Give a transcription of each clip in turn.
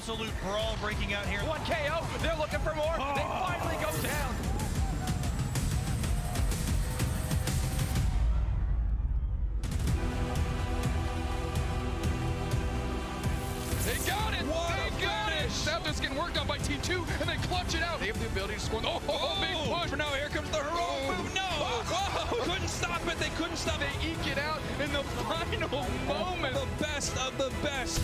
absolute brawl breaking out here. One KO, they're looking for more. They finally go down. They got it! They got it! Savdo's getting worked on by T2, and they clutch it out. They have the ability to score. Big push. For now, here comes the heroic move. No! Couldn't stop it. They couldn't stop it. They eke it out in the final moment. The best of the best.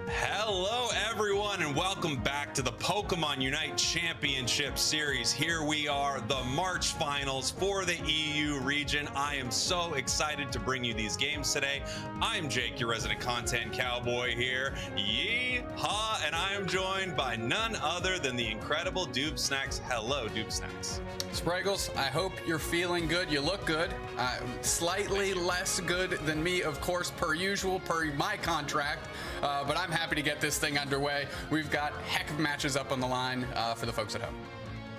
Hello everyone and welcome back to the Pokemon UNITE Championship Series. Here we are, the March finals for the EU region. I am so excited to bring you these games today. I'm Jake, your resident content cowboy here. Yee-haw! And I am joined by none other than the incredible Doob Snacks. Hello, Doob Snacks. Spraggles, I hope you're feeling good. You look good. Slightly less good than me, of course, per usual, per my contract. But I'm happy to get this thing underway. We've got heck of matches up on the line for the folks at home.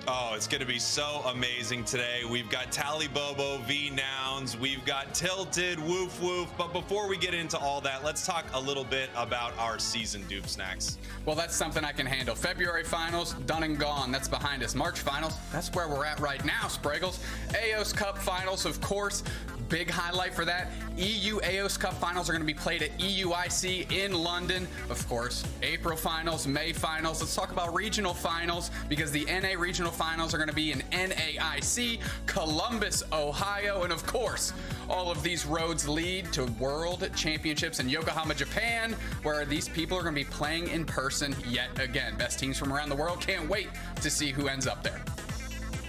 Oh, it's going to be so amazing today. We've got Tali Bobo v Nouns. We've got Tilted, Woof Woof. But before we get into all that, let's talk a little bit about our season, Doob Snacks. Well, that's something I can handle. February finals, done and gone. That's behind us. March finals, that's where we're at right now, Spraggles. AOS Cup finals, of course. Big highlight for that. EU AOS Cup finals are going to be played at EUIC in London. Of course, April finals, May finals. Let's talk about regional finals because the NA regional finals are going to be in NAIC, Columbus, Ohio. And of course, all of these roads lead to World Championships in Yokohama, Japan, where these people are going to be playing in person yet again. Best teams from around the world. Can't wait to see who ends up there.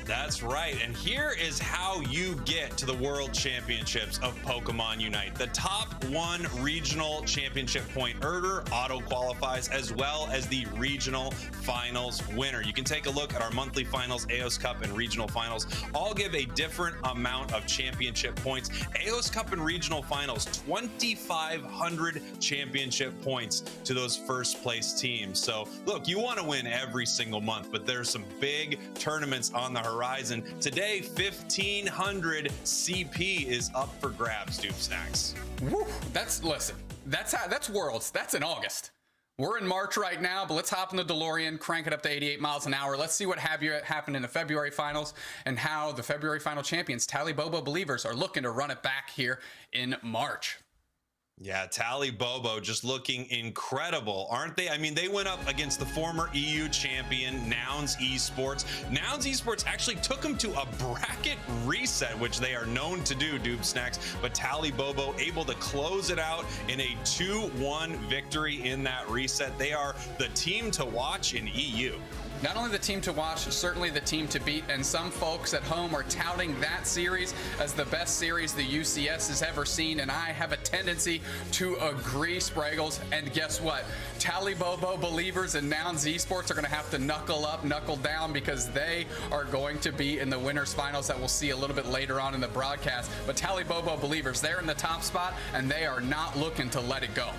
That's right, and here is how you get to the World Championships of Pokemon UNITE. The top one regional championship point earner auto-qualifies, as well as the regional finals winner. You can take a look at our monthly finals, AOS Cup and regional finals. All give a different amount of championship points. AOS Cup and regional finals, 2,500 championship points to those first place teams. So look, you want to win every single month, but there's some big tournaments on the horizon. Today, 1,500 CP is up for grabs, Doob Snacks. Woo, that's Worlds. That's in August. We're in March right now, but let's hop in the DeLorean, crank it up to 88 miles an hour. Let's see what happened in the February finals and how the February final champions, Tali Bobo Believers, are looking to run it back here in March. Yeah, Tali Bobo just looking incredible, aren't they? I mean, they went up against the former EU champion, Nouns Esports. Nouns Esports actually took them to a bracket reset, which they are known to do, Doob Snacks. But Tali Bobo able to close it out in a 2-1 victory in that reset. They are the team to watch in EU. Not only the team to watch, certainly the team to beat, and some folks at home are touting that series as the best series the UCS has ever seen, and I have a tendency to agree, Spraggles. And guess what? Tali Bobo Believers and Nouns Esports are going to have to knuckle up, knuckle down, because they are going to be in the winners finals that we'll see a little bit later on in the broadcast. But Tali Bobo Believers, they're in the top spot, and they are not looking to let it go.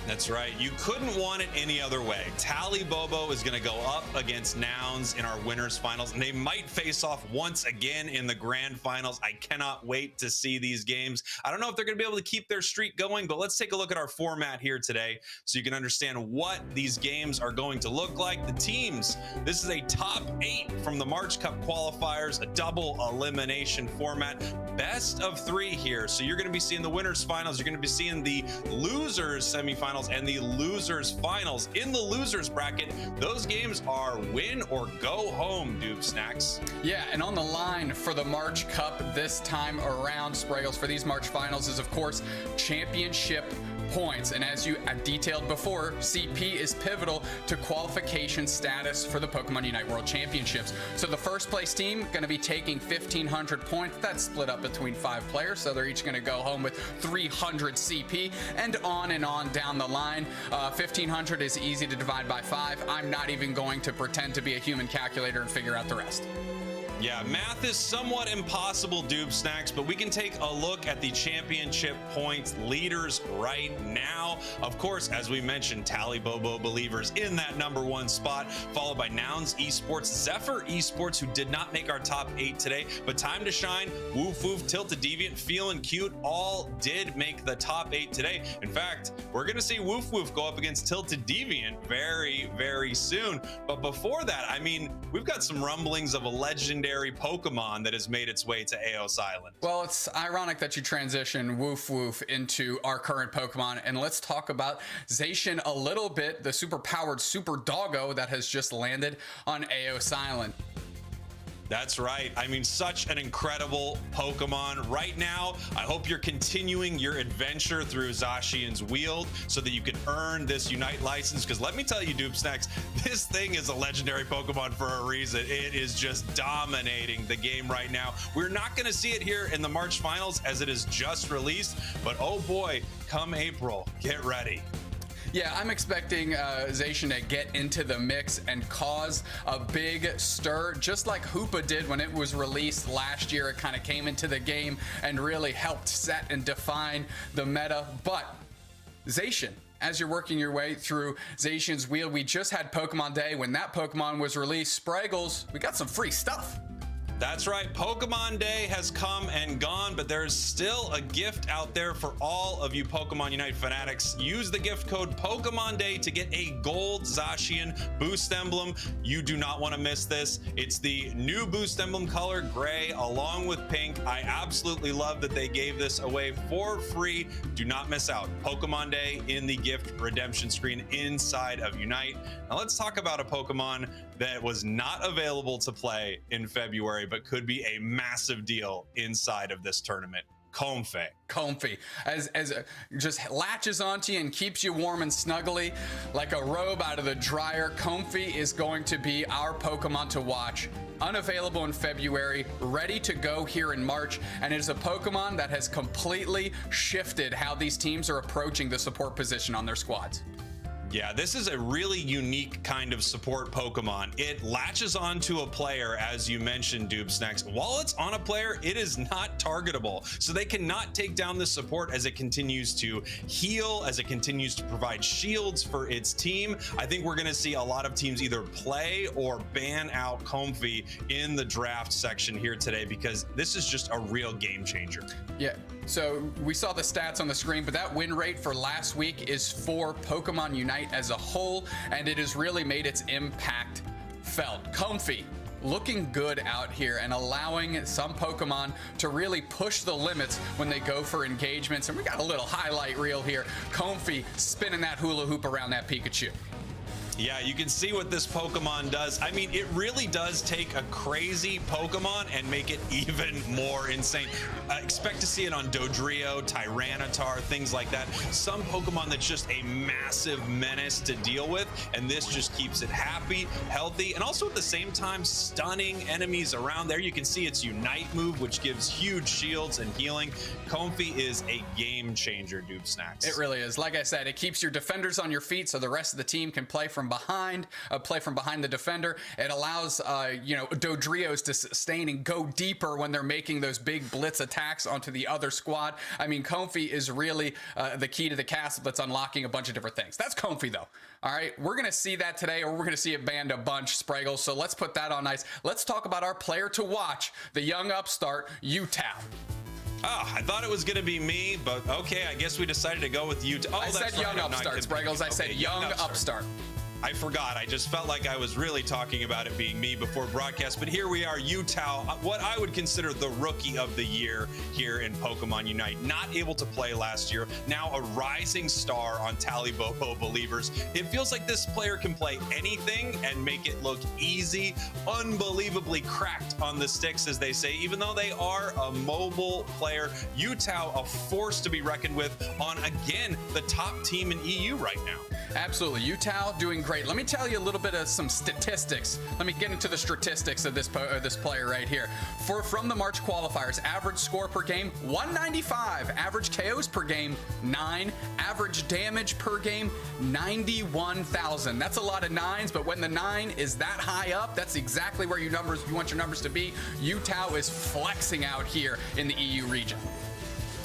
That's right. You couldn't want it any other way. Tali Bobo is going to go up against Nouns in our winners finals, and they might face off once again in the grand finals. I cannot wait to see these games. I don't know if they're going to be able to keep their streak going, but let's take a look at our format here today so you can understand what these games are going to look like. The teams, this is a top 8 from the March Cup qualifiers, a double elimination format, best of 3 here. So you're going to be seeing the winners finals, you're going to be seeing the losers semifinals, and the losers finals. In the losers bracket, those games are win or go home, Doob Snacks. Yeah, and on the line for the March Cup this time around, Spraggles, for these March finals is, of course, championship points. And as you detailed before, CP is pivotal to qualification status for the Pokemon UNITE World Championships. So the first place team going to be taking 1,500 points. That's split up between 5 players, so they're each going to go home with 300 CP, and on down the line. 1,500 is easy to divide by 5. I'm not even going to pretend to be a human calculator and figure out the rest. Yeah, math is somewhat impossible, Doob Snacks, but we can take a look at the championship points leaders right now. Of course, as we mentioned, Tali Bobo Believers in that #1 spot, followed by Nouns Esports, Zephyr Esports, who did not make our top 8 today, but Time to Shine, Woof Woof, Tilted Deviant, Feeling Cute, all did make the top 8 today. In fact, we're going to see Woof Woof go up against Tilted Deviant very, very soon. But before that, I mean, we've got some rumblings of a legendary Pokemon that has made its way to Eos Island. Well, it's ironic that you transition Woof Woof into our current Pokemon, and let's talk about Zacian a little bit, the super powered super doggo that has just landed on Eos Island. That's right. I mean, such an incredible Pokemon. Right now, I hope you're continuing your adventure through Zacian's Wield so that you can earn this Unite license. Because let me tell you, Dupe Snacks, this thing is a legendary Pokemon for a reason. It is just dominating the game right now. We're not going to see it here in the March finals as it is just released. But oh boy, come April, get ready. Yeah, I'm expecting Zacian to get into the mix and cause a big stir, just like Hoopa did when it was released last year. It kind of came into the game and really helped set and define the meta. But Zacian, as you're working your way through Zacian's Wheel, we just had Pokemon Day. When that Pokemon was released, Spraggles, we got some free stuff. That's right, Pokemon Day has come and gone, but there's still a gift out there for all of you Pokemon Unite fanatics. Use the gift code Pokemon Day to get a gold Zacian boost emblem. You do not want to miss this. It's the new boost emblem color, gray, along with pink. I absolutely love that they gave this away for free. Do not miss out. Pokemon Day in the gift redemption screen inside of Unite. Now let's talk about a Pokemon that was not available to play in February, but could be a massive deal inside of this tournament. Comfey. Comfy, as just latches onto you and keeps you warm and snuggly like a robe out of the dryer. Comfy is going to be our Pokemon to watch. Unavailable in February, ready to go here in March, and it is a Pokemon that has completely shifted how these teams are approaching the support position on their squads. Yeah, this is a really unique kind of support Pokemon. It latches onto a player, as you mentioned, Doob Snacks. While it's on a player, it is not targetable. So they cannot take down the support as it continues to heal, as it continues to provide shields for its team. I think we're gonna see a lot of teams either play or ban out Comfey in the draft section here today, because this is just a real game changer. Yeah, so we saw the stats on the screen, but that win rate for last week is for Pokemon Unite as a whole, and it has really made its impact felt. Comfy looking good out here and allowing some Pokemon to really push the limits when they go for engagements. And we got a little highlight reel here. Comfy spinning that hula hoop around that Pikachu. Yeah, you can see what this Pokemon does. I mean, it really does take a crazy Pokemon and make it even more insane. Expect to see it on Dodrio, Tyranitar, things like that. Some Pokemon that's just a massive menace to deal with, and this just keeps it happy, healthy, and also at the same time stunning enemies around there. You can see its Unite move, which gives huge shields and healing. Comfey is a game changer, Doob Snacks. It really is. Like I said, it keeps your defenders on your feet so the rest of the team can play from behind the defender. It allows Dodrios to sustain and go deeper when they're making those big blitz attacks onto the other squad. I mean, Comfey is really the key to the castle that's unlocking a bunch of different things. That's Comfey, though. All right, we're gonna see that today, or we're gonna see it banned a bunch, Spraggles. So let's put that on ice. Let's talk about our player to watch, the young upstart, Utah. Oh, I thought it was going to be me, but okay, I guess we decided to go with you. I said young upstart, Spraggles. I said young upstart. I forgot. I just felt like I was really talking about it being me before broadcast, but here we are, Utah, what I would consider the rookie of the year here in Pokemon Unite. Not able to play last year, now a rising star on Tali Bobo Believers. It feels like this player can play anything and make it look easy, unbelievably cracked on the sticks, as they say, even though they are a mobile player. Utah, a force to be reckoned with on, again, the top team in EU right now. Absolutely. Utah doing great great. Let me tell you a little bit of some statistics. Let me get into the statistics of this player right here. From the March qualifiers, average score per game, 195. Average KOs per game, 9. Average damage per game, 91,000. That's a lot of 9s, but when the 9 is that high up, that's exactly where you want your numbers to be. Utah is flexing out here in the EU region.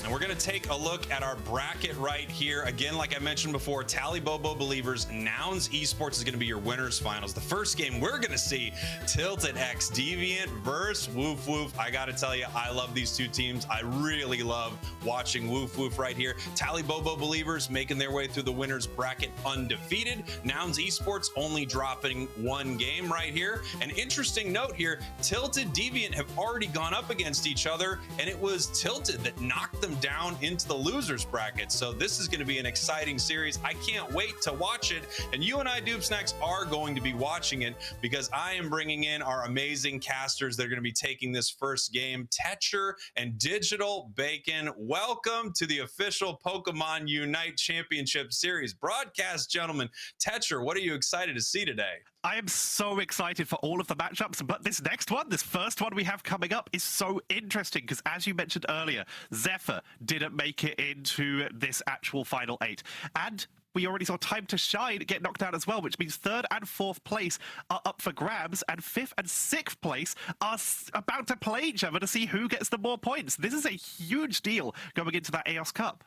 And we're going to take a look at our bracket right here. Again, like I mentioned before, Tali Bobo Believers, Nouns Esports is going to be your winners finals. The first game we're going to see, Tilted X Deviant versus Woof Woof. I got to tell you, I love these two teams. I really love watching Woof Woof right here. Tali Bobo Believers making their way through the winners bracket undefeated. Nouns Esports only dropping one game right here. An interesting note here, Tilted Deviant have already gone up against each other, and it was Tilted that knocked them down into the losers bracket. So this is going to be an exciting series. I can't wait to watch it, and you and I, Dupe Snacks, are going to be watching it because I am bringing in our amazing casters that are going to be taking this first game, Tetcher and Digital Bacon. Welcome to the official Pokemon UNITE Championship Series broadcast, gentlemen. Tetcher, what are you excited to see today? I am so excited for all of the matchups, but this next one, this first one we have coming up, is so interesting because, as you mentioned earlier, Zephyr didn't make it into this actual Final 8. And we already saw Time to Shine get knocked out as well, which means 3rd and 4th place are up for grabs, and 5th and 6th place are about to play each other to see who gets the more points. This is a huge deal going into that EOS Cup.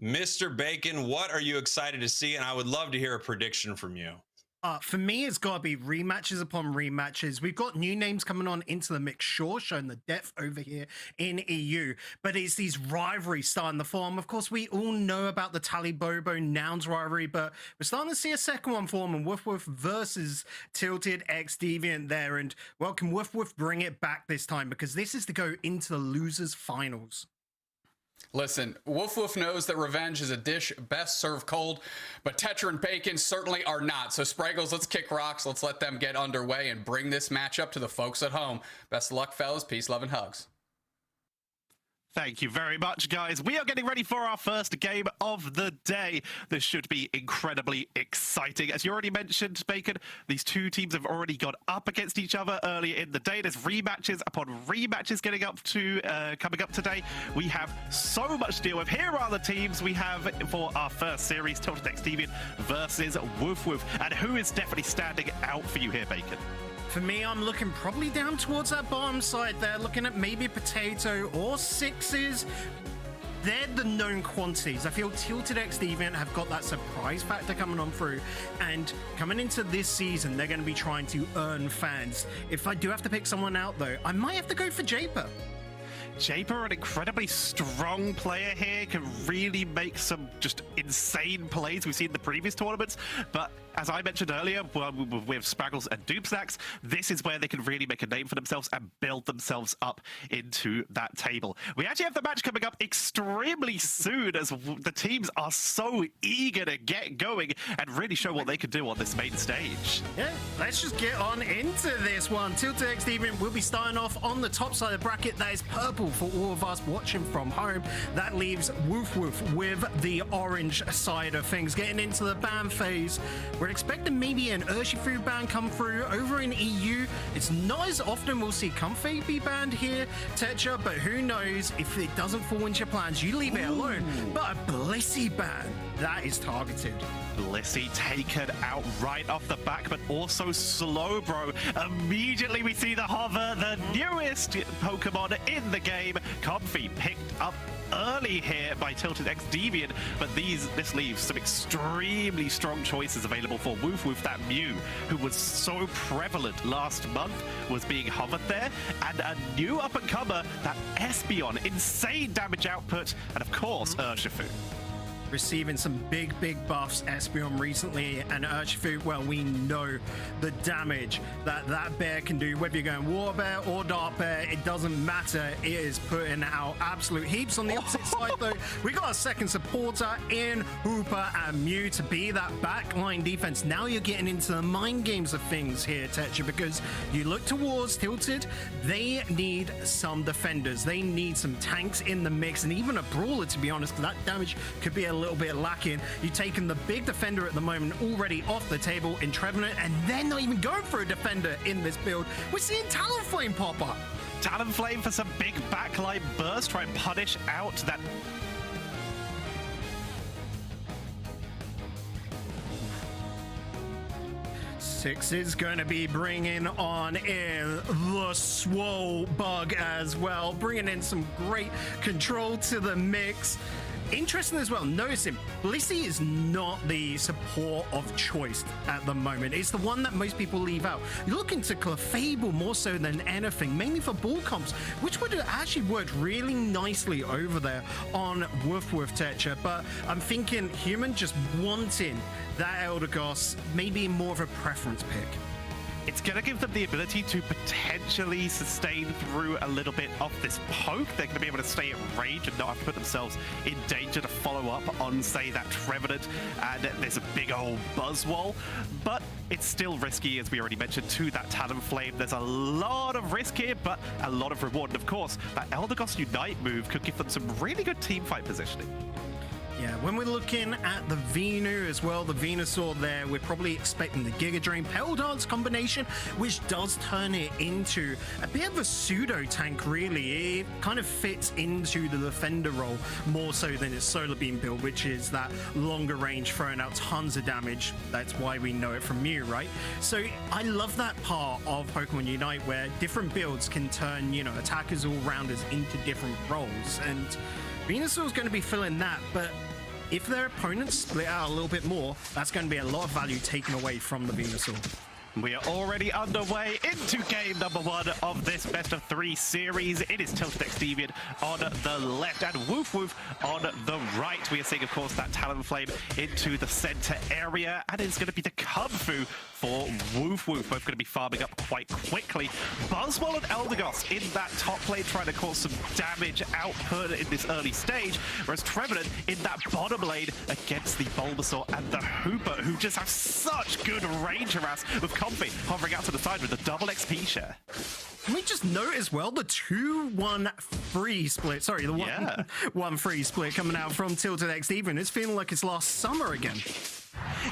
Mr. Bacon, what are you excited to see? And I would love to hear a prediction from you. For me, it's got to be rematches upon rematches. We've got new names coming on into the mix, sure, showing the depth over here in EU, but it's these rivalries starting to form. Of course, we all know about the Tali Bobo Nouns rivalry, but we're starting to see a second one form, and Woof Woof versus Tilted X Deviant there. And well, can Woof Woof bring it back this time? Because this is to go into the losers finals. Listen, Woof Woof knows that revenge is a dish best served cold, but Tetcher and Bacon certainly are not. So Spraggles, let's kick rocks. Let's let them get underway and bring this matchup to the folks at home. Best of luck, fellas. Peace, love, and hugs. Thank you very much, guys. We are getting ready for our first game of the day. This should be incredibly exciting. As you already mentioned, Bacon, these two teams have already gone up against each other earlier in the day. There's rematches upon rematches getting up to coming up today. We have so much to deal with. Here are the teams we have for our first series, Tilted X Deviant versus Woof Woof. And who is definitely standing out for you here, Bacon? For me, I'm looking probably down towards that bottom side there, looking at maybe Potato or Sixes. They're the known quantities. I feel Tilted X Deviant have got that surprise factor coming on through, and coming into this season, they're going to be trying to earn fans. If I do have to pick someone out, though, I might have to go for Japer. Japer, an incredibly strong player here, can really make some just insane plays we've seen in the previous tournaments, but as I mentioned earlier, with Spraggles and Dupe Snacks, this is where they can really make a name for themselves and build themselves up into that table. We actually have the match coming up extremely soon, as the teams are so eager to get going and really show what they can do on this main stage. Yeah, let's just get on into this one. Tilted X Deviant will be starting off on the top side of the bracket. That is purple for all of us watching from home. That leaves Woof Woof with the orange side of things. Getting into the ban phase, we're expecting maybe an Urshifu ban come through. Over in EU, it's not as often we'll see Comfy be banned here, Tetcher, but who knows, if it doesn't fall into your plans, you leave it alone. But a Blissey ban, that is targeted. Blissey taken out right off the back, but also Slowbro. Immediately we see the Hover, the newest Pokemon in the game. Comfy picked up early here by Tilted X Deviant, but this leaves some extremely strong choices available for Woof Woof. That Mew, who was so prevalent last month, was being hovered there, and a new up-and-comer, that Espeon, insane damage output, and of course Urshifu. Receiving some big buffs, Espeon recently, and Urshifu, well, we know the damage that bear can do. Whether you're going Water Bear or Dark Bear, it doesn't matter. It is putting out absolute heaps. On the opposite side, though, we got a second supporter in Hooper and Mew to be that backline defense. Now you're getting into the mind games of things here, Tetcher, because you look towards Tilted, they need some defenders. They need some tanks in the mix, and even a brawler, to be honest, because that damage could be a little little bit lacking. You've taken the big defender at the moment already off the table in Trevenant, and they're not even going for a defender in this build. We're seeing Talonflame pop up. Talonflame for some big backline burst, try and punish out that. Six is going to be bringing on in the Swole Bug as well, bringing in some great control to the mix. Interesting as well, noticing Blissey is not the support of choice at the moment. It's the one that most people leave out. You're looking to Clefable more so than anything, mainly for ball comps, which would have actually worked really nicely over there on Woof Tetra. But I'm thinking Human just wanting that Elder Goss, maybe more of a preference pick. It's going to give them the ability to potentially sustain through a little bit of this poke. They're going to be able to stay at range and not have to put themselves in danger to follow up on, say, that Trevenant, and there's a big old Buzzwole. But it's still risky, as we already mentioned, to that Talonflame. There's a lot of risk here, but a lot of reward. And of course, that Elder Goss Unite move could give them some really good teamfight positioning. Yeah, when we're looking at the Venu as well, the Venusaur there, we're probably expecting the Giga Drain Pell Dance combination, which does turn it into a bit of a pseudo tank, really. It kind of fits into the defender role more so than its Solar Beam build, which is that longer range, throwing out tons of damage. That's why we know it from Mew, right? So I love that part of Pokemon Unite where different builds can turn, you know, attackers, all-rounders into different roles. And Venusaur's going to be filling that, but if their opponents split out a little bit more, that's going to be a lot of value taken away from the Venusaur. We are already underway into game number 1 of this best of 3 series. It is Tilted Exdeviant on the left and Woof on the right. We are seeing, of course, that Talonflame into the center area, and it's going to be the Kung Fu for Woof. Both going to be farming up quite quickly. Buzzwole and Elder Goss in that top lane trying to cause some damage output in this early stage, whereas Trevenant in that bottom lane against the Bulbasaur and the Hooper, who just have such good range harass, with Comfy hovering out to the side with a double XP share. Can we just note as well the 2-1 free split? Sorry, the 1 free split coming out from Tilted Exdeviant. It's feeling like it's last summer again.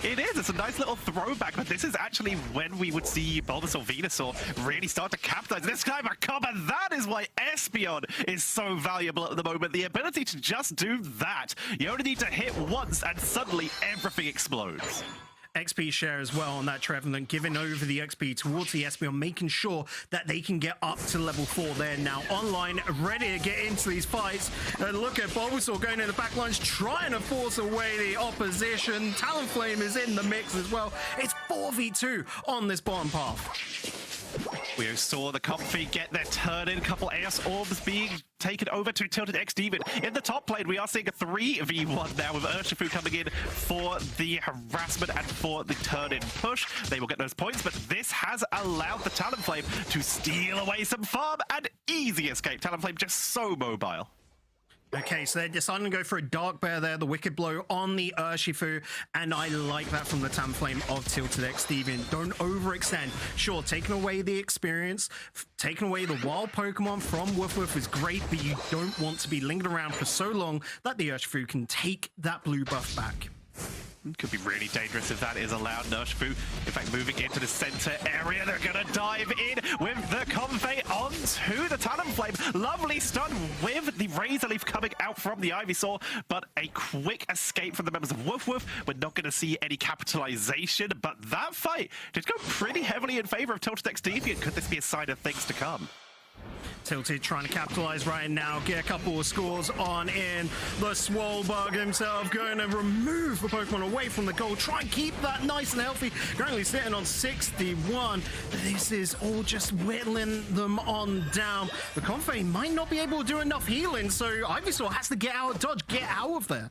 It is. It's a nice little throwback, but this is actually when we would see Bulbasaur Venusaur really start to capitalize this kind of come, and that is why Espeon is so valuable at the moment. The ability to just do that. You only need to hit once, and suddenly everything explodes. XP share as well on that Trevenant, giving over the XP towards the Espeon, making sure that they can get up to level 4. They're now online, ready to get into these fights. And look at Bulbasaur going in the back lines, trying to force away the opposition. Talonflame is in the mix as well. It's 4v2 on this bottom path. We saw the Comfy get their turn in, a couple AS Orbs being taken over to Tilted Exdeviant. In the top lane, we are seeing a 3v1 now with Urshifu coming in for the harassment and for the turn-in push. They will get those points, but this has allowed the Talonflame to steal away some farm and easy escape. Talonflame just so mobile. Okay, so they're deciding to go for a Dark Bear there, the Wicked Blow on the Urshifu, and I like that from the Talonflame of Tilted Exdeviant. Don't overextend. Sure, taking away the experience, taking away the wild Pokemon from Woof is great, but you don't want to be lingering around for so long that the Urshifu can take that blue buff back. Could be really dangerous if that is allowed. Urshifu, in fact, moving into the center area. They're going to dive in with the Comfey onto the Talonflame. Lovely stun with the Razor Leaf coming out from the Ivysaur, but a quick escape from the members of Woof. We're not going to see any capitalization, but that fight did go pretty heavily in favor of Tilted Exdeviant. Could this be a sign of things to come? Tilted trying to capitalize right now, get a couple of scores on in. The Swolebug himself going to remove the Pokemon away from the goal, try and keep that nice and healthy. Currently sitting on 61. This is all just whittling them on down. The Comfey might not be able to do enough healing, so Ivysaur has to get out of dodge, get out of there.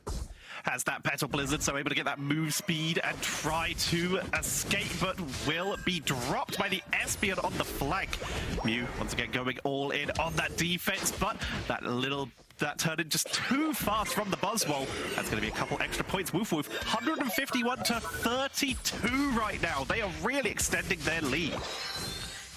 Has that Petal Blizzard, so able to get that move speed and try to escape, but will be dropped by the Espeon on the flank. Mew, once again, going all in on that defense, but that turned in just too fast from the Buzzwole. That's going to be a couple extra points. Woof, 151 to 32 right now. They are really extending their lead.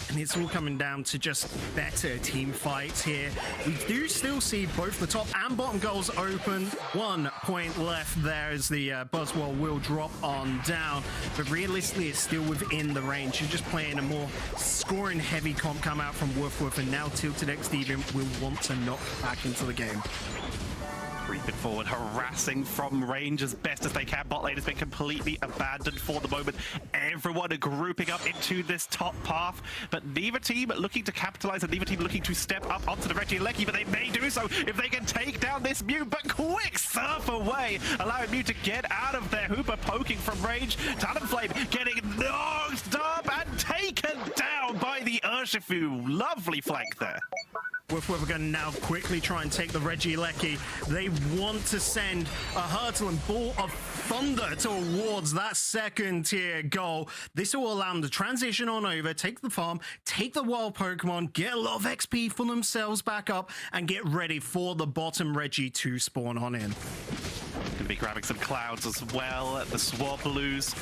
And and it's all coming down to just better team fights here. We do still see both the top and bottom goals open. 1 point left there as the Buzzwell will drop on down, but realistically it's still within the range. You're just playing a more scoring heavy comp come out from Woof Woof, and now Tilted X Deviant will want to knock back into the game. Creeping forward, harassing from range as best as they can. Bot lane has been completely abandoned for the moment. Everyone are grouping up into this top path, but neither team looking to capitalize and neither team looking to step up onto the Regieleki, but they may do so if they can take down this Mew, but quick surf away, allowing Mew to get out of there. Hooper poking from range. Talonflame getting knocked up and taken down by the Urshifu. Lovely flank there. Woof Woof are going to now quickly try and take the Regieleki. They want to send a hurtling ball of thunder towards that second tier goal. This will allow them to transition on over, take the farm, take the wild Pokemon, get a lot of XP for themselves back up, and get ready for the bottom Reggie to spawn on in. Going to be grabbing some clouds as well. The Swablues,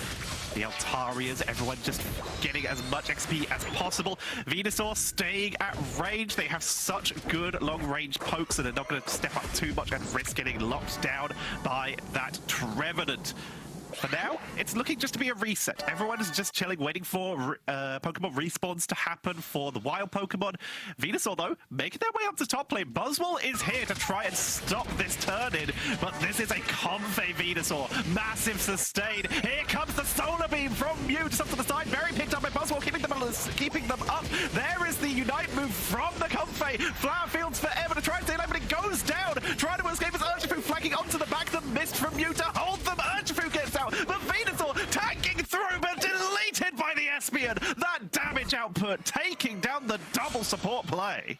the Altarias, everyone just getting as much XP as possible. Venusaur staying at range. They have such good long-range pokes, and they're not going to step up too much and risk getting locked down by that Trevenant. For now, it's looking just to be a reset. Everyone is just chilling, waiting for Pokemon respawns to happen for the wild Pokemon. Venusaur, though, making their way up to top lane. Buzzwell is here to try and stop this turn-in, but this is a Comfey Venusaur. Massive sustain. Here comes the Solar Beam from Mew just up to the side. Very picked up by Buzzwell, keeping them up. There is the Unite move from the Comfey. Flower Fields forever to try and stay alive, but it goes down. Trying to escape as Urshifu flanking onto the back. The mist from Mew to hold them. Urshifu gets out. But Venusaur tanking through, but deleted by the Espion. That damage output taking down the double support play.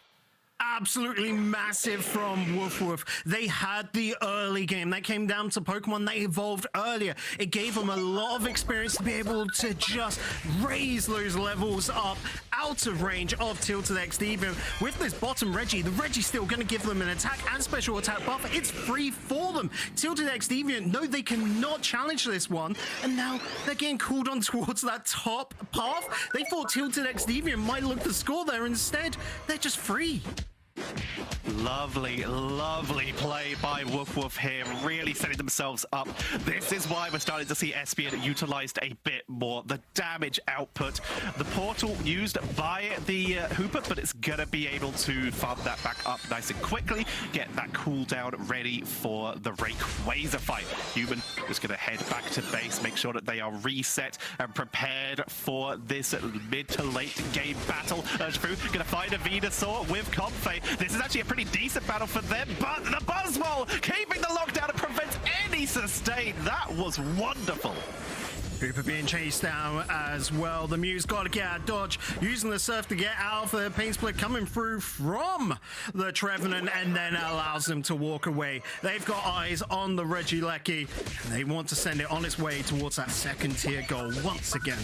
Absolutely massive from Woof Woof. They had the early game. That came down to Pokemon they evolved earlier. It gave them a lot of experience to be able to just raise those levels up out of range of Tilted X Deviant. With this bottom Reggie, the Reggie's still going to give them an attack and special attack buff. It's free for them. Tilted X Deviant, no, they cannot challenge this one. And now they're getting called on towards that top path. They thought Tilted X Deviant might look to score there. Instead, they're just free. Lovely, lovely play by Woof Woof here, really setting themselves up. This is why we're starting to see Espion utilized a bit more. The damage output, the portal used by the Hooper, but it's going to be able to farm that back up nice and quickly, get that cooldown ready for the Rayquaza fight. Human is going to head back to base, make sure that they are reset and prepared for this mid to late game battle. Urshifu going to find a Venusaur with Comfey. This is actually a pretty decent battle for them, but the Buzzwell keeping the lockdown and prevents any sustain. That was wonderful. Hooper being chased down as well. The Mew's got to get out of dodge, using the surf to get out of the pain split coming through from the Trevenant, and then allows them to walk away. They've got eyes on the Regieleki, and they want to send it on its way towards that second tier goal once again.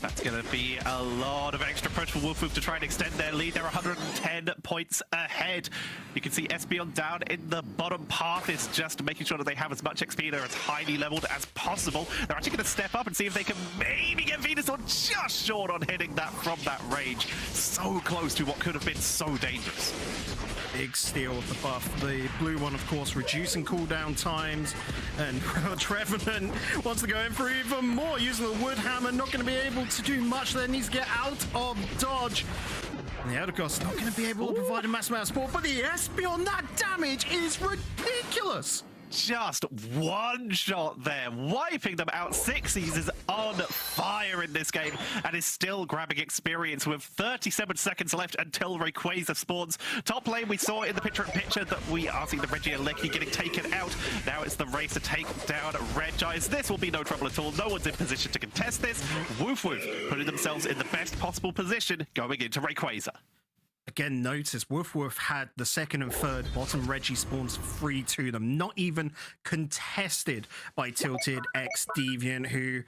That's going to be a lot of extra pressure for Woof Woof to try and extend their lead. They're 110 points ahead. You can see Espion down in the bottom path is just making sure that they have as much XP. They're as highly leveled as possible. They're actually going to step up and see if they can maybe get Venusaur just short on hitting that from that range. So close to what could have been so dangerous. Big steal of the buff. The blue one, of course, reducing cooldown times. And Trevenant wants to go in for even more, using the Wood Hammer. Not going to be able to do much there. Needs to get out of dodge. And the Eldegoss not going to be able to provide a massive amount of support. But the Espion, that damage is ridiculous. Just one shot there, wiping them out. Sixties is on fire in this game and is still grabbing experience with 37 seconds left until Rayquaza spawns. Top lane, we saw in the picture that we are seeing the Regieleki getting taken out. Now it's the race to take down Regis. This will be no trouble at all. No one's in position to contest this. Woof Woof putting themselves in the best possible position going into Rayquaza. Again, notice Woof Woof had the second and third bottom Reggie spawns free to them, not even contested by Tilted X Deviant, who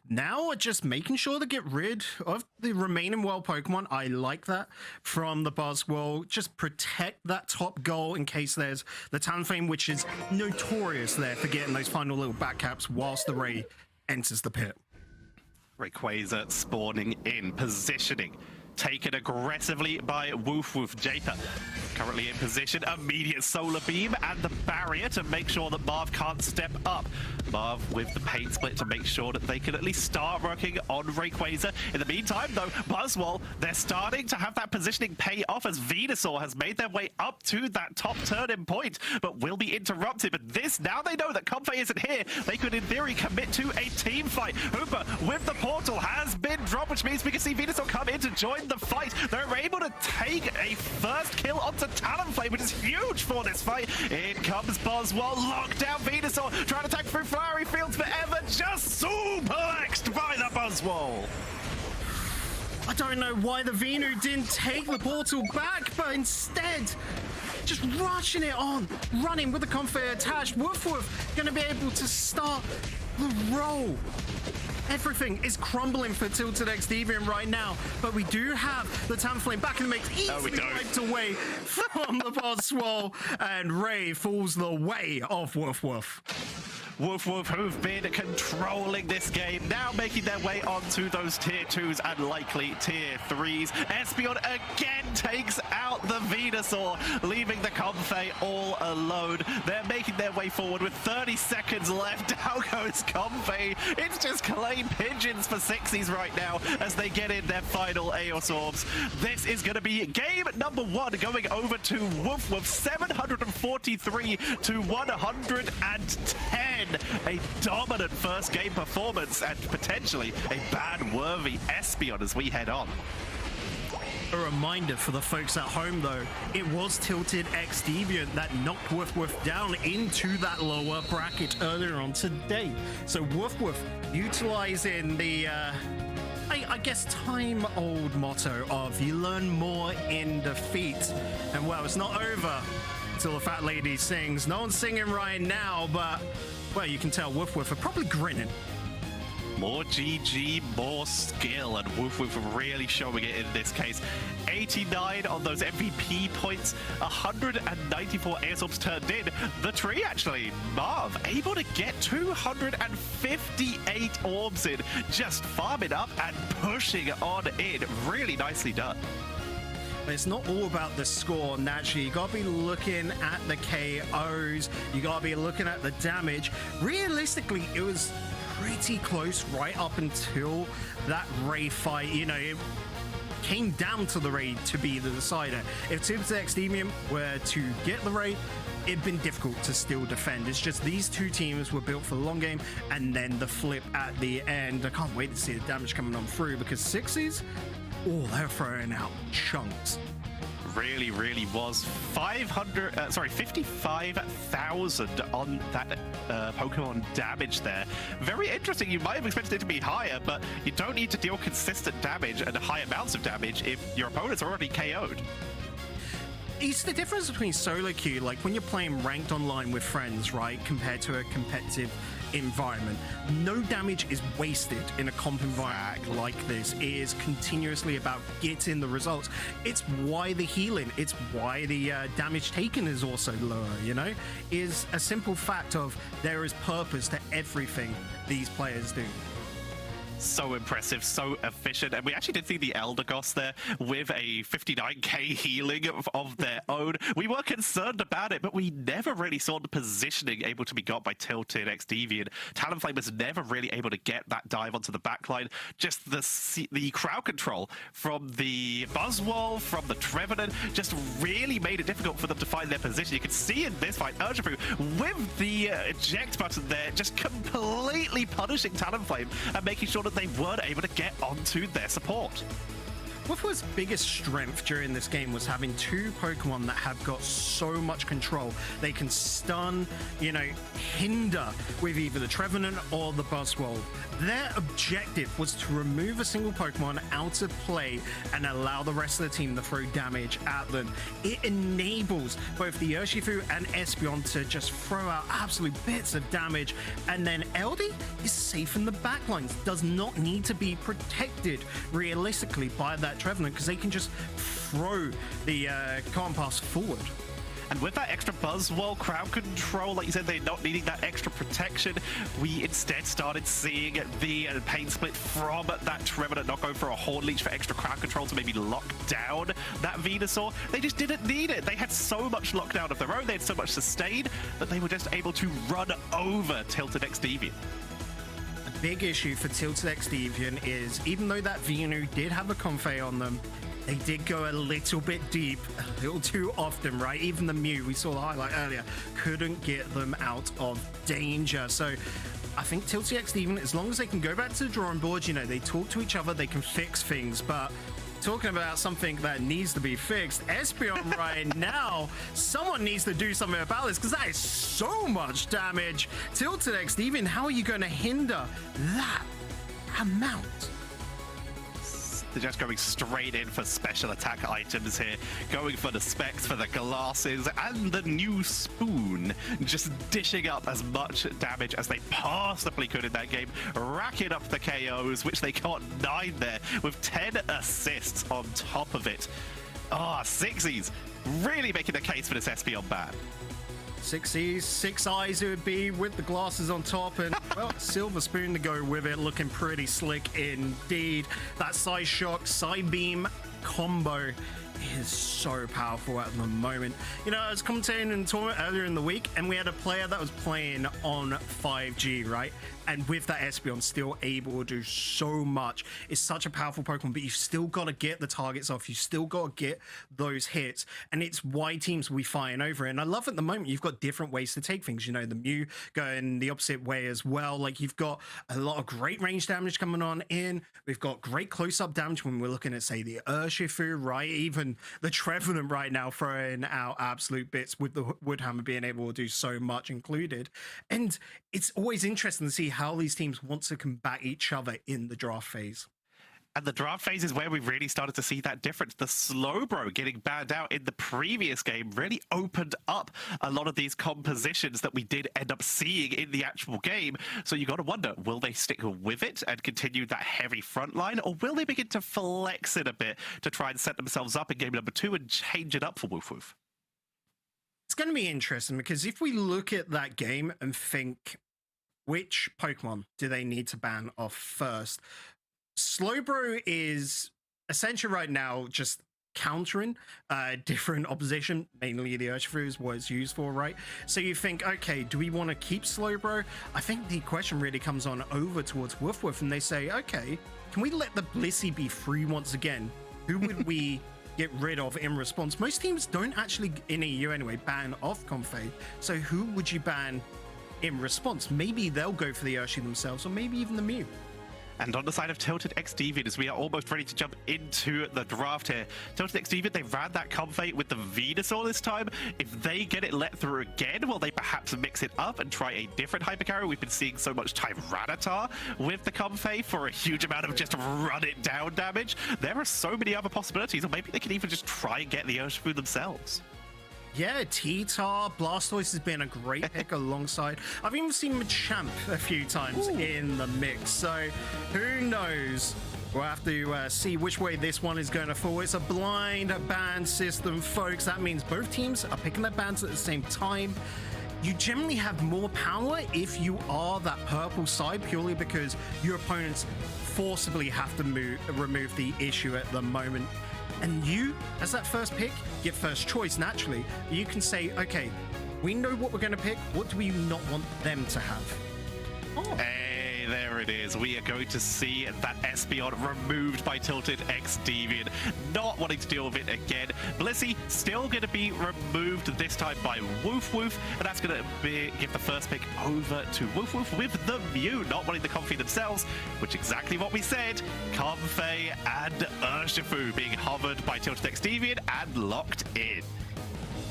now are just making sure to get rid of the remaining wild Pokemon. I like that from the Buzzwell. Just protect that top goal in case there's the Talonflame, which is notorious there for getting those final little backcaps whilst the Ray enters the pit. Rayquaza spawning in, positioning. taken aggressively by Woof. Japer currently in position, immediate solar beam and the barrier to make sure that Marv can't step up. Marv with the paint split to make sure that they can at least start working on Rayquaza. In the meantime, though, Buzzwole, they're starting to have that positioning pay off as Venusaur has made their way up to that top turning point, but will be interrupted. But this, now they know that Comfey isn't here, they could in theory commit to a team fight. Hooper with the portal has been dropped, which means we can see Venusaur come in to join the fight. They're able to take a first kill onto Talonflame, which is huge for this fight. In comes Buzzwole, locked down Venusaur, trying to attack through Fiery Fields forever, just suplexed by the Buzzwole. I don't know why the Venu didn't take the portal back, but instead just rushing it on, running with the Comfey attached. Woof gonna be able to start the roll. Everything is crumbling for Tilted X Deviant right now, but we do have the Talonflame back in the mix, easily wiped away from the Buzzwole, and Ray falls the way of Woof. Woof, who've been controlling this game, now making their way onto those tier 2s and likely tier 3s. Espeon again takes out the Venusaur, leaving the Comfey all alone. They're making their way forward with 30 seconds left. Down goes Comfey. It's just clay pigeons for Sixies right now as they get in their final Aeos Orbs. This is going to be game number 1 going over to Woof, 743 to 110. A dominant first game performance and potentially a ban-worthy Espeon as we head on. A reminder for the folks at home, though, it was Tilted X Deviant that knocked Woof down into that lower bracket earlier on today. So Woof utilizing the, I guess, time-old motto of you learn more in defeat. And well, it's not over until the fat lady sings. No one's singing right now, but well, you can tell Woof are probably grinning. More GG, more skill, and Woof really showing it in this case. 89 on those MVP points, 194 Aeos Orbs turned in. The tree, actually, Marv, able to get 258 Orbs in, just farming up and pushing on in. Really nicely done. But it's not all about the score, naturally. You gotta be looking at the KOs, you gotta be looking at the damage. Realistically, it was pretty close right up until that Ray fight. You know, it came down to the Ray to be the decider. If Tilted X Deviant were to get the Ray, it'd been difficult to still defend. It's just these two teams were built for the long game, and then the flip at the end. I can't wait to see the damage coming on through, because Sixies, oh, they're throwing out chunks. Really was 55,000 on that Pokemon damage there. Very interesting. You might have expected it to be higher, but you don't need to deal consistent damage and high amounts of damage if your opponent's already KO'd. It's the difference between solo queue, like when you're playing ranked online with friends, right, compared to a competitive environment. No damage is wasted in a comp environment like this. It is continuously about getting the results. It's why the healing, it's why the damage taken is also lower, you know? Is a simple fact of there is purpose to everything these players do. So impressive, so efficient, and we actually did see the Eldegoss there with a 59k healing of their own. We were concerned about it, but we never really saw the positioning able to be got by Tilted X Deviant. Talonflame was never really able to get that dive onto the backline. Just the crowd control from the Buzzwole, from the Trevenant, just really made it difficult for them to find their position. You can see in this fight, Urshifu with the eject button there, just completely punishing Talonflame and making sure that they weren't able to get onto their support. Woofer's biggest strength during this game was having two Pokemon that have got so much control. They can stun, you know, hinder with either the Trevenant or the Buzzwole. Their objective was to remove a single Pokemon out of play and allow the rest of the team to throw damage at them. It enables both the Urshifu and Espeon to just throw out absolute bits of damage, and then LD is safe in the backlines, does not need to be protected realistically by that Trevenant, because they can just throw the command pass forward. And with that extra Buzzwole crowd control, like you said, they're not needing that extra protection. We instead started seeing the pain split from that Trevenant not going for a Horn Leech for extra crowd control to maybe lock down that Venusaur. They just didn't need it. They had so much lockdown of their own, they had so much sustain that they were just able to run over Tilted X Deviant. Big issue for Tilted X Deviant is, even though that Venu did have a Comfey on them, they did go a little bit deep, a little too often, right? Even the Mew, we saw the highlight earlier, couldn't get them out of danger. So I think Tilted X Deviant, as long as they can go back to the drawing board, you know, they talk to each other, they can fix things. But talking about something that needs to be fixed, Espeon right now, someone needs to do something about this, because that is so much damage. Tilted X Deviant, how are you going to hinder that amount? They're just going straight in for special attack items here, going for the specs, for the glasses, and the new spoon, just dishing up as much damage as they possibly could in that game, racking up the KOs, which they got 9 there, with 10 assists on top of it. Sixties, really making the case for this Espeon ban. 6 E's, 6 Eyes it would be with the glasses on top, and well, Silver Spoon to go with it, looking pretty slick indeed. That Side Shock, Side Beam combo is so powerful at the moment. You know, I was commentating in the tournament earlier in the week, and we had a player that was playing on 5G, right? And with that Espeon still able to do so much. It's such a powerful Pokemon, but you've still got to get the targets off. You still got to get those hits. And it's why teams will be fighting over it. And I love at the moment, you've got different ways to take things. You know, the Mew going the opposite way as well. Like, you've got a lot of great range damage coming on in. We've got great close-up damage when we're looking at, say, the Urshifu, right? Even the Trevenant right now throwing out absolute bits, with the Woodhammer being able to do so much included. And it's always interesting to see how these teams want to combat each other in the draft phase. And the draft phase is where we really started to see that difference. The Slowbro getting banned out in the previous game really opened up a lot of these compositions that we did end up seeing in the actual game. So you got to wonder, will they stick with it and continue that heavy front line, or will they begin to flex it a bit to try and set themselves up in game number 2 and change it up for Woof Woof? It's going to be interesting, because if we look at that game and think, which Pokemon do they need to ban off first? Slowbro is essentially right now just countering different opposition, mainly the Urshifu is what it's used for, right? So you think, okay, do we want to keep Slowbro? I think the question really comes on over towards Woof Woof, and they say, okay, can we let the Blissey be free once again? Who would we get rid of in response? Most teams don't actually, in EU anyway, ban off Comfey. So who would you ban in response? Maybe they'll go for the Urshifu themselves, or maybe even the Mew. And on the side of Tilted X Deviant, as we are almost ready to jump into the draft here, Tilted X Deviant, they ran that Comfey with the Venusaur this time. If they get it let through again, will they perhaps mix it up and try a different Hypercarrier? We've been seeing so much Tyranitar with the Comfey for a huge amount of just run it down damage. There are so many other possibilities, or maybe they can even just try and get the Urshifu themselves. Yeah, T-Tar, Blastoise has been a great pick alongside. I've even seen Machamp a few times in the mix, so who knows? We'll have to see which way this one is going to fall. It's a blind ban system, folks. That means both teams are picking their bans at the same time. You generally have more power if you are that purple side, purely because your opponents forcibly have to remove the issue at the moment. And you, as that first pick, get first choice naturally. You can say, okay, we know what we're going to pick. What do we not want them to have? Oh. Hey, there it is. We are going to see that Espeon removed by Tilted X Deviant. Not wanting to deal with it again. Blissey still going to be removed this time by Woof Woof. And that's going to give the first pick over to Woof Woof with the Mew. Not wanting the Comfey themselves, which exactly what we said. Comfey and Urshifu being hovered by Tilted X Deviant and locked in.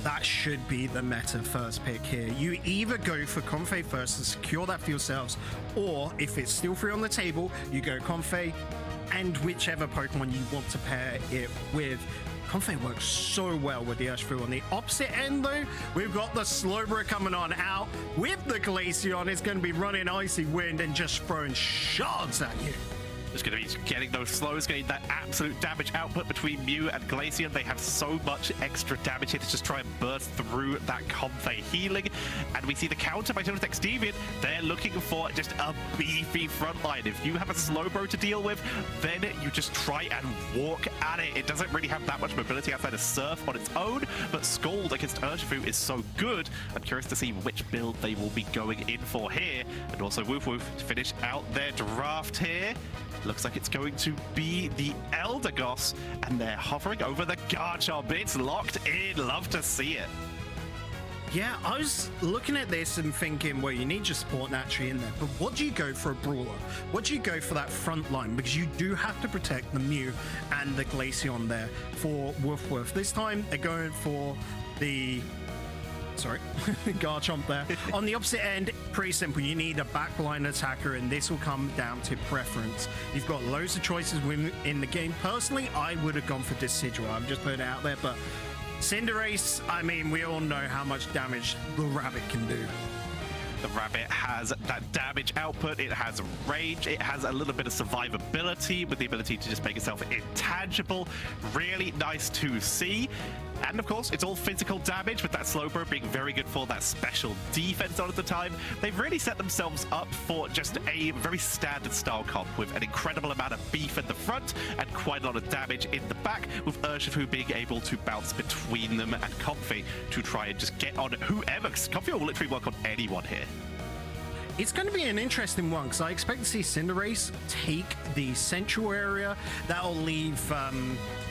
That should be the meta first pick here. You either go for Comfey first to secure that for yourselves, or if it's still free on the table, you go Comfey and whichever Pokemon you want to pair it with. Comfey works so well with the Urshifu. On the opposite end, though, we've got the Slowbro coming on out with the Glaceon. It's going to be running Icy Wind and just throwing shards at you. Just going to be getting those slows, getting that absolute damage output between Mew and Glaceon. They have so much extra damage here to just try and burst through that Comfey healing. And we see the counter by Tilted Deviant. They're looking for just a beefy front line. If you have a Slowbro to deal with, then you just try and walk at it. It doesn't really have that much mobility outside of Surf on its own, but Scald against Urshifu is so good. I'm curious to see which build they will be going in for here. And also Woof Woof to finish out their draft here. Looks like it's going to be the Eldegoss, and they're hovering over the Garchomp. It's locked in. Love to see it. Yeah, I was looking at this and thinking, well, you need your support naturally in there, but what do you go for a brawler? What do you go for that front line? Because you do have to protect the Mew and the Glaceon there for Woof Woof. This time, they're going for the... Sorry, Garchomp there. On the opposite end, pretty simple. You need a backline attacker, and this will come down to preference. You've got loads of choices in the game. Personally, I would have gone for Decidueye. I'm just putting it out there, but Cinderace, I mean, we all know how much damage the rabbit can do. The rabbit has that damage output, it has range, it has a little bit of survivability with the ability to just make itself intangible. Really nice to see. And of course, it's all physical damage, with that Slowbro being very good for that special defense on at the time. They've really set themselves up for just a very standard style comp with an incredible amount of beef in the front and quite a lot of damage in the back, with Urshifu being able to bounce between them and Comfey to try and just get on whoever. Comfey will literally work on anyone here. It's going to be an interesting one because I expect to see Cinderace take the central area. That'll leave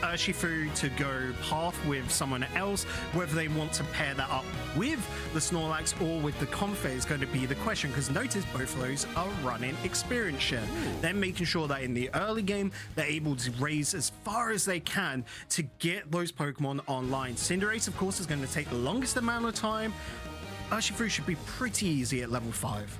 Urshifu to go path with someone else. Whether they want to pair that up with the Snorlax or with the Comfey is going to be the question, because notice both of those are running experience share. They're making sure that in the early game, they're able to raise as far as they can to get those Pokemon online. Cinderace, of course, is going to take the longest amount of time. Urshifu should be pretty easy at level 5.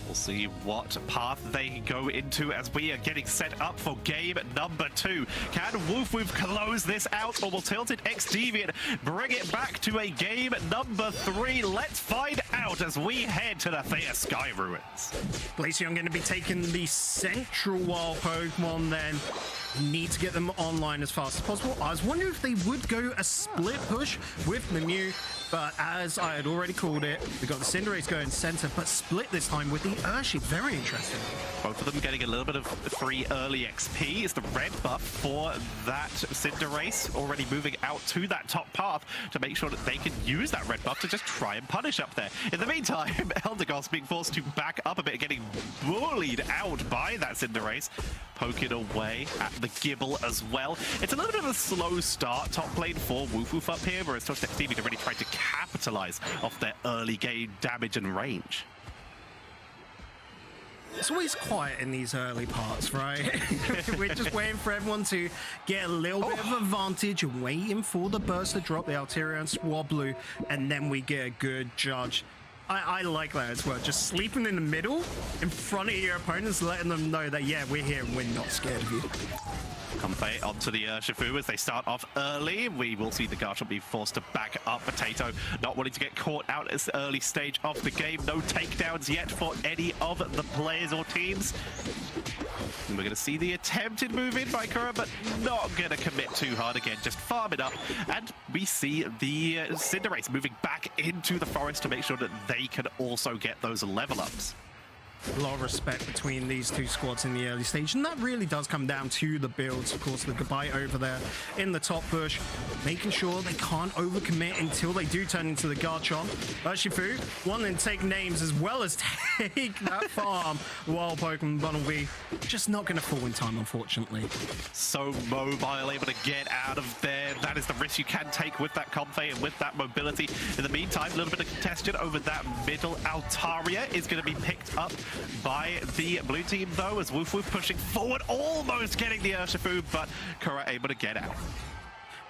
We'll see what path they go into as we are getting set up for game number 2. Can Woof Woof close this out, or will Tilted Deviant bring it back to a game number 3? Let's find out as we head to the Thea Sky Ruins. Glaceon going to be taking the central wild Pokemon then. Need to get them online as fast as possible. I was wondering if they would go a split push with the Mew, but as I had already called it, we got the Cinderace going center, but split this time with the Urshifu. Very interesting. Both of them getting a little bit of free early XP. Is the red buff for that Cinderace already moving out to that top path to make sure that they can use that red buff to just try and punish up there. In the meantime, Eldegoss being forced to back up a bit, getting bullied out by that Cinderace, poking away at the Gibble as well. It's a little bit of a slow start top lane for Woof Woof up here, whereas Tilted Deviant really tried to capitalize off their early game damage and range. It's always quiet in these early parts, right? We're just waiting for everyone to get a little bit of advantage and waiting for the burst to drop the Altaria and Swablu, and then we get a good judge. I like that as well. Just sleeping in the middle in front of your opponents, letting them know that, yeah, we're here and we're not scared of you. Comfey onto the Urshifu as they start off early. We will see the Garchomp be forced to back up. Potato not wanting to get caught out at the early stage of the game. No takedowns yet for any of the players or teams. And we're going to see the attempted move in by Kura, but not going to commit too hard again. Just farm it up. And we see the Cinderace moving back into the forest to make sure that they can also get those level ups. A lot of respect between these two squads in the early stage, and that really does come down to the builds. Of course, the goodbye over there in the top bush, making sure they can't overcommit until they do turn into the Garchomp. Urshifu wanting to take names as well as take that farm, while Pokemon Bunnelby just not going to fall in time, unfortunately. So mobile, able to get out of there. That is the risk you can take with that Comfey and with that mobility. In the meantime, a little bit of congestion over that middle. Altaria is going to be picked up by the blue team, though, as Woof Woof pushing forward, almost getting the Urshifu, but Kura able to get out.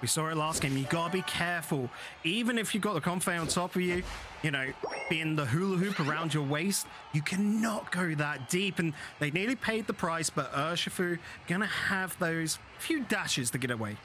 We saw it last game. You gotta be careful. Even if you've got the Comfey on top of you, you know, being the hula hoop around your waist, you cannot go that deep. And they nearly paid the price, but Urshifu gonna have those few dashes to get away.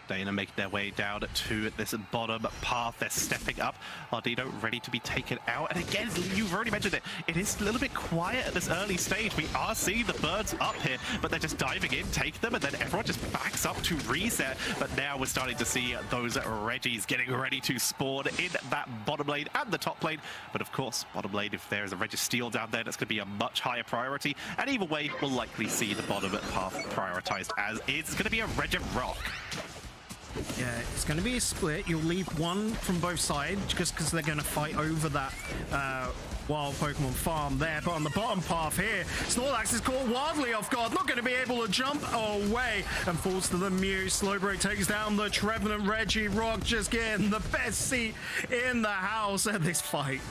Dana making their way down to this bottom path. They're stepping up. Ardino ready to be taken out. And again, you've already mentioned it. It is a little bit quiet at this early stage. We are seeing the birds up here, but they're just diving in, take them, and then everyone just backs up to reset. But now we're starting to see those Reggies getting ready to spawn in that bottom lane and the top lane. But of course, bottom lane, if there is a Registeel down there, that's going to be a much higher priority. And either way, we'll likely see the bottom path prioritized as is. It's going to be a Regirock. Yeah, it's going to be a split. You'll leave one from both sides just because they're going to fight over that wild Pokemon farm there. But on the bottom path here, Snorlax is caught wildly off guard, not going to be able to jump away and falls to the Mew. Slowbro takes down the Trevenant. Regirock just getting the best seat in the house at this fight.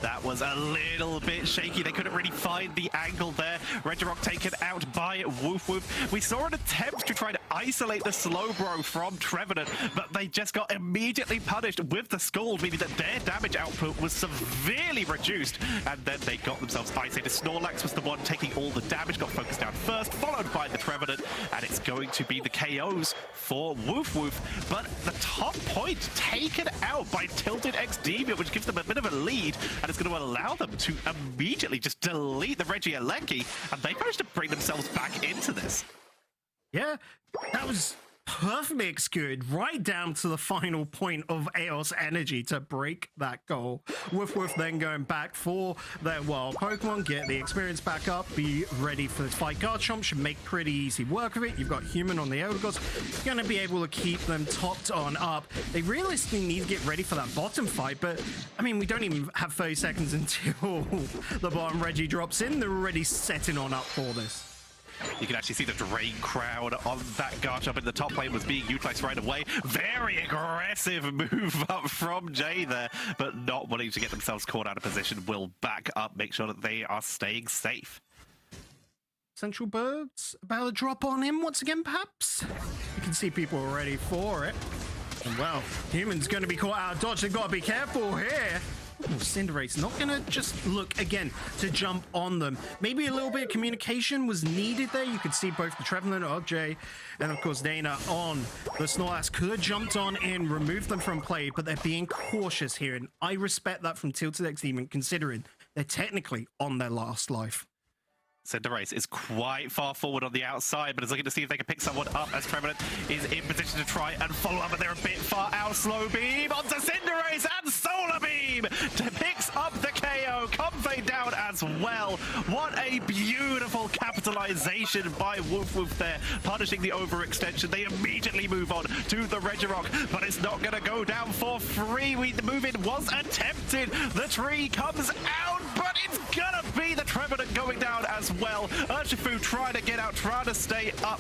That was a little bit shaky. They couldn't really find the angle there. Regirock taken out by Woof Woof. We saw an attempt to try to isolate the Slowbro from Trevenant, but they just got immediately punished with the Scald, meaning that their damage output was severely reduced, and then they got themselves isolated. Snorlax was the one taking all the damage, got focused down first, followed by the Trevenant, and it's going to be the KOs for Woof Woof. But the top point taken out by Tilted X Deviant, which gives them a bit of a lead, and it's going to allow them to immediately just delete the Regieleki, and they managed to bring themselves back into this. Yeah, that was perfectly executed right down to the final point of Eos energy to break that goal. Woof Woof then going back for their wild Pokemon, get the experience back up, be ready for this fight. Garchomp should make pretty easy work of it. You've got Human on the Eldegoss. You're going to be able to keep them topped on up. They realistically need to get ready for that bottom fight, but I mean, we don't even have 30 seconds until the bottom Reggie drops in. They're already setting on up for this. You can actually see the Drain crowd on that Garchomp in the top lane was being utilized right away. Very aggressive move up from Jay there, but not wanting to get themselves caught out of position. Will back up, make sure that they are staying safe. Central Birds about to drop on him once again, perhaps? You can see people are ready for it. And well, Human's going to be caught out of dodge. They've got to be careful here. Cinderace not gonna just look again to jump on them. Maybe a little bit of communication was needed there. You could see both the Trevenant, Jay, and of course Dana on the Snorlax. Could have jumped on and removed them from play, but they're being cautious here, and I respect that from Tilted X Demon, considering they're technically on their last life. Cinderace is quite far forward on the outside, but is looking to see if they can pick someone up as Trevenant is in position to try and follow up, but they're a bit far out. Slow Beam onto Cinderace, and Solar Beam picks up the KO. Comfey down as well. What a beautiful capitalization by Woof Woof there, punishing the overextension. They immediately move on to the Regirock, but it's not going to go down for free. The move-in was attempted. The tree comes out, but it's going to be the Trevenant going down as well. Urshifu trying to get out, trying to stay up.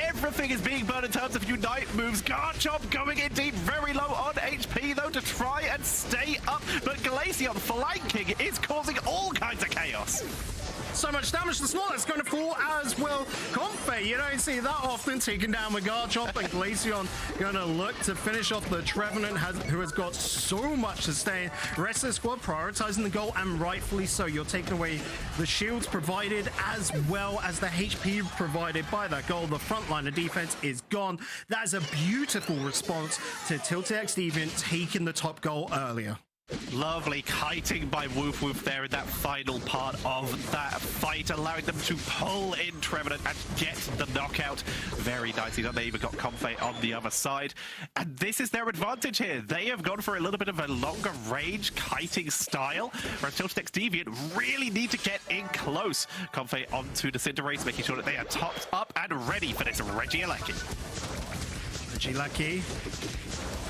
Everything is being burned in terms of Unite moves. Garchomp going in deep, very low on HP though to try and stay up. But Glaceon flanking is causing all kinds of chaos. So much damage. The Snorlax going to fall as well. Comfey, you don't see that often, taking down the Garchomp, and Glaceon going to look to finish off the Trevenant, who has got so much to stay. Rest of the squad prioritizing the goal, and rightfully so. You're taking away the shields provided as well as the HP provided by that goal. The front line of defense is gone. That is a beautiful response to Tilted X Deviant taking the top goal earlier. Lovely kiting by Woof Woof there in that final part of that fight, allowing them to pull in Trevenant and get the knockout. Very nicely done. They even got Comfey on the other side. And this is their advantage here. They have gone for a little bit of a longer range kiting style, whereas Tilted X Deviant really need to get in close. Comfey onto the Cinderace, making sure that they are topped up and ready for this Regieleki. Regieleki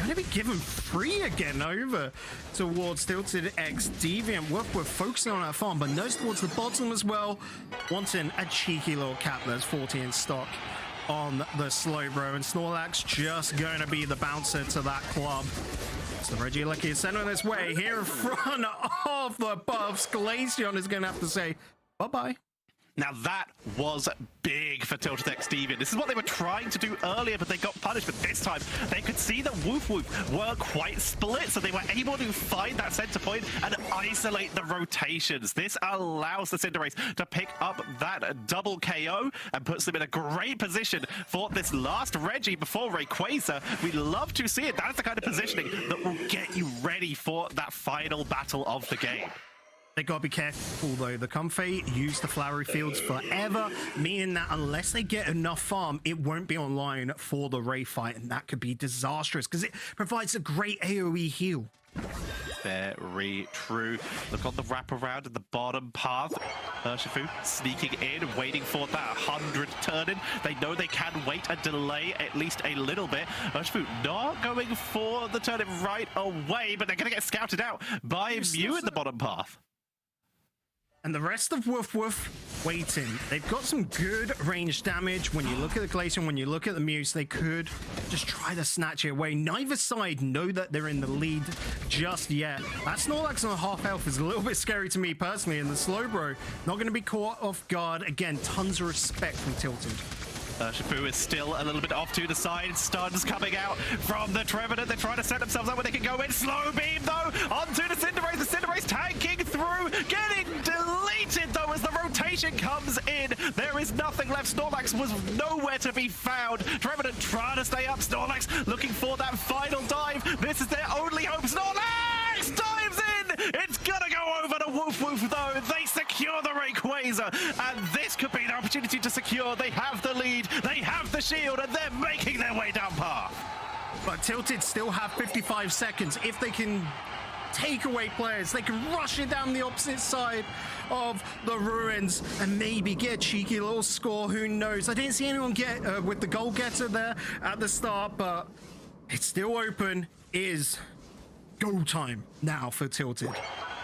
going to be given free again over towards Tilted X Deviant. We're focusing on that farm, but nose towards the bottom as well, wanting a cheeky little cap. There's 40 in stock on the Slowbro, and Snorlax just going to be the bouncer to that club. So Regieleki is sent on his way here in front of the buffs. Glaceon is going to have to say bye-bye. Now that was big for Tilted X Deviant. This is what they were trying to do earlier, but they got punished. But this time, they could see that Woof were quite split, so they were able to find that center point and isolate the rotations. This allows the Cinderace to pick up that double KO and puts them in a great position for this last Reggie before Rayquaza. We love to see it. That's the kind of positioning that will get you ready for that final battle of the game. They gotta be careful though. The Comfey use the flowery fields forever, meaning that unless they get enough farm, it won't be online for the Ray fight, and that could be disastrous because it provides a great AoE heal. Very true. Look on the wraparound at the bottom path. Urshifu sneaking in, waiting for that 100 turn-in. They know they can wait and delay at least a little bit. Urshifu not going for the turn-in right away, but they're going to get scouted out by Mew in the bottom path. And the rest of Woof waiting. They've got some good range damage. When you look at the Glaceon, when you look at the Muse, they could just try to snatch it away. Neither side know that they're in the lead just yet. That Snorlax on a half health is a little bit scary to me personally, and the Slowbro not going to be caught off guard. Again, tons of respect from Tilted. Urshifu is still a little bit off to the side. Stuns coming out from the Trevenant. They're trying to set themselves up where they can go in. Slow beam, though, onto the Cinderace. The Cinderace tanking through, getting deleted, though, as the rotation comes in. There is nothing left. Snorlax was nowhere to be found. Trevenant trying to stay up. Snorlax looking for that final dive. This is their only hope. Snorlax dives in. It's gonna go over to Woof, though. They secure the Rayquaza, and this could be the opportunity to secure. They have the lead. They have the shield, and they're making their way down path. But Tilted still have 55 seconds. If they can take away players, they can rush it down the opposite side of the ruins and maybe get a cheeky little score. Who knows? I didn't see anyone get with the goal getter there at the start, but it's still open. It is go time now for Tilted.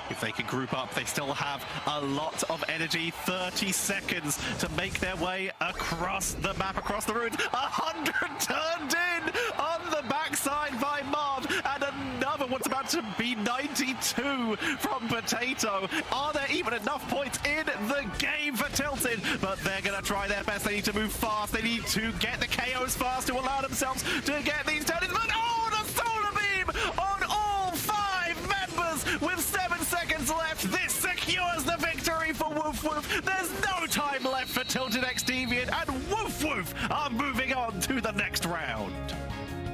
If they can group up, they still have a lot of energy. 30 seconds to make their way across the map, across the ruins. 100 turned in on the backside by Marv, and another one's about to be 92 from Potato. Are there even enough points in the game for Tilted? But they're going to try their best. They need to move fast. They need to get the KOs fast to allow themselves to get these turn-ins. But oh, the Solar Beam on all 5 members with 7 seconds left. This secures the victory for Woof. There's no time left for Tilted X Deviant, and Woof are moving on to the next round.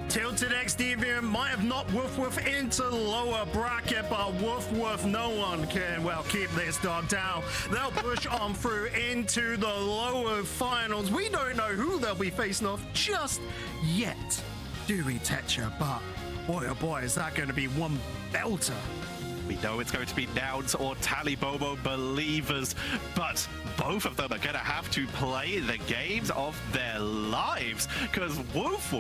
Tilted X Deviant might have knocked Woof into lower bracket, but Woof, no one can, well, keep this dog down. They'll push on through into the lower finals. We don't know who they'll be facing off just yet, do we, Tetra? But boy, oh boy, is that going to be one belter. We know it's going to be Nouns or Tali Bobo believers, but both of them are going to have to play the games of their lives, because Woof,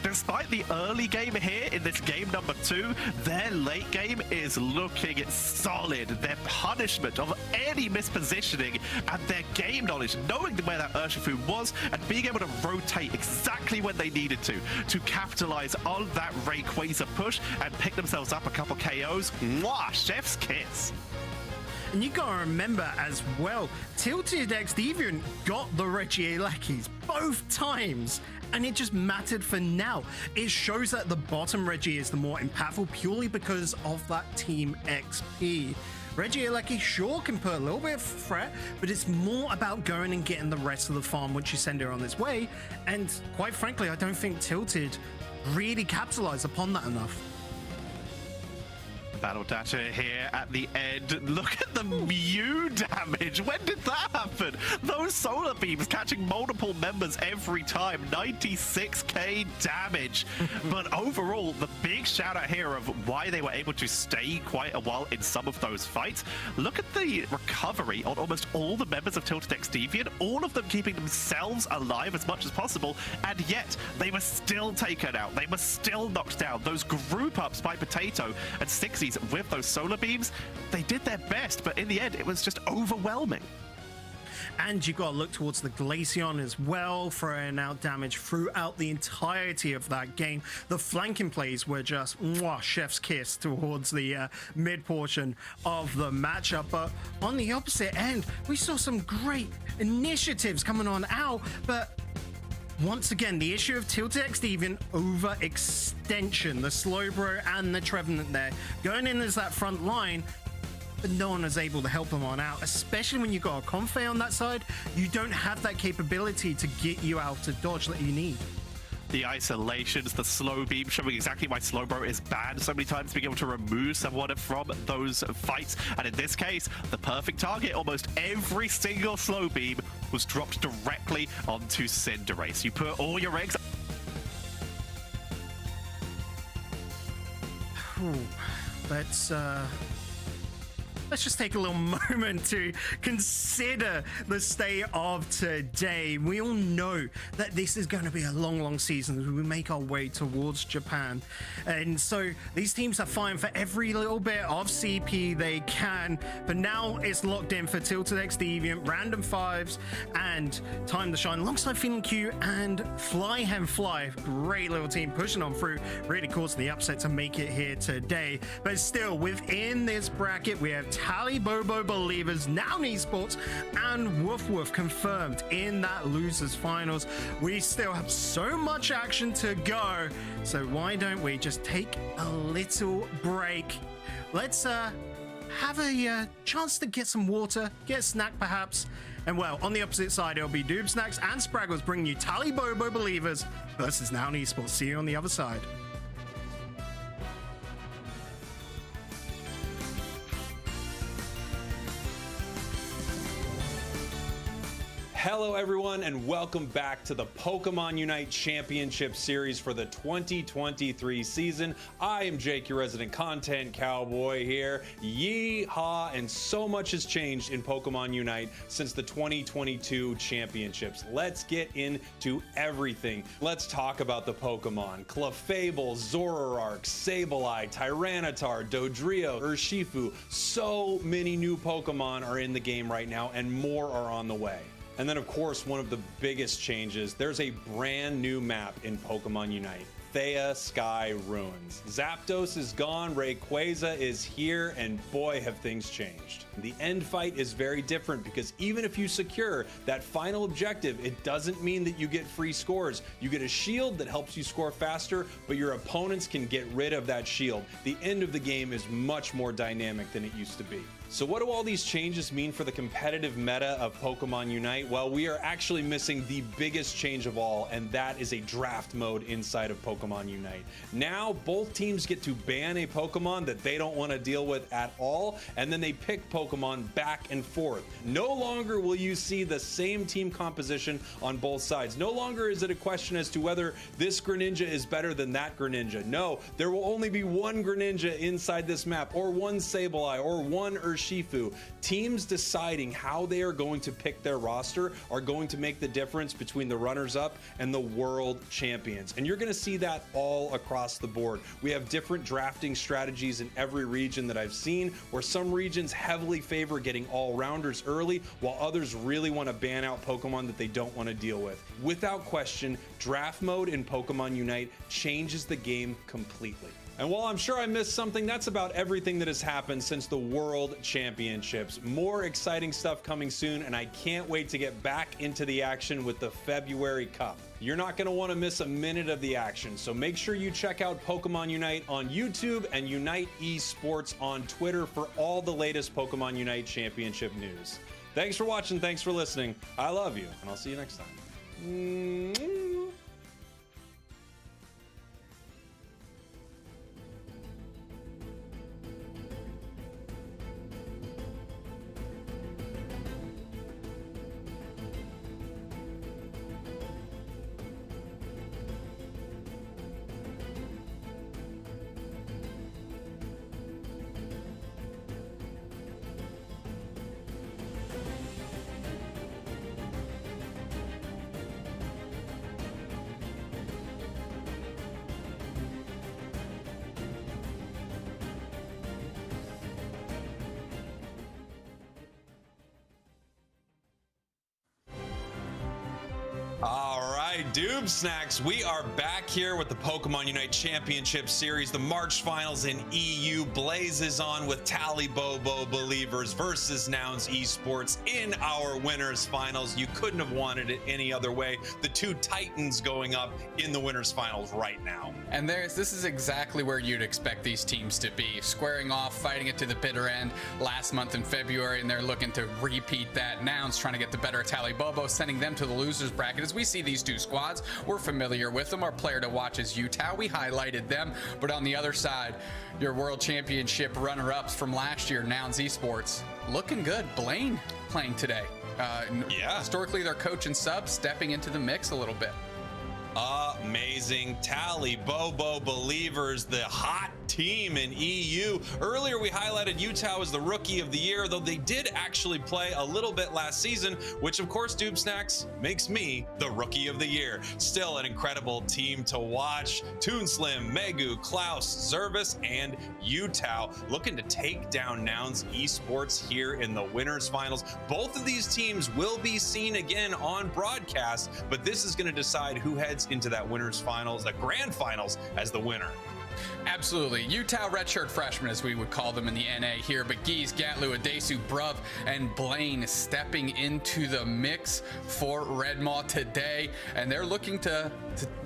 despite the early game here in this game number 2, their late game is looking solid. Their punishment of any mispositioning and their game knowledge, knowing where that Urshifu was and being able to rotate exactly when they needed to capitalize on that Rayquaza push and pick themselves up a couple KOs. Mwah! Chef's kiss. And you gotta remember as well, Tilted X Deviant got the Regielekis both times, and it just mattered for now. It shows that the bottom Reggie is the more impactful purely because of that Team XP. Regieleki sure can put a little bit of threat, but it's more about going and getting the rest of the farm once you send her on its way, and quite frankly, I don't think Tilted really capitalized upon that enough. Battle data here at the end. Look at the Mew damage. When did that happen? Those solar beams catching multiple members every time. 96k damage. But overall, the big shout out here of why they were able to stay quite a while in some of those fights. Look at the recovery on almost all the members of Tilted X Deviant, all of them keeping themselves alive as much as possible, and yet they were still taken out. They were still knocked down. Those group ups by Potato and Sixties with those solar beams, they did their best, but in the end, it was just overwhelming. And you've got to look towards the Glaceon as well, throwing out damage throughout the entirety of that game. The flanking plays were just chef's kiss towards the mid portion of the matchup. But on the opposite end, we saw some great initiatives coming on out, but once again, the issue of Tilted X Deviant overextension, the Slowbro and the Trevenant there, going in as that front line, but no one is able to help them on out, especially when you've got a Confei on that side. You don't have that capability to get you out of dodge that you need. The isolations, the slow beam, showing exactly why Slowbro is banned so many times, being able to remove someone from those fights. And in this case, the perfect target, almost every single slow beam was dropped directly onto Cinderace. You put all your eggs... Let's just take a little moment to consider the state of today. We all know that this is going to be a long season as we make our way towards Japan. And so these teams are fighting for every little bit of CP they can. But now it's locked in for Tilted X Deviant, Random Fives, and Time to Shine alongside Feeling Q and Fly Hen Fly. Great little team pushing on through, really causing the upset to make it here today. But still, within this bracket, we have Tali Bobo Believers, Nouns Esports, and Woof Woof confirmed in that losers finals. We still have so much action to go, so why don't we just take a little break? Let's have a chance to get some water, get a snack perhaps, and well, on the opposite side it'll be Doob Snacks and Spraggles bringing you Tali Bobo Believers versus Nouns Esports. See you on the other side. Hello everyone and welcome back to the Pokemon UNITE Championship Series for the 2023 season. I am Jake, your resident content cowboy here. Yeehaw! And so much has changed in Pokemon UNITE since the 2022 championships. Let's get into everything. Let's talk about the Pokemon. Clefable, Zoroark, Sableye, Tyranitar, Dodrio, Urshifu. So many new Pokemon are in the game right now and more are on the way. And then, of course, one of the biggest changes, there's a brand new map in Pokemon UNITE, Thea Sky Ruins. Zapdos is gone, Rayquaza is here, and boy, have things changed. The end fight is very different because even if you secure that final objective, it doesn't mean that you get free scores. You get a shield that helps you score faster, but your opponents can get rid of that shield. The end of the game is much more dynamic than it used to be. So what do all these changes mean for the competitive meta of Pokemon UNITE? Well, we are actually missing the biggest change of all, and that is a draft mode inside of Pokemon UNITE. Now, both teams get to ban a Pokemon that they don't want to deal with at all, and then they pick Pokemon back and forth. No longer will you see the same team composition on both sides. No longer is it a question as to whether this Greninja is better than that Greninja. No, there will only be one Greninja inside this map, or one Sableye, or one Urshifu. Teams deciding how they are going to pick their roster are going to make the difference between the runners-up and the world champions. And you're going to see that all across the board. We have different drafting strategies in every region that I've seen, where some regions heavily favor getting all-rounders early, while others really want to ban out Pokemon that they don't want to deal with. Without question, draft mode in Pokemon UNITE changes the game completely. And while I'm sure I missed something, that's about everything that has happened since the World Championships. More exciting stuff coming soon, and I can't wait to get back into the action with the February Cup. You're not going to want to miss a minute of the action, so make sure you check out Pokemon UNITE on YouTube and UNITE Esports on Twitter for all the latest Pokemon UNITE Championship news. Thanks for watching, thanks for listening. I love you, and I'll see you next time. Doob Snacks, we are back here with the Pokemon UNITE Championship Series. The March Finals in EU blazes on with Tali Bobo Believers versus Nouns Esports in our Winners Finals. You couldn't have wanted it any other way. The two titans going up in the Winners Finals right now. And this is exactly where you'd expect these teams to be, squaring off, fighting it to the bitter end last month in February, and they're looking to repeat that. Nouns trying to get the better of Tali Bobo, sending them to the losers bracket. As we see these two squads, we're familiar with them. Our player to watch is Utah. We highlighted them, but on the other side, your World Championship runner-ups from last year, Nouns Esports, looking good. Blaine playing today. Yeah. Historically, their coach and sub stepping into the mix a little bit. Amazing. Tali Bobo Believers, the hot team in EU. Earlier, we highlighted Utah as the Rookie of the Year, though they did actually play a little bit last season, which of course, Doob Snacks, makes me the Rookie of the Year. Still an incredible team to watch. Toon Slim, Megu, Klaus, Zervis, and Utah looking to take down Nouns Esports here in the Winners Finals. Both of these teams will be seen again on broadcast, but this is going to decide who heads into that Winners Finals, the Grand Finals, as the winner. Absolutely. Utah redshirt freshmen, as we would call them in the NA here, but Geese, Gatlu, Adesu, Bruv, and Blaine stepping into the mix for Redmaw today, and they're looking to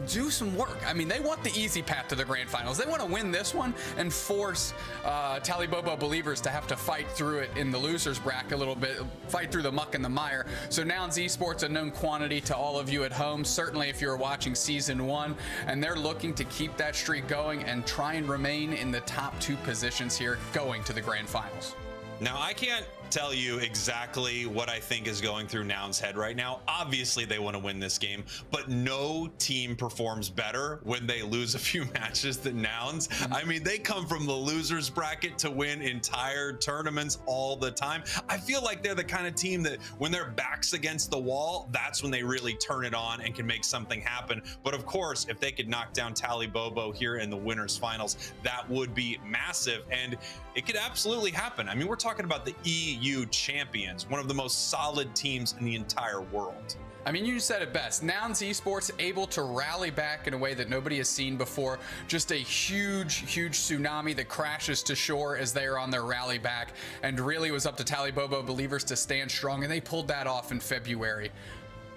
do some work. I mean, they want the easy path to the Grand Finals. They want to win this one and force Tali Bobo Believers to have to fight through it in the losers bracket a little bit, fight through the muck and the mire. So Nouns Esports, a known quantity to all of you at home, certainly if you're watching season one, and they're looking to keep that streak going and try and remain in the top two positions here going to the Grand Finals. Now, I can't tell you exactly what I think is going through Nouns' head right now. Obviously, they want to win this game, but no team performs better when they lose a few matches than Nouns. I mean, they come from the losers bracket to win entire tournaments all the time. I feel like they're the kind of team that when their back's against the wall, that's when they really turn it on and can make something happen. But of course, if they could knock down Tali Bobo here in the Winners Finals, that would be massive, and it could absolutely happen. I mean, we're talking about the EU champions, one of the most solid teams in the entire world. I mean, you said it best. Nouns Esports able to rally back in a way that nobody has seen before. Just a huge tsunami that crashes to shore as they are on their rally back, and really was up to Tali Bobo Believers to stand strong, and they pulled that off in February.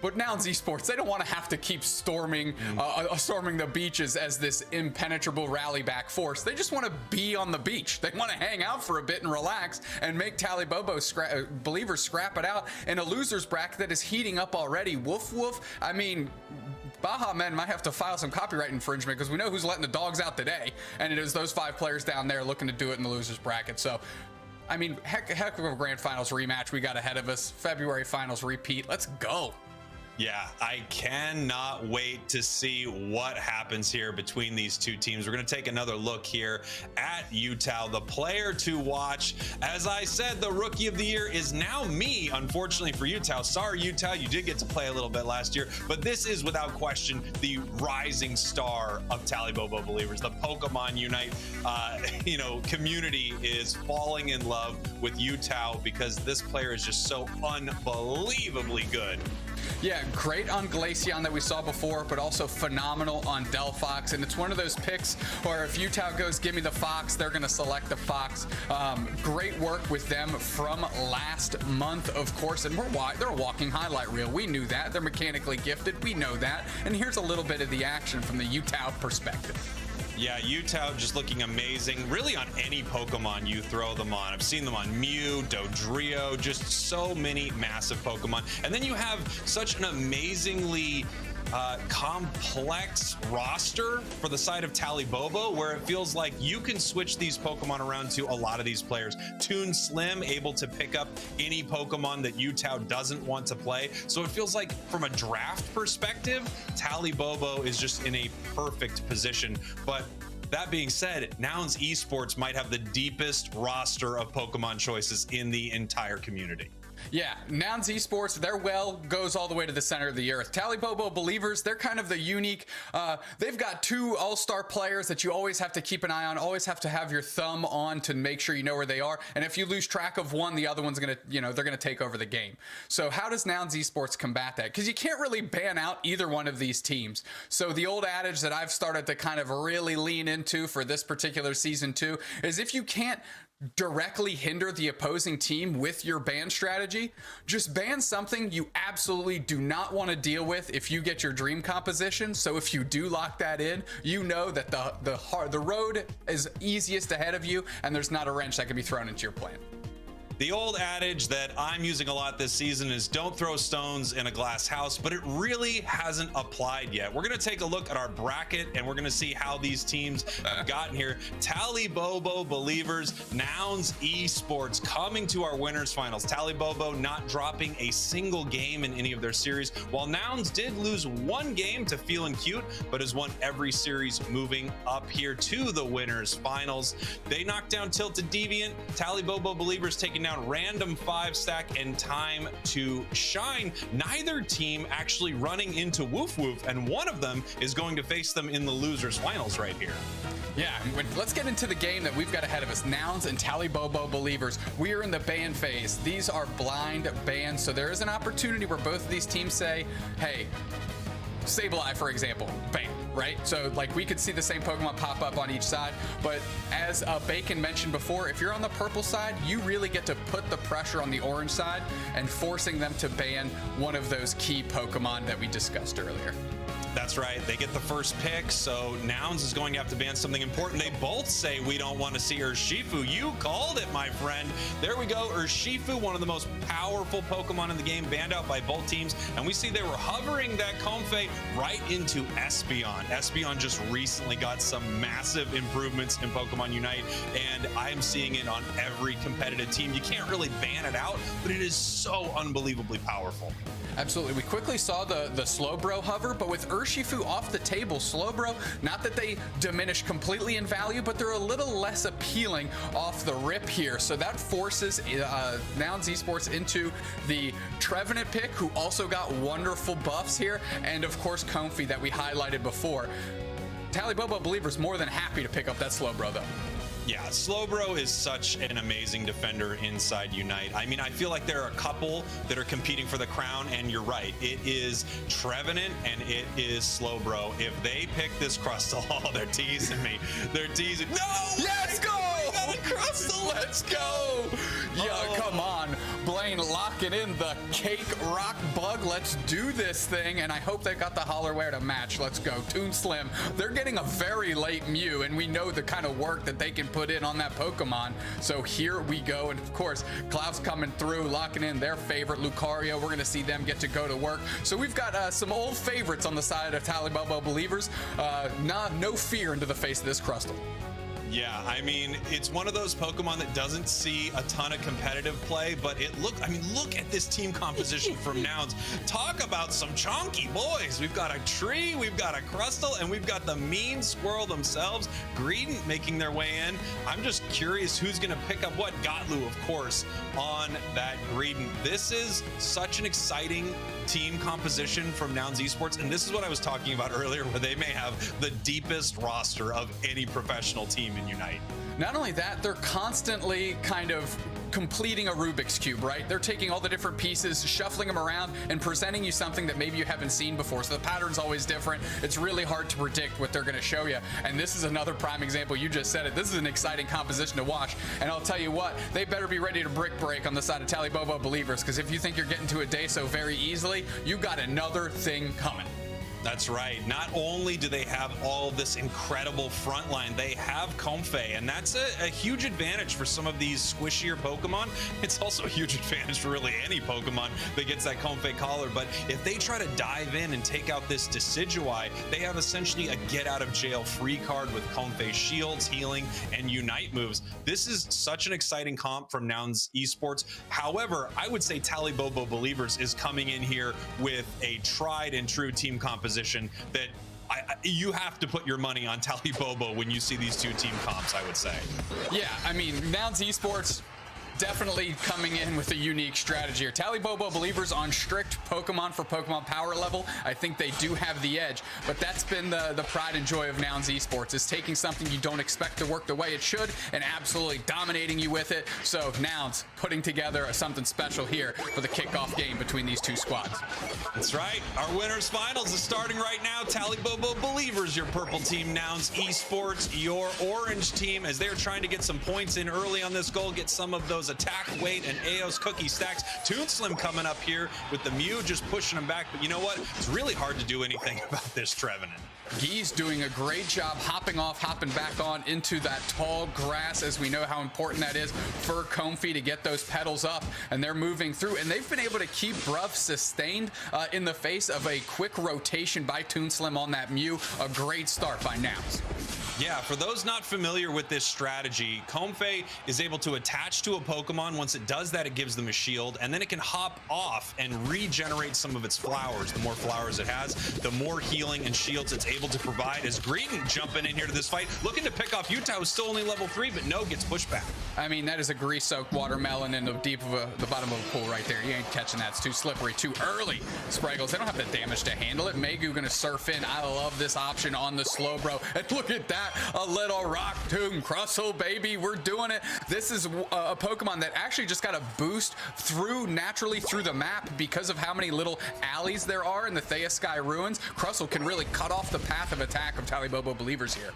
But Nouns Esports, they don't want to have to keep storming the beaches as this impenetrable rally back force. They just want to be on the beach. They want to hang out for a bit and relax and make Tali Bobo Believers scrap it out in a loser's bracket that is heating up already. Woof woof. I mean, Baja Men might have to file some copyright infringement because we know who's letting the dogs out today, and it is those 5 players down there looking to do it in the loser's bracket. So, I mean, heck of a Grand Finals rematch we got ahead of us. February Finals repeat. Let's go. Yeah, I cannot wait to see what happens here between these two teams. We're going to take another look here at Utah, the player to watch. As I said, the Rookie of the Year is now me, unfortunately for Utah. Sorry, Utah, you did get to play a little bit last year, but this is without question the rising star of Tali Bobo Believers. The Pokemon UNITE, community is falling in love with Utah because this player is just so unbelievably good. Yeah, great on Glaceon that we saw before, but also phenomenal on Delphox. And it's one of those picks where if Utah goes, give me the Fox, they're going to select the Fox. Great work with them from last month, of course. And they're a walking highlight reel. We knew that. They're mechanically gifted. We know that. And here's a little bit of the action from the Utah perspective. Yeah, Utah just looking amazing, really on any Pokemon you throw them on. I've seen them on Mew, Dodrio, just so many massive Pokemon. And then you have such an amazingly complex roster for the side of Tali Bobo, where it feels like you can switch these Pokemon around to a lot of these players. Toon Slim able to pick up any Pokemon that Utah doesn't want to play. So it feels like from a draft perspective, Tali Bobo is just in a perfect position. But that being said, Nouns Esports might have the deepest roster of Pokemon choices in the entire community. Yeah, Nouns Esports, their well goes all the way to the center of the earth. Tali Bobo Believers, they're kind of the unique. They've got 2 all-star players that you always have to keep an eye on, always have to have your thumb on to make sure you know where they are. And if you lose track of one, the other one's gonna, they're gonna take over the game. So how does Nouns Esports combat that? Because you can't really ban out either one of these teams. So the old adage that I've started to kind of really lean into for this particular season 2 is if you can't directly hinder the opposing team with your ban strategy, just ban something you absolutely do not want to deal with if you get your dream composition. So if you do lock that in, you know that the road is easiest ahead of you and there's not a wrench that can be thrown into your plan. The old adage that I'm using a lot this season is don't throw stones in a glass house, but it really hasn't applied yet. We're going to take a look at our bracket and we're going to see how these teams have gotten here. Tali Bobo Believers, Nouns Esports coming to our winners finals. Tali Bobo not dropping a single game in any of their series, while Nouns did lose 1 game to Feelin' Cute, but has won every series moving up here to the winners finals. They knocked down Tilted Deviant. Tali Bobo Believers taking down Random 5 Stack and Time to Shine. Neither team actually running into Woof Woof, and one of them is going to face them in the losers finals right here. Yeah, let's get into the game that we've got ahead of us. Nouns and Tali Bobo Believers. We are in the ban phase. These are blind bans, so there is an opportunity where both of these teams say, hey, Sableye, for example, ban, right? So like we could see the same Pokemon pop up on each side, but as Bacon mentioned before, if you're on the purple side, you really get to put the pressure on the orange side and forcing them to ban one of those key Pokemon that we discussed earlier. That's right. They get the first pick, so Nouns is going to have to ban something important. They both say we don't want to see Urshifu. You called it, my friend. There we go. Urshifu, one of the most powerful Pokemon in the game, banned out by both teams. And we see they were hovering that Comfey right into Espeon. Espeon just recently got some massive improvements in Pokemon Unite, and I'm seeing it on every competitive team. You can't really ban it out, but it is so unbelievably powerful. Absolutely. We quickly saw the Slowbro hover, but with Urshifu off the table, Slowbro, not that they diminish completely in value, but they're a little less appealing off the rip here. So that forces Nouns Esports into the Trevenant pick, who also got wonderful buffs here, and of course Comfey that we highlighted before. Tali Bobo Believers more than happy to pick up that Slowbro though. Yeah, Slowbro is such an amazing defender inside Unite. I mean, I feel like there are a couple that are competing for the crown, and you're right. It is Trevenant and it is Slowbro. If they pick this Crustle, oh, they're teasing me. They're teasing. No! Let's go! Crustle! Let's go! Yeah, come on. Blaine locking in the Cake Rock Bug. Let's do this thing. And I hope they got the Hollerware to match. Let's go. Toon Slim. They're getting a very late Mew, and we know the kind of work that they can put in on that Pokemon. So here we go. And of course, Klaus coming through, locking in their favorite Lucario. We're going to see them get to go to work. So we've got some old favorites on the side of Tali Bobo Believers. No fear into the face of this Crustle. Yeah, I mean, it's one of those Pokemon that doesn't see a ton of competitive play, but look at this team composition from Nouns. Talk about some chonky boys. We've got a Tree, we've got a Crustle, and we've got the mean squirrel themselves, Greedent, making their way in. I'm just curious who's going to pick up what. Gotlu, of course, on that Greedent. This is such an exciting team composition from Nouns Esports, and this is what I was talking about earlier, where they may have the deepest roster of any professional team in Unite. Not only that, they're constantly kind of completing a Rubik's Cube, right? They're taking all the different pieces, shuffling them around, and presenting you something that maybe you haven't seen before. So the pattern's always different. It's really hard to predict what they're going to show you. And this is another prime example. You just said it. This is an exciting composition to watch. And I'll tell you what, they better be ready to brick break on the side of Tali Bobo Believers, because if you think you're getting to a day so very easily, you got another thing coming. That's right. Not only do they have all this incredible front line, they have Comfey, and that's a huge advantage for some of these squishier Pokemon. It's also a huge advantage for really any Pokemon that gets that Comfey collar. But if they try to dive in and take out this Decidueye, they have essentially a get-out-of-jail-free card with Comfey shields, healing, and Unite moves. This is such an exciting comp from Nouns Esports. However, I would say Tali Bobo Believers is coming in here with a tried-and-true team composition that you have to put your money on Tali Bobo when you see these two team comps, I would say. Yeah, I mean, Nouns Esports, Definitely coming in with a unique strategy here. Tali Bobo believers on strict Pokemon for Pokemon power level. I think they do have the edge, but that's been the pride and joy of Nouns Esports, is taking something you don't expect to work the way it should and absolutely dominating you with it. So Nouns putting together something special here for the kickoff game between these two squads. That's right. Our winners finals is starting right now. Tali Bobo believers, your purple team. Nouns Esports, your orange team, as they're trying to get some points in early on this goal, get some of those attack weight and Aos cookie stacks. Toon Slim coming up here with the Mew just pushing them back. But you know what? It's really hard to do anything about this Trevenant. Gee's doing a great job hopping off, hopping back on into that tall grass, as we know how important that is for Comfy to get those pedals up, and they're moving through, and they've been able to keep Bruv sustained in the face of a quick rotation by Toon Slim on that Mew. A great start by Nouns. Yeah, for those not familiar with this strategy, Comfey is able to attach to a Pokemon. Once it does that, it gives them a shield, and then it can hop off and regenerate some of its flowers. The more flowers it has, the more healing and shields it's able to provide. As Greedent jumping in here to this fight, looking to pick off Utah, who's still only level 3, but no, gets pushed back. I mean, that is a grease-soaked watermelon in the deep of the bottom of a pool right there. You ain't catching that. It's too slippery, too early. Spraggles, they don't have the damage to handle it. Megu gonna surf in. I love this option on the Slowbro. And look at that. A little Rock Tomb Crustle, baby. We're doing it. This is a Pokemon that actually just got a boost naturally through the map because of how many little alleys there are in the Thea Sky ruins. Crustle can really cut off the path of attack of Tali Bobo believers here.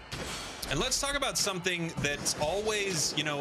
And let's talk about something that's always, you know,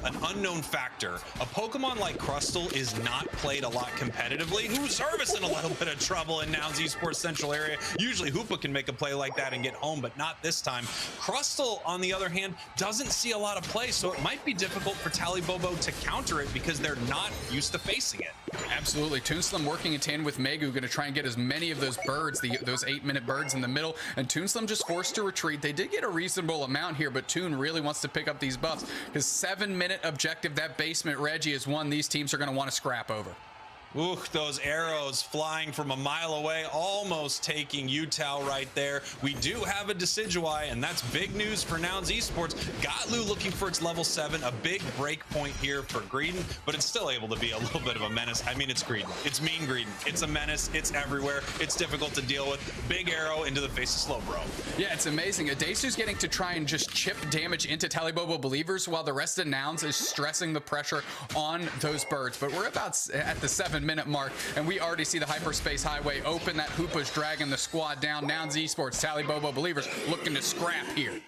an unknown factor. A Pokemon like Crustle is not played a lot competitively. Service in a little bit of trouble in Nouns Esports Central area. Usually Hoopa can make a play like that and get home, but not this time. Crustle, on the other hand, doesn't see a lot of play, so it might be difficult for Tali Bobo to counter it because they're not used to facing it. Absolutely. Toon Slim working in tandem with Megu, going to try and get as many of those birds, those 8-minute birds in the middle, and Toon Slim just forced to retreat. They did get a reasonable amount here, but Toon really wants to pick up these buffs. His 7-minute objective, that basement Reggie, is one these teams are going to want to scrap over. Ooh, those arrows flying from a mile away, almost taking Utah right there. We do have a Decidueye, and that's big news for Nouns Esports. Gotlu looking for its level 7, a big break point here for Greedent, but it's still able to be a little bit of a menace. I mean, it's Greedent. It's mean Greedent. It's a menace. It's everywhere. It's difficult to deal with. Big arrow into the face of Slowbro. Yeah, it's amazing. Adesu's getting to try and just chip damage into Tali Bobo believers while the rest of Nouns is stressing the pressure on those birds. But we're about at the 7-minute mark, and we already see the hyperspace highway open. That Hoopa's dragging the squad down. Nouns Esports, Tali Bobo believers looking to scrap here.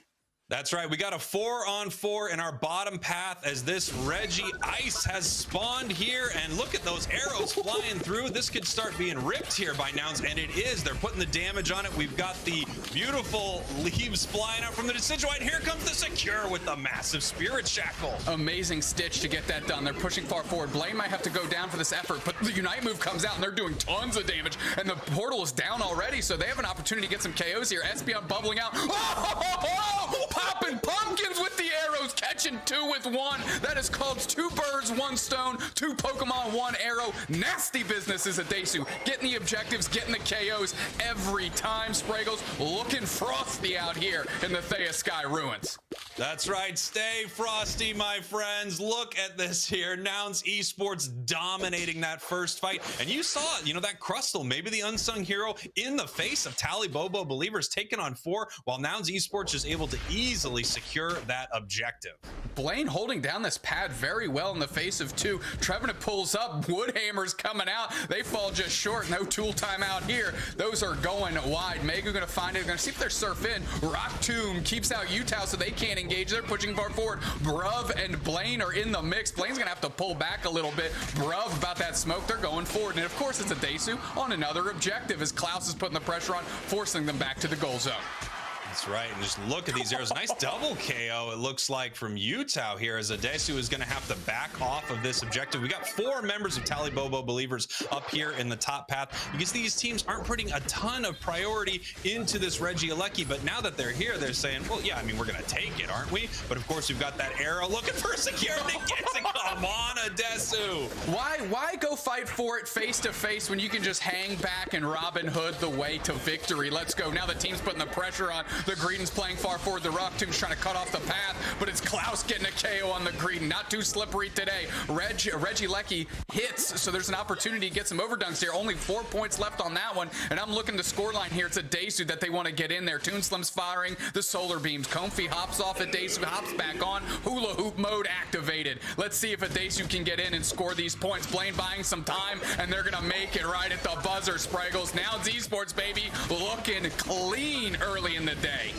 That's right. We got a 4-on-4 in our bottom path as this Reggie Ice has spawned here. And look at those arrows flying through. This could start being ripped here by Nouns, and it is. They're putting the damage on it. We've got the beautiful leaves flying out from the Decidueye. And here comes the Secure with the massive Spirit Shackle. Amazing stitch to get that done. They're pushing far forward. Blaine might have to go down for this effort, but the Unite move comes out, and they're doing tons of damage. And the portal is down already, so they have an opportunity to get some KOs here. Espeon bubbling out. Oh! Popping pumpkins with the arrows, catching 2 with 1. That is called 2 birds, 1 stone, 2 Pokemon, 1 arrow. Nasty business is Adesu. Getting the objectives, getting the KOs every time. Spraggles looking frosty out here in the Thea Sky ruins. That's right. Stay frosty, my friends. Look at this here. Nouns Esports dominating that first fight. And you saw it, you know, that Crustle, maybe the unsung hero, in the face of Tali Bobo believers, taking on 4, while Nouns Esports is able to easily secure that objective. Blaine holding down this pad very well in the face of 2. Trevenant pulls up. Woodhammer's coming out. They fall just short. No tool time out here. Those are going wide. Megu gonna find it. Gonna see if they're surf in. Rock Tomb keeps out Utah so they can't engage. They're pushing far forward. Bruv and Blaine are in the mix. Blaine's gonna have to pull back a little bit. Bruv about that smoke. They're going forward. And of course it's Adesu on another objective as Klaus is putting the pressure on, forcing them back to the goal zone. That's right, and just look at these arrows. Nice double KO, it looks like, from Utah here, as Adesu is going to have to back off of this objective. We got 4 members of Tali Bobo believers up here in the top path, because these teams aren't putting a ton of priority into this Regieleki, but now that they're here, they're saying, well, yeah, I mean, we're going to take it, aren't we? But of course, we've got that arrow looking for security. Gets it. Come on, Adesu. Why go fight for it face to face when you can just hang back and Robin Hood the way to victory? Let's go. Now the team's putting the pressure on. The Greedon's playing far forward. The Rock Tomb's trying to cut off the path, but it's Klaus getting a KO on the Greedon. Not too slippery today. Reggie Lecky hits, so there's an opportunity to get some overdunks here. Only 4 points left on that one, and I'm looking to scoreline here. It's a Desu that they want to get in there. Toon Slim's firing the solar beams. Comfy hops off at Desu, hops back on. Hula hoop mode activated. Let's see if a Desu can get in and score these points. Blaine buying some time, and they're gonna make it right at the buzzer, Spraggles. Nouns Esports, baby, looking clean early in the day.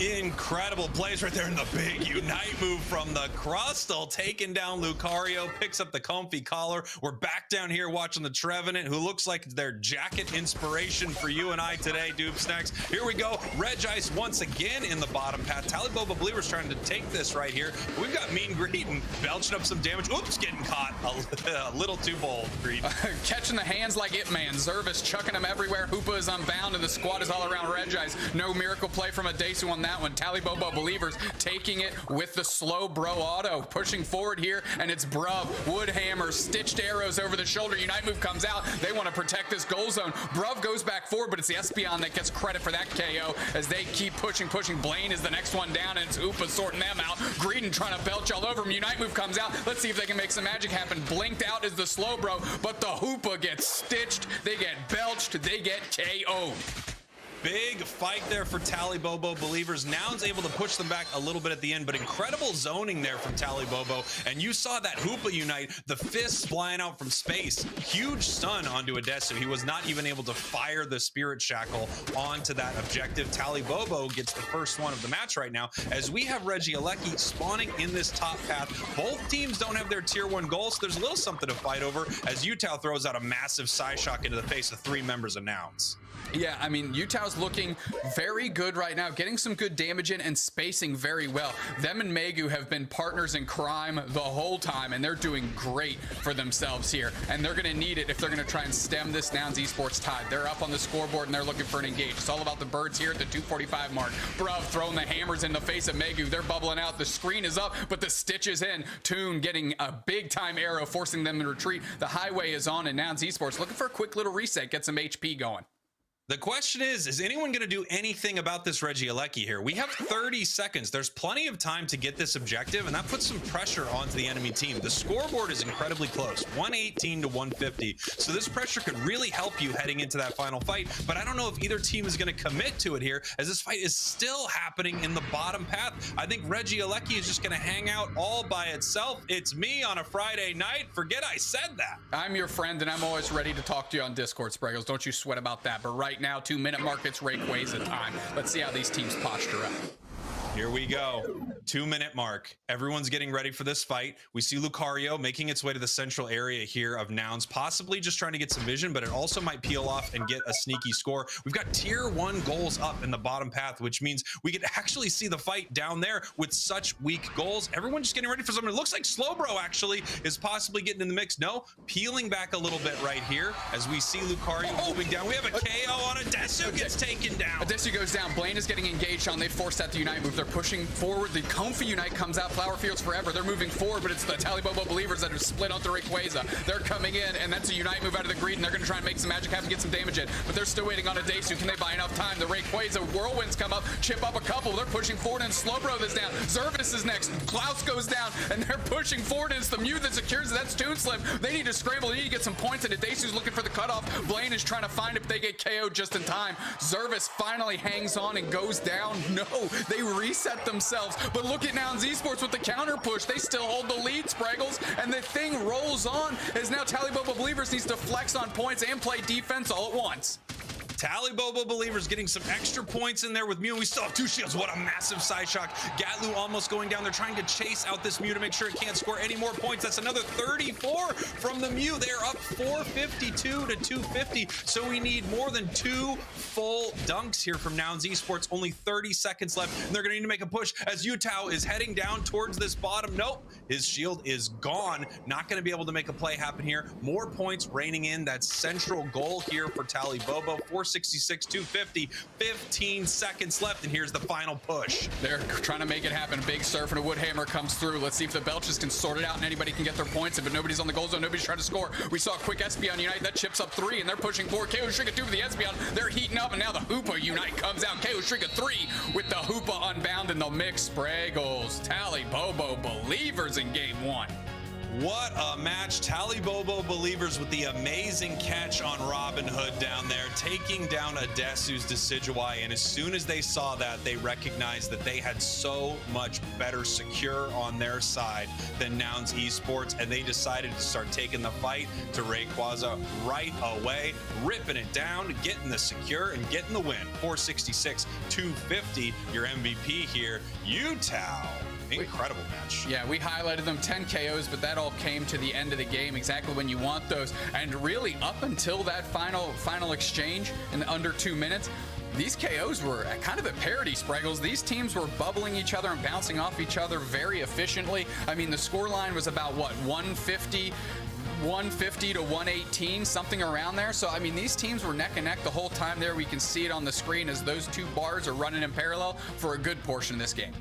Incredible plays right there in the big Unite move from the Crustal, taking down Lucario, picks up the comfy collar. We're back down here watching the Trevenant, who looks like their jacket inspiration for you and I today, Dupes next. Here we go, Reg Ice once again in the bottom path. Tali Boba Believer's trying to take this right here. We've got Mean Greedon belching up some damage. Oops, getting caught a little too bold, Greedon. Catching the hands like Ip Man. Zervis chucking them everywhere. Hoopa is unbound, and the squad is all around Reg Ice. No miracle play from a Desu on that one. Tali Bobo Believers taking it with the slow bro auto, pushing forward here, and it's Bruv, Woodhammer, stitched arrows over the shoulder. Unite move comes out. They want to protect this goal zone. Bruv goes back forward, but it's the Espeon that gets credit for that KO as they keep pushing. Blaine is the next one down, and it's Hoopa sorting them out. Greedon trying to belch all over him. Unite move comes out. Let's see if they can make some magic happen. Blinked out is the slow bro, but the Hoopa gets stitched. They get belched. They get KO'd. Big fight there for Tali Bobo Believers. Nouns able to push them back a little bit at the end, but incredible zoning there from Tali Bobo. And you saw that Hoopa Unite, the fists flying out from space. Huge stun onto Adesu. He was not even able to fire the Spirit Shackle onto that objective. Tali Bobo gets the first one of the match right now, as we have Reggie Alecki spawning in this top path. Both teams don't have their tier 1 goals, so there's a little something to fight over, as Utah throws out a massive side shock into the face of 3 members of Nouns. Yeah, I mean, Utah's looking very good right now, getting some good damage in and spacing very well. Them and Megu have been partners in crime the whole time, and they're doing great for themselves here. And they're going to need it if they're going to try and stem this Nouns Esports tide. They're up on the scoreboard, and they're looking for an engage. It's all about the birds here at the 245 mark. Bruv throwing the hammers in the face of Megu. They're bubbling out. The screen is up, but the stitch is in. Toon getting a big-time arrow, forcing them to retreat. The highway is on, and Nouns Esports looking for a quick little reset, get some HP going. The question is anyone going to do anything about this Reggie Alecki here? We have 30 seconds. There's plenty of time to get this objective, and that puts some pressure onto the enemy team. The scoreboard is incredibly close, 118 to 150. So this pressure could really help you heading into that final fight, but I don't know if either team is going to commit to it here, as this fight is still happening in the bottom path. I think Reggie Alecki is just going to hang out all by itself. It's me on a Friday night. Forget I said that. I'm your friend, and I'm always ready to talk to you on Discord, Spraggles. Don't you sweat about that. But right now, 2-minute mark, it's Rayquaza time. Let's see how these teams posture up. Here we go. 2-minute mark. Everyone's getting ready for this fight. We see Lucario making its way to the central area here of Nouns, possibly just trying to get some vision, but it also might peel off and get a sneaky score. We've got tier 1 goals up in the bottom path, which means we could actually see the fight down there with such weak goals. Everyone just getting ready for something. It looks like Slowbro actually is possibly getting in the mix. No, peeling back a little bit right here as we see Lucario moving down. We have a KO on Adesu, gets taken down. Adesu goes down. Blaine is getting engaged on. They forced out the Unite move. They're pushing forward. The Comfy Unite comes out. Flower Fields forever. They're moving forward, but it's the Tali Bobo Believers that have split onto Rayquaza. They're coming in, and that's a Unite move out of the Greed, and they're going to try and make some magic happen, get some damage in, but they're still waiting on Adesu. Can they buy enough time? The Rayquaza Whirlwinds come up, chip up a couple. They're pushing forward, and Slowbro is down. Zervis is next. Klaus goes down, and they're pushing forward, and it's the Mew that secures it. That's Toon Slim. They need to scramble. They need to get some points, and Adesu's looking for the cutoff. Blaine is trying to find if they get KO'd just in time. Zervis finally hangs on and goes down. No, they reset themselves, but look at Nouns Esports with the counter push. They still hold the lead, Spraggles, and the thing rolls on as now Tali Bobo Believers needs to flex on points and play defense all at once. Tali Bobo Believers getting some extra points in there with Mew. We still have 2 shields. What a massive side shock. Gatlu almost going down. They're trying to chase out this Mew to make sure it can't score any more points. That's another 34 from the Mew. They're up 452 to 250. So we need more than 2 full dunks here from Nouns Esports. Only 30 seconds left, and they're going to need to make a push as Utah is heading down towards this bottom. Nope, his shield is gone. Not going to be able to make a play happen here. More points raining in. That central goal here for Tali Bobo, forcing 466, 250, 15 seconds left, and here's the final push. They're trying to make it happen. A big surf and a wood hammer comes through. Let's see if the Belches can sort it out and anybody can get their points. But nobody's on the goal zone. Nobody's trying to score. We saw a quick Espeon Unite. That chips up 3, and they're pushing 4. KO Shrika 2 for the Espeon. They're heating up, and now the Hoopa Unite comes out. KO Shrika 3 with the Hoopa Unbound in the mix. Spraggles, Tali Bobo Believers in game 1. What a match. Tali Bobo Believers with the amazing catch on Robin Hood down there, taking down Adesu's Decidueye. And as soon as they saw that, they recognized that they had so much better secure on their side than Nouns Esports, and they decided to start taking the fight to Rayquaza right away, ripping it down, getting the secure, and getting the win. 466, 250, your MVP here, Utah. Incredible match. Yeah, we highlighted them 10 KOs, but that all came to the end of the game exactly when you want those. And really, up until that final exchange in under 2 minutes, these KOs were kind of at parity, Spraggles. These teams were bubbling each other and bouncing off each other very efficiently. I mean, the score line was about, what, 150 to 118, something around there. So, I mean, these teams were neck and neck the whole time there. We can see it on the screen as those two bars are running in parallel for a good portion of this game.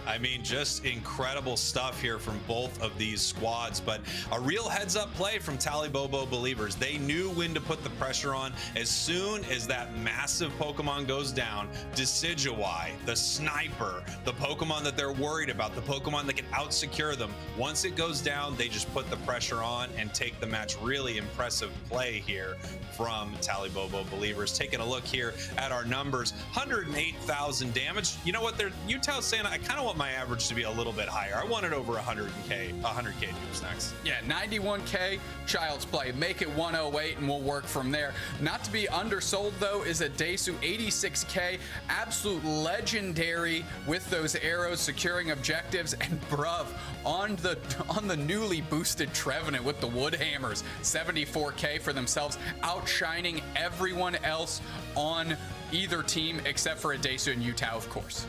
I mean, just incredible stuff here from both of these squads, but a real heads-up play from Tali Bobo Believers. They knew when to put the pressure on. As soon as that massive Pokemon goes down, Decidueye, the sniper, the Pokemon that they're worried about, the Pokemon that can out-secure them, once it goes down, they just put the pressure on and take the match. Really impressive play here from Tali Bobo Believers. Taking a look here at our numbers, 108,000 damage. You know what? Utah's saying, I kind of want my average to be a little bit higher. I want it over 100K Dupes next. Yeah, 91K, child's play. Make it 108 and we'll work from there. Not to be undersold though is Adesu, 86K, absolute legendary with those arrows securing objectives, and bruv on the newly boosted Trevenant with the wood hammers, 74K for themselves, outshining everyone else on either team except for Adesu and Utah, of course.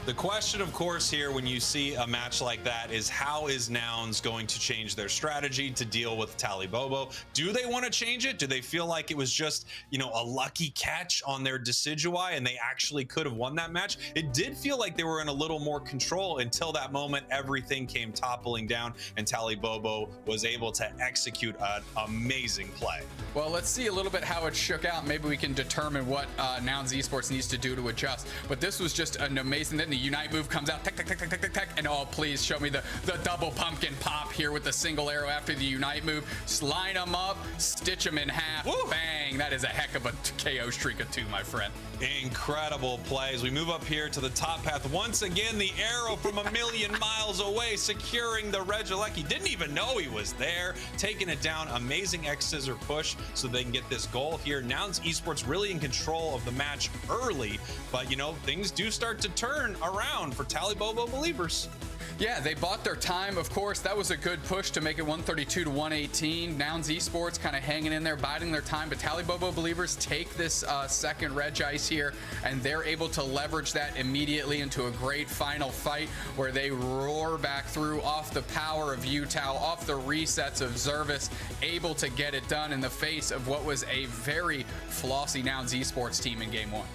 The question, of course, here when you see a match like that is, how is Nouns going to change their strategy to deal with Tali Bobo? Do they want to change it? Do they feel like it was just, you know, a lucky catch on their Decidueye and they actually could have won that match? It did feel like they were in a little more control until that moment. Everything came toppling down and Tali Bobo was able to execute an amazing play. Well, let's see a little bit how it shook out. Maybe we can determine what Nouns Esports needs to do to adjust. But this was just an amazing. Then the Unite move comes out, tech, tech, tech, tech, tech, tech, tech, and oh, please show me the double pumpkin pop here with the single arrow after the Unite move. Line them up, stitch them in half. Woo! Bang! That is a heck of a KO streak of 2, my friend. Incredible plays. We move up here to the top path. Once again, the arrow from a million miles away, securing the Regieleki. Didn't even know he was there. Taking it down. Amazing X-Scissor push so they can get this goal here. Nouns Esports really in control of the match early, but, you know, things do start to turn around for Tali Bobo Believers. Yeah, they bought their time, of course. That was a good push to make it 132 to 118. Nouns Esports kind of hanging in there, biding their time. But Tali Bobo Believers take this second Regice here, and they're able to leverage that immediately into a great final fight where they roar back through off the power of Utah, off the resets of Zervis, able to get it done in the face of what was a very flossy Nouns Esports team in Game 1.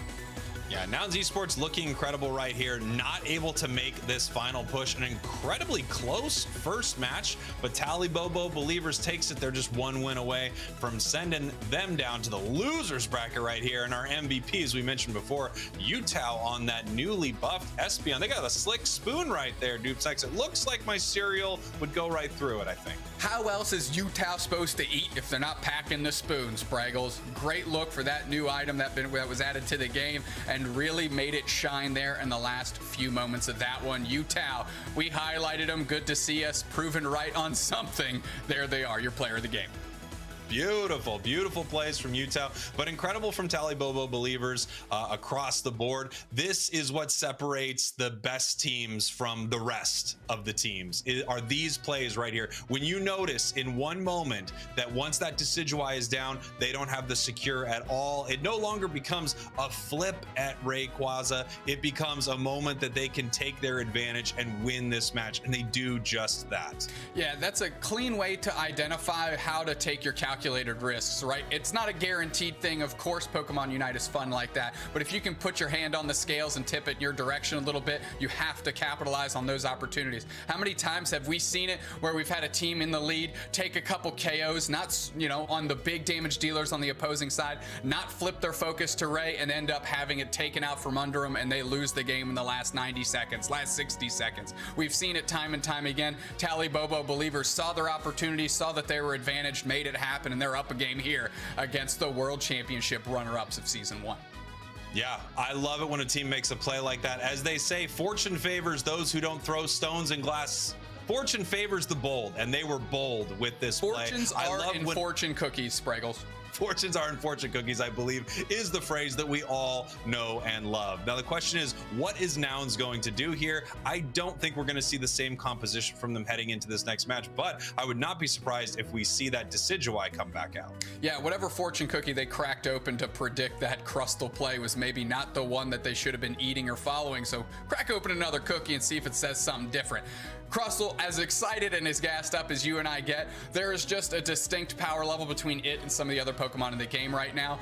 Yeah, Nouns Esports looking incredible right here. Not able to make this final push. An incredibly close first match, but Tali Bobo Believers takes it. They're just one win away from sending them down to the losers bracket right here. And our MVP, as we mentioned before, Utah on that newly buffed Espeon. They got a slick spoon right there, Dupesex. It looks like my cereal would go right through it, I think. How else is Utah supposed to eat if they're not packing the spoon, Spraggles? Great look for that new item that was added to the game and really made it shine there in the last few moments of that one. Utah, we highlighted them. Good to see us proven right on something. There they are, your player of the game. Beautiful, beautiful plays from Utah, but incredible from Tali Bobo Believers across the board. This is what separates the best teams from the rest of the teams, are these plays right here. When you notice in one moment that once that Decidueye is down, they don't have the secure at all. It no longer becomes a flip at Rayquaza. It becomes a moment that they can take their advantage and win this match, and they do just that. Yeah, that's a clean way to identify how to take your calculations calculated risks, right? It's not a guaranteed thing. Of course, Pokemon Unite is fun like that, but if you can put your hand on the scales and tip it in your direction a little bit, you have to capitalize on those opportunities. How many times have we seen it where we've had a team in the lead take a couple KOs, not, you know, on the big damage dealers on the opposing side, not flip their focus to Ray and end up having it taken out from under them, and they lose the game in the last 90 seconds, last 60 seconds. We've seen it time and time again. Tali Bobo believers saw their opportunity, saw that they were advantaged, made it happen, and they're up a game here against the World Championship runner-ups of Season 1. Yeah, I love it when a team makes a play like that. As they say, fortune favors those who don't throw stones and glass. Fortune favors the bold, and they were bold with this play. Fortunes are in fortune cookies, Spraggles. Fortunes are in fortune cookies, I believe, is the phrase that we all know and love. Now, the question is, what is Nouns going to do here? I don't think we're going to see the same composition from them heading into this next match, but I would not be surprised if we see that Decidueye come back out. Yeah, whatever fortune cookie they cracked open to predict that Crustle play was maybe not the one that they should have been eating or following, so crack open another cookie and see if it says something different. Crustle, as excited and as gassed up as you and I get, there is just a distinct power level between it and some of the other Pokemon in the game right now.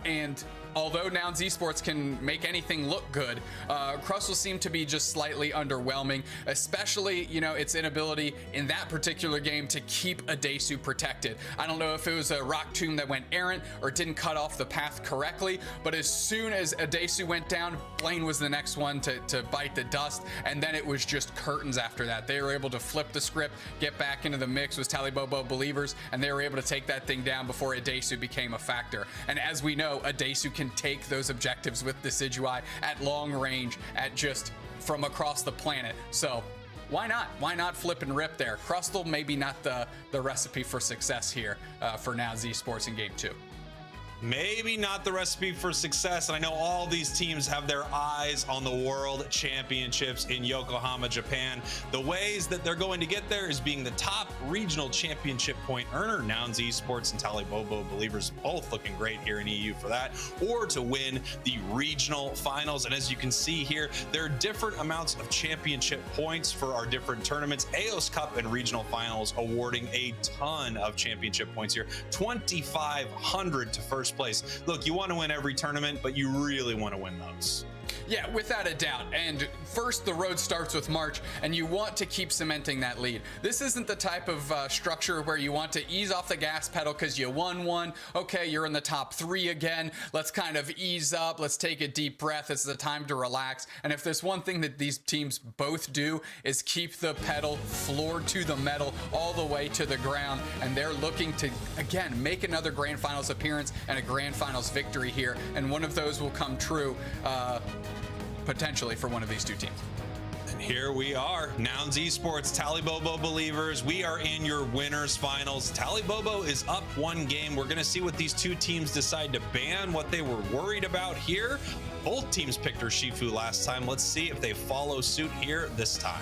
And although Nouns Esports can make anything look good, Crustle seemed to be just slightly underwhelming, especially, you know, its inability in that particular game to keep Adesu protected. I don't know if it was a Rock Tomb that went errant or didn't cut off the path correctly, but as soon as Adesu went down, Blaine was the next one to bite the dust, and then it was just curtains after that. They were able to flip the script, get back into the mix with Tali Bobo believers, and they were able to take that thing down before Adesu became a factor. And as we know, Adesu can take those objectives with Decidueye at long range, at just from across the planet. So why not? Why not flip and rip there? Crustle maybe not the recipe for success here for Nouns Esports in Game 2. Maybe not the recipe for success. And I know all these teams have their eyes on the World Championships in Yokohama, Japan. The ways that they're going to get there is being the top regional championship point earner. Nouns Esports and Tali Bobo believers both looking great here in EU for that, or to win the regional finals. And as you can see here, there are different amounts of championship points for our different tournaments. AOS Cup and regional finals awarding a ton of championship points here. 2,500 to first place. Look, you want to win every tournament, but you really want to win those. Yeah, without a doubt. And first, the road starts with March, and you want to keep cementing that lead. This isn't the type of structure where you want to ease off the gas pedal because you won one. Okay, you're in the top 3 again. Let's kind of ease up. Let's take a deep breath. It's the time to relax. And if there's one thing that these teams both do is keep the pedal floored to the metal all the way to the ground. And they're looking to, again, make another Grand Finals appearance and a Grand Finals victory here. And one of those will come true potentially for one of these two teams. And here we are, Nouns Esports, Tali Bobo believers. We are in your winners finals. Tali Bobo is up 1 game. We're going to see what these two teams decide to ban, what they were worried about here. Both teams picked Urshifu last time. Let's see if they follow suit here this time.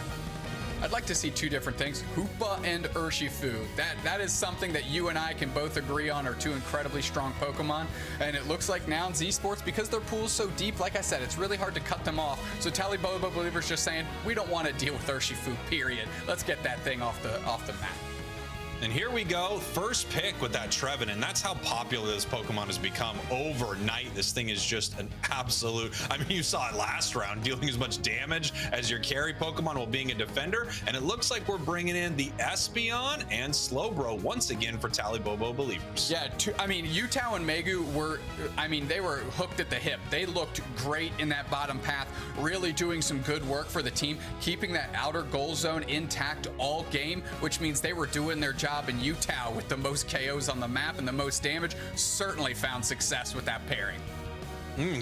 I'd like to see 2 different things, Hoopa and Urshifu. That is something that you and I can both agree on are 2 incredibly strong Pokemon. And it looks like Nouns Esports, because their pool's so deep, like I said, it's really hard to cut them off. So Tali Bobo believers just saying, we don't want to deal with Urshifu, period. Let's get that thing off the map. And here we go, first pick with that Trevenant. That's how popular this Pokemon has become overnight. This thing is just an absolute, I mean, you saw it last round, dealing as much damage as your carry Pokemon while being a defender. And it looks like we're bringing in the Espeon and Slowbro once again for Tali Bobo believers. Yeah, I mean, Yutao and Megu were, they were hooked at the hip. They looked great in that bottom path, really doing some good work for the team, keeping that outer goal zone intact all game, which means they were doing their job. And Yutao, with the most KOs on the map and the most damage, certainly found success with that pairing.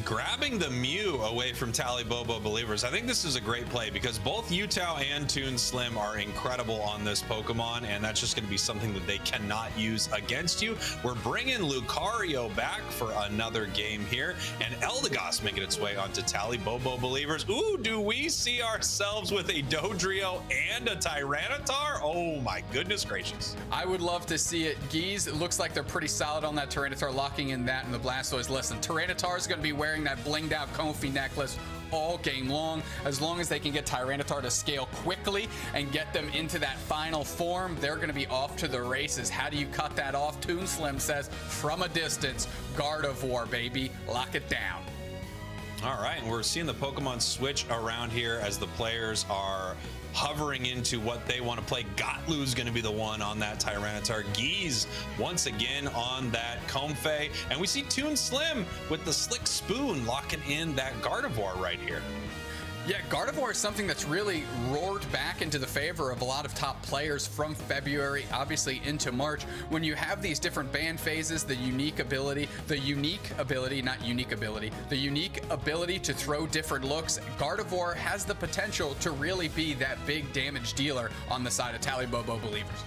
Grabbing the Mew away from Tali Bobo believers. I think this is a great play because both Yutao and Toon Slim are incredible on this Pokemon, and that's just going to be something that they cannot use against you. We're bringing Lucario back for another game here, and Eldegoss making its way onto Tali Bobo believers. Ooh, do we see ourselves with a Dodrio and a Tyranitar? Oh my goodness gracious. I would love to see it. Geese, it looks like they're pretty solid on that Tyranitar, locking in that and the Blastoise. Listen, Tyranitar is going to be wearing that blinged out Comfy necklace all game long. As long as they can get Tyranitar to scale quickly and get them into that final form, they're going to be off to the races. How do you cut that off? Toon Slim says, from a distance, Gardevoir, baby, lock it down. All right, and we're seeing the Pokemon switch around here as the players are hovering into what they want to play. Gotlu's going to be the one on that Tyranitar. Geese once again on that Comfey. And we see Toon Slim with the Slick Spoon locking in that Gardevoir right here. Yeah, Gardevoir is something that's really roared back into the favor of a lot of top players from February, obviously into March. When you have these different ban phases, the unique ability to throw different looks, Gardevoir has the potential to really be that big damage dealer on the side of Tali Bobo believers.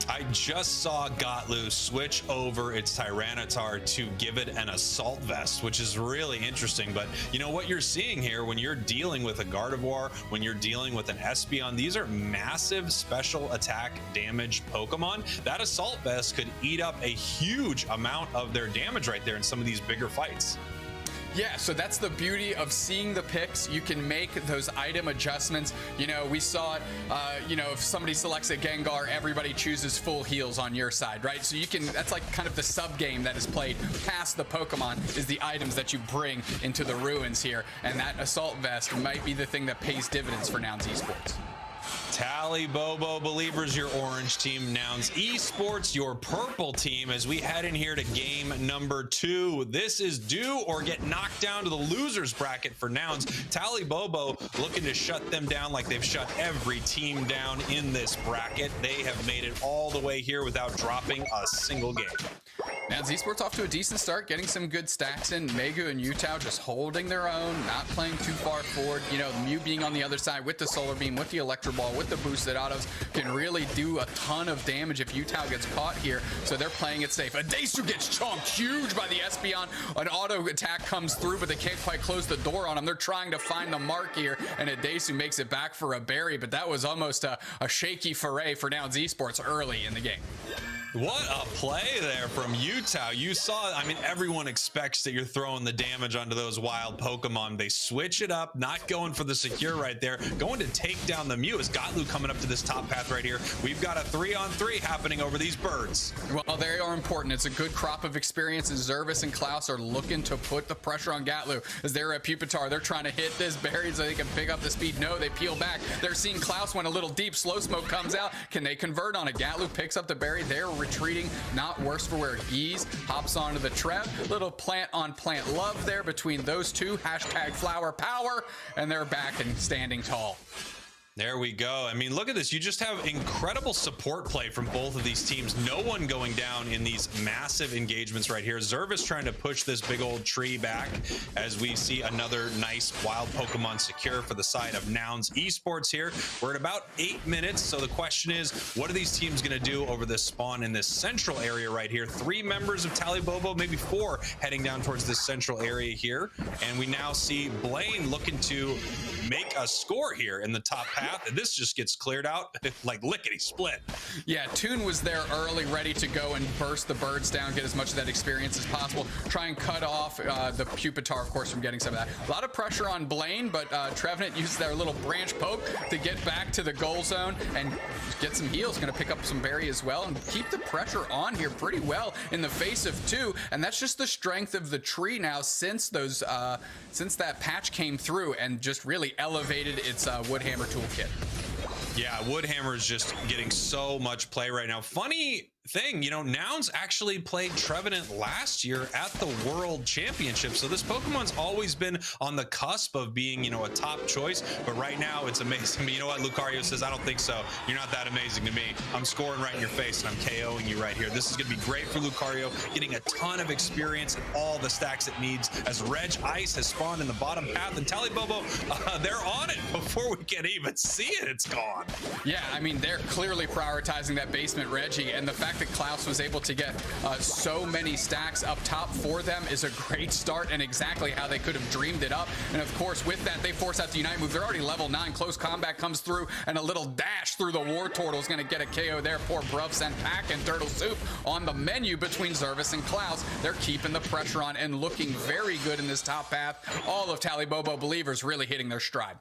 I just saw Gotlu switch over its Tyranitar to give it an Assault Vest, which is really interesting. But you know what you're seeing here when you're dealing with a Gardevoir, when you're dealing with an Espeon, these are massive special attack damage Pokemon. That Assault Vest could eat up a huge amount of their damage right there in some of these bigger fights. Yeah, so that's the beauty of seeing the picks. You can make those item adjustments. You know, we saw it, if somebody selects a Gengar, everybody chooses full heals on your side, right? So you can, that's like kind of the sub game that is played past the Pokemon is the items that you bring into the ruins here. And that Assault Vest might be the thing that pays dividends for Nouns Esports. Tali Bobo believers, your orange team. Nouns Esports, your purple team, as we head in here to game number 2. This is do or get knocked down to the losers bracket for Nouns. Tali Bobo looking to shut them down like they've shut every team down in this bracket. They have made it all the way here without dropping a single game. Nouns Esports off to a decent start, getting some good stacks in. Megu and Utah just holding their own, not playing too far forward. You know, Mew being on the other side with the Solar Beam, with the Electro Ball, with the boosted autos, can really do a ton of damage if Utah gets caught here. So they're playing it safe. Adesu gets chomped huge by the Espeon. An auto attack comes through, but they can't quite close the door on him. They're trying to find the mark here, and Adesu makes it back for a berry, but that was almost a shaky foray for Nouns Esports early in the game. What a play there from Utah. You saw, I mean, everyone expects that you're throwing the damage onto those wild Pokemon. They switch it up, not going for the secure right there, going to take down the Mew. Is Gotlu coming up to this top path right here? We've got a 3-on-3 happening over these birds. Well, they are important. It's a good crop of experience, and Zervis and Klaus are looking to put the pressure on Gotlu. As they're at Pupitar, they're trying to hit this berry so they can pick up the speed. No, they peel back. They're seeing Klaus went a little deep. Slow Smoke comes out. Can they convert on it? Gotlu picks up the berry. They're retreating, not worse for wear. Geese hops onto the trap. Little plant on plant love there between those two. Hashtag flower power, and they're back and standing tall. There we go. I mean, look at this. You just have incredible support play from both of these teams. No one going down in these massive engagements right here. Zervis trying to push this big old tree back as we see another nice wild Pokemon secure for the side of Nouns Esports here. We're at about 8 minutes. So the question is, what are these teams going to do over this spawn in this central area right here? 3 members of Tali Bobo, maybe 4 heading down towards this central area here. And we now see Blaine looking to make a score here in the top path. And this just gets cleared out like lickety split. Yeah, Toon was there early, ready to go and burst the birds down, get as much of that experience as possible, try and cut off the Pupitar, of course, from getting some of that. A lot of pressure on Blaine, but Trevenant used their little branch poke to get back to the goal zone and get some heals. Going to pick up some berry as well and keep the pressure on here pretty well in the face of 2. And that's just the strength of the tree now since those since that patch came through and just really elevated its Woodhammer toolkit. Yeah, Woodhammer is just getting so much play right now. Funny thing, you know, Nouns actually played Trevenant last year at the World Championship. So this Pokemon's always been on the cusp of being, you know, a top choice. But right now it's amazing. You know what? Lucario says, I don't think so. You're not that amazing to me. I'm scoring right in your face and I'm KOing you right here. This is going to be great for Lucario, getting a ton of experience and all the stacks it needs as Reg Ice has spawned in the bottom path. And Tali Bobo, they're on it before we can even see it. It's gone. Yeah, I mean, they're clearly prioritizing that basement Reggie, and the fact fact that Klaus was able to get so many stacks up top for them is a great start and exactly how they could have dreamed it up. And of course, with that, they force out the Unite move. They're already level 9. Close combat comes through, and a little dash through the War Turtle is going to get a KO there. Poor Bruv sent Pack and Turtle Soup on the menu between Zervis and Klaus. They're keeping the pressure on and looking very good in this top path. All of Tali Bobo believers really hitting their stride.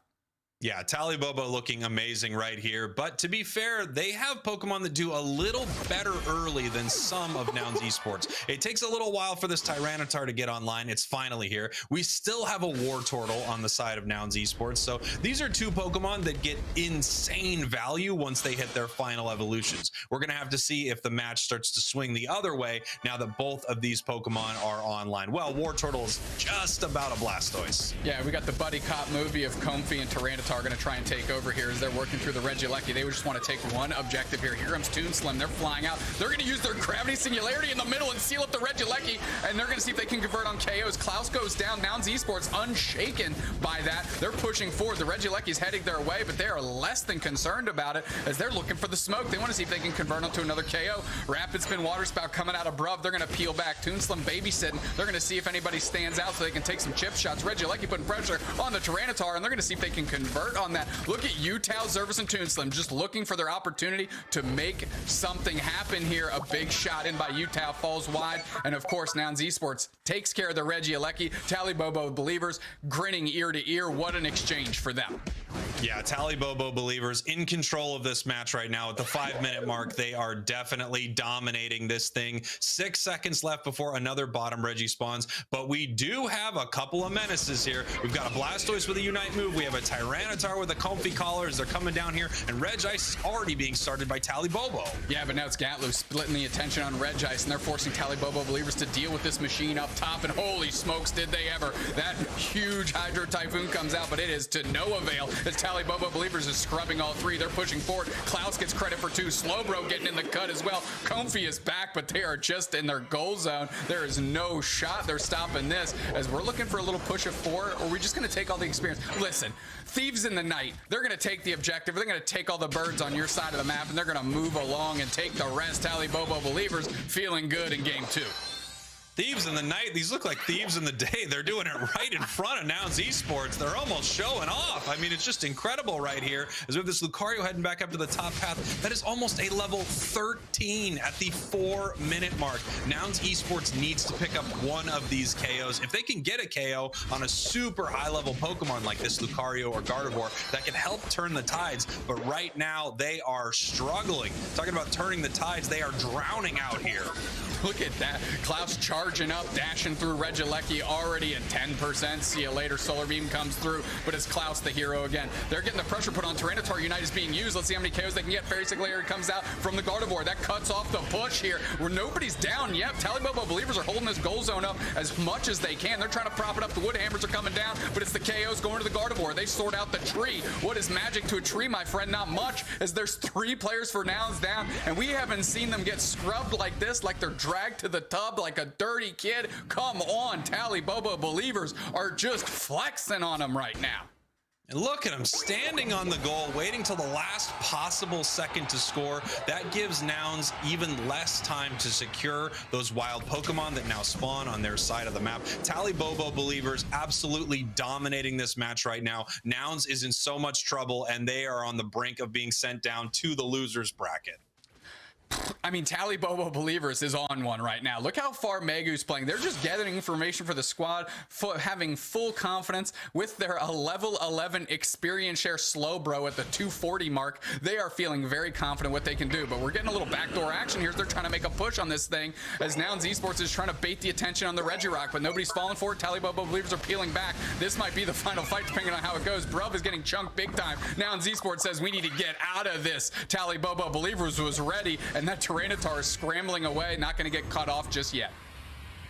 Yeah, Tali Bobo looking amazing right here. But to be fair, they have Pokemon that do a little better early than some of Nouns Esports. It takes a little while for this Tyranitar to get online. It's finally here. We still have a War Turtle on the side of Nouns Esports. So these are two Pokemon that get insane value once they hit their final evolutions. We're going to have to see if the match starts to swing the other way now that both of these Pokemon are online. Well, War Turtle is just about a Blastoise. Yeah, we got the buddy cop movie of Comfey and Tyranitar are going to try and take over here as they're working through the Regieleki. They just want to take one objective here. Here comes Toonslim. They're flying out. They're going to use their gravity singularity in the middle and seal up the Regieleki, and they're going to see if they can convert on KOs. Klaus goes down. Nouns Esports unshaken by that. They're pushing forward. The Regieleki's heading their way, but they are less than concerned about it as they're looking for the smoke. They want to see if they can convert onto another KO. Rapid Spin Water Spout coming out of Bruv. They're going to peel back. Toonslim babysitting. They're going to see if anybody stands out so they can take some chip shots. Regieleki putting pressure on the Tyranitar, and they're going to see if they can convert on that. Look at Utah, Zervis, and Toonslim just looking for their opportunity to make something happen here. A big shot in by Utah falls wide. And of course, Nouns Esports takes care of the Regieleki. Tali Bobo believers grinning ear to ear. What an exchange for them. Yeah, Tali Bobo believers in control of this match right now at the 5-minute mark. They are definitely dominating this thing. 6 seconds left before another bottom Reggie spawns, but we do have a couple of menaces here. We've got a Blastoise with a Unite move. We have a Tyranitar with a Comfey collar as they're coming down here, and Reg Ice is already being started by Tali Bobo. Yeah, but now it's Gatlu splitting the attention on Reg Ice, and they're forcing Tali Bobo believers to deal with this machine up top, and holy smokes, did they ever. That huge Hydro Typhoon comes out, but it is to no avail as Tali Bobo believers is scrubbing all three. They're pushing forward. Klaus gets credit for 2. Slowbro getting in the cut as well. Comfey is back, but they are just in their goal zone. There is no shot they're stopping this as we're looking for a little push of 4, or we're just going to take all the experience. Listen, Thieves in the Night, they're going to take the objective. They're going to take all the birds on your side of the map, and they're going to move along and take the rest. Tali Bobo believers feeling good in game 2. Thieves in the Night, these look like thieves in the day. They're doing it right in front of Nouns Esports. They're almost showing off. I mean, it's just incredible right here. As we have this Lucario heading back up to the top path. That is almost a level 13 at the 4-minute mark. Nouns Esports needs to pick up one of these KOs. If they can get a KO on a super high-level Pokemon like this Lucario or Gardevoir, that can help turn the tides. But right now, they are struggling. Talking about turning the tides, they are drowning out here. Look at that. Klaus charging up, dashing through Regieleki, already at 10%. See you later. Solar Beam comes through, but it's Klaus the hero again. They're getting the pressure put on Tyranitar. Unite is being used. Let's see how many KOs they can get. Fairy Signalator comes out from the Gardevoir. That cuts off the push here where nobody's down yet. Tali Bobo believers are holding this goal zone up as much as they can. They're trying to prop it up. The Wood Hammers are coming down, but it's the KOs going to the Gardevoir. They sort out the tree. What is magic to a tree, my friend? Not much, as there's 3 players for Nouns down, and we haven't seen them get scrubbed like this, like they're dragged to the tub like a dirty kid. Come on, Tali Bobo believers are just flexing on them right now. And look at him standing on the goal, waiting till the last possible second to score. That gives Nouns even less time to secure those wild Pokemon that now spawn on their side of the map. Tali Bobo believers absolutely dominating this match right now. Nouns is in so much trouble, and they are on the brink of being sent down to the losers bracket. I mean, Tali Bobo believers is on one right now. Look how far Megu's playing. They're just gathering information for the squad, having full confidence with their level 11 experience share Slowbro at the 240 mark. They are feeling very confident what they can do, but we're getting a little backdoor action here as they're trying to make a push on this thing as Nouns Esports is trying to bait the attention on the Regirock, but nobody's falling for it. Tali Bobo believers are peeling back. This might be the final fight depending on how it goes. Bruv is getting chunked big time. Nouns Esports says we need to get out of this. Tali Bobo believers was ready, and that Tyranitar is scrambling away, not going to get cut off just yet.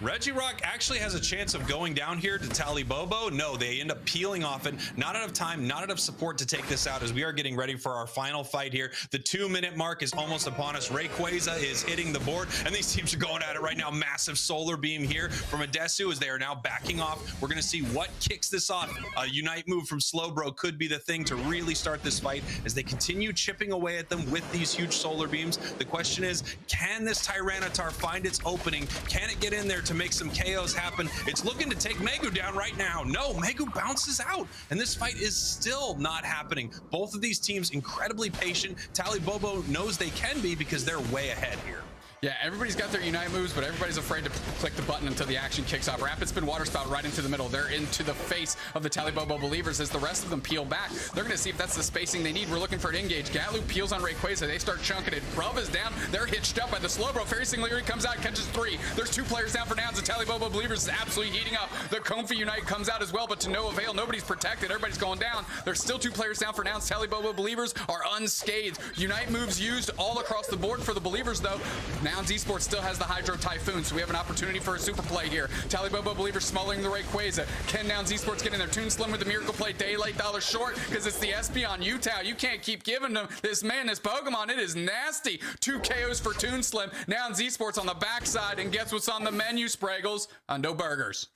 Regirock actually has a chance of going down here to Tali Bobo. No, they end up peeling off it. Not enough time, not enough support to take this out as we are getting ready for our final fight here. The 2-minute mark is almost upon us. Rayquaza is hitting the board, and these teams are going at it right now. Massive solar beam here from Adesu as they are now backing off. We're going to see what kicks this off. A Unite move from Slowbro could be the thing to really start this fight as they continue chipping away at them with these huge solar beams. The question is, can this Tyranitar find its opening? Can it get in there to make some KOs happen? It's looking to take Megu down right now. No, Megu bounces out, and this fight is still not happening. Both of these teams incredibly patient. Tali Bobo knows they can be because they're way ahead here. Yeah, everybody's got their Unite moves, but everybody's afraid to click the button until the action kicks off. Rapid Spin Water Spout right into the middle. They're into the face of the Tali Bobo believers as the rest of them peel back. They're going to see if that's the spacing they need. We're looking for an engage. Galu peels on Rayquaza. They start chunking it. Rub is down. They're hitched up by the Slowbro. Fairy Singularity comes out, catches 3. There's 2 players down for Nouns. The Tali Bobo believers is absolutely heating up. The Comfy Unite comes out as well, but to no avail. Nobody's protected. Everybody's going down. There's still 2 players down for Nouns. Tali Bobo believers are unscathed. Unite moves used all across the board for the believers, though. Nouns Esports still has the Hydro Typhoon, so we have an opportunity for a super play here. Tali Bobo believers smothering the Rayquaza. Can Nouns Esports get in there? Toon Slim with the Miracle Play. Daylight Dollar short because it's the Espeon Utah. You can't keep giving them this Pokemon. It is nasty. 2 KOs for Toon Slim. Nouns Esports on the backside, and guess what's on the menu, Spraggles? Hundo Burgers.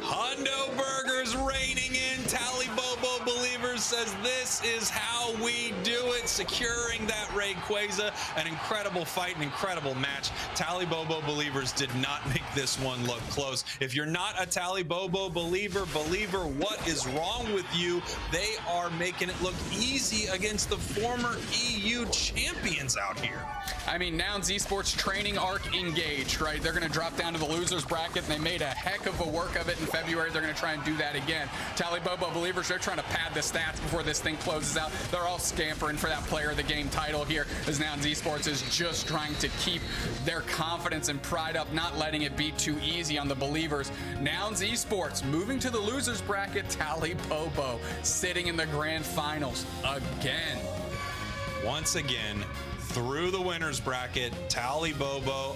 Hundo Burgers reigning in. Tali Bobo believers says this is how we do it, securing that Rayquaza. An incredible fight, an incredible match. Tali Bobo believers did not make this one look close. If you're not a Tali Bobo believer, what is wrong with you? They are making it look easy against the former EU champions out here. I mean, Nouns Esports training arc engaged, right? They're going to drop down to the losers bracket, and they made a heck of a work of it in February. They're going to try and do that again. Tali Bobo believers, they're trying to pad the stats before this thing closes out. They're all scampering for that player of the game title here, as Nouns Esports is just trying to keep their confidence and pride up, not letting it be too easy on the believers. Nouns Esports moving to the losers bracket. Tali Bobo sitting in the grand finals again. Once again, through the winners bracket, Tali Bobo,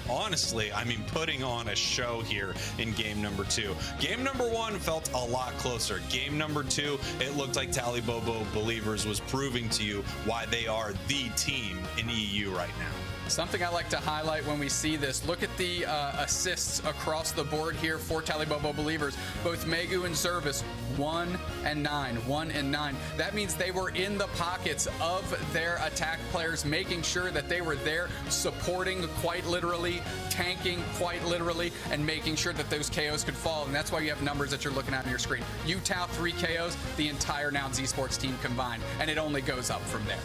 honestly, I mean, putting on a show here in game number 2. Game number 1 felt a lot closer. Game number 2, it looked like Tali Bobo believers was proving to you why they are the team in EU right now. Something I like to highlight when we see this, look at the assists across the board here for Tali Bobo believers. Both Megu and Zervis, 1 and 9, 1 and 9. That means they were in the pockets of their attack players, making sure that they were there, supporting quite literally, tanking quite literally, and making sure that those KOs could fall. And that's why you have numbers that you're looking at on your screen. Utah 3 KOs, the entire Nouns Esports team combined, and it only goes up from there.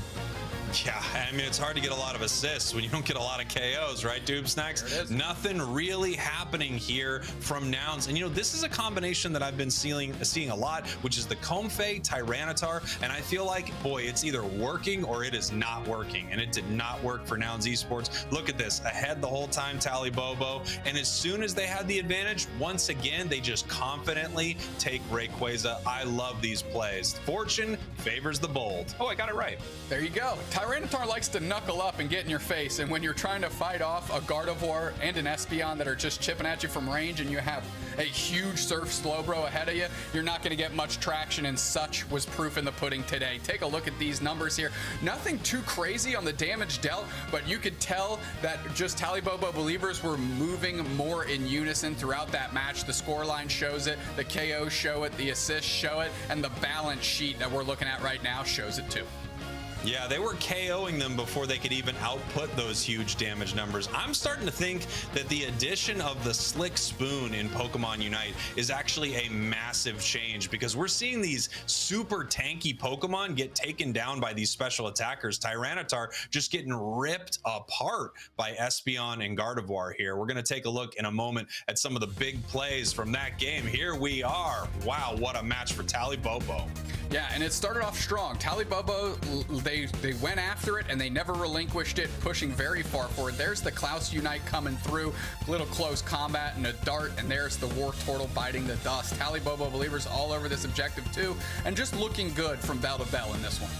Yeah, I mean, it's hard to get a lot of assists when you don't get a lot of KOs, right, Doob Snacks? Nothing really happening here from Nouns. And, you know, this is a combination that I've been seeing a lot, which is the Comfey Tyranitar. And I feel like, boy, it's either working or it is not working. And it did not work for Nouns Esports. Look at this, ahead the whole time, Tali Bobo. And as soon as they had the advantage, once again, they just confidently take Rayquaza. I love these plays. Fortune favors the bold. Oh, I got it right. There you go. Tyranitar likes to knuckle up and get in your face, and when you're trying to fight off a Gardevoir and an Espeon that are just chipping at you from range, and you have a huge Surf Slowbro ahead of you, you're not going to get much traction, and such was proof in the pudding today. Take a look at these numbers here. Nothing too crazy on the damage dealt, but you could tell that just Tali Bobo believers were moving more in unison throughout that match. The scoreline shows it, the KOs show it, the assists show it, and the balance sheet that we're looking at right now shows it too. Yeah, they were KOing them before they could even output those huge damage numbers. I'm starting to think that the addition of the Slick Spoon in Pokemon Unite is actually a massive change, because we're seeing these super tanky Pokemon get taken down by these special attackers. Tyranitar just getting ripped apart by Espeon and Gardevoir here. We're going to take a look in a moment at some of the big plays from that game. Here we are. Wow, what a match for Tali Bobo. Yeah, and it started off strong. Tali Bobo, they went after it and they never relinquished it, pushing very far forward. There's the Klaus Unite coming through, little close combat and a dart, and there's the War Turtle biting the dust. Tali Bobo believers all over this objective too, and just looking good from bell to bell in this one.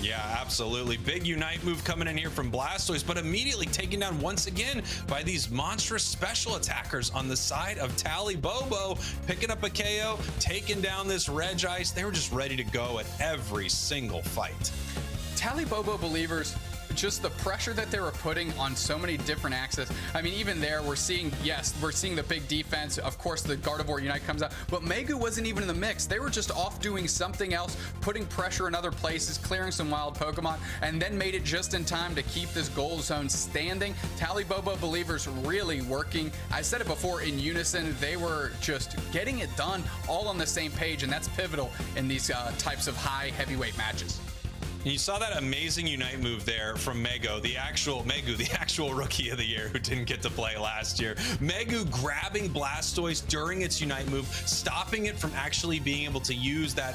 Yeah, absolutely. Big Unite move coming in here from Blastoise, but immediately taken down once again by these monstrous special attackers on the side of Tali Bobo, picking up a KO, taking down this Regice. They were just ready to go at every single fight. Tali Bobo believers, just the pressure that they were putting on so many different axes. I mean, even there, we're seeing the big defense. Of course, the Gardevoir Unite comes out, but Megu wasn't even in the mix. They were just off doing something else, putting pressure in other places, clearing some wild Pokemon, and then made it just in time to keep this goal zone standing. Tali Bobo believers really working. I said it before, in unison. They were just getting it done all on the same page, and that's pivotal in these types of high heavyweight matches. You saw that amazing Unite move there from Megu, the actual rookie of the year who didn't get to play last year. Megu grabbing Blastoise during its Unite move, stopping it from actually being able to use that,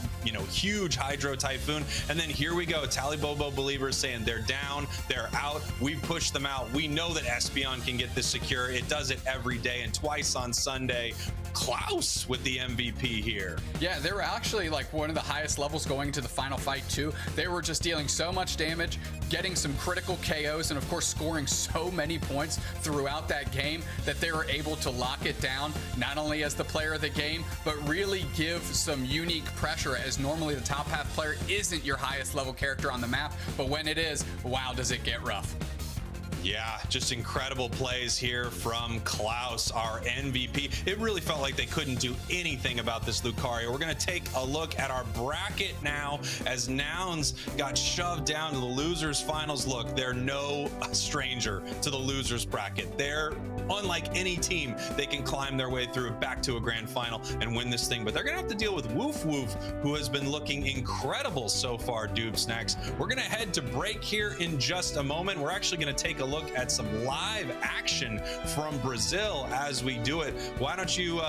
huge Hydro Typhoon. And then here we go, Tali Bobo believers saying they're down, they're out, we push them out. We know that Espeon can get this secure. It does it every day, and twice on Sunday. Klaus with the MVP here. Yeah, they were actually like one of the highest levels going into the final fight too. They were just dealing so much damage, getting some critical KOs, and of course scoring so many points throughout that game that they were able to lock it down, not only as the player of the game, but really give some unique pressure, as normally the top half player isn't your highest level character on the map, but when it is, wow, does it get rough. Yeah, just incredible plays here from Klaus, our MVP. It really felt like they couldn't do anything about this Lucario. We're going to take a look at our bracket now as Nouns got shoved down to the losers finals. Look, they're no stranger to the losers bracket. They're unlike any team. They can climb their way through back to a grand final and win this thing, but they're going to have to deal with Woof, who has been looking incredible so far, Doob Snacks. We're going to head to break here in just a moment. We're actually going to take a look at some live action from Brazil as we do it. Why don't you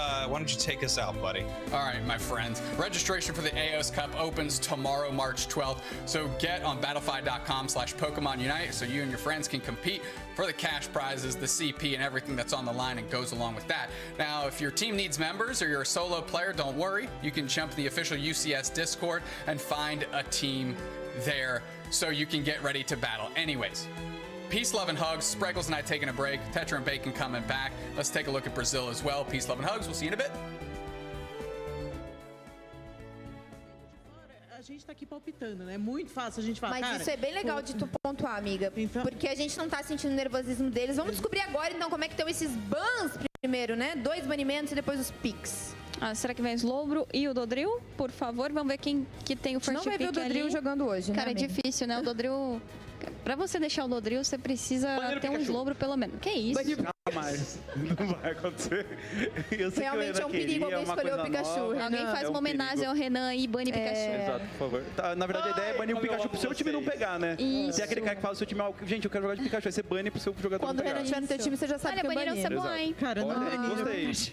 take us out, buddy? All right, my friends. Registration for the AOS Cup opens tomorrow, March 12th. So get on battlefy.com/Pokemon Unite so you and your friends can compete for the cash prizes, the CP, and everything that's on the line and goes along with that. Now, if your team needs members or you're a solo player, don't worry. You can jump to the official UCS Discord and find a team there so you can get ready to battle. Anyways, peace, love, and hugs. Spreggles and I taking a break. Tetra and Bacon coming back. Let's take a look at Brazil as well. Peace, love, and hugs. We'll see you in a bit. A gente tá aqui palpitando, né? Muito fácil a gente falar. Mas isso é bem legal de tu pontuar, amiga. Porque a gente não tá sentindo o nervosismo deles. Vamos descobrir agora, então, como é que estão esses bans primeiro, né? 2 banimentos e depois os picks. Será que vem o Slowbro e o Dodril? Por favor, vamos ver quem que tem o first pick ali. Não vai ver o Dodril jogando hoje, né, Cara, é amiga? difícil, né? O Dodril... Pra você deixar o Dodril, você precisa ter um Slowbro pelo menos. Que isso? Mas não vai acontecer. Eu sei Realmente é um perigo alguém escolher o Pikachu. Alguém faz uma homenagem ao Renan aí e bane Pikachu. Exato, por favor. Tá, na verdade, a ideia é banir o Pikachu pro seu time não pegar, né? Isso. Tem aquele cara que fala, seu time, gente, eu quero jogar de Pikachu, aí você bane pro seu jogador Quando não o pegar. Renan estiver no teu time, você já sabe que é Olha, baniram o banir. Samuai. Cara, não Olha, baniram. gostei.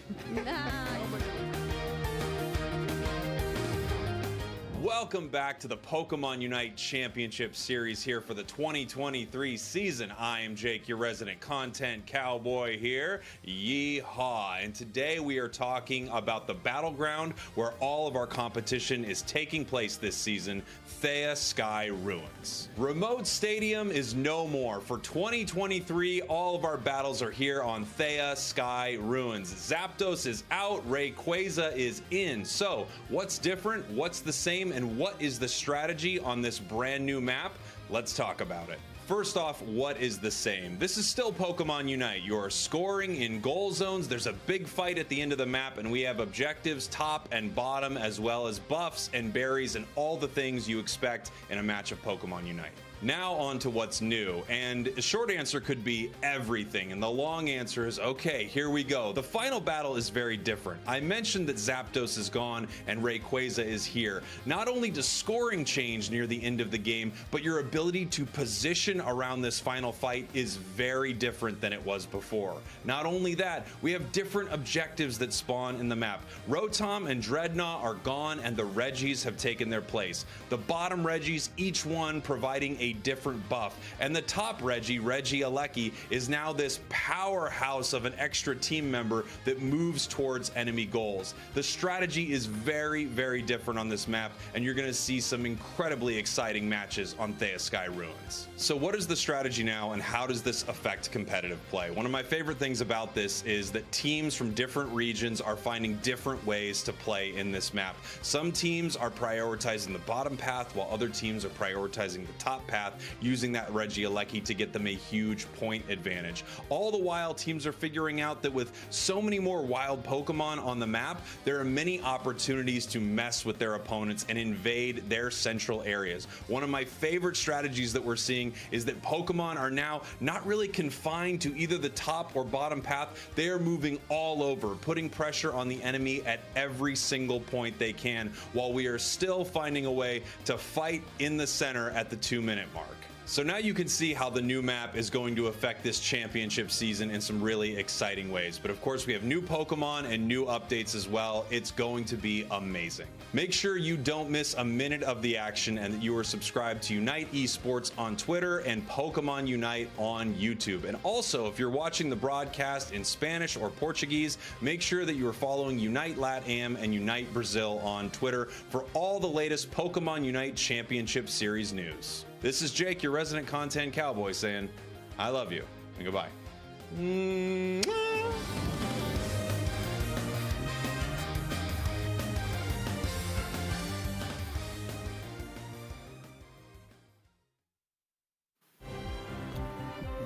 Welcome back to the Pokemon UNITE Championship Series here for the 2023 season. I am Jake, your resident content cowboy here. Yeehaw. And today we are talking about the battleground where all of our competition is taking place this season, Thea Sky Ruins. Remote Stadium is no more. For 2023, all of our battles are here on Thea Sky Ruins. Zapdos is out, Rayquaza is in. So, what's different? What's the same? And what is the strategy on this brand new map? Let's talk about it. First off, what is the same? This is still Pokemon Unite. You're scoring in goal zones. There's a big fight at the end of the map, and we have objectives top and bottom, as well as buffs and berries and all the things you expect in a match of Pokemon Unite. Now on to what's new, and a short answer could be everything, and the long answer is, okay, here we go. The final battle is very different. I mentioned that Zapdos is gone and Rayquaza is here. Not only does scoring change near the end of the game, but your ability to position around this final fight is very different than it was before. Not only that, we have different objectives that spawn in the map. Rotom and Dreadnought are gone and the Regis have taken their place. The bottom Regis, each one providing a a different buff. And the top Reggie Alecki, is now this powerhouse of an extra team member that moves towards enemy goals. The strategy is very, very different on this map, and you're going to see some incredibly exciting matches on Thea Sky Ruins. So what is the strategy now, and how does this affect competitive play? One of my favorite things about this is that teams from different regions are finding different ways to play in this map. Some teams are prioritizing the bottom path, while other teams are prioritizing the top path, using that Reggie Alecki to get them a huge point advantage. All the while, teams are figuring out that with so many more wild Pokemon on the map, there are many opportunities to mess with their opponents and invade their central areas. One of my favorite strategies that we're seeing is that Pokemon are now not really confined to either the top or bottom path. They are moving all over, putting pressure on the enemy at every single point they can, while we are still finding a way to fight in the center at the 2-minute mark. So now you can see how the new map is going to affect this championship season in some really exciting ways. But of course, we have new Pokemon and new updates as well. It's going to be amazing. Make sure you don't miss a minute of the action and that you are subscribed to Unite Esports on Twitter and Pokemon Unite on YouTube. And also, if you're watching the broadcast in Spanish or Portuguese, make sure that you are following Unite LatAm and Unite Brazil on Twitter for all the latest Pokemon Unite Championship Series news. This is Jake, your resident content cowboy, saying, I love you, and goodbye.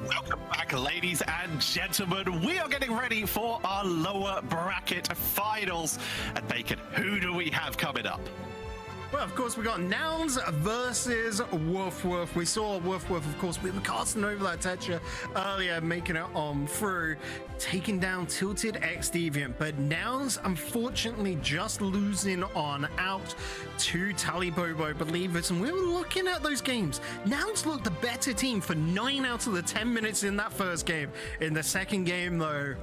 Welcome back, ladies and gentlemen. We are getting ready for our lower bracket finals. And Bacon, who do we have coming up? Well, of course, we got Nouns versus Woof Woof. We saw Woof Woof, of course, we were casting over that Tetra earlier, making it on through, taking down Tilted X Deviant. But Nouns, unfortunately, just losing on out to Tali Bobo Believers. And we were looking at those games. Nouns looked the better team for 9 out of the 10 minutes in that first game. In the second game, though,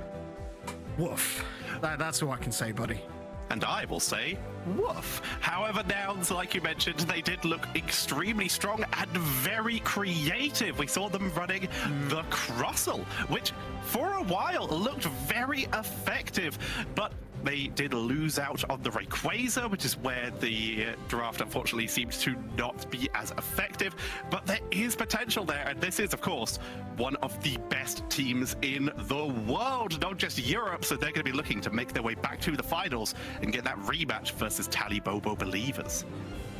woof. That's all I can say, buddy. And I will say, woof. However, Nouns, like you mentioned, they did look extremely strong and very creative. We saw them running the Crossel, which for a while looked very effective, but they did lose out on the Rayquaza, which is where the draft unfortunately seems to not be as effective, but there is potential there, and this is, of course, one of the best teams in the world, not just Europe, so they're going to be looking to make their way back to the finals and get that rematch versus Tali Bobo Believers.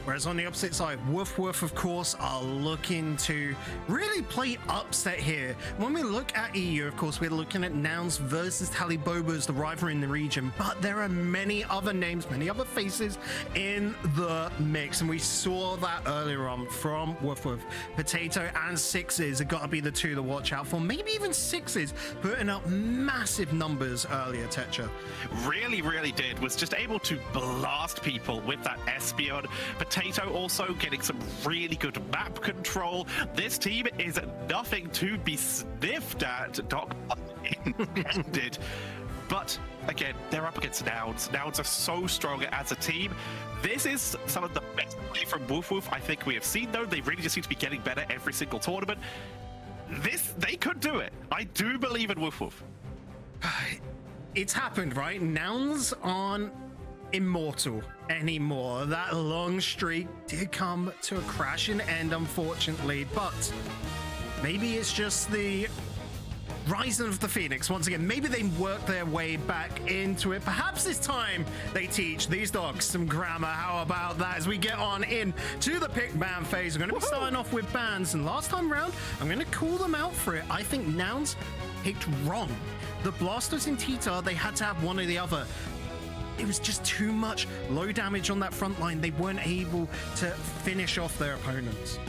Whereas on the opposite side, Woof Woof, of course, are looking to really play upset here. When we look at EU, of course, we're looking at Nouns versus Tali Bobo as the rival in the region, but there are many other names, many other faces in the mix, and we saw that earlier on from Woof Woof. Potato and Sixes have got to be the two to watch out for, maybe even Sixes putting up massive numbers earlier, Tetra. Really did, was just able to blast people with that Espeon. Potato also getting some really good map control. This team is nothing to be sniffed at, Doc intended. But again, they're up against Nouns. Nouns are so strong as a team. This is some of the best play from Woof Woof I think we have seen, though. They really just seem to be getting better every single tournament. They could do it. I do believe in Woof Woof. It's happened, right? Nouns aren't immortal anymore. That long streak did come to a crashing end, unfortunately, but maybe it's just the rising of the Phoenix once again. Maybe they work their way back into it. Perhaps this time they teach these dogs some grammar. How about that? As we get on in to the pick ban phase, we're going to be starting off with bans, and last time round I'm going to call them out for it. I think Nouns picked wrong. The Blasters in Tita, they had to have one or the other. It was just too much low damage on that front line. They weren't able to finish off their opponents.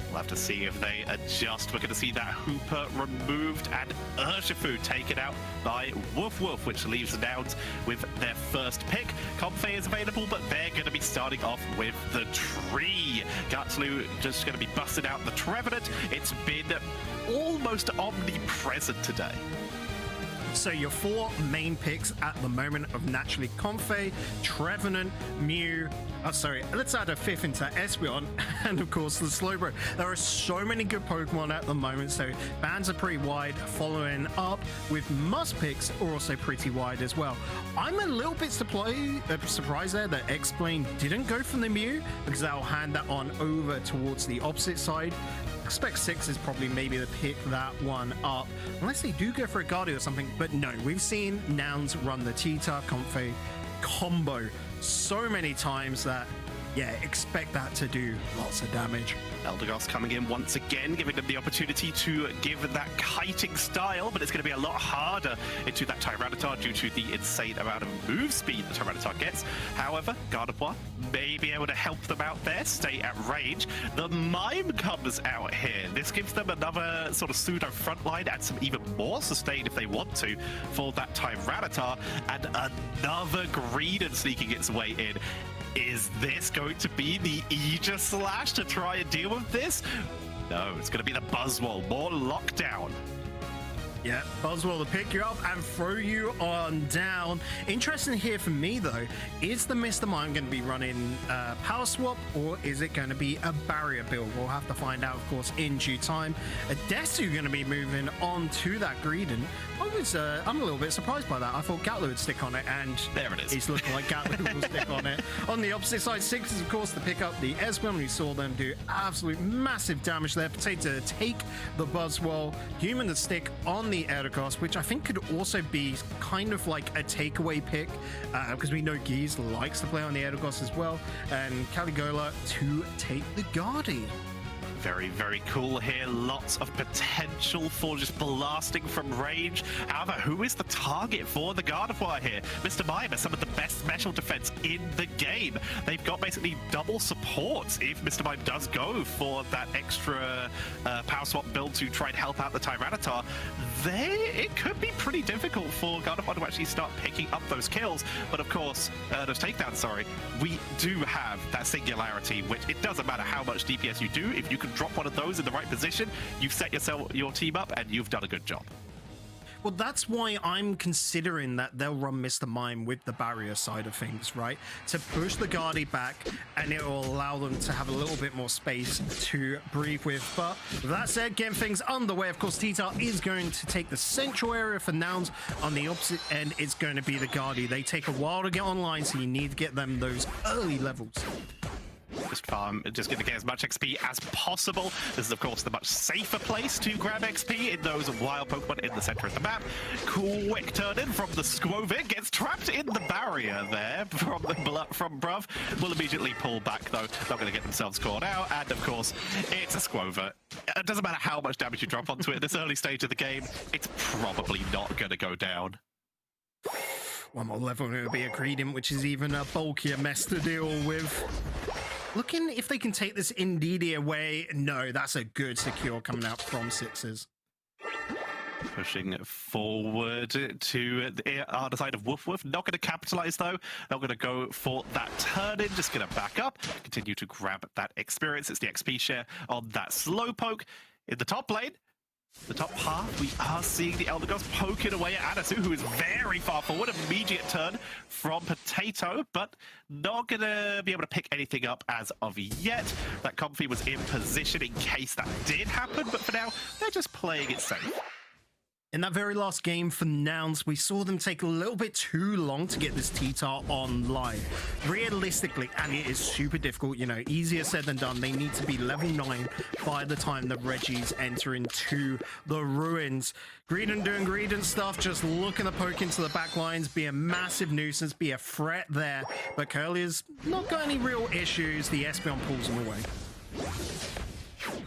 We'll have to see if they adjust. We're going to see that Hooper removed and Urshifu taken out by Woof Woof, which leaves the Nouns with their first pick. Comfey is available, but they're going to be starting off with the Tree. Gutslu just going to be busting out the Trevenant. It's been almost omnipresent today. So your 4 main picks at the moment of naturally Comfey, Trevenant, Mew, let's add a 5th into Espeon, and of course the Slowbro. There are so many good Pokemon at the moment, so bands are pretty wide. Following up with must picks are also pretty wide as well. I'm a little bit surprised there that X-Plane didn't go from the Mew, because that'll hand that on over towards the opposite side. Expect 6 is probably maybe to pick that one up, unless they do go for a Guardian or something. But no, we've seen Nouns run the Cheetah Comfey combo so many times that, yeah, expect that to do lots of damage. Eldegoss coming in once again, giving them the opportunity to give that kiting style, but it's going to be a lot harder into that Tyranitar due to the insane amount of move speed the Tyranitar gets. However, Gardevoir may be able to help them out there, stay at range. The Mime comes out here. This gives them another sort of pseudo frontline and some even more sustain if they want to for that Tyranitar, and another Greedent sneaking its way in. Is this going to be the Aegis Slash to try and deal with this? No, it's going to be the Buzzwole. More lockdown. Yeah, Buzzwole to pick you up and throw you on down. Interesting here for me, though, is the Mr. Mime going to be running Power Swap, or is it going to be a Barrier build? We'll have to find out, of course, in due time. Adesu going to be moving on to that Greedent. I'm a little bit surprised by that. I thought Gatlu would stick on it, and there it is. It's looking like Gatlu will stick on it. On the opposite side, 6 is, of course, to pick up the Espeon. We saw them do absolute massive damage there. Potato to take the Buzzwole. Human to stick on the Eldegoss, which I think could also be kind of like a takeaway pick, because we know Geese likes to play on the Eldegoss as well. And Caligola to take the Guardi. Very, very cool here. Lots of potential for just blasting from range. However, who is the target for the Gardevoir here? Mr. Mime has some of the best special defense in the game. They've got basically double support if Mr. Mime does go for that extra power swap build to try and help out the Tyranitar. It could be pretty difficult for Gardevoir to actually start picking up those kills. But of course, those takedowns, sorry, we do have that singularity, which it doesn't matter how much DPS you do. If you can drop one of those in the right position, you've set your team up and you've done a good job. Well, that's why I'm considering that they'll run Mr. Mime with the barrier side of things, right? To push the Guardi back, and it will allow them to have a little bit more space to breathe with. But with that said, getting things underway, of course, T-Tar is going to take the central area for Nouns. On the opposite end, it's going to be the Guardi. They take a while to get online, so you need to get them those early levels. Just farm, just going to get as much XP as possible. This is, of course, the much safer place to grab XP in those wild Pokemon in the center of the map. Quick turn in from the Skwovet, gets trapped in the barrier there from Bruv. Will immediately pull back, though. Not going to get themselves caught out. And, of course, it's a Skwovet. It doesn't matter how much damage you drop onto it at this early stage of the game, it's probably not going to go down. One more level, and it'll be a Greedent, which is even a bulkier mess to deal with. Looking if they can take this Indeedee away. No, that's a good secure coming out from Sixes. Pushing forward to the other side of Woof Woof. Not going to capitalize, though. Not going to go for that turn in. Just going to back up. Continue to grab that experience. It's the XP share on that Slowpoke. In the top lane, the top half, we are seeing the Eldegoss poking away at Amaterasu, who is very far forward. Immediate turn from Potato, but not going to be able to pick anything up as of yet. That Comfey was in position in case that did happen, but for now, they're just playing it safe. In that very last game for Nouns, we saw them take a little bit too long to get this T-Tar online. Realistically, and it is super difficult, you know, easier said than done. They need to be level 9 by the time the Reggies enter into the ruins. Greedent doing Greedent stuff, just looking to poke into the back lines, be a massive nuisance, be a threat there. But Curlier's not got any real issues. The Espeon pulls him away.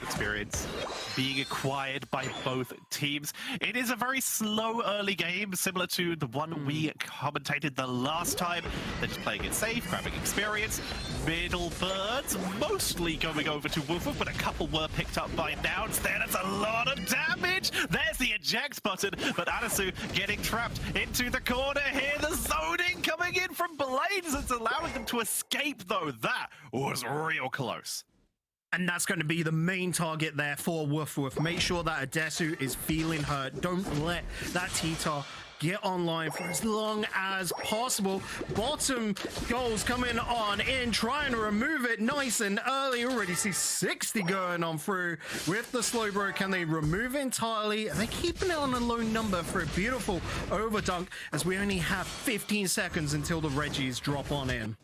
Experience being acquired by both teams. It is a very slow early game, similar to the one we commentated the last time. They're just playing it safe, grabbing experience. Middle birds mostly going over to Woof Woof, but a couple were picked up by Nouns there. That's a lot of damage. There's the eject button, but Amaterasu getting trapped into the corner here. The zoning coming in from Blades. It's allowing them to escape, though. That was real close. And that's going to be the main target there for Woof Woof. Make sure that Adesu is feeling hurt. Don't let that T-Tar get online for as long as possible. Bottom goals coming on in, trying to remove it nice and early. Already see 60 going on through with the slow bro. Can they remove it entirely? They're keeping it on a low number for a beautiful overdunk as we only have 15 seconds until the Reggies drop on in.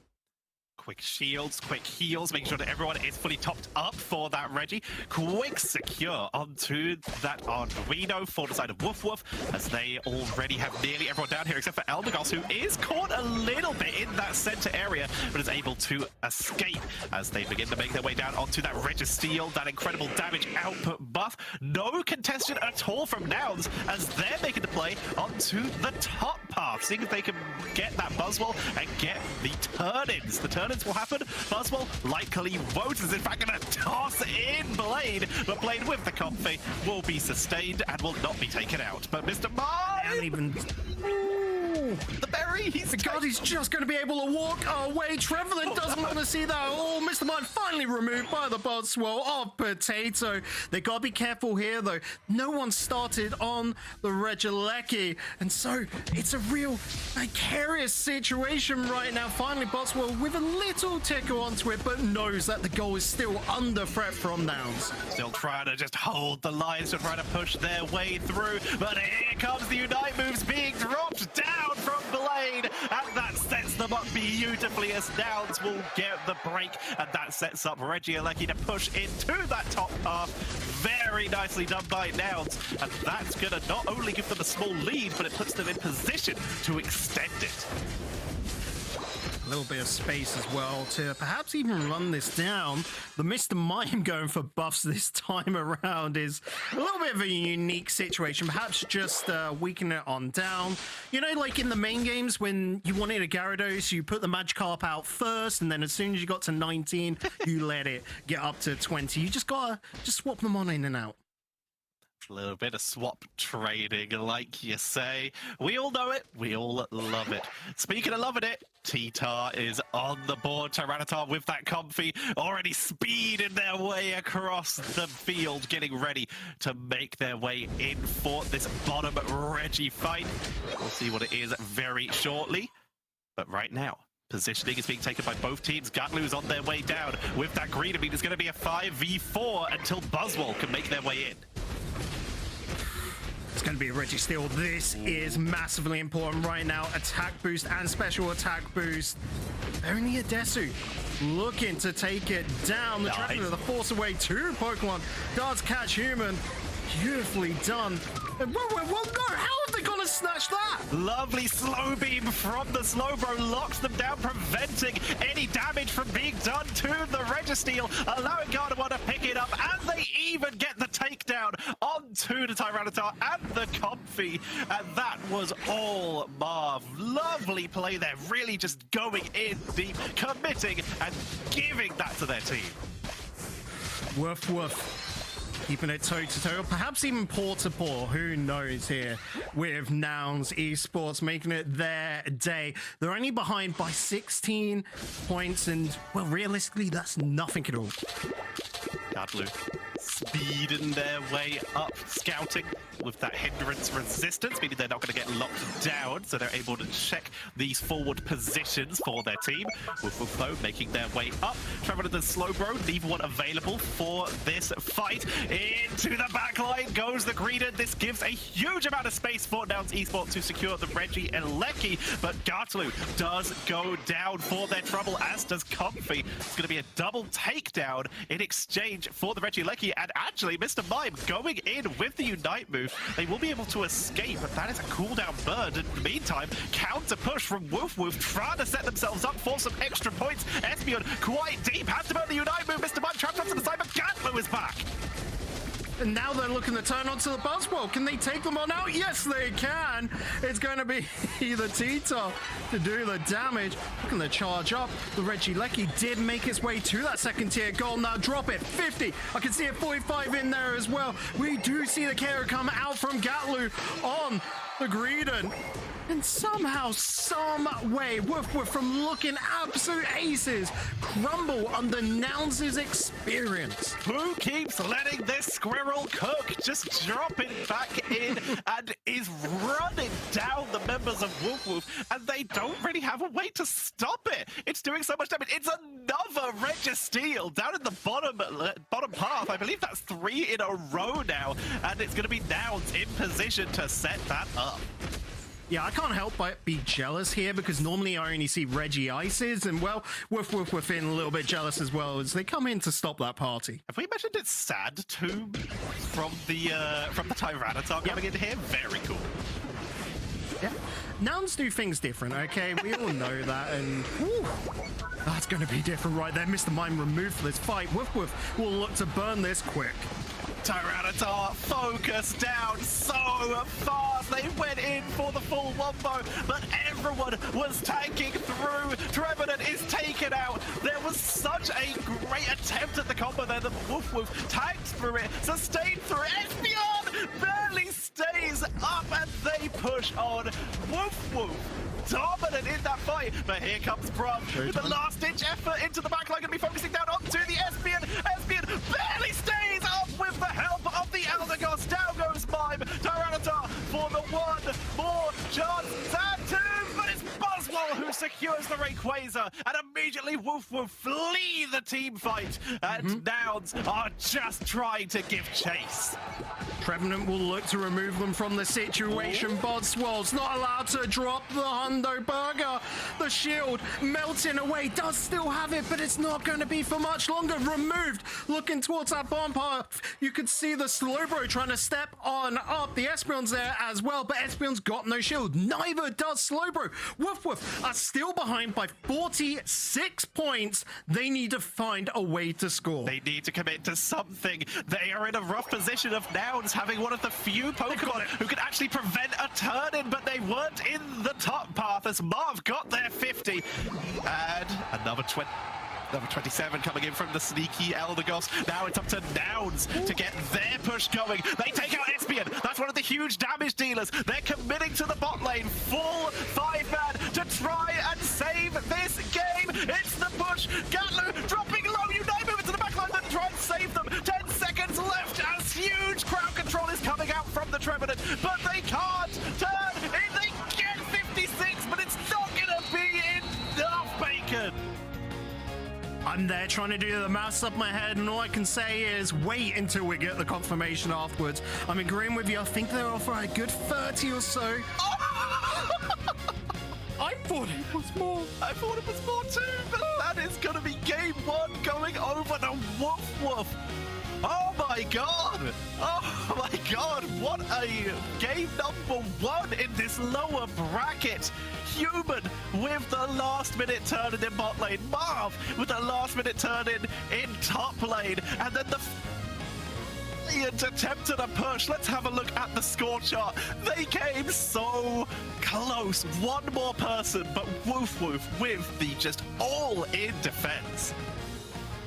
Quick shields, quick heals, making sure that everyone is fully topped up for that Reggie. Quick secure onto that Arduino for the side of Woof Woof, as they already have nearly everyone down here except for Eldegoss, who is caught a little bit in that center area, but is able to escape as they begin to make their way down onto that Registeel, that incredible damage output buff. No contestant at all from Nouns, as they're making the play onto the top path, seeing if they can get that Buzzwole and get the turn-ins. The turn-ins will happen. Buzzwole likely won't, is in fact going to toss in Blade, but Blade with the comfy will be sustained and will not be taken out. But Mr. Mime, the berry, he's just going to be able to walk away. Trevelyan doesn't want to see that. Oh, Mr. Mime finally removed by the Buzzwole of Potato. They got to be careful here, though. No one started on the Regieleki, and so it's a real precarious situation right now. Finally, Buzzwole with a little tickle onto it, but knows that the goal is still under threat from Nouns. Still trying to just hold the line, still trying to push their way through, but here comes the Unite moves being dropped down from Blade, and that sets them up beautifully as Nouns will get the break, and that sets up Regieleki to push into that top half. Very nicely done by Nouns, and that's going to not only give them a small lead, but it puts them in position to extend it. A little bit of space as well to perhaps even run this down. The Mr. Mime going for buffs this time around is a little bit of a unique situation. Perhaps just weaken it on down. You know, like in the main games when you wanted a Gyarados, you put the Magikarp out first, and then as soon as you got to 19, you let it get up to 20. You just gotta swap them on in and out. A little bit of swap trading, like you say. We all know it. We all love it. Speaking of loving it, T-Tar is on the board. Tyranitar with that comfy, already speeding their way across the field, getting ready to make their way in for this bottom Reggie fight. We'll see what it is very shortly. But right now, positioning is being taken by both teams. Gatlu's on their way down with that green. I mean, it's going to be a 5v4 until Buzzwole can make their way in. It's going to be a Registeel. This is massively important right now. Attack boost and special attack boost. Only Adesu looking to take it down. The trapping of the force away to Pokemon does catch human. Beautifully done. Whoa, no, how have they gonna snatch that? Lovely slow beam from the Slowbro locks them down, preventing any damage from being done to the Registeel, allowing Gardevoir to pick it up, and they even get the takedown onto the Tyranitar and the Comfy, and that was all Marv. Lovely play there, really just going in deep, committing and giving that to their team. Woof woof. Keeping it toe-to-toe, perhaps even paw-to-paw, who knows here, with Nouns Esports making it their day. They're only behind by 16 points, and, well, realistically, that's nothing at all. Gadlu speeding their way up, scouting with that hindrance resistance, meaning they're not going to get locked down, so they're able to check these forward positions for their team. Woof Woof, though, making their way up. Traveling the Slowbro, neither one available for this fight. Into the backline goes the Greedent. This gives a huge amount of space for Nouns Esports to secure the Regieleki, but Gartlu does go down for their trouble, as does Comfy. It's going to be a double takedown in exchange for the Regieleki, and actually, Mr. Mime going in with the Unite move. They will be able to escape, but that is a cooldown burn. In the meantime, counter push from Woof Woof, trying to set themselves up for some extra points. Espeon quite deep, has to burn the Unite move. Mr. Mime trapped onto the side, but Gatlu is back. And now they're looking to turn onto the Buzzwole. Can they take them on out? Yes, they can. It's going to be the T-Tar to do the damage. Looking to charge up. The Regieleki did make its way to that second tier goal. Now drop it. 50. I can see a 45 in there as well. We do see the Kero come out from Gatlu on the Greedon. And somehow, some way, Woof Woof from looking absolute aces crumble under Nouns' experience. Who keeps letting this squirrel cook? Just dropping back in and is running down the members of Woof Woof, and they don't really have a way to stop it. It's doing so much damage. It's another Registeel down in the bottom half. I believe that's 3 in a row now, and it's going to be Nouns in position to set that up. Yeah, I can't help but be jealous here because normally I only see Reggie Ices, and well, Woof Woof were feeling a little bit jealous as well as they come in to stop that party. Have we mentioned it's sad too from the Tyranitar coming in here? Very cool. Yeah, Nouns do things different, okay? We all know that, and whew, that's going to be different right there. Mr. Mime removed for this fight. Woof Woof will look to burn this quick. Tyranitar focused down so fast. They went in for the full wombo, but everyone was tanking through. Trevenant is taken out. There was such a great attempt at the combo there. The Woof Woof tanked through it, sustained through it. Espeon barely stays up, and they push on. Woof Woof dominant in that fight, but here comes Brom with the last-ditch effort into the backline, going to be focusing down onto the Espeon. Espeon barely stays up with the help of the Eldegoss. Down goes Mime. Tyranitar for the one more chance. Tattoo, but it's Buzzwole who secures the Rayquaza, and immediately Woof Woof flee the team fight, and Nouns are just trying to give chase. Trevenant will look to remove them from the situation. Buzzwole's not allowed to drop the Hundo Burger. The shield melting away, does still have it, but it's not going to be for much longer. Removed, looking towards that bomb path. You could see the Slowbro trying to step on up. The Espeon's there as well, but Espeon's got no shield. Neither does Slowbro. Woof Woof are still behind by 46 points. They need to find a way to score. They need to commit to something. They are in a rough position of Nouns having one of the few Pokemon who could actually prevent a turn-in, but they weren't in the top path as Marv got their 50. And another 27 coming in from the sneaky Eldegoss. Now it's up to Nouns to get their push going. They take out Espeon. That's one of the huge damage dealers. They're committing to the bot lane. Full 5-man to try and save this game. It's the push. Gatlu dropping low. Unite move into the backline then try and save them. 10 seconds left as huge crowd control is coming out from the Trevenant, but they can't turn in. They get 56, but it's not going to be enough, Bacon. I'm there trying to do the maths up my head, and all I can say is wait until we get the confirmation afterwards. I'm agreeing with you. I think they're off for a good 30 or so. I thought it was more. I thought it was more too, but that is going to be game 1 going over to Woof Woof. Oh my god! Oh my god! What a game number 1 in this lower bracket! Human with the last-minute turn in bot lane. Marv with the last-minute turn in top lane. And then the brilliant attempt at a push. Let's have a look at the score chart. They came so close. One more person, but Woof Woof with the just all-in defense.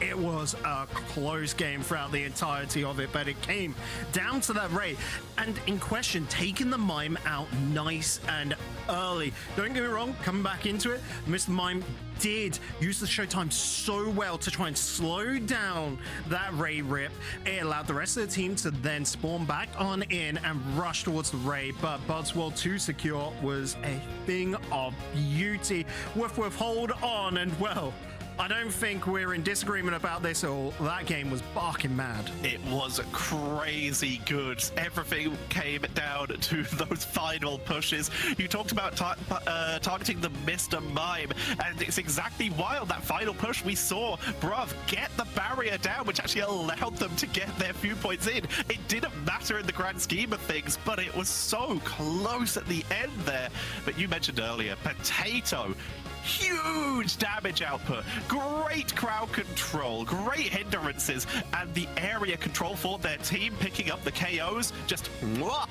It was a close game throughout the entirety of it, but it came down to that Ray. And in question, taking the Mime out nice and early. Don't get me wrong, coming back into it, Mr. Mime did use the showtime so well to try and slow down that Ray rip. It allowed the rest of the team to then spawn back on in and rush towards the Ray, but Buzzwole to secure was a thing of beauty. Woof Woof hold on, and well, I don't think we're in disagreement about this at all. That game was barking mad. It was crazy good. Everything came down to those final pushes. You talked about targeting the Mr. Mime, and it's exactly why on that final push we saw Bruv get the barrier down, which actually allowed them to get their few points in. It didn't matter in the grand scheme of things, but it was so close at the end there. But you mentioned earlier, Potato. Huge damage output, great crowd control, great hindrances, and the area control for their team picking up the KOs. Just what?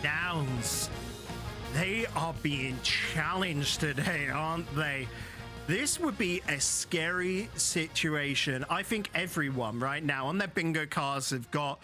Nouns. They are being challenged today, aren't they? This would be a scary situation. I think everyone right now on their bingo cards have got,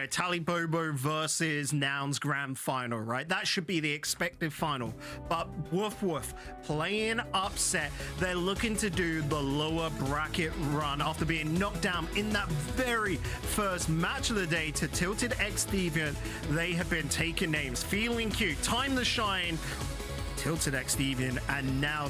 Tali Bobo versus Nouns grand final, right? That should be the expected final. But Woof Woof playing upset. They're looking to do the lower bracket run after being knocked down in that very first match of the day to Tilted X Deviant. They have been taking names. Feeling Cute, Time to Shine, Tilted X Deviant, and now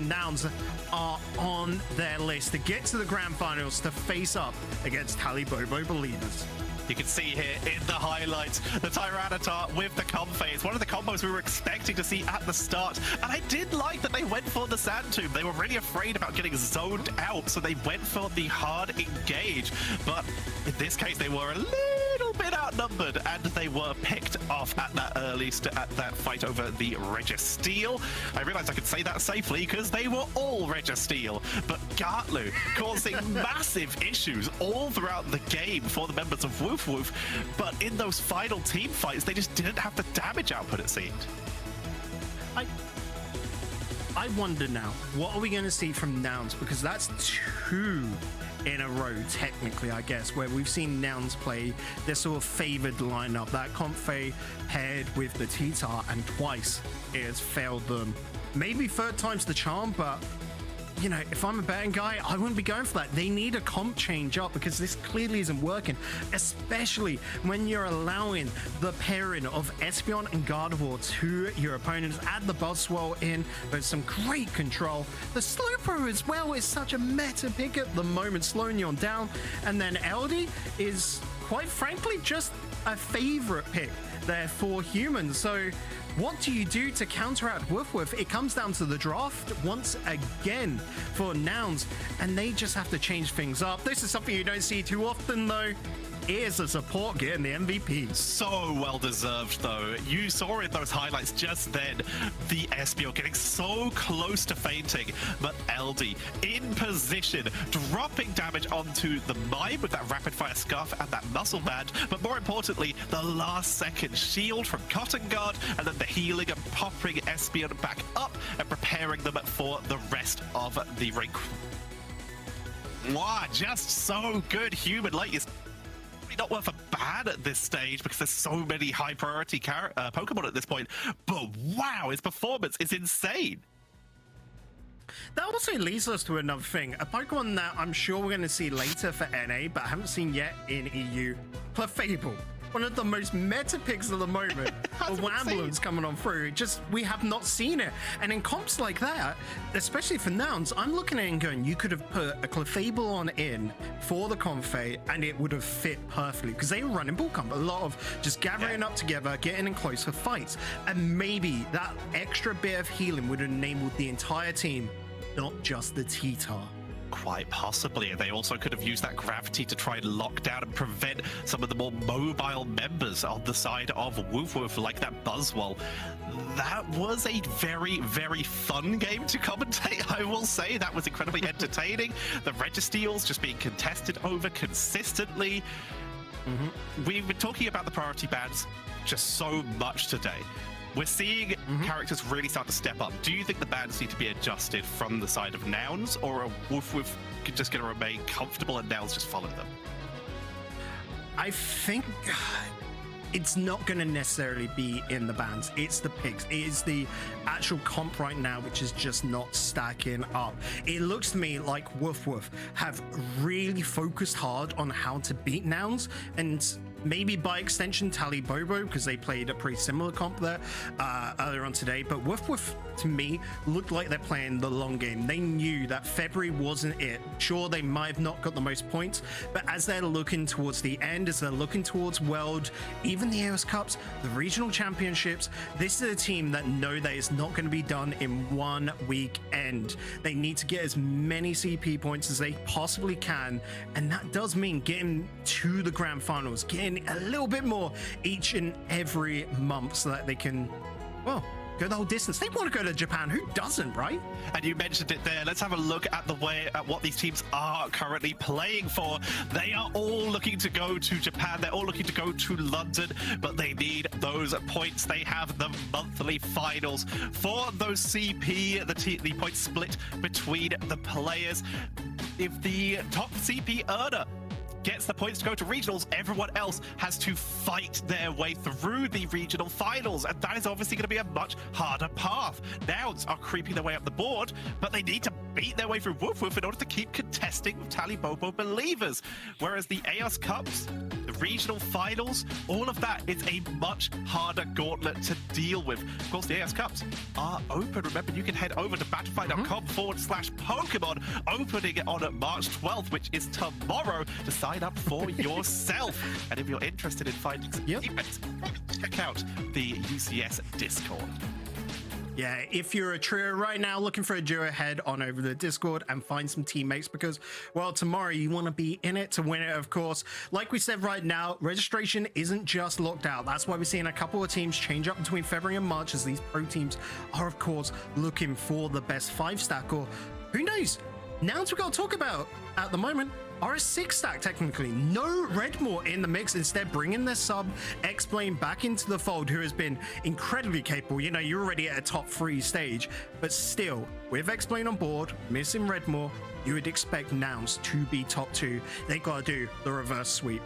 Nouns are on their list to get to the grand finals to face up against Tali Bobo Believers. You can see here in the highlights, the Tyranitar with the Comfey. It's one of the combos we were expecting to see at the start. And I did like that they went for the Sand Tomb. They were really afraid about getting zoned out, so they went for the hard engage. But in this case, they were a little bit outnumbered, and they were picked off at that at that fight over the Registeel. I realized I could say that safely because they were all Registeel. But Gartlu causing massive issues all throughout the game for the members of Woof Woof, but in those final team fights, they just didn't have the damage output, it seemed. I wonder now, what are we going to see from Nouns? Because that's 2 in a row, technically, I guess, where we've seen Nouns play this sort of favored lineup, that Comfey paired with the T-Tar, and twice it has failed them. Maybe 3rd time's the charm, but if I'm a betting guy, I wouldn't be going for that. They need a comp change up because this clearly isn't working, especially when you're allowing the pairing of Espeon and Gardevoir to your opponents. Add the Buzzwole in with some great control. The Slowpoke as well is such a meta pick at the moment, slowing you on down. And then LD is, quite frankly, just a favorite pick there for humans. So what do you do to counteract Woof Woof? It comes down to the draft once again for Nouns, and they just have to change things up. This is something you don't see too often, though. Here's a support getting the MVP. So well deserved, though. You saw in those highlights just then the Espeon getting so close to fainting, but LD in position, dropping damage onto the Mime with that rapid fire scarf and that muscle band, but more importantly, the last second shield from Cotton Guard, and then the healing and popping Espeon back up and preparing them for the rest of the ring. Wow, just so good, human. Like you, not worth a ban at this stage because there's so many high priority Pokemon at this point, but wow, his performance is insane. That also leads us to another thing, a Pokemon that I'm sure we're going to see later for NA, but haven't seen yet in EU. Clefable, one of the most meta picks of the moment. The Wambler's coming on through. Just, we have not seen it. And in comps like that, especially for Nouns, I'm looking at it and going, you could have put a Clefable on in for the Comfey and it would have fit perfectly because they were running ball comp. A lot of just gathering up together, getting in close for fights. And maybe that extra bit of healing would have enabled the entire team, not just the T-Tar. Quite possibly. They also could have used that gravity to try and lock down and prevent some of the more mobile members on the side of Woof Woof, like that Buzzwole. That was a very, very fun game to commentate, I will say. That was incredibly entertaining. The Registeels just being contested over consistently. We've been talking about the priority bans just so much today. We're seeing characters really start to step up. Do you think the bans need to be adjusted from the side of Nouns, or are Woof Woof just going to remain comfortable and Nouns just follow them? I think it's not going to necessarily be in the bans. It's the picks. It is the actual comp right now, which is just not stacking up. It looks to me like Woof Woof have really focused hard on how to beat Nouns, and maybe by extension Tali Bobo, because they played a pretty similar comp there earlier on today. But Woof Woof, to me, looked like they're playing the long game. They knew that February wasn't it. Sure, they might have not got the most points, but as they're looking towards the end, as they're looking towards World, even the AOS Cups, the regional championships, this is a team that know that it's not going to be done in 1 weekend. They need to get as many CP points as they possibly can, and that does mean getting to the grand finals, getting a little bit more each and every month so that they can, well, go the whole distance. They want to go to Japan. Who doesn't, right? And you mentioned it there. Let's have a look at what these teams are currently playing for. They are all looking to go to Japan. They're all looking to go to London, but they need those points. They have the monthly finals for those CP, the points split between the players. If the top CP earner gets the points to go to regionals, everyone else has to fight their way through the regional finals, and that is obviously going to be a much harder path. Nouns are creeping their way up the board, but they need to beat their way through Woof Woof in order to keep contesting with Tali Bobo Believers. Whereas the AOS Cups, the regional finals, all of that is a much harder gauntlet to deal with. Of course, the AOS Cups are open. Remember, you can head over to battlefight.com/Pokemon, opening it on March 12th, which is tomorrow, to sign up for yourself. And if you're interested in finding some teammates, check out the UCS Discord. Yeah, if you're a trio right now looking for a duo, head on over to the Discord and find some teammates because, well, tomorrow you want to be in it to win it, of course. Like we said right now, registration isn't just locked out. That's why we're seeing a couple of teams change up between February and March as these pro teams are, of course, looking for the best 5-stack, or who knows? Nouns we've got to talk about at the moment are a 6-stack technically. No Redmore in the mix, instead bringing their sub X-Blame back into the fold, who has been incredibly capable. You know, you're already at a top 3 stage, but still, with X-Blame on board, missing Redmore, you would expect Nouns to be top 2. They gotta do the reverse sweep.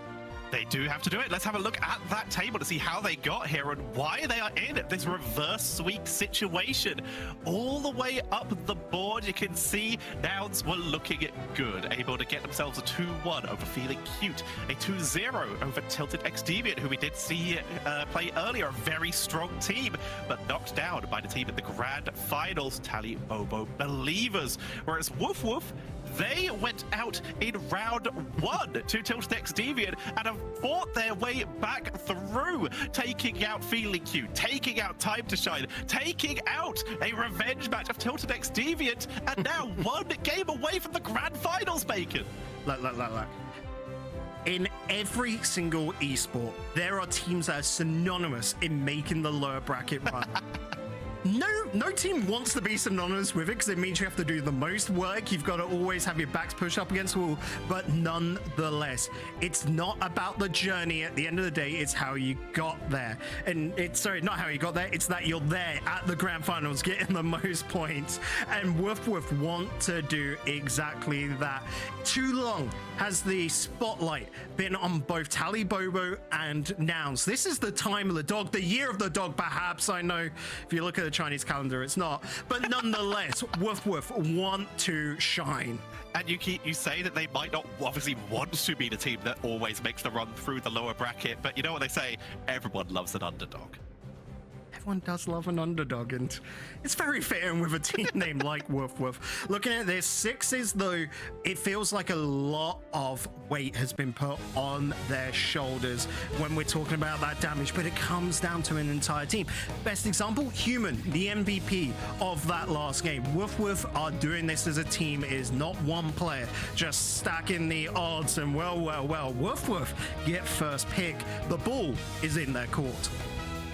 They do have to do it. Let's have a look at that table to see how they got here and why they are in this reverse sweep situation. All the way up the board, you can see Nouns were looking good, able to get themselves a 2-1 over Feeling Cute, a 2-0 over Tilted X Deviant, who we did see play earlier, a very strong team, but knocked down by the team in the grand finals, Tali Bobo Believers. Whereas Woof Woof, they went out in round 1 to Tilted X Deviant and have fought their way back through, taking out Feeling Cute, taking out Time to Shine, taking out a revenge match of Tilted X Deviant, and now 1 game away from the grand finals, Bacon. Look. In every single esport, there are teams that are synonymous in making the lower bracket run. No team wants to be synonymous with it because it means you have to do the most work. You've got to always have your backs pushed up against the wall. But nonetheless, it's not about the journey at the end of the day. It's how you got there. And it's, sorry, not how you got there. It's that you're there at the grand finals getting the most points. And Woof Woof want to do exactly that. Too long has the spotlight been on both Tali Bobo and Nouns. This is the time of the dog, the year of the dog, perhaps. I know if you look at the Chinese calendar, it's not. But nonetheless, Woof Woof want to shine. And you say that they might not obviously want to be the team that always makes the run through the lower bracket, but you know what they say? Everyone loves an underdog. Everyone does love an underdog, and it's very fitting with a team name like Woof Woof. Looking at their 6s, though, it feels like a lot of weight has been put on their shoulders when we're talking about that damage, but it comes down to an entire team. Best example, Human, the MVP of that last game. Woof Woof are doing this as a team. It is not one player just stacking the odds, and well, Woof Woof get first pick. The ball is in their court.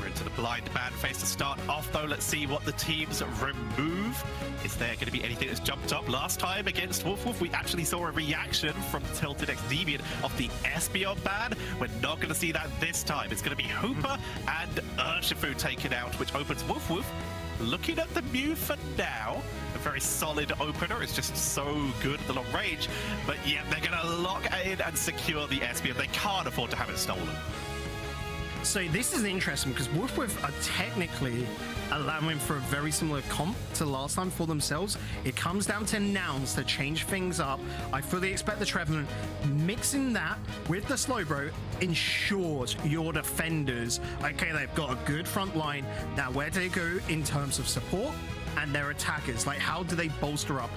Into the blind man phase to start off, though. Let's see what the teams remove. Is there going to be anything that's jumped up? Last time against Woof Woof, we actually saw a reaction from Tilted X Deviant of the Espeon ban. We're not going to see that this time. It's going to be Hooper and Urshifu taken out, which opens Woof Woof. Looking at the Mew for now, a very solid opener. It's just so good at the long range. But yeah, they're going to lock in and secure the Espeon. They can't afford to have it stolen. So this is interesting because Woof Woof are technically allowing for a very similar comp to last time for themselves. It comes down to Nouns to change things up. I fully expect the Trevenant mixing that with the Slowbro ensures your defenders, okay, they've got a good front line. Now, where do they go in terms of support and their attackers? Like, how do they bolster up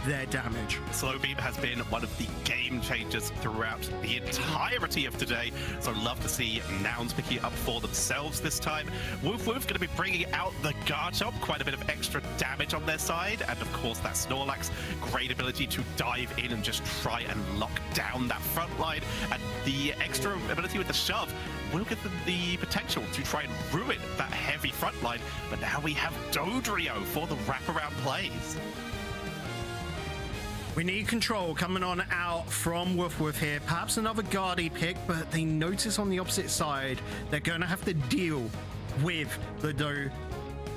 their damage. Slow Beam has been one of the game changers throughout the entirety of today, so love to see Nouns picking it up for themselves this time. Woof Woof going to be bringing out the Garchomp, quite a bit of extra damage on their side, and of course that Snorlax, great ability to dive in and just try and lock down that front line, and the extra ability with the shove will give them the potential to try and ruin that heavy front line, but now we have Dodrio for the wraparound plays. We need control coming on out from Woof Woof here. Perhaps another Guardy pick, but they notice on the opposite side they're going to have to deal with the Do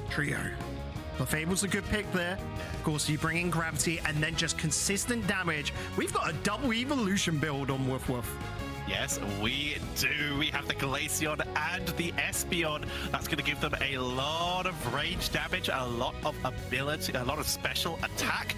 trio. But Fable's a good pick there. Of course, you bring in Gravity and then just consistent damage. We've got a double evolution build on Woof Woof. Yes, we do. We have the Glaceon and the Espeon. That's going to give them a lot of range damage, a lot of ability, a lot of special attack.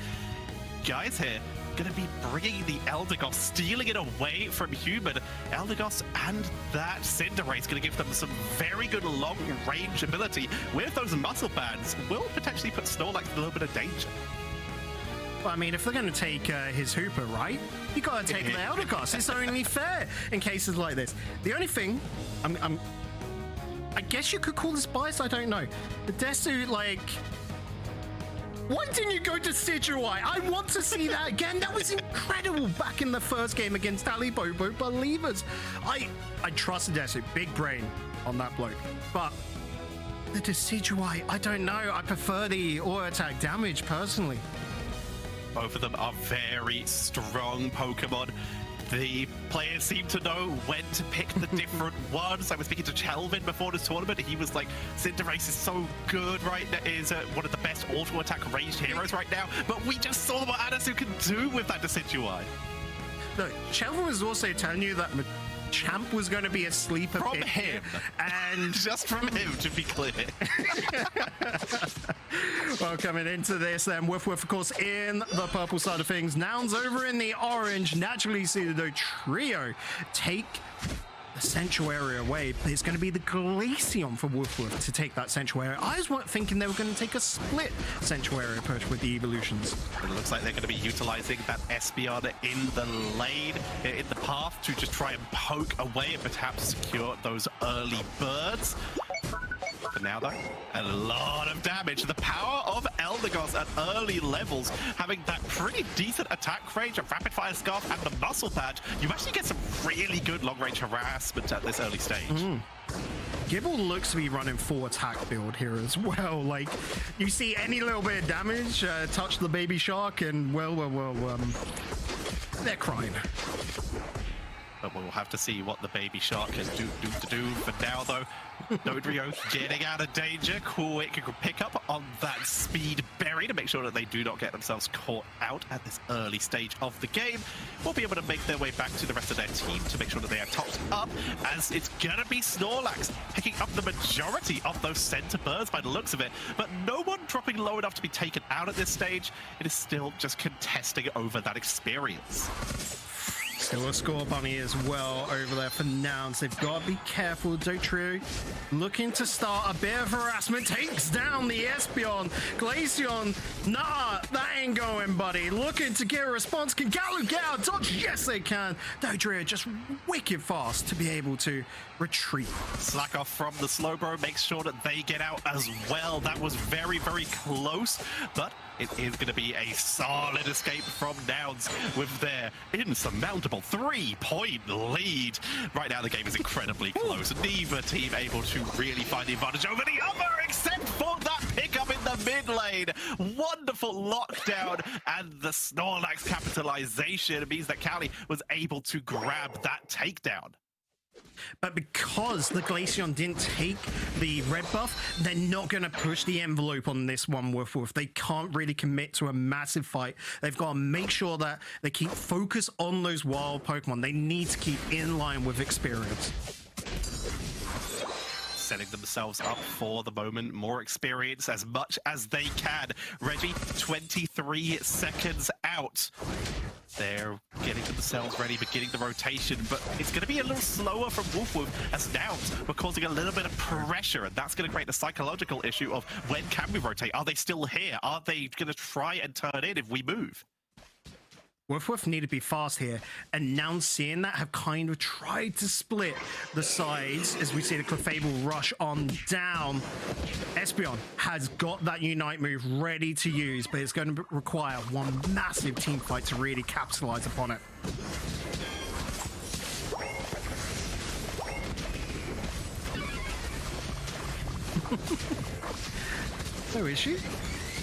Guys here going to be bringing the Eldegoss, stealing it away from Human. Eldegoss and that Cinderace going to give them some very good long-range ability. With those muscle bands, will potentially put Snorlax in a little bit of danger. Well, I mean, if they're going to take his Hooper, right? You got to take the Eldegoss. It's only fair in cases like this. The only thing, I guess you could call this bias. I don't know. The Desu, like. Why didn't you go to Decidueye? I want to see that again. That was incredible back in the first game against Tali Bobo. Believers. I trust Desu. Big brain on that bloke. But the Decidueye, I don't know. I prefer the auto attack damage personally. Both of them are very strong Pokemon. The players seem to know when to pick the different ones. I was speaking to Chelvin before this tournament. He was like, Cinderace is so good right now, is one of the best auto attack ranged heroes right now. But we just saw what Amaterasu can do with that Decidueye. Look, Chelvin was also telling you that Champ was going to be a sleeper from pick him, and just from him, to be clear. Well, coming into this, then Woof Woof, of course, in the purple side of things. Nouns over in the orange. Naturally, see the trio take the central area away. It's going to be the Glaceon for Woof Woof to take that central area. I was thinking they were going to take a split central area push with the evolutions. It looks like they're going to be utilizing that Espeon in the lane, in the path, to just try and poke away and perhaps secure those early birds. For now, though, a lot of damage. The power of Eldegoss at early levels, having that pretty decent attack range, a rapid fire scarf, and the muscle patch, you actually get some really good long range harassment at this early stage. Gibble looks to be running full attack build here as well. Like, you see any little bit of damage, touch the baby shark, and well, they're crying. But we'll have to see what the baby shark can do for now, though. Dodrio getting out of danger. Quick pick up on that speed berry to make sure that they do not get themselves caught out at this early stage of the game. Will be able to make their way back to the rest of their team to make sure that they are topped up, as it's gonna be Snorlax picking up the majority of those center birds by the looks of it, but no one dropping low enough to be taken out at this stage. It is still just contesting over that experience. Still a score bunny as well over there for Nouns. They've got to be careful. Dotrio looking to start a bit of harassment. Takes down the Espeon. Glaceon, nah, that ain't going, buddy. Looking to get a response. Can Galu get out? Dodge? Yes, they can. Dotrio just wicked fast to be able to retreat. Slack off from the Slowbro makes sure that they get out as well. That was very, very close, but it is going to be a solid escape from Nouns with their insurmountable 3-point lead. Right now, the game is incredibly close. Neither team able to really find the advantage over the other, except for that pickup in the mid lane. Wonderful lockdown, and the Snorlax capitalization means that Cali was able to grab that takedown. But because the Glaceon didn't take the red buff, they're not going to push the envelope on this one, Woof Woof. They can't really commit to a massive fight. They've got to make sure that they keep focus on those wild Pokemon. They need to keep in line with experience. Setting themselves up for the moment, more experience as much as they can. Reggie, 23 seconds out. They're getting themselves ready, beginning the rotation, but it's going to be a little slower from Woof Woof as Nouns we're causing a little bit of pressure, and that's going to create a psychological issue of when can we rotate? Are they still here? Are they going to try and turn in if we move? Woof need to be fast here, and now seeing that have kind of tried to split the sides as we see the Clefable rush on down. Espeon has got that Unite move ready to use, but it's going to require one massive team fight to really capitalize upon it. No issue.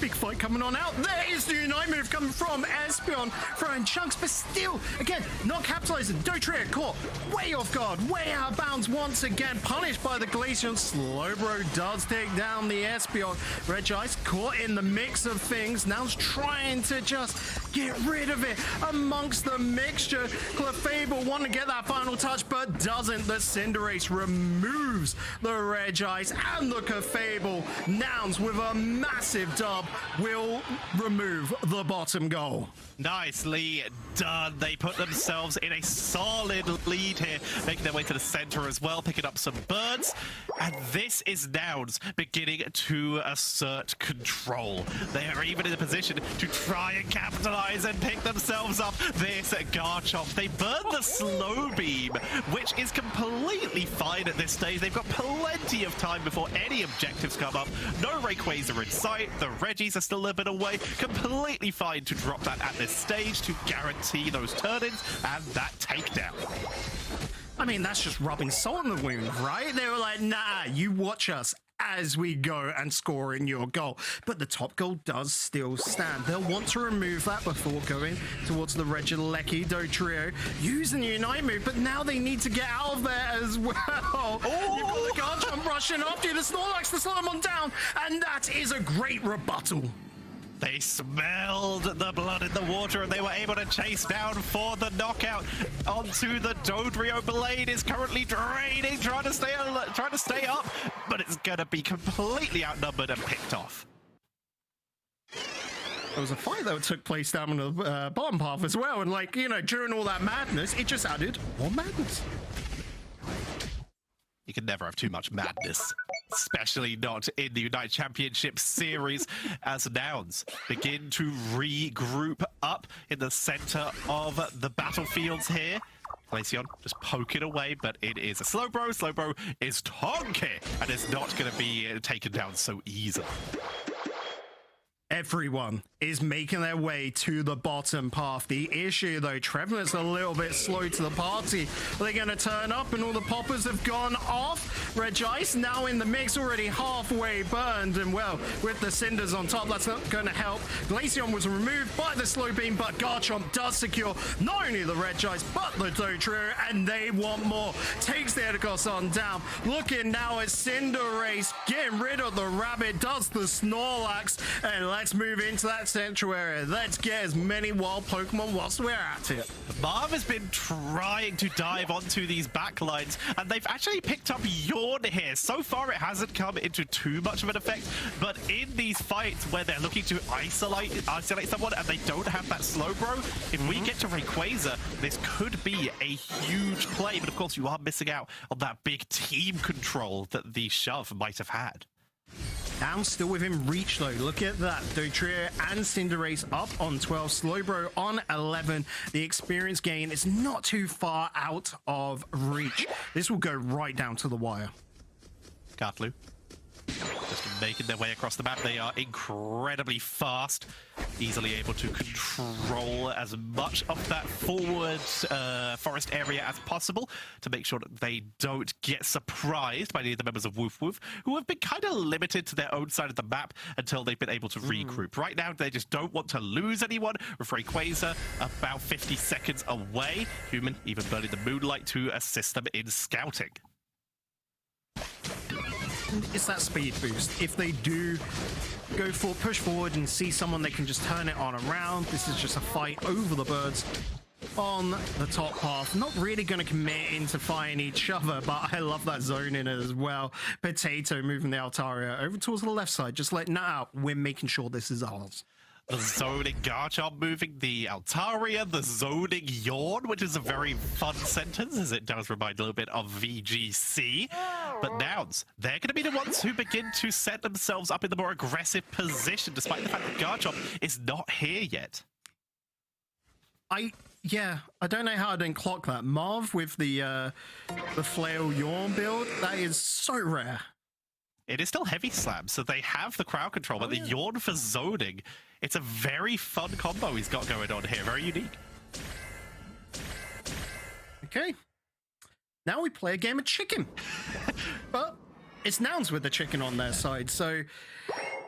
Big fight coming on out. There is the Unite move coming from Espeon, throwing chunks, but still, again, not capitalizing. Dotria caught way off guard, way out of bounds once again, punished by the Glaceon. Slowbro does take down the Espeon. Regice caught in the mix of things. Now's trying to just get rid of it amongst the mixture. Clefable wanting to get that final touch, but doesn't. The Cinderace removes the Regice and the Clefable. Nouns with a massive dub will remove the bottom goal. Nicely done. They put themselves in a solid lead here, making their way to the center as well, picking up some birds. And this is Nouns beginning to assert control. They are even in a position to try and capitalize and pick themselves up this Garchomp. They burn the slow beam, which is completely fine at this stage. They've got plenty of time before any objectives come up. No Rayquaza in sight. The Reggies are still a little bit away. Completely fine to drop that at this stage to guarantee those turn-ins and that takedown. I mean, that's just rubbing salt in the wound, right? They were like, nah, you watch us as we go and score in your goal. But the top goal does still stand. They'll want to remove that before going towards the Regieleki Dotrio using the Unite move, but now they need to get out of there as well. Oh. You've got the Garchomp rushing after you, the Snorlax to slow them on down, and that is a great rebuttal. They smelled the blood in the water and they were able to chase down for the knockout onto the Dodrio. Blade is currently draining, trying to stay up, but it's going to be completely outnumbered and picked off. There was a fight that took place down in the bottom path as well, and like, you know, during all that madness, it just added more madness. You can never have too much madness, especially not in the UNITE Championship Series, as Nouns begin to regroup up in the center of the battlefields here. Glaceon just poking away, but it is a Slowbro. Slowbro is tonky, and it's not going to be taken down so easily. Everyone is making their way to the bottom path. The issue, though, Trevenant's a little bit slow to the party. Are they going to turn up and all the poppers have gone off? Regice now in the mix, already halfway burned. And, well, with the cinders on top, that's not going to help. Glaceon was removed by the slow beam, but Garchomp does secure not only the Regice, but the Dotrio, and they want more. Takes the Edicos on down. Looking now at Cinderace, getting rid of the rabbit, does the Snorlax, and let's move into that sanctuary. Let's get as many wild Pokemon whilst we're at it. Marv has been trying to dive onto these backlines, and they've actually picked up Yawn here. So far, it hasn't come into too much of an effect, but in these fights where they're looking to isolate someone and they don't have that Slowbro, if we get to Rayquaza, this could be a huge play, but of course you are missing out on that big team control that the Shove might have had. Down still within reach though. Look at that. Dotrio and Cinderace up on 12. Slowbro on 11. The experience gain is not too far out of reach. This will go right down to the wire. Gartlu just making their way across the map. They are incredibly fast, easily able to control as much of that forward forest area as possible to make sure that they don't get surprised by any of the members of Woof, who have been kind of limited to their own side of the map until they've been able to regroup. Right now, they just don't want to lose anyone, with Rayquaza about 50 seconds away. Human even burning the Moonlight to assist them in scouting. It's that speed boost. If they do go for push forward and see someone, they can just turn it on around. This is just a fight over the birds on the top path. Not really going to commit into fighting each other, but I love that zone in it as well. Potato moving the Altaria over towards the left side, just like, nah, we're making sure this is ours. The zoning Garchomp moving the Altaria, the zoning Yawn, which is a very fun sentence, as it does remind a little bit of VGC. But Nouns, they're going to be the ones who begin to set themselves up in the more aggressive position, despite the fact that Garchomp is not here yet. I don't know how I didn't clock that. Marv with the flail yawn build, that is so rare. It is still heavy slam, so they have the crowd control, but the yawn for zoning, it's a very fun combo he's got going on here, very unique. Okay. Now we play a game of chicken. But it's Nouns with the chicken on their side, so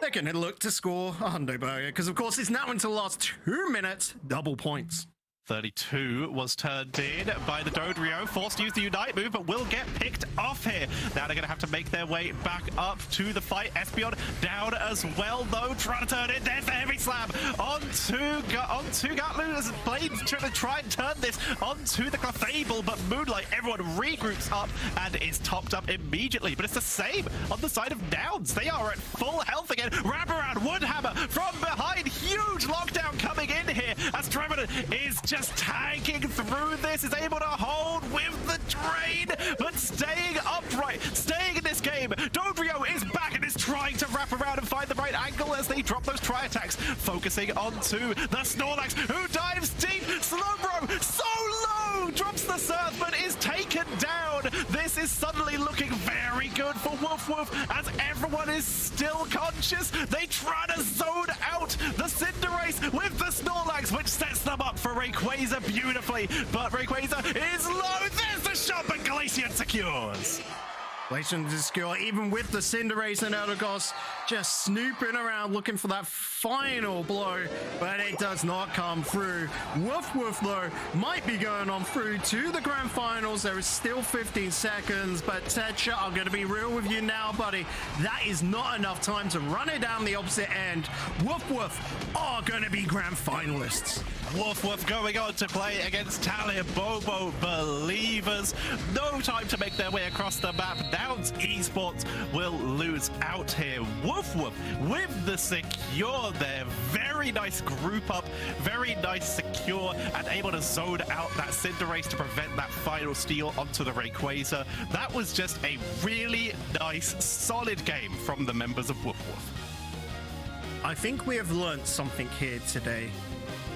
they're going to look to score a hundo burger, because of course it's now until the last 2 minutes, double points. 32 was turned in by the Dodrio, forced to use the Unite move, but will get picked off here. Now they're going to have to make their way back up to the fight. Espeon down as well, though, trying to turn it. There's the heavy slam onto Gatlu as Blade trying to try and turn this onto the Clefable, but Moonlight, everyone regroups up and is topped up immediately. But it's the same on the side of Nouns. They are at full health again. Wraparound Woodhammer from behind. Huge lockdown coming in here as Trevenant is just tanking through this, is able to hold with the train, but staying upright, staying in this game. Dodrio is back and is trying to wrap around and find the right angle as they drop those tri-attacks, focusing onto the Snorlax, who dives deep. Slowbro, so low, drops the surf, but is taken down. This is suddenly looking very good for Woof Woof as everyone is still conscious. They try to zone out the Cinderace with the Snorlax, which sets them up for Rayquaza beautifully, but Rayquaza is low. There's the shot, but Glaceon secures. Glaceon is secure, even with the Cinderace and Eldegoss just snooping around looking for that final blow, but it does not come through. Woof Woof, though, might be going on through to the grand finals. There is still 15 seconds, but Tetra, I'm going to be real with you now, buddy. That is not enough time to run it down the opposite end. Woof Woof are going to be grand finalists. Woof Woof going on to play against Tali and Bobo Believers. No time to make their way across the map. Nouns Esports will lose out here. Woof Woof with the secure there. Very nice group up, very nice secure, and able to zone out that Cinderace to prevent that final steal onto the Rayquaza. That was just a really nice, solid game from the members of Woof Woof. I think we have learned something here today.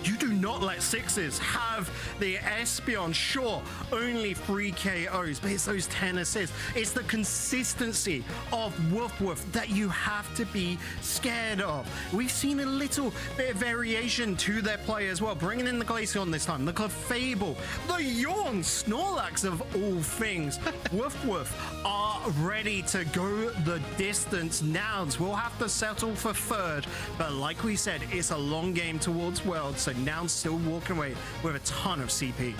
You do not let sixes have the Espeon. Sure, only 3 KOs, but it's those 10 assists. It's the consistency of Woof Woof that you have to be scared of. We've seen a little bit of variation to their play as well, bringing in the Glaceon this time, the Clefable, the Yawn, Snorlax of all things. Woof Woof are ready to go the distance. Nouns will have to settle for third, but like we said, it's a long game towards Worlds, so Nouns still walking away with a ton of CP.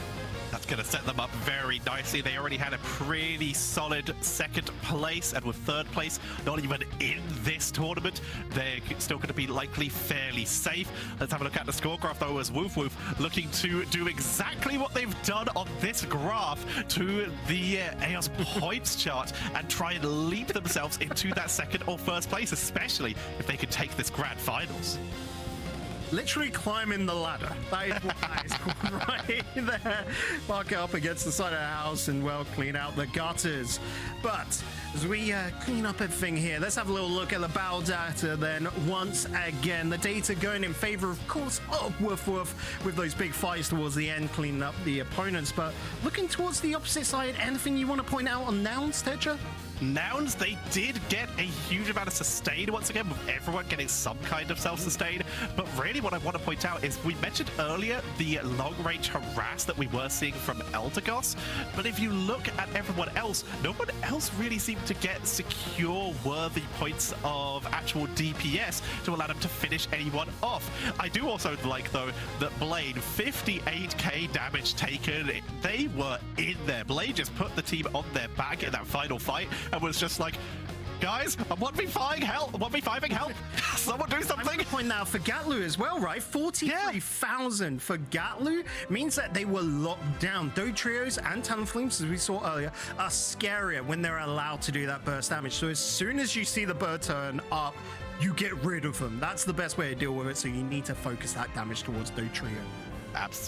That's going to set them up very nicely. They already had a pretty solid second place, and with third place not even in this tournament, they're still going to be likely fairly safe. Let's have a look at the score graph, though, as Woof Woof looking to do exactly what they've done on this graph to the AOS points chart and try and leap themselves into that second or first place, especially if they could take this grand finals. Literally climbing the ladder. That is what that is called right there. Park it up against the side of the house and, well, clean out the gutters. But as we clean up everything here, let's have a little look at the battle data then once again. The data going in favor, of course, of Woof Woof with those big fights towards the end, cleaning up the opponents. But looking towards the opposite side, anything you want to point out on Nouns, Tetra? Nouns, they did get a huge amount of sustain once again, with everyone getting some kind of self-sustain. But really what I want to point out is we mentioned earlier the long-range harass that we were seeing from Eldegoss. But if you look at everyone else, no one else really seemed to get secure, worthy points of actual DPS to allow them to finish anyone off. I do also like, though, that Blade, 58k damage taken. They were in there. Blade just put the team on their back in that final fight and was just like, guys, I'm 1v5ing help, 1v5ing help. Someone do something. I'm point out for Gatlu as well, right? 43,000 for Gatlu means that they were locked down. Dotrios and Talonflames, as we saw earlier, are scarier when they're allowed to do that burst damage. So as soon as you see the bird turn up, you get rid of them. That's the best way to deal with it. So you need to focus that damage towards Dotrio.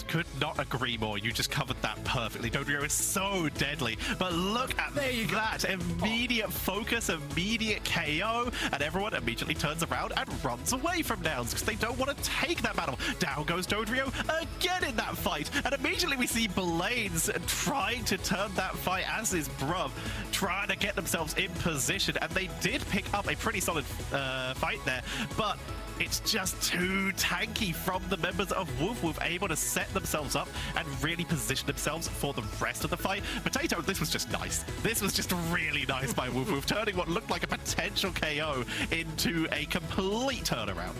Could not agree more. You just covered that perfectly. Dodrio is so deadly. But look at that. Immediate focus, immediate KO, and everyone immediately turns around and runs away from Nouns because they don't want to take that battle. Down goes Dodrio again in that fight. And immediately we see Blades trying to turn that fight, as is Bruv, trying to get themselves in position. And they did pick up a pretty solid fight there. But it's just too tanky from the members of Woof, able to set themselves up and really position themselves for the rest of the fight. Potato, this was just nice. This was just really nice by Woof, turning what looked like a potential KO into a complete turnaround.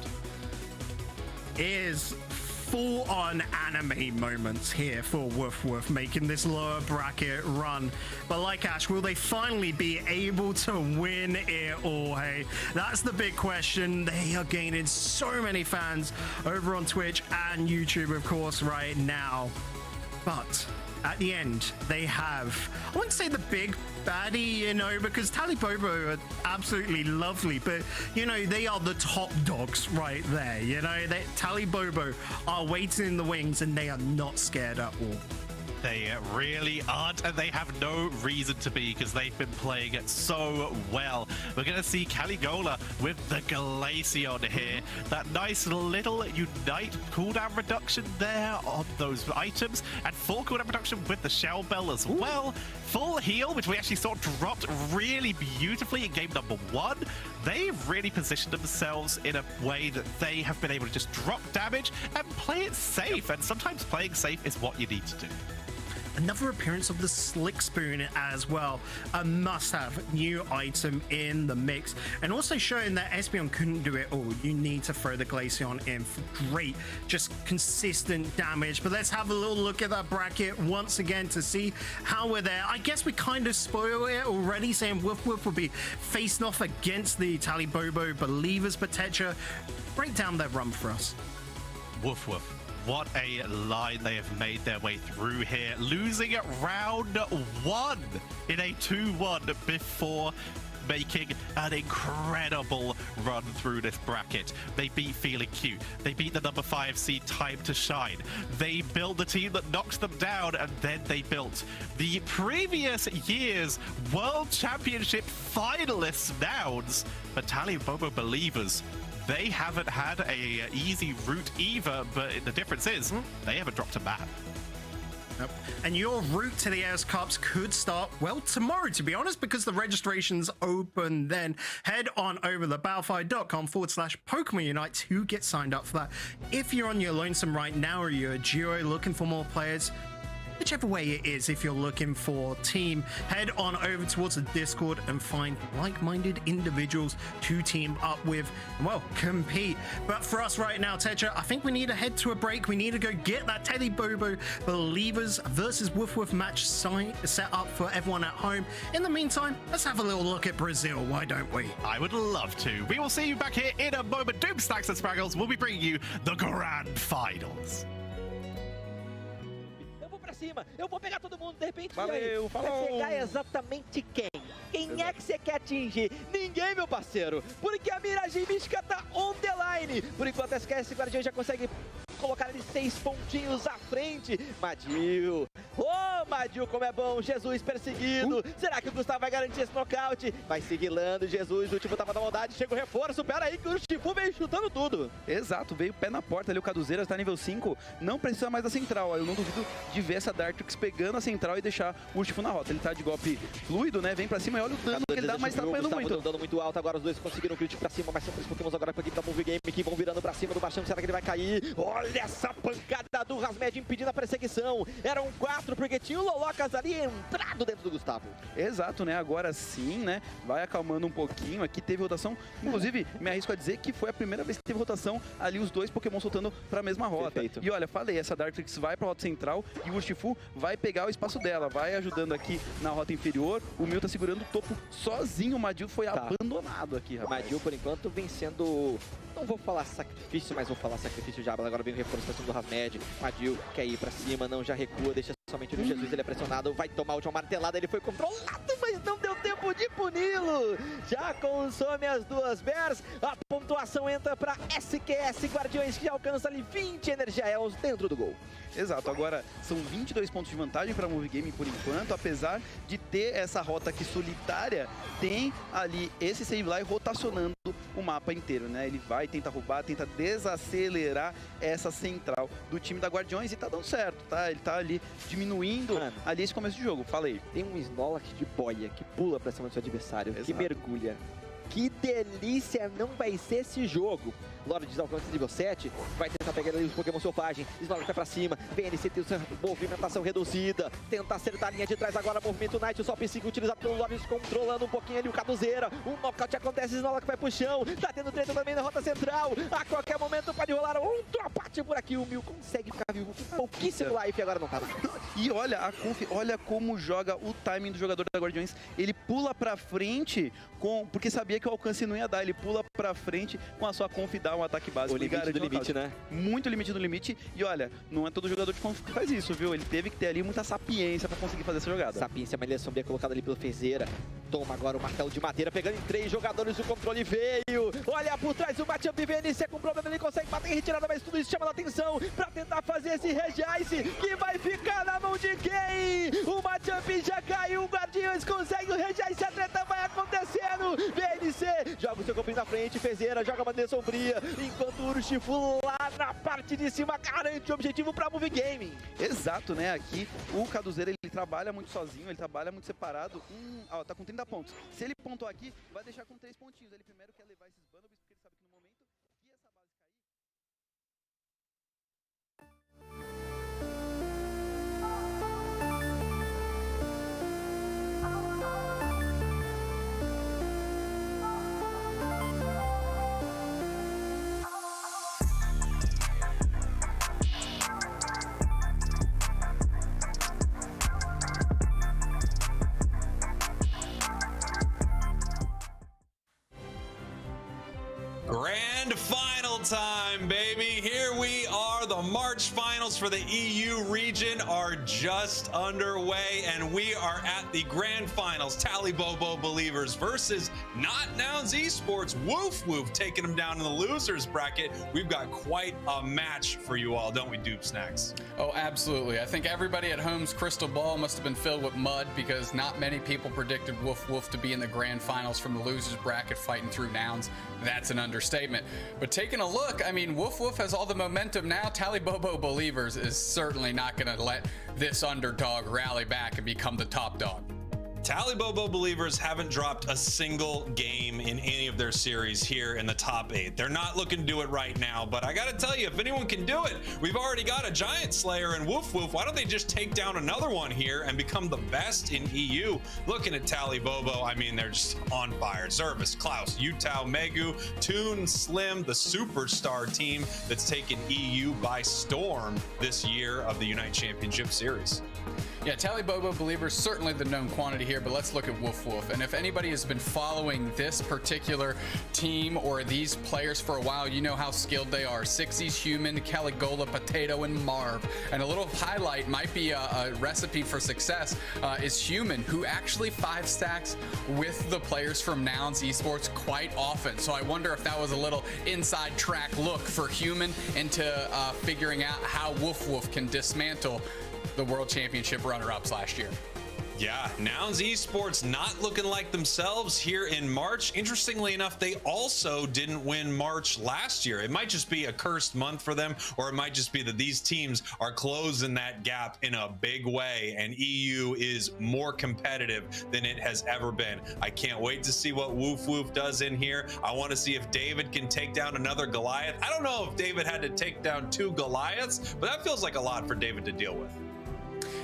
Is full-on anime moments here for Woof, making this lower bracket run. But like Ash, will they finally be able to win it all? Hey, that's the big question. They are gaining so many fans over on Twitch and YouTube, of course, right now. But at the end, they have, I wouldn't say the big baddie, you know, because Tali Bobo are absolutely lovely, but, you know, they are the top dogs right there, you know. Tali Bobo are waiting in the wings and they are not scared at all. They really aren't, and they have no reason to be because they've been playing it so well. We're going to see Caligola with the Glaceon here. That nice little Unite cooldown reduction there on those items, and full cooldown reduction with the Shell Bell as well. Full heal, which we actually saw dropped really beautifully in game number 1. They really positioned themselves in a way that they have been able to just drop damage and play it safe, and sometimes playing safe is what you need to do. Another appearance of the Slick Spoon as well. A must-have new item in the mix. And also showing that Espeon couldn't do it all. You need to throw the Glaceon in for great, just consistent damage. But let's have a little look at that bracket once again to see how we're there. I guess we kind of spoil it already, saying Woof will be facing off against the Tali Bobo Believers, but Tetra, break down their run for us. Woof. What a line they have made their way through here, losing at round 1 in a 2-1 before making an incredible run through this bracket. They beat Feeling Cute. They beat the number 5 seed Time to Shine. They built the team that knocks them down, and then they built the previous year's World Championship finalists Nouns, but Tali Bobo Believers. They haven't had a easy route either, but the difference is they haven't dropped a map. Yep. And your route to the AOS Cups could start, well, tomorrow, to be honest, because the registration's open then. Head on over to battlefied.com/Pokemon Unite to get signed up for that. If you're on your lonesome right now or you're a duo looking for more players, whichever way it is, if you're looking for team, head on over towards the Discord and find like-minded individuals to team up with and, well, compete. But for us right now, Tetra, I think we need to head to a break. We need to go get that Tali Bobo Believers versus Woof match set up for everyone at home. In the meantime, let's have a little look at Brazil, why don't we? I would love to. We will see you back here in a moment. Doom Stacks and Spraggles will be bringing you the Grand Finals. Eu vou pegar todo mundo, de repente. Valeu, falou. Vai pegar exatamente quem? Quem é que você quer atingir? Ninguém, meu parceiro. Porque a miragem mística tá on the line. Por enquanto, a SKS Guardião já consegue colocar ele 6 pontinhos à frente. Madil. Ô, Madil, como é bom. Jesus perseguido. Será que o Gustavo vai garantir esse nocaute? Vai seguilando Jesus. O último tava da maldade. Chega o reforço. Pera aí que o Shifu veio chutando tudo. Exato, veio pé na porta ali. O Caduzeira tá nível 5. Não precisa mais da central. Eu não duvido de ver essa Dartrix pegando a central e deixar o Urshifu na rota. Ele tá de golpe fluido, né? Vem pra cima e olha o dano que ele dá, mas tá apanhando muito. Dando muito alto, agora os dois conseguiram um crítico pra cima, mas são 3 Pokémons agora pra equipe da Move Game que vão virando pra cima do baixão. Será que ele vai cair? Olha essa pancada do Rasmed impedindo a perseguição. Eram 4 porque tinha o Lolocas ali entrado dentro do Gustavo. Exato, né? Agora sim, né? Vai acalmando um pouquinho. Aqui teve rotação. Inclusive, me arrisco a dizer que foi a primeira vez que teve rotação ali, os dois Pokémon soltando pra mesma rota. Perfeito. E olha, falei, essa Dartrix vai pra rota central e o Urshifu vai pegar o espaço dela, vai ajudando aqui na rota inferior. O Mil tá segurando o topo sozinho. O Madil foi abandonado aqui, rapaz. Madil, por enquanto, vencendo... Não vou falar sacrifício, mas vou falar sacrifício já. Agora vem o reforço pra cima do Rasmed. Madil quer ir pra cima, não, já recua, deixa somente no Jesus, ele é pressionado, vai tomar a última martelada, ele foi controlado, mas não deu tempo de puni-lo. Já consome as duas Bears, a pontuação entra para SQS Guardiões, que alcança ali 20 Energia Els dentro do gol. Exato, agora são 22 pontos de vantagem para a Move Game por enquanto, apesar de ter essa rota aqui solitária, tem ali esse save lá rotacionando o mapa inteiro, né? Ele vai, tenta roubar, tenta desacelerar essa central do time da Guardiões e tá dando certo, tá? Ele tá ali diminuindo ali esse começo de jogo, falei. Tem um Snorlax de boia que pula pra cima do seu adversário, Exato. que mergulha. Que delícia não vai ser esse jogo. Lorde de alcance nível 7, vai tentar pegar ali os Pokémon selvagens. Snorlax vai pra cima, VNC tem sua movimentação reduzida, tenta acertar a linha de trás agora, movimento Knight, o Sol 5 utilizado pelo Lorde, controlando um pouquinho ali o Caduzeira. Um knockout acontece, Snorlax vai pro chão, tá tendo treta também na rota central. A qualquer momento pode rolar um dropate por aqui, o Mil consegue ficar vivo com pouquíssimo life, agora não tá. E olha a Conf, olha como joga o timing do jogador da Guardiões. Ele pula pra frente porque sabia que o alcance não ia dar. Ele pula pra frente com a sua Conf dar um ataque básico. O limite do limite, né? Muito limite do limite. E olha, não é todo jogador de Conf que faz isso, viu? Ele teve que ter ali muita sapiência pra conseguir fazer essa jogada. Sapiência, malha sombria colocada ali pelo Fezeira. Toma agora o martelo de madeira, pegando em 3 jogadores, o controle veio. Olha por trás o matchup VNC com problema, ele consegue bater em retirada, mas tudo isso chama a atenção pra tentar fazer esse regice, que vai ficar na mão de quem? O matchup já caiu, o Guardiões consegue o regice, a treta vai acontecendo. VNC joga o seu copinho na frente, Fezeira joga a madeira sombria, enquanto o Urshifu lá na parte de cima garante o objetivo pra Move Gaming. Exato, né? Aqui o Caduzeira, ele trabalha muito sozinho, ele trabalha muito separado. Ó, tá com 30 pontos. Se ele pontuar aqui, vai deixar com 3 pontinhos. Ele primeiro quer levar esses bundles, porque ele sabe que no momento que essa base Grand final time, baby. Here we are. The March finals for the EU region are just underway, and we are at the grand finals. Tali Bobo Believers versus Not Nouns Esports. Woof taking them down in the losers bracket. We've got quite a match for you all, don't we, Dupe Snacks? Oh, absolutely. I think everybody at home's crystal ball must have been filled with mud because not many people predicted Woof to be in the grand finals from the losers bracket fighting through Nouns. That's an understatement. But taking a look, I mean, Woof has all the momentum now. Tali Bobo Believers is certainly not going to let this underdog rally back and become the top dog. Tali Bobo Believers haven't dropped a single game in any of their series here in the top 8. They're not looking to do it right now, but I gotta tell you, if anyone can do it, we've already got a Giant Slayer and Woof. Why don't they just take down another one here and become the best in EU? Looking at Tali Bobo, I mean, they're just on fire. Zervis, Klaus, Yutao, Megu, Toon, Slim, the superstar team that's taken EU by storm this year of the UNITE Championship Series. Yeah, Tali Bobo Believers, certainly the known quantity here, but let's look at Woof. And if anybody has been following this particular team or these players for a while, you know how skilled they are. Sixie's Human, Caligola, Potato, and Marv. And a little highlight might be a recipe for success is Human, who actually 5 stacks with the players from Nouns Esports quite often. So I wonder if that was a little inside track look for Human into figuring out how Woof can dismantle the World Championship runner-ups last year. Yeah, Nouns Esports not looking like themselves here in March. Interestingly enough, they also didn't win March last year. It might just be a cursed month for them, or it might just be that these teams are closing that gap in a big way, and EU is more competitive than it has ever been. I can't wait to see what Woof does in here. I want to see if David can take down another Goliath. I don't know if David had to take down 2 Goliaths, but that feels like a lot for David to deal with.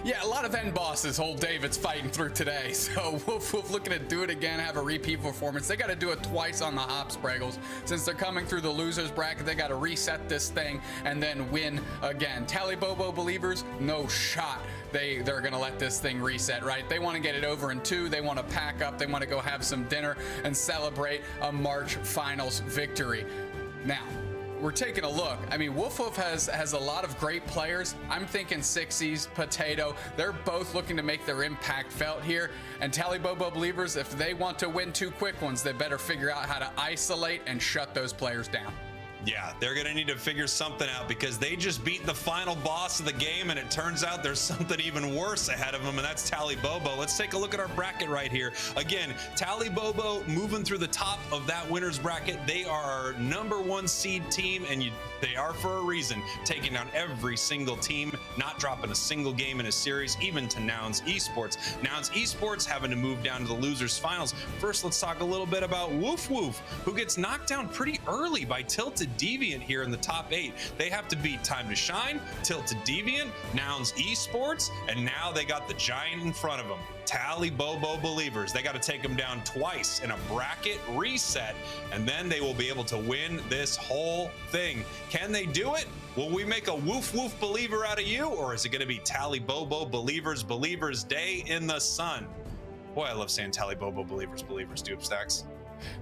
Yeah, a lot of end bosses old David's fighting through today. So Woof looking to do it again, have a repeat performance. They got to do it twice on the hop, Spraggles. Since they're coming through the losers bracket, they got to reset this thing and then win again. Tali Bobo Believers, no shot. They're going to let this thing reset, right? They want to get it over in 2. They want to pack up. They want to go have some dinner and celebrate a March finals victory. Now, we're taking a look. I mean, Woof Woof has a lot of great players. I'm thinking Sixies, Potato. They're both looking to make their impact felt here. And Tali Bobo believers, if they want to win 2 quick ones, they better figure out how to isolate and shut those players down. Yeah, they're going to need to figure something out because they just beat the final boss of the game, and it turns out there's something even worse ahead of them, and that's Tali Bobo. Let's take a look at our bracket right here. Again, Tali Bobo moving through the top of that winner's bracket. They are our #1 seed team, and they are for a reason, taking down every single team, not dropping a single game in a series, even to Nouns Esports. Nouns Esports having to move down to the losers finals. First, let's talk a little bit about Woof Woof, who gets knocked down pretty early by Tilted Deviant here in the top 8. They have to beat Time to Shine, Tilted Deviant, Nouns Esports, and now they got the giant in front of them. Tali Bobo believers. They got to take them down twice in a bracket reset, and then they will be able to win this whole thing. Can they do it? Will we make a Woof Woof believer out of you, or is it going to be Tali Bobo believers day in the sun? Boy, I love saying Tali Bobo believers, Dupe Stacks.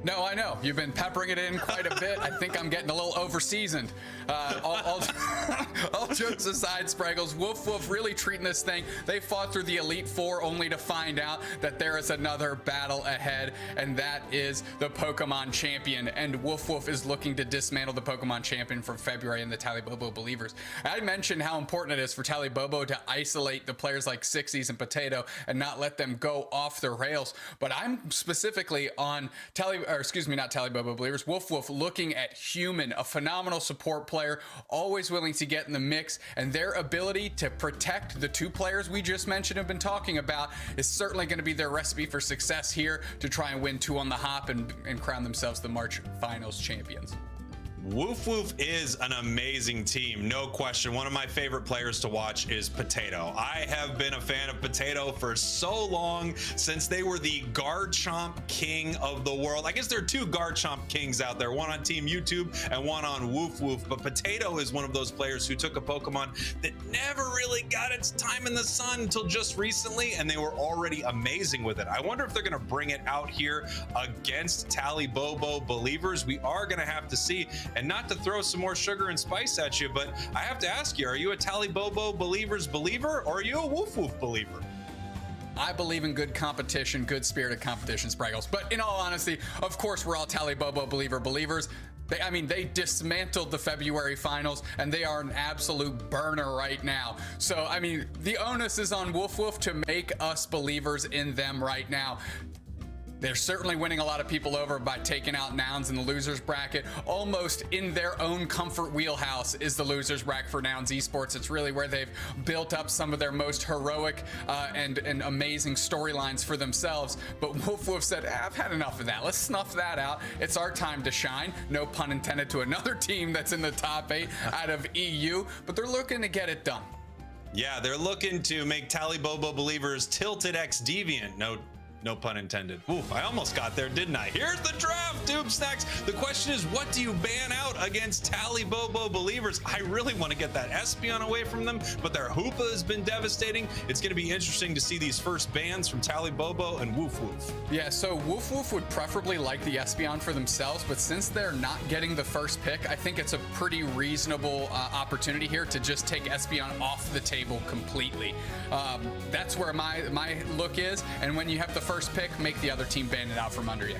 No, I know. You've been peppering it in quite a bit. I think I'm getting a little overseasoned. All jokes aside, Spraggles, Woof Woof really treating this thing. They fought through the Elite Four only to find out that there is another battle ahead, and that is the Pokemon Champion. And Woof Woof is looking to dismantle the Pokemon Champion for February and the Tali Bobo believers. I mentioned how important it is for Tali Bobo to isolate the players like Sixies and Potato and not let them go off the rails. But I'm specifically on not Tali Bobo believers, Woof Woof looking at Human, a phenomenal support player, always willing to get in the mix, and their ability to protect the 2 players we just mentioned have been talking about is certainly going to be their recipe for success here to try and win 2 on the hop and crown themselves the March Finals champions. Woof Woof is an amazing team, no question. One of my favorite players to watch is Potato. I have been a fan of Potato for so long, since they were the Garchomp king of the world. I guess there are 2 Garchomp kings out there, one on Team YouTube and one on Woof Woof, but Potato is one of those players who took a Pokemon that never really got its time in the sun until just recently, and they were already amazing with it. I wonder if they're going to bring it out here against Tali Bobo believers. We are going to have to see. And not to throw some more sugar and spice at you, but I have to ask you, are you a Tali Bobo believers believer, or are you a Woof Woof believer? I believe in good competition, good spirited competition, Spraggles. But in all honesty, of course, we're all Tali Bobo believers. They dismantled the February finals, and they are an absolute burner right now. So, I mean, the onus is on Woof Woof to make us believers in them right now. They're certainly winning a lot of people over by taking out Nouns in the losers bracket. Almost in their own comfort wheelhouse is the losers bracket for Nouns Esports. It's really where they've built up some of their most heroic and amazing storylines for themselves. But Woof Woof said, I've had enough of that. Let's snuff that out. It's our time to shine. No pun intended to another team that's in the top 8 out of EU, but they're looking to get it done. Yeah, they're looking to make Tali Bobo believers Tilted X Deviant. No pun intended. Oof, I almost got there, didn't I? Here's the draft, Tube Snacks. The question is, what do you ban out against Tali Bobo believers? I really want to get that Espeon away from them, but their Hoopa has been devastating. It's going to be interesting to see these first bans from Tali Bobo and Woof Woof. Yeah, so Woof Woof would preferably like the Espeon for themselves, but since they're not getting the first pick, I think it's a pretty reasonable opportunity here to just take Espeon off the table completely. That's where my look is, and when you have the first pick, make the other team ban it out from under you.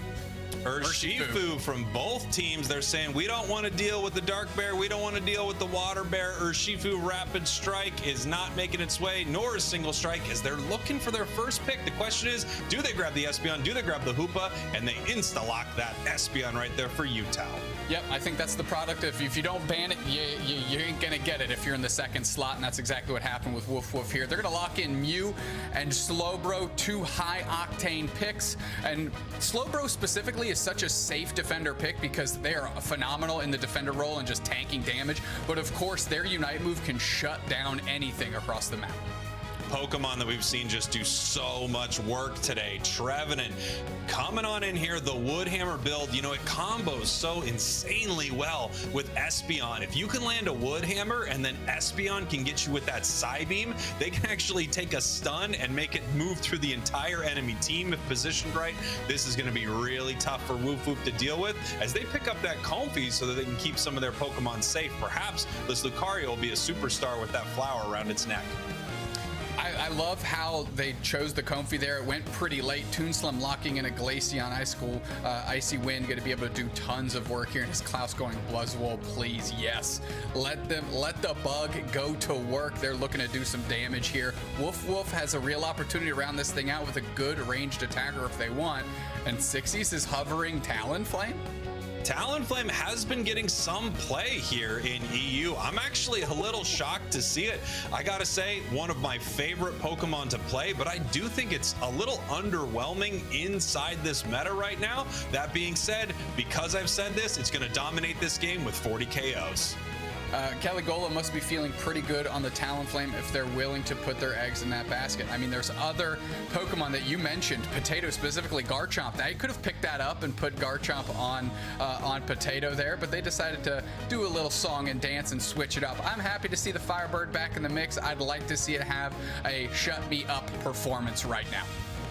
Urshifu from both teams, they're saying we don't want to deal with the Dark Bear, we don't want to deal with the Water Bear. Urshifu Rapid Strike is not making its way, nor is Single Strike, as they're looking for their first pick. The question is, do they grab the Espeon, do they grab the Hoopa, and they insta-lock that Espeon right there for you, Tal. Yep, I think that's the product. If you don't ban it, you ain't gonna get it if you're in the second slot, and that's exactly what happened with Woof Woof here. They're gonna lock in Mew and Slowbro, 2 high-octane picks, and Slowbro specifically is such a safe defender pick because they are phenomenal in the defender role and just tanking damage, but of course their Unite move can shut down anything across the map. Pokemon that we've seen just do so much work today. Trevenant coming on in here, the Woodhammer build, you know, it combos so insanely well with Espeon. If you can land a Woodhammer and then Espeon can get you with that Psybeam, they can actually take a stun and make it move through the entire enemy team if positioned right. This is going to be really tough for Woof Woof to deal with as they pick up that Comfey so that they can keep some of their Pokemon safe. Perhaps this Lucario will be a superstar with that flower around its neck. I love how they chose the Comfey there. It went pretty late. Toonslim locking in a Glaceon Icy Wind, going to be able to do tons of work here. And his Klaus going Buzzwole, please, yes. Let the bug go to work. They're looking to do some damage here. Woof Woof has a real opportunity to round this thing out with a good ranged attacker if they want. And Sixies is hovering Talonflame. Talonflame has been getting some play here in EU. I'm actually a little shocked to see it. I gotta say, one of my favorite Pokemon to play, but I do think it's a little underwhelming inside this meta right now. That being said, because I've said this, it's gonna dominate this game with 40 KOs. Caligula must be feeling pretty good on the Talonflame if they're willing to put their eggs in that basket. I mean, there's other Pokemon that you mentioned, Potato specifically, Garchomp. They could have picked that up and put Garchomp on Potato there, but they decided to do a little song and dance and switch it up. I'm happy to see the Firebird back in the mix. I'd like to see it have a shut me up performance right now.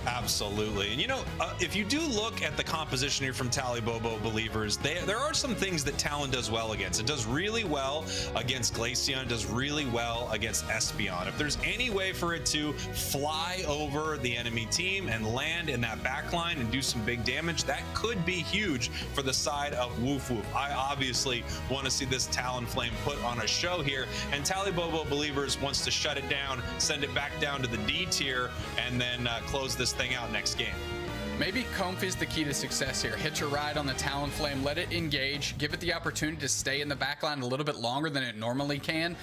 Absolutely. And you know, if you do look at the composition here from Tali Bobo Believers, there are some things that Talon does well against. It does really well against Glaceon, it does really well against Espeon. If there's any way for it to fly over the enemy team and land in that back line and do some big damage, that could be huge for the side of Woof Woof. I obviously want to see this Talonflame put on a show here, and Tali Bobo Believers wants to shut it down, send it back down to the D tier, and then close this thing out next game. Maybe Comfey's the key to success here. Hitch a ride on the Talonflame, let it engage, give it the opportunity to stay in the backline a little bit longer than it normally can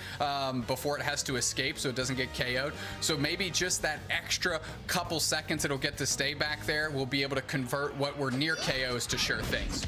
before it has to escape so it doesn't get KO'd. So maybe just that extra couple seconds it'll get to stay back there, we'll be able to convert what were near KOs to sure things.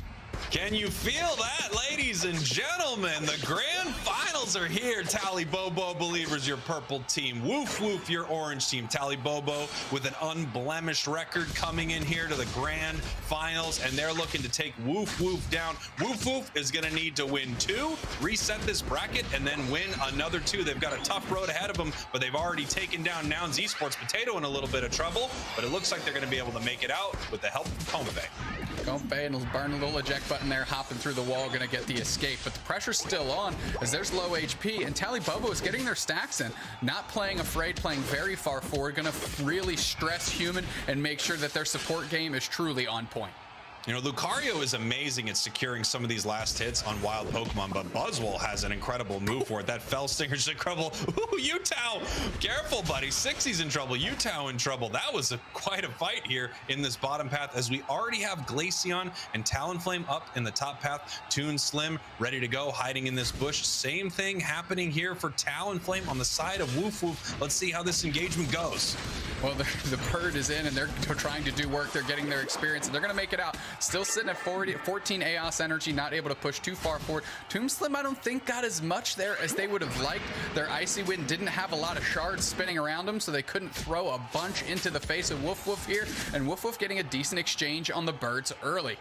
Can you feel that, ladies and gentlemen? The grand finals are here. Tali Bobo Believers, your purple team. Woof Woof, your orange team. Tali Bobo with an unblemished record coming in here to the grand finals, and they're looking to take Woof Woof down. Woof Woof is going to need to win 2, reset this bracket, and then win another 2. They've got a tough road ahead of them, but they've already taken down Nouns Esports. Potato in a little bit of trouble, but it looks like they're going to be able to make it out with the help of Comfey. Comfey and burn a little eject button there, hopping through the wall, gonna get the escape, but the pressure's still on as there's low HP, and Tali Bobo is getting their stacks in, not playing afraid, playing very far forward, gonna really stress Human and make sure that their support game is truly on point. You know, Lucario is amazing at securing some of these last hits on wild Pokemon, but Buzzwole has an incredible move for it. That Fell Stinger's just incredible. Ooh, Utah! Careful, buddy. Sixie's in trouble. Utah in trouble. That was quite a fight here in this bottom path as we already have Glaceon and Talonflame up in the top path. Toon Slim ready to go, hiding in this bush. Same thing happening here for Talonflame on the side of Woof Woof. Let's see how this engagement goes. Well, the bird is in, and they're trying to do work. They're getting their experience, and they're going to make it out. Still sitting at 14 AOS energy, not able to push too far forward. Toon Slim, I don't think, got as much there as they would have liked. Their Icy Wind didn't have a lot of shards spinning around them, so they couldn't throw a bunch into the face of Woof Woof here, and Woof Woof getting a decent exchange on the birds early.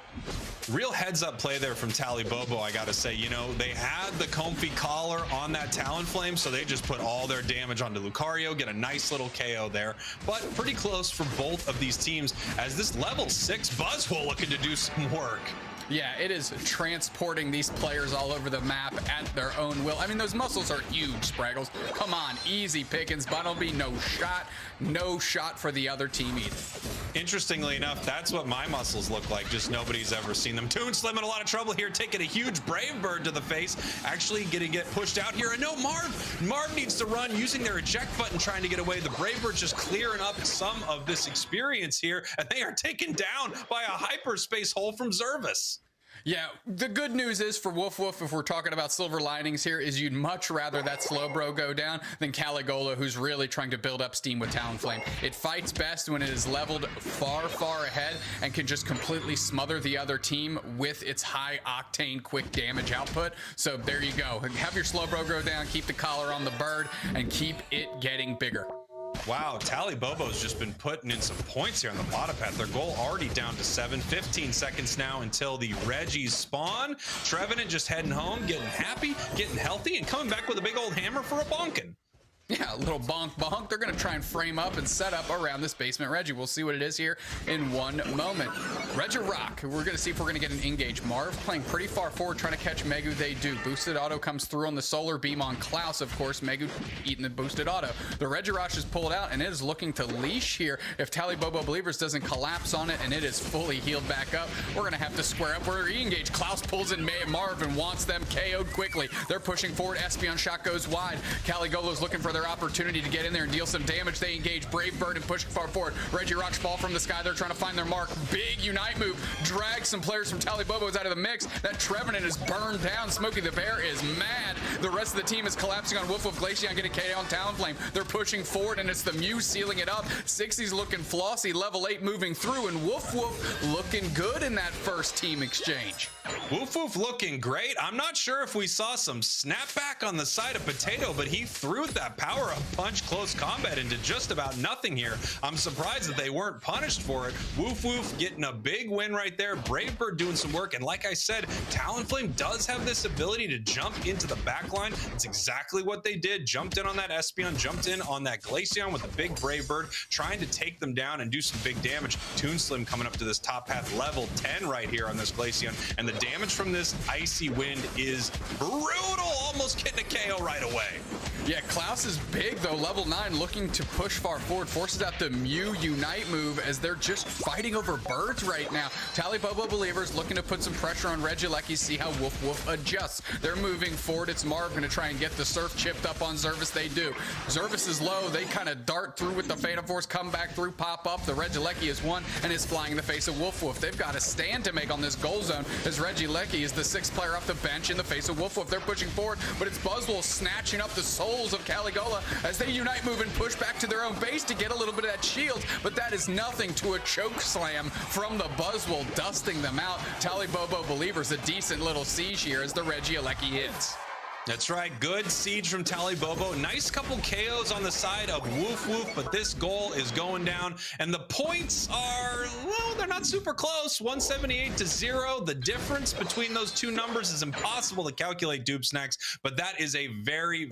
Real heads-up play there from Tali Bobo, I gotta say. You know, they had the Comfey collar on that Talonflame, so they just put all their damage onto Lucario, get a nice little KO there. But pretty close for both of these teams as this level 6 Buzzwole looking to do some work. Yeah, it is transporting these players all over the map at their own will. I mean, those muscles are huge, Spraggles. Come on, easy pickings. Bunnelby, no shot for the other team either. Interestingly enough, that's what my muscles look like, just nobody's ever seen them. Toon Slim in a lot of trouble here, taking a huge Brave Bird to the face, actually get pushed out here. And no, Marv needs to run using their eject button, trying to get away. The Brave Bird just clearing up some of this experience here, and they are taken down by a hyperspace hole from Zervis. Yeah, the good news is for Woof Woof, if we're talking about silver linings here, is you'd much rather that Slowbro go down than Caligula, who's really trying to build up steam with Talonflame. It fights best when it is leveled far, far ahead and can just completely smother the other team with its high octane quick damage output. So there you go. Have your Slowbro go down, keep the collar on the bird, and keep it getting bigger. Wow, Tali Bobo's just been putting in some points here on the bottom path. Their goal already down to 7. 15 seconds now until the Reggies spawn. Trevenant just heading home, getting happy, getting healthy, and coming back with a big old hammer for a bonkin'. Yeah, a little bonk bonk. They're going to try and frame up and set up around this basement Reggie. We'll see what it is here in one moment. Regirock, we're going to see if we're going to get an engage. Marv playing pretty far forward, trying to catch Megu. They do. Boosted auto comes through on the solar beam on Klaus, of course. Megu eating the boosted auto. The Regirock is pulled out, and it is looking to leash here. If Tali Bobo Believers doesn't collapse on it, and it is fully healed back up, we're going to have to square up. We're engage. Klaus pulls in Marv and wants them KO'd quickly. They're pushing forward. Espeon shot goes wide. Caligolo's looking for their opportunity to get in there and deal some damage. They engage Brave Bird and push far forward. Regirock's fall from the sky. They're trying to find their mark. Big Unite move. Drag some players from Tali Bobo's out of the mix. That Trevenant is burned down. Smokey the Bear is mad. The rest of the team is collapsing on Woof Glaceon, getting KO on Talonflame. They're pushing forward, and it's the Mew sealing it up. 60's looking flossy. Level 8 moving through, and Woof looking good in that first team exchange. Woof looking great. I'm not sure if we saw some snapback on the side of Potato, but he threw that power-up punch close combat into just about nothing here. I'm surprised that they weren't punished for it. Woof getting a big win right there. Brave Bird doing some work, and like I said, Talonflame does have this ability to jump into the backline. It's exactly what they did. Jumped in on that Espeon, jumped in on that Glaceon with a big Brave Bird, trying to take them down and do some big damage. Toonslim coming up to this top path, level 10 right here on this Glaceon, and the damage from this icy wind is brutal, almost getting a KO right away. Yeah, Klaus is big though, level 9, looking to push far forward, forces out the Mew Unite move as they're just fighting over birds right now. Tali Bobo Believers looking to put some pressure on Regilecki, see how Woof adjusts. They're moving forward. It's Marv going to try and get the Surf chipped up on Zervis. They do. Zervis is low. They kind of dart through with the Phantom Force, come back through, pop up. The Regilecki is one and is flying in the face of Woof. They've got a stand to make on this goal zone as Regilecki is the 6th player off the bench in the face of Woof. They're pushing forward, but it's Buzzwole snatching up the souls of Caligula as they unite, move, and push back to their own base to get a little bit of that shield, but that is nothing to a choke slam from the Buzzwole, dusting them out. Tali Bobo Believers a decent little siege here as the Regieleki hits. That's right, good siege from Tali Bobo. Nice couple KOs on the side of Woof, but this goal is going down, and the points are, well, they're not super close. 178 to 0. The difference between those two numbers is impossible to calculate, Dupe Snacks, but that is a very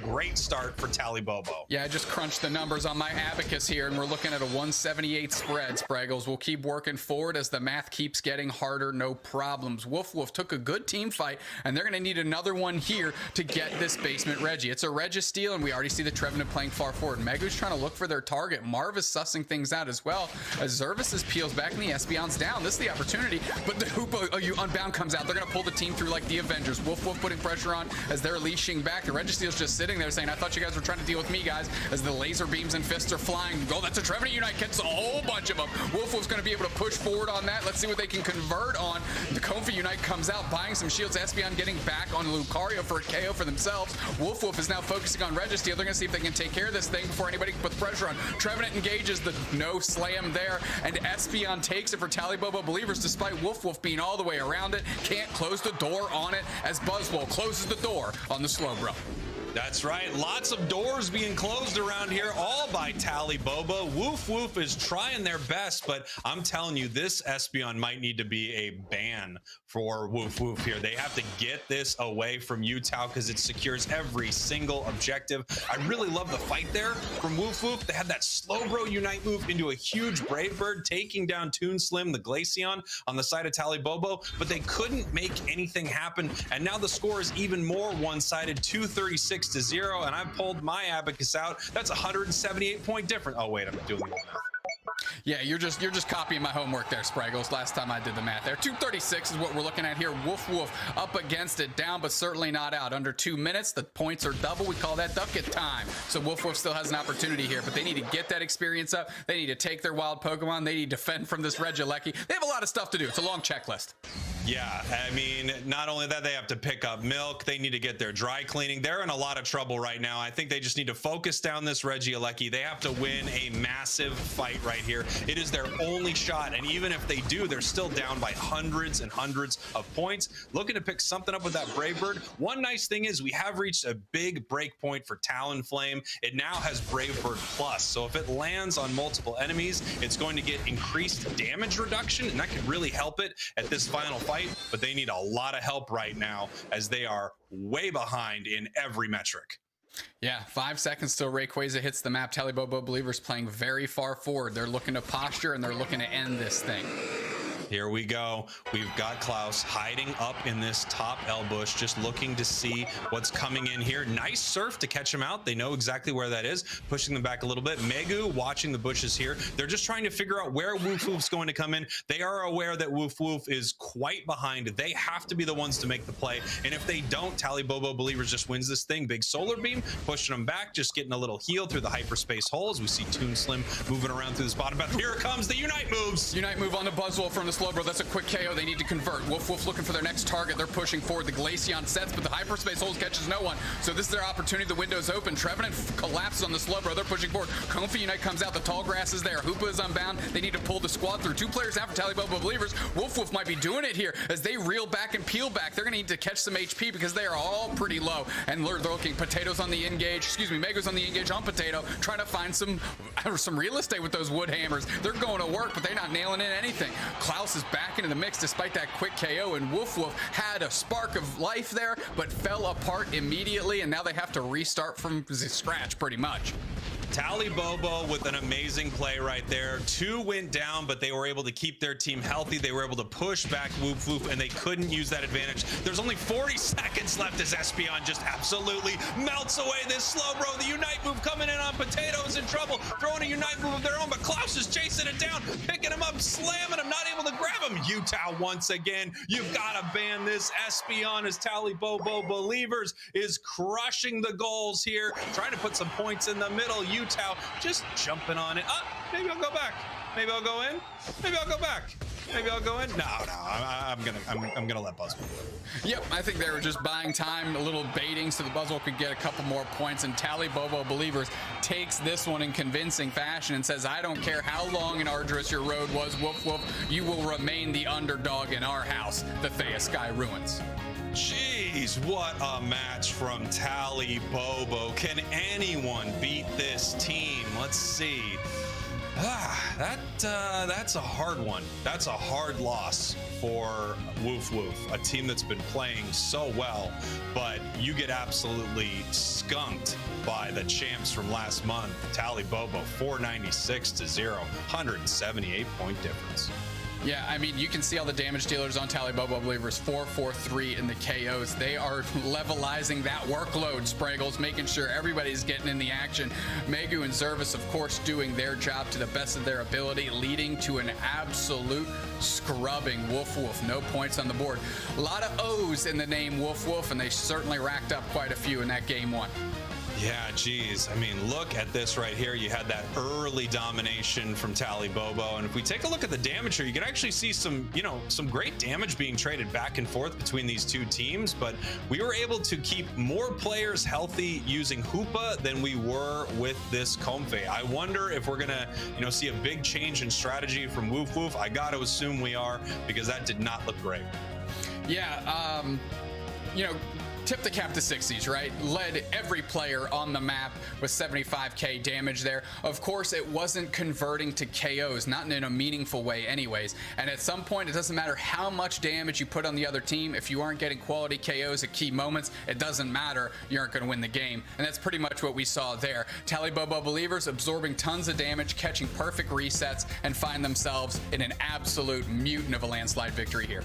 great start for Tali Bobo. Yeah, I just crunched the numbers on my abacus here, and we're looking at a 178 spread, Spraggles. We'll keep working forward as the math keeps getting harder, no problems. Woof took a good team fight, and they're going to need another one here to get this basement Reggie. It's a Registeel, and we already see the Trevenant playing far forward. Megu's trying to look for their target. Marv is sussing things out as well as Zervis peels back and the Espeon's down. This is the opportunity, but the Hoopa Unbound comes out. They're going to pull the team through like the Avengers. Woof putting pressure on as they're leashing back. The Registeel's just sitting there saying, I thought you guys were trying to deal with me, guys, as the laser beams and fists are flying. Oh, that's a Trevenant Unite. Gets a whole bunch of them. Wolf's going to be able to push forward on that. Let's see what they can convert on. The Kofi Unite comes out, buying some shields. Espeon getting back on Lucario for a KO for themselves. Woof is now focusing on Registeel. They're going to see if they can take care of this thing before anybody can put pressure on. Trevenant engages, the no slam there, and Espeon takes it for Tali Bobo Believers despite Woof being all the way around it. Can't close the door on it as Buzzwole closes the door on the Slowbro. That's right. Lots of doors being closed around here, all by Tali Bobo. Woof is trying their best, but I'm telling you, this Espeon might need to be a ban for Woof here. They have to get this away from Utah because it secures every single objective. I really love the fight there from Woof. They had that Slowbro Unite move into a huge Brave Bird, taking down Toonslim, the Glaceon, on the side of Tali Bobo, but they couldn't make anything happen, and now the score is even more one-sided, 236 to 0, and I pulled my abacus out. That's 178 point difference. Oh wait, I'm doing the math. Yeah, you're just copying my homework there, Spraggles. Last time I did the math there. 236 is what we're looking at here. Woof up against it, down, but certainly not out. Under 2 minutes, the points are double. We call that duck it time. So Woof still has an opportunity here, but they need to get that experience up. They need to take their wild Pokemon. They need to defend from this Regieleki. They have a lot of stuff to do. It's a long checklist. Yeah, I mean, not only that, they have to pick up milk. They need to get their dry cleaning. They're in a lot of trouble right now. I think they just need to focus down this Regieleki. They have to win a massive fight right here. It is their only shot, and even if they do, they're still down by hundreds and hundreds of points. Looking to pick something up with that Brave Bird. One nice thing is we have reached a big break point for Talonflame. It now has Brave Bird Plus, so if it lands on multiple enemies, it's going to get increased damage reduction, and that could really help it at this final fight. But they need a lot of help right now as they are way behind in every metric. Yeah, 5 seconds till Rayquaza hits the map. Talibobo Believers playing very far forward. They're looking to posture and they're looking to end this thing. Here we go. We've got Klaus hiding up in this top L bush, just looking to see what's coming in here. Nice surf to catch him out. They know exactly where that is, pushing them back a little bit. Megu watching the bushes here. They're just trying to figure out where Woof Woof's going to come in. They are aware that Woof Woof is quite behind. They have to be the ones to make the play. And if they don't, Talibobo Believers just wins this thing. Big solar beam, pushing them back, just getting a little heal through the hyperspace holes. We see Toon Slim moving around through this bottom path. Here comes the Unite moves. Unite move on the Buzzwole from the Slowbro. That's a quick KO. They need to convert. Woof Woof looking for their next target. They're pushing forward. The Glaceon sets, but the hyperspace holes catches no one. So this is their opportunity. The window's open. Trevenant collapses on the Slowbro. They're pushing forward. Comfy Unite comes out. The tall grass is there. Hoopa is unbound. They need to pull the squad through. 2 players out for Talibobo Believers. Woof Woof might be doing it here as they reel back and peel back. They're going to need to catch some HP because they are all pretty low. And they're looking. Potatoes on the engage. Excuse me. Mega's on the engage on Potato. Trying to find some real estate with those wood hammers. They're going to work, but they're not nailing in anything. Klaus is back into the mix despite that quick KO, and Woof Woof had a spark of life there, but fell apart immediately, and now they have to restart from scratch pretty much. Talibobo with an amazing play right there. 2 went down, but they were able to keep their team healthy. They were able to push back Woof Woof, and they couldn't use that advantage. There's only 40 seconds left as Espeon just absolutely melts away this Slowbro. The Unite move coming in on Potatoes in trouble, throwing a Unite move of their own, but Klaus is chasing it down, picking him up, slamming him, not able to grab him. Utah once again. You've got to ban this Espeon as Talibobo Believers is crushing the goals here, trying to put some points in the middle. Utah just jumping on it. Maybe I'll go back. Maybe I'll go in. Maybe I'll go back. Maybe I'll go in. No. I'm gonna let Buzzwole do it. Yep, I think they were just buying time, a little baiting, so the Buzzwole could get a couple more points. And Talibobo Believers takes this one in convincing fashion and says, "I don't care how long and arduous your road was, Woof Woof, you will remain the underdog in our house, the Thea Sky Ruins." Jeez, what a match from Talibobo. Can anyone beat this team? Let's see. That's a hard one. That's a hard loss for Woof Woof, a team that's been playing so well, but you get absolutely skunked by the champs from last month. Talibobo 496-0, 178-point difference. Yeah, I mean, you can see all the damage dealers on Talibobo Believers, 4-4-3 in the KOs. They are levelizing that workload, Spraggles, making sure everybody's getting in the action. Megu and Zervis, of course, doing their job to the best of their ability, leading to an absolute scrubbing. Woof Woof, no points on the board. A lot of O's in the name Woof Woof, and they certainly racked up quite a few in that game 1. Yeah, geez. I mean, look at this right here. You had that early domination from Talibobo, and if we take a look at the damage here, you can actually see some great damage being traded back and forth between these two teams, but we were able to keep more players healthy using Hoopa than we were with this Comfey. I wonder if we're gonna, see a big change in strategy from Woof Woof. I gotta assume we are, because that did not look great. Yeah, tip the cap to 60s, right? Led every player on the map with 75k damage there. Of course, it wasn't converting to KOs, not in a meaningful way anyways. And at some point, it doesn't matter how much damage you put on the other team. If you aren't getting quality KOs at key moments, it doesn't matter. You aren't going to win the game. And that's pretty much what we saw there. Talibobo Believers absorbing tons of damage, catching perfect resets, and find themselves in an absolute mutant of a landslide victory here.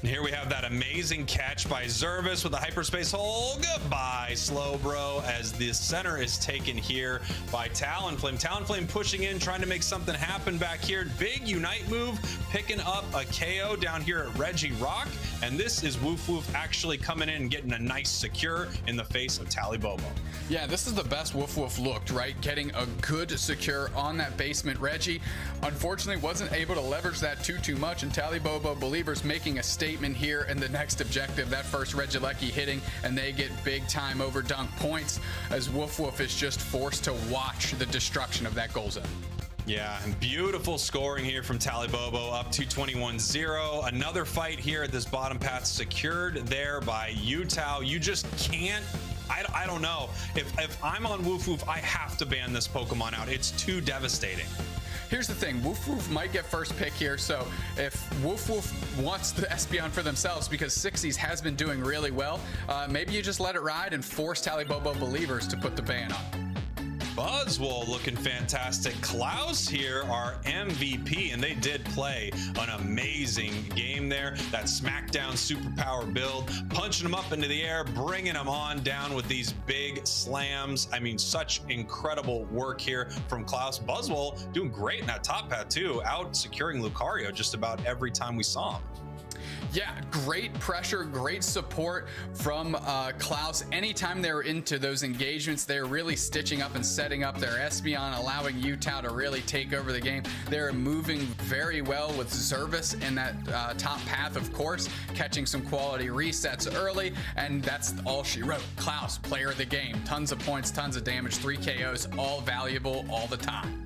And here we have that amazing catch by Zervis with the hyperspace hole. Goodbye, Slowbro, as the center is taken here by Talonflame. Talonflame pushing in, trying to make something happen back here. Big Unite move, picking up a KO down here at Reggie Rock. And this is Woof Woof actually coming in and getting a nice secure in the face of Talibobo. Yeah, this is the best Woof Woof looked, right? Getting a good secure on that basement Reggie. Unfortunately, wasn't able to leverage that too much, and Talibobo Believers making a statement statement here in the next objective. That first Regieleki hitting, and they get big time over dunk points as Woof Woof is just forced to watch the destruction of that goal zone. Yeah, and beautiful scoring here from Tali Bobo, up to 21-0. Another fight here at this bottom path secured there by Utah. You just can't. I don't know. If I'm on Woof Woof, I have to ban this Pokemon out. It's too devastating. Here's the thing, Woof Woof might get first pick here, so if Woof Woof wants the Espeon for themselves, because Sixies has been doing really well, maybe you just let it ride and force Tali Bobo believers to put the ban on. Buzzwole looking fantastic. Klaus here, our MVP, and they did play an amazing game there. That SmackDown superpower build, punching them up into the air, bringing them on down with these big slams. I mean, such incredible work here from Klaus. Buzzwole doing great in that top path too, out securing Lucario just about every time we saw him. Yeah, great pressure, great support from Klaus. Anytime they're into those engagements, they're really stitching up and setting up their Espeon, allowing Utah to really take over the game. They're moving very well with Zervis in that top path, of course, catching some quality resets early, and that's all she wrote. Klaus, player of the game, tons of points, tons of damage, 3 KOs, all valuable all the time.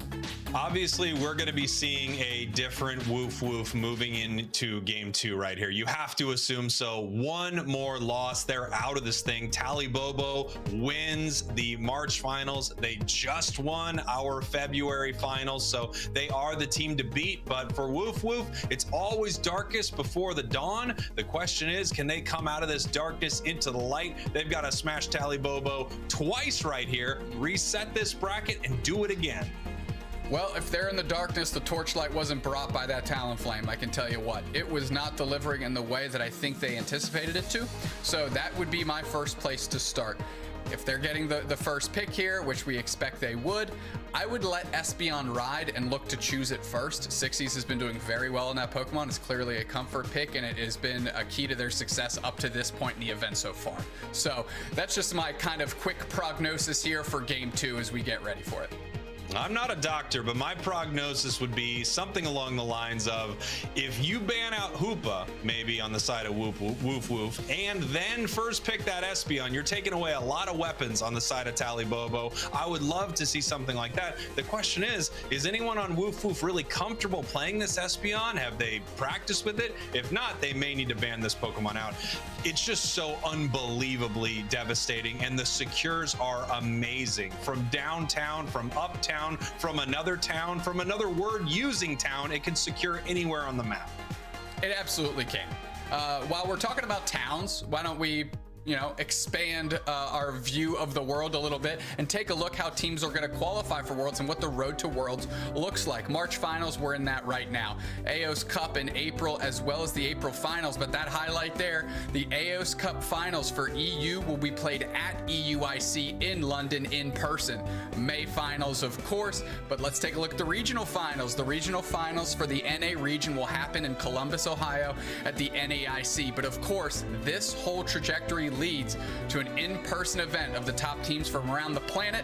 Obviously, we're going to be seeing a different Woof Woof moving into game 2 right here. You have to assume so. One more loss, they're out of this thing. Tali Bobo wins the March finals. They just won our February finals, so they are the team to beat. But for Woof Woof, it's always darkest before the dawn. The question is, can they come out of this darkness into the light? They've got to smash Tali Bobo twice right here, reset this bracket, and do it again. Well, if they're in the darkness, the torchlight wasn't brought by that Talonflame, I can tell you what. It was not delivering in the way that I think they anticipated it to, so that would be my first place to start. If they're getting the first pick here, which we expect they would, I would let Espeon ride and look to choose it first. Sixies has been doing very well in that Pokemon. It's clearly a comfort pick, and it has been a key to their success up to this point in the event so far. So that's just my kind of quick prognosis here for Game 2 as we get ready for it. I'm not a doctor, but my prognosis would be something along the lines of, if you ban out Hoopa, maybe on the side of Woof Woof, and then first pick that Espeon, you're taking away a lot of weapons on the side of Tali Bobo. I would love to see something like that. The question is anyone on Woof Woof really comfortable playing this Espeon? Have they practiced with it? If not, they may need to ban this Pokemon out. It's just so unbelievably devastating, and the secures are amazing. From downtown, from uptown, from another town, from another word using town, it can secure anywhere on the map. It absolutely can. While we're talking about towns, why don't we expand our view of the world a little bit and take a look how teams are going to qualify for Worlds and what the road to Worlds looks like. March finals, we're in that right now. AOS Cup in April, as well as the April finals, but that highlight there, the AOS Cup finals for EU will be played at EUIC in London in person. May finals, of course, but let's take a look at the regional finals. The regional finals for the NA region will happen in Columbus, Ohio at the NAIC, but of course, this whole trajectory leads to an in-person event of the top teams from around the planet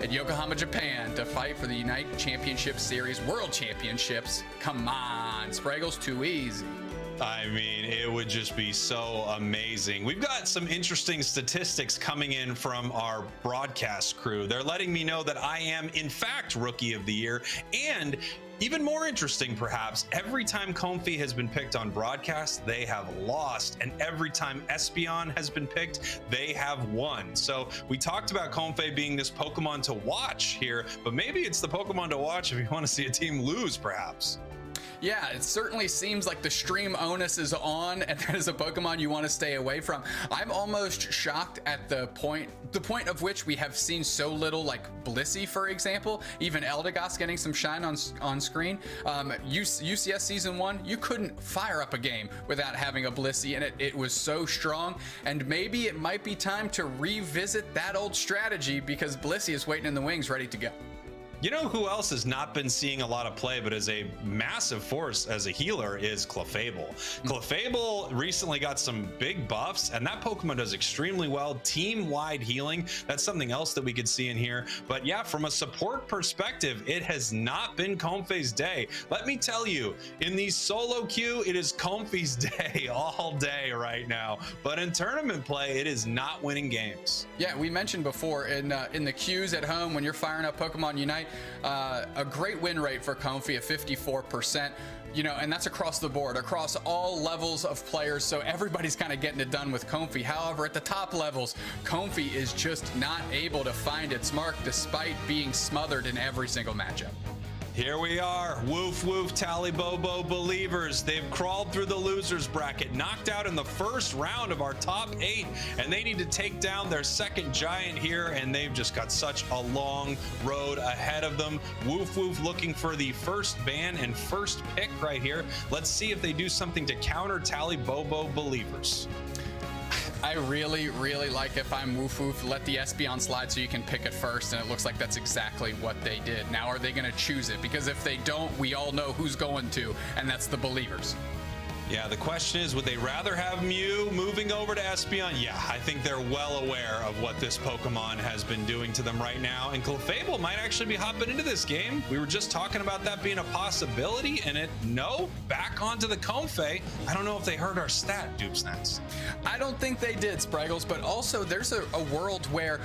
at Yokohama, Japan to fight for the UNITE Championship Series World Championships. Come on, Spraggle's too easy. I mean, it would just be so amazing. We've got some interesting statistics coming in from our broadcast crew. They're letting me know that I am, in fact, Rookie of the Year, and even more interesting, perhaps, every time Comfy has been picked on broadcast, they have lost. And every time Espeon has been picked, they have won. So we talked about Comfy being this Pokemon to watch here, but maybe it's the Pokemon to watch if you want to see a team lose, perhaps. Yeah, it certainly seems like the stream onus is on, and that is a Pokemon you want to stay away from. I'm almost shocked at the point of which we have seen so little, like Blissey, for example, even Eldegoss getting some shine on screen. UCS Season 1, you couldn't fire up a game without having a Blissey, and it was so strong, and maybe it might be time to revisit that old strategy because Blissey is waiting in the wings ready to go. You know who else has not been seeing a lot of play, but is a massive force as a healer is Clefable. Clefable recently got some big buffs, and that Pokemon does extremely well. Team-wide healing, that's something else that we could see in here. But yeah, from a support perspective, it has not been Comfey's day. Let me tell you, in the solo queue, it is Comfey's day all day right now. But in tournament play, it is not winning games. Yeah, we mentioned before in the queues at home when you're firing up Pokemon Unite, a great win rate for Comfey of 54%. You know, and that's across the board, across all levels of players. So everybody's kind of getting it done with Comfey. However, at the top levels, Comfey is just not able to find its mark despite being smothered in every single matchup. Here we are, Woof Woof, Tali Bobo believers. They've crawled through the losers bracket, knocked out in the first round of our top 8, and they need to take down their second giant here, and they've just got such a long road ahead of them. Woof Woof looking for the first ban and first pick right here. Let's see if they do something to counter Tali Bobo believers. I really, really like, if I'm Woof Woof, let the Espeon slide so you can pick it first, and it looks like that's exactly what they did. Now, are they going to choose it? Because if they don't, we all know who's going to, and that's the believers. Yeah, the question is, would they rather have Mew moving over to Espeon? Yeah, I think they're well aware of what this Pokemon has been doing to them right now. And Clefable might actually be hopping into this game. We were just talking about that being a possibility, and back onto the Comfey. I don't know if they heard our stat, Doopsnats. I don't think they did, Spraggles, but also there's a world where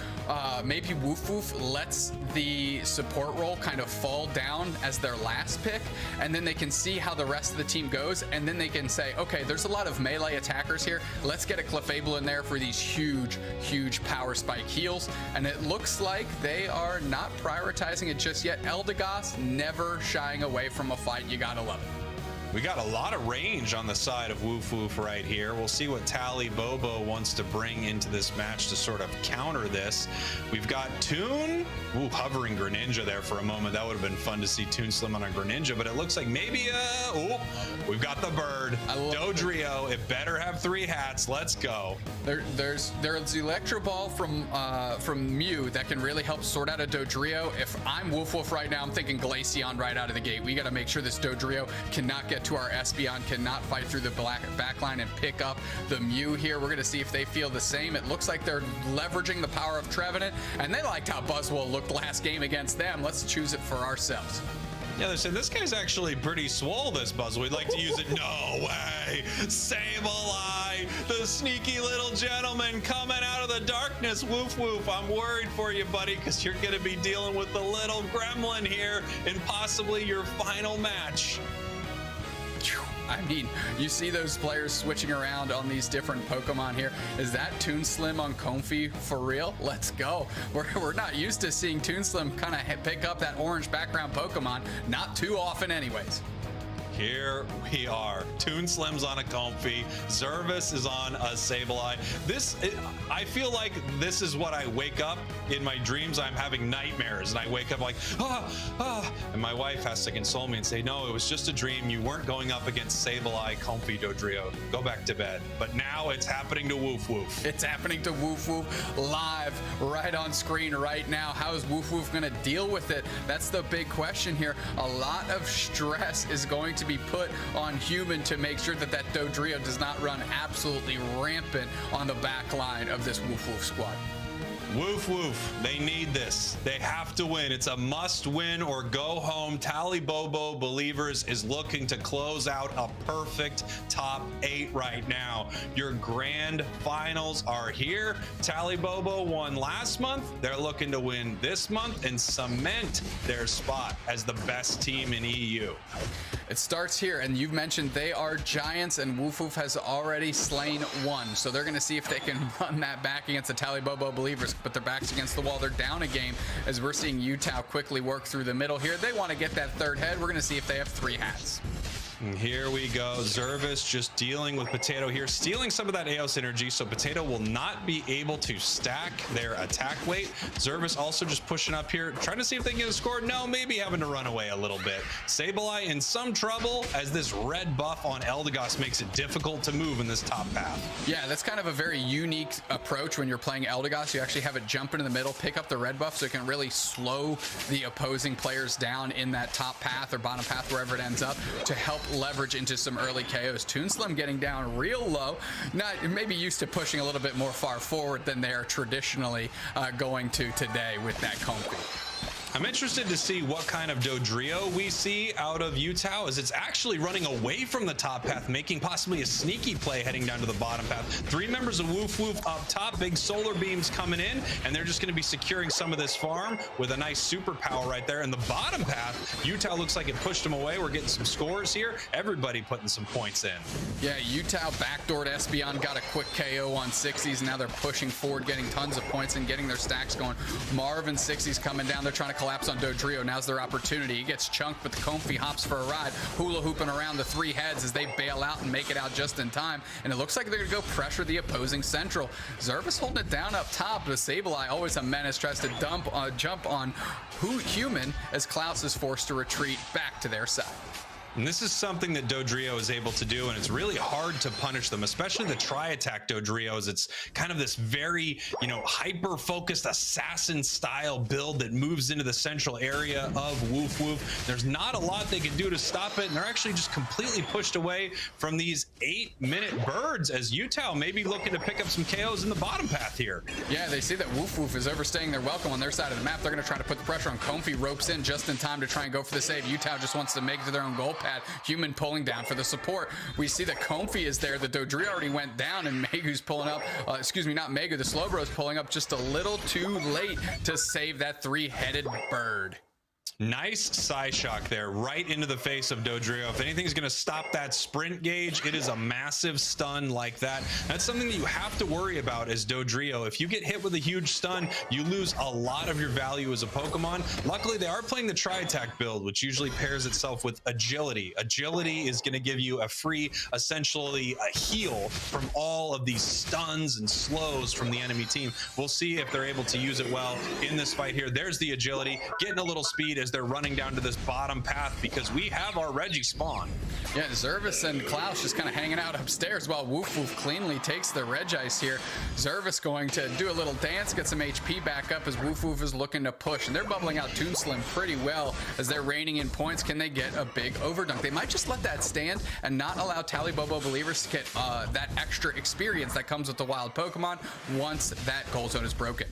maybe Woof Woof lets the support role kind of fall down as their last pick, and then they can see how the rest of the team goes, and then they can say, okay, there's a lot of melee attackers here. Let's get a Clefable in there for these huge, huge power spike heals. And it looks like they are not prioritizing it just yet. Eldegoss never shying away from a fight. You gotta love it. We got a lot of range on the side of Woof Woof right here. We'll see what Tali Bobo wants to bring into this match to sort of counter this. We've got Toon. Ooh, hovering Greninja there for a moment. That would have been fun to see Toon Slim on a Greninja, but it looks like maybe, we've got the bird. Dodrio, it better have 3 hats. Let's go. There's Electro Ball from Mew that can really help sort out a Dodrio. If I'm Woof Woof right now, I'm thinking Glaceon right out of the gate. We got to make sure this Dodrio cannot get to our Espeon, cannot fight through the backline and pick up the Mew here. We're going to see if they feel the same. It looks like they're leveraging the power of Trevenant, and they liked how Buzzwole looked last game against them. Let's choose it for ourselves. Yeah, they said this guy's actually pretty swole, this Buzzwole. We'd like to use it. No way. Sableye, the sneaky little gentleman coming out of the darkness. Woof Woof, I'm worried for you, buddy, because you're going to be dealing with the little gremlin here in possibly your final match. I mean, you see those players switching around on these different Pokemon here. Is that Toon Slim on Comfey for real? Let's go. We're not used to seeing Toon Slim kind of pick up that orange background Pokemon. Not too often anyways. Here we are. Toon Slim's on a Comfey. Zervis is on a Sableye. I feel like this is what I wake up in my dreams. I'm having nightmares, and I wake up like, and my wife has to console me and say, no, it was just a dream. You weren't going up against Sableye, Comfey, Dodrio. Go back to bed. But now it's happening to Woof Woof. It's happening to Woof Woof live right on screen right now. How is Woof Woof going to deal with it? That's the big question here. A lot of stress is going to be put on Human to make sure that Dodrio does not run absolutely rampant on the back line of this Woof Woof squad. Woof Woof, they need this. They have to win. It's a must win or go home. Tali Bobo Believers is looking to close out a perfect top 8 right now. Your grand finals are here. Tali Bobo won last month. They're looking to win this month and cement their spot as the best team in EU. It starts here, and you've mentioned they are giants, and Woof Woof has already slain 1. So they're going to see if they can run that back against the Tali Bobo Believers, but their backs against the wall. They're down a game as we're seeing Utah quickly work through the middle here. They want to get that 3rd head. We're going to see if they have 3 hats. And here we go. Zervis just dealing with Potato here, stealing some of that Eos energy, so Potato will not be able to stack their attack weight. Zervis also just pushing up here, trying to see if they can get a score. No, maybe having to run away a little bit. Sableye in some trouble as this red buff on Eldegoss makes it difficult to move in this top path. Yeah, that's kind of a very unique approach when you're playing Eldegoss. You actually have it jump into the middle, pick up the red buff, so it can really slow the opposing players down in that top path or bottom path, wherever it ends up, to help leverage into some early KOs. ToonSlim getting down real low, not maybe used to pushing a little bit more far forward than they are traditionally going to today with that Comfy. I'm interested to see what kind of Dodrio we see out of Utah, as it's actually running away from the top path, making possibly a sneaky play heading down to the bottom path. 3 members of Woof Woof up top, big solar beams coming in, and they're just going to be securing some of this farm with a nice superpower right there. In the bottom path, Utah looks like it pushed them away. We're getting some scores here. Everybody putting some points in. Yeah, Utah backdoored Espeon, got a quick KO on 60s. Now they're pushing forward, getting tons of points and getting their stacks going. Marv and 60s coming down. They're trying to collapse on Dodrio. Now's their opportunity. He gets chunked, but the Comfy hops for a ride, hula hooping around the 3 heads as they bail out and make it out just in time. And it looks like they're going to go pressure the opposing central. Zervis holding it down up top, but Sableye, always a menace, tries to jump on Human as Klaus is forced to retreat back to their side. And this is something that Dodrio is able to do, and it's really hard to punish them, especially the tri-attack Dodrios. It's kind of this very, hyper-focused assassin-style build that moves into the central area of Woof Woof. There's not a lot they can do to stop it, and they're actually just completely pushed away from these 8-minute birds, as Utah may be looking to pick up some KOs in the bottom path here. Yeah, they see that Woof Woof is overstaying their welcome on their side of the map. They're going to try to put the pressure on. Comfy ropes in just in time to try and go for the save. Utah just wants to make it to their own goal pad. Human pulling down for the support. We see that Comfy is there. The Dodrio already went down, and Megu's pulling up. Not Megu. The Slowbro's pulling up just a little too late to save that 3-headed bird. Nice Psyshock there, right into the face of Dodrio. If anything's going to stop that sprint gauge, it is a massive stun like that. That's something that you have to worry about as Dodrio. If you get hit with a huge stun, you lose a lot of your value as a Pokemon. Luckily, they are playing the Tri-Attack build, which usually pairs itself with Agility. Agility is going to give you a free, essentially a heal from all of these stuns and slows from the enemy team. We'll see if they're able to use it well in this fight here. There's the Agility, getting a little speed as they're running down to this bottom path because we have our Reggie spawn. Yeah, Zervis and Klaus just kind of hanging out upstairs while Woof Woof cleanly takes the Regice here. Zervis going to do a little dance, get some HP back up as Woof Woof is looking to push, and they're bubbling out ToonSlim pretty well as they're reining in points. Can they get a big overdunk? They might just let that stand and not allow Tali Bobo Believers to get that extra experience that comes with the wild Pokemon once that goal zone is broken.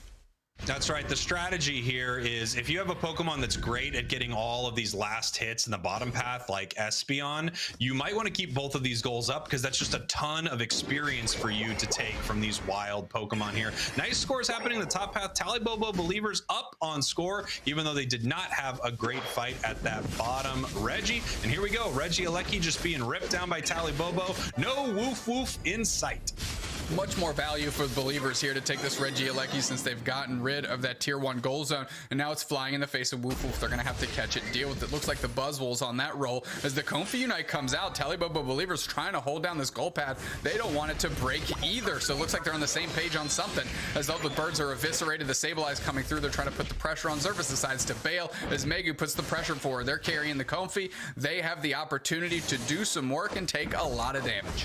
That's right. The strategy here is if you have a Pokemon that's great at getting all of these last hits in the bottom path, like Espeon, you might want to keep both of these goals up because that's just a ton of experience for you to take from these wild Pokemon here. Nice scores happening in the top path. Tali Bobo Believers up on score, even though they did not have a great fight at that bottom Reggie. And here we go. Regieleki just being ripped down by Tali Bobo. No Woof Woof in sight. Much more value for the Believers here to take this Regieleki since they've gotten rid of that tier 1 goal zone, and now it's flying in the face of Woof Woof. They're going to have to catch it, deal with it. Looks like the Buzzwoles on that roll as the Comfy Unite comes out. Tali Bobo Believers trying to hold down this goal pad. They don't want it to break either, so it looks like they're on the same page on something. As though the birds are eviscerated, the Sableye coming through. They're trying to put the pressure on. Zervis decides to bail as Megu puts the pressure forward. They're carrying the Comfy. They have the opportunity to do some work and take a lot of damage.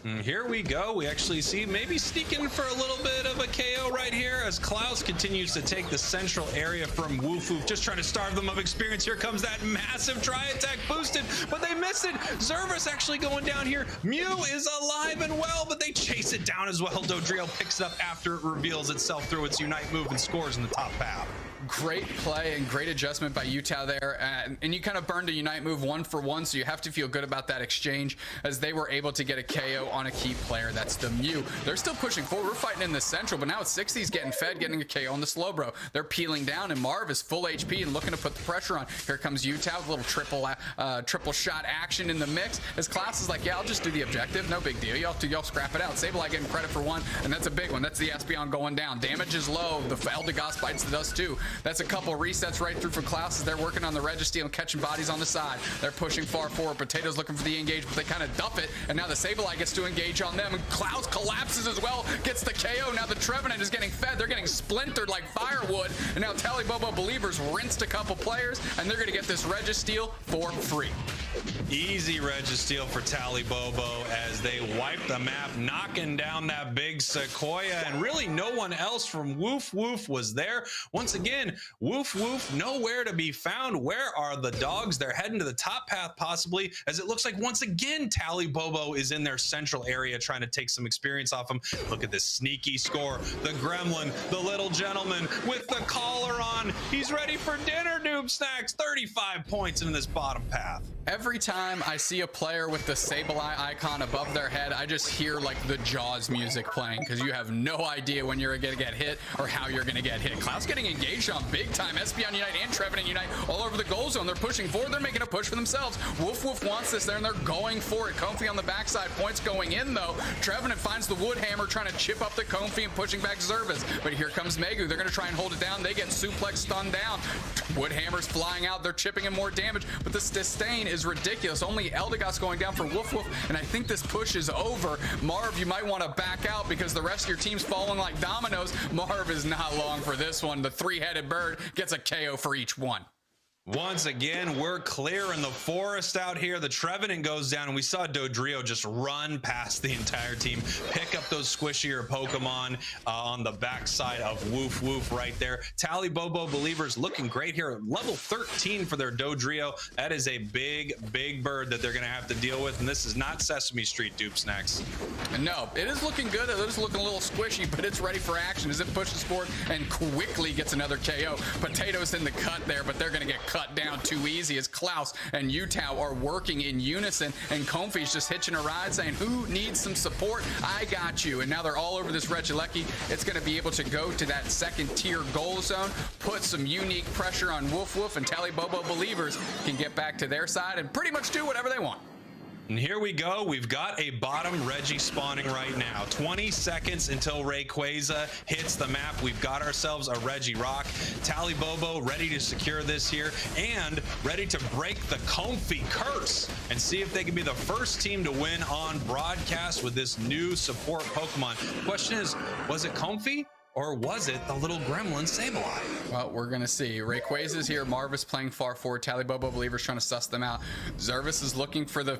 And here we go. We actually see maybe sneaking for a little bit of a KO right here as Klaus continues to take the central area from Woof Woof, just trying to starve them of experience. Here comes that massive Tri-Attack boosted, but they miss it. Zervis actually going down here. Mew is alive and well, but they chase it down as well. Dodrio picks it up after it reveals itself through its Unite move and scores in the top path. Great play and great adjustment by Utah there, and you kind of burned a Unite move 1-for-1, so you have to feel good about that exchange as they were able to get a KO on a key player. That's the Mew. They're still pushing forward. We're fighting in the central, but now it's 60s getting fed, getting a KO on the Slowbro. They're peeling down, and Marv is full HP and looking to put the pressure on. Here comes Utah with a little triple shot action in the mix as Klaus is like, yeah, I'll just do the objective. No big deal. Y'all scrap it out. Sableye getting credit for one, and that's a big one. That's the Espeon going down. Damage is low. The Eldegoss bites the dust too That's a couple resets right through for Klaus as they're working on the Registeel and catching bodies on the side. They're pushing far forward. Potato's looking for the engage, but they kind of duff it, and now the Sableye gets to engage on them, and Klaus collapses as well, gets the KO. Now the Trevenant is getting fed. They're getting splintered like firewood, and now Tali Bobo Believers rinsed a couple players, and they're going to get this Registeel for free. Easy Registeel for Tali Bobo as they wipe the map, knocking down that big Sequoia, and really no one else from Woof Woof was there. Once again, Woof Woof nowhere to be found. Where are the dogs? They're heading to the top path possibly, as it looks like once again Tali Bobo is in their central area trying to take some experience off them. Look at this sneaky score. The Gremlin, the little gentleman with the collar on. He's ready for dinner, Noob Snacks. 35 points in this bottom path. Every time I see a player with the Sableye icon above their head, I just hear like the Jaws music playing, because you have no idea when you're going to get hit or how you're going to get hit. Klaus getting engaged on big time. Espeon Unite and Trevenant Unite all over the goal zone. They're pushing forward. They're making a push for themselves. Woof Woof wants this there, and they're going for it. Comfy on the backside. Points going in, though. Trevenant finds the Wood Hammer, trying to chip up the Comfy and pushing back Zervis. But here comes Megu. They're going to try and hold it down. They get suplex stunned down. Wood Hammer's flying out. They're chipping in more damage, but the disdain is ridiculous. Only Eldegoss going down for Woof Woof, and I think this push is over. Marv, you might want to back out because the rest of your team's falling like dominoes. Marv is not long for this one. The three-headed bird gets a KO for each one. Once again, we're clear in the forest out here. The Trevenant goes down, and we saw Dodrio just run past the entire team, pick up those squishier Pokemon on the backside of Woof Woof right there. Tali Bobo Believers looking great here. Level 13 for their Dodrio. That is a big, big bird that they're going to have to deal with, and this is not Sesame Street, Dupe Snacks. No, it is looking good. It is looking a little squishy, but it's ready for action as it pushes forward and quickly gets another KO. Potato's in the cut there, but they're going to get cut down too easy as Klaus and Utah are working in unison, and Comfy's just hitching a ride saying, who needs some support? I got you. And now they're all over this Regieleki. It's going to be able to go to that second tier goal zone, put some unique pressure on Woof Woof, and Tali Bobo Believers can get back to their side and pretty much do whatever they want. And here we go. We've got a bottom Reggie spawning right now. 20 seconds until Rayquaza hits the map. We've got ourselves a Reggie Rock. Tali Bobo ready to secure this here and ready to break the Comfy curse and see if they can be the first team to win on broadcast with this new support Pokemon. The question is, was it Comfy? Or was it the little gremlin Sableye? Well, we're going to see. Rayquaza's here. Marvis playing far forward. Tali Bobo Believers trying to suss them out. Zervis is looking for the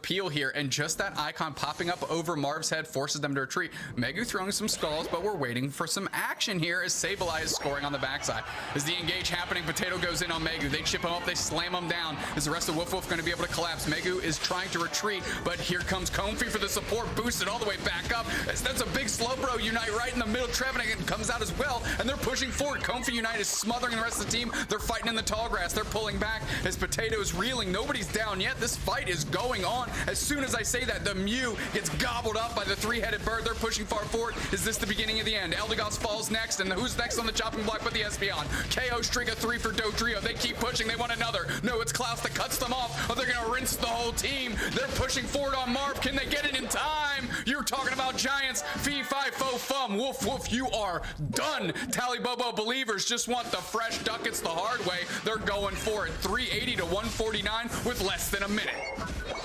peel here, and just that icon popping up over Marv's head forces them to retreat. Megu throwing some skulls, but we're waiting for some action here as Sableye is scoring on the backside. Is the engage happening? Potato goes in on Megu. They chip him up. They slam him down. Is the rest of Woof Woof going to be able to collapse? Megu is trying to retreat, but here comes Comfy for the support. Boosted all the way back up. That's a big Slowbro Unite right in the middle. Trevenant comes out as well, and they're pushing forward. Comfy Unite is smothering the rest of the team. They're fighting in the tall grass. They're pulling back as Potato is reeling. Nobody's down yet. This fight is going on. As soon as I say that, the Mew gets gobbled up by the three-headed bird. They're pushing far forward. Is this the beginning of the end? Eldegoss falls next, and who's next on the chopping block but the Espeon? KO streak of 3 for Dodrio. They keep pushing. They want another. No, it's Klaus that cuts them off. Oh, they're going to rinse the whole team. They're pushing forward on Marv. Can they get it in time? You're talking about giants. Fee, fi, fo, fum. Woof, woof. You are done. Tali Bobo Believers just want the fresh ducats the hard way. They're going for it. 380 to 149 with less than a minute.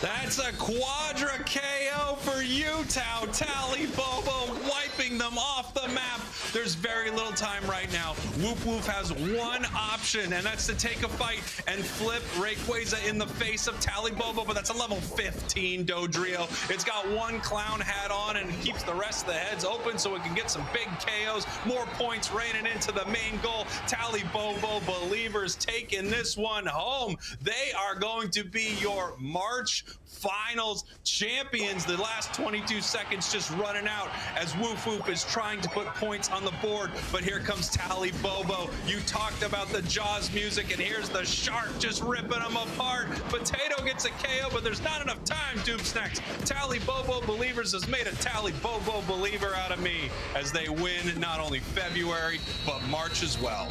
That's a quadra KO for Utah. Tali Bobo wiping them off the map. There's very little time right now. Woof Woof has one option, and that's to take a fight and flip Rayquaza in the face of Tali Bobo, but that's a level 15 Dodrio. It's got one clown hat on and keeps the rest of the heads open so it can get some big KOs. More points raining into the main goal. Tali Bobo Believers taking this one home. They are going to be your March Finals champions. The last 22 seconds just running out as Woof Woof is trying to put points on the board, but here comes Tali Bobo. You talked about the Jaws music, and here's the shark just ripping them apart. Potato gets a KO, but there's not enough time, Doom Snacks. Tali Bobo Believers has made a Tali Bobo Believer out of me as they win not only February, but March as well.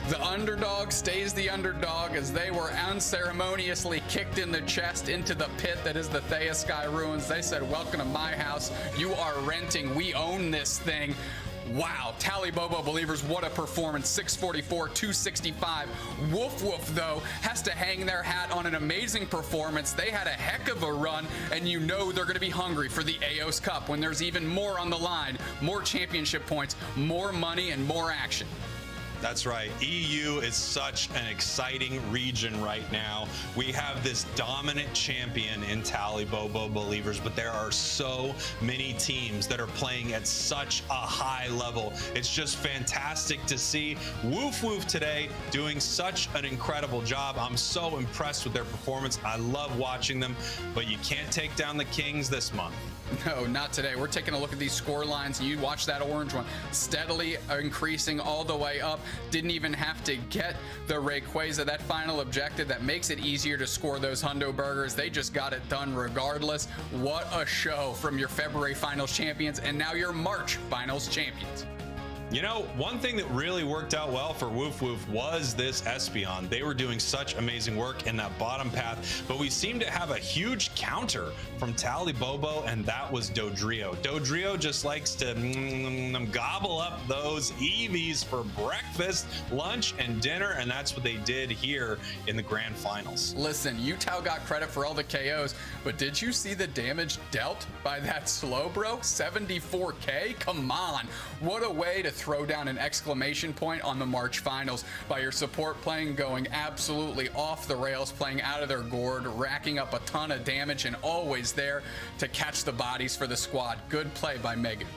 The underdog stays the underdog as they were unceremoniously kicked in the chest into the pit that is the Thea Sky ruins. They said, welcome to my house. You are renting. We own this thing. Wow, Tali Bobo believers, what a performance. 644, 265. Woof Woof, though, has to hang their hat on an amazing performance. They had a heck of a run, and you know they're going to be hungry for the AOS Cup when there's even more on the line, more championship points, more money, and more action. That's right. EU is such an exciting region right now. We have this dominant champion in Tali Bobo believers, but there are so many teams that are playing at such a high level. It's just fantastic to see Woof Woof today doing such an incredible job. I'm so impressed with their performance. I love watching them, but you can't take down the Kings this month. No, not today. We're taking a look at these score lines. You watch that orange one steadily increasing all the way up. Didn't even have to get the Rayquaza, that final objective that makes it easier to score those Hundo Burgers. They just got it done regardless. What a show from your February Finals champions and now your March Finals champions. You know, one thing that really worked out well for Woof Woof was this Espeon. They were doing such amazing work in that bottom path, but we seem to have a huge counter from Tali Bobo, and that was Dodrio. Dodrio just likes to gobble up those EVs for breakfast, lunch, and dinner, and that's what they did here in the grand finals. Listen, Utah got credit for all the KOs, but did you see the damage dealt by that Slowbro? 74K? Come on. What a way to throw down an exclamation point on the March finals by your support playing going absolutely off the rails, playing out of their gourd, racking up a ton of damage, and always there to catch the bodies for the squad. Good play by Megan.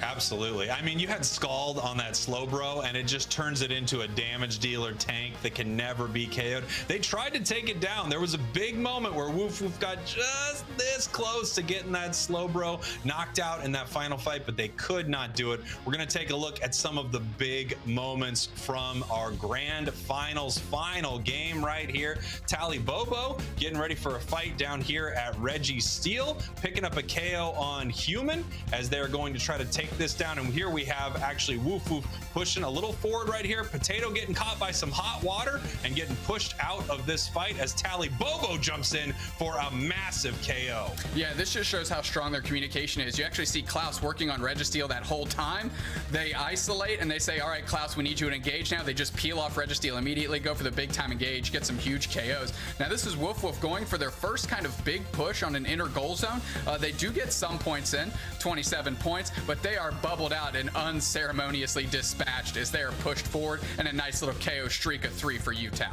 Absolutely. I mean, you had Scald on that Slowbro, and it just turns it into a damage dealer tank that can never be KO'd. They tried to take it down. There was a big moment where Woof Woof got just this close to getting that Slowbro knocked out in that final fight, but they could not do it. We're going to take a look at some of the big moments from our grand finals final game right here. Tali Bobo getting ready for a fight down here at Reggie Steel, picking up a KO on Human as they're going to try to take this down. And here we have actually Woof Woof pushing a little forward right here. Potato getting caught by some hot water and getting pushed out of this fight as Tali Bobo jumps in for a massive KO. Yeah, this just shows how strong their communication is. You actually see Klaus working on Registeel that whole time. They isolate and they say, all right, Klaus, we need you to engage now. They just peel off Registeel immediately, go for the big time engage, get some huge KOs. Now this is Woof Woof going for their first kind of big push on an inner goal zone. They do get some points in, 27 points, but they are bubbled out and unceremoniously dispatched as they are pushed forward, and a nice little KO streak of 3 for Utah.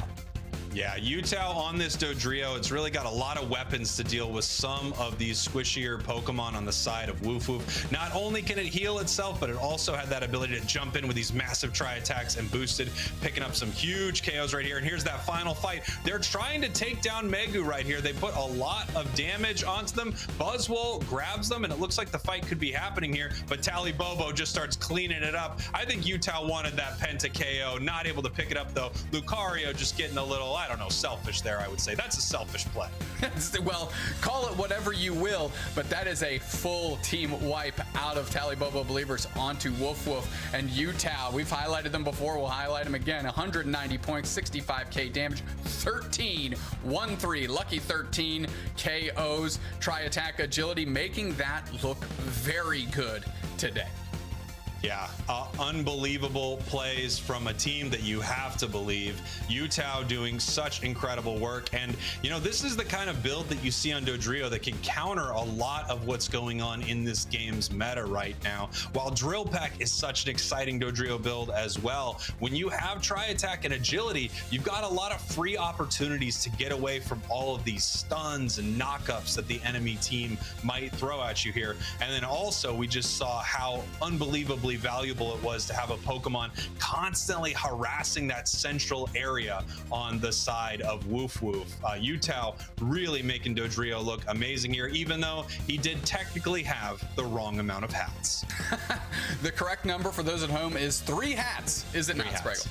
Yeah, Utah on this Dodrio, it's really got a lot of weapons to deal with some of these squishier Pokemon on the side of Woof Woof. Not only can it heal itself, but it also had that ability to jump in with these massive tri-attacks and boosted, picking up some huge KOs right here. And here's that final fight. They're trying to take down Megu right here. They put a lot of damage onto them. Buzzwole grabs them, and it looks like the fight could be happening here, but Tali Bobo just starts cleaning it up. I think Utah wanted that Penta KO, not able to pick it up though. Lucario just getting a little, I don't know, selfish there, I would say. That's a selfish play. Well, call it whatever you will, but that is a full team wipe out of Tali Bobo believers onto Woof Woof and Utah. We've highlighted them before. We'll highlight them again. 190 points, 65k damage, 13-1-3. Lucky 13 KOs, tri-attack agility, making that look very good today. Yeah, unbelievable plays from a team that you have to believe. Utah doing such incredible work. And, you know, this is the kind of build that you see on Dodrio that can counter a lot of what's going on in this game's meta right now. While Drill Peck is such an exciting Dodrio build as well, when you have Tri-Attack and Agility, you've got a lot of free opportunities to get away from all of these stuns and knockups that the enemy team might throw at you here. And then also, we just saw how unbelievably valuable it was to have a Pokemon constantly harassing that central area on the side of Woof Woof. Utah really making Dodrio look amazing here, even though he did technically have the wrong amount of hats. The correct number for those at home is 3 hats, is it not, Spraggle?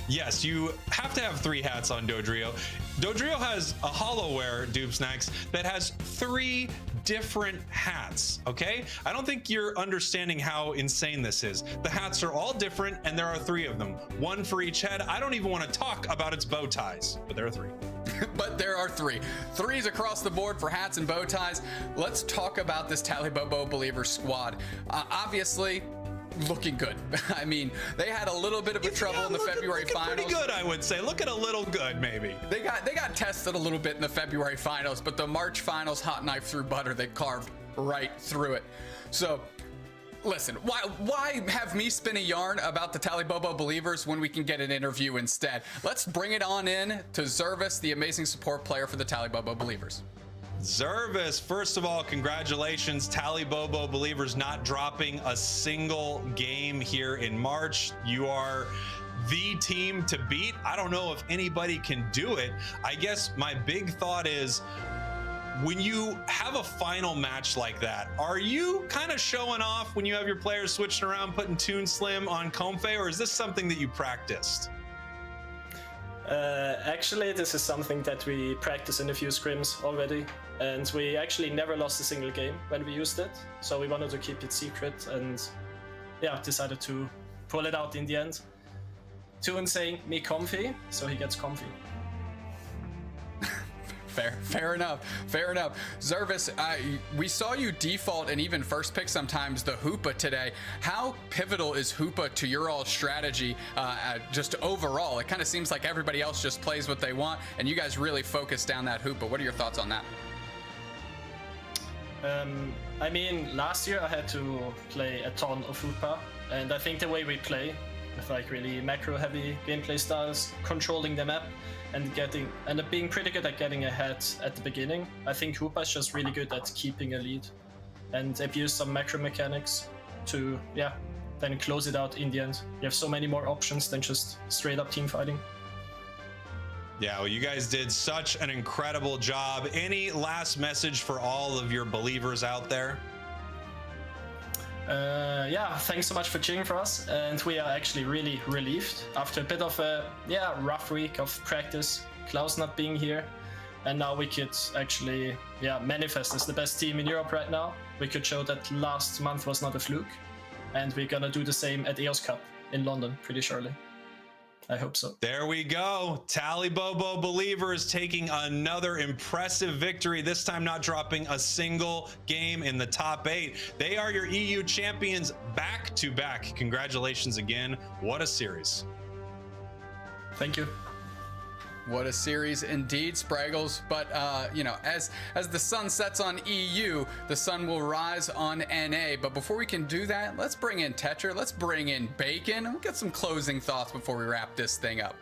Yes, you have to have 3 hats on Dodrio. Dodrio has a Hollowware, Dupe Snacks, that has 3 different hats, okay? I don't think you're understanding how insane this is. The hats are all different, and there are 3 of them. 1 for each head. I don't even want to talk about its bow ties, but there are 3. But there are 3. 3s across the board for hats and bow ties. Let's talk about this Tali Bobo Believer squad. Obviously, looking good. I mean, they had a little bit of trouble in the February finals. Pretty good, I would say. Looking a little good, maybe. They got tested a little bit in the February finals, but the March finals, hot knife through butter, they carved right through it. So, listen, why have me spin a yarn about the Tali Bobo believers when we can get an interview instead? Let's bring it on in to Zervis, the amazing support player for the Tali Bobo believers. Zervis, first of all, congratulations. Tali Bobo believers not dropping a single game here in March. You are the team to beat. I don't know if anybody can do it. I guess my big thought is, when you have a final match like that, are you kind of showing off when you have your players switching around, putting Toon Slim on Comfey, or is this something that you practiced? Actually, this is something that we practiced in a few scrims already, and we actually never lost a single game when we used it, so we wanted to keep it secret, and yeah, decided to pull it out in the end. Toon saying me comfy, so he gets comfy. Fair enough. Zervis, we saw you default and even first pick sometimes the Hoopa today. How pivotal is Hoopa to your all strategy just overall? It kind of seems like everybody else just plays what they want, and you guys really focus down that Hoopa. What are your thoughts on that? I mean, last year I had to play a ton of Hoopa, and I think the way we play, with like really macro-heavy gameplay styles, controlling the map, and being pretty good at getting ahead at the beginning. I think Hoopa is just really good at keeping a lead and abuse some macro mechanics to, then close it out in the end. You have so many more options than just straight up team fighting. Yeah, well, you guys did such an incredible job. Any last message for all of your believers out there? Thanks so much for cheering for us, and we are actually really relieved after a bit of a rough week of practice, Klaus not being here, and now we could actually manifest as the best team in Europe right now. We could show that last month was not a fluke, and we're gonna do the same at EOS Cup in London pretty surely. I hope so. There we go. Tali Bobo believers taking another impressive victory, this time not dropping a single game in the top 8. They are your EU champions back to back. Congratulations again. What a series. Thank you. What a series indeed, Spraggles. But, as the sun sets on EU, the sun will rise on NA. But before we can do that, let's bring in Tetra, let's bring in Bacon, and we'll get some closing thoughts before we wrap this thing up.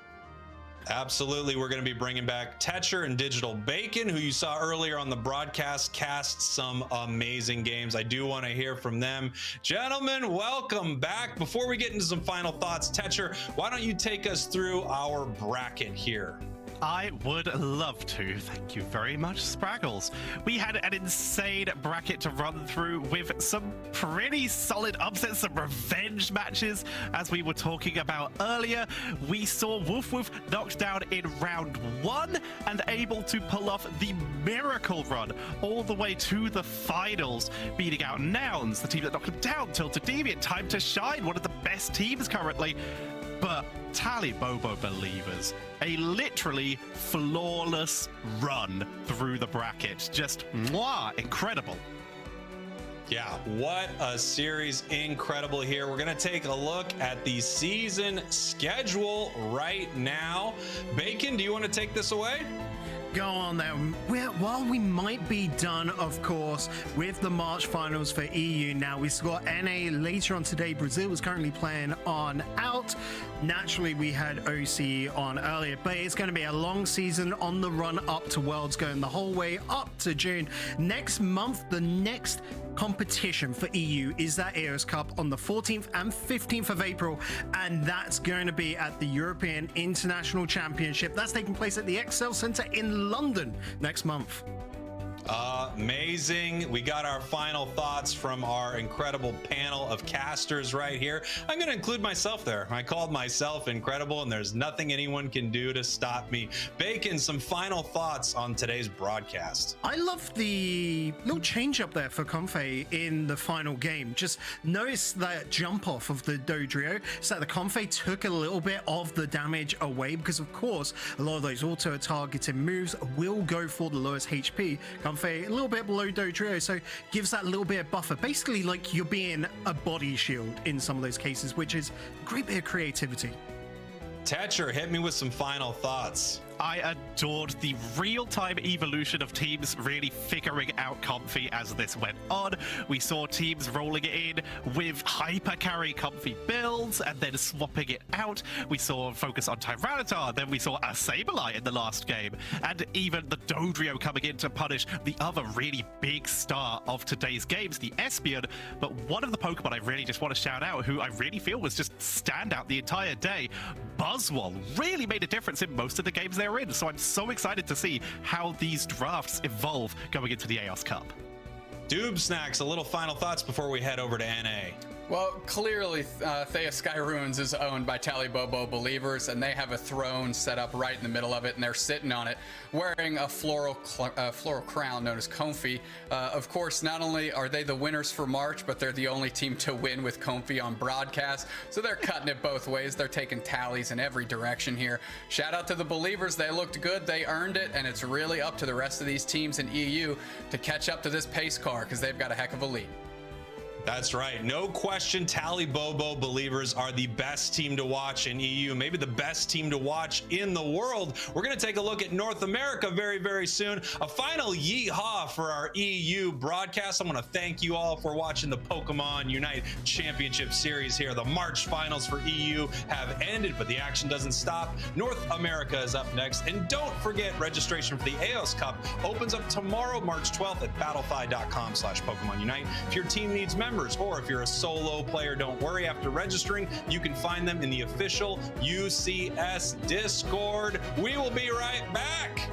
Absolutely. We're going to be bringing back Tetra and Digital Bacon, who you saw earlier on the broadcast, cast some amazing games. I do want to hear from them. Gentlemen, welcome back. Before we get into some final thoughts, Tetra, why don't you take us through our bracket here? I would love to. Thank you very much, Spraggles. We had an insane bracket to run through with some pretty solid upsets, some revenge matches. As we were talking about earlier, we saw Woof knocked down in round 1 and able to pull off the miracle run all the way to the finals, beating out Nouns, the team that knocked him down, Tilted Deviant, Time to Shine, one of the best teams currently. But Tali Bobo believers, a literally flawless run through the bracket. Just incredible. Yeah, what a series. Incredible here. We're going to take a look at the season schedule right now. Bacon, do you want to take this away? Go on there. While we might be done, of course, with the March finals for EU now, we've got NA later on today. Brazil is currently playing on out. Naturally, we had OC on earlier, but it's going to be a long season on the run up to Worlds, going the whole way up to June. Next month, the next competition for EU is that EOS Cup on the 14th and 15th of April, and that's going to be at the European International Championship. That's taking place at the Excel Center in London next month. Amazing. We got our final thoughts from our incredible panel of casters right here. I'm going to include myself there. I called myself incredible, and there's nothing anyone can do to stop me. Bacon, some final thoughts on today's broadcast. I love the little change up there for Comfey in the final game. Just notice that jump off of the Dodrio, so that the Comfey took a little bit of the damage away, because of course a lot of those auto targeted moves will go for the lowest HP. Comfey a little little bit below Dodrio, so gives that little bit of buffer. Basically, like you're being a body shield in some of those cases, which is a great bit of creativity. Tetcher, hit me with some final thoughts. I adored the real-time evolution of teams really figuring out Comfy as this went on. We saw teams rolling it in with hyper-carry Comfy builds and then swapping it out. We saw focus on Tyranitar, then we saw a Sableye in the last game, and even the Dodrio coming in to punish the other really big star of today's games, the Espeon. But one of the Pokemon I really just want to shout out, who I really feel was just standout the entire day, Buzzwole, really made a difference in most of the games they're in. So I'm so excited to see how these drafts evolve going into the AOS Cup. Doob Snacks, a little final thoughts before we head over to NA. Well, clearly, Thea Sky Ruins is owned by Tali Bobo Believers, and they have a throne set up right in the middle of it, and they're sitting on it, wearing a floral crown known as Comfy. Of course, not only are they the winners for March, but they're the only team to win with Comfy on broadcast, so they're cutting it both ways. They're taking tallies in every direction here. Shout out to the Believers. They looked good. They earned it, and it's really up to the rest of these teams in EU to catch up to this pace car, because they've got a heck of a lead. That's right. No question, Tali Bobo Believers are the best team to watch in EU, maybe the best team to watch in the world. We're going to take a look at North America very, very soon. A final yeehaw for our EU broadcast. I want to thank you all for watching the Pokemon UNITE Championship Series here. The March finals for EU have ended, but the action doesn't stop. North America is up next. And don't forget, registration for the AOS Cup opens up tomorrow, March 12th at battlefy.com/Pokemon Unite. If your team needs members, or if you're a solo player, don't worry. After registering, you can find them in the official UCS Discord. We will be right back.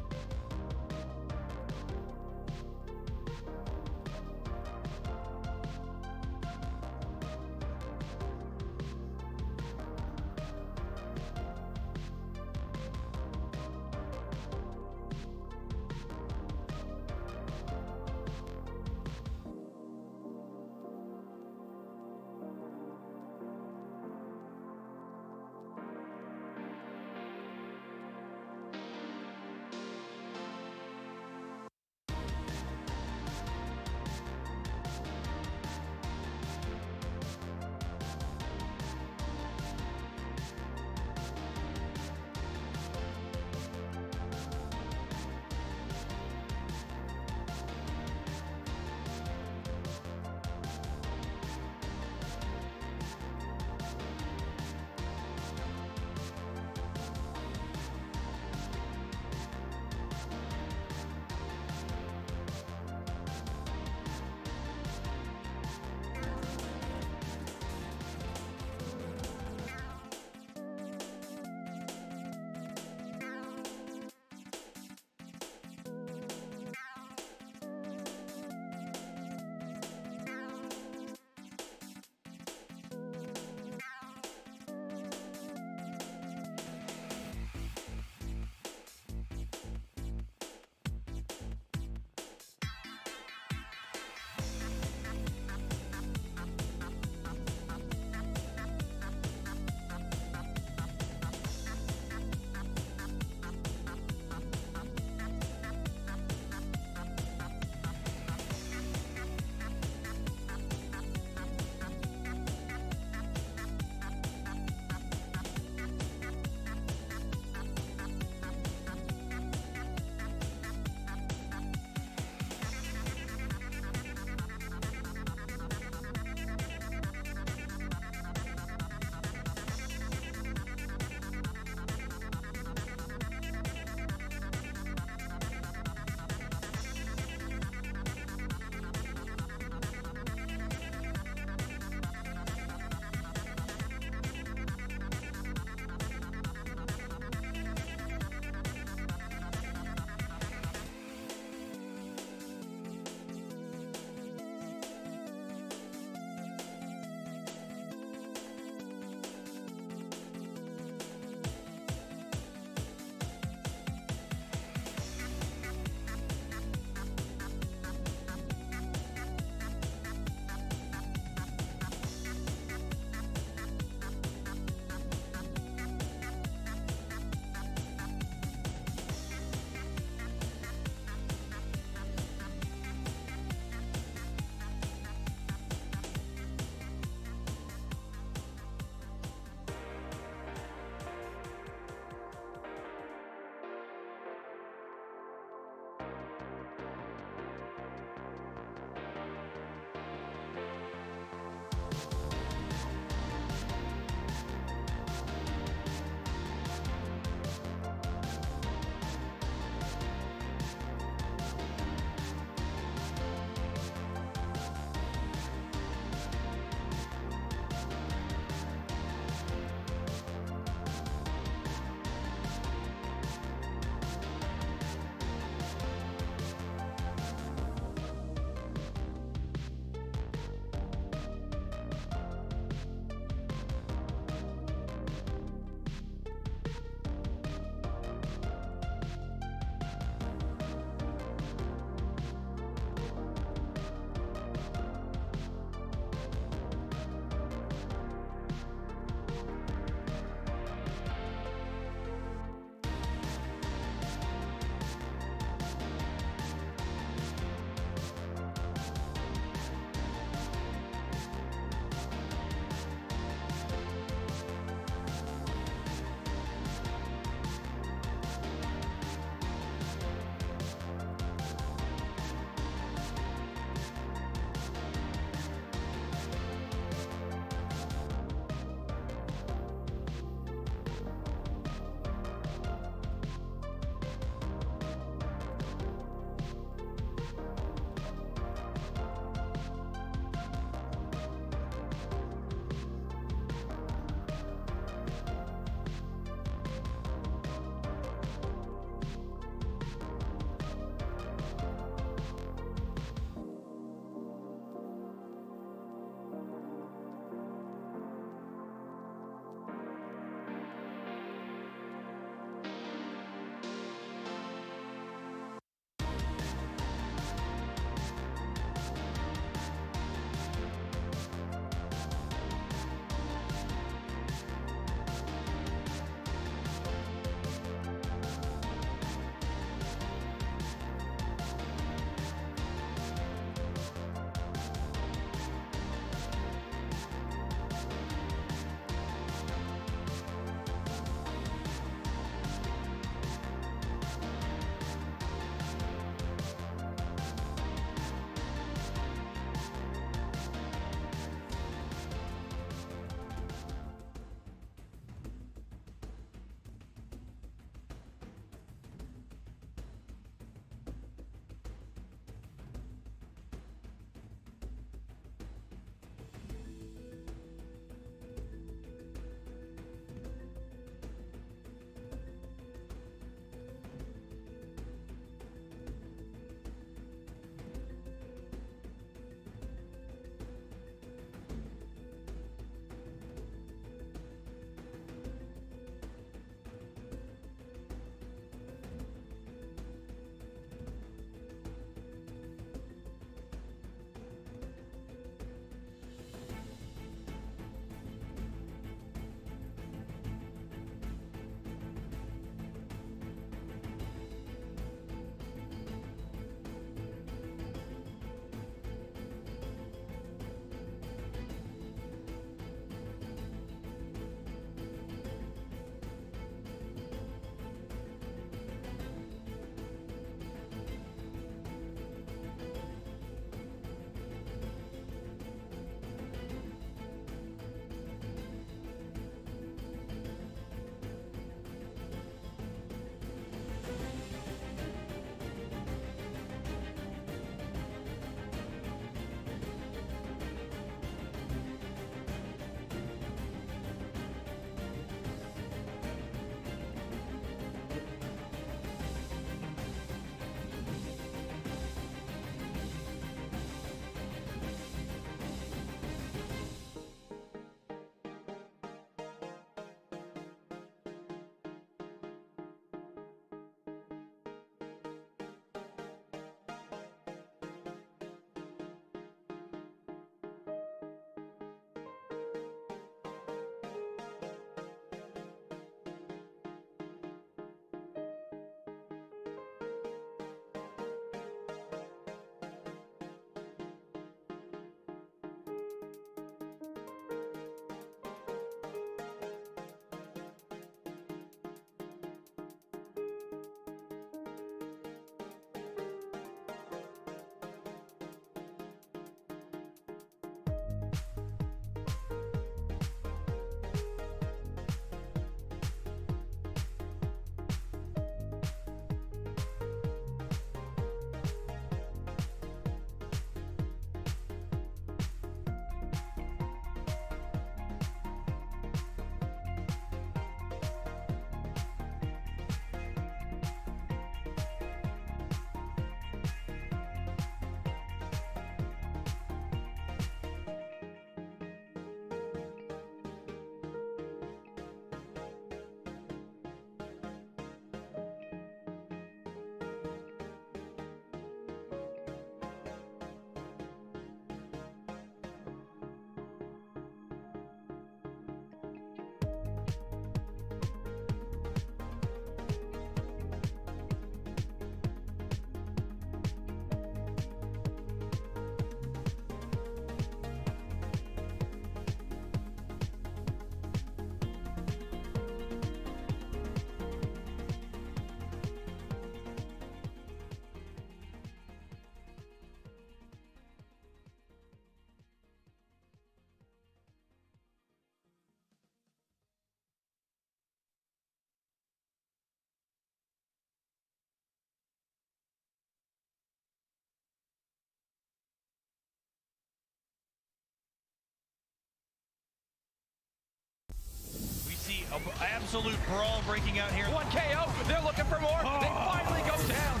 Absolute brawl breaking out here. 1 KO, they're looking for more. They finally go down.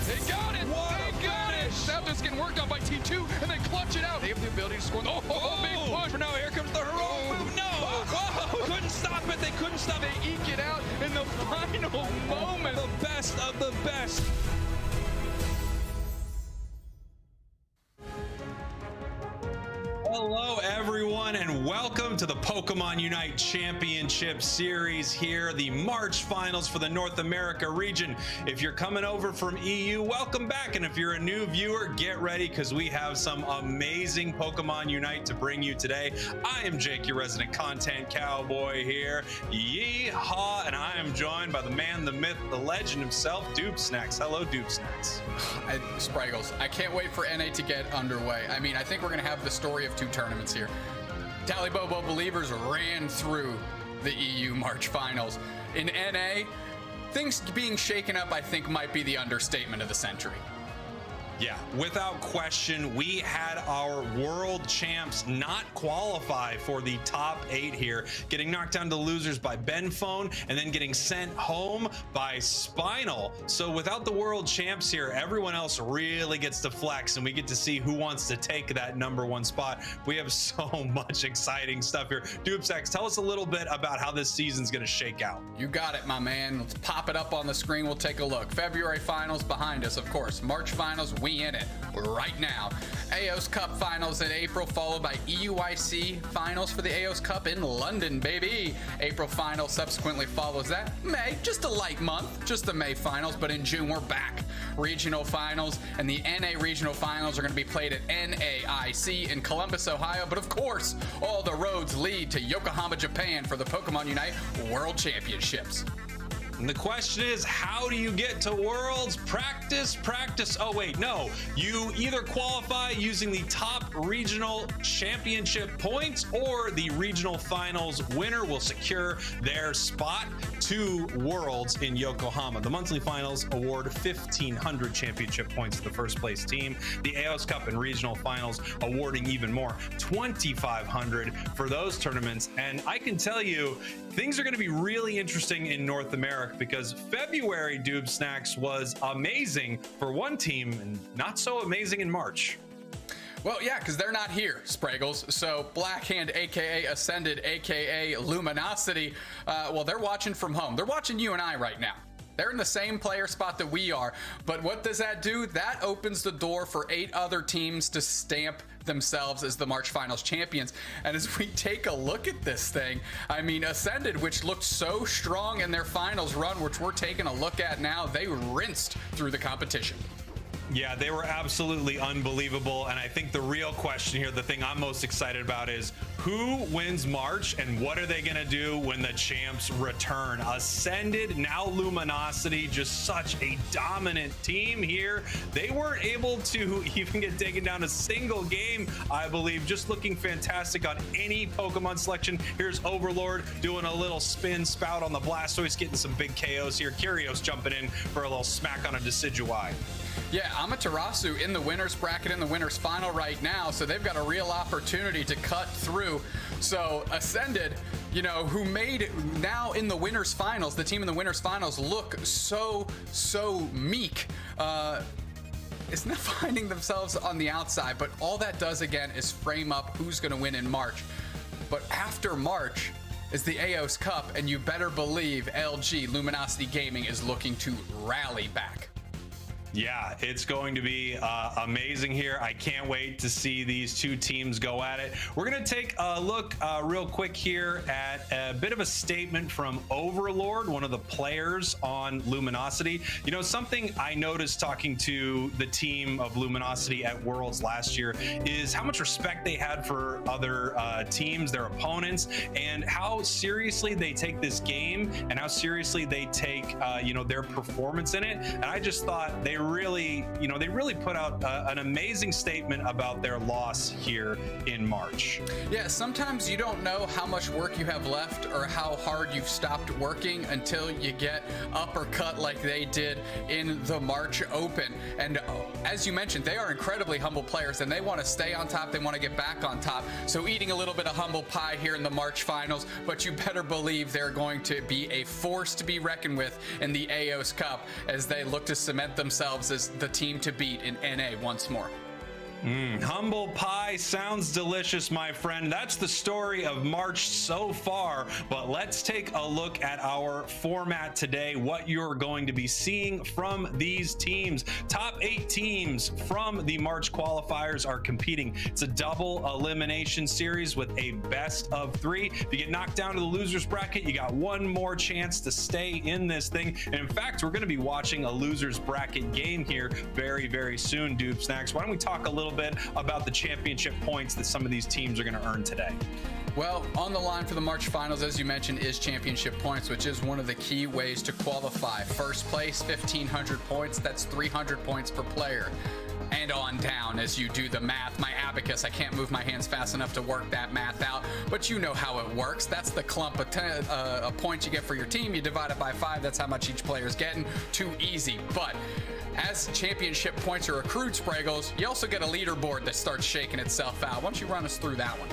They got it! They got it! Now this getting worked on by T2, and they clutch it out. They have the ability to score. Oh, big push! Now here comes the heroic move. No! Couldn't stop it. They couldn't stop it. They eke it out in the final moment. The best of the best. Hello, everyone, and welcome to the Pokemon UNITE Championship Series here, the March finals for the North America region. If you're coming over from EU, welcome back, and if you're a new viewer, get ready because we have some amazing Pokemon UNITE to bring you today. I am Jake, your resident content cowboy here. Yeehaw, and I am joined by the man, the myth, the legend himself, Dupe Snacks. Hello, Dupe Snacks. Spraggles, I can't wait for NA to get underway. I mean, I think we're going to have the story of two tournaments here. Tali Bobo Believers ran through the EU March finals. In NA, things being shaken up, I think, might be the understatement of the century. Yeah, without question, we had our world champs not qualify for the top 8 here, getting knocked down to losers by Benphone and then getting sent home by Spinal. So without the world champs here, everyone else really gets to flex and we get to see who wants to take that #1 spot. We have so much exciting stuff here. Dupesax, tell us a little bit about how this season's going to shake out. You got it, my man. Let's pop it up on the screen. We'll take a look. February finals behind us, of course. March finals, we in it right now. AOS Cup finals in April, followed by EUIC finals for the AOS Cup in London, baby. April final subsequently follows that. May, just a light month, just the May finals, but in June we're back. Regional finals and the NA regional finals are going to be played at NAIC in Columbus, Ohio, but of course, all the roads lead to Yokohama, Japan for the Pokemon UNITE World Championships. And the question is, how do you get to Worlds? Practice. Oh, wait, no. You either qualify using the top regional championship points or the regional finals winner will secure their spot to Worlds in Yokohama. The monthly finals award 1,500 championship points to the first place team. The AOS Cup and regional finals awarding even more, 2,500 for those tournaments. And I can tell you, things are going to be really interesting in North America because February, Doob Snacks, was amazing for one team and not so amazing in March. Well, yeah, because they're not here, Spraggles. So Blackhand, aka Ascended, aka Luminosity, well, they're watching from home. They're watching you and I right now. They're in the same player spot that we are. But what does that do? That opens the door for 8 other teams to stamp themselves as the March Finals champions. And as we take a look at this thing, I mean, Ascended, which looked so strong in their finals run, which we're taking a look at now, they rinsed through the competition. Yeah, they were absolutely unbelievable. And I think the real question here, the thing I'm most excited about is who wins March and what are they going to do when the champs return? Ascended, now Luminosity, just such a dominant team here. They weren't able to even get taken down a single game, I believe. Just looking fantastic on any Pokemon selection. Here's Overlord doing a little spin spout on the Blastoise, getting some big KOs here. Kyrios jumping in for a little smack on a Decidueye. Yeah, Amaterasu in the winner's bracket in the winner's final right now, so they've got a real opportunity to cut through. So Ascended, you know, who made now in the winner's finals, the team in the winner's finals look so meek, is not finding themselves on the outside, but all that does again is frame up who's going to win in March. But after March is the AOS Cup, and you better believe LG, Luminosity Gaming, is looking to rally back. Yeah, it's going to be amazing here. I can't wait to see these two teams go at it. We're going to take a look real quick here at a bit of a statement from Overlord, one of the players on Luminosity. You know, something I noticed talking to the team of Luminosity at Worlds last year is how much respect they had for other teams, their opponents, and how seriously they take this game and how seriously they take, you know, their performance in it. And I just thought they really, they really put out an amazing statement about their loss here in March. Yeah, sometimes you don't know how much work you have left or how hard you've stopped working until you get uppercut like they did in the March Open. And as you mentioned, they are incredibly humble players and they want to stay on top. They want to get back on top. So eating a little bit of humble pie here in the March finals, but you better believe they're going to be a force to be reckoned with in the AOS Cup as they look to cement themselves as the team to beat in NA once more. Humble pie sounds delicious, my friend. That's the story of March so far, but let's take a look at our format today, what you're going to be seeing from these teams. Top 8 teams from the March qualifiers are competing. It's a double elimination series with a best of 3. If you get knocked down to the losers bracket, you got one more chance to stay in this thing. And in fact, we're going to be watching a losers bracket game here very, very soon, Dupe Snacks. Why don't we talk a little bit about the championship points that some of these teams are going to earn today? Well, on the line for the March finals, as you mentioned, is championship points, which is one of the key ways to qualify. First place, 1,500 points. That's 300 points per player. And on down as you do the math. My abacus, I can't move my hands fast enough to work that math out, but you know how it works. That's the clump of points you get for your team. You divide it by 5. That's how much each player is getting. Too easy. But as championship points are accrued, Spraggles, you also get a leaderboard that starts shaking itself out. Why don't you run us through that one?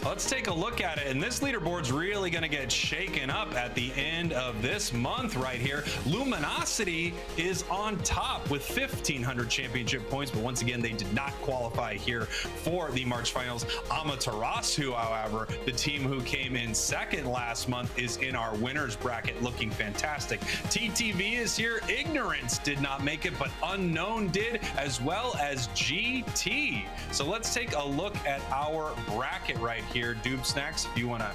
Let's take a look at it, and this leaderboard's really going to get shaken up at the end of this month right here. Luminosity is on top with 1,500 championship points, but once again, they did not qualify here for the March finals. Amaterasu, however, the team who came in second last month, is in our winners bracket looking fantastic. TTV is here. Ignorance did not make it, but Unknown did, as well as GT. So let's take a look at our bracket right here. Dupe Snacks, if you want to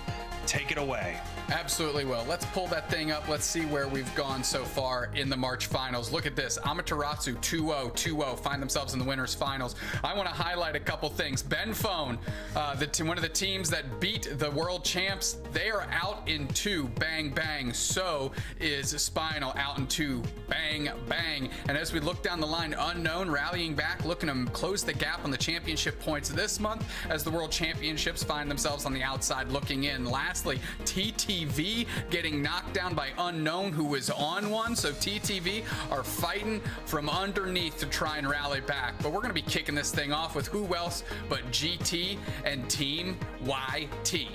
take it away. Absolutely will. Let's pull that thing up. Let's see where we've gone so far in the March finals. Look at this. Amaterasu 2-0, find themselves in the winners finals. I want to highlight a couple things. Benphone, one of the teams that beat the world champs, they are out in 2. Bang, bang. So is Spinal out in 2. Bang, bang. And as we look down the line, Unknown rallying back, looking to close the gap on the championship points this month as the world championships find themselves on the outside looking in. Lastly, TTV getting knocked down by Unknown, who was on one. So TTV are fighting from underneath to try and rally back. But we're going to be kicking this thing off with who else but GT and Team YT.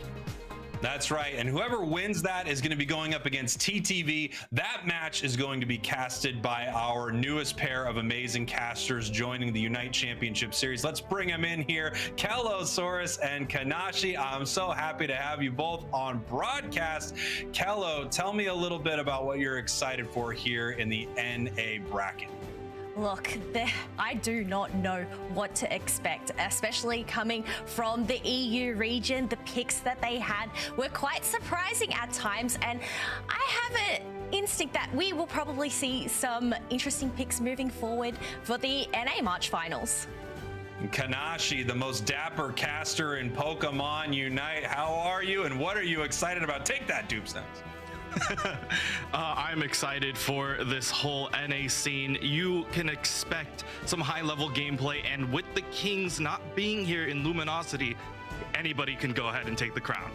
That's right, and whoever wins that is going to be going up against TTV. That match is going to be casted by our newest pair of amazing casters joining the UNITE Championship Series. Let's bring them in here, Kellosaurus and Kanashi. I'm so happy to have you both on broadcast. Kello, tell me a little bit about what you're excited for here in the NA bracket. Look, I do not know what to expect, especially coming from the EU region. The picks that they had were quite surprising at times, and I have an instinct that we will probably see some interesting picks moving forward for the NA March finals. Kanashi, the most dapper caster in Pokemon UNITE, how are you and what are you excited about? Take that, Dupe Snacks. I'm excited for this whole NA scene. You can expect some high-level gameplay, and with the Kings not being here in Luminosity, anybody can go ahead and take the crown.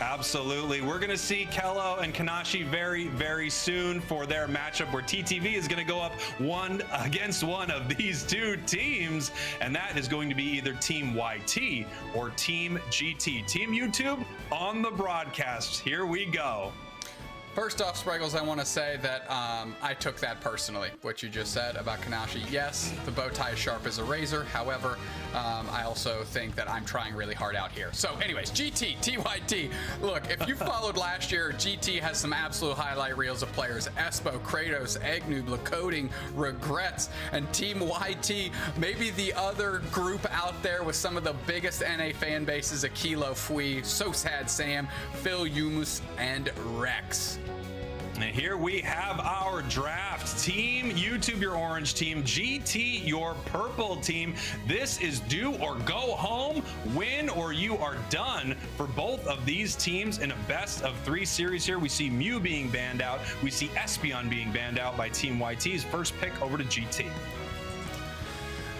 Absolutely. We're going to see Kello and Kanashi very, very soon for their matchup where TTV is going to go up one against one of these two teams, and that is going to be either Team YT or Team GT. Team YouTube on the broadcast. Here we go. First off, Spraggles, I want to say that I took that personally, what you just said about Kanashi. Yes, the bow tie is sharp as a razor. However, I also think that I'm trying really hard out here. So anyways, GT, TYT. Look, if you followed last year, GT has some absolute highlight reels of players. Espo, Kratos, Egnoob, Lacoding, Regrets, and Team YT. Maybe the other group out there with some of the biggest NA fan bases, Akilo, Fui, So Sad Sam, Phil Yumus, and Rex. And here we have our draft. Team YouTube, your orange team. GT, your purple team. This is do or go home, win or you are done for both of these teams in a best of 3 series here. We see Mew being banned out. We see Espeon being banned out by Team YT's first pick over to GT.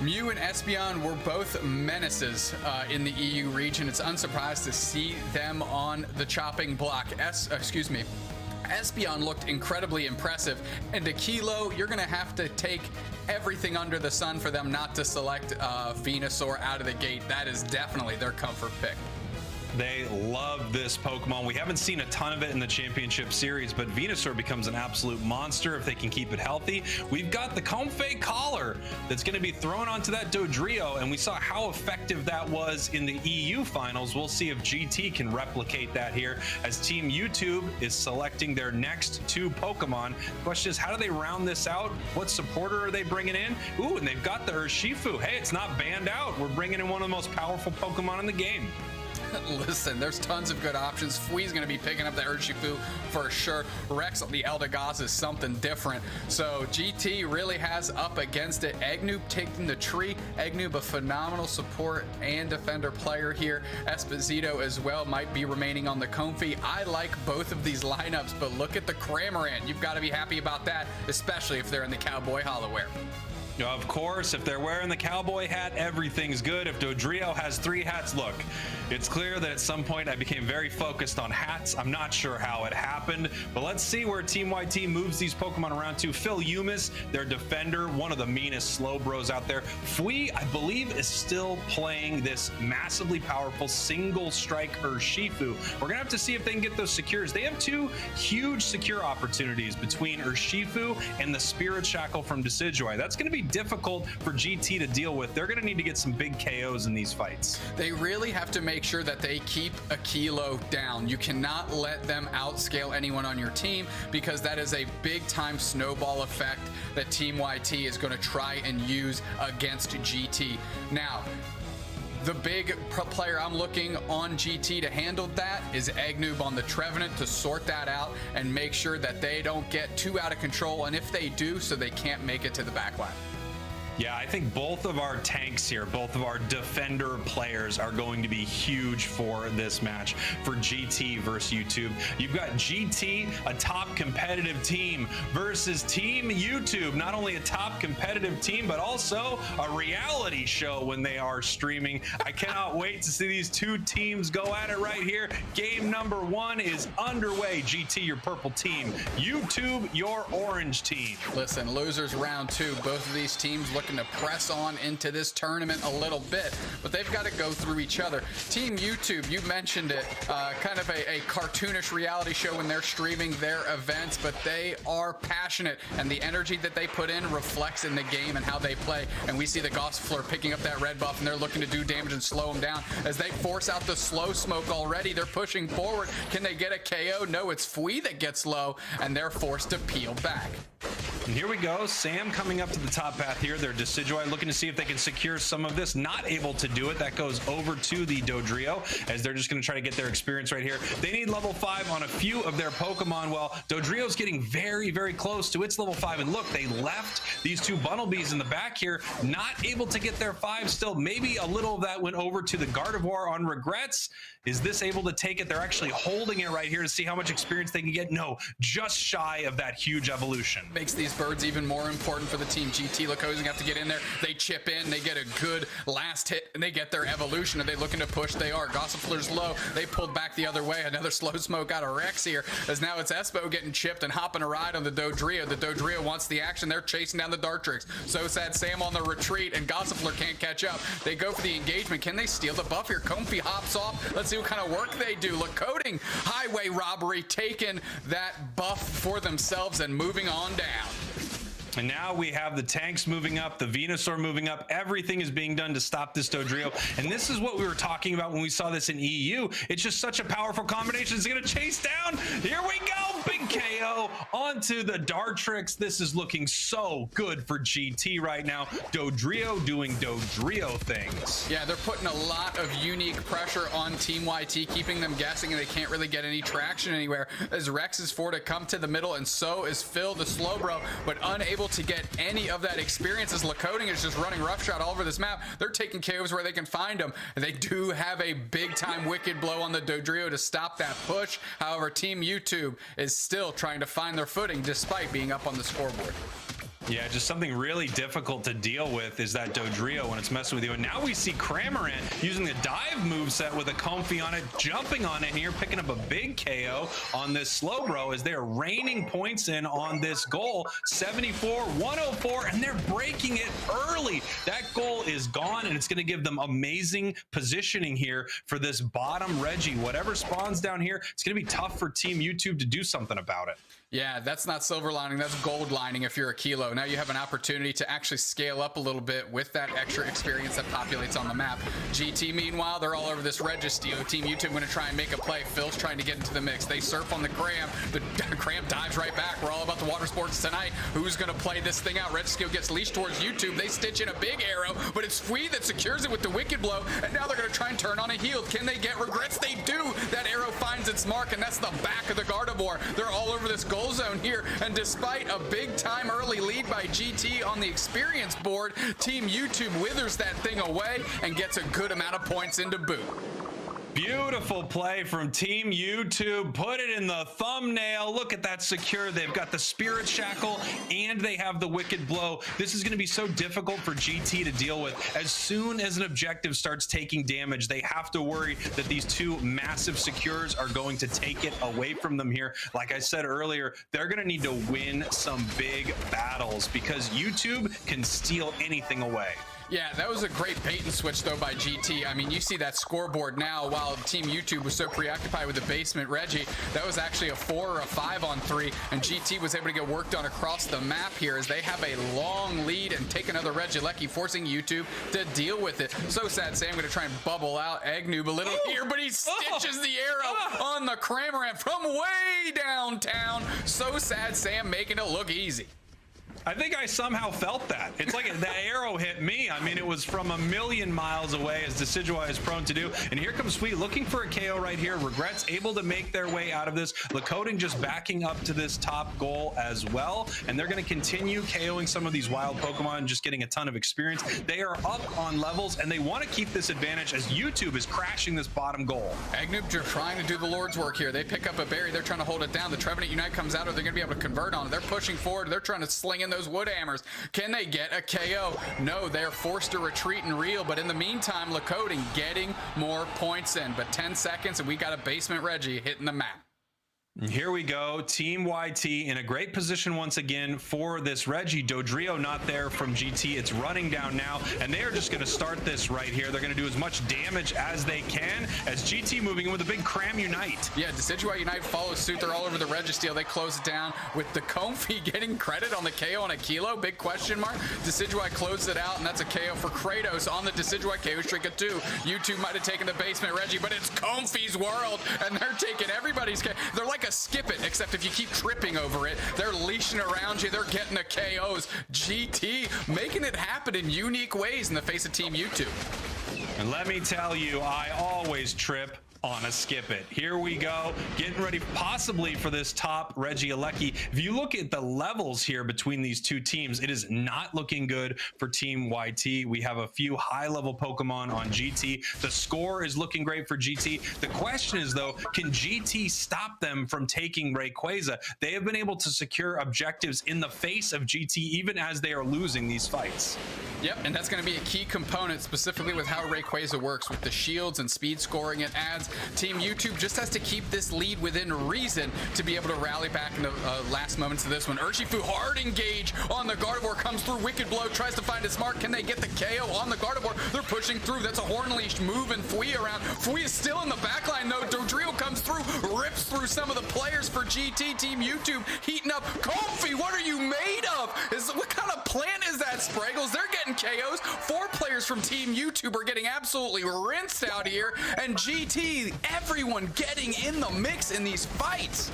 Mew and Espeon were both menaces in the EU region. It's unsurprised to see them on the chopping block. Espeon looked incredibly impressive, and a Kilo, you're gonna have to take everything under the sun for them not to select Venusaur out of the gate. That is definitely their comfort pick. They love this Pokemon. We haven't seen a ton of it in the Championship Series, but Venusaur becomes an absolute monster if they can keep it healthy. We've got the Comfey Collar that's going to be thrown onto that Dodrio, and we saw how effective that was in the EU Finals. We'll see if GT can replicate that here as Team YouTube is selecting their next 2 Pokemon. The question is, how do they round this out? What supporter are they bringing in? Ooh, and they've got the Urshifu. Hey, it's not banned out. We're bringing in one of the most powerful Pokemon in the game. Listen, there's tons of good options. Fui's going to be picking up the Urshifu for sure. Rex on the Eldegoss is something different. So GT really has up against it. Eggnoob taking the tree. Eggnoob, a phenomenal support and defender player here. Esposito as well might be remaining on the Comfey. I like both of these lineups, but look at the Cramorant. You've got to be happy about that, especially if they're in the Cowboy Hollowware. Of course, if they're wearing the cowboy hat, everything's good. If Dodrio has 3 hats, look, it's clear that at some point I became very focused on hats. I'm not sure how it happened, but let's see where Team YT moves these Pokemon around to. Phil Yumis, their defender, one of the meanest slow bros out there. Fui, I believe, is still playing this massively powerful single strike Urshifu. We're gonna have to see if they can get those secures. They have 2 huge secure opportunities between Urshifu and the Spirit Shackle from Decidueye. That's gonna be difficult for GT to deal with. They're going to need to get some big KOs in these fights. They really have to make sure that they keep a Kilo down. You cannot let them outscale anyone on your team, because that is a big time snowball effect that Team YT is going to try and use against GT. Now, the big player I'm looking on GT to handle that is Eggnoob on the Trevenant, to sort that out and make sure that they don't get too out of control, and if they do, so they can't make it to the back line. Yeah, I think both of our tanks here, both of our defender players are going to be huge for this match for GT versus YouTube. You've got GT, a top competitive team, versus Team YouTube, not only a top competitive team, but also a reality show when they are streaming. I cannot wait to see these 2 teams go at it right here. Game number 1 is underway. GT, your purple team. YouTube, your orange team. Listen, losers round 2. Both of these teams looking to press on into this tournament a little bit, but they've got to go through each other. Team YouTube, you mentioned it, kind of a cartoonish reality show when they're streaming their events, but they are passionate, and the energy that they put in reflects in the game and how they play. And we see the Gossifleur picking up that red buff, and they're looking to do damage and slow them down as they force out the slow smoke already. They're pushing forward. Can they get a KO? No, it's Fui that gets low, and they're forced to peel back. And here we go. Sam coming up to the top path here. They're Decidueye looking to see if they can secure some of this. Not able to do it. That goes over to the Dodrio as they're just going to try to get their experience right here. They need level 5 on a few of their Pokemon. Well, Dodrio's getting very, very close to its level 5. And look, they left these 2 Bunnelbees in the back here, not able to get their 5 still. Maybe a little of that went over to the Gardevoir on regrets. Is this able to take it? They're actually holding it right here to see how much experience they can get. No, just shy of that huge evolution. Makes these birds even more important for the team. GT look who's gonna have to get in there. They chip in, they get a good last hit, and they get their evolution. Are they looking to push? They are. Gossifleur's low. They pulled back the other way. Another slow smoke out of Rex here, as now it's Espo getting chipped and hopping a ride on the Dodrio. The Dodrio wants the action. They're chasing down the Dartrix. So sad Sam on the retreat, and Gossifleur can't catch up. They go for the engagement. Can they steal the buff here? Comfey hops off. Let's see what kind of work they do. Look, Coding, highway robbery, taking that buff for themselves and moving on down. And now we have the tanks moving up, the Venusaur moving up. Everything is being done to stop this Dodrio. And this is what we were talking about when we saw this in EU. It's just such a powerful combination. It's going to chase down. Here we go. Big KO KO onto the Dartrix. This is looking so good for GT right now. Dodrio doing Dodrio things. Yeah, they're putting a lot of unique pressure on Team YT, keeping them guessing, and they can't really get any traction anywhere. As Rex is for to come to the middle, and so is Phil, the Slowbro, but unable to get any of that experience as Lakoding is just running roughshod all over this map. They're taking KOs where they can find them. They do have a big-time Wicked Blow on the Dodrio to stop that push. However, Team YouTube is still trying to find their footing despite being up on the scoreboard. Yeah, just something really difficult to deal with is that Dodrio when it's messing with you. And now we see Cramorant using the dive moveset with a Comfy on it, jumping on it here, picking up a big KO on this Slowbro as they're raining points in on this goal. 74, 104, and they're breaking it early. That goal is gone, and it's going to give them amazing positioning here for this bottom Reggie. Whatever spawns down here, it's going to be tough for Team YouTube to do something about it. Yeah, that's not silver lining, that's gold lining if you're a Kilo. Now you have an opportunity to actually scale up a little bit with that extra experience that populates on the map. GT, meanwhile, they're all over this Registeel. Team YouTube going to try and make a play. Phil's trying to get into the mix. They surf on the Cram. The Cram dives right back. We're all about the water sports tonight. Who's going to play this thing out? Registeel gets leashed towards YouTube. They stitch in a big arrow, but it's Fui that secures it with the Wicked Blow, and now they're going to try and turn on a heal. Can they get regrets? They do! That arrow finds its mark, and that's the back of the Gardevoir. They're all over this goal zone here, and despite a big time early lead by GT on the experience board, Team YouTube withers that thing away and gets a good amount of points into boot. Beautiful play from Team YouTube. Put it in the thumbnail. Look at that secure. They've got the Spirit Shackle and they have the Wicked Blow. This is going to be so difficult for GT to deal with. As soon as an objective starts taking damage, they have to worry that these two massive secures are going to take it away from them here. Like I said earlier, they're going to need to win some big battles because YouTube can steal anything away. Yeah, that was a great bait and switch, though, by GT. I mean, you see that scoreboard now while Team YouTube was so preoccupied with the basement Reggie. That was actually a 4 or a 5-on-3, and GT was able to get work done across the map here as they have a long lead and take another Regieleki, forcing YouTube to deal with it. So sad, Sam going to try and bubble out Eggnoob a little here, but he stitches the arrow on the Cramorant from way downtown. So sad, Sam making it look easy. I think I somehow felt that. It's like that arrow hit me. I mean, it was from a million miles away, as Decidueye is prone to do. And here comes Sweet looking for a KO right here. Regrets able to make their way out of this. Lakoding just backing up to this top goal as well. And they're going to continue KOing some of these wild Pokemon, just getting a ton of experience. They are up on levels, and they want to keep this advantage as YouTube is crashing this bottom goal. Eggnoob trying to do the Lord's work here. They pick up a berry. They're trying to hold it down. The Trevenant Unite comes out, or they're going to be able to convert on it. They're pushing forward. They're trying to sling in those wood hammers. Can they get a KO? No, they're forced to retreat and reel, but in the meantime, Lakoding getting more points in. But 10 seconds, and we got a basement Reggie hitting the map. Here we go. Team YT in a great position once again for this Reggie. Dodrio not there from GT. It's running down now, and they are just going to start this right here. They're going to do as much damage as they can as GT moving in with a big Cram Unite. Yeah, Decidueye Unite follows suit. They're all over the Registeel. They close it down with the Comfy getting credit on the KO on a Kilo. Big question mark. Decidueye closes it out, and that's a KO for Kratos on the Decidueye KO streak of 2. YouTube might have taken the basement Reggie, but it's Comfy's world, and they're taking everybody's KO. They're like a skip it, except if you keep tripping over it, they're leashing around you, they're getting the KOs. GT making it happen in unique ways in the face of Team YouTube. And let me tell you, I always trip on a skip it. Here we go, getting ready possibly for this top Regieleki. If you look at the levels here between these two teams, it is not looking good for Team YT. We have a few high-level Pokemon on GT. The score is looking great for GT. The question is, though, can GT stop them from taking Rayquaza? They have been able to secure objectives in the face of GT, even as they are losing these fights. Yep, and that's going to be a key component, specifically with how Rayquaza works, with the shields and speed scoring it adds. Team YouTube just has to keep this lead within reason to be able to rally back in the last moments of this one. Urshifu hard engage on the Gardevoir, comes through, Wicked Blow, tries to find its mark. Can they get the KO on the Gardevoir? They're pushing through. That's a Horn Leash move and Fui around. Fui is still in the backline though. Dodrio comes through, rips through some of the players for GT. Team YouTube heating up. Comfy, what are you made of? What kind of plant is that, Spraggles? They're getting KOs. 4 players from Team YouTube are getting absolutely rinsed out here, and GT, everyone getting in the mix in these fights.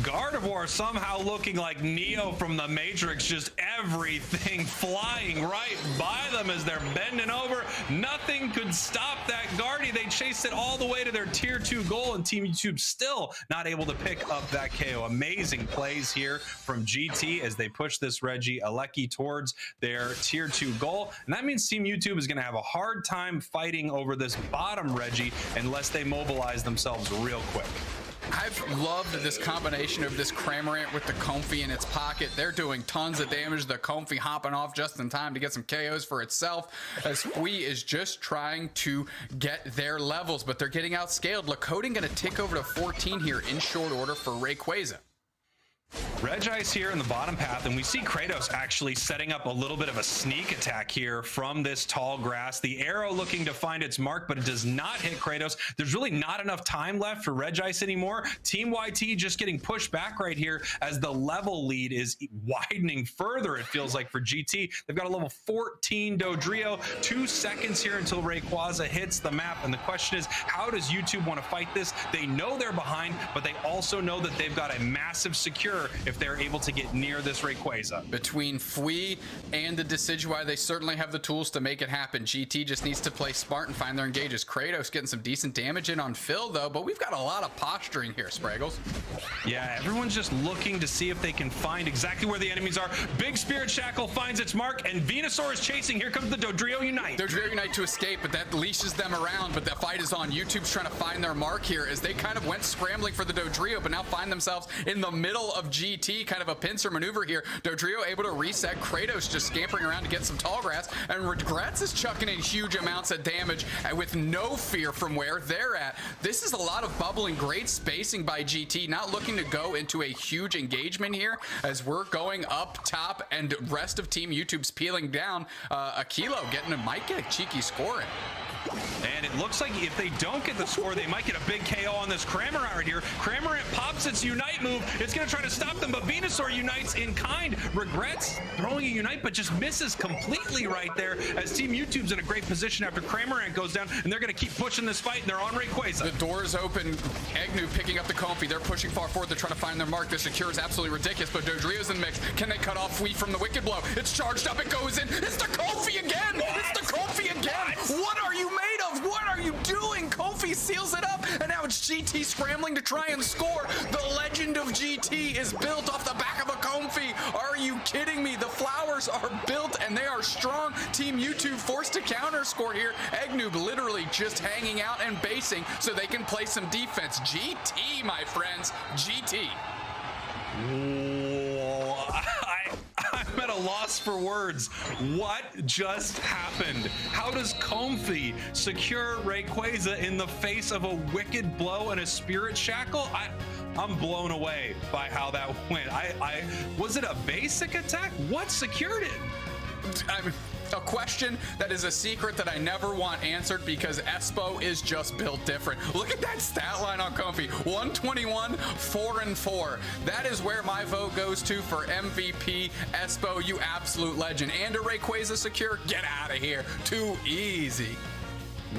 Gardevoir somehow looking like Neo from the Matrix, just everything flying right by them as they're bending over. Nothing could stop that Guardy. They chased it all the way to their tier 2 goal, and Team YouTube still not able to pick up that KO. Amazing plays here from GT as they push this Reggie Alecki towards their tier 2 goal. And that means Team YouTube is going to have a hard time fighting over this bottom Reggie unless they mobilize themselves real quick. I've loved this combination of this Cramorant with the Comfy in its pocket. They're doing tons of damage. The Comfy hopping off just in time to get some KOs for itself, as Fui is just trying to get their levels, but they're getting outscaled. Lakota going to tick over to 14 here in short order for Rayquaza. Regice here in the bottom path, and we see Kratos actually setting up a little bit of a sneak attack here from this tall grass. The arrow looking to find its mark, but it does not hit Kratos. There's really not enough time left for Regice anymore. Team YT just getting pushed back right here as the level lead is widening further, it feels like, for GT. They've got a level 14 Dodrio. 2 seconds here until Rayquaza hits the map, and the question is, how does YouTube want to fight this? They know they're behind, but they also know that they've got a massive secure if they're able to get near this Rayquaza. Between Fui and the Decidueye, they certainly have the tools to make it happen. GT just needs to play smart and find their engages. Kratos getting some decent damage in on Phil, though, but we've got a lot of posturing here, Spraggles. Yeah, everyone's just looking to see if they can find exactly where the enemies are. Big Spirit Shackle finds its mark, and Venusaur is chasing. Here comes the Dodrio Unite. Dodrio Unite to escape, but that leashes them around, but the fight is on. YouTube's trying to find their mark here as they kind of went scrambling for the Dodrio, but now find themselves in the middle of GT, kind of a pincer maneuver here. Dodrio able to reset. Kratos just scampering around to get some tall grass, and Regrets is chucking in huge amounts of damage with no fear from where they're at. This is a lot of bubbling, great spacing by GT, not looking to go into a huge engagement here as we're going up top and rest of Team YouTube's peeling down. Akilo might get a cheeky score in. And it looks like if they don't get the score, they might get a big KO on this Cramorant right here. Cramorant pops its Unite move. It's going to try to stop them, but Venusaur unites in kind. Regrets throwing a Unite, but just misses completely right there as Team YouTube's in a great position after Cramorant goes down, and they're going to keep pushing this fight, and they're on Rayquaza. The door's open. Egnu picking up the Comfy. They're pushing far forward. They're trying to find their mark. The secure is absolutely ridiculous, but Dodrio's in the mix. Can they cut off Fui from the Wicked Blow? It's charged up. It goes in. It's the Comfy again. It's the Comfy again. What are you made of? What are you doing? Kofi seals it up, and now it's GT scrambling to try and score. The legend of GT is built off the back of a Comfy. Are you kidding me? The flowers are built, and they are strong. Team YouTube forced to counter score here. Egnoob literally just hanging out and basing so they can play some defense. GT, my friends, GT. I'm at a loss for words. What just happened? How does Comfy secure Rayquaza in the face of a Wicked Blow and a Spirit Shackle? I'm blown away by how that went. Was it a basic attack? What secured it? A question that is a secret that I never want answered because Espo is just built different. Look at that stat line on Comfy. 121, 4-4. That is where my vote goes to for MVP. Espo, you absolute legend. And a Rayquaza secure? Get out of here. Too easy.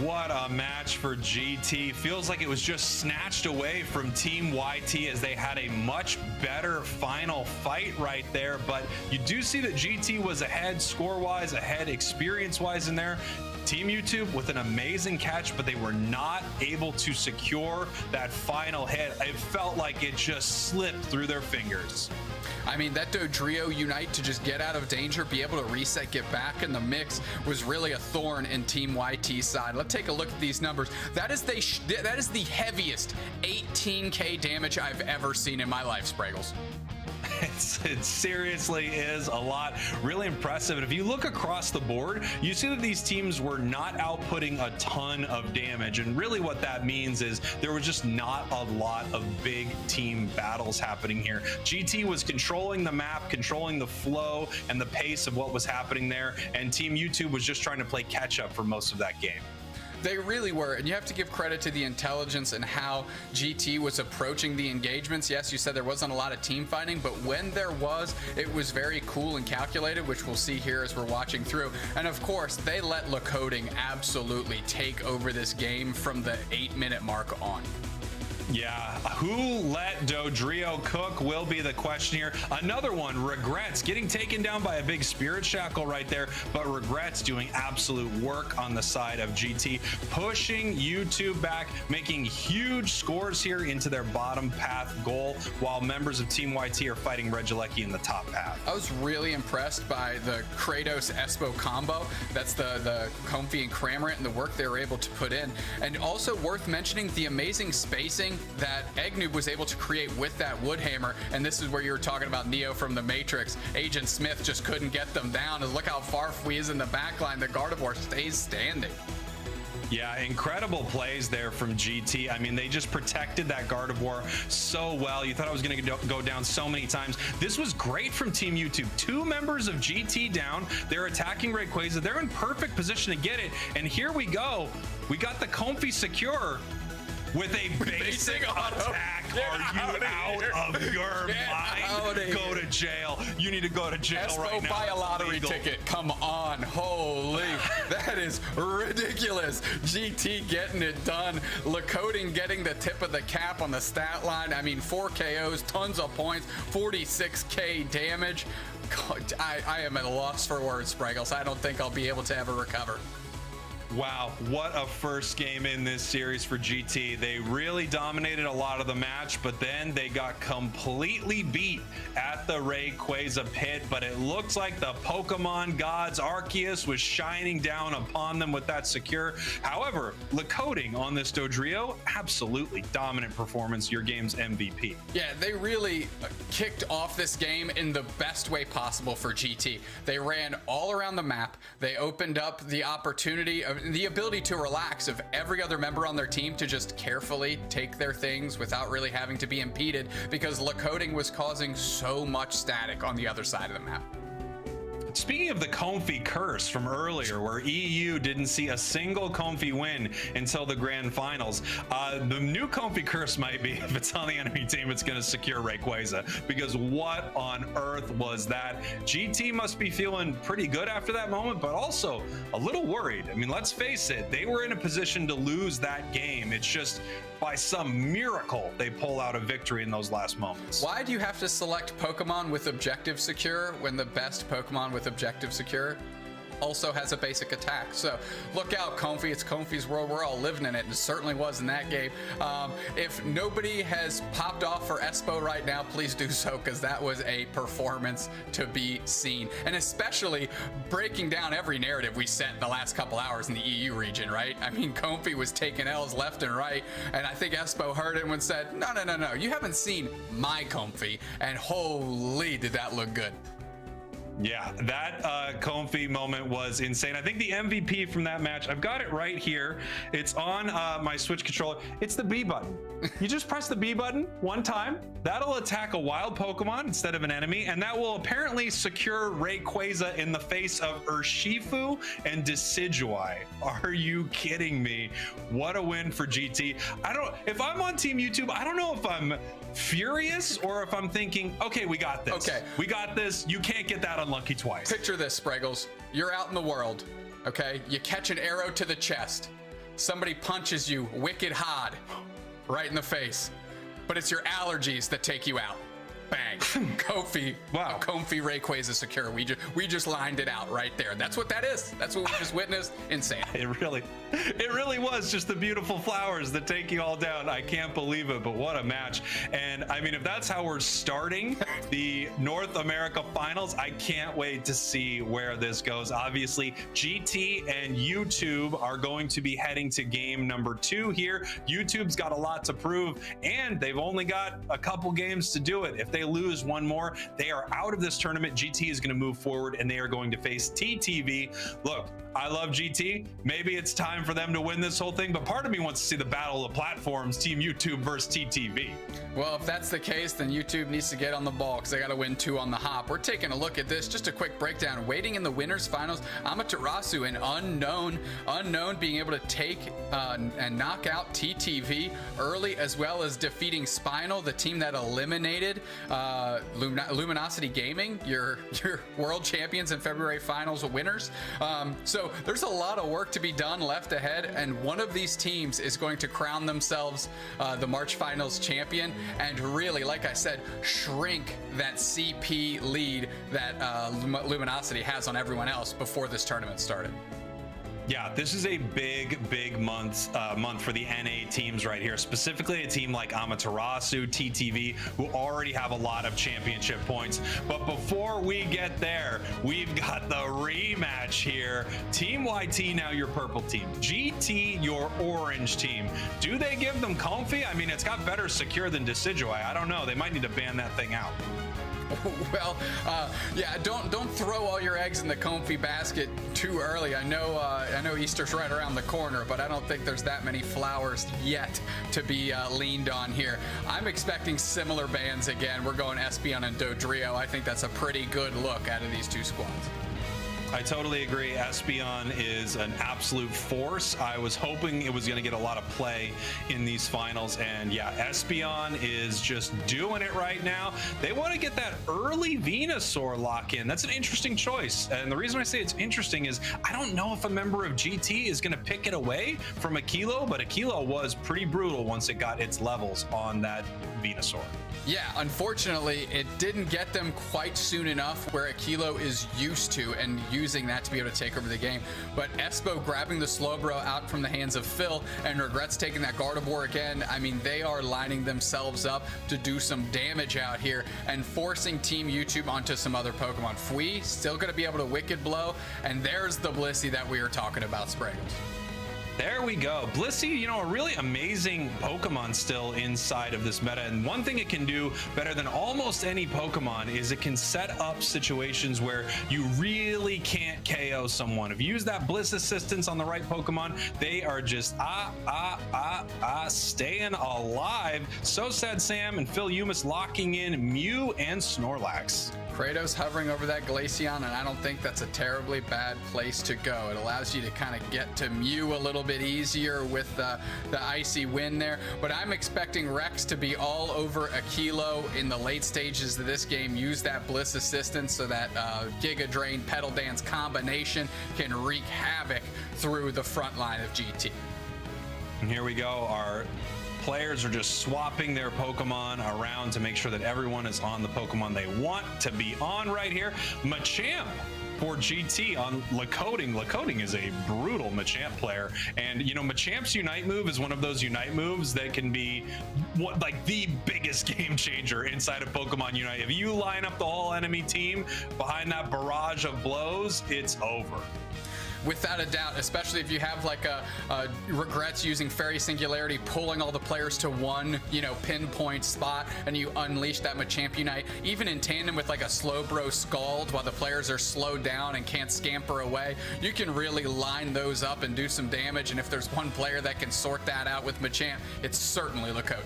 What a match for GT. Feels like it was just snatched away from Team YT as they had a much better final fight right there. But you do see that GT was ahead score-wise, ahead experience-wise in there. Team YouTube with an amazing catch, but they were not able to secure that final hit. It felt like it just slipped through their fingers. I mean, that Dodrio Unite to just get out of danger, be able to reset, get back in the mix was really a thorn in Team YT's side. Let's take a look at these numbers. That is the heaviest 18K damage I've ever seen in my life, Spraggles. It seriously is a lot. Really impressive. And if you look across the board, you see that these teams were not outputting a ton of damage. And really what that means is there was just not a lot of big team battles happening here. GT was controlling the map, controlling the flow and the pace of what was happening there. And Team YouTube was just trying to play catch up for most of that game. They really were, and you have to give credit to the intelligence and how GT was approaching the engagements. Yes, you said there wasn't a lot of team fighting, but when there was, it was very cool and calculated, which we'll see here as we're watching through. And of course, they let Lakota absolutely take over this game from the 8-minute mark on. Yeah, who let Dodrio cook will be the question here. Another one, Regrets, getting taken down by a big Spirit Shackle right there, but Regrets doing absolute work on the side of GT, pushing YouTube back, making huge scores here into their bottom path goal, while members of Team YT are fighting Regieleki in the top path. I was really impressed by the Kratos Espo combo. That's the Comfy and Cramorant and the work they were able to put in. And also worth mentioning the amazing spacing that Eggnoob was able to create with that Woodhammer. And this is where you were talking about Neo from the Matrix. Agent Smith just couldn't get them down. And look how far he is in the backline. The Gardevoir stays standing. Yeah, incredible plays there from GT. I mean, they just protected that Gardevoir so well. You thought it was going to go down so many times. This was great from Team YouTube. 2 members of GT down. They're attacking Rayquaza. They're in perfect position to get it. And here we go. We got the Comfy secure with a basic attack. Are you out of your mind? Go to jail. You need to go to jail right now. Buy a lottery ticket. Come on. Holy. That is ridiculous. GT getting it done. Lakoding getting the tip of the cap on the stat line. I mean, 4 KOs, tons of points, 46k damage. God, I am at a loss for words, Spraggles. I don't think I'll be able to ever recover. Wow, what a first game in this series for GT. They really dominated a lot of the match, but then they got completely beat at the Rayquaza pit. But it looks like the Pokemon gods Arceus was shining down upon them with that secure. However, Lakoding on this Dodrio, absolutely dominant performance, your game's MVP. Yeah, they really kicked off this game in the best way possible for GT. They ran all around the map. They opened up the opportunity of the ability to relax of every other member on their team to just carefully take their things without really having to be impeded, because Lakoding was causing so much static on the other side of the map. Speaking of the Comfy curse from earlier, where EU didn't see a single Comfy win until the grand finals, the new Comfy curse might be, if it's on the enemy team, it's going to secure Rayquaza, because what on earth was that? GT must be feeling pretty good after that moment, but also a little worried. I mean, let's face it, they were in a position to lose that game. It's just by some miracle they pull out a victory in those last moments. Why do you have to select Pokemon with objective secure when the best Pokemon with objective secure also has a basic attack? So look out, Comfy. It's Comfy's world. We're all living in it, and it certainly was in that game. If nobody has popped off for Espo right now, please do so, because that was a performance to be seen. And especially breaking down every narrative we set in the last couple hours in the EU region, right? I mean, Comfy was taking L's left and right, and I think Espo heard it and said, no, you haven't seen my Comfy, and holy, did that look good. Yeah, that Comfy moment was insane. I think the MVP from that match, I've got it right here. It's on my Switch controller. It's the B button. You just press the B button one time. That'll attack a wild Pokemon instead of an enemy, and that will apparently secure Rayquaza in the face of Urshifu and Decidueye. Are you kidding me? What a win for GT. If I'm on Team YouTube, I don't know if I'm furious or if I'm thinking, okay, we got this. Okay. We got this. You can't get that unlucky twice. Picture this, Spraggles. You're out in the world, okay? You catch an arrow to the chest. Somebody punches you wicked hard right in the face. But it's your allergies that take you out. Bang. Comfy. Wow. Comfy Rayquaza secure. We just lined it out right there. That's what that is. That's what we just witnessed. Insane. It really was just the beautiful flowers that take you all down. I can't believe it, but what a match. And I mean, if that's how we're starting the North America finals, I can't wait to see where this goes. Obviously, GT and YouTube are going to be heading to game number 2 here. YouTube's got a lot to prove, and they've only got a couple games to do it. If they lose one more, they are out of this tournament. GT is going to move forward, and they are going to face TTV. Look, I love GT. Maybe it's time for them to win this whole thing, but part of me wants to see the battle of platforms, Team YouTube versus TTV. Well, if that's the case, then YouTube needs to get on the ball, because they got to win 2 on the hop. We're taking a look at this. Just a quick breakdown. Waiting in the winners finals, Amaterasu, an unknown, being able to take and knock out TTV early, as well as defeating Spinal, the team that eliminated Luminosity Gaming, your world champions and February finals winners. So there's a lot of work to be done left ahead, and one of these teams is going to crown themselves the March finals champion, and really, like I said, shrink that CP lead that Luminosity has on everyone else before this tournament started. Yeah, this is a big month for the NA teams right here, specifically a team like Amaterasu, TTV, who already have a lot of championship points. But before we get there, we've got the rematch here. Team YT, now your purple team. GT, your orange team. Do they give them comfy? I mean, it's got better secure than Decidueye. I don't know. They might need to ban that thing out. Well, yeah, don't throw all your eggs in the comfy basket too early. I know Easter's right around the corner, but I don't think there's that many flowers yet to be leaned on here. I'm expecting similar bans again. We're going Espeon and Dodrio. I think that's a pretty good look out of these two squads. I totally agree. Espeon is an absolute force. I was hoping it was going to get a lot of play in these finals, and yeah, Espeon is just doing it right now. They want to get that early Venusaur lock in. That's an interesting choice, and the reason I say it's interesting is I don't know if a member of GT is going to pick it away from Aquilo, but Aquilo was pretty brutal once it got its levels on that Venusaur. Yeah, unfortunately, it didn't get them quite soon enough where Aquilo is used to and using that to be able to take over the game. But Espo grabbing the Slowbro out from the hands of Phil and Regrets taking that Gardevoir again. I mean, they are lining themselves up to do some damage out here and forcing Team YouTube onto some other Pokemon. Fui still going to be able to Wicked Blow, and there's the Blissey that we were talking about, Spraggles. There we go. Blissey, you know, a really amazing Pokemon still inside of this meta. And one thing it can do better than almost any Pokemon is it can set up situations where you really can't KO someone. If you use that Bliss Assistance on the right Pokemon, they are just staying alive. So Sad Sam and Phil Umis locking in Mew and Snorlax. Kratos hovering over that Glaceon, and I don't think that's a terribly bad place to go. It allows you to kind of get to Mew a little bit easier with the Icy Wind there, but I'm expecting Rex to be all over Aquilo in the late stages of this game. Use that Bliss Assistance so that Giga Drain, Petal Dance combination can wreak havoc through the front line of GT. And here we go. Our players are just swapping their Pokemon around to make sure that everyone is on the Pokemon they want to be on right here. Machamp for GT on Lacoading. Lacoading is a brutal Machamp player. And, you know, Machamp's Unite move is one of those Unite moves that can be like the biggest game changer inside of Pokemon Unite. If you line up the whole enemy team behind that barrage of blows, it's over. Without a doubt, especially if you have like a Regrets using Fairy Singularity, pulling all the players to one, you know, pinpoint spot, and you unleash that Machamp Unite, even in tandem with like a Slowbro Scald while the players are slowed down and can't scamper away, you can really line those up and do some damage. And if there's one player that can sort that out with Machamp, it's certainly Lacote.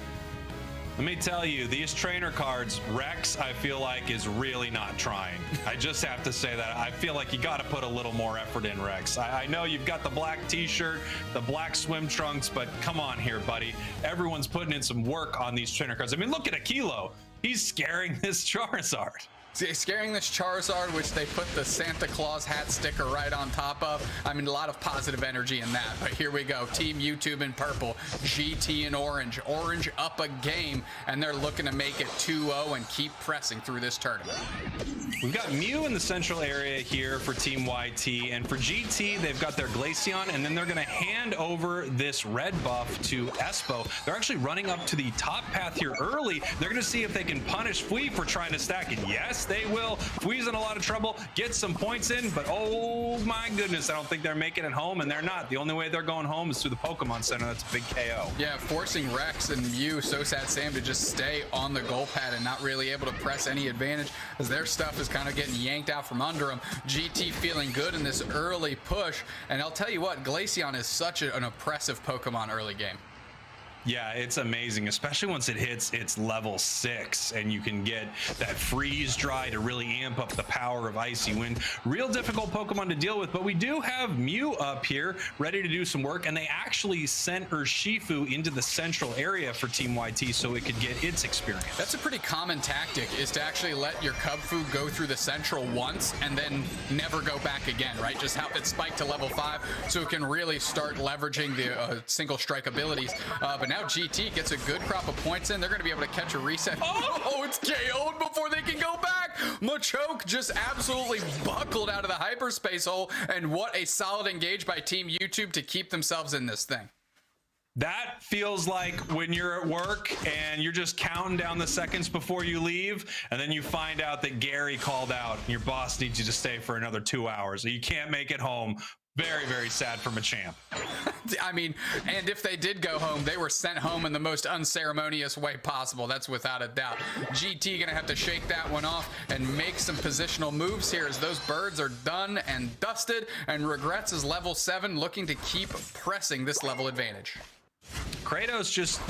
Let me tell you, these trainer cards, Rex, I feel like is really not trying. I just have to say that. I feel like you got to put a little more effort in, Rex. I know you've got the black t-shirt, the black swim trunks, but come on here, buddy. Everyone's putting in some work on these trainer cards. I mean, look at Aquilo. He's scaring this Charizard. Scaring this Charizard, which they put the Santa Claus hat sticker right on top of. I mean, a lot of positive energy in that. But here we go. Team YouTube in purple, GT in orange. Orange up a game, and they're looking to make it 2-0 and keep pressing through this tournament. We've got Mew in the central area here for Team YT, and for GT, they've got their Glaceon, and then they're going to hand over this red buff to Espo. They're actually running up to the top path here early. They're going to see if they can punish Fui for trying to stack it. Yes, they will. Fui's in a lot of trouble. Get some points in, but oh my goodness, I don't think they're making it home, and they're not. The only way they're going home is through the Pokemon Center. That's a big KO. Yeah, forcing Rex and Mew, So Sad Sam to just stay on the goal pad and not really able to press any advantage as their stuff is kind of getting yanked out from under them. GT feeling good in this early push, and I'll tell you what, Glaceon is such an oppressive Pokemon early game. Yeah, it's amazing, especially once it hits its level 6 and you can get that freeze dry to really amp up the power of Icy Wind. Real difficult Pokemon to deal with, but we do have Mew up here ready to do some work, and they actually sent Urshifu into the central area for Team YT so it could get its experience. That's a pretty common tactic, is to actually let your Cubfu go through the central once and then never go back again, right? Just have it spike to level 5 so it can really start leveraging the single strike abilities. But now GT gets a good crop of points in. They're going to be able to catch a reset. Oh, it's KO'd before they can go back. Machoke just absolutely buckled out of the hyperspace hole, and what a solid engage by Team YouTube to keep themselves in this thing. That feels like when you're at work and you're just counting down the seconds before you leave, and then you find out that Gary called out and your boss needs you to stay for another 2 hours. So you can't make it home. Very, very sad for Machamp. I mean, and if they did go home, they were sent home in the most unceremonious way possible. That's without a doubt. GT gonna have to shake that one off and make some positional moves here as those birds are done and dusted, and Regrets is level 7, looking to keep pressing this level advantage. Kratos just,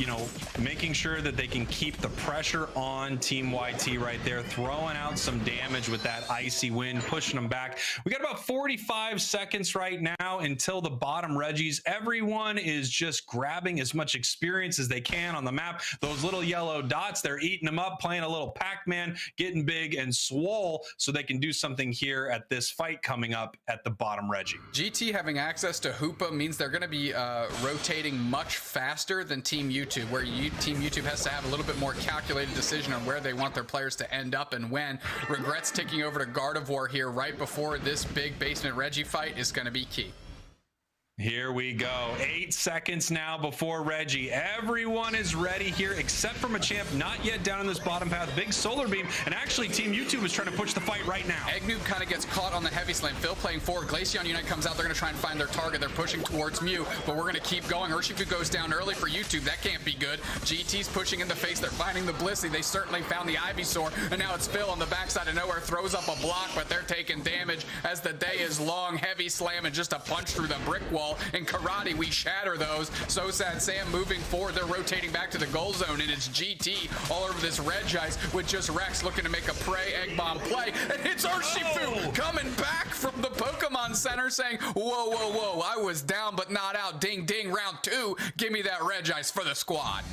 making sure that they can keep the pressure on Team YT right there, throwing out some damage with that Icy Wind, pushing them back. We got about 45 seconds right now until the bottom Reggies. Everyone is just grabbing as much experience as they can on the map. Those little yellow dots, they're eating them up, playing a little Pac-Man, getting big and swole so they can do something here at this fight coming up at the bottom Reggie. GT having access to Hoopa means they're going to be rotating much faster than Team YouTube, where Team YouTube has to have a little bit more calculated decision on where they want their players to end up and when. Regrets taking over to Gardevoir here right before this big basement Reggie fight is going to be key. Here we go. 8 seconds now before Reggie. Everyone is ready here except for Machamp, not yet down in this bottom path. Big solar beam, and actually Team YouTube is trying to push the fight right now. Eggnoob kind of gets caught on the heavy slam. Phil playing forward. Glaceon Unite comes out. They're going to try and find their target. They're pushing towards Mew, but we're going to keep going. Urshifu goes down early for YouTube. That can't be good. GT's pushing in the face. They're finding the Blissey. They certainly found the Ivysaur, and now it's Phil on the backside of nowhere. Throws up a block, but they're taking damage as the day is long. Heavy slam and just a punch through the brick wall. In karate, we shatter those. So Sad Sam moving forward. They're rotating back to the goal zone, and it's GT all over this Regice with just Rex looking to make a prey egg bomb play, and it's Urshifu coming back from the Pokemon Center saying, whoa, whoa, whoa, I was down but not out. Ding, ding, round 2. Give me that Regice for the squad.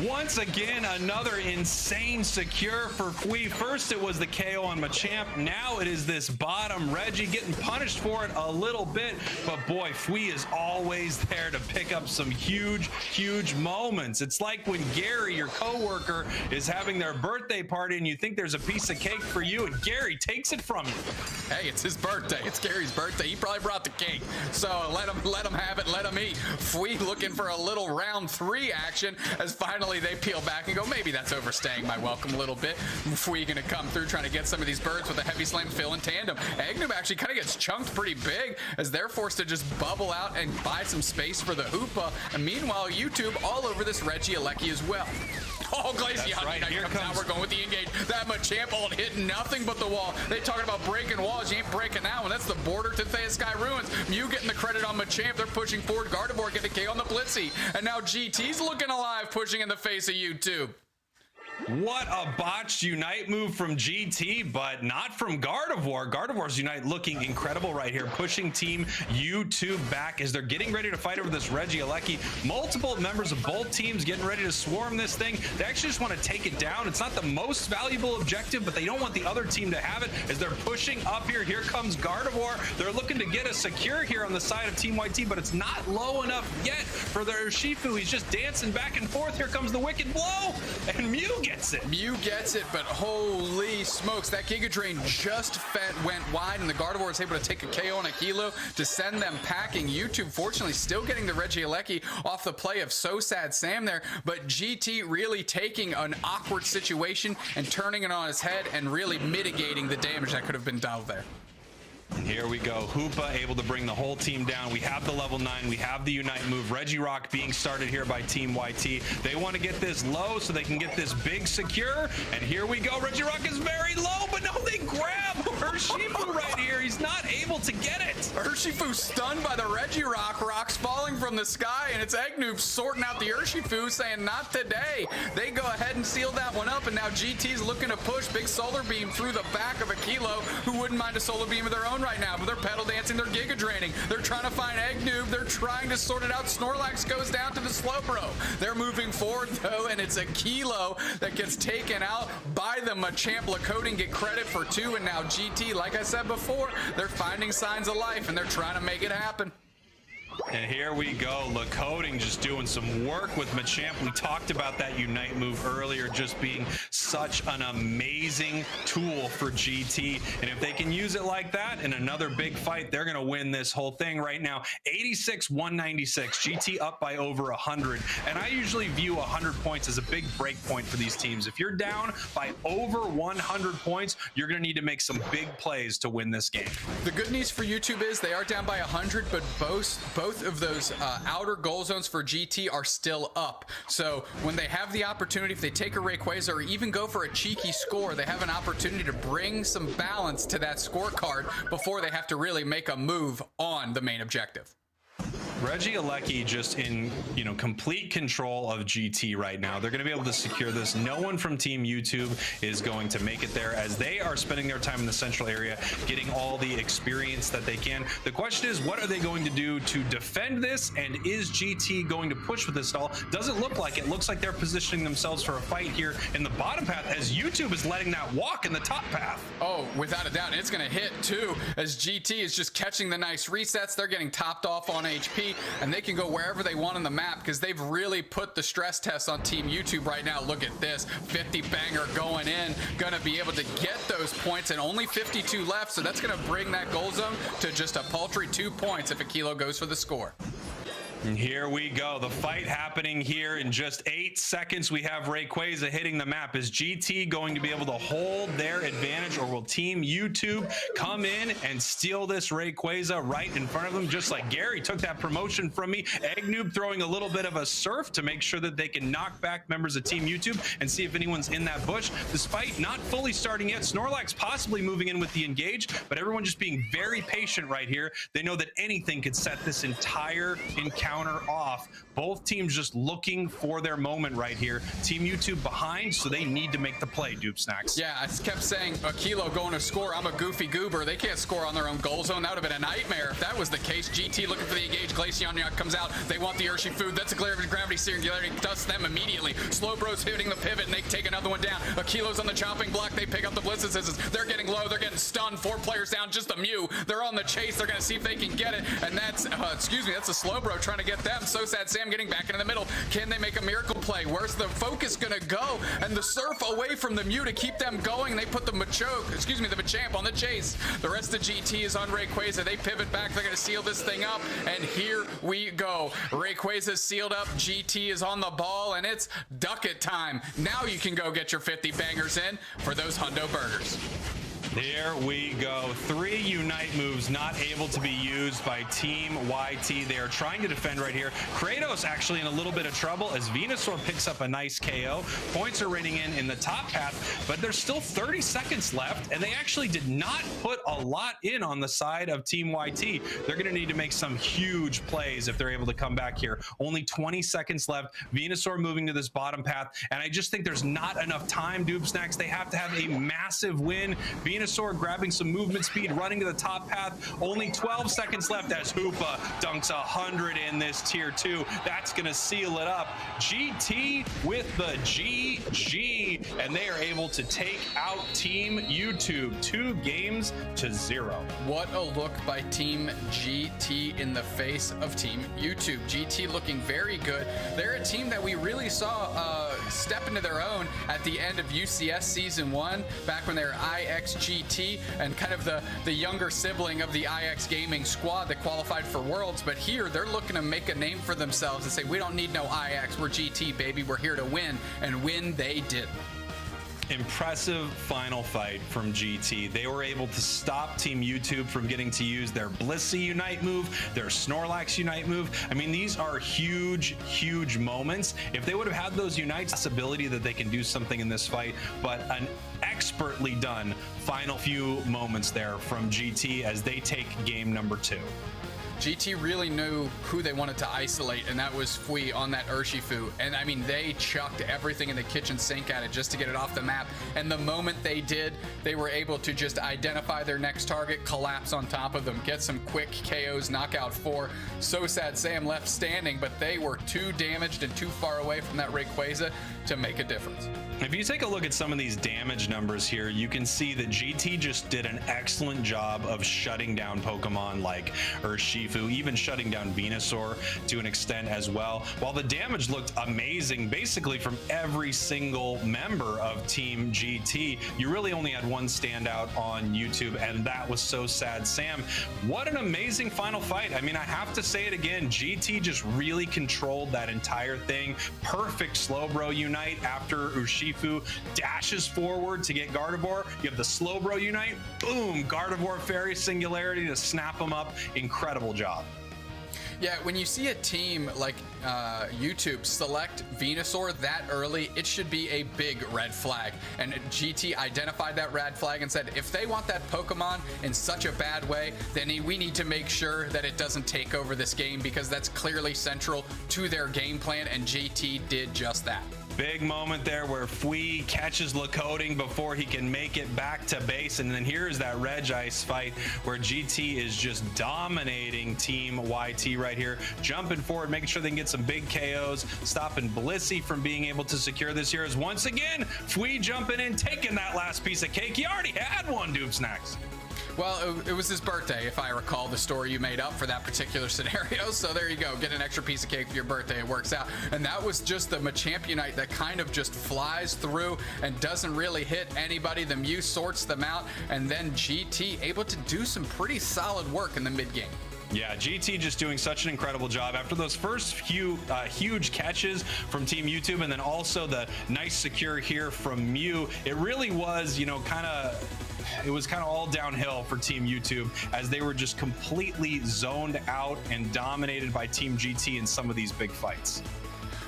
Once again, another insane secure for Fui. First, it was the KO on Machamp. Now it is this bottom Reggie getting punished for it a little bit. But boy, Fui is always there to pick up some huge, huge moments. It's like when Gary, your coworker, is having their birthday party and you think there's a piece of cake for you, and Gary takes it from you. Hey, it's his birthday. It's Gary's birthday. He probably brought the cake. So let him have it. Let him eat. Fui looking for a little round 3 action as finally they peel back and go, maybe that's overstaying my welcome a little bit. Fui gonna come through trying to get some of these birds with a heavy slam. Phil in tandem. Eggnoob actually kind of gets chunked pretty big as they're forced to just bubble out and buy some space for the Hoopa. And meanwhile, YouTube all over this Reggie Alecki as well. Oh, Glaceon right. Here comes out. We're going with the engage. That Machamp ult hit nothing but the wall. They talking about breaking walls. You ain't breaking that one. That's the border to Thea Sky Ruins. Mew getting the credit on Machamp. They're pushing forward. Gardevoir getting the K on the Blissey. And now GT's looking alive, pushing in the face of YouTube. What a botched Unite move from GT, but not from Gardevoir. Gardevoir's Unite looking incredible right here, pushing Team YouTube back as they're getting ready to fight over this Reggie Alecki. Multiple members of both teams getting ready to swarm this thing. They actually just want to take it down. It's not the most valuable objective, but they don't want the other team to have it as they're pushing up here. Here comes Gardevoir. They're looking to get a secure here on the side of Team YT, but it's not low enough yet for their Urshifu. He's just dancing back and forth. Here comes the Wicked Blow, and Mew gets it. Mew gets it, but holy smokes, that Giga Drain just went wide, and the Gardevoir is able to take a KO and a Kilo to send them packing. YouTube, fortunately, still getting the Reggie Alecki off the play of So Sad Sam there, but GT really taking an awkward situation and turning it on its head and really mitigating the damage that could have been dealt there. And here we go. Hoopa able to bring the whole team down. We have the level 9. We have the Unite move. Regirock being started here by Team YT. They want to get this low so they can get this big secure. And here we go. Regirock is very low, but no, they grab Urshifu right here, he's not able to get it. Urshifu stunned by the Regirock, rocks falling from the sky, and it's Eggnoob sorting out the Urshifu, saying not today. They go ahead and seal that one up, and now GT's looking to push big solar beam through the back of Aquilo, who wouldn't mind a solar beam of their own right now, but they're pedal dancing, they're giga draining. They're trying to find Eggnoob, they're trying to sort it out. Snorlax goes down to the Slowbro. They're moving forward though, and it's Aquilo that gets taken out by the Machamp. Lacote get credit for 2, and now GT, like I said before, they're finding signs of life and they're trying to make it happen. And here we go, Lacote just doing some work with Machamp. We talked about that Unite move earlier, just being such an amazing tool for GT. And if they can use it like that in another big fight, they're gonna win this whole thing right now. 86-196, GT up by over 100. And I usually view 100 points as a big break point for these teams. If you're down by over 100 points, you're gonna need to make some big plays to win this game. The good news for YouTube is they are down by 100, but both of those outer goal zones for GT are still up. So when they have the opportunity, if they take a Rayquaza or even go for a cheeky score, they have an opportunity to bring some balance to that scorecard before they have to really make a move on the main objective. Regieleki just in, complete control of GT right now. They're going to be able to secure this. No one from Team YouTube is going to make it there, as they are spending their time in the central area, getting all the experience that they can. The question is, what are they going to do to defend this? And is GT going to push with this stall? Doesn't look like it. Looks like they're positioning themselves for a fight here in the bottom path, as YouTube is letting that walk in the top path. Oh, without a doubt. And it's going to hit too, as GT is just catching the nice resets. They're getting topped off on HP. And they can go wherever they want on the map, because they've really put the stress test on Team YouTube right now. Look at this, 50 banger going in, gonna be able to get those points, and only 52 left, so that's gonna bring that goal zone to just a paltry 2 points if Aquilo goes for the score. And here we go, the fight happening here in just 8 seconds. We have Rayquaza hitting the map. Is GT going to be able to hold their advantage, or will Team YouTube come in and steal this Rayquaza right in front of them, just like Gary took that promotion from me? Eggnoob throwing a little bit of a surf to make sure that they can knock back members of Team YouTube and see if anyone's in that bush. Despite not fully starting yet, Snorlax possibly moving in with the engage, but everyone just being very patient right here. They know that anything could set this entire encounter off. Both teams just looking for their moment right here. Team YouTube behind, so they need to make the play, Dupe Snacks. Yeah, I kept saying Aquilo going to score. I'm a goofy goober. They can't score on their own goal zone. That would have been a nightmare if that was the case. GT looking for the engage. Glaceon comes out. They want the Urshifu. That's a gravity singularity. Dusts them immediately. Slowbro's hitting the pivot, and they take another one down. Aquilo's on the chopping block. They pick up the Blizzard Scissors. They're getting low. They're getting stunned. 4 players down. Just a Mew. They're on the chase. They're going to see if they can get it. And that's, that's a Slowbro trying to get them. So sad Sam getting back into the middle. Can they make a miracle play? Where's the focus gonna go? And the surf away from the Mew to keep them going. They put the Machamp on the chase. The rest of GT is on Rayquaza. They pivot back. They're gonna seal this thing up. And here we go. Rayquaza sealed up. GT is on the ball, and it's duck it time. Now you can go get your 50 bangers in for those hundo burgers. There we go. 3 Unite moves not able to be used by Team YT. They are trying to defend right here. Kratos actually in a little bit of trouble as Venusaur picks up a nice KO. Points are raining in the top path, but there's still 30 seconds left, and they actually did not put a lot in on the side of Team YT. They're going to need to make some huge plays if they're able to come back here. Only 20 seconds left. Venusaur moving to this bottom path, and I just think there's not enough time, Doob Snacks. They have to have a massive win. Venusaur grabbing some movement speed, running to the top path. Only 12 seconds left as Hoopa dunks 100 in this tier 2. That's going to seal it up. GT with the GG, and they are able to take out Team YouTube 2-0. What a look by Team GT in the face of Team YouTube. GT looking very good. They're a team that we really saw step into their own at the end of UCS Season 1, back when they were IXGT, and kind of the younger sibling of the IX Gaming squad that qualified for Worlds. But here, they're looking to make a name for themselves and say, we don't need no IX, we're GT, baby, we're here to win. And win they did. Impressive final fight from GT. They were able to stop Team YouTube from getting to use their Blissey Unite move, their Snorlax Unite move. I mean, these are huge, huge moments. If they would have had those Unites, possibility that they can do something in this fight, but an expertly done final few moments there from GT as they take game number 2. GT really knew who they wanted to isolate, and that was Fui on that Urshifu. And I mean, they chucked everything in the kitchen sink at it just to get it off the map. And the moment they did, they were able to just identify their next target, collapse on top of them, get some quick KOs, knock out 4. So sad Sam left standing, but they were too damaged and too far away from that Rayquaza to make a difference. If you take a look at some of these damage numbers here, you can see that GT just did an excellent job of shutting down Pokemon like Urshifu, even shutting down Venusaur to an extent as well. While the damage looked amazing basically from every single member of Team GT, you really only had one standout on YouTube, and that was So Sad Sam. What an amazing final fight. I mean, I have to say it again, GT just really controlled that entire thing. Perfect Slowbro Unite after Urshifu dashes forward to get Gardevoir. You have the Slowbro Unite, boom, Gardevoir Fairy Singularity to snap him up. Incredible job. Yeah, when you see a team like YouTube select Venusaur that early, it should be a big red flag. And GT identified that red flag and said, if they want that Pokemon in such a bad way, then we need to make sure that it doesn't take over this game, because that's clearly central to their game plan, and GT did just that. Big moment there where Fui catches Lacoading before he can make it back to base. And then here's that Regice fight where GT is just dominating Team YT right here, jumping forward, making sure they can get some big KOs, stopping Blissey from being able to secure this here. As once again, Fui jumping in, taking that last piece of cake. He already had one, Doob Snacks. Well, it was his birthday, if I recall the story you made up for that particular scenario. So there you go. Get an extra piece of cake for your birthday. It works out. And that was just the Machampionite that kind of just flies through and doesn't really hit anybody. The Mew sorts them out. And then GT able to do some pretty solid work in the mid game. Yeah, GT just doing such an incredible job after those first few huge catches from Team YouTube, and then also the nice secure here from Mew. It really was, you know, it was kind of all downhill for Team YouTube as they were just completely zoned out and dominated by Team GT in some of these big fights.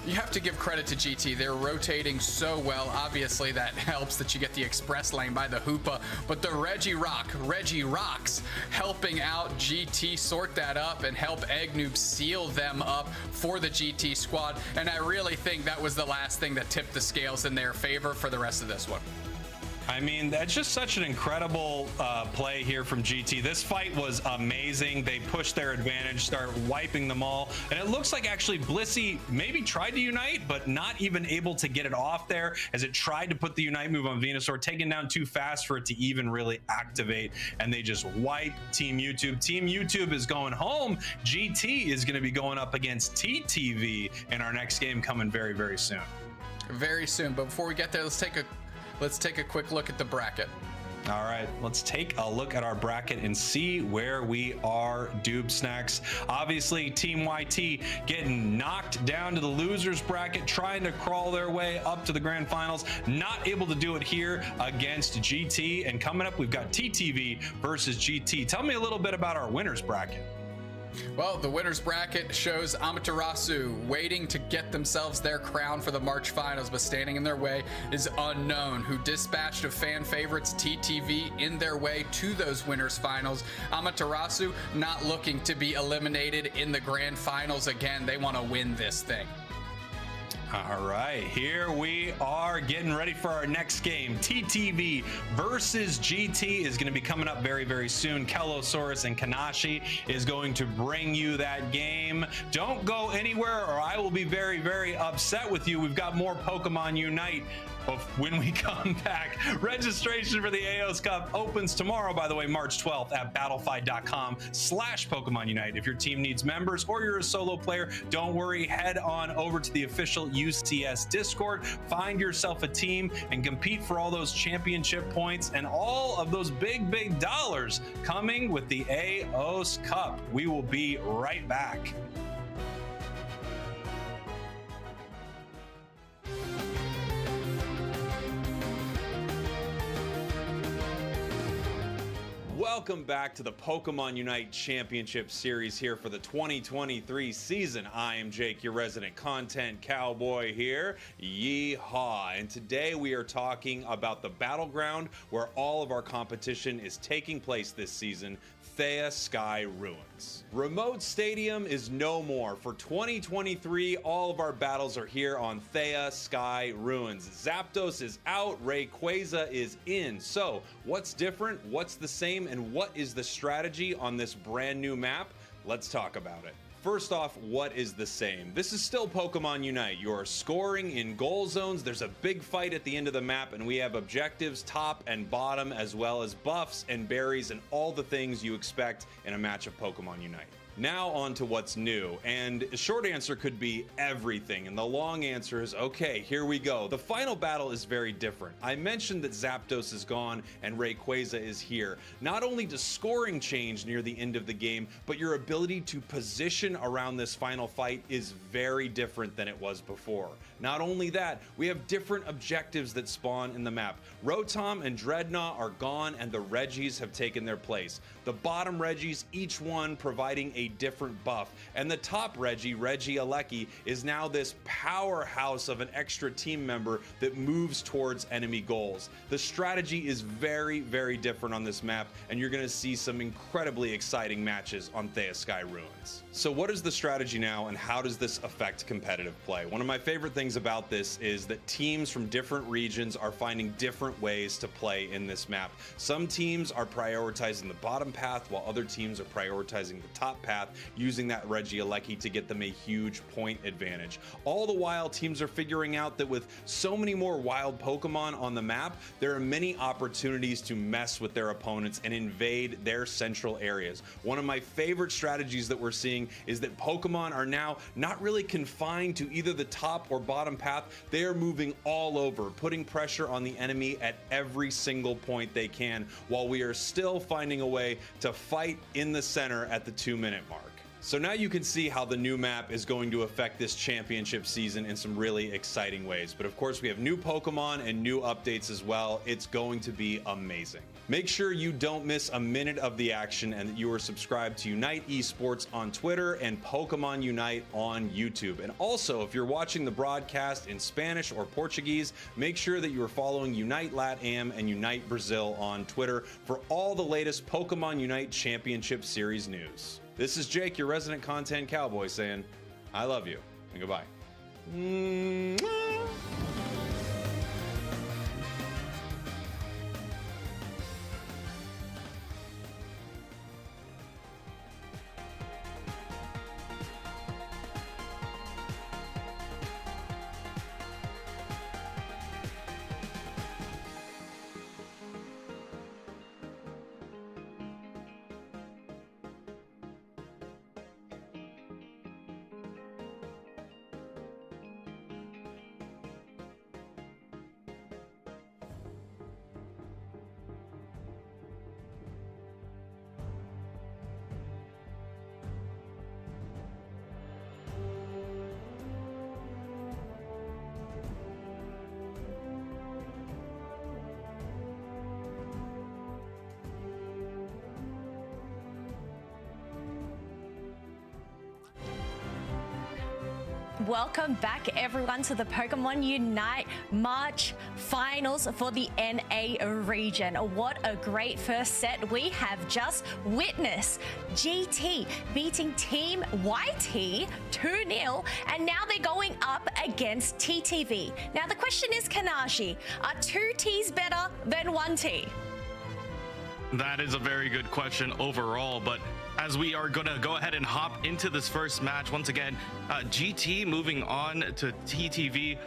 You have to give credit to GT. They're rotating so well. Obviously, that helps that you get the express lane by the Hoopa, but the Reggie Rocks helping out GT sort that up and help Eggnoob seal them up for the GT squad. And I really think that was the last thing that tipped the scales in their favor for the rest of this one. I mean, that's just such an incredible play here from GT. This fight was amazing. They pushed their advantage, start wiping them all. And it looks like actually Blissey maybe tried to Unite, but not even able to get it off there as it tried to put the Unite move on Venusaur, taken down too fast for it to even really activate. And they just wipe Team YouTube. Team YouTube is going home. GT is going to be going up against TTV in our next game coming very, very soon. Very soon. But before we get there, let's take a quick look at the bracket. All right, let's take a look at our bracket and see where we are, Doob Snacks. Obviously, Team YT getting knocked down to the losers bracket, trying to crawl their way up to the grand finals. Not able to do it here against GT. And coming up, we've got TTV versus GT. Tell me a little bit about our winners bracket. Well, the winner's bracket shows Amaterasu waiting to get themselves their crown for the March finals, but standing in their way is Unknown, who dispatched of fan favorites TTV in their way to those winners finals. Amaterasu not looking to be eliminated in the grand finals again. They want to win this thing. All right, here we are getting ready for our next game. TTV versus GT is going to be coming up very, very soon. Kelosaurus and Kanashi is going to bring you that game. Don't go anywhere or I will be very, very upset with you. We've got more Pokemon Unite when we come back. Registration for the AOS Cup opens tomorrow, by the way, March 12th at battlefy.com/Pokemon Unite. If your team needs members or you're a solo player, don't worry. Head on over to the official UCS Discord, find yourself a team, and compete for all those championship points and all of those big, big dollars coming with the AOS Cup. We will be right back. Welcome back to the Pokemon UNITE Championship Series here for the 2023 season. I am Jake, your resident content cowboy here. Yeehaw! And today we are talking about the battleground where all of our competition is taking place this season, Thea Sky Ruins. Remote Stadium is no more. For 2023, all of our battles are here on Thea Sky Ruins. Zapdos is out, Rayquaza is in. So, what's different, what's the same, and what is the strategy on this brand new map? Let's talk about it. First off, what is the same? This is still Pokemon UNITE. You're scoring in goal zones. There's a big fight at the end of the map, and we have objectives top and bottom, as well as buffs and berries and all the things you expect in a match of Pokemon UNITE. Now on to what's new, and the short answer could be everything, and the long answer is, okay, here we go. The final battle is very different. I mentioned that Zapdos is gone and Rayquaza is here. Not only does scoring change near the end of the game, but your ability to position around this final fight is very different than it was before. Not only that, we have different objectives that spawn in the map. Rotom and Dreadnought are gone and the Regis have taken their place. The bottom Regis, each one providing a different buff, and the top Reggie Alecki, is now this powerhouse of an extra team member that moves towards enemy goals. The strategy is very, very different on this map, and you're going to see some incredibly exciting matches on Thea Sky Ruins. So what is the strategy now, and how does this affect competitive play? One of my favorite things about this is that teams from different regions are finding different ways to play in this map. Some teams are prioritizing the bottom path, while other teams are prioritizing the top path, using that Regieleki to get them a huge point advantage. All the while, teams are figuring out that with so many more wild Pokemon on the map, there are many opportunities to mess with their opponents and invade their central areas. One of my favorite strategies that we're seeing is that Pokemon are now not really confined to either the top or bottom path. They are moving all over, putting pressure on the enemy at every single point they can, while we are still finding a way to fight in the center at the 2-minute mark. So now you can see how the new map is going to affect this championship season in some really exciting ways. But of course, we have new Pokemon and new updates as well. It's going to be amazing. Make sure you don't miss a minute of the action and that you are subscribed to Unite Esports on Twitter and Pokemon Unite on YouTube. And also, if you're watching the broadcast in Spanish or Portuguese, make sure that you are following Unite LatAm and Unite Brazil on Twitter for all the latest Pokemon Unite Championship Series news. This is Jake, your resident content cowboy, saying, I love you, and goodbye. Welcome back, everyone, to the Pokemon Unite March Finals for the NA region. What a great first set we have just witnessed. GT beating Team YT 2-0, and now they're going up against TTV. Now the question is, Kanashi, are 2 Ts better than 1 T? That is a very good question overall, but as we are going to go ahead and hop into this first match, once again, GT moving on to TTV,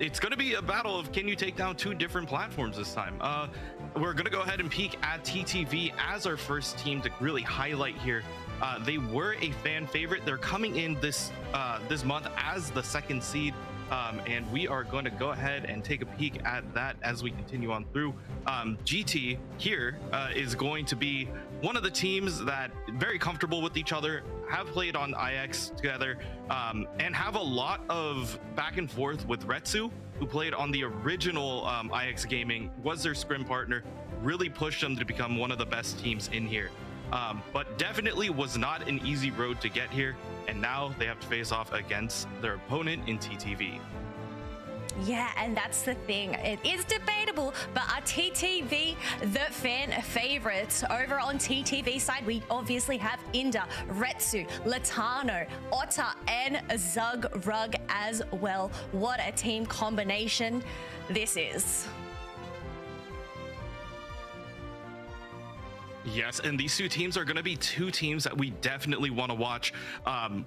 it's going to be a battle of can you take down 2 different platforms this time. We're going to go ahead and peek at TTV as our first team to really highlight here. They were a fan favorite. They're coming in this month as the 2nd seed. And we are going to go ahead and take a peek at that as we continue on through. GT here is going to be one of the teams that very comfortable with each other, have played on IX together, and have a lot of back and forth with Retsu, who played on the original IX Gaming, was their scrim partner, really pushed them to become one of the best teams in here. But definitely was not an easy road to get here, and now they have to face off against their opponent in TTV. Yeah, and that's the thing. It is debatable, but are TTV the fan favorites? Over on TTV side, we obviously have Inda, Retsu, Latano, Otta, and Zug Rug as well. What a team combination this is. Yes, and these two teams are going to be two teams that we definitely want to watch.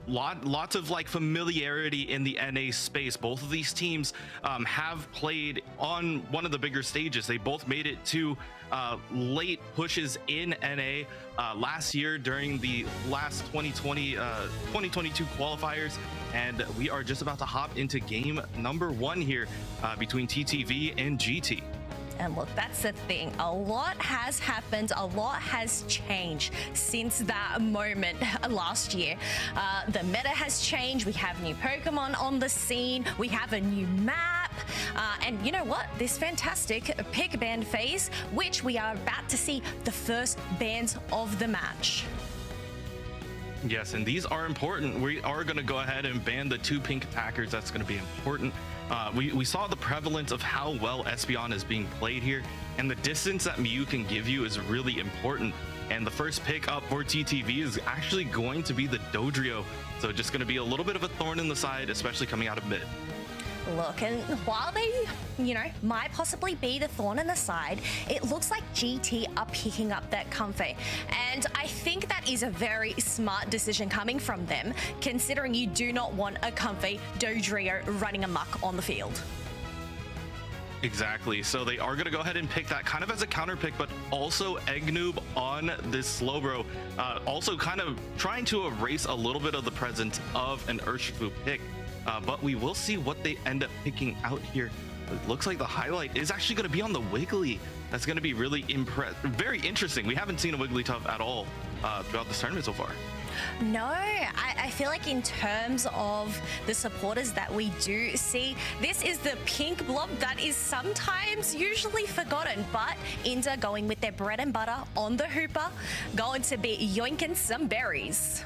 Lots of like familiarity in the NA space. Both of these teams have played on one of the bigger stages. They both made it to late pushes in NA last year during the last 2022 qualifiers. And we are just about to hop into game number 1 here between TTV and GT. And look, that's the thing. A lot has happened. A lot has changed since that moment last year. The meta has changed. We have new Pokemon on the scene. We have a new map. And you know what? This fantastic pick ban phase, which we are about to see the first bans of the match. Yes, and these are important. We are going to go ahead and ban the 2 pink attackers. That's going to be important. We saw the prevalence of how well Espeon is being played here, and the distance that Mew can give you is really important. And the first pick up for TTV is actually going to be the Dodrio. So just going to be a little bit of a thorn in the side, especially coming out of mid. Look, and while they, might possibly be the thorn in the side, it looks like GT are picking up that Comfey. And I think that is a very smart decision coming from them, considering you do not want a Comfey Dodrio running amok on the field. Exactly. So they are going to go ahead and pick that kind of as a counter pick, but also Eggnoob on this Slowbro. Also kind of trying to erase a little bit of the presence of an Urshifu pick. But we will see what they end up picking out here. It looks like the highlight is actually going to be on the Wiggly. That's going to be really very interesting. We haven't seen a Wigglytuff at all throughout this tournament so far. No, I feel like in terms of the supporters that we do see, this is the pink blob that is sometimes usually forgotten, but Inda going with their bread and butter on the Hooper, going to be yoinking some berries.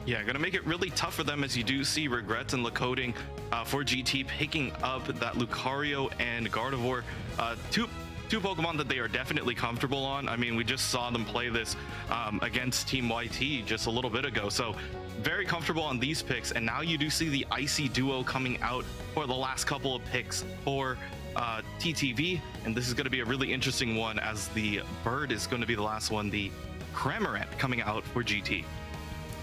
Yeah, gonna make it really tough for them, as you do see Regrets and Lacoding for GT picking up that Lucario and Gardevoir. Two Pokemon that they are definitely comfortable on. I mean, we just saw them play this against Team YT just a little bit ago. So very comfortable on these picks. And now you do see the Icy Duo coming out for the last couple of picks for TTV. And this is going to be a really interesting one, as the Bird is going to be the last one, the Cramorant coming out for GT.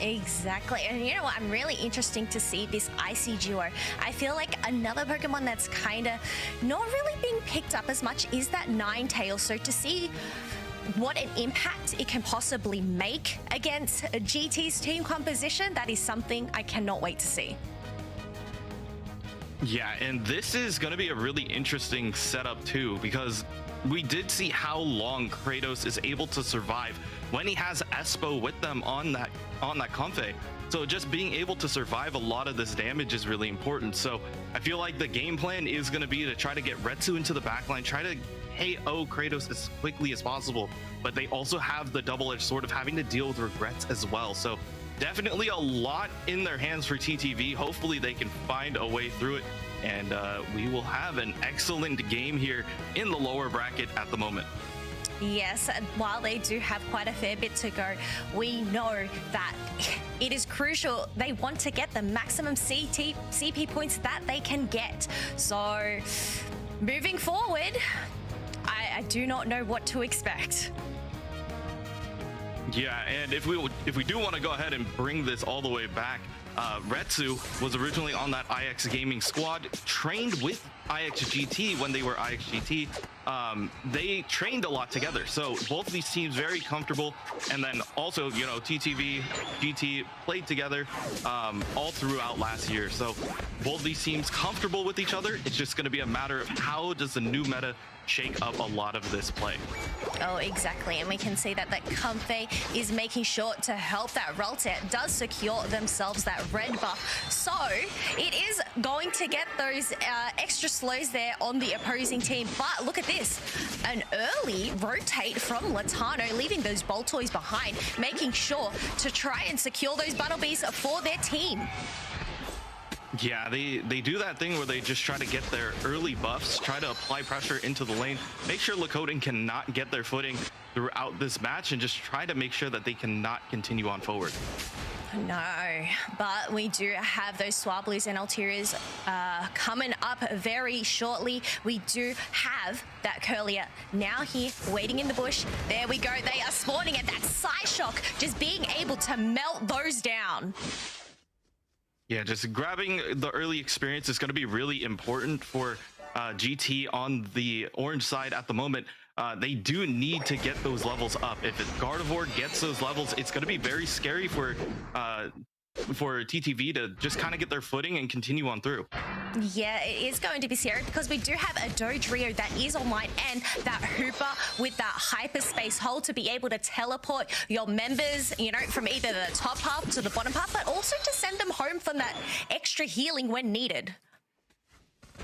Exactly. And you know what? I'm really interested to see this Icy Duo. I feel like another Pokemon that's kind of not really being picked up as much is that Ninetales. So to see what an impact it can possibly make against GT's team composition, that is something I cannot wait to see. Yeah, and this is going to be a really interesting setup too, because we did see how long Kratos is able to survive when he has Espo with them on that Comfey. So just being able to survive a lot of this damage is really important. So I feel like the game plan is going to be to try to get Retsu into the backline, try to KO Kratos as quickly as possible. But they also have the double-edged sword of having to deal with Regrets as well. So definitely a lot in their hands for TTV. Hopefully they can find a way through it, and we will have an excellent game here in the lower bracket at the moment. Yes, while they do have quite a fair bit to go, we know that it is crucial. They want to get the maximum CP points that they can get. So moving forward, I do not know what to expect. Yeah, and if we do want to go ahead and bring this all the way back Retsu was originally on that IX Gaming squad, trained with IXGT when they were IXGT. They trained a lot together, so both of these teams very comfortable. And then also, you know, TTV, GT played together all throughout last year. So both of these teams comfortable with each other. It's just going to be a matter of how does the new meta shake up a lot of this play. Oh, exactly. And we can see that Comfey is making sure to help that Raltet does secure themselves that red buff. So it is going to get those extra slows there on the opposing team. But look at this. An early rotate from Latano, leaving those Boltoys behind, making sure to try and secure those Battle Beasts for their team. Yeah, they do that thing where they just try to get their early buffs, try to apply pressure into the lane, make sure Lakota cannot get their footing throughout this match, and just try to make sure that they cannot continue on forward. No, but we do have those Swablues and Alterias coming up very shortly. We do have that Curlier now here, waiting in the bush. There we go. They are spawning at that Psyshock, just being able to melt those down. Yeah, just grabbing the early experience is going to be really important for GT on the orange side at the moment. They do need to get those levels up. If Gardevoir gets those levels, it's going to be very scary for TTV to just kind of get their footing and continue on through. Yeah, it is going to be scary because we do have a Dodrio that is online and that Hooper with that hyperspace hole to be able to teleport your members, you know, from either the top half to the bottom half, but also to send them home from that extra healing when needed.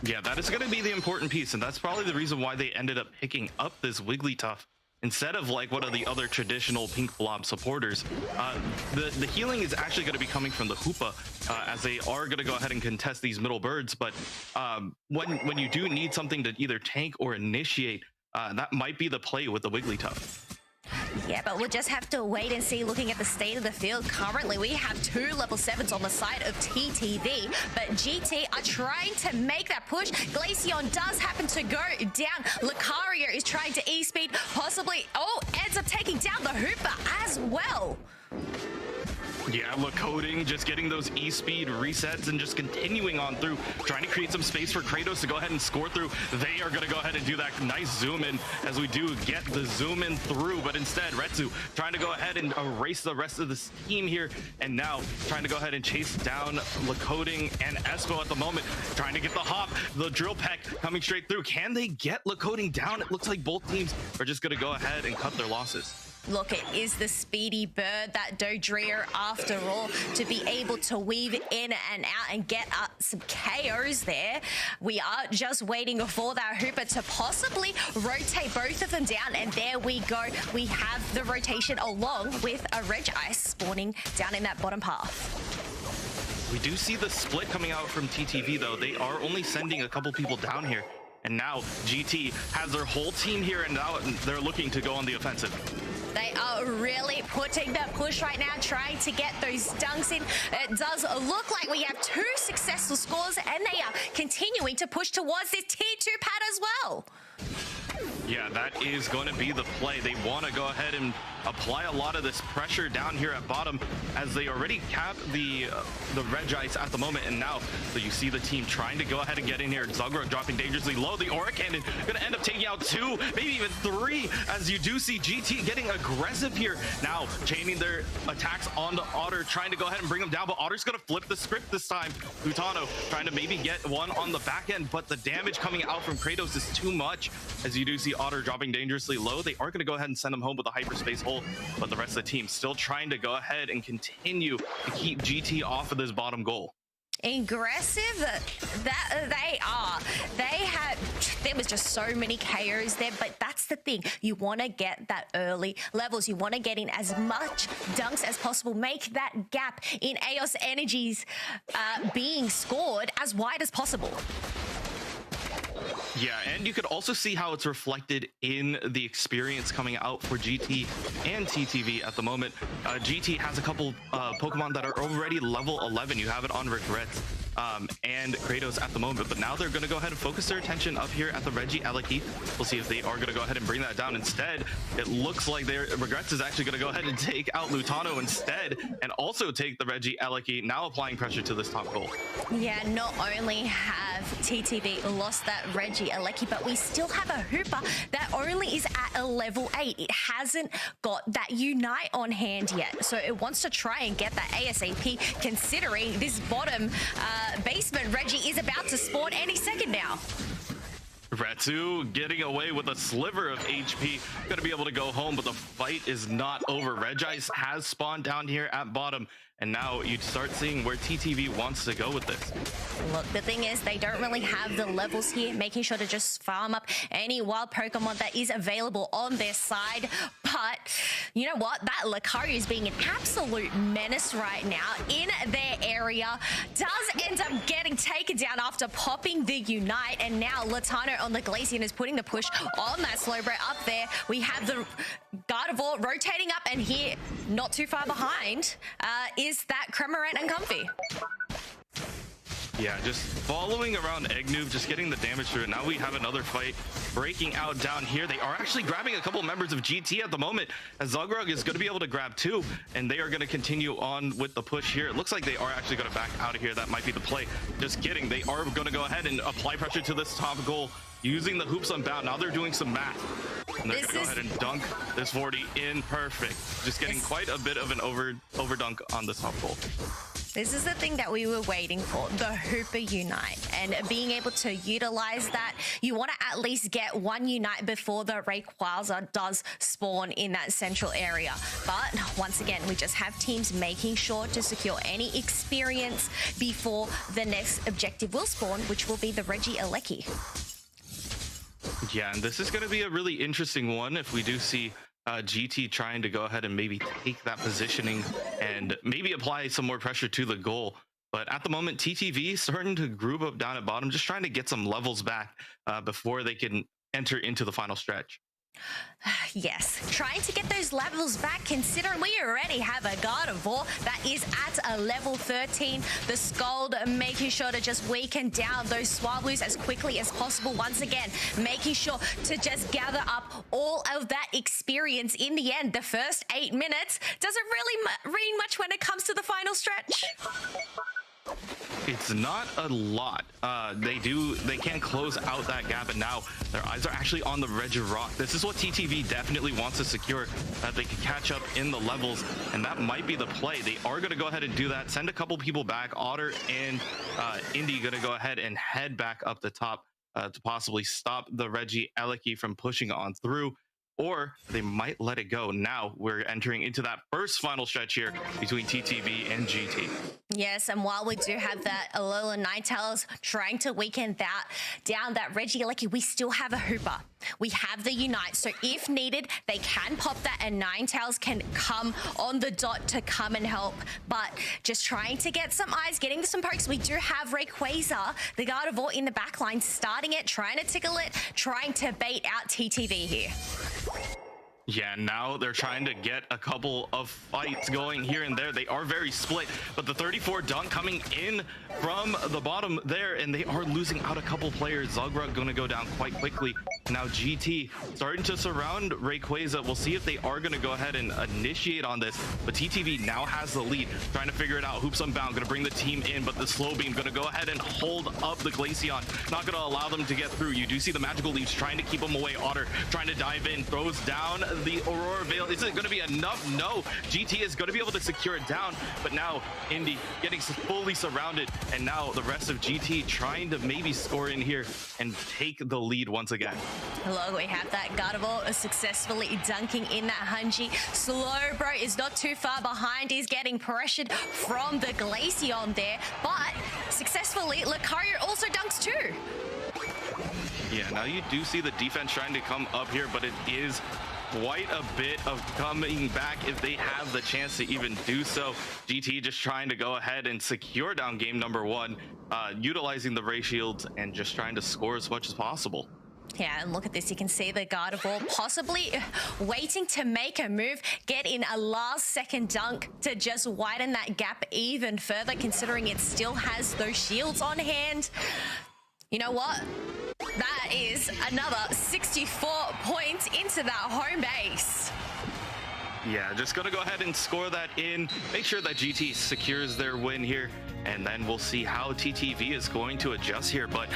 Yeah, that is going to be the important piece, and that's probably the reason why they ended up picking up this Wigglytuff instead of like one of the other traditional Pink Blob supporters. The healing is actually going to be coming from the Hoopa, as they are going to go ahead and contest these middle birds. But when you do need something to either tank or initiate, that might be the play with the Wigglytuff. Yeah, but we'll just have to wait and see. Looking at the state of the field currently, we have 2 level 7s on the side of TTV, but GT are trying to make that push. Glaceon does happen to go down. Lucario is trying to E-speed, possibly. Oh, ends up taking down the Hooper as well. Yeah, Lakota just getting those E-speed resets and just continuing on through, trying to create some space for Kratos to go ahead and score through. They are going to go ahead and do that nice zoom in, as we do get the zoom in through, but instead Retsu trying to go ahead and erase the rest of this team here, and now trying to go ahead and chase down Lakota and Espo at the moment, trying to get the hop, the drill peck coming straight through. Can they get Lakota down? It looks like both teams are just going to go ahead and cut their losses. Look, it is the speedy bird, that Dodrio, after all, to be able to weave in and out and get some KOs there. We are just waiting for that Hooper to possibly rotate both of them down, and there we go. We have the rotation along with a Regice spawning down in that bottom half. We do see the split coming out from TTV, though. They are only sending a couple people down here. And now GT has their whole team here, and now they're looking to go on the offensive. They are really putting that push right now, trying to get those dunks in. It does look like we have 2 successful scores, and they are continuing to push towards this tier 2 pad as well. Yeah, that is going to be the play. They want to go ahead and apply a lot of this pressure down here at bottom, as they already cap the Regice at the moment, and now so you see the team trying to go ahead and get in here. Zugro dropping dangerously low. The Aura Cannon going to end up taking out 2, maybe even 3, as you do see GT getting aggressive here. Now chaining their attacks on the Otter, trying to go ahead and bring them down, but Otter's going to flip the script this time. Lutano trying to maybe get one on the back end, but the damage coming out from Kratos is too much, as you do see Otter dropping dangerously low. They are going to go ahead and send him home with a hyperspace hole, but the rest of the team still trying to go ahead and continue to keep GT off of this bottom goal. Aggressive that they are. There was just so many KOs there, but that's the thing. You want to get that early levels. You want to get in as much dunks as possible. Make that gap in Eos Energies being scored as wide as possible. Yeah, and you could also see how it's reflected in the experience coming out for GT and TTV at the moment. GT has a couple Pokemon that are already level 11. You have it on Regrets. and Kratos at the moment, but now they're going to go ahead and focus their attention up here at the Reggie Eleki. We'll see if they are going to go ahead and bring that down. Instead, it looks like Regrets is actually going to go ahead and take out Lutano instead, and also take the Reggie Eleki, now applying pressure to this top goal. Yeah, not only have TTV lost that Reggie Eleki, but we still have a Hooper that only is at a level 8. It hasn't got that Unite on hand yet, so it wants to try and get that ASAP, considering this bottom basement Reggie is about to spawn any second now. Retsu getting away with a sliver of HP, gonna be able to go home, but the fight is not over. Regice has spawned down here at bottom, and now you start seeing where TTV wants to go with this. Look, the thing is, they don't really have the levels here, making sure to just farm up any wild Pokemon that is available on their side. But you know what? That Lucario is being an absolute menace right now in their area. Does end up getting taken down after popping the Unite, and now Latano on the Glaceon is putting the push on that Slowbro up there. We have the Gardevoir rotating up, and here, not too far behind, is that Cramorant and Comfy. Yeah, just following around Eggnoob, just getting the damage through it. Now we have another fight breaking out down here. They are actually grabbing a couple members of GT at the moment, as Zogrug is going to be able to grab 2, and they are going to continue on with the push here. It looks like they are actually going to back out of here. That might be the play. Just kidding. They are going to go ahead and apply pressure to this top goal using the Hoops Unbound. Now they're doing some math, and they're going to go ahead and dunk this 40 in perfect. Just getting quite a bit of an over dunk on this top goal. This is the thing that we were waiting for, the Hooper Unite, and being able to utilize that. You want to at least get one Unite before the Rayquaza does spawn in that central area. But once again, we just have teams making sure to secure any experience before the next objective will spawn, which will be the Reggie Eleki. Yeah, and this is going to be a really interesting one if we do see GT trying to go ahead and maybe take that positioning and maybe apply some more pressure to the goal. But at the moment, TTV starting to group up down at bottom, just trying to get some levels back before they can enter into the final stretch. Yes, trying to get those levels back, considering we already have a Gardevoir that is at a level 13. The Scald making sure to just weaken down those Swablu's as quickly as possible. Once again, making sure to just gather up all of that experience. In the end, the first 8 minutes doesn't really mean much when it comes to the final stretch. It's not a lot. They can close out that gap, and now their eyes are actually on the Regirock. This is what TTV definitely wants to secure, that they can catch up in the levels, and that might be the play. They are going to go ahead and do that, send a couple people back. Otter and Indy going to go ahead and head back up the top to possibly stop the Reggie Eleki from pushing on through, or they might let it go. Now we're entering into that first final stretch here between TTV and GT. Yes, and while we do have that Alola Ninetales trying to weaken that down that Reggie Eleki, we still have a Hooper. We have the Unite, so if needed, they can pop that, and Ninetales can come on the dot to come and help. But just trying to get some eyes, getting some pokes. We do have Rayquaza, the Gardevoir in the back line, starting it, trying to tickle it, trying to bait out TTV here. Yeah, now they're trying to get a couple of fights going here and there. They are very split, but the 34 dunk coming in from the bottom there, and they are losing out a couple players. Zogrug going to go down quite quickly. Now GT starting to surround Rayquaza. We'll see if they are going to go ahead and initiate on this, but TTV now has the lead, trying to figure it out. Hoops Unbound going to bring the team in, but the Slow Beam going to go ahead and hold up the Glaceon, not going to allow them to get through. You do see the Magical Leaves trying to keep them away. Otter trying to dive in, throws down the Aurora Veil. Is it going to be enough? No. GT is going to be able to secure it down, but now Indy getting fully surrounded, and now the rest of GT trying to maybe score in here and take the lead once again. Look, we have that Gardevoir successfully dunking in that Hunji. Slowbro is not too far behind. He's getting pressured from the Glaceon there, but successfully, Lucario also dunks too. Yeah, now you do see the defense trying to come up here, but it is quite a bit of coming back if they have the chance to even do so. GT just trying to go ahead and secure down game number 1, utilizing the Ray Shields and just trying to score as much as possible. Yeah, and look at this. You can see the Gardevoir possibly waiting to make a move, get in a last-second dunk to just widen that gap even further, considering it still has those shields on hand. You know what? That is another 64 points into that home base. Yeah, just gonna go ahead and score that in, make sure that GT secures their win here, and then we'll see how TTV is going to adjust here. But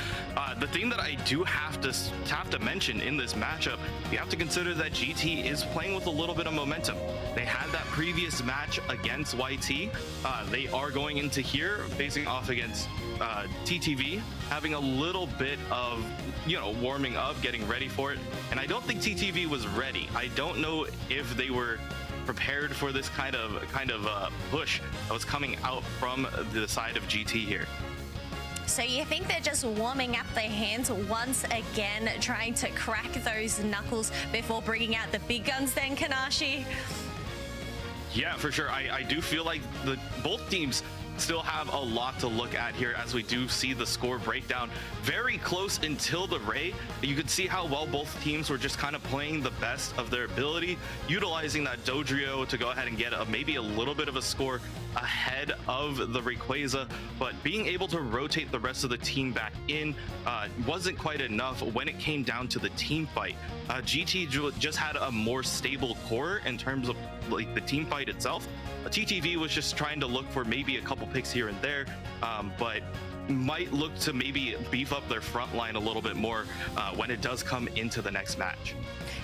the thing that I do have to mention in this matchup, you have to consider that GT is playing with a little bit of momentum. They had that previous match against YT. They are going into here facing off against TTV, having a little bit of, warming up, getting ready for it. And I don't think TTV was ready. I don't know if they were prepared for this kind of push that was coming out from the side of GT here. So you think they're just warming up their hands once again, trying to crack those knuckles before bringing out the big guns then, Kanashi? Yeah, for sure. I do feel like both teams still have a lot to look at here as we do see the score breakdown very close until the Ray. You could see how well both teams were just kind of playing the best of their ability, utilizing that Dodrio to go ahead and get maybe a little bit of a score ahead of the Rayquaza, but being able to rotate the rest of the team back in wasn't quite enough when it came down to the team fight. GT just had a more stable core in terms of like the team fight itself. TTV was just trying to look for maybe a couple picks here and there, but might look to maybe beef up their front line a little bit more when it does come into the next match.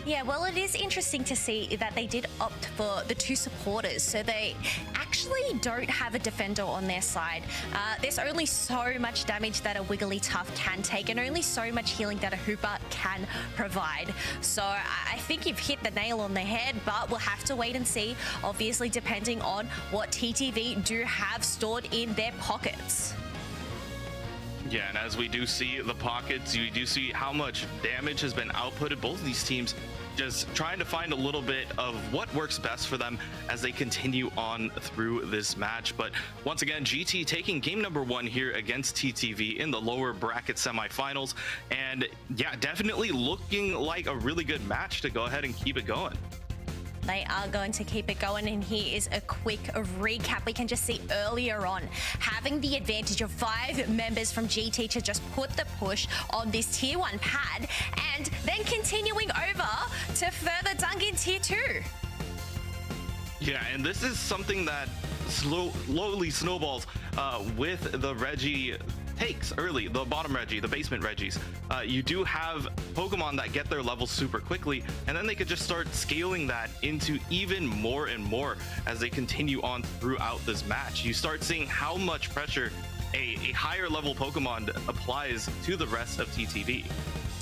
Yeah, well, it is interesting to see that they did opt for the two supporters, so they actually don't have a defender on their side. There's only so much damage that a Wigglytuff can take and only so much healing that a Hooper can provide. So I think you've hit the nail on the head, but we'll have to wait and see, obviously depending on what TTV do have stored in their pockets. Yeah, and as we do see the pockets, you do see how much damage has been outputted. Both of these teams just trying to find a little bit of what works best for them as they continue on through this match. But once again, GT taking game number 1 here against TTV in the lower bracket semifinals. And yeah, definitely looking like a really good match to go ahead and keep it going. They are going to keep it going, and here is a quick recap. We can just see earlier on having the advantage of 5 members from GT to just put the push on this tier 1 pad and then continuing over to further dunk in tier 2. Yeah, and this is something that slowly snowballs with the Reggie takes early, the bottom Reggie, the basement Reggies. You do have Pokemon that get their levels super quickly, and then they could just start scaling that into even more and more as they continue on throughout this match. You start seeing how much pressure a higher level Pokemon applies to the rest of TTV.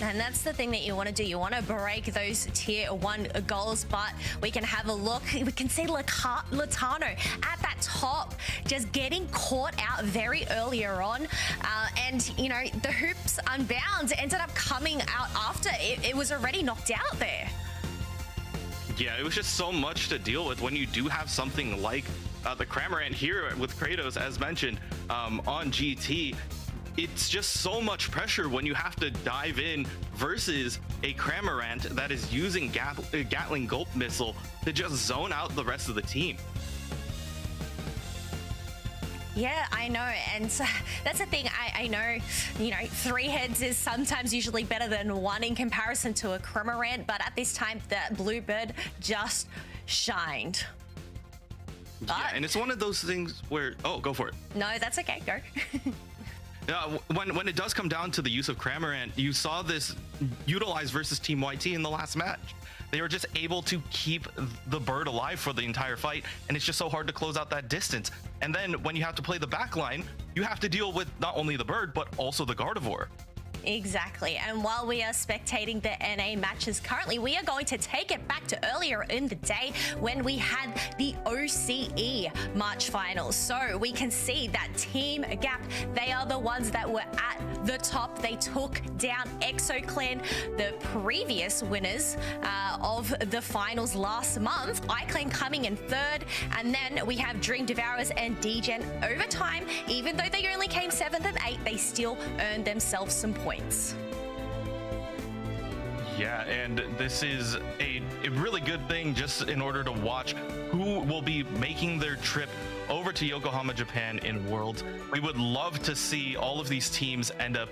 And that's the thing that you want to do. You want to break those tier 1 goals, but we can have a look. We can see Latano at that top, just getting caught out very earlier on. And, the Hoops Unbound ended up coming out after. It was already knocked out there. Yeah, it was just so much to deal with when you do have something like the Cramorant here with Kratos, as mentioned, on GT. It's just so much pressure when you have to dive in versus a Cramorant that is using Gatling Gulp Missile to just zone out the rest of the team. Yeah, I know, and that's the thing. I know, 3 heads is sometimes usually better than 1 in comparison to a Cramorant, but at this time, the Bluebird just shined. Yeah, and it's one of those things where... Oh, go for it. No, that's okay. Go. When it does come down to the use of Cramorant, you saw this utilized versus Team YT in the last match. They were just able to keep the bird alive for the entire fight, and it's just so hard to close out that distance. And then when you have to play the back line, you have to deal with not only the bird, but also the Gardevoir. Exactly. And while we are spectating the NA matches currently, we are going to take it back to earlier in the day when we had the OCE March finals. So we can see that Team Gap, they are the ones that were at the top. They took down ExoClan, the previous winners of the finals last month. iClan coming in 3rd. And then we have Dream Devourers and DGen over time. Even though they only came 7th and 8th, they still earned themselves some points. Yeah, and this is a really good thing just in order to watch who will be making their trip over to Yokohama, Japan in Worlds. We would love to see all of these teams end up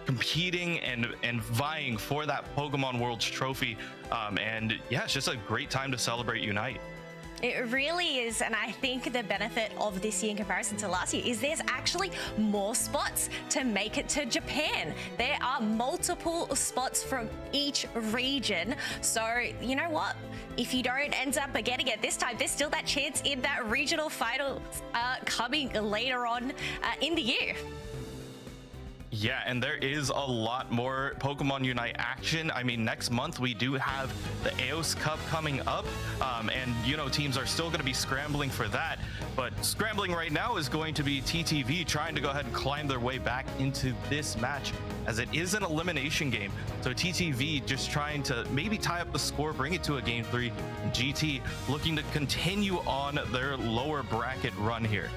competing and vying for that Pokemon Worlds trophy. And yeah, it's just a great time to celebrate Unite. It really is, and I think the benefit of this year in comparison to last year is there's actually more spots to make it to Japan. There are multiple spots from each region, so you know what? If you don't end up getting it this time, there's still that chance in that regional final coming later on in the year. Yeah, and there is a lot more Pokemon Unite action. I mean, next month we do have the EOS Cup coming up, and you know, teams are still going to be scrambling for that. But scrambling right now is going to be TTV trying to go ahead and climb their way back into this match, as it is an elimination game. So TTV just trying to maybe tie up the score, bring it to a game 3. And GT looking to continue on their lower bracket run here.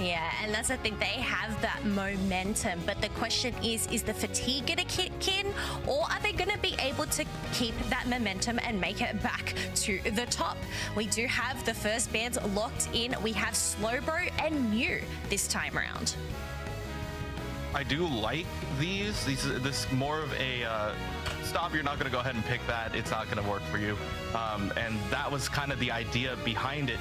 Yeah, and that's the thing, they have that momentum, but the question is the fatigue going to kick in, or are they going to be able to keep that momentum and make it back to the top? We do have the first bands locked in. We have Slowbro and Mew this time around. I do like these. This more of a stop. You're not going to go ahead and pick that. It's not going to work for you. And that was kind of the idea behind it.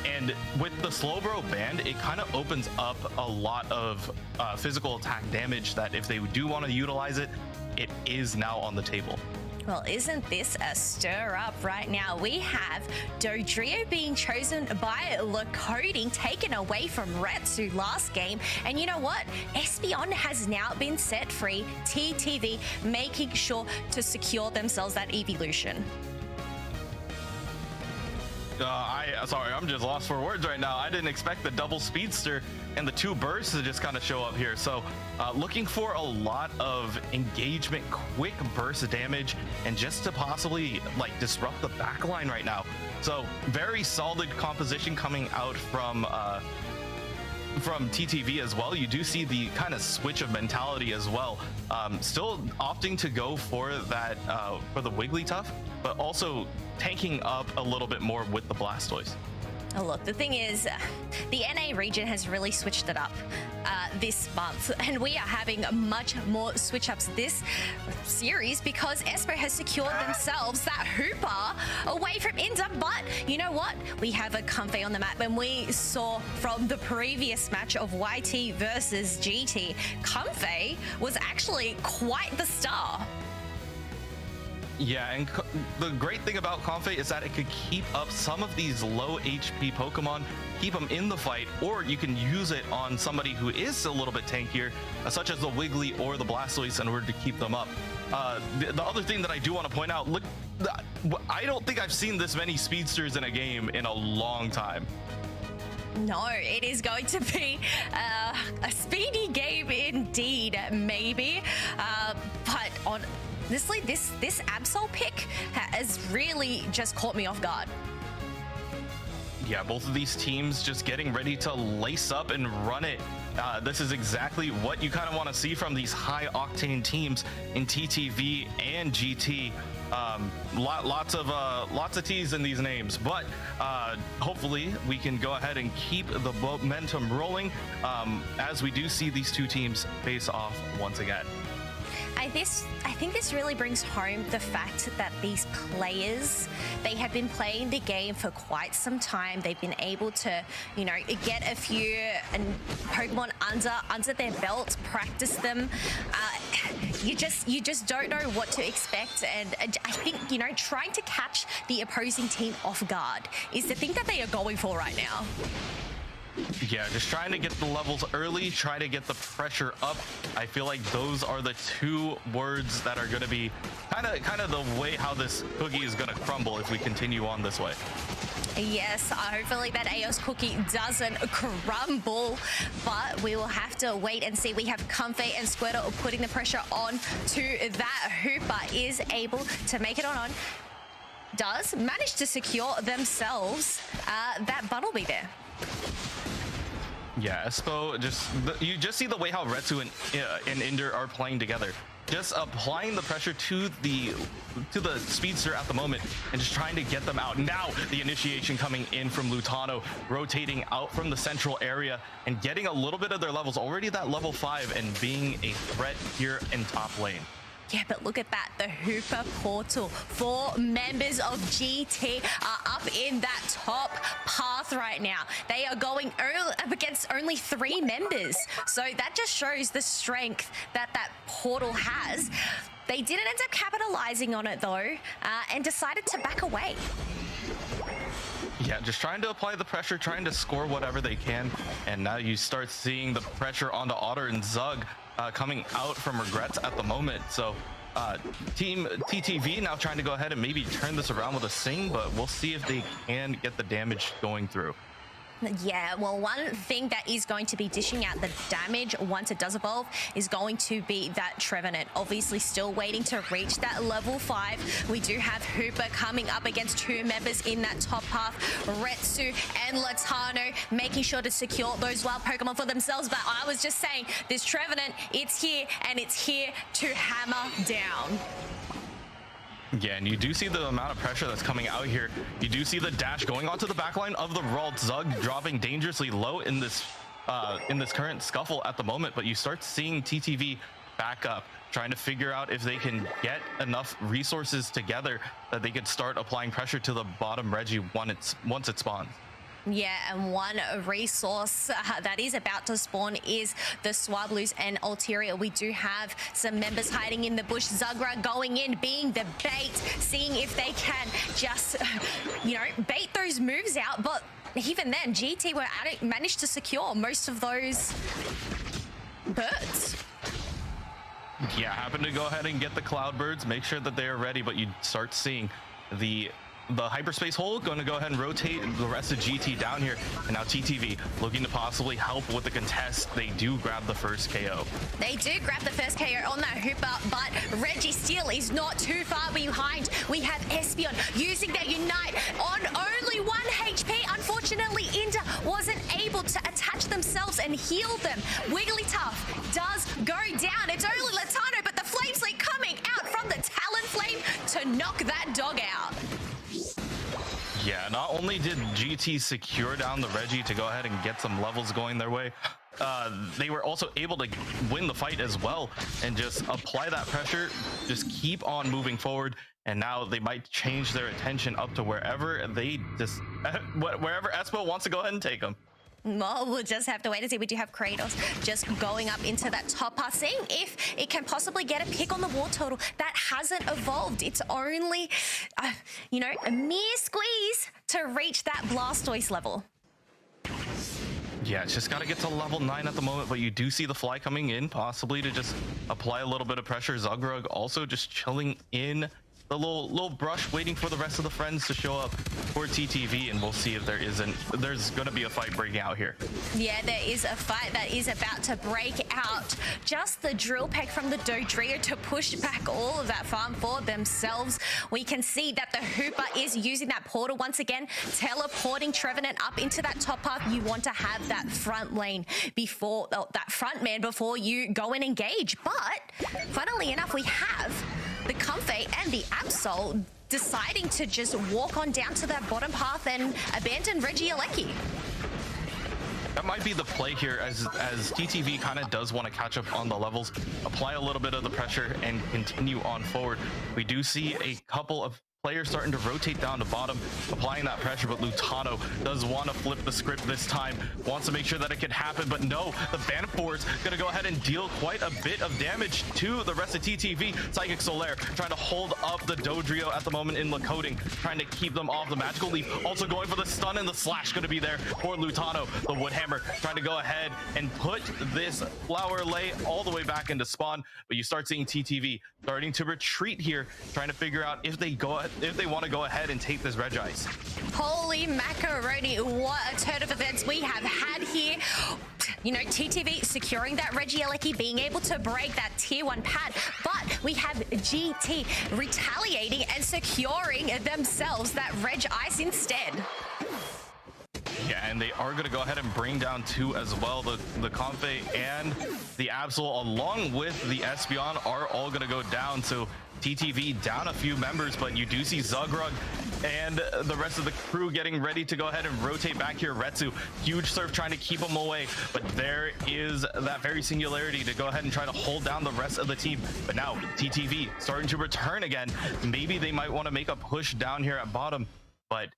And with the Slowbro band, it kind of opens up a lot of physical attack damage that if they do want to utilize it, it is now on the table. Well, isn't this a stir up right now? We have Dodrio being chosen by Lacoding, taken away from Retsu last game. And you know what? Espeon has now been set free. TTV making sure to secure themselves that evolution. Sorry, I'm just lost for words right now. I didn't expect the double speedster and the 2 bursts to just kind of show up here. So looking for a lot of engagement, quick burst damage, and just to possibly like disrupt the backline right now. So very solid composition coming out from TTV as well. You do see the kind of switch of mentality as well. Still opting to go for that for the Wigglytuff, but also tanking up a little bit more with the Blastoise. Oh, look, the thing is, the NA region has really switched it up this month, and we are having much more switch-ups this series because Espo has secured themselves that Hooper away from Inda. But you know what? We have a Comfey on the map, and we saw from the previous match of YT versus GT, Comfey was actually quite the star. Yeah, and the great thing about Comfey is that it could keep up some of these low HP Pokemon, keep them in the fight, or you can use it on somebody who is a little bit tankier, such as the Wiggly or the Blastoise, in order to keep them up. The other thing that I do want to point out, look, I don't think I've seen this many speedsters in a game in a long time. No, it is going to be a speedy game indeed, maybe. But honestly, this Absol pick has really just caught me off guard. Yeah, both of these teams just getting ready to lace up and run it. This is exactly what you kind of want to see from these high-octane teams in TTV and GT. Lots of T's in these names, but hopefully we can go ahead and keep the momentum rolling as we do see these two teams face off once again. I think this really brings home the fact that these players, they have been playing the game for quite some time. They've been able to, you know, get a few Pokemon under their belt, practice them. You just don't know what to expect, and I think, you know, trying to catch the opposing team off guard is the thing that they are going for right now. Yeah, just trying to get the levels early, try to get the pressure up. I feel like those are the two words that are going to be kind of the way how this cookie is going to crumble if we continue on this way. Yes, hopefully that EOS cookie doesn't crumble, but we will have to wait and see. We have Comfey and Squirtle putting the pressure on to that. Hooper is able to make it on. Does manage to secure themselves that Bunnelby there. Yeah, Espo, you just see the way how Retsu and Inder are playing together. just applying the pressure to the speedster at the moment and just trying to get them out. Now the initiation coming in from Lutano, rotating out from the central area and getting a little bit of their levels, already that level 5, and being a threat here in top lane. Yeah, but look at that. The Hooper portal. 4 members of GT are up in that top path right now. They are going up against only 3 members. So that just shows the strength that that portal has. They didn't end up capitalizing on it though, and decided to back away. Yeah, just trying to apply the pressure, trying to score whatever they can. And now you start seeing the pressure onto Otter and Zug coming out from Regrets at the moment. So Team TTV now trying to go ahead and maybe turn this around with a Sing, but we'll see if they can get the damage going through. Yeah, well, one thing that is going to be dishing out the damage once it does evolve is going to be that Trevenant. Obviously still waiting to reach that level 5. We do have Hooper coming up against 2 members in that top path. Retsu and Latano making sure to secure those wild Pokemon for themselves. But I was just saying, this Trevenant, it's here, and it's here to hammer down. Yeah, and you do see the amount of pressure that's coming out here. You do see the dash going onto the backline of the Ralt. Zug dropping dangerously low in this current scuffle at the moment, but you start seeing TTV back up, trying to figure out if they can get enough resources together that they could start applying pressure to the bottom Reggie once it spawns. Yeah, and one resource that is about to spawn is the Swablues and Ulterior. We do have some members hiding in the bush. Zugra going in, being the bait, seeing if they can just, you know, bait those moves out. But even then, GT were managed to secure most of those birds. Yeah, happen to go ahead and get the Cloudbirds, make sure that they are ready, but you start seeing the hyperspace hole going to go ahead and rotate the rest of GT down here, and now TTV looking to possibly help with the contest. They do grab the first KO. They do grab the first KO on that Hooper, but Reggie Steele is not too far behind. We have Espeon using their Unite on only 1 HP. Unfortunately, Inda wasn't able to attach themselves and heal them. Wigglytuff does go down. It's only Latano, but the Flame Sleep coming out from the Talonflame to knock that dog out. Yeah, not only did GT secure down the Reggie to go ahead and get some levels going their way, they were also able to win the fight as well and just apply that pressure, just keep on moving forward. And now they might change their attention up to wherever wherever Espo wants to go ahead and take them. Well, we'll just have to wait and see. We do have Kratos just going up into that top path, seeing if it can possibly get a pick on the war total. That hasn't evolved. It's only, you know, a mere squeeze to reach that Blastoise level. Yeah, it's just got to get to level 9 at the moment, but you do see the Fly coming in, possibly to just apply a little bit of pressure. Zugrug also just chilling in the little brush, waiting for the rest of the friends to show up for TTV, and we'll see if there's going to be a fight breaking out here. Yeah, there is a fight that is about to break out. Just the drill peck from the Dodrio to push back all of that farm for themselves. We can see that the Hooper is using that portal once again, teleporting Trevenant up into that top path. You want to have that front lane before, that front man before you go and engage. But funnily enough, we have the Comfey and the Absol deciding to just walk on down to that bottom path and abandon Regieleki. That might be the play here, as TTV kind of does want to catch up on the levels, apply a little bit of the pressure, and continue on forward. We do see a couple of players starting to rotate down to bottom, applying that pressure, but Lutano does want to flip the script this time, wants to make sure that it can happen, but no, the Banfor's going to go ahead and deal quite a bit of damage to the rest of TTV. Psychic Solaire trying to hold up the Dodrio at the moment in Lacoading, trying to keep them off the Magical Leaf, also going for the stun, and the slash going to be there for Lutano. The Woodhammer trying to go ahead and put this Flower Lay all the way back into spawn, but you start seeing TTV starting to retreat here, trying to figure out if they want to go ahead and take this Regice. Holy macaroni, what a turn of events we have had here. You know, TTV securing that Regieleki, being able to break that tier 1 pad, but we have GT retaliating and securing themselves that Reg Ice instead. Yeah, and they are going to go ahead and bring down 2 as well. The Confe and the Absol, along with the Espeon, are all going to go down. So TTV down a few members, but you do see Zugrug and the rest of the crew getting ready to go ahead and rotate back here. Retsu, huge surf trying to keep them away, but there is that very singularity to go ahead and try to hold down the rest of the team. But now TTV starting to return again. Maybe they might want to make a push down here at bottom, but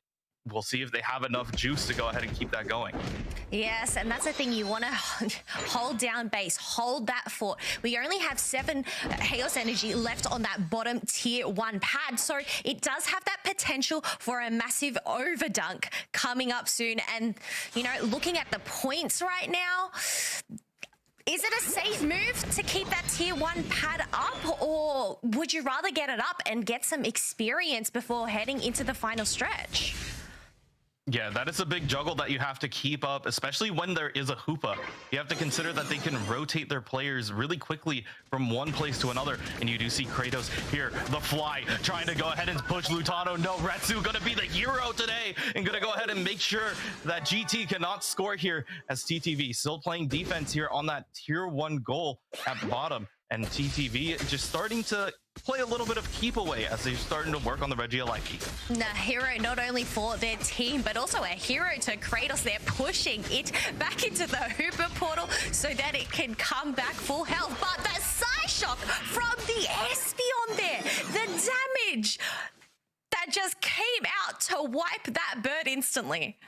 we'll see if they have enough juice to go ahead and keep that going. Yes, and that's the thing. You want to hold down base, hold that fort. We only have 7 Chaos Energy left on that bottom tier 1 pad, so it does have that potential for a massive overdunk coming up soon. And, you know, looking at the points right now, is it a safe move to keep that tier 1 pad up, or would you rather get it up and get some experience before heading into the final stretch? Yeah, that is a big juggle that you have to keep up, especially when there is a Hoopa. You have to consider that they can rotate their players really quickly from one place to another. And you do see Kratos here, the fly, trying to go ahead and push Lutano. No, Retsu gonna be the hero today and gonna go ahead and make sure that GT cannot score here, as TTV still playing defense here on that tier 1 goal at the bottom. And TTV just starting to play a little bit of keep away as they're starting to work on the Regieleki. A hero not only for their team, but also a hero to Kratos. They're pushing it back into the Hooper portal so that it can come back full health. But the Psyshock from the Espeon there, the damage that just came out to wipe that bird instantly.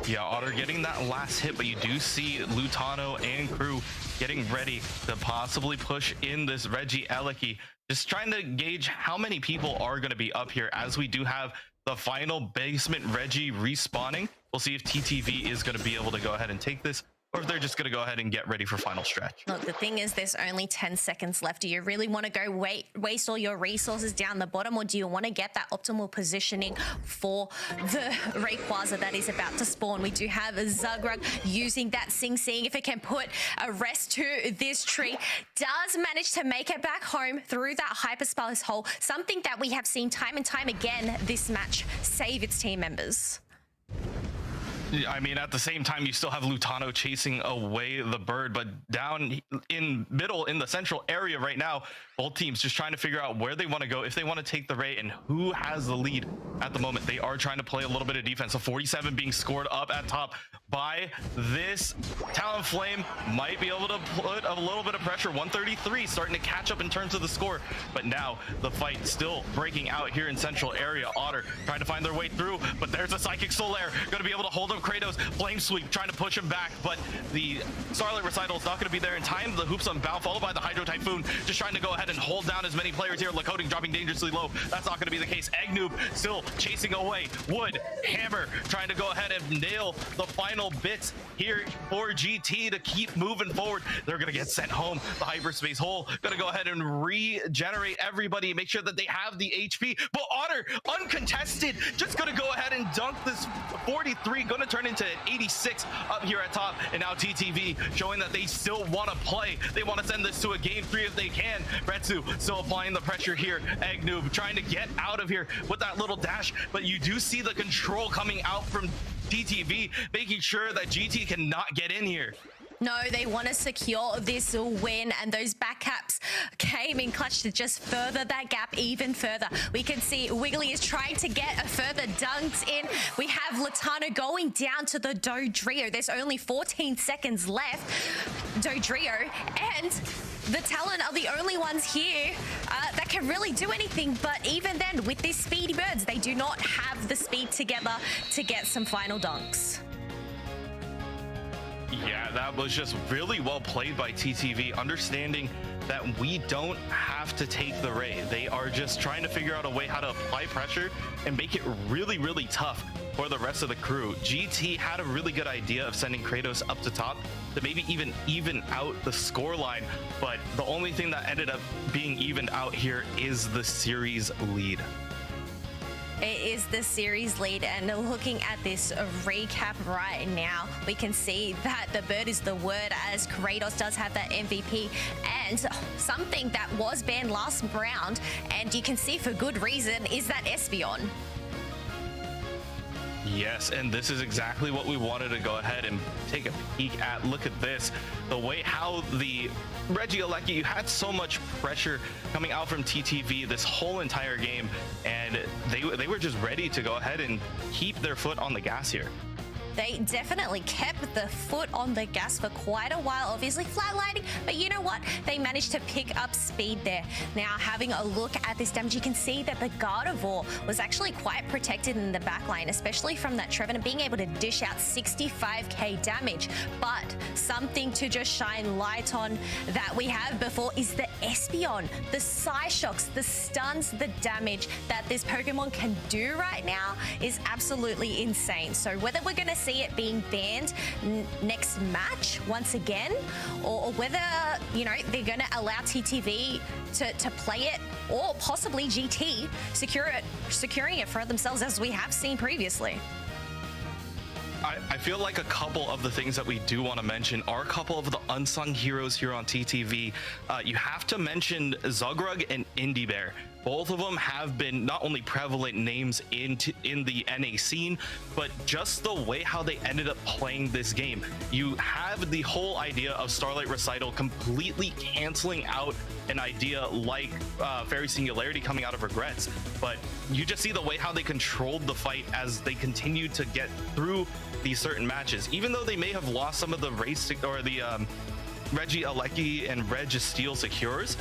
Yeah, Otter getting that last hit, but you do see Lutano and crew getting ready to possibly push in this Regieleki. Just trying to gauge how many people are going to be up here, as we do have the final basement Reggie respawning. We'll see if TTV is going to be able to go ahead and take this, or if they're just going to go ahead and get ready for final stretch. Look, the thing is, there's only 10 seconds left. Do you really want to go waste all your resources down the bottom, or do you want to get that optimal positioning for the Rayquaza that is about to spawn? We do have a Zugrug using that Sing, seeing if it can put a rest to this tree. Does manage to make it back home through that Hyperspace hole, something that we have seen time and time again this match save its team members. I mean, at the same time, you still have Lutano chasing away the bird, but down in middle in the central area right now, both teams just trying to figure out where they want to go, if they want to take the Ray, and who has the lead at the moment. They are trying to play a little bit of defense. So 47 being scored up at top by this Talonflame, might be able to put a little bit of pressure. 133 starting to catch up in terms of the score, but now the fight still breaking out here in central area. Otter trying to find their way through, but there's a Psychic Solaire going to be able to hold up Kratos. Flame Sweep trying to push him back, but the Starlight Recital is not going to be there in time. The Hoops Unbound followed by the Hydro Typhoon, just trying to go ahead and hold down as many players here. Lakoding dropping dangerously low. That's not going to be the case. Eggnoob still chasing away. Wood, Hammer trying to go ahead and nail the final bits here for GT to keep moving forward. They're going to get sent home. The Hyperspace hole going to go ahead and regenerate everybody, make sure that they have the HP. But Otter, uncontested, just going to go ahead and dunk this 43, going to turn into an 86 up here at top. And now TTV showing that they still want to play. They want to send this to a game 3 if they can. Retsu still applying the pressure here. Eggnoob trying to get out of here with that little dash, but you do see the control coming out from TTV, making sure that GT cannot get in here. No, they want to secure this win, and those backcaps came in clutch to just further that gap even further. We can see Wiggly is trying to get a further dunks in. We have Lutano going down to the Dodrio. There's only 14 seconds left. Dodrio and the Talon are the only ones here that can really do anything. But even then, with these speedy birds, they do not have the speed together to get some final dunks. Yeah, that was just really well played by TTV, understanding that we don't have to take the Ray. They are just trying to figure out a way how to apply pressure and make it really, really tough for the rest of the crew. GT had a really good idea of sending Kratos up to top to maybe even out the scoreline, but the only thing that ended up being evened out here is the series lead. It is the series lead, and looking at this recap right now, we can see that the bird is the word, as Kratos does have that MVP and something that was banned last round, and you can see for good reason, is that Espeon. Yes, and this is exactly what we wanted to go ahead and take a peek at. Look at this. The way how the Reggie Alecki, you had so much pressure coming out from TTV this whole entire game, and they were just ready to go ahead and keep their foot on the gas here. They definitely kept the foot on the gas for quite a while, obviously flatlining, but you know what? They managed to pick up speed there. Now, having a look at this damage, you can see that the Gardevoir was actually quite protected in the back line, especially from that Trevor, and being able to dish out 65k damage. But something to just shine light on that we have before is the Espeon, the Psyshocks, the stuns, the damage that this Pokemon can do right now is absolutely insane. So whether we're going to see it being banned next match once again, or whether, you know, they're going to allow TTV to play it, or possibly GT securing it for themselves, as we have seen previously. I feel like a couple of the things that we do want to mention are a couple of the unsung heroes here on TTV. You have to mention Zugrug and Indie Bear. Both of them have been not only prevalent names in the NA scene, but just the way how they ended up playing this game. You have the whole idea of Starlight Recital completely canceling out an idea like Fairy Singularity coming out of Regrets, but you just see the way how they controlled the fight as they continued to get through these certain matches. Even though they may have lost some of the race or the Reggie Alecki and Registeel secures,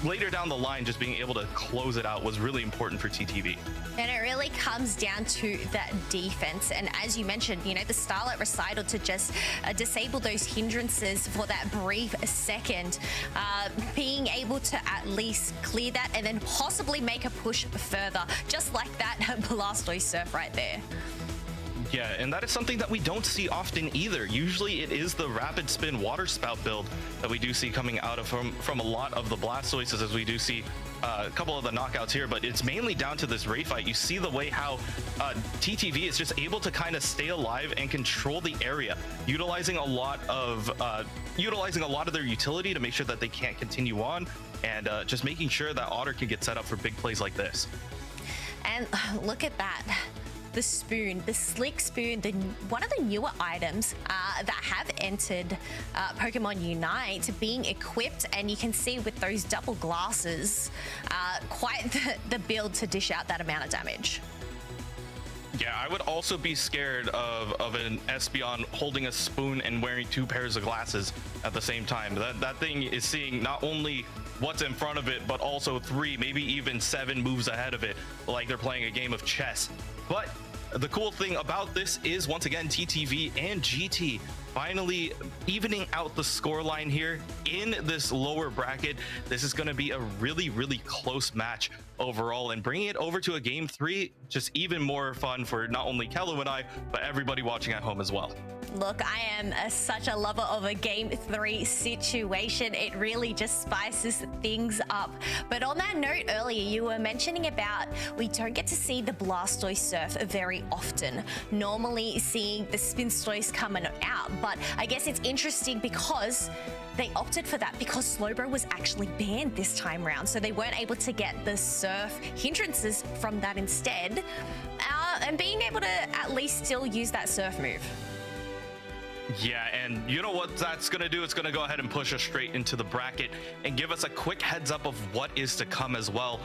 later down the line, just being able to close it out was really important for TTV. And it really comes down to that defense. And as you mentioned, you know, the Starlight Recital to just disable those hindrances for that brief second, being able to at least clear that and then possibly make a push further, just like that Blastoise Surf right there. Yeah, and that is something that we don't see often either. Usually it is the rapid spin water spout build that we do see coming out of from a lot of the Blastoises, as we do see a couple of the knockouts here, but it's mainly down to this Ray fight. You see the way how TTV is just able to kind of stay alive and control the area, utilizing a lot of their utility to make sure that they can't continue on, and just making sure that Otter can get set up for big plays like this. And look at that. The spoon, the slick spoon, one of the newer items that have entered Pokemon Unite being equipped, and you can see with those double glasses, quite the build to dish out that amount of damage. Yeah, I would also be scared of an Espeon holding a spoon and wearing 2 pairs of glasses at the same time. That thing is seeing not only what's in front of it, but also 3, maybe even 7 moves ahead of it, like they're playing a game of chess. But the cool thing about this is, once again, TTV and GT finally evening out the scoreline here in this lower bracket. This is going to be a really, really close match overall, and bringing it over to a game 3, just even more fun for not only Kello and I, but everybody watching at home as well. Look, I am such a lover of a game 3 situation. It really just spices things up. But on that note, earlier you were mentioning about we don't get to see the Blastoise Surf very often. Normally seeing the Spinstoise coming out, but I guess it's interesting because they opted for that because Slowbro was actually banned this time round, so they weren't able to get the Surf hindrances from that instead, and being able to at least still use that Surf move. Yeah, and you know what that's going to do? It's going to go ahead and push us straight into the bracket and give us a quick heads up of what is to come as well.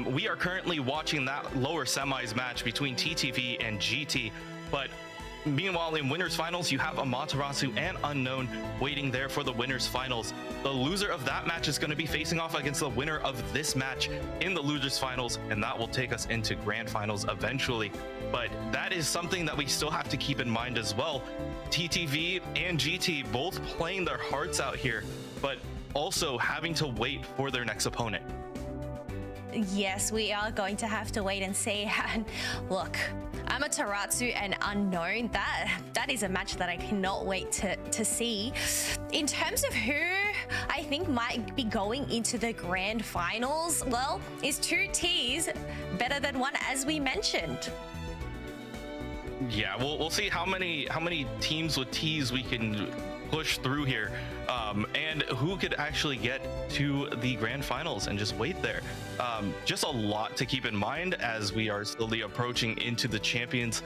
We are currently watching that lower semis match between TTV and GT, but meanwhile, in winners finals, you have Amaterasu and Unknown waiting there for the winners finals. The loser of that match is going to be facing off against the winner of this match in the losers finals, and that will take us into grand finals eventually. But that is something that we still have to keep in mind as well. TTV and GT both playing their hearts out here, but also having to wait for their next opponent. Yes, we are going to have to wait and see. Look, Amaterasu and Unknown, that is a match that I cannot wait to see. In terms of who I think might be going into the grand finals, well, is 2 T's better than 1, as we mentioned? Yeah, we'll see how many teams with T's we can push through here, and who could actually get to the grand finals and just wait there. just a lot to keep in mind as we are slowly approaching into the champions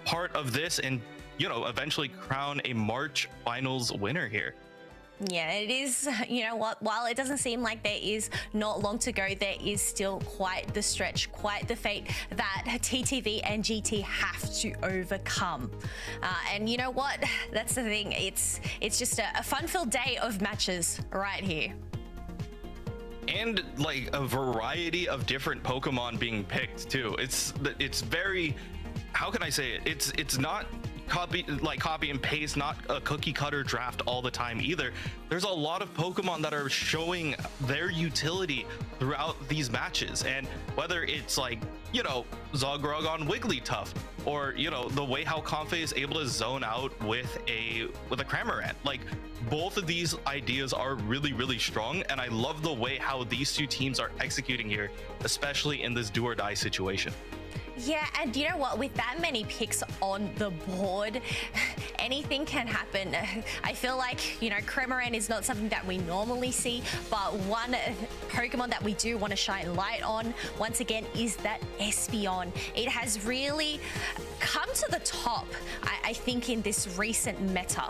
part of this, and eventually crown a March finals winner here. Yeah, it is. You know what? While it doesn't seem like there is not long to go, there is still quite the stretch, quite the fate that TTV and GT have to overcome. And you know what? That's the thing. It's just a fun-filled day of matches right here. And like a variety of different Pokemon being picked too. It's very, how can I say it? It's not copy and paste, not a cookie cutter draft all the time either. There's a lot of Pokemon that are showing their utility throughout these matches, and whether it's like Zogrug on Wigglytuff, or the way how Comfey is able to zone out with a Cramorant, like both of these ideas are really strong, and I love the way how these two teams are executing here, especially in this do or die situation. Yeah, and you know what? With that many picks on the board, anything can happen. I feel like, Cramorant is not something that we normally see, but one Pokemon that we do want to shine light on, once again, is that Espeon. It has really come to the top, I think, in this recent meta.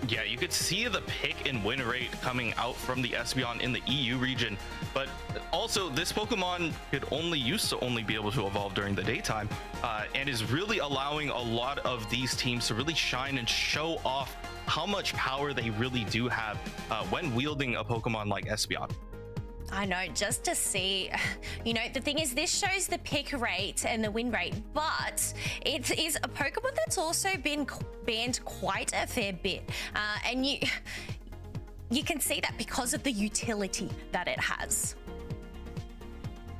Yeah, you could see the pick and win rate coming out from the Espeon in the EU region, but also this Pokemon used to only be able to evolve during the daytime, and is really allowing a lot of these teams to really shine and show off how much power they really do have when wielding a Pokemon like Espeon. I know, just to see, the thing is, this shows the pick rate and the win rate, but it is a Pokemon that's also been banned quite a fair bit. And you can see that because of the utility that it has.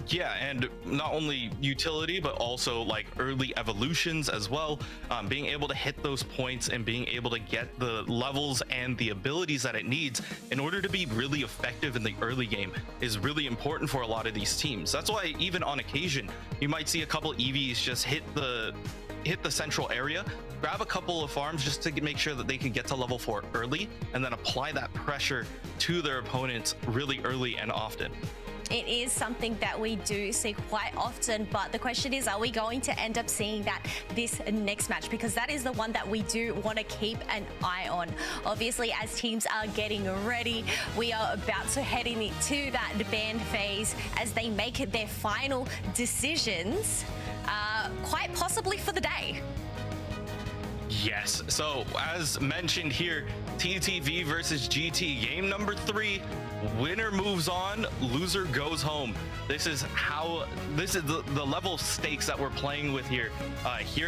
Yeah, and not only utility, but also like early evolutions as well. Being able to hit those points and being able to get the levels and the abilities that it needs in order to be really effective in the early game is really important for a lot of these teams. That's why even on occasion, you might see a couple EVs just hit the central area, grab a couple of farms just to make sure that they can get to level 4 early, and then apply that pressure to their opponents really early and often. It is something that we do see quite often, but the question is, are we going to end up seeing that this next match? Because that is the one that we do want to keep an eye on. Obviously, as teams are getting ready, we are about to head into that ban phase as they make their final decisions, quite possibly for the day. Yes, so as mentioned here, TTV versus GT, game number 3. Winner moves on, loser goes home. This is the level of stakes that we're playing with here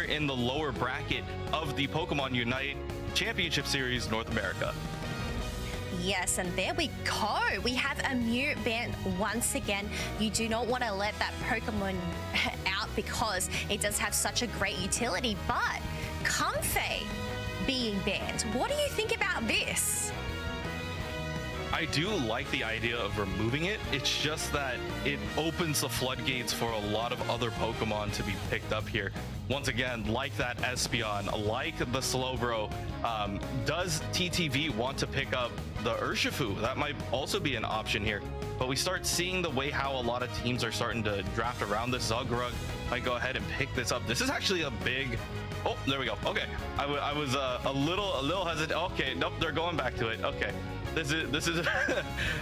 in the lower bracket of the Pokemon UNITE Championship Series North America. Yes, and there we go. We have a Mew banned once again. You do not want to let that Pokemon out because it does have such a great utility, but Comfey being banned. What do you think about this? I do like the idea of removing it. It's just that it opens the floodgates for a lot of other Pokemon to be picked up here. Once again, like that Espeon, like the Slowbro. Does TTV want to pick up the Urshifu? That might also be an option here. But we start seeing the way how a lot of teams are starting to draft around this. Zogrug might go ahead and pick this up. This is actually a big... Oh, there we go. Okay, I was a little hesitant. Okay, nope, they're going back to it. Okay. This is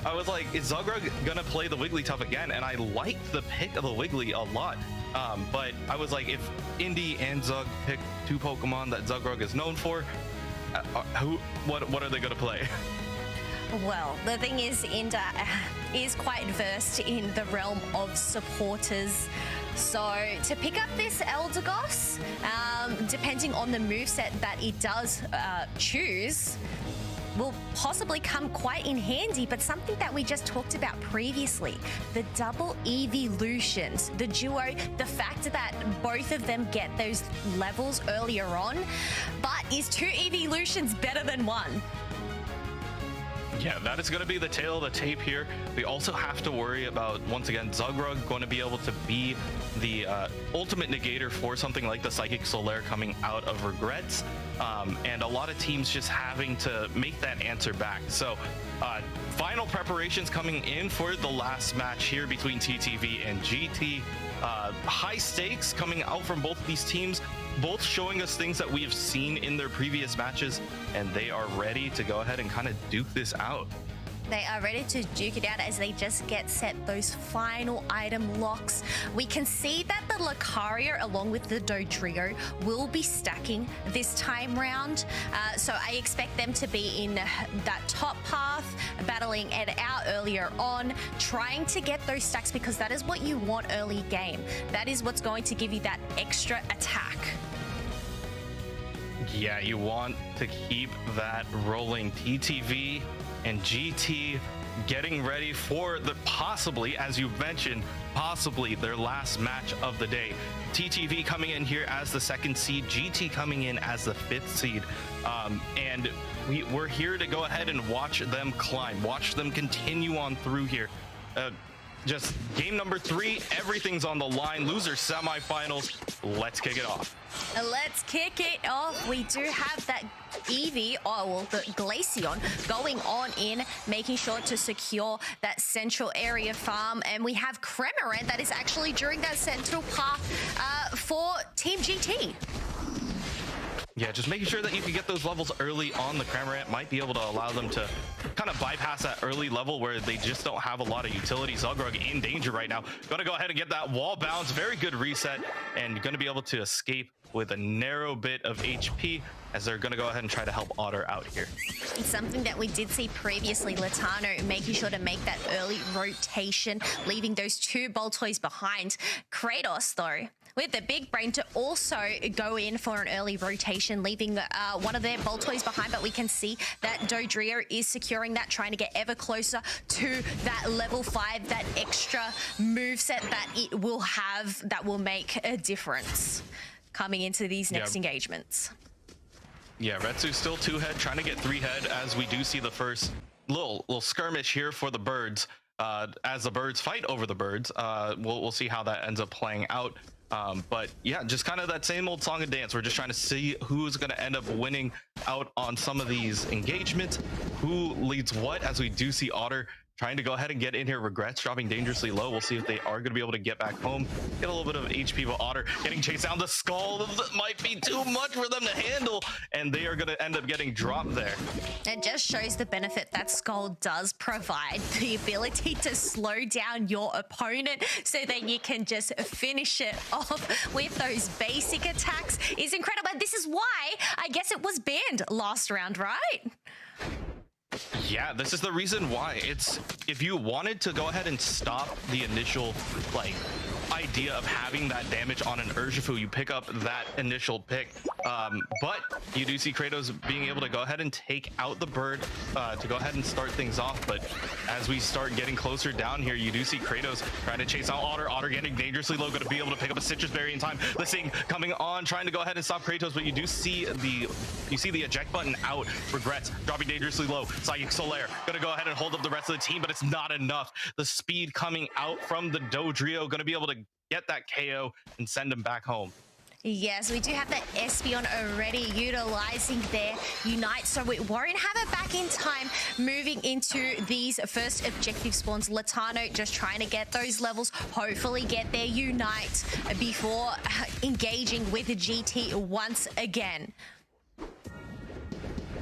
I was like, is Zogrug gonna play the Wigglytuff again? And I liked the pick of the Wiggly a lot. But I was like, if Indy and Zug pick two Pokemon that Zogrug is known for, what are they gonna play? Well, the thing is, Inda is quite versed in the realm of supporters. So to pick up this Eldegoss, depending on the moveset that it does choose, will possibly come quite in handy, but something that we just talked about previously, the double evolutions, the duo, the fact that both of them get those levels earlier on, but is 2 evolutions better than 1? Yeah, that is going to be the tail of the tape here. We also have to worry about, once again, Zogrug going to be able to be the ultimate negator for something like the Psychic Solaire coming out of Regrets. and a lot of teams just having to make that answer back. So final preparations coming in for the last match here between TTV and GT. High stakes coming out from both of these teams, both showing us things that we have seen in their previous matches, and they are ready to go ahead and kind of duke this out. They are ready to duke it out as they just get set those final item locks. We can see that the Lucario along with the Dodrio will be stacking this time round. So I expect them to be in that top path, battling it out earlier on, trying to get those stacks because that is what you want early game. That is what's going to give you that extra attack. Yeah, you want to keep that rolling. TTV and GT getting ready for the possibly, as you mentioned, possibly their last match of the day. TTV coming in here as the 2nd seed, GT coming in as the 5th seed. And we're here to go ahead and watch them climb, watch them continue on through here. Just game number 3, everything's on the line. Loser semifinals. Let's kick it off. Let's kick it off. We do have that Eevee, the Glaceon, going on in, making sure to secure that central area farm. And we have Cramorant that is actually during that central path for Team GT. Yeah, just making sure that you can get those levels early on. The Cramorant might be able to allow them to kind of bypass that early level where they just don't have a lot of utility. Zogrug in danger right now. Going to go ahead and get that wall bounce. Very good reset, and going to be able to escape with a narrow bit of HP as they're going to go ahead and try to help Otter out here. It's something that we did see previously, Latano making sure to make that early rotation, leaving those 2 Boltoys behind. Kratos, though, with the big brain to also go in for an early rotation, leaving one of their Boltoys behind, but we can see that Dodrio is securing that, trying to get ever closer to that level 5, that extra moveset that it will have that will make a difference coming into these next engagements. Yeah, Retsu's still 2-head, trying to get 3-head as we do see the first little skirmish here for the birds. As the birds fight over the birds, we'll see how that ends up playing out. But yeah, just kind of that same old song and dance. We're just trying to see who's going to end up winning out on some of these engagements, who leads what, as we do see Otter trying to go ahead and get in here. Regrets dropping dangerously low. We'll see if they are going to be able to get back home, get a little bit of HP. But Otter getting chased down. The skull might be too much for them to handle, and they are going to end up getting dropped there. It just shows the benefit that Skull does provide, the ability to slow down your opponent so that you can just finish it off with those basic attacks is incredible. And this is why I guess it was banned last round, right? Yeah, this is the reason why. It's, if you wanted to go ahead and stop the initial idea of having that damage on an Urshifu, you pick up that initial pick. But you do see Kratos being able to go ahead and take out the bird to go ahead and start things off. But as we start getting closer down here, you do see Kratos trying to chase out Otter. Otter getting dangerously low, going to be able to pick up a Citrus Berry in time. The Sing coming on, trying to go ahead and stop Kratos, but you do see the eject button out. Regrets dropping dangerously low. Psychic Solaire going to go ahead and hold up the rest of the team, but it's not enough. The speed coming out from the Dodrio, going to be able to get that KO and send him back home. Yes, we do have that Espeon already utilizing their Unite, so we won't have it back in time moving into these first objective spawns. Latano just trying to get those levels, hopefully get their Unite before engaging with the GT once again.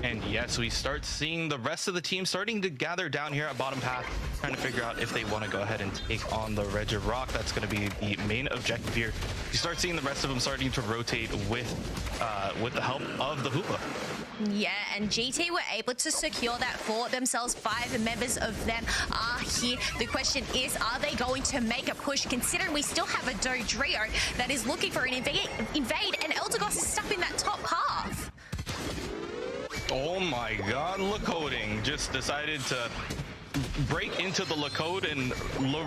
And yes, we start seeing the rest of the team starting to gather down here at bottom path, trying to figure out if they want to go ahead and take on the Regirock. That's going to be the main objective here. You start seeing the rest of them starting to rotate with the help of the Hoopa. Yeah, and GT were able to secure that for themselves. 5 members of them are here. The question is, are they going to make a push, considering we still have a Dodrio that is looking for an invade, and Eldegoss is stuck in that top half? Oh my god, Lakoding just decided to break into the Lakode and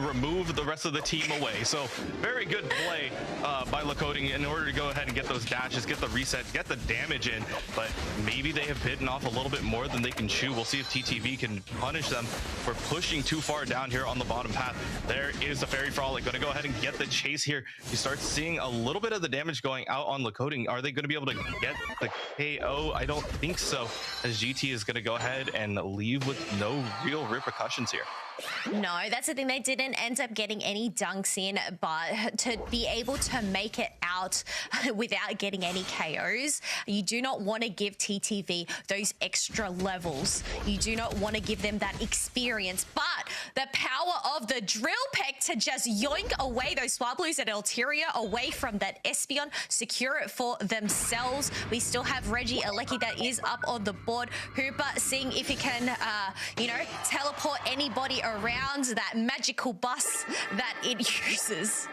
remove the rest of the team away. So very good play by Lakode in order to go ahead and get those dashes, get the reset, get the damage in. But maybe they have bitten off a little bit more than they can chew. We'll see if TTV can punish them for pushing too far down here on the bottom path. There is the Fairy Frolic going to go ahead and get the chase here. You start seeing a little bit of the damage going out on Lakode. Are they going to be able to get the KO? I don't think so, as GT is going to go ahead and leave with no real repercussions here. No, that's the thing. They didn't end up getting any dunks in, but to be able to make it out without getting any KOs, you do not want to give TTV those extra levels. You do not want to give them that experience, but the power of the drill peck to just yoink away those Swablues and Ulterior away from that Espeon, secure it for themselves. We still have Reggie Alecki that is up on the board. Hooper seeing if he can, you know, teleport anybody around that magical bus that it uses.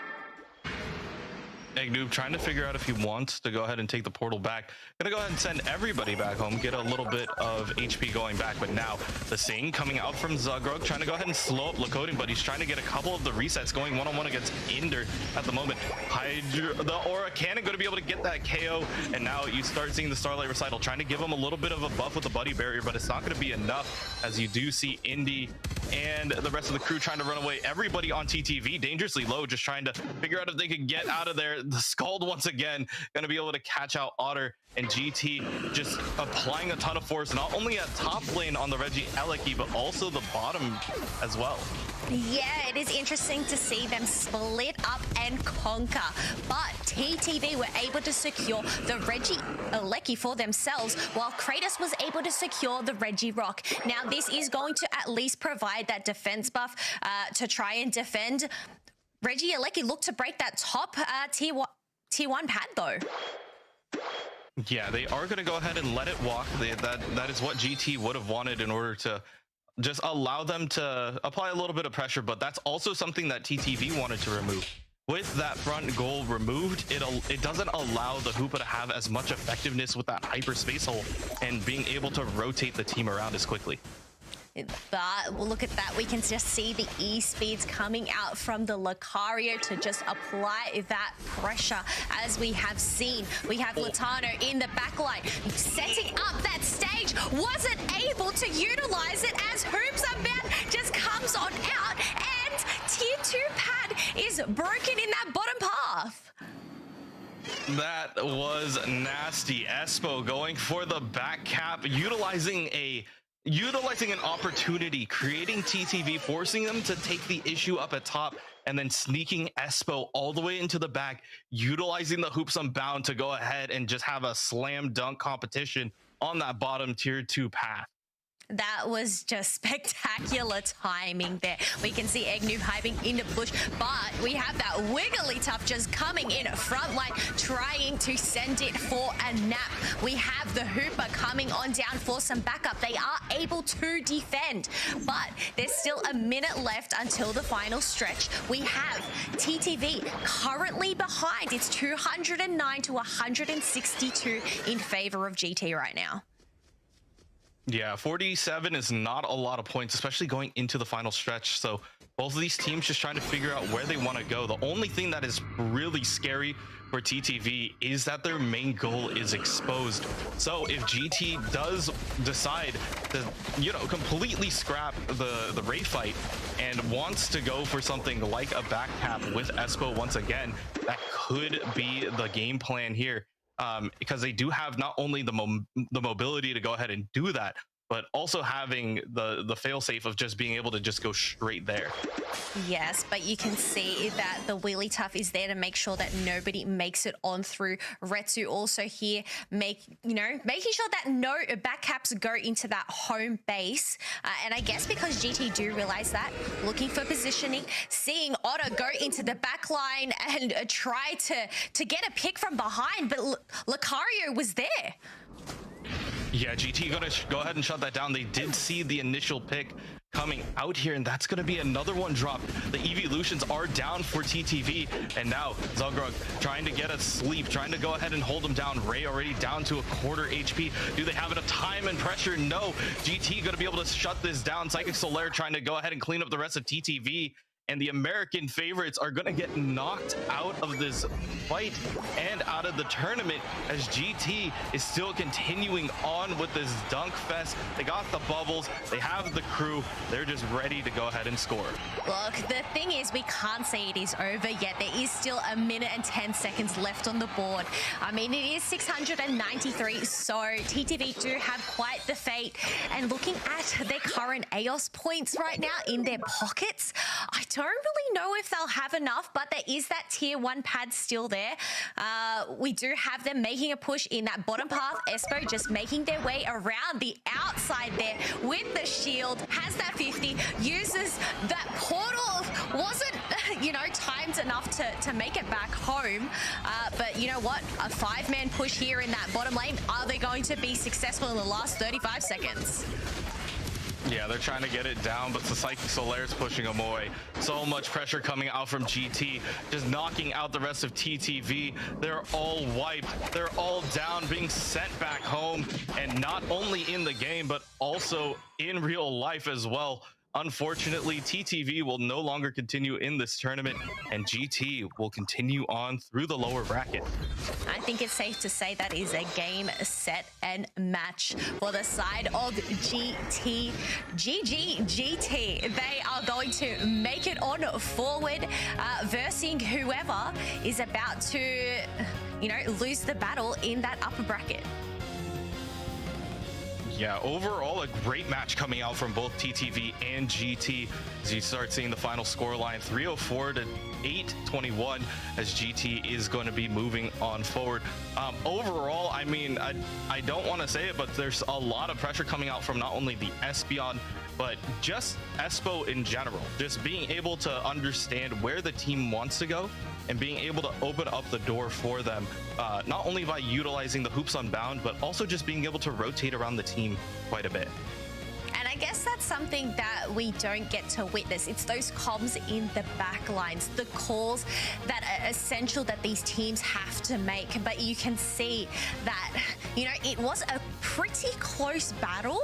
Noob trying to figure out if he wants to go ahead and take the portal back. Gonna go ahead and send everybody back home, get a little bit of HP going back, but now the Sing coming out from Zagrog, trying to go ahead and slow up Lakode, but he's trying to get a couple of the resets going one-on-one against Inder at the moment. The Aura Cannon going to be able to get that KO, and now you start seeing the Starlight Recital trying to give him a little bit of a buff with the Buddy Barrier, but it's not going to be enough, as you do see Indy and the rest of the crew trying to run away. Everybody on TTV dangerously low, just trying to figure out if they could get out of there. The Scald once again going to be able to catch out Otter, and GT just applying a ton of force, not only at top lane on the Reggie Alecki, but also the bottom as well. Yeah, it is interesting to see them split up and conquer, but TTV were able to secure the Reggie Alecki for themselves, while Kratos was able to secure the Reggie Rock. Now, this is going to at least provide that defense buff to try and defend. Reggie Alecki looked to break that top tier 1 pad, though. Yeah, they are going to go ahead and let it walk. That is what GT would have wanted in order to just allow them to apply a little bit of pressure, but that's also something that TTV wanted to remove. With that front goal removed, it doesn't allow the Hoopa to have as much effectiveness with that hyperspace hole and being able to rotate the team around as quickly. But look at that, we can just see the E-speeds coming out from the Lucario to just apply that pressure, as we have seen. We have Latano in the backline, setting up that stage, wasn't able to utilize it as Hoops Unbound just comes on out, and tier 2 pad is broken in that bottom path. That was nasty. Espo going for the back cap, utilizing an opportunity, creating TTV, forcing them to take the issue up at top, and then sneaking Espo all the way into the back, utilizing the Hoops Unbound to go ahead and just have a slam dunk competition on that bottom tier 2 path. That was just spectacular timing there. We can see Eggnoob hyping into bush, but we have that Wigglytuff just coming in front line, trying to send it for a nap. We have the Hooper coming on down for some backup. They are able to defend, but there's still a minute left until the final stretch. We have TTV currently behind. It's 209 to 162 in favor of GT right now. Yeah, 47 is not a lot of points, especially going into the final stretch. So both of these teams just trying to figure out where they want to go. The only thing that is really scary for TTV is that their main goal is exposed. So if GT does decide to, you know, completely scrap the raid fight and wants to go for something like a back cap with Espo once again, that could be the game plan here. Because they do have not only the mobility to go ahead and do that, but also having the failsafe of just being able to just go straight there. Yes, but you can see that the Wigglytuff is there to make sure that nobody makes it on through. Retsu also here making sure that no back caps go into that home base. And I guess because GT do realize that, looking for positioning, seeing Otto go into the back line and try to get a pick from behind, but Lucario was there. Yeah, GT gonna go ahead and shut that down. They did see the initial pick coming out here, and that's going to be another one dropped. The evolutions are down for TTV, and now Zogrug trying to get a sleep, trying to go ahead and hold him down. Ray already down to a quarter HP. Do they have enough time and pressure? No. GT going to be able to shut this down. Psychic Solaire trying to go ahead and clean up the rest of TTV, and the American favorites are going to get knocked out of this fight and out of the tournament as GT is still continuing on with this dunk fest. They got the bubbles, they have the crew, they're just ready to go ahead and score. Look, the thing is, we can't say it is over yet. There is still 1 minute and 10 seconds left on the board. I mean, it is 693, so TTV do have quite the fate. And looking at their current AOS points right now in their pockets, I don't really know if they'll have enough, but there is that tier 1 pad still there. We do have them making a push in that bottom path. Espo just making their way around the outside there with the shield, has that 50, uses that portal, wasn't, you know, timed enough to make it back home. But you know what? A 5-man push here in that bottom lane. Are they going to be successful in the last 35 seconds? Yeah, they're trying to get it down, but the Psychic Solaire's pushing them away. So much pressure coming out from GT, just knocking out the rest of TTV. They're all wiped. They're all down, being sent back home, and not only in the game, but also in real life as well. Unfortunately, TTV will no longer continue in this tournament, and GT will continue on through the lower bracket. I think it's safe to say that is a game, set, and match for the side of GT. They are going to make it on forward, versing whoever is about to, you know, lose the battle in that upper bracket. Yeah, overall, a great match coming out from both TTV and GT as you start seeing the final score line 304 to 821 as GT is going to be moving on forward. Overall, I mean, I don't want to say it, but there's a lot of pressure coming out from not only the Espeon, but just Espo in general. Just being able to understand where the team wants to go and being able to open up the door for them, not only by utilizing the Hoops Unbound, but also just being able to rotate around the team quite a bit. And I guess that's something that we don't get to witness. It's those comms in the back lines, the calls that are essential that these teams have to make. But you can see that, you know, it was a pretty close battle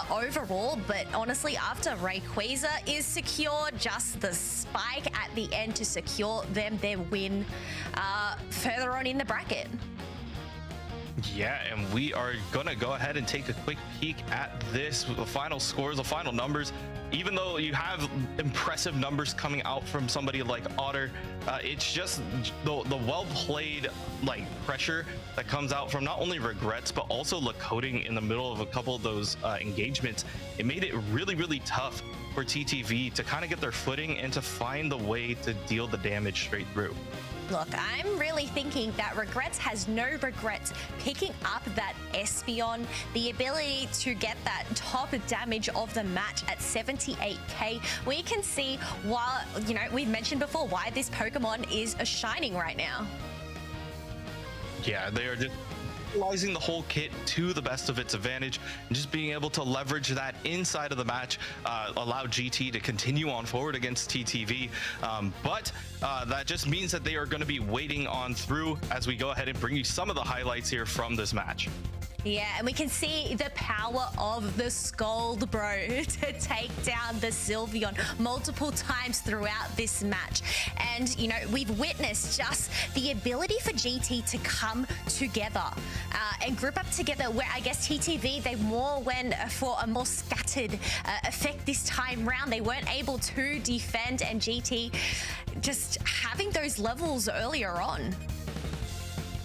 overall. But honestly, after Rayquaza is secured, just the spike at the end to secure them their win further on in the bracket. Yeah, and we are gonna go ahead and take a quick peek at this, the final scores, the final numbers. Even though you have impressive numbers coming out from somebody like Otter, it's just the well-played like pressure that comes out from not only Regrets, but also Lakota in the middle of a couple of those engagements. It made it really, really tough for TTV to kind of get their footing and to find the way to deal the damage straight through. Look, I'm really thinking that Regrets has no regrets picking up that Espeon, the ability to get that top damage of the match at 78k. We can see why, you know, we've mentioned before why this Pokemon is shining right now. Yeah, they are just utilizing the whole kit to the best of its advantage and just being able to leverage that inside of the match, allow GT to continue on forward against TTV. But that just means that they are going to be waiting on through as we go ahead and bring you some of the highlights here from this match. Yeah, and we can see the power of the Scold, bro, to take down the Sylveon multiple times throughout this match. And, you know, we've witnessed just the ability for GT to come together and group up together, where I guess TTV, they more went for a more scattered effect this time round. They weren't able to defend, and GT just having those levels earlier on.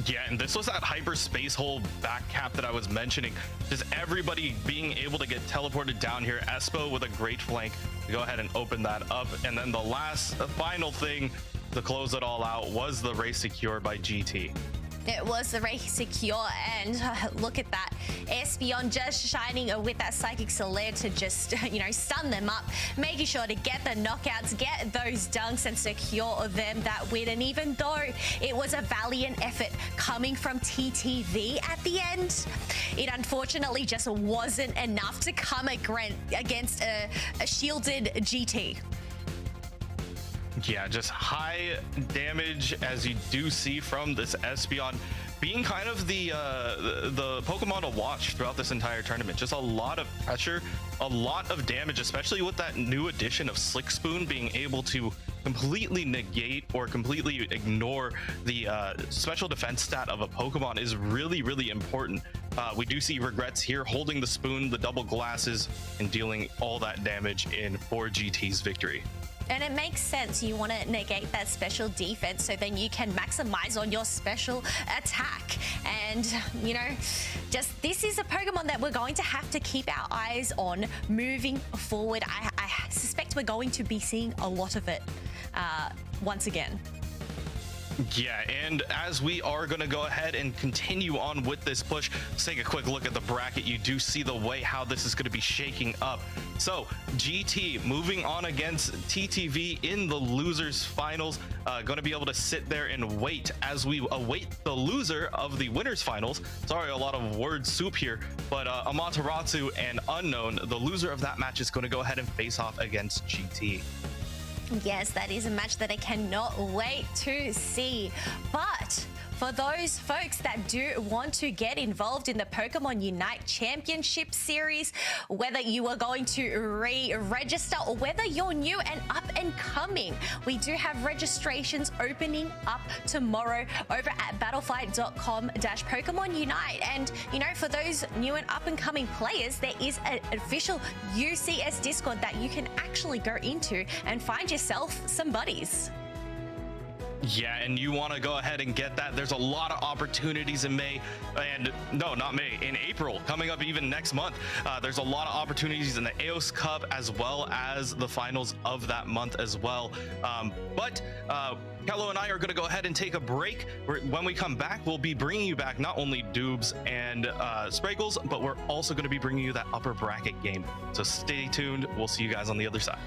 Yeah, and this was that hyperspace hole back cap that I was mentioning. Just everybody being able to get teleported down here. Espo with a great flank to go ahead and open that up. And then the final thing to close it all out was the race secure by GT. It was very secure, and look at that. Espeon just shining with that Psychic Solaire to just, stun them up, making sure to get the knockouts, get those dunks, and secure them that win. And even though it was a valiant effort coming from TTV at the end, it unfortunately just wasn't enough to come against a shielded GT. Yeah, just high damage, as you do see from this Espeon, being kind of the Pokemon to watch throughout this entire tournament. Just a lot of pressure, a lot of damage, especially with that new addition of Slick Spoon being able to completely negate or completely ignore the special defense stat of a Pokemon is really, really important. We do see Regrets here holding the spoon, the double glasses, and dealing all that damage in for GT's victory. And it makes sense. You want to negate that special defense so then you can maximize on your special attack. And, just this is a Pokemon that we're going to have to keep our eyes on moving forward. I suspect we're going to be seeing a lot of it once again. Yeah, and as we are going to go ahead and continue on with this push, let's take a quick look at the bracket. You do see the way how this is going to be shaking up. So GT moving on against TTV in the losers finals, going to be able to sit there and wait as we await the loser of the winners finals. Sorry, a lot of word soup here, but Amaterasu and Unknown, the loser of that match, is going to go ahead and face off against GT. Yes, that is a match that I cannot wait to see. But for those folks that do want to get involved in the Pokemon UNITE Championship Series, whether you are going to re-register or whether you're new and up and coming, we do have registrations opening up tomorrow over at battlefight.com/Pokemon Unite. And, for those new and up and coming players, there is an official UCS Discord that you can actually go into and find yourself some buddies. Yeah, and you want to go ahead and get that. There's a lot of opportunities in May, and no, not May, in April, coming up even next month. There's a lot of opportunities in the AOS Cup as well as the finals of that month as well. But Kello and I are going to go ahead and take a break. When we come back, we'll be bringing you back not only Doobs and Spraggles, but we're also going to be bringing you that upper bracket game. So stay tuned. We'll see you guys on the other side.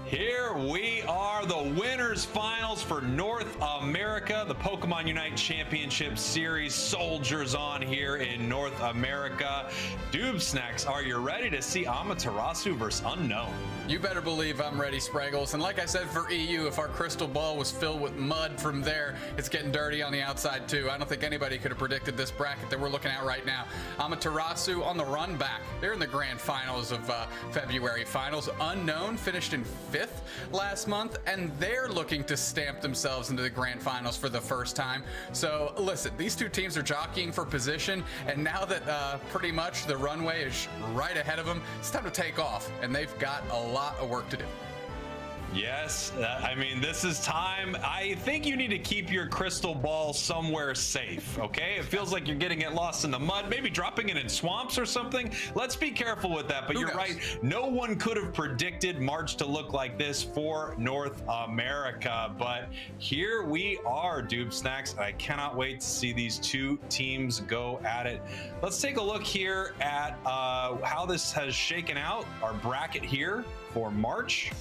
Here we are, the winners finals for North America, the Pokemon UNITE Championship Series. Soldiers on here in North America. Doob Snacks, are you ready to see Amaterasu versus Unknown? You better believe I'm ready, Spraggles. And like I said for EU, if our crystal ball was filled with mud from there, it's getting dirty on the outside too. I don't think anybody could have predicted this bracket that we're looking at right now. Amaterasu on the run back. They're in the grand finals of February finals. Unknown finished in 5th last month, and they're looking to stamp themselves into the grand finals for the first time. So listen, these two teams are jockeying for position, and now that pretty much the runway is right ahead of them, it's time to take off, and they've got a lot of work to do. Yes, I mean, this is time. I think you need to keep your crystal ball somewhere safe, okay? It feels like you're getting it lost in the mud, maybe dropping it in swamps or something. Let's be careful with that, but you're right. No one could have predicted March to look like this for North America, but here we are, Doob Snacks. I cannot wait to see these two teams go at it. Let's take a look here at how this has shaken out, our bracket here for March.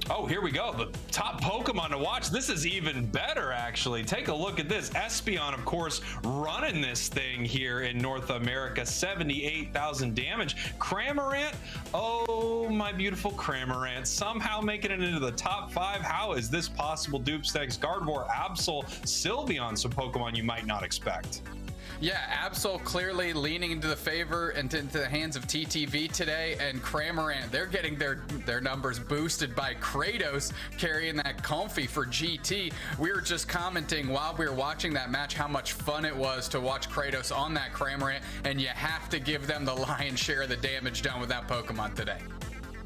Oh, here we go. The top Pokemon to watch. This is even better, actually. Take a look at this. Espeon, of course, running this thing here in North America. 78,000 damage. Cramorant. Oh, my beautiful Cramorant. Somehow making it into the top 5. How is this possible? Doopstex, Gardevoir, Absol, Sylveon, some Pokemon you might not expect. Yeah, Absol clearly leaning into the favor and into the hands of TTV today, and Cramorant, they're getting their numbers boosted by Kratos carrying that Comfy for GT. We were just commenting while we were watching that match how much fun it was to watch Kratos on that Cramorant, and you have to give them the lion's share of the damage done with that Pokemon today.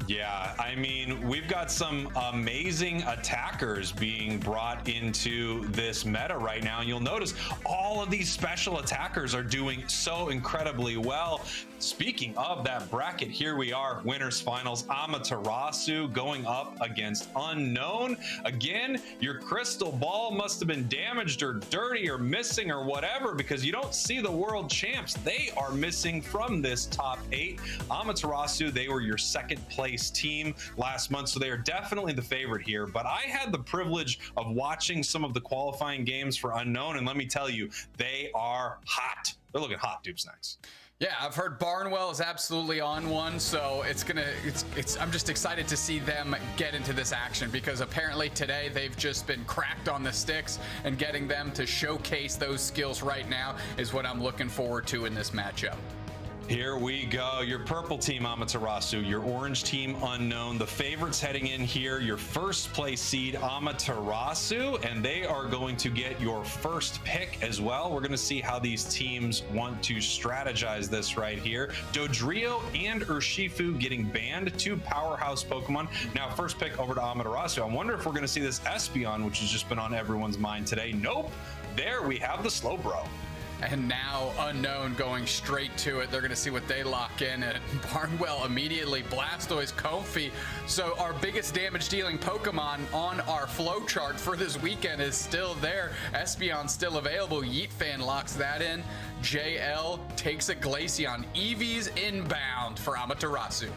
Yeah, I mean, we've got some amazing attackers being brought into this meta right now. And you'll notice all of these special attackers are doing so incredibly well. Speaking of that bracket, here we are, winners finals. Amaterasu going up against Unknown. Again, your crystal ball must have been damaged or dirty or missing or whatever, because you don't see the world champs. They are missing from this top 8. Amaterasu, they were your second place team last month, so they are definitely the favorite here. But I had the privilege of watching some of the qualifying games for Unknown, and let me tell you, they are hot. They're looking hot, Doob Snacks. Yeah, I've heard Barnwell is absolutely on one, so I'm just excited to see them get into this action, because apparently today they've just been cracked on the sticks, and getting them to showcase those skills right now is what I'm looking forward to in this matchup. Here we go. Your purple team, Amaterasu. Your orange team, Unknown. The favorites heading in here, your first place seed, Amaterasu, and they are going to get your first pick as well. We're going to see how these teams want to strategize this right here. Dodrio and Urshifu getting banned, 2 powerhouse Pokemon. Now, first pick over to Amaterasu. I wonder if we're going to see this Espeon, which has just been on everyone's mind today. Nope. There we have the Slowbro. And now Unknown going straight to it. They're going to see what they lock in. And Barnwell immediately, Blastoise, Comfy. So our biggest damage dealing Pokemon on our flow chart for this weekend is still there. Espeon still available. Yeet Fan locks that in. JL takes a Glaceon. Eevee's inbound for Amaterasu.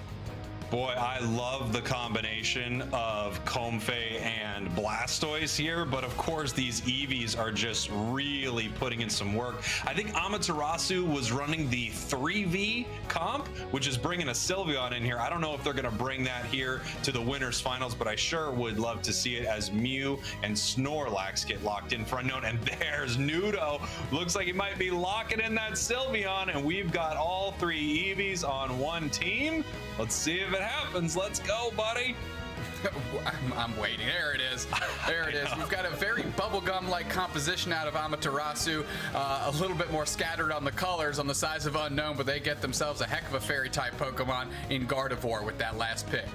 Boy, I love the combination of Comfey and Blastoise here, but of course these Eevees are just really putting in some work. I think Amaterasu was running the 3V comp, which is bringing a Sylveon in here. I don't know if they're going to bring that here to the winners finals, but I sure would love to see it as Mew and Snorlax get locked in for Unknown. And there's Nudo. Looks like he might be locking in that Sylveon, and we've got all 3 Eevees on one team. Let's see if it happens. Let's go, buddy. I'm waiting. There it is. There it is. We've got a very bubblegum-like composition out of Amaterasu. A little bit more scattered on the colors on the size of Unknown, but they get themselves a heck of a fairy-type Pokemon in Gardevoir with that last pick.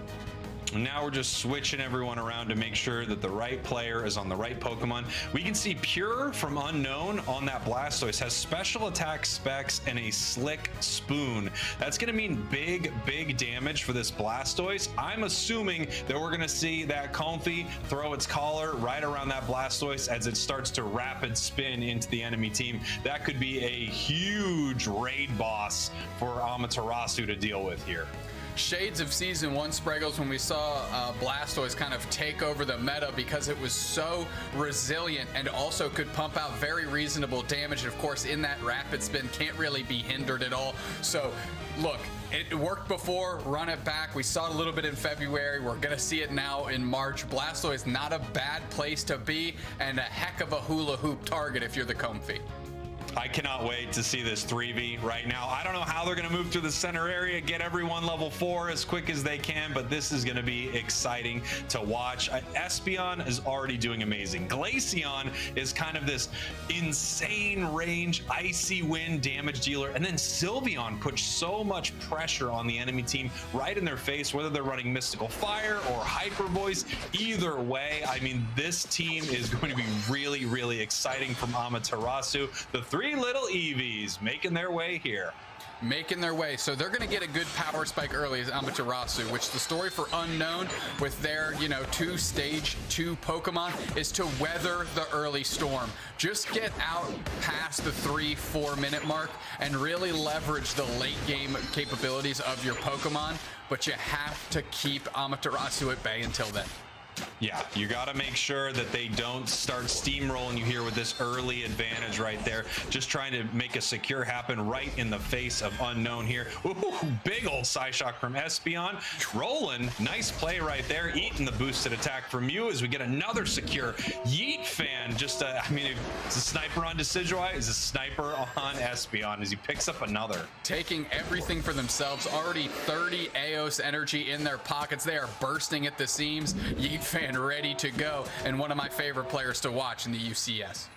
Now we're just switching everyone around to make sure that the right player is on the right Pokemon. We can see Pure from Unknown on that Blastoise has special attack specs and a slick spoon. That's going to mean big damage for this Blastoise. I'm assuming that we're going to see that Comfy throw its collar right around that Blastoise as it starts to rapid spin into the enemy team. That could be a huge raid boss for Amaterasu to deal with here. Shades of Season 1 Spreggles when we saw Blastoise kind of take over the meta because it was so resilient and also could pump out very reasonable damage. And of course, in that rapid spin, can't really be hindered at all. So, look, it worked before, run it back. We saw it a little bit in February. We're going to see it now in March. Blastoise, not a bad place to be, and a heck of a hula hoop target if you're the Comfy. I cannot wait to see this 3v right now. I don't know how they're going to move through the center area, get everyone level 4 as quick as they can, but this is going to be exciting to watch. Espeon is already doing amazing. Glaceon is kind of this insane range, icy wind damage dealer, and then Sylveon puts so much pressure on the enemy team right in their face, whether they're running Mystical Fire or Hyper Voice. Either way, I mean, this team is going to be really exciting from Amaterasu. The 3 little EVs making their way here. Making their way. So they're going to get a good power spike early as Amaterasu, which the story for Unknown with their, 2 stage 2 Pokemon is to weather the early storm. Just get out past the 3-4 minute mark and really leverage the late game capabilities of your Pokemon, but you have to keep Amaterasu at bay until then. Yeah, you got to make sure that they don't start steamrolling you here with this early advantage right there. Just trying to make a secure happen right in the face of Unknown here. Ooh, big old Psyshock from Espeon. Rolling, nice play right there. Eating the boosted attack from you as we get another secure. Yeet fan, just, it's a sniper on Decidueye, is a sniper on Espeon as he picks up another. Taking everything for themselves. Already 30 Eos energy in their pockets. They are bursting at the seams. Yeet fan ready to go, and one of my favorite players to watch in the UCS.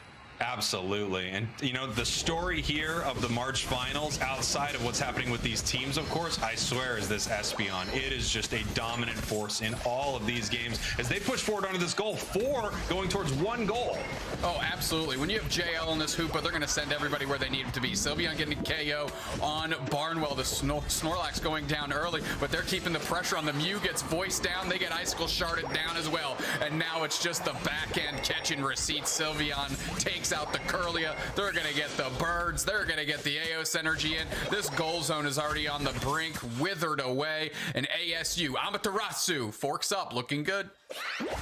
Absolutely. And, the story here of the March finals, outside of what's happening with these teams, of course, I swear, is this Espeon. It is just a dominant force in all of these games as they push forward onto this goal. 4 going towards 1 goal. Oh, absolutely. When you have JL in this Hoopa, they're going to send everybody where they need them to be. Sylveon getting a KO on Barnwell. The Snorlax going down early, but they're keeping the pressure on. The Mew gets voiced down. They get Icicle Sharded down as well. And now it's just the back end catching receipts. Sylveon takes out the Curlia. They're going to get the birds. They're going to get the Eos energy in. This goal zone is already on the brink, withered away. And ASU, Amaterasu, forks up, looking good.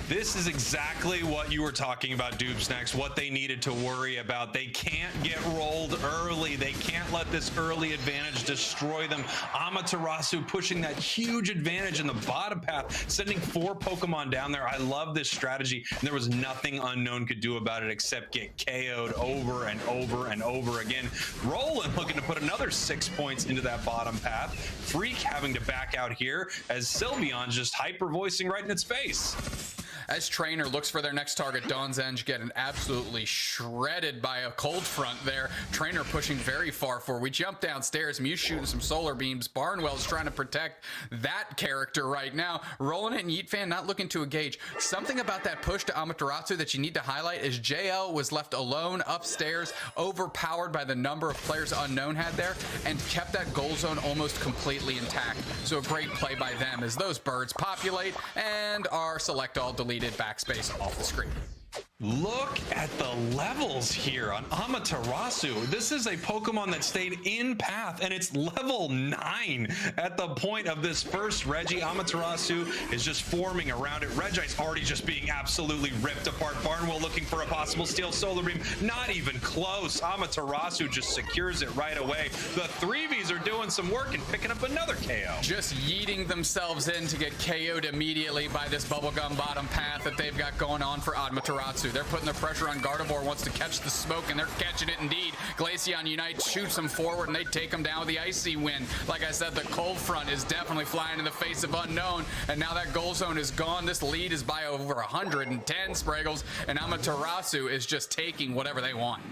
This is exactly what you were talking about, Dupsnax, what they needed to worry about. They can't get rolled early. They can't let this early advantage destroy them. Amaterasu pushing that huge advantage in the bottom path, sending 4 Pokemon down there. I love this strategy, and there was nothing Unknown could do about it except get KO'd over and over and over again. Roland looking to put another 6 points into that bottom path. Freak having to back out here as Sylveon's just hyper voicing right in its face. As Trainer looks for their next target, Donzenge getting absolutely shredded by a cold front there. Trainer pushing very far forward. We jump downstairs. Mew shooting some solar beams. Barnwell's trying to protect that character right now. Rolling it and Yeet fan not looking to engage. Something about that push to Amaterasu that you need to highlight is JL was left alone upstairs, overpowered by the number of players Unknown had there, and kept that goal zone almost completely intact. So a great play by them as those birds populate and are select all deleted backspace off the screen. Look at the levels here on Amaterasu. This is a Pokemon that stayed in path, and it's level 9 at the point of this first Reggie. Amaterasu is just forming around it. Regi's already just being absolutely ripped apart. Barnwell looking for a possible steal solar beam. Not even close. Amaterasu just secures it right away. The 3Vs are doing some work and picking up another KO. Just yeeting themselves in to get KO'd immediately by this bubblegum bottom path that they've got going on for Amaterasu. They're putting the pressure on. Gardevoir wants to catch the smoke, and they're catching it indeed. Glaceon Unite shoots them forward, and they take them down with the icy wind. Like I said, the cold front is definitely flying in the face of Unknown, and now that goal zone is gone. This lead is by over 110 Spreggles, and Amaterasu is just taking whatever they want.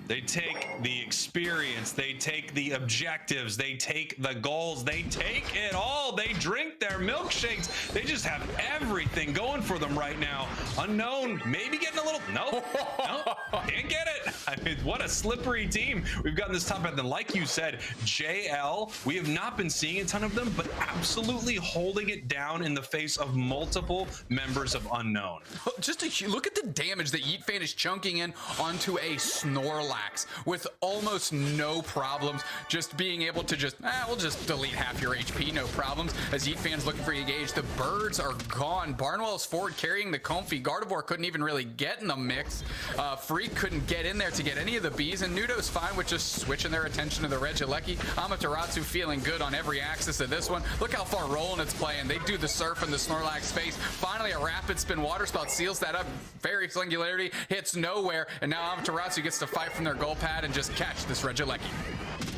They take the experience, they take the objectives, they take the goals, they take it all. They drink their milkshakes. They just have everything going for them right now. Unknown, maybe getting a little, nope, can't get it. I mean, what a slippery team we've got in this top end. And like you said, JL, we have not been seeing a ton of them, but absolutely holding it down in the face of multiple members of Unknown. Just look at the damage that Yeet Fan is chunking in onto a Snorlax with almost no problems. Just being able to we'll just delete half your HP, no problems. As Yeet Fan's looking for engage, the birds are gone. Barnwell's forward carrying the Comfy. Gardevoir couldn't even really get in the mix. Freak couldn't get in there to get any of the bees, and Nudo's fine with just switching their attention to the Regieleki. Amaterasu feeling good on every axis of this one. Look how far rolling it's playing. They do the surf in the Snorlax face. Finally, a rapid spin water spout seals that up. Very Singularity hits nowhere, and now Amaterasu gets to fight from their goal pad and just catch this Regieleki.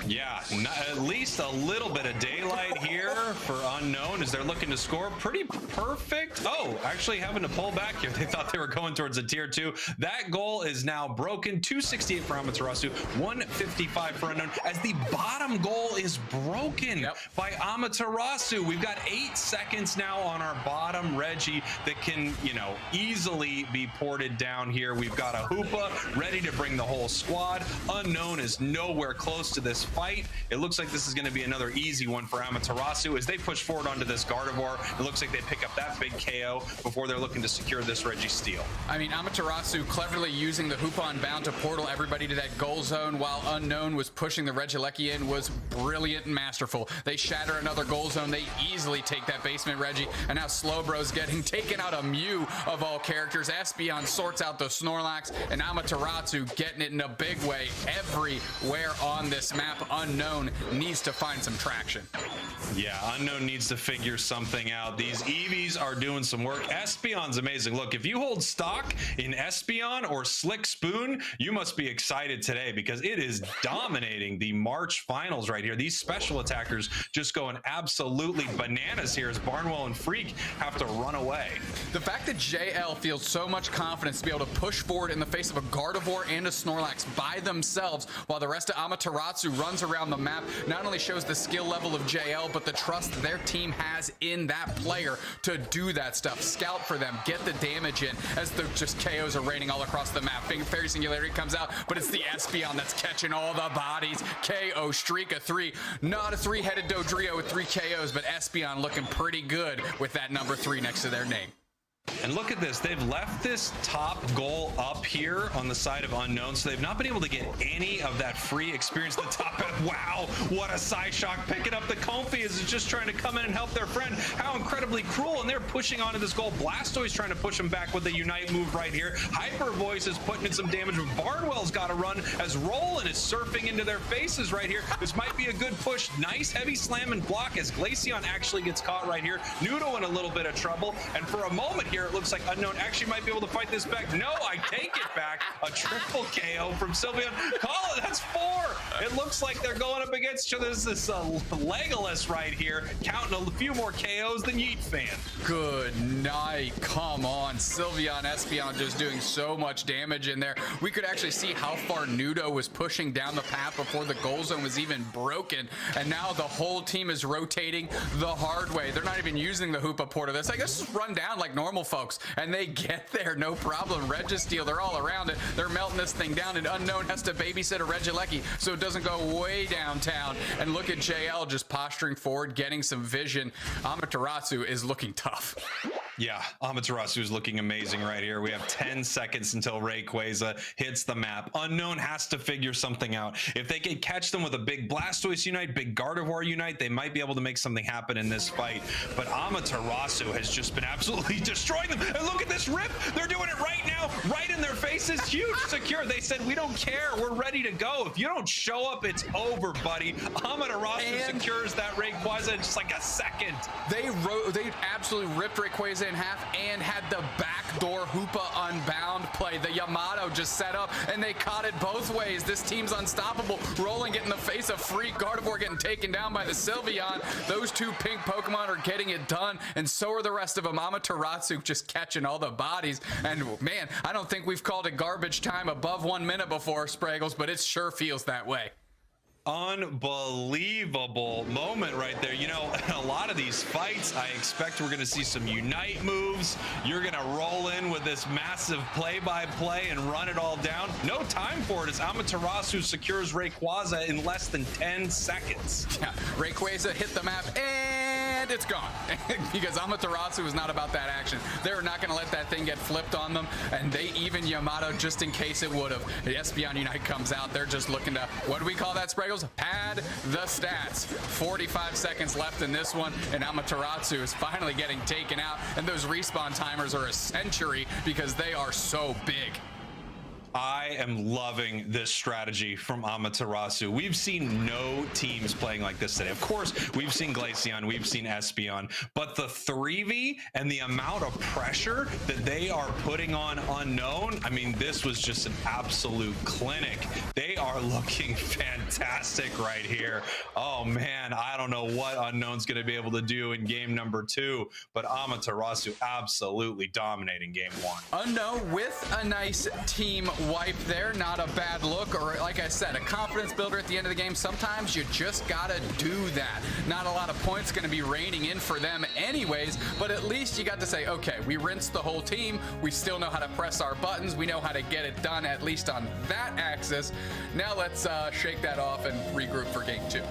Yeah, at least a little bit of daylight here for Unknown as they're looking to score. Pretty perfect. Oh, actually having to pull back here. They thought they were going towards a tier 2. That goal is now broken. 268 for Amaterasu, 155 for Unknown, as the bottom goal is broken by Amaterasu. We've got 8 seconds now on our bottom Reggie that can, easily be ported down here. We've got a Hoopa ready to bring the whole squad. Unknown is nowhere close to this fight. It looks like this is going to be another easy one for Amaterasu as they push forward onto this Gardevoir. It looks like they pick up that big KO before they're looking to secure this Reggie steal. I mean, Amaterasu cleverly using the Hoopa on bound to portal everybody to that goal zone while Unknown was pushing the Regieleki in was brilliant and masterful. They shatter another goal zone. They easily take that basement Reggie, and now Slowbro's getting taken out a Mew of all characters. Espeon sorts out the Snorlax, and Amaterasu getting it in a big way everywhere on this map. Unknown needs to find some traction. Yeah, Unknown needs to figure something out. These Eevees are doing some work. Espeon's amazing. Look, if you hold stock in Espeon or Slick Spoon, you must be excited today because it is dominating the March finals right here. These special attackers just going absolutely bananas here as Barnwell and Freak have to run away. The fact that JL feels so much confidence to be able to push forward in the face of a Gardevoir and a Snorlax by themselves while the rest of Amaterasu runs around the map not only shows the skill level of JL, but the trust their team has in that player to do that stuff. Scout for them, get the damage in as the just KOs are raining all across the map. Fairy Singularity comes out, but it's the Espeon that's catching all the bodies. KO streak of 3. Not a 3-headed Dodrio with 3 KOs, but Espeon looking pretty good with that number 3 next to their name. And look at this. They've left this top goal up here on the side of Unknown, so they've not been able to get any of that free experience at the top end. Wow, what a Psyshock picking up the Comfy as it's just trying to come in and help their friend. How incredibly cruel, and they're pushing onto this goal. Blastoise trying to push him back with the Unite move right here. Hyper Voice is putting in some damage, but Barnwell's got to run as Roland is surfing into their faces right here. This might be a good push. Nice heavy slam and block as Glaceon actually gets caught right here. Nudo in a little bit of trouble, and for a moment here, it looks like Unknown actually might be able to fight this back. No, I take it back. A triple KO from Sylveon. Call it, that's 4. It looks like they're going up against each other. This is Legolas right here, counting a few more KOs than Yeet Fan. Good night. Come on. Sylveon Espeon just doing so much damage in there. We could actually see how far Nudo was pushing down the path before the goal zone was even broken. And now the whole team is rotating the hard way. They're not even using the Hoopa portal. That's like, let's just run down like normal folks. And they get there, no problem. Registeel, they're all around it. They're melting this thing down, and Unknown has to babysit a Regieleki so it doesn't go way downtown. And look at JL just posturing forward, getting some vision. Amaterasu is looking tough. Yeah, Amaterasu is looking amazing right here. We have 10 seconds until Rayquaza hits the map. Unknown has to figure something out. If they can catch them with a big Blastoise Unite, big Gardevoir Unite, they might be able to make something happen in this fight. But Amaterasu has just been absolutely destroying them. And look at this rip. They're doing it right now, right in their faces. Huge secure. They said, we don't care. We're ready to go. If you don't show up, it's over, buddy. Amaterasu secures that Rayquaza in just like a second. They absolutely ripped Rayquaza in half and had the back backdoor Hoopa Unbound play. The Yamato just set up, and they caught it both ways. This team's unstoppable. Rolling it in the face of Freak. Gardevoir getting taken down by the Sylveon. Those two pink Pokemon are getting it done, and so are the rest of them. Amaterasu just catching all the bodies. And man, I don't think we've called it garbage time above 1 minute before, Spraggles, but it sure feels that way. Unbelievable moment right there. You know, a lot of these fights, I expect we're going to see some Unite moves. You're going to roll in with this massive play-by-play and run it all down. No time for it as Amaterasu secures Rayquaza in less than 10 seconds. Yeah, Rayquaza hit the map and it's gone because Amaterasu is not about that action. They're not going to let that thing get flipped on them, and they even Yamato just in case it would have. The Espeon Unite comes out. They're just looking to, what do we call that, Spraggles? Pad the stats. 45 seconds left in this one, and Amaterasu is finally getting taken out, and those respawn timers are a century because they are so big. I am loving this strategy from Amaterasu. We've seen no teams playing like this today. Of course, we've seen Glaceon, we've seen Espeon, but the 3v and the amount of pressure that they are putting on Unknown, I mean, this was just an absolute clinic. They are looking fantastic right here. Oh man, I don't know what Unknown's going to be able to do in game number 2, but Amaterasu absolutely dominating game 1. Unknown with a nice team wipe there, not a bad look, or like I said, a confidence builder at the end of the game. Sometimes you just gotta do that. Not a lot of points gonna be raining in for them anyways, but at least you got to say, okay, we rinsed the whole team, we still know how to press our buttons, we know how to get it done, at least on that axis. Now let's shake that off and regroup for game 2.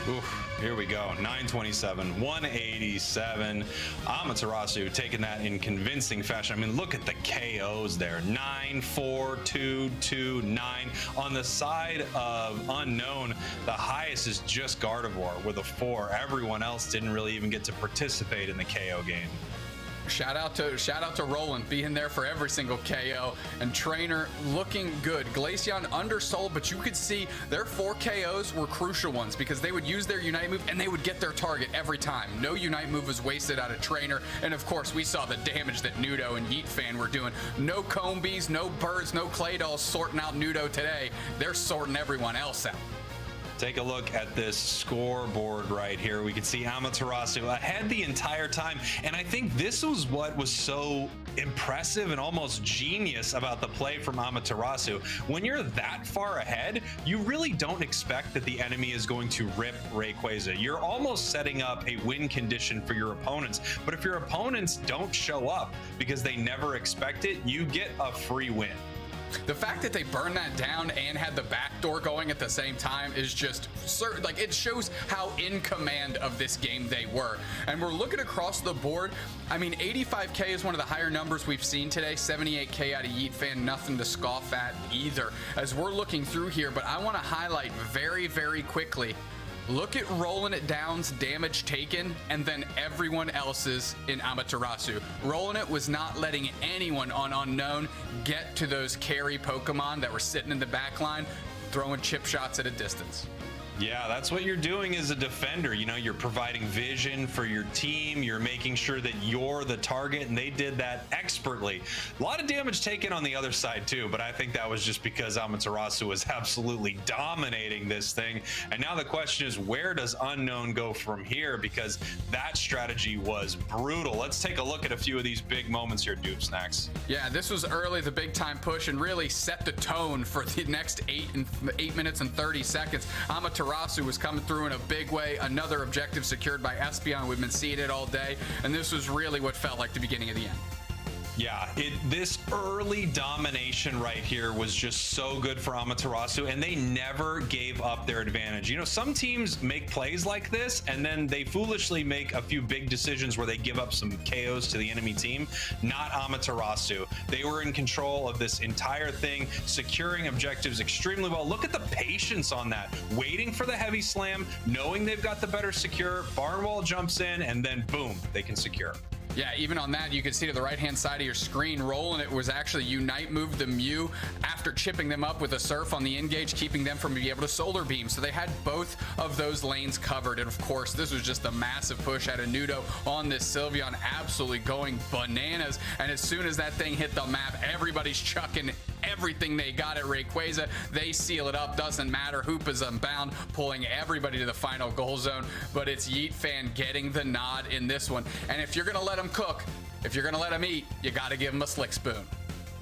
Oof. Here we go, 927, 187. Amaterasu taking that in convincing fashion. I mean, look at the KOs there. 9, 4, 2, 2, 9. On the side of Unknown, the highest is just Gardevoir with a 4. Everyone else didn't really even get to participate in the KO game. Shout out to Roland being there for every single KO, and Trainer looking good. Glaceon undersold, but you could see their 4 KOs were crucial ones because they would use their Unite move and they would get their target every time. No Unite move was wasted out of Trainer, and of course we saw the damage that Nudo and Yeet Fan were doing. No Combees, no Birds, no Clay Dolls sorting out Nudo today. They're sorting everyone else out. Take a look at this scoreboard right here. We can see Amaterasu ahead the entire time. And I think this was what was so impressive and almost genius about the play from Amaterasu. When you're that far ahead, you really don't expect that the enemy is going to rip Rayquaza. You're almost setting up a win condition for your opponents. But if your opponents don't show up because they never expect it, you get a free win. The fact that they burned that down and had the back door going at the same time is just like, it shows how in command of this game they were. And we're looking across the board. I mean, 85K is one of the higher numbers we've seen today. 78K out of Yeet Fan, nothing to scoff at either as we're looking through here. But I want to highlight very, very quickly, look at Rolling It Down's damage taken and then everyone else's in Amaterasu. Rolling It was not letting anyone on Unknown get to those carry Pokemon that were sitting in the back line, throwing chip shots at a distance. Yeah, that's what you're doing as a defender. You know, you're providing vision for your team. You're making sure that you're the target, and they did that expertly. A lot of damage taken on the other side too, but I think that was just because Amaterasu was absolutely dominating this thing. And now the question is, where does Unknown go from here? Because that strategy was brutal. Let's take a look at a few of these big moments here, Dupe Snacks. Yeah, this was early, the big time push, and really set the tone for the next 8 minutes and 30 seconds. Amaterasu was coming through in a big way. Another objective secured by Espeon. We've been seeing it all day, and this was really what felt like the beginning of the end. Yeah, this early domination right here was just so good for Amaterasu, and they never gave up their advantage. You know, some teams make plays like this, and then they foolishly make a few big decisions where they give up some KOs to the enemy team. Not Amaterasu. They were in control of this entire thing, securing objectives extremely well. Look at the patience on that. Waiting for the heavy slam, knowing they've got the better secure. Barnwall jumps in, and then boom, they can secure. Yeah, even on that, you can see to the right-hand side of your screen, rolling it was actually Unite moved the Mew after chipping them up with a Surf on the engage, keeping them from being able to Solar Beam. So they had both of those lanes covered. And of course, this was just a massive push out of Nudo on this Sylveon, absolutely going bananas. And as soon as that thing hit the map, everybody's chucking everything they got at Rayquaza. They seal it up, doesn't matter. Hoop is unbound, pulling everybody to the final goal zone. But it's Yeet Fan getting the nod in this one. And if you're going to let them cook, if you're going to let them eat, you got to give them a Slick Spoon.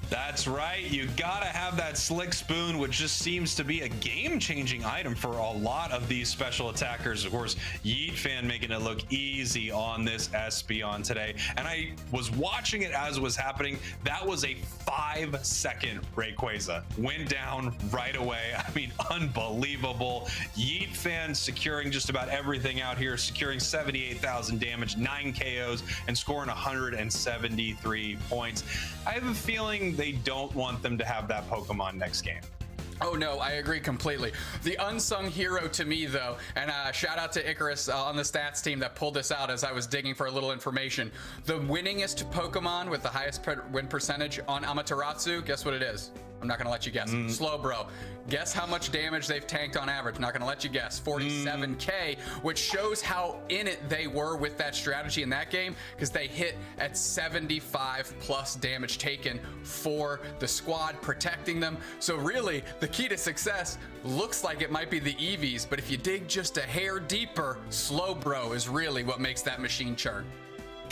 That's right. You gotta have that Slick Spoon, which just seems to be a game-changing item for a lot of these special attackers. Of course, Yeet Fan making it look easy on this Espeon today. And I was watching it as it was happening. That was a 5-second Rayquaza. Went down right away. I mean, unbelievable. Yeet Fan securing just about everything out here, securing 78,000 damage, 9 KOs, and scoring 173 points. I have a feeling they don't want them to have that Pokemon next game. Oh no, I agree completely. The unsung hero to me though, and shout out to Icarus on the stats team that pulled this out as I was digging for a little information. The winningest Pokemon with the highest win percentage on Amaterasu, guess what it is? I'm not gonna let you guess. Slowbro. Guess how much damage they've tanked on average? Not gonna let you guess. 47k, which shows how in it they were with that strategy in that game, because they hit at 75 plus damage taken for the squad, protecting them. So really, the key to success looks like it might be the EVs, but if you dig just a hair deeper, Slowbro is really what makes that machine churn.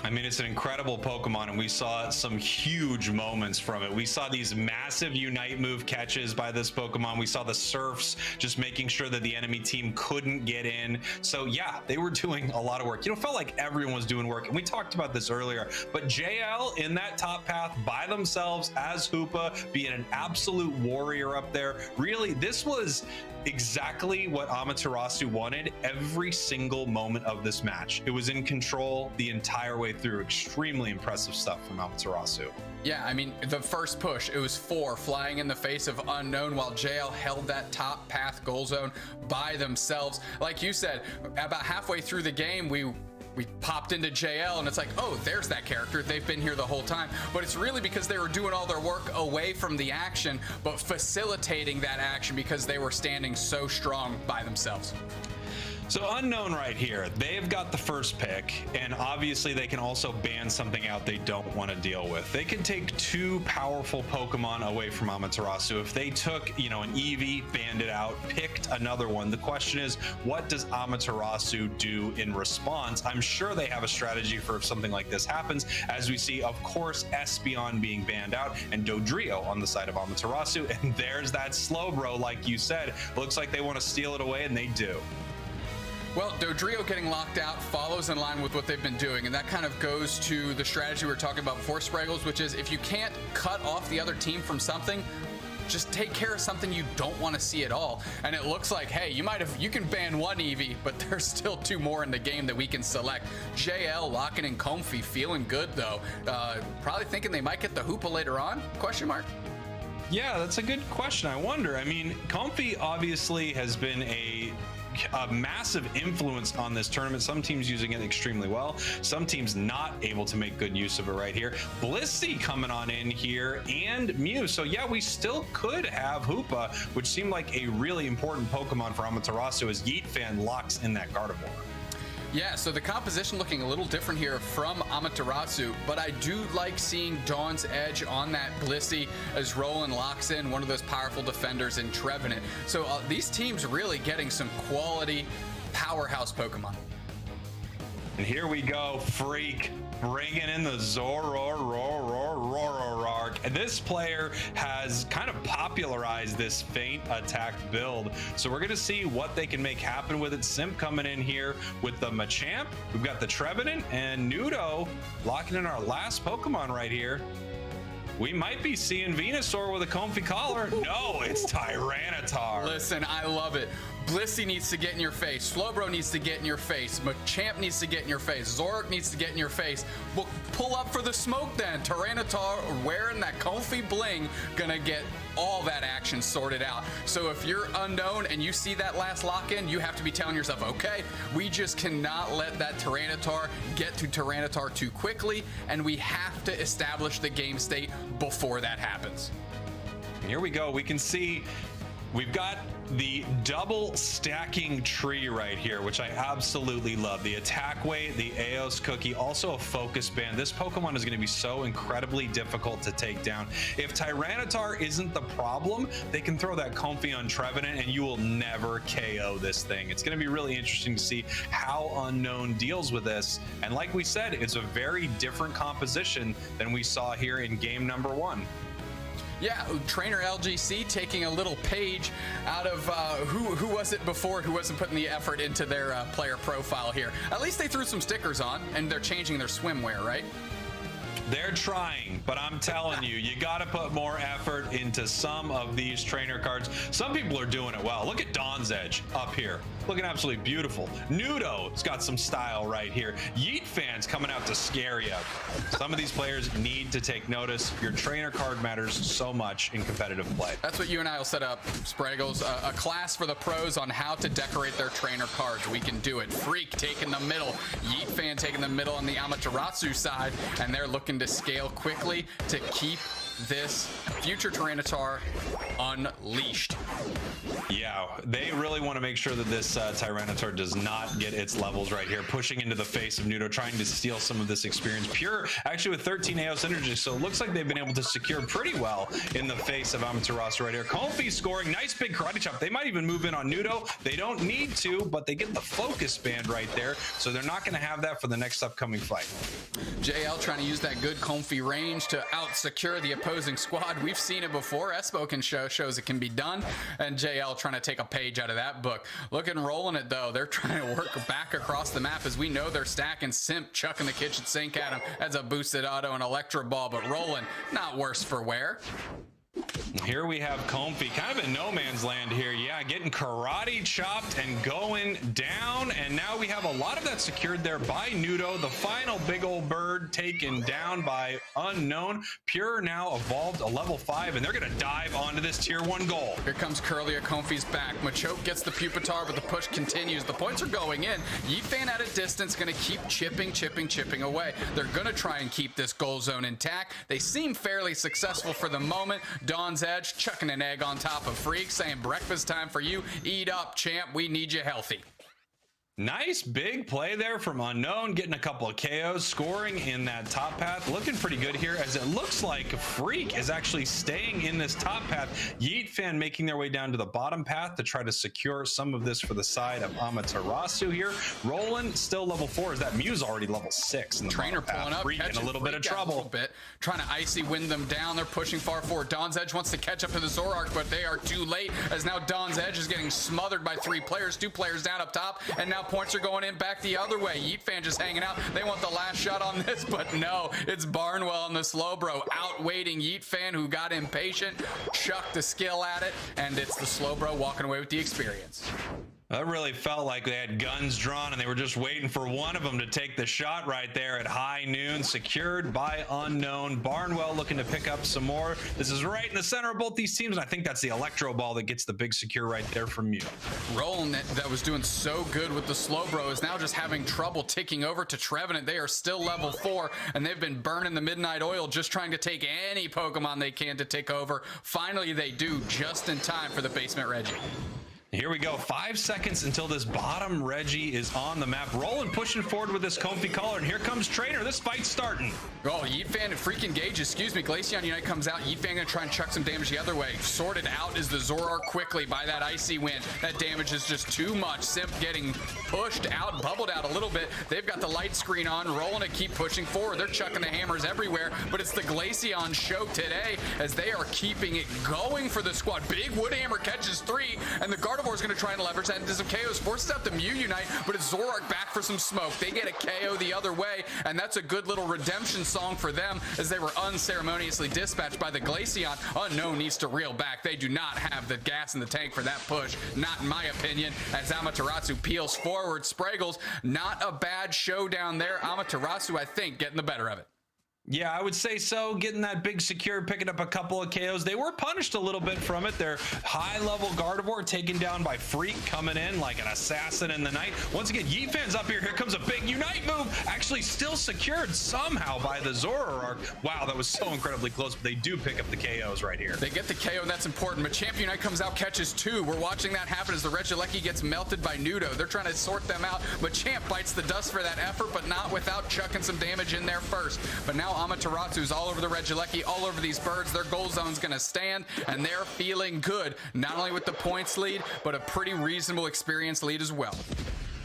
I mean, it's an incredible Pokemon, and we saw some huge moments from it. We saw these massive Unite move catches by this Pokemon. We saw the Surfs just making sure that the enemy team couldn't get in. So yeah, they were doing a lot of work. You know, it felt like everyone was doing work, and we talked about this earlier, but JL in that top path by themselves as Hoopa, being an absolute warrior up there. Really, this was exactly what Amaterasu wanted every single moment of this match. It was in control the entire way through. Extremely impressive stuff from Amaterasu. Yeah, I mean, the first push, it was 4 flying in the face of Unknown while JL held that top path goal zone by themselves. Like you said, about halfway through the game, we popped into JL and it's like, oh, there's that character. They've been here the whole time. But it's really because they were doing all their work away from the action, but facilitating that action because they were standing so strong by themselves. So Unknown right here, they've got the first pick, and obviously they can also ban something out they don't want to deal with. They can take 2 powerful Pokemon away from Amaterasu. If they took, you know, an Eevee, banned it out, picked another one, the question is, what does Amaterasu do in response? I'm sure they have a strategy for if something like this happens, as we see, of course, Espeon being banned out and Dodrio on the side of Amaterasu, and there's that Slowbro, like you said. Looks like they want to steal it away, and they do. Well, Dodrio getting locked out follows in line with what they've been doing, and that kind of goes to the strategy we were talking about before, Spraggles, which is if you can't cut off the other team from something, just take care of something you don't want to see at all. And it looks like, hey, you can ban one Eevee, but there's still 2 more in the game that we can select. JL locking in Comfy, feeling good though. Probably thinking they might get the Hoopa later on? Question mark. Yeah, that's a good question. I wonder. I mean, Comfy obviously has been a massive influence on this tournament. Some teams using it extremely well, some teams not able to make good use of it right here. Blissey coming on in here, and Mew. So yeah, we still could have Hoopa, which seemed like a really important Pokemon for Amaterasu as Yeet Fan locks in that Gardevoir. Yeah, so the composition looking a little different here from Amaterasu, but I do like seeing Dawn's Edge on that Blissey as Roland locks in one of those powerful defenders in Trevenant. So these teams really getting some quality powerhouse Pokemon. And here we go, Freak bringing in the Zoroark. And this player has kind of popularized this feint attack build. So we're going to see what they can make happen with it. Simp coming in here with the Machamp. We've got the Trevenant and Nudo locking in our last Pokemon right here. We might be seeing Venusaur with a comfy collar. No, it's Tyranitar. Listen, I love it. Blissey needs to get in your face. Slowbro needs to get in your face. Machamp needs to get in your face. Zoroark needs to get in your face. Well, pull up for the smoke then. Tyranitar wearing that comfy bling, gonna get all that action situation sorted out. So if you're Unknown and you see that last lock-in, you have to be telling yourself, okay, we just cannot let that Tyranitar get to Tyranitar too quickly, and we have to establish the game state before that happens. Here we go. We can see we've got the double stacking tree right here, which I absolutely love. The attack weight, the Eos cookie, also a focus band. This Pokemon is going to be so incredibly difficult to take down. If Tyranitar isn't the problem, they can throw that Comfy on Trevenant and you will never KO this thing. It's going to be really interesting to see how Unknown deals with this. And like we said, it's a very different composition than we saw here in game number 1. Yeah, trainer LGC taking a little page out of who was it before who wasn't putting the effort into their player profile here. At least they threw some stickers on, and they're changing their swimwear, right? They're trying, but I'm telling you, you got to put more effort into some of these trainer cards. Some people are doing it well. Look at Dawn's Edge up here. Looking absolutely beautiful. Nudo's got some style right here. Yeet fans coming out to scare you. Some of these players need to take notice. Your trainer card matters so much in competitive play. That's what you and I will set up, Spraggles. A class for the pros on how to decorate their trainer cards. We can do it. Freak taking the middle. Yeet fan taking the middle on the Amaterasu side. And they're looking to scale quickly to keep this future Tyranitar unleashed. Yeah, they really want to make sure that this Tyranitar does not get its levels right here, pushing into the face of Nudo, trying to steal some of this experience. Pure, actually with 13 Eos energy, so it looks like they've been able to secure pretty well in the face of Amaterasu right here. Comfy scoring, nice big karate chop. They might even move in on Nudo. They don't need to, but they get the focus band right there, so they're not going to have that for the next upcoming fight. JL trying to use that good Comfy range to out-secure the opposing squad. We've seen it before. Espo can shows it can be done, and JL trying to take a page out of that book. Look and rolling it though. They're trying to work back across the map as we know they're stacking. Simp chucking the kitchen sink at him as a boosted auto and Electro Ball, but rolling not worse for wear. Here we have Comfy, kind of in no man's land here. Yeah, getting karate chopped and going down. And now we have a lot of that secured there by Nudo. The final big old bird taken down by Unknown. Pure now evolved a level 5, and they're going to dive onto this tier 1 goal. Here comes Curlia. Comfy's back. Machoke gets the Pupitar, but the push continues. The points are going in. Yeetfan at a distance, going to keep chipping away. They're going to try and keep this goal zone intact. They seem fairly successful for the moment. Dawn's Edge chucking an egg on top of Freak, saying breakfast time for you. Eat up, champ. We need you healthy. Nice big play there from Unknown, getting a couple of KOs, scoring in that top path. Looking pretty good here, as it looks like Freak is actually staying in this top path. Yeet fan making their way down to the bottom path to try to secure some of this for the side of Amaterasu here. Roland still level 4, as that Mew's already level 6. And Trainer pulling up, Freak in a little bit of trouble. Trying to icy wind them down. They're pushing far forward. Dawn's Edge wants to catch up to the Zoroark, but they are too late, as now Dawn's Edge is getting smothered by 3 players, 2 players down up top, and now points are going in back the other way. Yeet fan just hanging out. They want the last shot on this, but no, it's Barnwell and the Slowbro outweighting Yeet fan, who got impatient, chucked the skill at it, and it's the Slowbro walking away with the experience. That really felt like they had guns drawn and they were just waiting for one of them to take the shot right there at high noon. Secured by Unknown. Barnwell looking to pick up some more. This is right in the center of both these teams, and I think that's the Electro Ball that gets the big secure right there from Mew. Roland, that was doing so good with the Slowbro, is now just having trouble ticking over to Trevenant. They are still level 4, and they've been burning the midnight oil just trying to take any Pokemon they can to tick over. Finally, they do, just in time for the basement Reggie. Here we go. 5 seconds until this bottom Reggie is on the map. Roland pushing forward with this Comfy collar, and here comes Trainer. This fight's starting. Oh, Yeetfan and Freak engage. Excuse me. Glaceon Unite comes out. Yeetfan gonna try and chuck some damage the other way. Sorted out is the Zoroark quickly by that Icy Wind. That damage is just too much. Simp getting pushed out, bubbled out a little bit. They've got the light screen on. Rolling to keep pushing forward. They're chucking the hammers everywhere, but it's the Glaceon show today as they are keeping it going for the squad. Big Wood Hammer catches 3, and the Gardevoir is going to try and leverage that into some KOs. Forces out the Mew Unite, but it's Zoroark back for some smoke. They get a KO the other way, and that's a good little redemption song for them as they were unceremoniously dispatched by the Glaceon. Unknown needs to reel back. They do not have the gas in the tank for that push, not in my opinion, as Amaterasu peels forward. Spraggles, not a bad showdown there. Amaterasu, I think, getting the better of it. Yeah, I would say so. Getting that big secure, picking up a couple of KOs. They were punished a little bit from it. Their high-level Gardevoir taken down by Freak, coming in like an assassin in the night. Once again, Yeet fans up here. Here comes a big Unite move. Actually still secured somehow by the Zoroark. Wow, that was so incredibly close, but they do pick up the KOs right here. They get the KO, and that's important. Machamp Unite comes out, catches 2. We're watching that happen as the Regieleki gets melted by Nudo. They're trying to sort them out. Machamp bites the dust for that effort, but not without chucking some damage in there first. But now Amaterasu's all over the Regieleki, all over these birds. Their goal zone's gonna stand, and they're feeling good, not only with the points lead, but a pretty reasonable experience lead as well.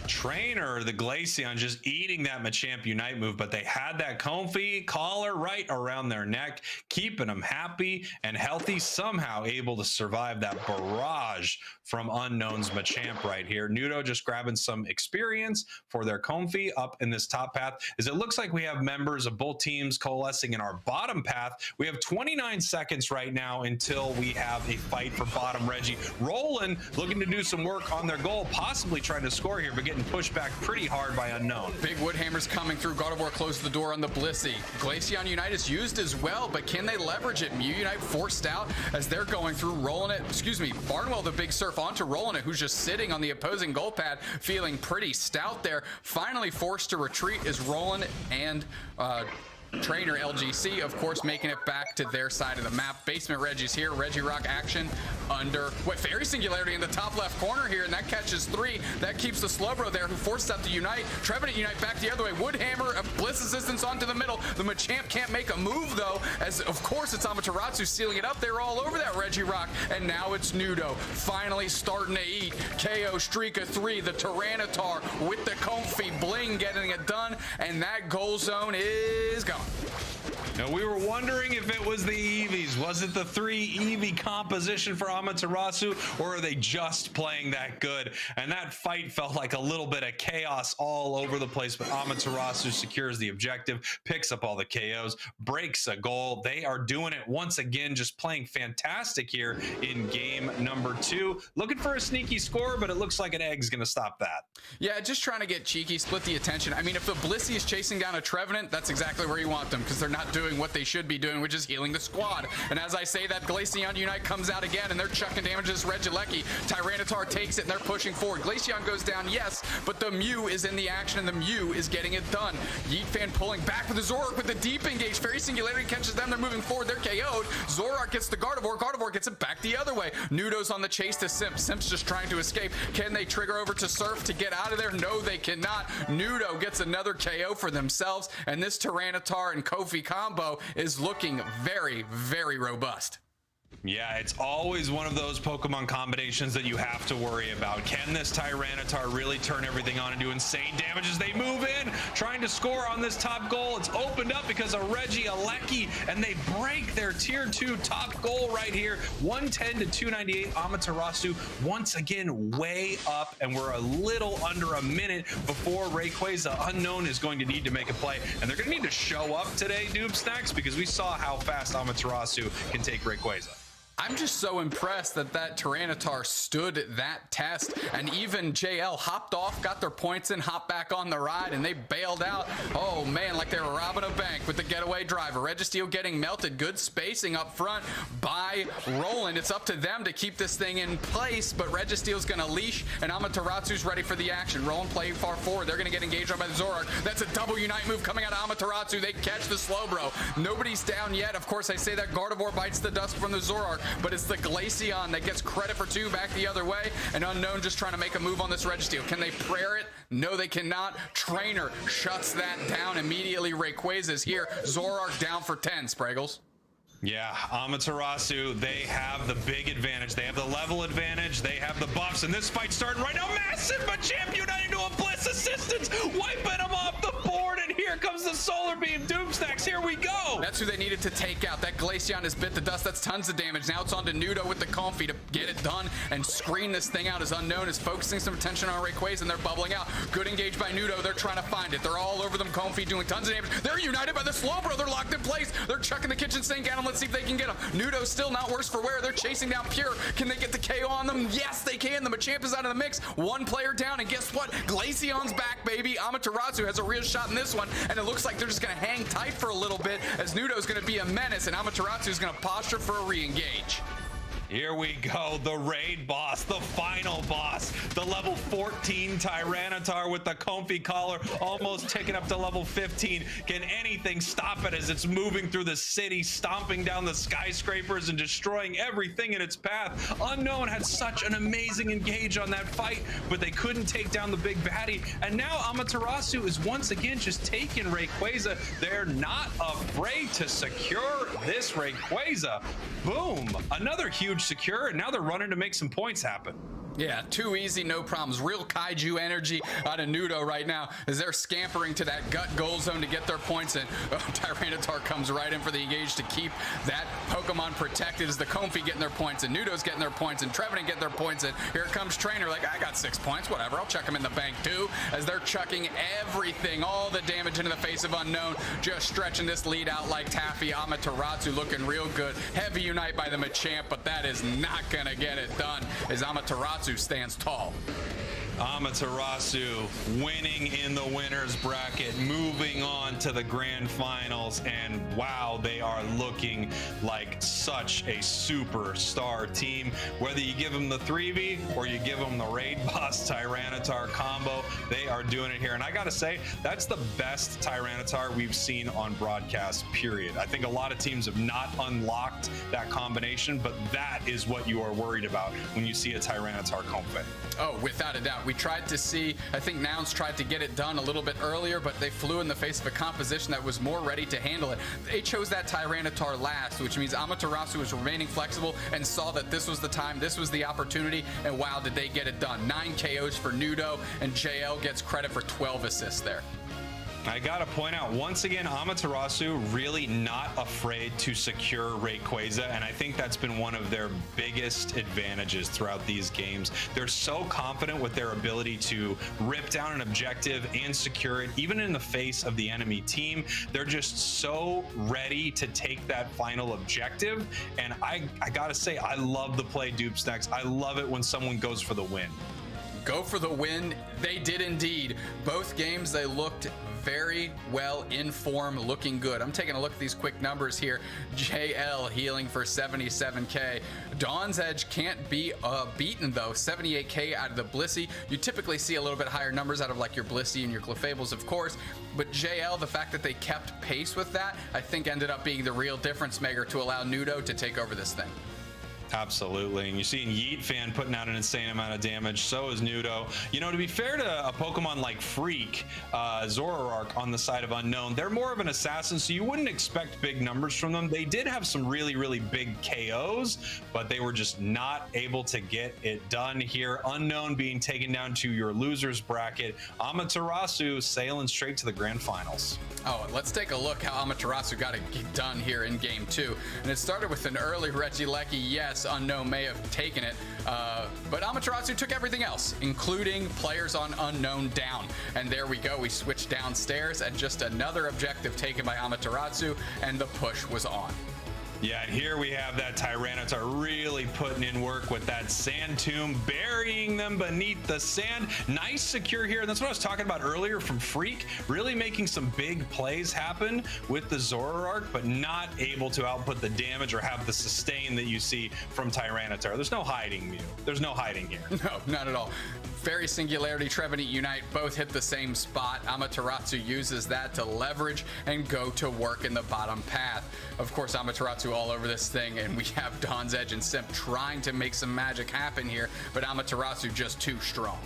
Trainer, the Glaceon, just eating that Machamp Unite move, but they had that comfy collar right around their neck, keeping them happy and healthy, somehow able to survive that barrage from Unknown's Machamp right here. Nudo just grabbing some experience for their comfy up in this top path, as it looks like we have members of both teams coalescing in our bottom path. We have 29 seconds right now until we have a fight for bottom Reggie. Roland looking to do some work on their goal, possibly trying to score here, but getting pushed back pretty hard by Unknown. Big Woodhammer's coming through. Gardevoir closed the door on the Blissey. Glaceon Unite is used as well, but can they leverage it? Mew Unite forced out as they're going through, rolling it. Excuse me, Barnwell the Big Surf onto rolling it, who's just sitting on the opposing goal pad, feeling pretty stout there. Finally forced to retreat is Roland and Trainer LGC, of course, making it back to their side of the map. Basement Reggie's here. Regirock action under Fairy Singularity in the top left corner here, and that catches 3. That keeps the Slowbro there, who forced out the Unite. Trevenant Unite back the other way. Woodhammer, Bliss Assistance onto the middle. The Machamp can't make a move, though, as, of course, it's Amaterasu sealing it up. They're all over that Regirock, and now it's Nudo finally starting to eat. KO streak of 3. The Tyranitar with the comfy bling getting it done, and that goal zone is gone. Now, we were wondering if it was the Eevees. Was it the 3 Eevee composition for Amaterasu, or are they just playing that good? And that fight felt like a little bit of chaos all over the place, but Amaterasu secures the objective, picks up all the KOs, breaks a goal. They are doing it once again, just playing fantastic here in game number 2. Looking for a sneaky score, but it looks like an egg's going to stop that. Yeah, just trying to get cheeky, split the attention. I mean, if the Blissey is chasing down a Trevenant, that's exactly where you want them, because they're not doing what they should be doing, which is healing the squad. And as I say, that Glaceon Unite comes out again, and they're chucking damage to this Regieleki. Tyranitar takes it, and they're pushing forward. Glaceon goes down, yes, but the Mew is in the action, and the Mew is getting it done. Yeet fan pulling back with the Zoroark with the deep engage. Fairy Singularity catches them, they're moving forward, they're KO'd. Zoroark gets the Gardevoir, Gardevoir gets it back the other way. Nudo's on the chase to Simp. Simp's just trying to escape. Can they trigger over to Surf to get out of there? No, they cannot. Nudo gets another KO for themselves, and this Tyranitar and Kofi combo is looking very, very robust. Yeah, it's always one of those Pokemon combinations that you have to worry about. Can this Tyranitar really turn everything on and do insane damage as they move in, trying to score on this top goal? It's opened up because of Regieleki, and they break their tier 2 top goal right here. 110 to 298. Amaterasu once again way up, and we're a little under a minute before Rayquaza. Unknown is going to need to make a play, and they're going to need to show up today, Noob Snacks, because we saw how fast Amaterasu can take Rayquaza. I'm just so impressed that that Tyranitar stood that test, and even JL hopped off, got their points in, hopped back on the ride, and they bailed out. Oh man, like they were robbing a bank with the getaway driver. Registeel getting melted, good spacing up front by Roland. It's up to them to keep this thing in place, but Registeel's gonna leash, and Amaterasu's ready for the action. Roland playing far forward. They're gonna get engaged on by the Zoroark. That's a double Unite move coming out of Amaterasu. They catch the Slowbro. Nobody's down yet. Of course, I say that Gardevoir bites the dust from the Zoroark, but it's the Glaceon that gets credit for 2 back the other way, and Unknown just trying to make a move on this Registeel. Can they prayer it? No, they cannot. Trainer shuts that down immediately. Rayquaza's here. Zoroark down for 10, Spraggles. Yeah, Amaterasu, they have the big advantage. They have the level advantage. They have the buffs, and this fight's starting right now. Massive Machamp Unite into a Bliss Assistance, wiping them off the board, and here comes the Solar Beam. Doomstacks, here we go. That's who they needed to take out. That Glaceon has bit the dust. That's tons of damage. Now it's on to Nudo with the Comfy to get it done and screen this thing out. As Unknown is focusing some attention on Rayquaza, and they're bubbling out. Good engage by Nudo. They're trying to find it. They're all over them. Comfy doing tons of damage. They're united by the Slowbro. They're locked in place. They're chucking the kitchen sink at them. Let's see if they can get them. Nudo's still not worse for wear. They're chasing down Pure. Can they get the KO on them? Yes, they can. The Machamp is out of the mix. One player down, and guess what? Glaceon's back, baby. Amaterasu has a real shot in this one and it looks like they're just going to hang tight for a little bit as Nudo's going to be a menace and Amaterasu is going to posture for a re-engage. Here we go, the raid boss, the final boss, the level 14 Tyranitar with the comfy collar, almost ticking up to level 15. Can anything stop it as it's moving through the city, stomping down the skyscrapers and destroying everything in its path? Unknown had such an amazing engage on that fight, but they couldn't take down the big baddie. And now Amaterasu is once again just taking Rayquaza. They're not afraid to secure this Rayquaza. Boom, another huge secure, and now they're running to make some points happen. Yeah, too easy, no problems. Real kaiju energy out of Nudo right now as they're scampering to that gut goal zone to get their points in. Tyranitar comes right in for the engage to keep that Pokemon protected as the Comfy getting their points and Nudo's getting their points and Trevenant getting their points in. Here comes Trainer like, I got 6 points, whatever, I'll chuck him in the bank too, as they're chucking everything, all the damage into the face of Unknown, just stretching this lead out like taffy. Amaterasu looking real good. Heavy Unite by the Machamp, but that is not gonna get it done as Amaterasu stands tall. Amaterasu winning in the winner's bracket, moving on to the grand finals, and wow, they are looking like such a superstar team. Whether you give them the 3v or you give them the raid boss Tyranitar combo, they are doing it here. And I gotta say, that's the best Tyranitar we've seen on broadcast, period. I think a lot of teams have not unlocked that combination, but that is what you are worried about when you see a Tyranitar combo. Oh, without a doubt. We tried to see, I think Nouns tried to get it done a little bit earlier, but they flew in the face of a composition that was more ready to handle it. They chose that Tyranitar last, which means Amaterasu was remaining flexible and saw that this was the time, this was the opportunity, and wow, did they get it done. 9 KOs for Nudo, and JL gets credit for 12 assists there. I gotta point out, once again, Amaterasu really not afraid to secure Rayquaza, and I think that's been one of their biggest advantages throughout these games. They're so confident with their ability to rip down an objective and secure it, even in the face of the enemy team. They're just so ready to take that final objective, and I gotta say, I love the play Dupsnax. I love it when someone goes for the win. Go for the win. They did indeed. Both games, they looked very well in form, looking good. I'm taking a look at these quick numbers here. JL healing for 77k. Dawn's Edge can't be beaten though. 78k out of the Blissey. You typically see a little bit higher numbers out of like your Blissey and your Clefables, of course, but JL, the fact that they kept pace with that, I think ended up being the real difference maker to allow Nudo to take over this thing. Absolutely, and you're seeing Yeet Fan putting out an insane amount of damage. So is Nudo. You know, to be fair to a Pokemon like Freak, Zoroark on the side of Unknown, they're more of an assassin, so you wouldn't expect big numbers from them. They did have some really, really big KOs, but they were just not able to get it done here. Unknown being taken down to your losers bracket. Amaterasu sailing straight to the grand finals. Oh, let's take a look how Amaterasu got it done here in game 2. And it started with an early Regieleki. Yes, Unknown may have taken it, but Amaterasu took everything else, including players on Unknown down. And there we go. We switched downstairs and just another objective taken by Amaterasu, and the push was on. Yeah, and here we have that Tyranitar really putting in work with that Sand Tomb, burying them beneath the sand. Nice secure here. And that's what I was talking about earlier from Freak, really making some big plays happen with the Zoroark, but not able to output the damage or have the sustain that you see from Tyranitar. There's no hiding, Mew. There's no hiding here. No, not at all. Fairy Singularity, Trevenant Unite both hit the same spot. Amaterasu uses that to leverage and go to work in the bottom path. Of course, Amaterasu all over this thing, and we have Dawn's Edge and Simp trying to make some magic happen here, but Amaterasu just too strong.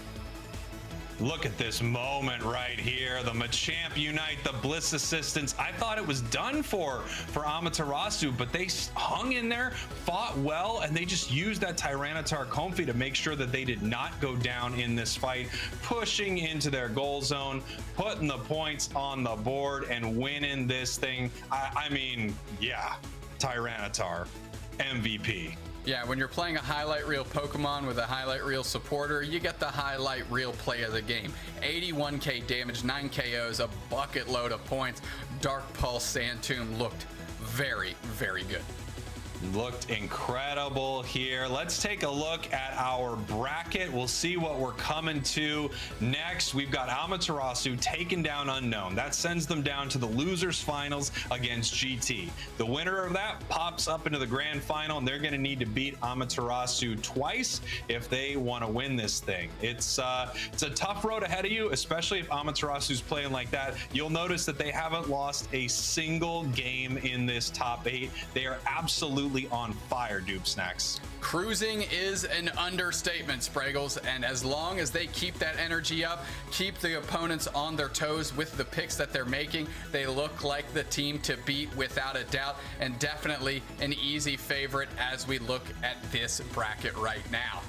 Look at this moment right here. The Machamp Unite, the Bliss Assistance. I thought it was done for Amaterasu, but they hung in there, fought well, and they just used that Tyranitar Comfy to make sure that they did not go down in this fight, pushing into their goal zone, putting the points on the board, and winning this thing. I mean, yeah, Tyranitar, MVP. Yeah, when you're playing a highlight reel Pokemon with a highlight reel supporter, you get the highlight reel play of the game. 81k damage, 9 KOs, a bucket load of points. Dark Pulse Sand Tomb looked very, very good. Looked incredible here. Let's take a look at our bracket. We'll see what we're coming to next. We've got Amaterasu taking down Unknown. That sends them down to the losers finals against GT. The winner of that pops up into the grand final, and they're going to need to beat Amaterasu twice if they want to win this thing. It's a tough road ahead of you, especially if Amaterasu's playing like that. You'll notice that they haven't lost a single game in this top 8. They are absolutely on fire, Dupe Snacks. Cruising is an understatement, Spraggles, and as long as they keep that energy up, keep the opponents on their toes with the picks that they're making, they look like the team to beat without a doubt, and definitely an easy favorite as we look at this bracket right now.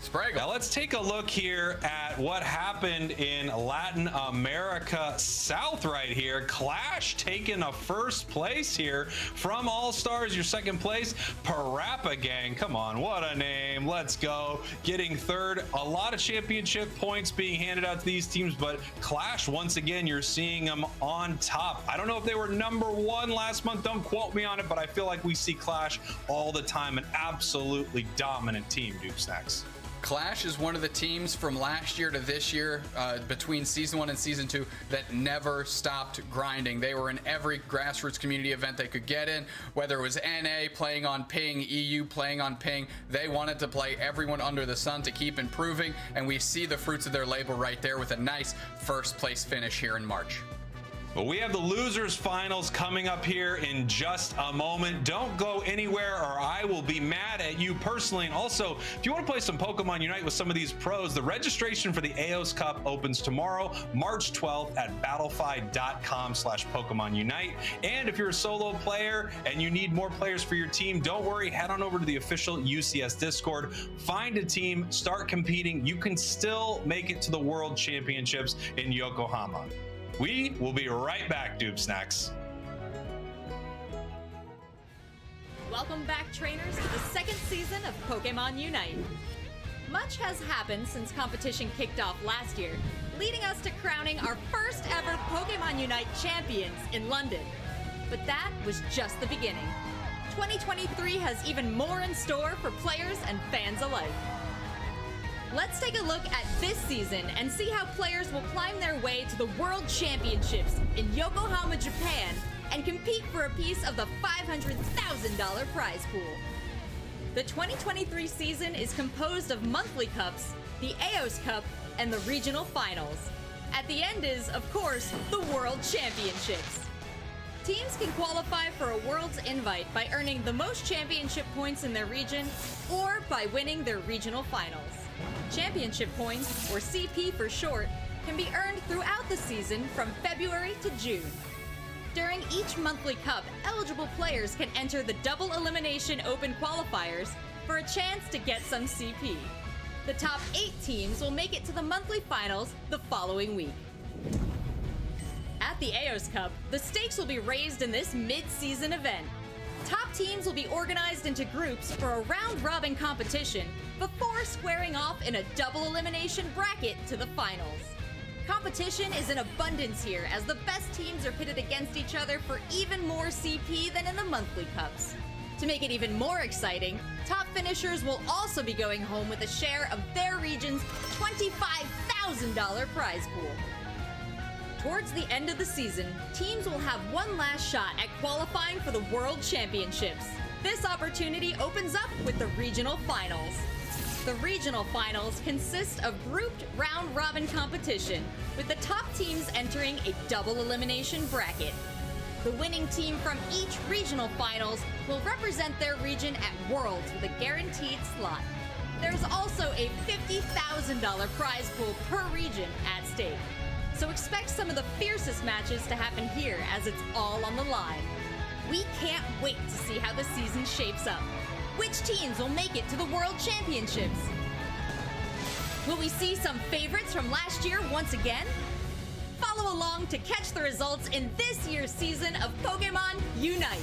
Spraggles. Now let's take a look here at what happened in Latin America South right here. Clash taking a first place here from All Stars. Your second place, Parappa Gang. Come on, what a name. Let's go. Getting third. A lot of championship points being handed out to these teams, but Clash, once again, you're seeing them on top. I don't know if they were number 1 last month. Don't quote me on it, but I feel like we see Clash all the time. An absolutely dominant team, Dupe Snacks. Clash is one of the teams from last year to this year, between season 1 and season 2, that never stopped grinding. They were in every grassroots community event they could get in, whether it was NA playing on ping, EU playing on ping. They wanted to play everyone under the sun to keep improving, and we see the fruits of their labor right there with a nice first place finish here in March. Well, we have the losers finals coming up here in just a moment. Don't go anywhere or I will be mad at you personally. And also, if you want to play some Pokemon Unite with some of these pros, the registration for the AOS Cup opens tomorrow, March 12th at battlefy.com/Pokemon Unite. And if you're a solo player and you need more players for your team, don't worry, head on over to the official UCS Discord, find a team, start competing. You can still make it to the World Championships in Yokohama. We will be right back, Dupe Snacks. Welcome back, trainers, to the second season of Pokemon Unite. Much has happened since competition kicked off last year, leading us to crowning our first ever Pokemon Unite champions in London. But that was just the beginning. 2023 has even more in store for players and fans alike. Let's take a look at this season and see how players will climb their way to the World Championships in Yokohama, Japan, and compete for a piece of the $500,000 prize pool. The 2023 season is composed of monthly cups, the AOS Cup, and the regional finals. At the end is, of course, the World Championships. Teams can qualify for a World's Invite by earning the most championship points in their region or by winning their regional finals. Championship points, or CP for short, can be earned throughout the season from February to June. During each monthly cup, eligible players can enter the double elimination open qualifiers for a chance to get some CP. The top 8 teams will make it to the monthly finals the following week. At the AOS Cup, the stakes will be raised in this mid-season event. Top teams will be organized into groups for a round-robin competition before squaring off in a double elimination bracket to the finals. Competition is in abundance here as the best teams are pitted against each other for even more CP than in the monthly cups. To make it even more exciting, top finishers will also be going home with a share of their region's $25,000 prize pool. Towards the end of the season, teams will have one last shot at qualifying for the World Championships. This opportunity opens up with the regional finals. The regional finals consist of grouped round-robin competition, with the top teams entering a double elimination bracket. The winning team from each regional finals will represent their region at Worlds with a guaranteed slot. There's also a $50,000 prize pool per region at stake. So expect some of the fiercest matches to happen here as it's all on the line. We can't wait to see how the season shapes up. Which teams will make it to the World Championships? Will we see some favorites from last year once again? Follow along to catch the results in this year's season of Pokemon Unite.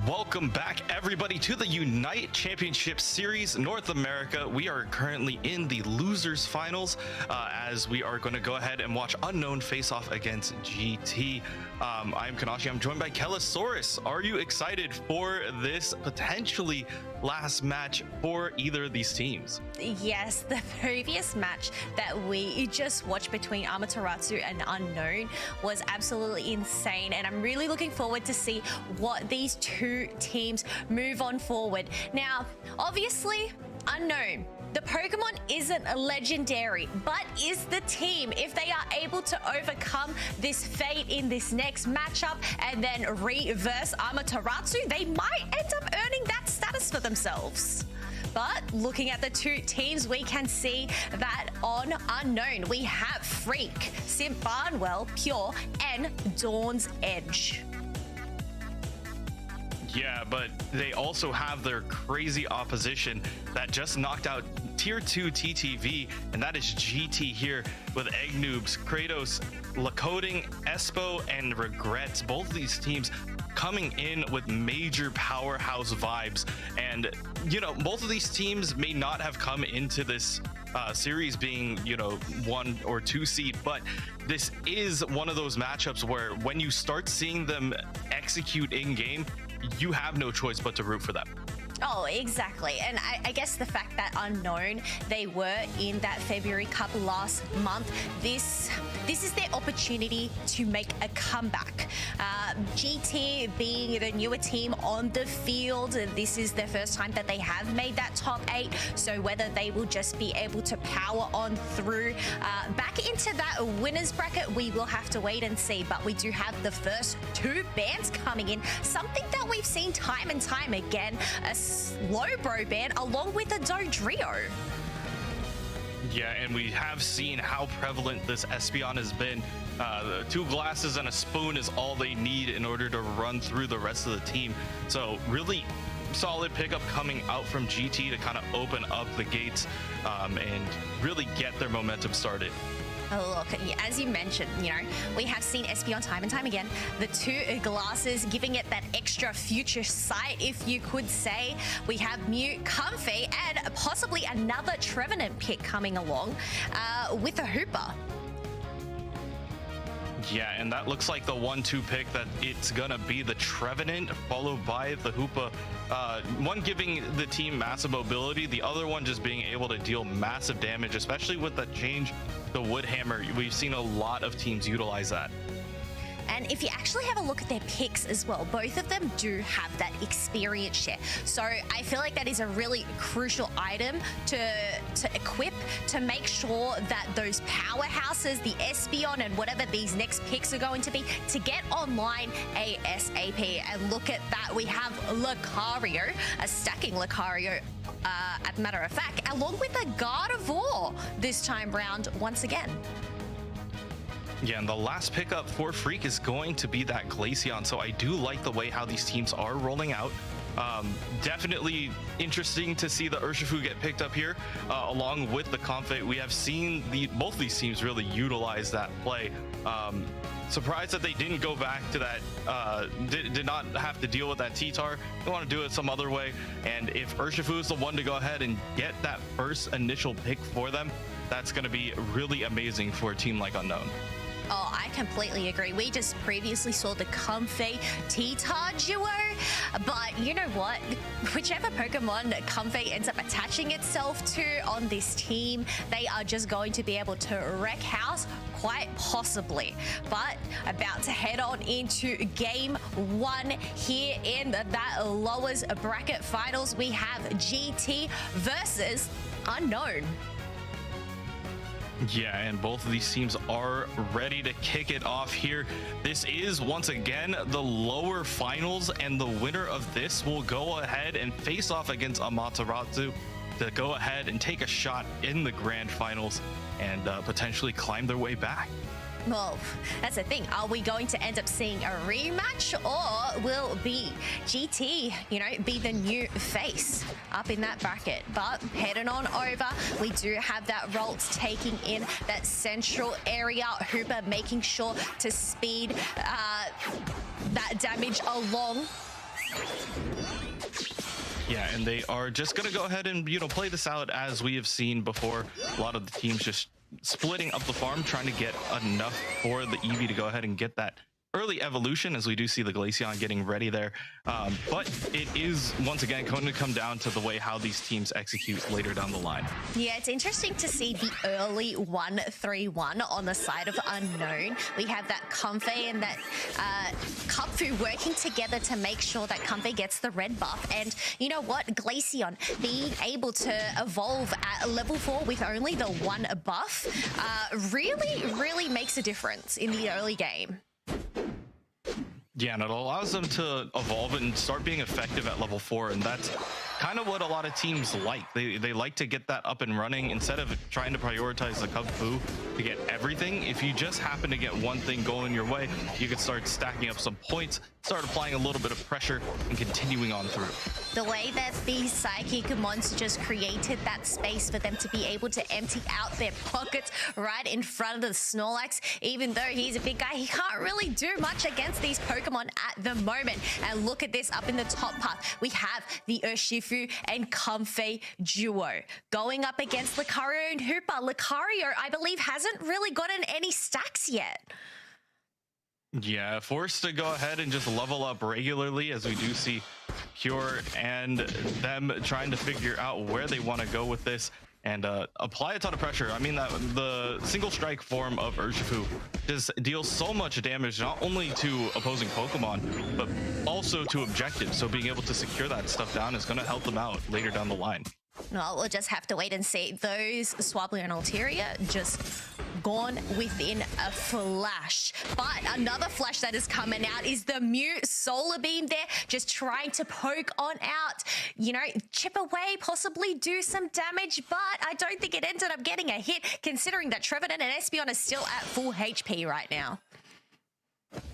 Welcome back, everybody, to the UNITE Championship Series North America. We are currently in the losers finals as we are going to go ahead and watch Unknown face off against GT. I'm Kanashi. I'm joined by Kellosaurus. Are you excited for this potentially last match for either of these teams? Yes, the previous match that we just watched between Amaterasu and Unknown was absolutely insane, and I'm really looking forward to see what these two teams move on forward. Now, obviously, Unknown, the Pokemon isn't a legendary, but is the team. If they are able to overcome this fate in this next matchup and then reverse Amaterasu, they might end up earning that status for themselves. But looking at the two teams, we can see that on Unknown, we have Freak, Simp Barnwell, Pure, and Dawn's Edge. Yeah, but they also have their crazy opposition that just knocked out Tier 2 TTV, and that is GT here with Egg Noobs, Kratos, Lakoding, Espo, and Regrets. Both of these teams coming in with major powerhouse vibes. And, you know, both of these teams may not have come into this series being, you know, 1 or 2 seed, but this is one of those matchups where when you start seeing them execute in game, you have no choice but to root for them. Oh, exactly. And I guess the fact that Unknown, they were in that February Cup last month, this is their opportunity to make a comeback. GT being the newer team on the field, this is the first time that they have made that top 8. So whether they will just be able to power on through back into that winners bracket, we will have to wait and see. But we do have the first 2 bands coming in, something that we've seen time and time again, a Slowbro ban along with a Dodrio. Yeah, and we have seen how prevalent this Espeon has been. 2 glasses and a spoon is all they need in order to run through the rest of the team. So really solid pickup coming out from GT to kind of open up the gates and really get their momentum started. Oh, look, as you mentioned, you know, we have seen Espeon time and time again. The 2 glasses giving it that extra future sight, if you could say. We have Mew, Comfy, and possibly another Trevenant pick coming along with a Hooper. Yeah, and that looks like the 1-2 pick that it's gonna be the Trevenant followed by the Hoopa. One giving the team massive mobility, the other one just being able to deal massive damage, especially with that change, the Wood Hammer. We've seen a lot of teams utilize that. And if you actually have a look at their picks as well, both of them do have that experience share. So I feel like that is a really crucial item to equip to make sure that those powerhouses, the Espeon and whatever these next picks are going to be, to get online ASAP. And look at that, we have Lucario, a stacking Lucario, as a matter of fact, along with a Gardevoir this time round once again. Yeah, and the last pickup for Freak is going to be that Glaceon, so I do like the way how these teams are rolling out. Definitely interesting to see the Urshifu get picked up here, along with the Comfort. We have seen both of these teams really utilize that play. Surprised that they didn't go back to that, did not have to deal with that T-Tar. They want to do it some other way, and if Urshifu is the one to go ahead and get that first initial pick for them, that's going to be really amazing for a team like Unknown. Oh, I completely agree. We just previously saw the Comfey T-Tar duo, but you know what? Whichever Pokemon Comfey ends up attaching itself to on this team, they are just going to be able to wreck house, quite possibly. But about to head on into game 1 here in that lowers bracket finals. We have GT versus Unknown. Yeah, and both of these teams are ready to kick it off here. This is, once again, the lower finals, and the winner of this will go ahead and face off against Amaterasu to go ahead and take a shot in the grand finals and potentially climb their way back. Well, that's the thing. Are we going to end up seeing a rematch, or will GT, you know, be the new face up in that bracket? But heading on over, we do have that Ralts taking in that central area. Hooper making sure to speed that damage along. Yeah, and they are just going to go ahead and, play this out as we have seen before. A lot of the teams just splitting up the farm, trying to get enough for the Eevee to go ahead and get that early evolution, as we do see the Glaceon getting ready there. But it is, once again, going to come down to the way how these teams execute later down the line. Yeah, it's interesting to see the early 1-3-1 on the side of Unknown. We have that Comfey and that Kupfu working together to make sure that Comfey gets the red buff. And you know what? Glaceon being able to evolve at level 4 with only the 1 buff really makes a difference in the early game. Yeah, and it allows them to evolve and start being effective at level 4, and that's kind of what a lot of teams like. They like to get that up and running instead of trying to prioritize the Kung Fu to get everything. If you just happen to get one thing going your way, you can start stacking up some points, start applying a little bit of pressure, and continuing on through. The way that these psychic monsters created that space for them to be able to empty out their pockets right in front of the Snorlax, even though he's a big guy, he can't really do much against these Pokemon at the moment. And look at this up in the top path. We have the Urshifu and Comfey duo going up against Lucario and Hooper. Lucario, I believe, hasn't really gotten any stacks yet. Yeah, forced to go ahead and just level up regularly, as we do see Pure and them trying to figure out where they want to go with this and apply a ton of pressure. I mean, that the single strike form of Urshifu just deals so much damage, not only to opposing Pokemon, but also to objectives. So being able to secure that stuff down is going to help them out later down the line. Well, we'll just have to wait and see. Those Swablu and Altaria just gone within a flash. But another flash that is coming out is the Mew Solar Beam there, just trying to poke on out, chip away, possibly do some damage, but I don't think it ended up getting a hit, considering that Trevenant and Espeon are still at full HP right now.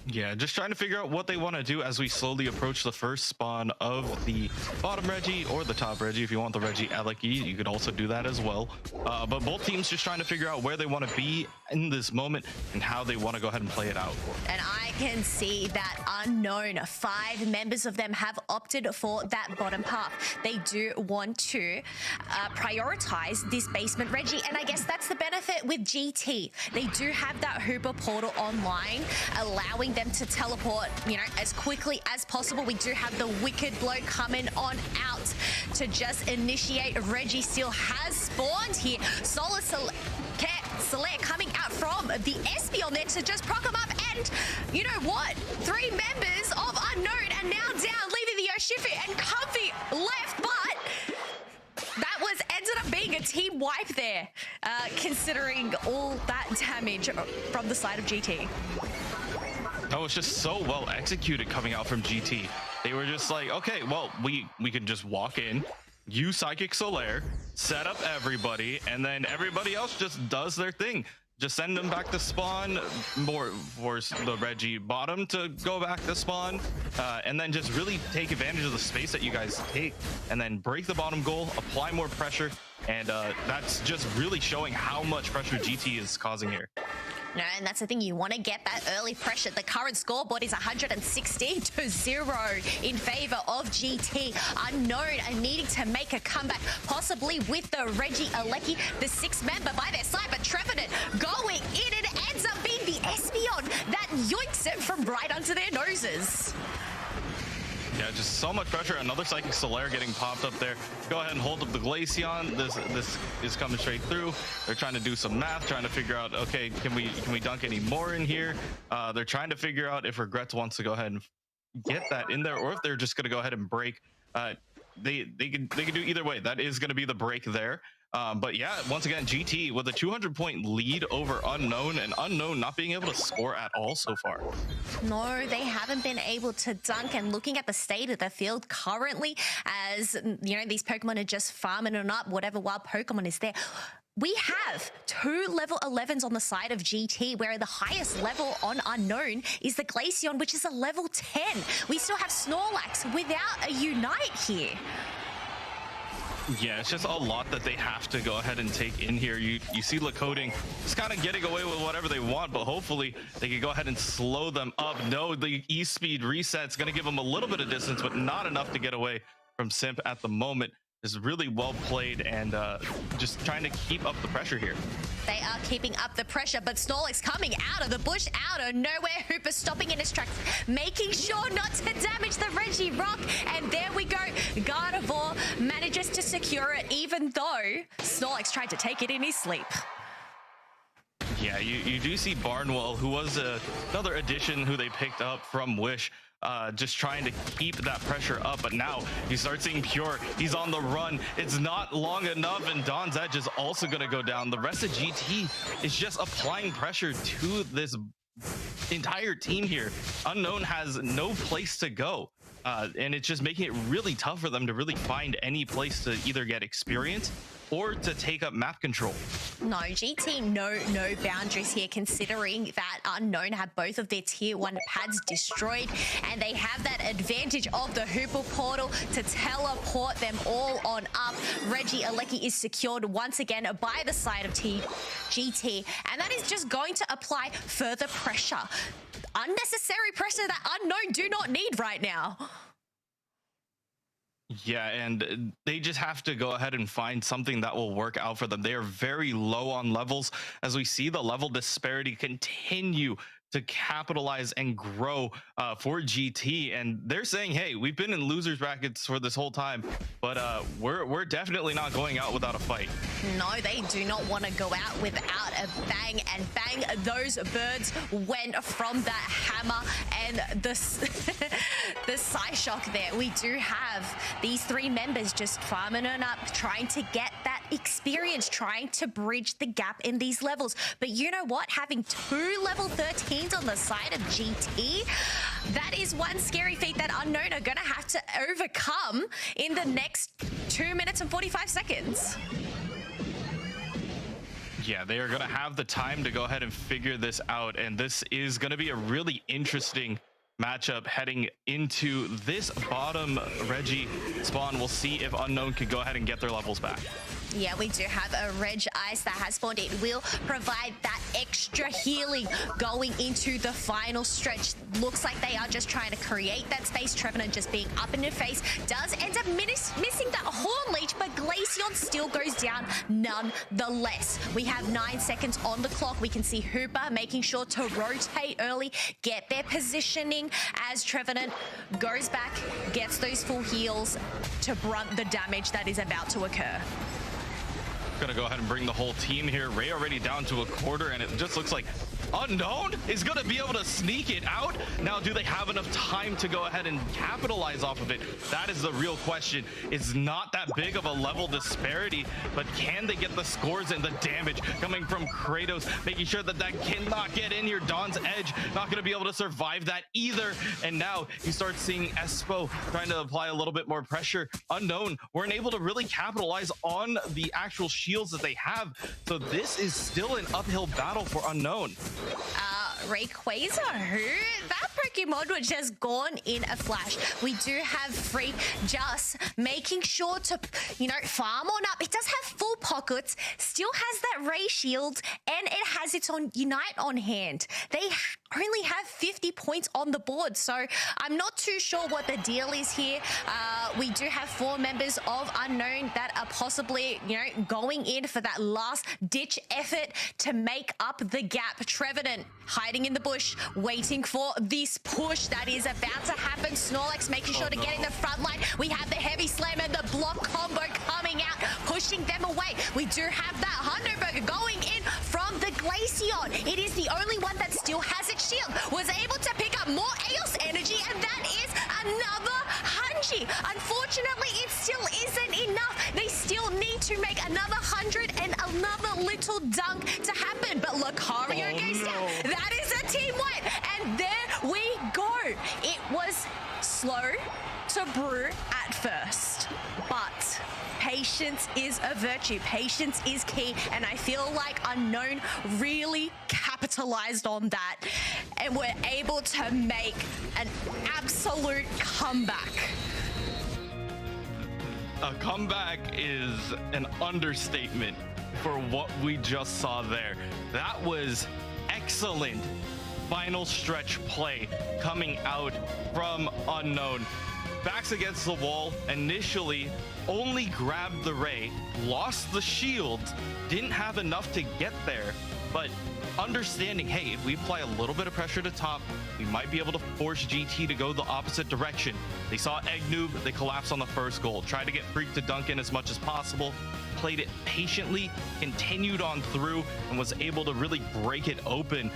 Yeah, just trying to figure out what they want to do as we slowly approach the first spawn of the bottom Reggie or the top Reggie. If you want the Reggie Aleki, you could also do that as well. But both teams just trying to figure out where they want to be in this moment and how they want to go ahead and play it out. And I can see that Unknown, 5 members of them have opted for that bottom path. They do want to prioritize this basement Reggie, and I guess that's the benefit with GT. They do have that Hooper portal online, allowing them to teleport, as quickly as possible. We do have the Wicked Blow coming on out to just initiate. Reggie still has spawned here. Solar Solaire coming out from the Espeon there to just proc him up. And you know what? 3 members of Unknown are now down, leaving the Urshifu and Comfey left, but that ended up being a team wipe there, considering all that damage from the side of GT. Oh, it's just so well executed coming out from GT. They were just like, okay, well, we can just walk in, use Psychic Solaire, set up everybody, and then everybody else just does their thing. Just send them back to spawn, force the Reggie bottom to go back to spawn, and then just really take advantage of the space that you guys take, and then break the bottom goal, apply more pressure, and that's just really showing how much pressure GT is causing here. No, and that's the thing, you want to get that early pressure. The current scoreboard is 160-0 in favor of GT. Unknown are needing to make a comeback, possibly with the Reggie Aleki, the 6th member by their side, but Trevenant going in, and it ends up being the Espeon that yoinks it from right under their noses. Yeah, just so much pressure. Another Psychic Solaire getting popped up there. Go ahead and hold up the Glaceon. This is coming straight through. They're trying to do some math, trying to figure out, okay, can we dunk any more in here? They're trying to figure out if Regrets wants to go ahead and get that in there, or if they're just going to go ahead and break. They can do either way. That is going to be the break there. But yeah, once again, GT with a 200-point lead over Unknown, and Unknown not being able to score at all so far. No, they haven't been able to dunk, and looking at the state of the field currently, as these Pokemon are just farming it up, whatever wild Pokemon is there. We have 2 level 11s on the side of GT, where the highest level on Unknown is the Glaceon, which is a level 10. We still have Snorlax without a Unite here. Yeah, it's just a lot that they have to go ahead and take in here. You see Lacoding just kind of getting away with whatever they want, but hopefully they can go ahead and slow them up. No, the E-Speed reset's going to give them a little bit of distance, but not enough to get away from Simp at the moment. Is really well played and just trying to keep up the pressure here. They are keeping up the pressure, but Snorlax coming out of the bush, out of nowhere. Hooper stopping in his tracks, making sure not to damage the Reggie Rock. And there we go. Gardevoir manages to secure it, even though Snorlax tried to take it in his sleep. Yeah, you do see Barnwell, who was another addition who they picked up from Wish, just trying to keep that pressure up. But now you start seeing Pure. He's on the run. It's not long enough, and Don's Edge is also going to go down. The rest of GT is just applying pressure to this entire team here. Unknown has no place to go, and it's just making it really tough for them to really find any place to either get experience or to take up map control. No, GT, no boundaries here, considering that Unknown have both of their tier 1 pads destroyed, and they have that advantage of the Hooper portal to teleport them all on up. Reggie Alecki is secured once again by the side of GT, and that is just going to apply further pressure. Unnecessary pressure that Unknown do not need right now. Yeah, and they just have to go ahead and find something that will work out for them. They are very low on levels, as we see the level disparity continue to capitalize and grow for GT. And they're saying, hey, we've been in losers brackets for this whole time, but we're definitely not going out without a fight. No, they do not want to go out without a bang, and bang, those birds went from that hammer and the Psyshock there. We do have these 3 members just farming on up, trying to get that experience, trying to bridge the gap in these levels. But you know what? Having 2 level 13s on the side of GT, that is one scary feat that Unknown are going to have to overcome in the next 2 minutes and 45 seconds. Yeah, they are going to have the time to go ahead and figure this out, and this is going to be a really interesting matchup heading into this bottom Reggie spawn. We'll see if Unknown can go ahead and get their levels back. Yeah, we do have a Reg Ice that has spawned. It will provide that extra healing going into the final stretch. Looks like they are just trying to create that space. Trevenant just being up in your face does end up missing that Horn Leech, but Glaceon still goes down nonetheless. We have 9 seconds on the clock. We can see Hooper making sure to rotate early, get their positioning as Trevenant goes back, gets those full heals to brunt the damage that is about to occur. Gonna go ahead and bring the whole team here. Ray already down to a quarter, and it just looks like Unknown is gonna be able to sneak it out. Now, do they have enough time to go ahead and capitalize off of it? That is the real question. It's not that big of a level disparity, but can they get the scores and the damage coming from Kratos, making sure that that cannot get in here? Don's Edge not gonna be able to survive that either. And now you start seeing Espo trying to apply a little bit more pressure. Unknown weren't able to really capitalize on the actual shields that they have. So this is still an uphill battle for Unknown. Rayquaza, who? That Pokemon was just gone in a flash. We do have Freak just making sure to, farm on up. It does have full pockets, still has that Ray Shield, and it has its on Unite on hand. They only have 50 points on the board, so I'm not too sure what the deal is here. We do have 4 members of Unknown that are possibly, going in for that last ditch effort to make up the gap. Trevenant hiding in the bush, waiting for this push that is about to happen. Snorlax making sure to get in the front line. We have the heavy slam and the block combo coming out, pushing them away. We do have that Hunterburger going in from the Glaceon. It is the only one that still has its shield. Was able to pick up more Eos energy, and that is another Hanji. Unfortunately, it still isn't enough. They still need to make another 100 and another little dunk to happen. But Lucario goes down. That is a team wipe. And there we go. It was slow to brew at first, but patience is a virtue. Patience is key, and I feel like Unknown really capitalized on that and were able to make an absolute comeback. A comeback is an understatement for what we just saw there. That was excellent final stretch play coming out from Unknown. backs against the wall, initially only grabbed the Ray, lost the shield, didn't have enough to get there, but understanding, hey, if we apply a little bit of pressure to top, we might be able to force GT to go the opposite direction. They saw Egg Noob, they collapsed on the first goal, tried to get Freak to dunk in as much as possible, played it patiently, continued on through, and was able to really break it open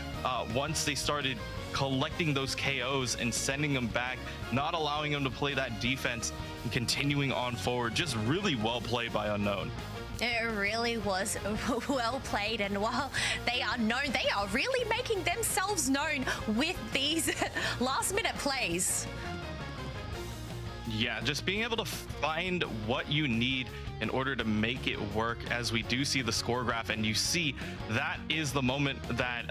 once they started collecting those KOs and sending them back, not allowing them to play that defense and continuing on forward. Just really well played by Unknown. It really was well played, and while they are known, they are really making themselves known with these last-minute plays. Yeah, just being able to find what you need in order to make it work, as we do see the score graph, and you see that is the moment that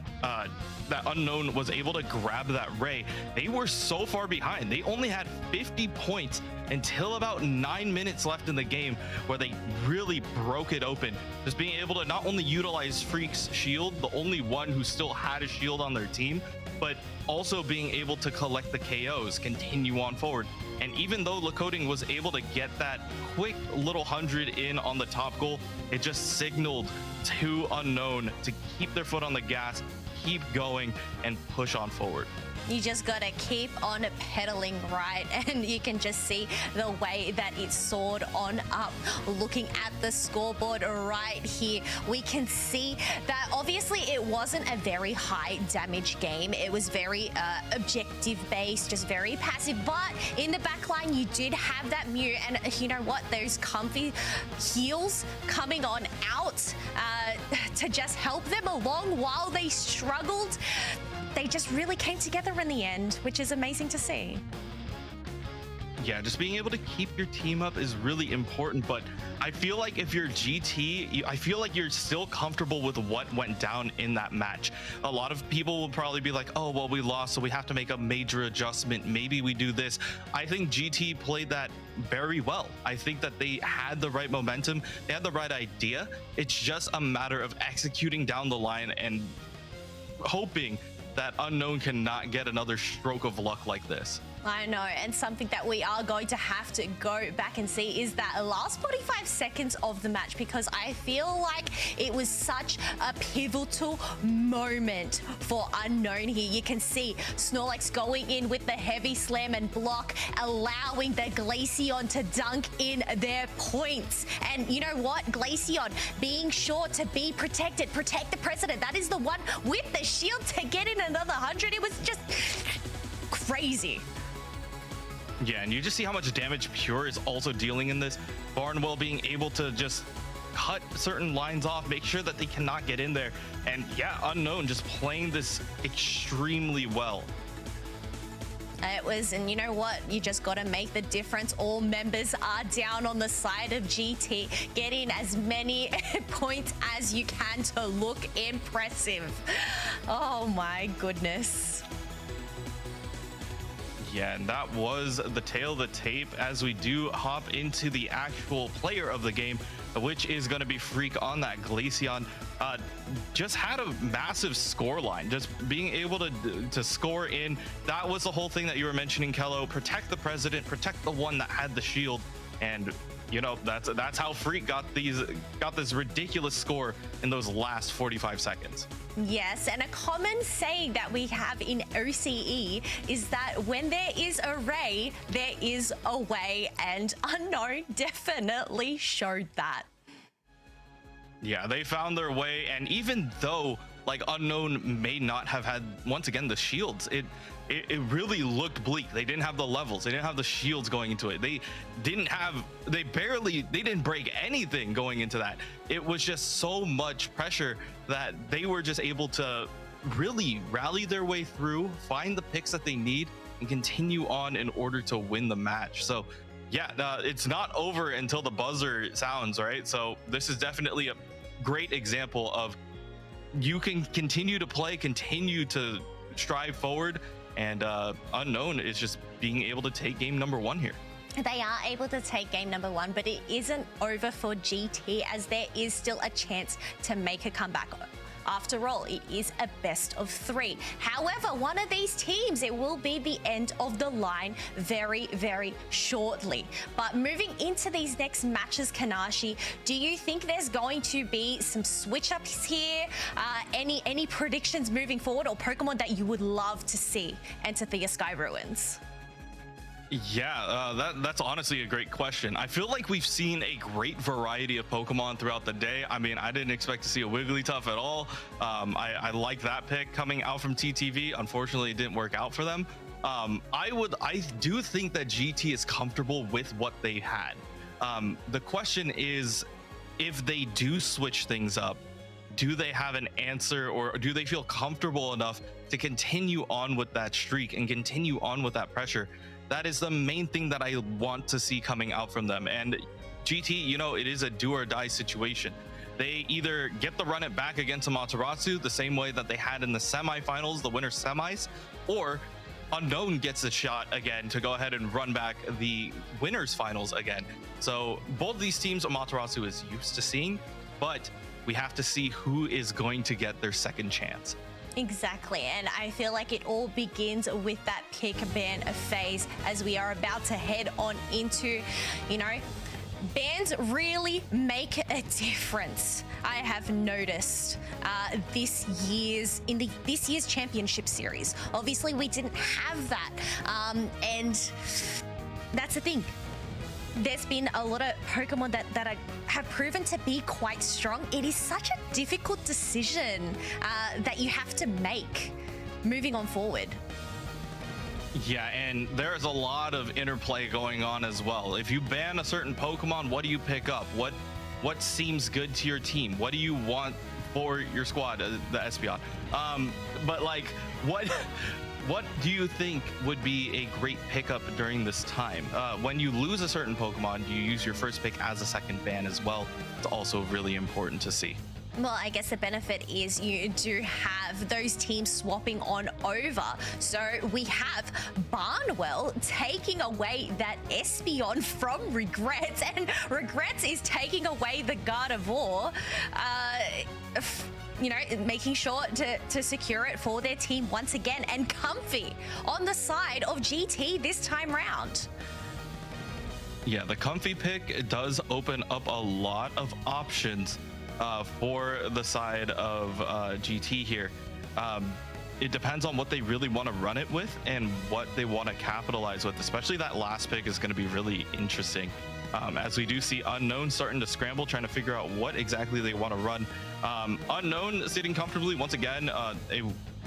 that Unknown was able to grab that Ray. They were so far behind. They only had 50 points until about 9 minutes left in the game, where they really broke it open. Just being able to not only utilize Freak's shield, the only one who still had a shield on their team, but also being able to collect the KOs, continue on forward. And even though Lakoding was able to get that quick little 100 in on the top goal, it just signaled to Unknown to keep their foot on the gas, keep going, and push on forward. You just gotta keep on pedaling, right? And you can just see the way that it soared on up. Looking at the scoreboard right here, we can see that obviously it wasn't a very high damage game. It was very objective based, just very passive. But in the back line, you did have that Mew, and you know what? Those comfy heals coming on out to just help them along while they struggled. They just really came together in the end, which is amazing to see. Yeah, just being able to keep your team up is really important, but I feel like if you're GT, I feel like you're still comfortable with what went down in that match. A lot of people will probably be like, oh, well, we lost, so we have to make a major adjustment. Maybe we do this. I think GT played that very well. I think that they had the right momentum. They had the right idea. It's just a matter of executing down the line and hoping that Unknown cannot get another stroke of luck like this. I know, and something that we are going to have to go back and see is that last 45 seconds of the match, because I feel like it was such a pivotal moment for Unknown here. You can see Snorlax going in with the heavy slam and block, allowing the Glaceon to dunk in their points. And you know what? Glaceon being sure to be protected, protect the president. That is the one with the shield to get in another 100. It was just crazy. Yeah, and you just see how much damage Pure is also dealing in this. Barnwell being able to just cut certain lines off, make sure that they cannot get in there. And yeah, Unknown just playing this extremely well. It was, and you know what? You just got to make the difference. All members are down on the side of GT, getting as many points as you can to look impressive. Oh my goodness. Yeah, and that was the tail of the tape as we do hop into the actual player of the game, which is going to be Freak on that Glaceon. Just had a massive score line, just being able to score in. That was the whole thing that you were mentioning, Kello. Protect the president, protect the one that had the shield, and you know that's how Freak got this ridiculous score in those last 45 seconds. Yes, and a common saying that we have in OCE is that when there is a Ray, there is a way, and Unknown definitely showed that. Yeah, they found their way, and even though like Unknown may not have had, once again, the shields, it really looked bleak. They didn't have the levels, they didn't have the shields going into it, they didn't break anything going into that. It was just so much pressure that they were just able to really rally their way through, find the picks that they need, and continue on in order to win the match. So yeah, it's not over until the buzzer sounds, right? So this is definitely a great example of you can continue to play, continue to strive forward, and Unknown is just being able to take game number one here. They are able to take game number one, but it isn't over for GT, as there is still a chance to make a comeback. After all, it is a best of 3. However, one of these teams, it will be the end of the line very, very shortly. But moving into these next matches, Kanashi, do you think there's going to be some switch-ups here? Any predictions moving forward, or Pokemon that you would love to see enter Thea Sky Ruins? Yeah, that's honestly a great question. I feel like we've seen a great variety of Pokemon throughout the day. I mean, I didn't expect to see a Wigglytuff at all. I like that pick coming out from TTV. Unfortunately, it didn't work out for them. I do think that GT is comfortable with what they had. The question is, if they do switch things up, do they have an answer, or do they feel comfortable enough to continue on with that streak and continue on with that pressure? That is the main thing that I want to see coming out from them. And GT, you know, it is a do or die situation. They either get the run it back against Amaterasu the same way that they had in the semifinals, the winter semis, or Unknown gets a shot again to go ahead and run back the winners finals again. So both these teams Amaterasu is used to seeing, but we have to see who is going to get their second chance. Exactly, and I feel like it all begins with that pick ban phase as we are about to head on into, you know, bans really make a difference. I have noticed this year's championship series. Obviously, we didn't have that, and that's the thing. There's been a lot of Pokemon that have proven to be quite strong. It is such a difficult decision that you have to make moving on forward. Yeah, and there's a lot of interplay going on as well. If you ban a certain Pokemon, what do you pick up? What seems good to your team? What do you want for your squad, the Espeon? But like, what do you think would be a great pickup during this time? When you lose a certain Pokemon, do you use your first pick as a second ban as well? It's also really important to see. Well, I guess the benefit is you do have those teams swapping on over. So we have Barnwell taking away that Espeon from Regrets, and Regrets is taking away the Gardevoir. You know, making sure to secure it for their team once again, and Comfy on the side of GT this time round. Yeah, the Comfy pick does open up a lot of options for the side of GT here. It depends on what they really want to run it with and what they want to capitalize with. Especially that last pick is going to be really interesting. As we do see Unknown starting to scramble, trying to figure out what exactly they want to run. Unknown sitting comfortably once again,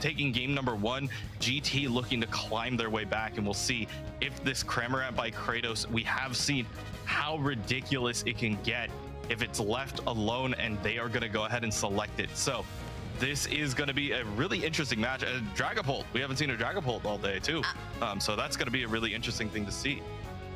taking game number 1. GT looking to climb their way back, and we'll see if this Cramorant by Kratos, we have seen how ridiculous it can get if it's left alone and they are going to go ahead and select it. So this is going to be a really interesting match. Dragapult, we haven't seen a Dragapult all day too. So that's going to be a really interesting thing to see.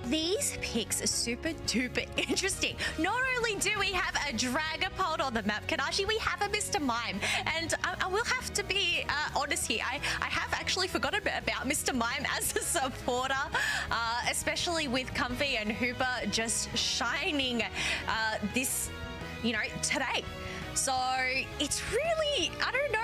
These picks are super duper interesting. Not only do we have a Dragapult on the map, Kanashi, we have a Mr. Mime. And I will have to be honest here. I have actually forgotten about Mr. Mime as a supporter, especially with Comfy and Hooper just shining this, you know, today. So it's really, I don't know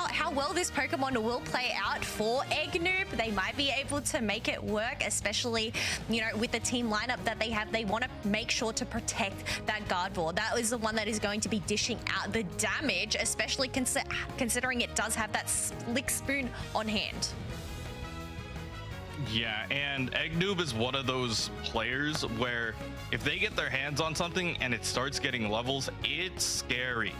how well this Pokemon will play out for Eggnoob. They might be able to make it work, especially, you know, with the team lineup that they have. They want to make sure to protect that Gardevoir. That is the one that is going to be dishing out the damage, especially considering it does have that Slick Spoon on hand. Yeah, and Eggnoob is one of those players where if they get their hands on something and it starts getting levels, it's scary.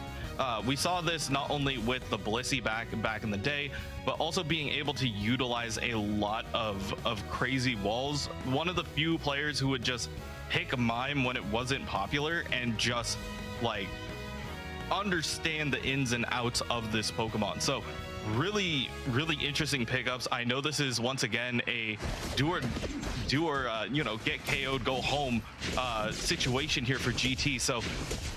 We saw this not only with the Blissey back in the day, but also being able to utilize a lot of crazy walls. One of the few players who would just pick Mime when it wasn't popular and just like understand the ins and outs of this Pokemon. So really interesting pickups. I know this is once again a do or you know, get KO'd, go home situation here for GT. So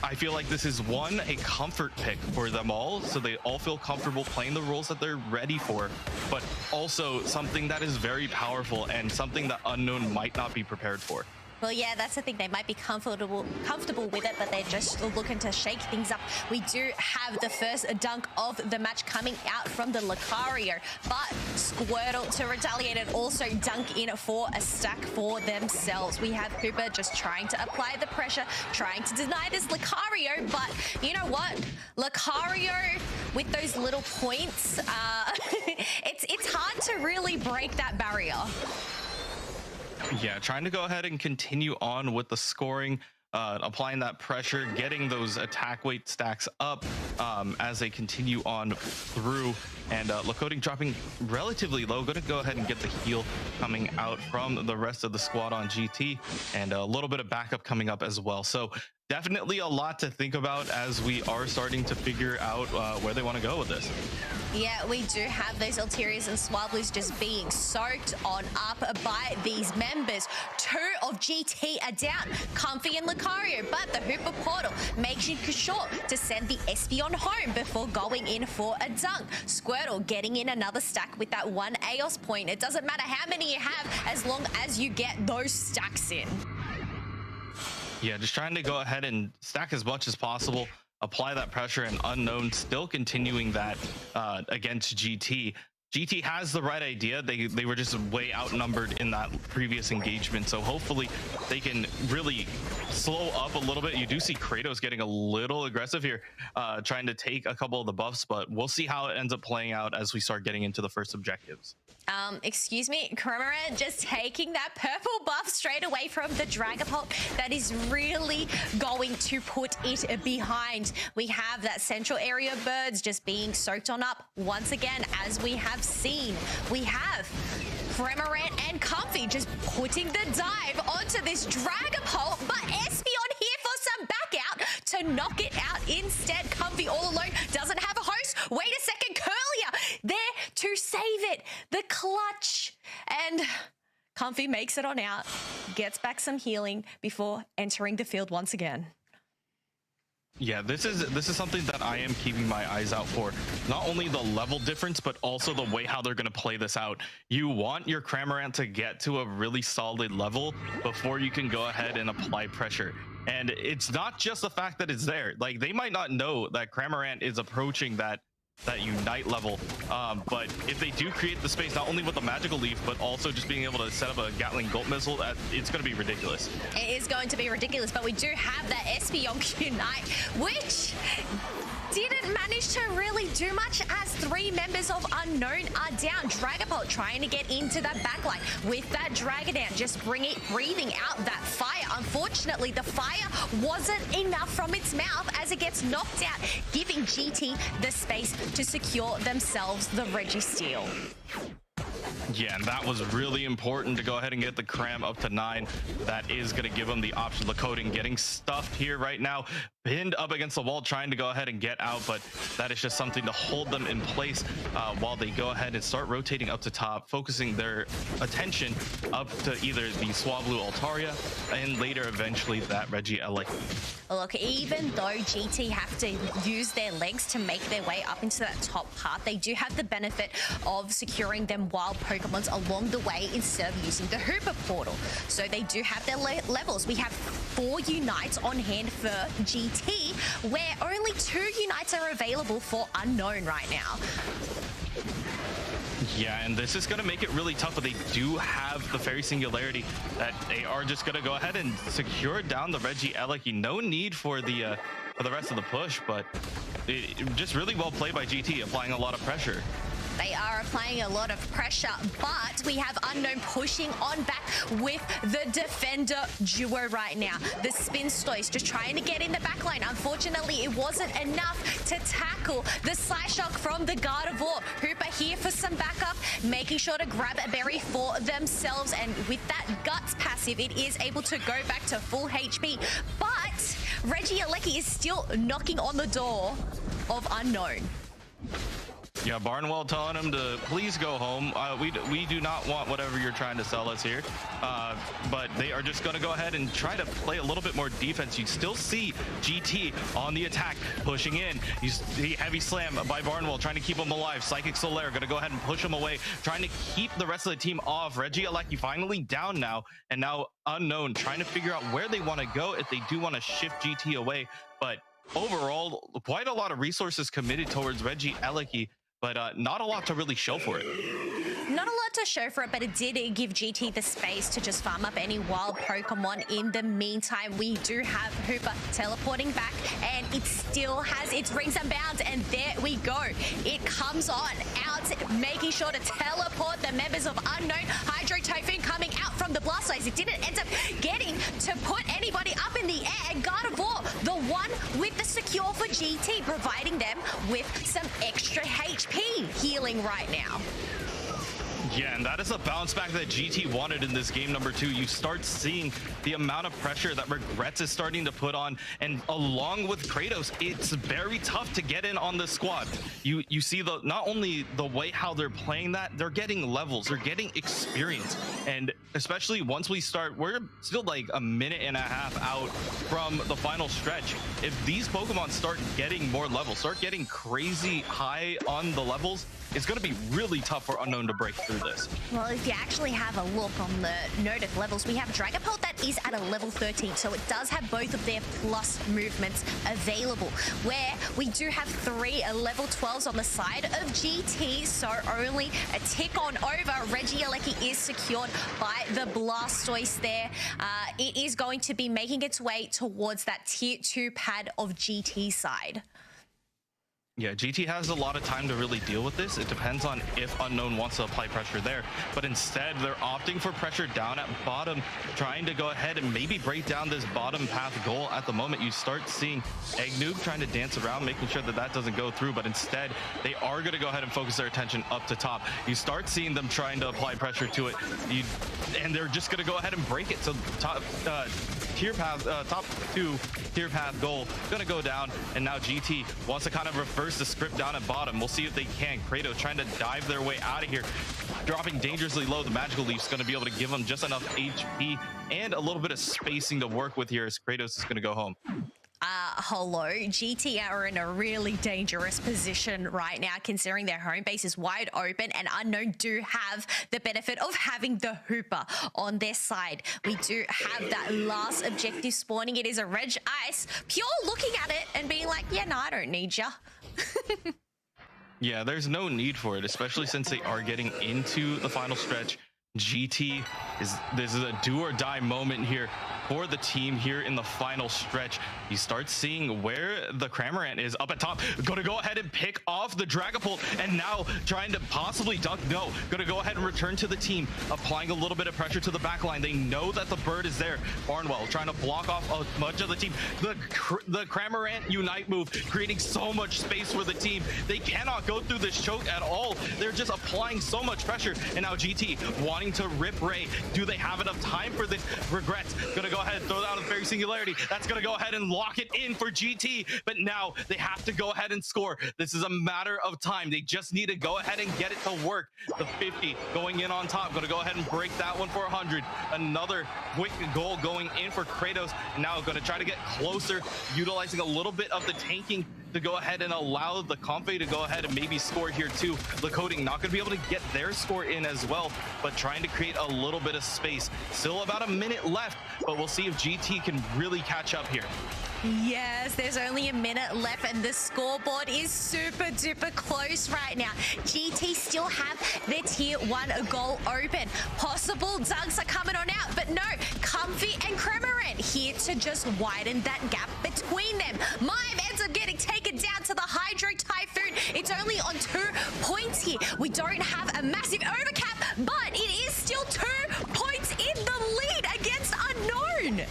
I feel like this is a comfort pick for them all, so they all feel comfortable playing the roles that they're ready for, but also something that is very powerful and something that Unknown might not be prepared for. Well, yeah, that's the thing. They might be comfortable with it, but they're just looking to shake things up. We do have the first dunk of the match coming out from the Lucario, but Squirtle to retaliate and also dunk in for a stack for themselves. We have Hooper just trying to apply the pressure, trying to deny this Lucario, but you know what? Lucario with those little points, it's hard to really break that barrier. Yeah, trying to go ahead and continue on with the scoring, applying that pressure, getting those attack weight stacks up as they continue on through. And Lakota dropping relatively low. Going to go ahead and get the heal coming out from the rest of the squad on GT, and a little bit of backup coming up as well. So definitely a lot to think about as we are starting to figure out where they want to go with this. Yeah, we do have those Alterias and Swablues just being soaked on up by these members. 2 of GT are down, Comfy and Lucario, but the Hooper Portal makes sure to send the Espeon home before going in for a dunk. Squirtle getting in another stack with that 1 AOS point. It doesn't matter how many you have as long as you get those stacks in. Yeah, just trying to go ahead and stack as much as possible, apply that pressure, and Unknown still continuing that against GT. GT has the right idea. They were just way outnumbered in that previous engagement, so hopefully they can really slow up a little bit. You do see Kratos getting a little aggressive here, trying to take a couple of the buffs, but we'll see how it ends up playing out as we start getting into the first objectives. Excuse me, Cormorant just taking that purple buff straight away from the Dragapult. That is really going to put it behind. We have that central area of birds just being soaked on up once again, as we have seen. We have Cormorant and Comfy just putting the dive onto this Dragapult, but Espeon here for some back out to knock it out instead. Comfy all alone, doesn't have a host. Wait a second, Curlia there to save it. The clutch, and Comfy makes it on out, gets back some healing before entering the field once again. Yeah, this is something that I am keeping my eyes out for. Not only the level difference, but also the way how they're going to play this out. You want your Cramorant to get to a really solid level before you can go ahead and apply pressure. And it's not just the fact that it's there. Like, they might not know that Cramorant is approaching that Unite level, but if they do create the space, not only with the magical leaf, but also just being able to set up a Gatling Bolt missile, it's going to be ridiculous. It is going to be ridiculous, but we do have that Espeon Unite, which didn't manage to really do much as 3 members of Unknown are down. Dragapult trying to get into that backline with that Dragonite, just breathing out that fire. Unfortunately, the fire wasn't enough from its mouth as it gets knocked out, giving GT the space to secure themselves the Registeel. Yeah, and that was really important to go ahead and get the Cram up to 9. That is going to give them the option. Lakota getting stuffed here right now, pinned up against the wall, trying to go ahead and get out, but that is just something to hold them in place while they go ahead and start rotating up to top, focusing their attention up to either the Swablu Altaria and later eventually that Regieleki. Look, even though GT have to use their legs to make their way up into that top part, they do have the benefit of securing them wild Pokemons along the way instead of using the Hooper Portal. So they do have their levels. We have 4 Unites on hand for GT, where only 2 Unites are available for Unknown right now. Yeah, and this is going to make it really tough, but they do have the Fairy Singularity that they are just going to go ahead and secure down the Regieleki. No need for the rest of the push, but it just really well played by GT, applying a lot of pressure. They are applying a lot of pressure, but we have Unknown pushing on back with the defender duo right now. The Spinstoise just trying to get in the backline. Unfortunately, it wasn't enough to tackle the Psyshock from the Gardevoir. Hooper here for some backup, making sure to grab a berry for themselves. And with that Guts passive, it is able to go back to full HP. But Regieleki is still knocking on the door of Unknown. Yeah, Barnwell telling him to please go home. We do not want whatever you're trying to sell us here. But they are just going to go ahead and try to play a little bit more defense. You still see GT on the attack, pushing in. You see heavy slam by Barnwell, trying to keep him alive. Psychic Solaire going to go ahead and push him away, trying to keep the rest of the team off. Reggie Alecki finally down now, and now Unknown trying to figure out where they want to go if they do want to shift GT away. But overall, quite a lot of resources committed towards Reggie Alecki, but not a lot to really show for it. Not a lot to show for it, but it did give GT the space to just farm up any wild Pokemon. In the meantime, we do have Hooper teleporting back, and it still has its rings and bounds, and there we go. It comes on out, making sure to teleport the members of Unknown. Hydro Typhoon coming out from the Blastoise. It didn't end up getting to put anybody up in the air, and Gardevoir, the one with the secure for GT, providing them with some extra HP healing right now. Yeah, and that is a bounce back that GT wanted in this game number 2. You start seeing the amount of pressure that Regrets is starting to put on, and along with Kratos, it's very tough to get in on the squad. You see the not only the way how they're playing that, they're getting levels, they're getting experience, and especially once we start, we're still like a minute and a half out from the final stretch. If these Pokemon start getting more levels, start getting crazy high on the levels, it's going to be really tough for Unknown to break through this. Well, if you actually have a look on the note of levels, we have Dragapult that is at a level 13, so it does have both of their plus movements available, where we do have 3 level 12s on the side of GT, so only a tick on over. Reggie Alecki is secured by the Blastoise there. It is going to be making its way towards that tier 2 pad of GT side. Yeah, GT has a lot of time to really deal with this. It depends on if Unknown wants to apply pressure there. But instead, they're opting for pressure down at bottom, trying to go ahead and maybe break down this bottom path goal. At the moment, you start seeing Egg Noob trying to dance around, making sure that that doesn't go through. But instead, they are going to go ahead and focus their attention up to top. You start seeing them trying to apply pressure to it, and they're just going to go ahead and break it. So top tier path, top 2 tier path goal going to go down, and now GT wants to kind of reverse the script down at bottom. We'll see if they can. Kratos trying to dive their way out of here, dropping dangerously low. The Magical Leaf's going to be able to give them just enough HP and a little bit of spacing to work with here as Kratos is going to go home. Hello, GT are in a really dangerous position right now, considering their home base is wide open, and Unknown do have the benefit of having the Hooper on their side. We do have that last objective spawning. It is a Reg Ice, Pure looking at it and being like, yeah, no, I don't need ya. Yeah, there's no need for it, especially since they are getting into the final stretch. GT this is a do or die moment here for the team here in the final stretch. You start seeing where the Cramorant is up at top. Going to go ahead and pick off the Dragapult, and now trying to possibly dunk. No, going to go ahead and return to the team, applying a little bit of pressure to the back line. They know that the bird is there. Barnwell trying to block off a bunch of the team. The Cramorant Unite move, creating so much space for the team. They cannot go through this choke at all. They're just applying so much pressure, and now GT wanting to rip Ray. Do they have enough time for this? Regrets going to go ahead and throw down a Fairy Singularity. That's going to go ahead and lock it in for GT, but now they have to go ahead and score. This is a matter of time. They just need to go ahead and get it to work. The 50 going in on top. Going to go ahead and break that one for 100. Another quick goal going in for Kratos. Now going to try to get closer, utilizing a little bit of the tanking to go ahead and allow the Comfey to go ahead and maybe score here too. Lakota not going to be able to get their score in as well, but trying to create a little bit of space. Still about a minute left, but we'll see if GT can really catch up here. Yes, there's only a minute left and the scoreboard is super duper close right now. GT still have their tier 1 goal open. Possible dunks are coming on out, but no, Comfey and Cramorant here to just widen that gap between them. Mime ends up getting taken down to the Hydro Typhoon. It's only on 2 points here. We don't have a massive overcap, but it is still 2 points in the lead against Unknown.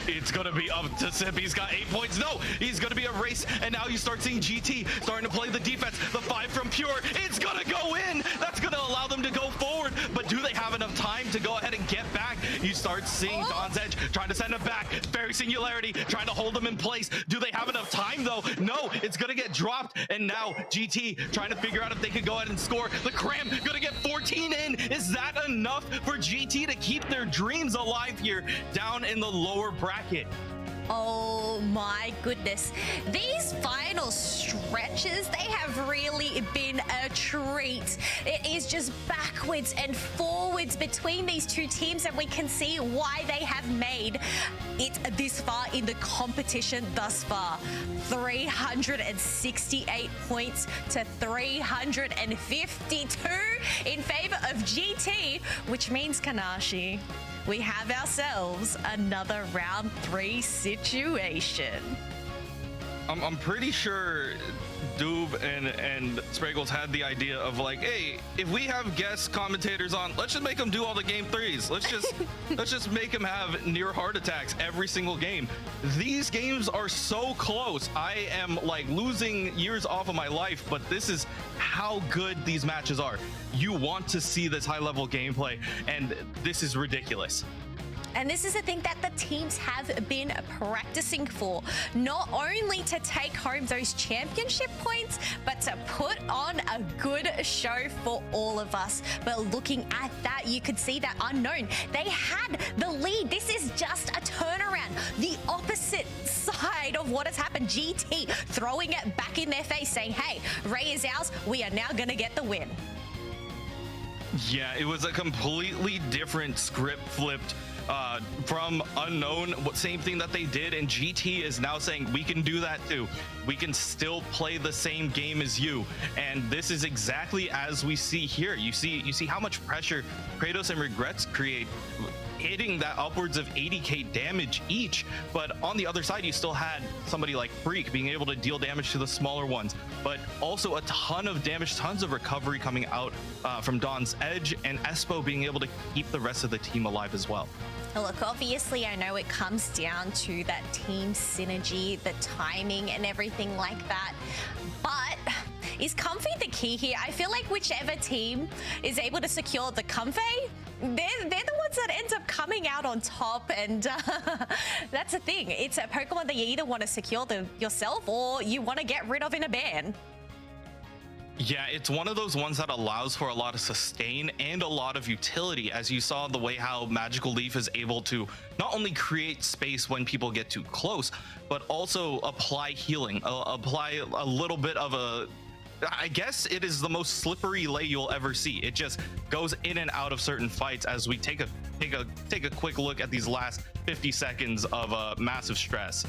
It's going to be up to Sip. He's got 8 points. No, he's going to be a race. And now you start seeing GT starting to play the defense. The 5 from Pure. It's going to go in. That's going to allow them to go forward. But do they have enough time to go ahead and get back? You start seeing Don's Edge trying to send him back. Fairy Military Singularity trying to hold them in place. Do they have enough time though? No, it's gonna get dropped. And now GT trying to figure out if they could go ahead and score. The Cram gonna get 14 in. Is that enough for GT to keep their dreams alive here down in the lower bracket? Oh my goodness. These final stretches, they have really been a treat. It is just backwards and forwards between these two teams, and we can see why they have made it this far in the competition thus far. 368 points to 352 in favor of GT, which means Kanashi, we have ourselves another round 3 situation. I'm pretty sure Doob and Spraggles had the idea of like, hey, if we have guest commentators on, let's just make them do all the game 3s. Let's just make them have near heart attacks every single game. These games are so close. I am like losing years off of my life, but this is how good these matches are. You want to see this high level gameplay, and this is ridiculous. And this is the thing that the teams have been practicing for, not only to take home those championship points, but to put on a good show for all of us. But looking at that, you could see that Unknown, they had the lead. This is just a turnaround. The opposite side of what has happened. GT throwing it back in their face, saying, hey, Ray is ours. We are now going to get the win. Yeah, it was a completely different script flipped from Unknown. Same thing that they did, and GT is now saying we can do that too. We can still play the same game as you, and this is exactly as we see here. You see how much pressure Kratos and Regrets create, hitting that upwards of 80k damage each. But on the other side, you still had somebody like Freak being able to deal damage to the smaller ones, but also a ton of damage, tons of recovery coming out from Dawn's Edge, and Espo being able to keep the rest of the team alive as well. Look, obviously, I know it comes down to that team synergy, the timing and everything like that, but is Comfy the key here? I feel like whichever team is able to secure the Comfy, they're the ones that end up coming out on top, and that's the thing. It's a Pokemon that you either want to secure yourself or you want to get rid of in a ban. Yeah, it's one of those ones that allows for a lot of sustain and a lot of utility, as you saw the way how Magical Leaf is able to not only create space when people get too close, but also apply healing, apply a little bit of a, I guess it is the most slippery lay you'll ever see. It just goes in and out of certain fights as we take a quick look at these last 50 seconds of massive stress.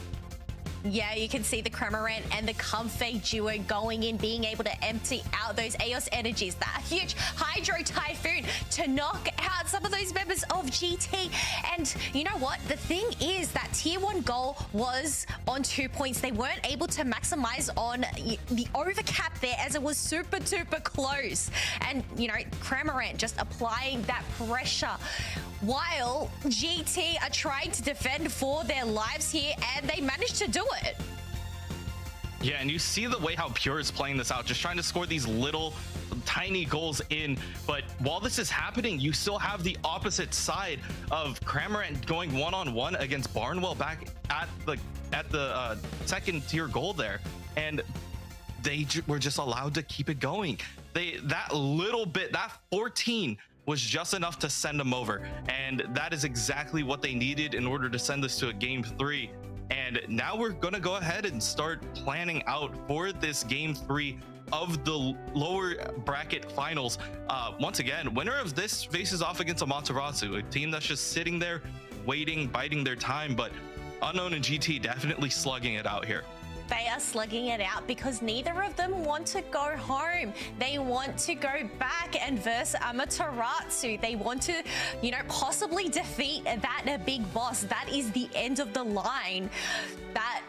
Yeah, you can see the Cramorant and the Comfey duo going in, being able to empty out those Eos energies. That huge Hydro Typhoon to knock out some of those members of GT. And you know what? The thing is that Tier 1 goal was on 2 points. They weren't able to maximize on the overcap there, as it was super duper close. And, you know, Cramorant just applying that pressure while GT are trying to defend for their lives here, and they managed to do it. Yeah, and you see the way how Pure is playing this out, just trying to score these little tiny goals in. But while this is happening, you still have the opposite side of Cramorant going one-on-one against Barnwell back at the second tier goal there, and they were just allowed to keep it going. That little bit, that 14 was just enough to send them over, and that is exactly what they needed in order to send this to a game 3. And now we're gonna go ahead and start planning out for this game 3 of the lower bracket finals. Once again, winner of this faces off against Amaterasu, a team that's just sitting there waiting, biding their time, but Unknown and GT definitely slugging it out here. They are slugging it out because neither of them want to go home. They want to go back and verse Amaterasu. They want to, you know, possibly defeat that big boss. That is the end of the line. That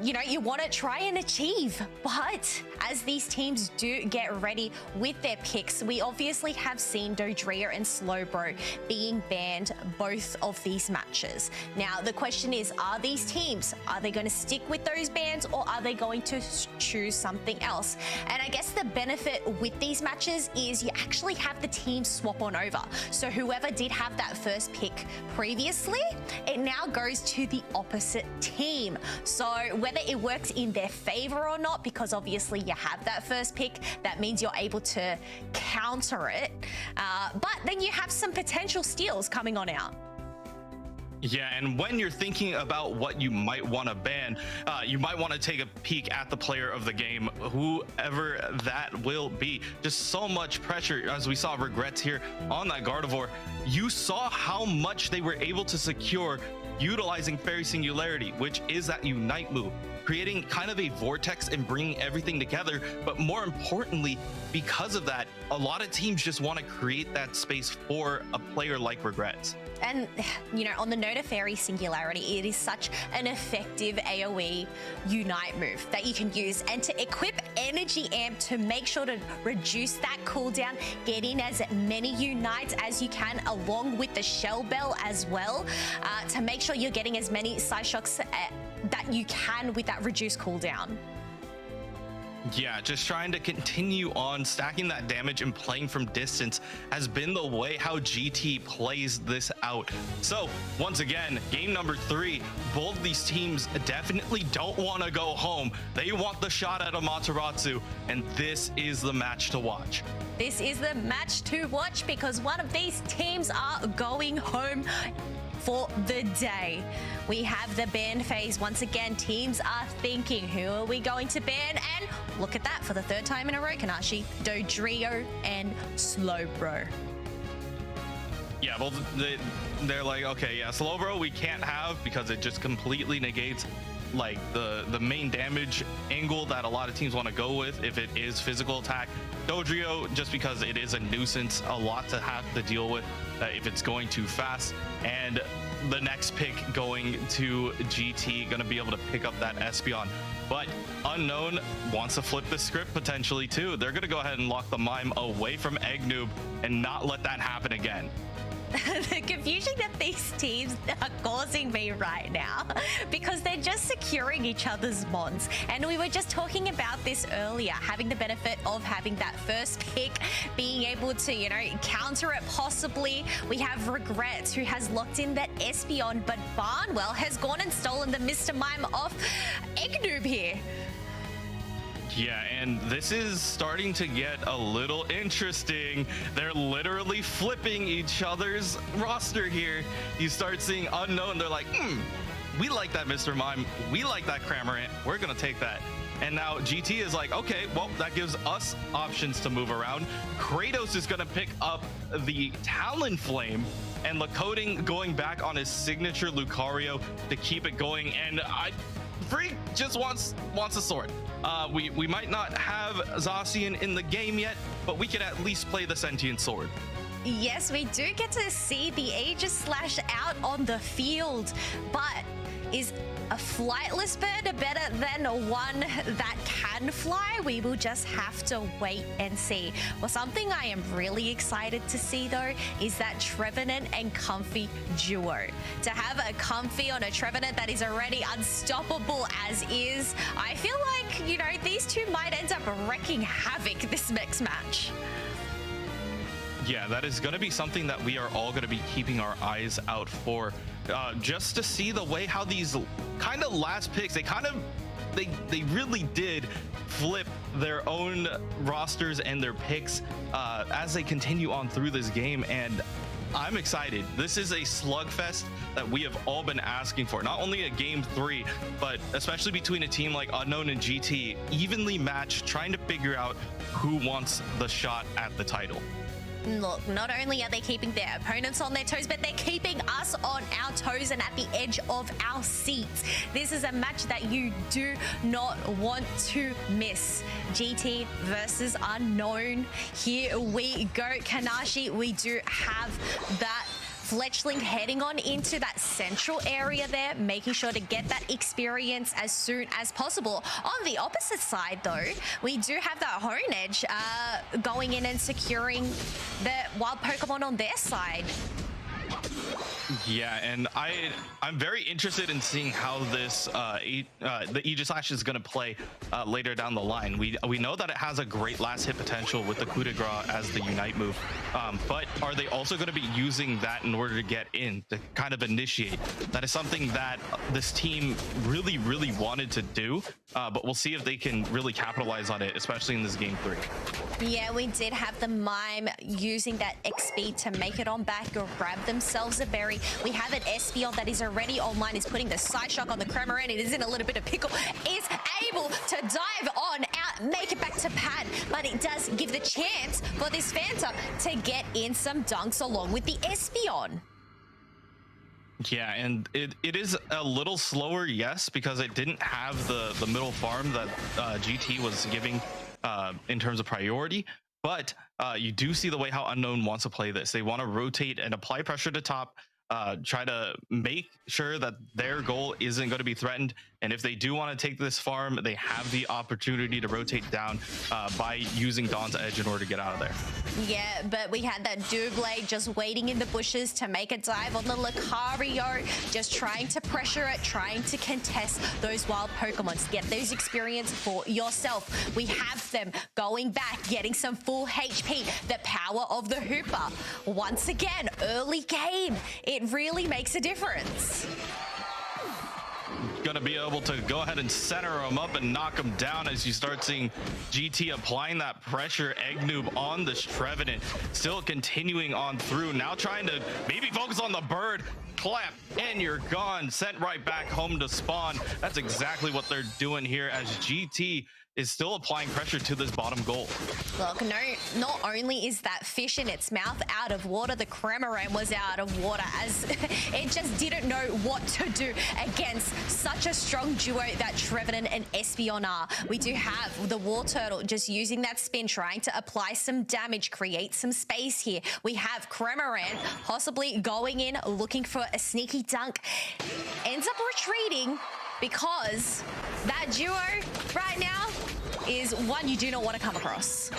you want to try and achieve. But as these teams do get ready with their picks, we obviously have seen Dodrio and Slowbro being banned both of these matches. Now, the question is, are these teams, are they going to stick with those bans or are they going to choose something else? And I guess the benefit with these matches is you actually have the teams swap on over. So whoever did have that first pick previously, it now goes to the opposite team. So whether it works in their favor or not, because obviously you have that first pick, that means you're able to counter it. But then you have some potential steals coming on out. Yeah, and when you're thinking about what you might want to ban, you might want to take a peek at the player of the game, whoever that will be. Just so much pressure, as we saw Regrets here on that Gardevoir. You saw how much they were able to secure utilizing Fairy Singularity, which is that Unite move, creating kind of a vortex and bringing everything together. But more importantly, because of that, a lot of teams just want to create that space for a player like Regrets. And, on the note of Fairy Singularity, it is such an effective AoE Unite move that you can use. And to equip Energy Amp to make sure to reduce that cooldown, get in as many Unites as you can, along with the Shell Bell as well, to make sure you're getting as many Psyshocks that you can with that reduced cooldown. Yeah, just trying to continue on stacking that damage and playing from distance has been the way how GT plays this out. So once again, game number 3, both of these teams definitely don't want to go home. They want the shot at Amaterasu, and this is the match to watch. This is the match to watch because one of these teams are going home for the day. We have the ban phase. Once again, teams are thinking, who are we going to ban? And look at that, for the 3rd time in a row, Kanashi, Dodrio and Slowbro. Yeah, well, they're like, okay, yeah, Slowbro we can't have because it just completely negates like the main damage angle that a lot of teams want to go with if it is physical attack. Dodrio, just because it is a nuisance, a lot to have to deal with if it's going too fast. And the next pick going to GT, going to be able to pick up that Espeon. But Unknown wants to flip the script potentially too. They're going to go ahead and lock the Mime away from Eggnoob and not let that happen again. The confusion that these teams are causing me right now, because they're just securing each other's mons. And we were just talking about this earlier, having the benefit of having that first pick, being able to, counter it possibly. We have Regrets, who has locked in that Espeon, but Barnwell has gone and stolen the Mr. Mime off Eggnoob here. Yeah, and this is starting to get a little interesting. They're literally flipping each other's roster here. You start seeing Unknown, they're like, we like that Mr. Mime, we like that Cramorant, we're gonna take that. And now GT is like, okay, well, that gives us options to move around. Kratos is gonna pick up the Talonflame, and Lakoting going back on his signature Lucario to keep it going. And Freak just wants a sword. We might not have Zacian in the game yet, but we can at least play the Sentient Sword. Yes, we do get to see the Aegis Slash out on the field, but is a flightless bird better than one that can fly? We will just have to wait and see. Well, something I am really excited to see though is that Trevenant and Comfy duo. To have a Comfy on a Trevenant that is already unstoppable as is, I feel like, these two might end up wrecking havoc this next match. Yeah, that is going to be something that we are all going to be keeping our eyes out for, just to see the way how these kind of last picks, they really did flip their own rosters and their picks as they continue on through this game. And I'm excited. This is a slugfest that we have all been asking for. Not only at game 3, but especially between a team like Unknown and GT, evenly matched, trying to figure out who wants the shot at the title. Look, not only are they keeping their opponents on their toes, but they're keeping us on our toes and at the edge of our seats. This is a match that you do not want to miss. GT versus Unknown. Here we go. Kanashi, we do have that Fletchling heading on into that central area there, making sure to get that experience as soon as possible. On the opposite side, though, we do have that Hone Edge going in and securing the wild Pokemon on their side. Yeah, and I'm very interested in seeing how this the Aegislash is going to play later down the line. We know that it has a great last hit potential with the coup de grace as the Unite move, but are they also going to be using that in order to get in, to kind of initiate? That is something that this team really wanted to do, but we'll see if they can really capitalize on it, especially in this game 3. Yeah, we did have the Mime using that XP to make it on back or grab themselves a berry. We have an Espeon that is already online, is putting the Psyshock on the Cramorant. It is in a little bit of pickle, is able to dive on out, make it back to pad, but it does give the chance for this Phantom to get in some dunks along with the Espeon. Yeah, and it is a little slower, yes, because it didn't have the middle farm that GT was giving in terms of priority. But you do see the way how Unknown wants to play this. They want to rotate and apply pressure to top, try to make sure that their goal isn't going to be threatened. And if they do want to take this farm, they have the opportunity to rotate down by using Dawn's Edge in order to get out of there. Yeah, but we had that Doublade just waiting in the bushes to make a dive on the Lucario, just trying to pressure it, trying to contest those wild Pokemon, to get those experience for yourself. We have them going back, getting some full HP, the power of the Hooper. Once again, early game, it really makes a difference. Going to be able to go ahead and center him up and knock him down as you start seeing GT applying that pressure. Eggnoob on this Trevenant, still continuing on through, now trying to maybe focus on the bird. Clap and you're gone, sent right back home to spawn. That's exactly what they're doing here as GT is still applying pressure to this bottom goal. Look, no, not only is that fish in its mouth out of water, the Cramorant was out of water as it just didn't know what to do against such a strong duo that Trevenant and Espeon are. We do have the War Turtle just using that spin, trying to apply some damage, create some space here. We have Cramorant possibly going in, looking for a sneaky dunk, ends up retreating because that duo right now is one you do not want to come across.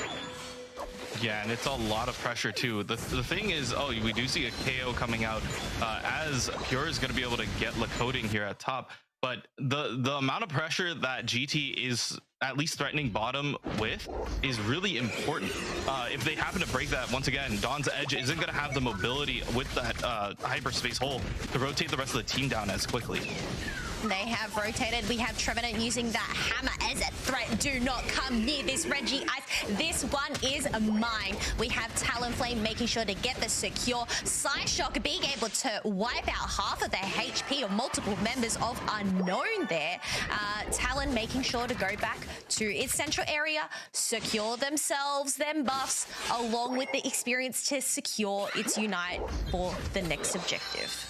Yeah, and it's a lot of pressure too. The thing is, oh, we do see a KO coming out as Pure is going to be able to get Lakota here at top. But the amount of pressure that GT is at least threatening bottom with is really important. If they happen to break that, once again, Dawn's Edge isn't going to have the mobility with that hyperspace hole to rotate the rest of the team down as quickly. They have rotated. We have Trevenant using that hammer as a threat. Do not come near this Reggie Ice. This one is mine. We have Talonflame making sure to get the secure. Psyshock being able to wipe out half of the HP of multiple members of Unknown there. Talon making sure to go back to its central area, secure themselves, them buffs, along with the experience to secure its Unite for the next objective.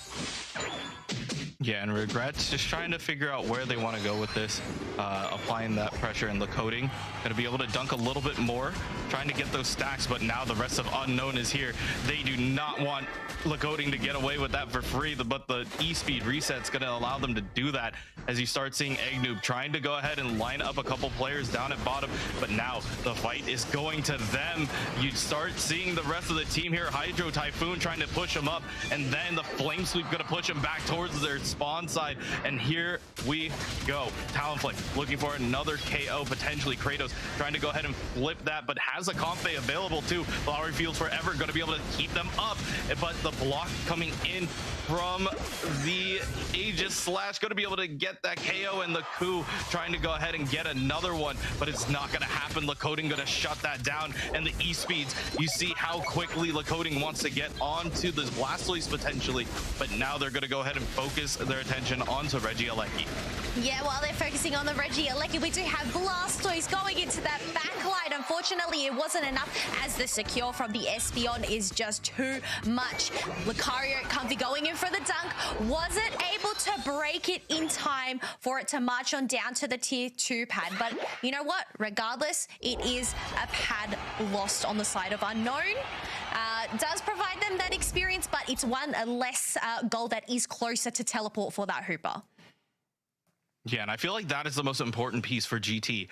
Yeah, and Regrets just trying to figure out where they want to go with this, applying that pressure and the coating. Going to be able to dunk a little bit more, trying to get those stacks, but now the rest of Unknown is here. They do not want Lacoting to get away with that for free, but the E-Speed reset's going to allow them to do that as you start seeing Eggnoob trying to go ahead and line up a couple players down at bottom, but now the fight is going to them. You start seeing the rest of the team here, Hydro Typhoon trying to push them up, and then the Flame Sweep going to push them back towards their spawn side, and here we go. Talonflame looking for another KO, potentially. Kratos trying to go ahead and flip that, but has a Comfey available too. Flowery Fields Forever going to be able to keep them up, but the block coming in from the Aegislash going to be able to get that KO, and the coup trying to go ahead and get another one, but it's not going to happen. Lacoting going to shut that down, and the E-Speeds, you see how quickly Lacoting wants to get onto this Blastoise potentially, but now they're going to go ahead and focus their attention onto Regieleki. Yeah, while they're focusing on the Regieleki, we do have Blastoise going into that backlight. Unfortunately, it wasn't enough as the secure from the Espeon is just too much. Lucario Comfy going in for the dunk, wasn't able to break it in time for it to march on down to the tier 2 pad. But you know what? Regardless, it is a pad lost on the side of Unknown. does provide them that experience, but it's one less goal that is closer to teleport for that Hooper. Yeah, and I feel like that is the most important piece for GT.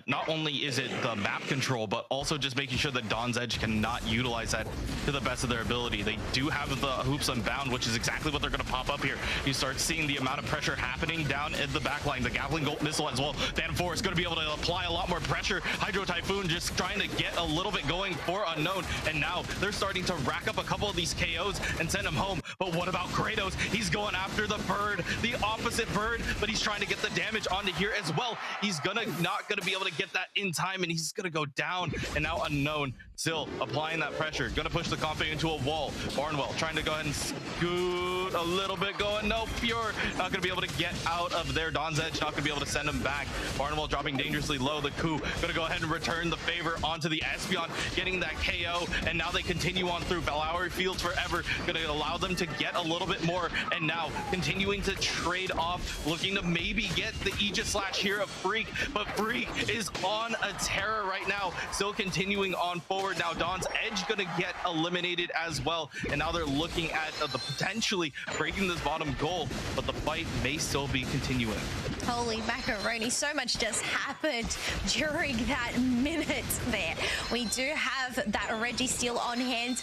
Not only is it the map control, but also just making sure that Dawn's Edge cannot utilize that to the best of their ability. They do have the hoops unbound, which is exactly what they're going to pop up here. You start seeing the amount of pressure happening down at the back line. The Gatling Bolt missile as well. Phantom Force going to be able to apply a lot more pressure. Hydro Typhoon just trying to get a little bit going for Unknown, and now they're starting to rack up a couple of these KOs and send them home. But what about Kratos? He's going after the bird, the opposite bird, but he's trying to get the damage onto here as well. He's not gonna be able to get that in time, and he's gonna go down. And now Unknown still applying that pressure, gonna push the config into a wall. Barnwell trying to go ahead and scoot a little bit, going no, Pure not gonna be able to get out of there. Dawn's Edge not gonna be able to send him back. Barnwell dropping dangerously low. The Coup gonna go ahead and return the favor onto the Espeon, getting that KO, and now they continue on through. Flowery Fields Forever gonna allow them to get a little bit more, and now continuing to trade off, looking to maybe get the Aegis Slash here of Freak, but Freak is on a terror right now, still continuing on forward. Now Dawn's Edge gonna get eliminated as well, and now they're looking at the potentially breaking this bottom goal, but the fight may still be continuing. Holy macaroni, so much just happened during that minute there. We do have that Reggie Steel on hand.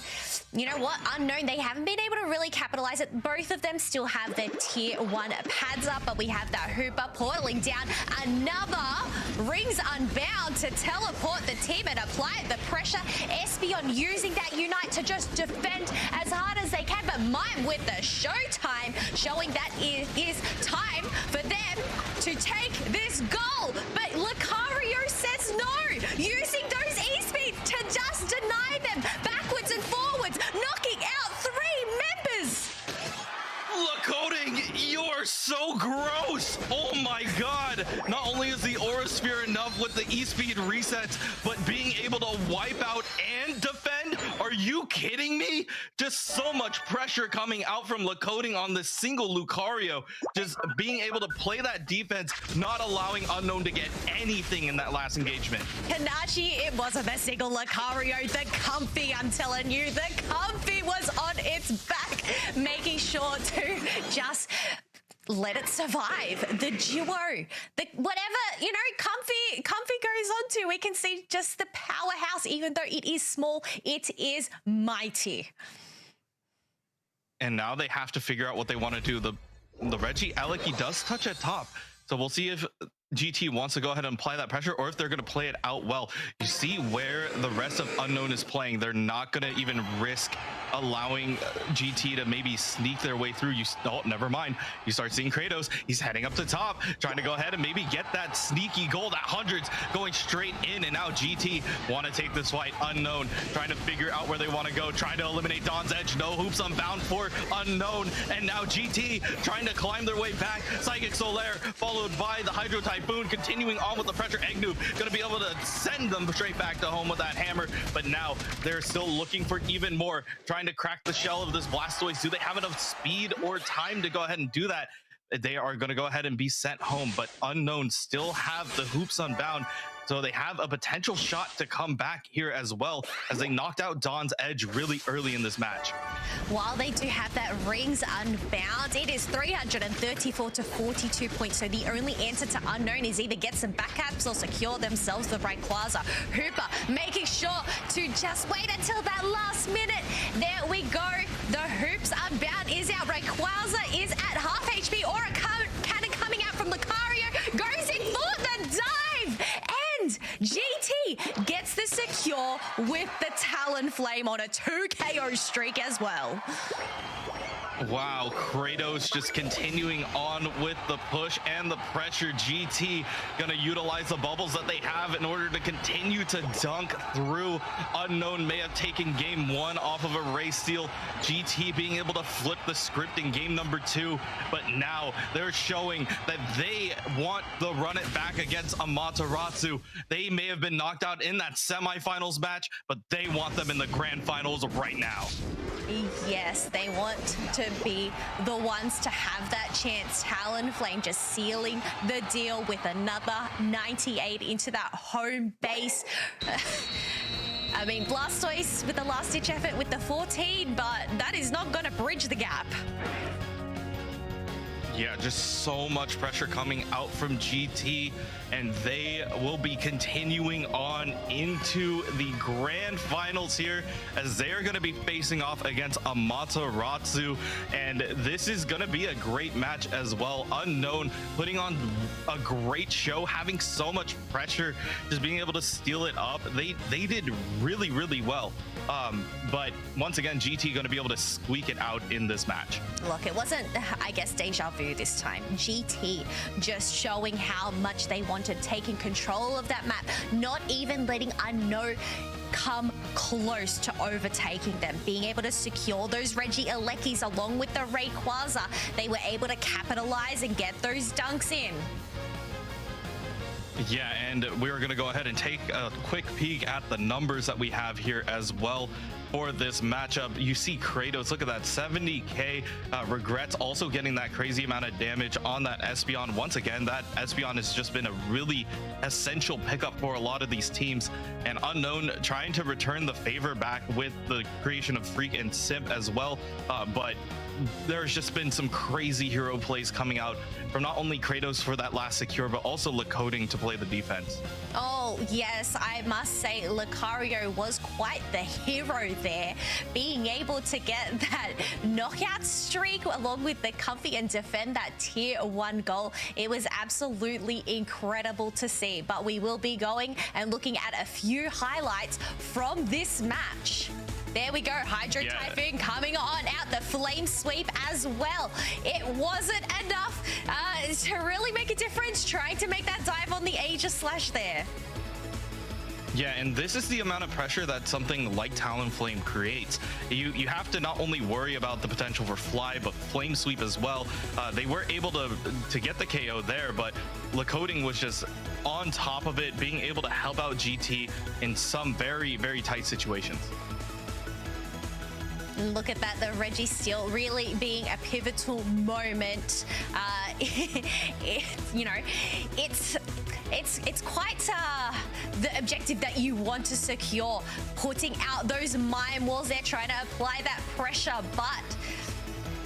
You know what? Unknown, they haven't been able to really capitalize it. Both of them still have their tier 1 pads up, but we have that Hooper portaling down. Another Rings Unbound to teleport the team and apply the pressure. Espeon using that Unite to just defend as hard as they can, but Mime with the showtime, showing that it is time for them to take this goal. But Lucario says no, using those E-Speed to just deny them backwards and forwards, knocking out 3 members. Coding, you're so gross. Oh my god. Not only is the Aura Sphere enough with the E-Speed resets, but being able to wipe out and defend? Are you kidding me? Just so much pressure coming out from Lacoding on this single Lucario. Just being able to play that defense, not allowing Unknown to get anything in that last engagement. Kanachi, it wasn't the single Lucario, the Comfy, I'm telling you, the Comfy was on its back, making sure to just let it survive. The duo, the whatever, you know, Comfy goes on to, we can see just the powerhouse. Even though it is small, it is mighty. And now they have to figure out what they want to do. The Reggie Aleki does touch at top, so we'll see if GT wants to go ahead and apply that pressure, or if they're going to play it out well. You see where the rest of Unknown is playing. They're not going to even risk allowing GT to maybe sneak their way through. Oh, never mind. You start seeing Kratos. He's heading up to top, trying to go ahead and maybe get that sneaky goal. That hundreds going straight in, and now GT want to take this fight. Unknown trying to figure out where they want to go, trying to eliminate Dawn's Edge. No hoops unbound for Unknown, and now GT trying to climb their way back. Psychic Solaire followed by the Hydro Typhoon, continuing on with the pressure. Eggnoob going to be able to send them straight back to home with that hammer, but now they're still looking for even more, trying to crack the shell of this Blastoise. Do they have enough speed or time to go ahead and do that? They are going to go ahead and be sent home, but Unknown still have the hoops unbound, so they have a potential shot to come back here as well, as they knocked out Dawn's Edge really early in this match. While they do have that Rings Unbound, it is 334 to 42 points, so the only answer to Unknown is either get some backups or secure themselves the Rayquaza. Hooper making sure to just wait until that last minute. There we go. The hoops Unbound is out. Rayquaza is at half HP. Aura Cannon coming out from Lucario, goes in for the dive, and GT gets the secure with the Talonflame on a 2 KO streak as well. Wow, Kratos just continuing on with the push and the pressure. GT gonna utilize the bubbles that they have in order to continue to dunk through. Unknown may have taken game 1 off of a race steal. GT being able to flip the script in game number 2, but now they're showing that they want to run it back against Amaterasu. They may have been knocked out in that semifinals match, but they want them in the grand finals right now. Yes, they want to be the ones to have that chance. Talonflame just sealing the deal with another 98 into that home base. I mean, Blastoise with the last-ditch effort with the 14, but that is not going to bridge the gap. Yeah, just so much pressure coming out from GT, and they will be continuing on into the grand finals here as they are going to be facing off against Amaterasu, and this is going to be a great match as well. Unknown putting on a great show, having so much pressure, just being able to steal it up. They did really well, but once again, GT going to be able to squeak it out in this match. Look, it wasn't, I guess, deja vu this time. GT just showing how much they wanted, taking control of that map, not even letting Unknown come close to overtaking them, being able to secure those Regielekis along with the Rayquaza. They were able to capitalize and get those dunks in. Yeah, and we're going to go ahead and take a quick peek at the numbers that we have here as well for this matchup. You see Kratos, look at that, 70k. Regrets also getting that crazy amount of damage on that Espeon. Once again, that Espeon has just been a really essential pickup for a lot of these teams. And Unknown trying to return the favor back with the creation of Freak and Simp as well. But there's just been some crazy hero plays coming out from not only Kratos for that last secure, but also Lakoding to play the defense. Oh, yes, I must say Lucario was quite the hero there, being able to get that knockout streak along with the comfy and defend that tier 1 goal. It was absolutely incredible to see, but we will be going and looking at a few highlights from this match. There we go, Hydro Typhoon coming on out, the Flame Sweep as well. It wasn't enough to really make a difference, trying to make that dive on the Aegis Slash there. Yeah, and this is the amount of pressure that something like Talonflame creates. You have to not only worry about the potential for Fly, but Flame Sweep as well. They were able to get the KO there, but Lakoding was just on top of it, being able to help out GT in some very tight situations. Look at that, the Registeel really being a pivotal moment. You know, it's quite the objective that you want to secure, putting out those mine walls there, trying to apply that pressure. But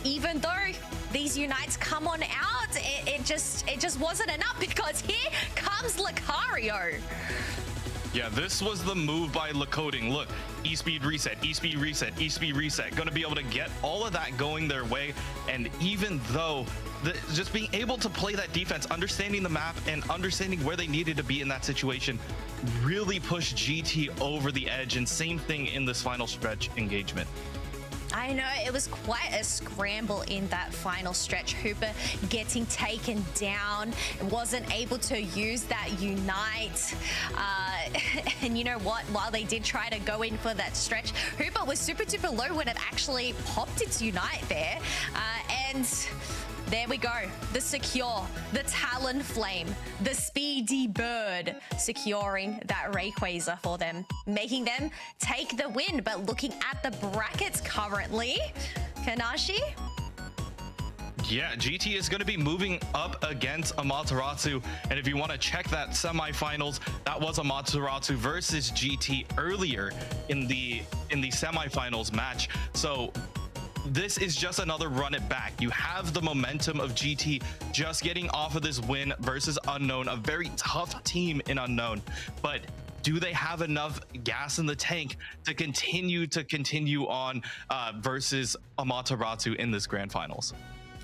even though these unites come on out, it just wasn't enough, because here comes Lucario. Yeah, this was the move by Lakoding. Look, E-speed reset, E-speed reset, E-speed reset. Going to be able to get all of that going their way. And even though just being able to play that defense, understanding the map and understanding where they needed to be in that situation, really pushed GT over the edge. And same thing in this final stretch engagement. I know, it was quite a scramble in that final stretch. Hooper getting taken down, wasn't able to use that Unite. And you know what? While they did try to go in for that stretch, Hooper was super duper low when it actually popped its Unite there. And there we go. The secure, the Talonflame, the Speedy Bird securing that Rayquaza for them, making them take the win. But looking at the brackets currently, Kanashi? Yeah, GT is going to be moving up against Amaterasu. And if you want to check that semifinals, that was Amaterasu versus GT earlier in the semifinals match. So this is just another run it back. You have the momentum of GT just getting off of this win versus Unknown, a very tough team in Unknown. But do they have enough gas in the tank to continue on versus Amaterasu in this grand finals?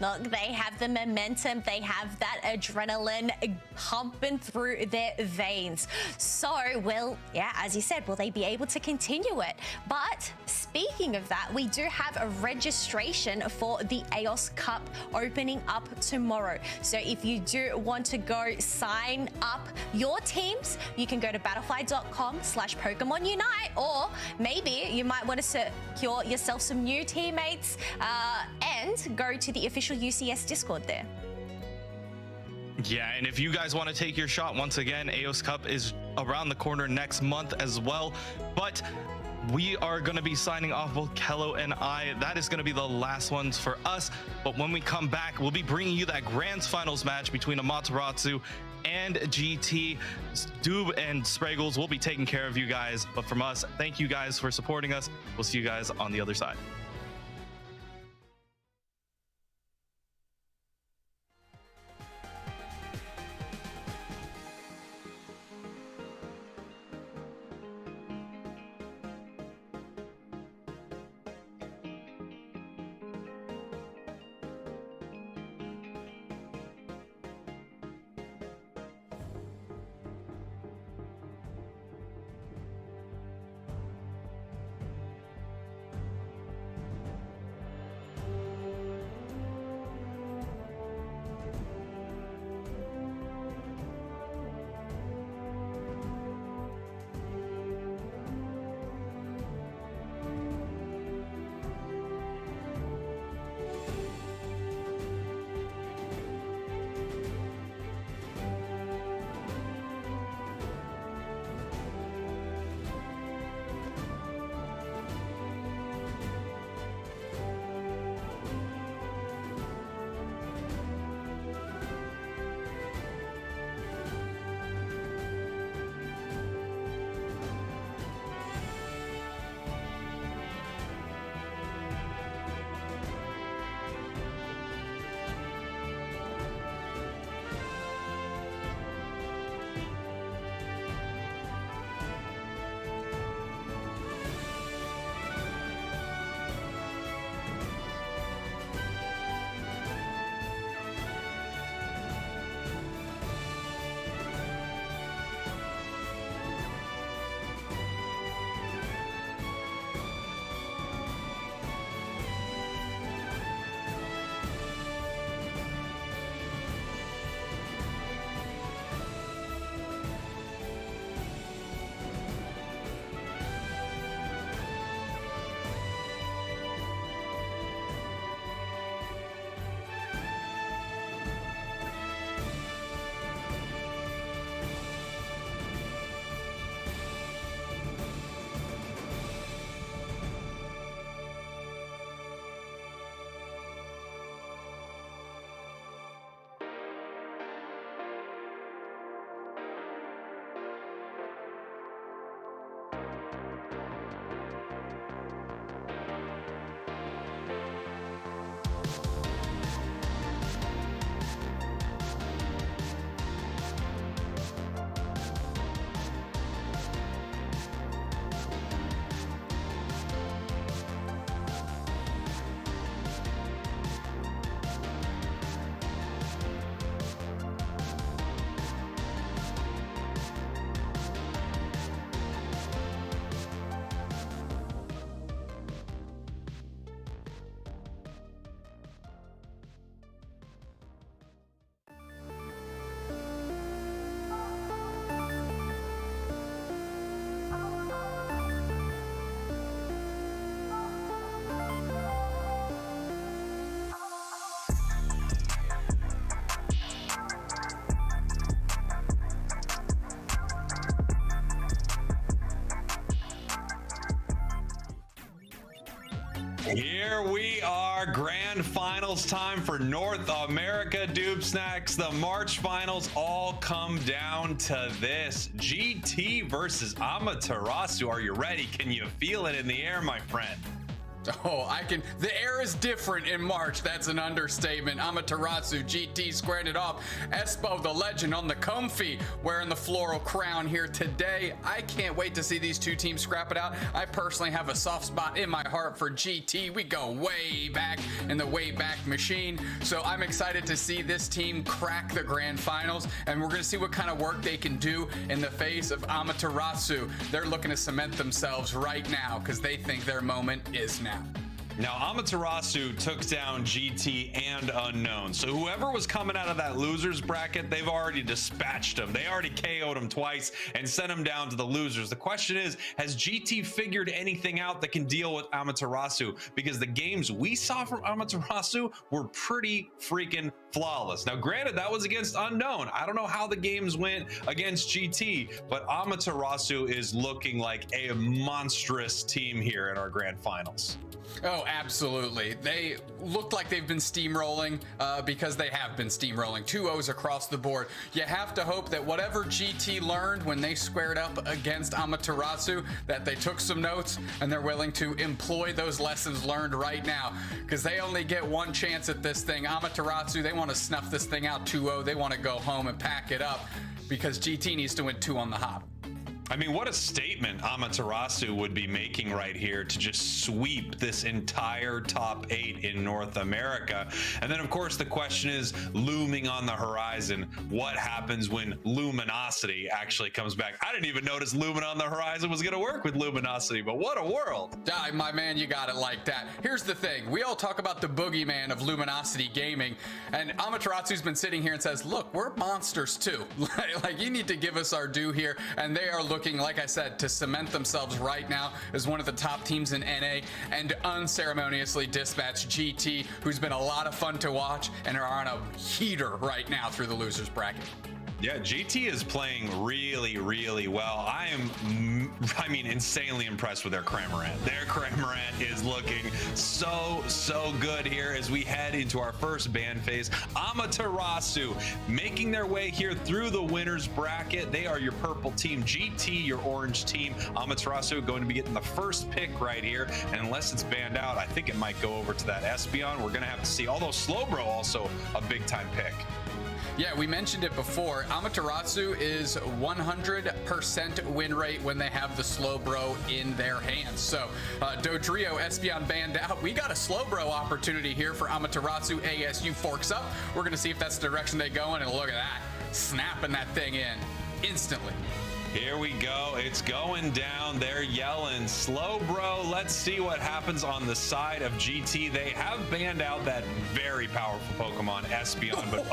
Look, they have the momentum, they have that adrenaline pumping through their veins. So, well, yeah, as you said, will they be able to continue it? But speaking of that, we do have a registration for the EOS Cup opening up tomorrow. So if you do want to go sign up your teams, you can go to battlefly.com/Pokemon Unite, or maybe you might want to secure yourself some new teammates and go to the official UCS Discord there. Yeah, and if you guys want to take your shot, once again, EOS Cup is around the corner next month as well. But we are going to be signing off, both Kello and I. That is going to be the last ones for us. But when we come back, we'll be bringing you that Grand Finals match between Amaterasu and GT. Doob and Spraggles will be taking care of you guys. But from us, thank you guys for supporting us. We'll see you guys on the other side. Here we are, grand finals time for North America, Doob Snacks. The March finals all come down to this. GT versus Amaterasu. Are you ready? Can you feel it in the air, my friend? Oh, I can. The air is different in March. That's an understatement. Amaterasu, GT squared it off. Espo, the legend, on the comfy, wearing the floral crown here today. I can't wait to see these two teams scrap it out. I personally have a soft spot in my heart for GT. We go way back in the way back machine. So I'm excited to see this team crack the grand finals, and we're going to see what kind of work they can do in the face of Amaterasu. They're looking to cement themselves right now because they think their moment is now. Now, Amaterasu took down GT and Unknown. So whoever was coming out of that losers bracket, they've already dispatched them. They already KO'd them twice and sent them down to the losers. The question is, has GT figured anything out that can deal with Amaterasu? Because the games we saw from Amaterasu were pretty freaking flawless. Now, granted, that was against Unknown. I don't know how the games went against GT, but Amaterasu is looking like a monstrous team here in our grand finals. Oh, absolutely. They look like they've been steamrolling because they have been steamrolling. 2-0s across the board. You have to hope that whatever GT learned when they squared up against Amaterasu, that they took some notes and they're willing to employ those lessons learned right now, because they only get one chance at this thing. Amaterasu, they want to snuff this thing out 2-0. They want to go home and pack it up because GT needs to win 2 on the hop. I mean, what a statement Amaterasu would be making right here to just sweep this entire top 8 in North America. And then, of course, the question is looming on the horizon. What happens when Luminosity actually comes back? I didn't even notice Lumin on the horizon was going to work with Luminosity, but what a world. My man, you got it like that. Here's the thing. We all talk about the boogeyman of Luminosity Gaming, and Amaterasu's been sitting here and says, look, we're monsters too. Like, you need to give us our due here. And they are looking, like I said, to cement themselves right now as one of the top teams in NA and unceremoniously dispatch GT, who's been a lot of fun to watch and are on a heater right now through the losers bracket. Yeah, GT is playing really, really well. I mean, insanely impressed with their Cramorant. Their Cramorant is looking so good here as we head into our first ban phase. Amaterasu making their way here through the winners bracket. They are your purple team, GT your orange team. Amaterasu going to be getting the first pick right here, and unless it's banned out, I think it might go over to that Espeon. We're gonna have to see, although Slowbro also a big time pick. Yeah, we mentioned it before. Amaterasu is 100% win rate when they have the Slowbro in their hands. So, Dodrio, Espeon banned out. We got a Slowbro opportunity here for Amaterasu. ASU forks up. We're going to see if that's the direction they go in, and look at that. Snapping that thing in instantly. Here we go. It's going down. They're yelling, Slowbro. Let's see what happens on the side of GT. They have banned out that very powerful Pokemon, Espeon, but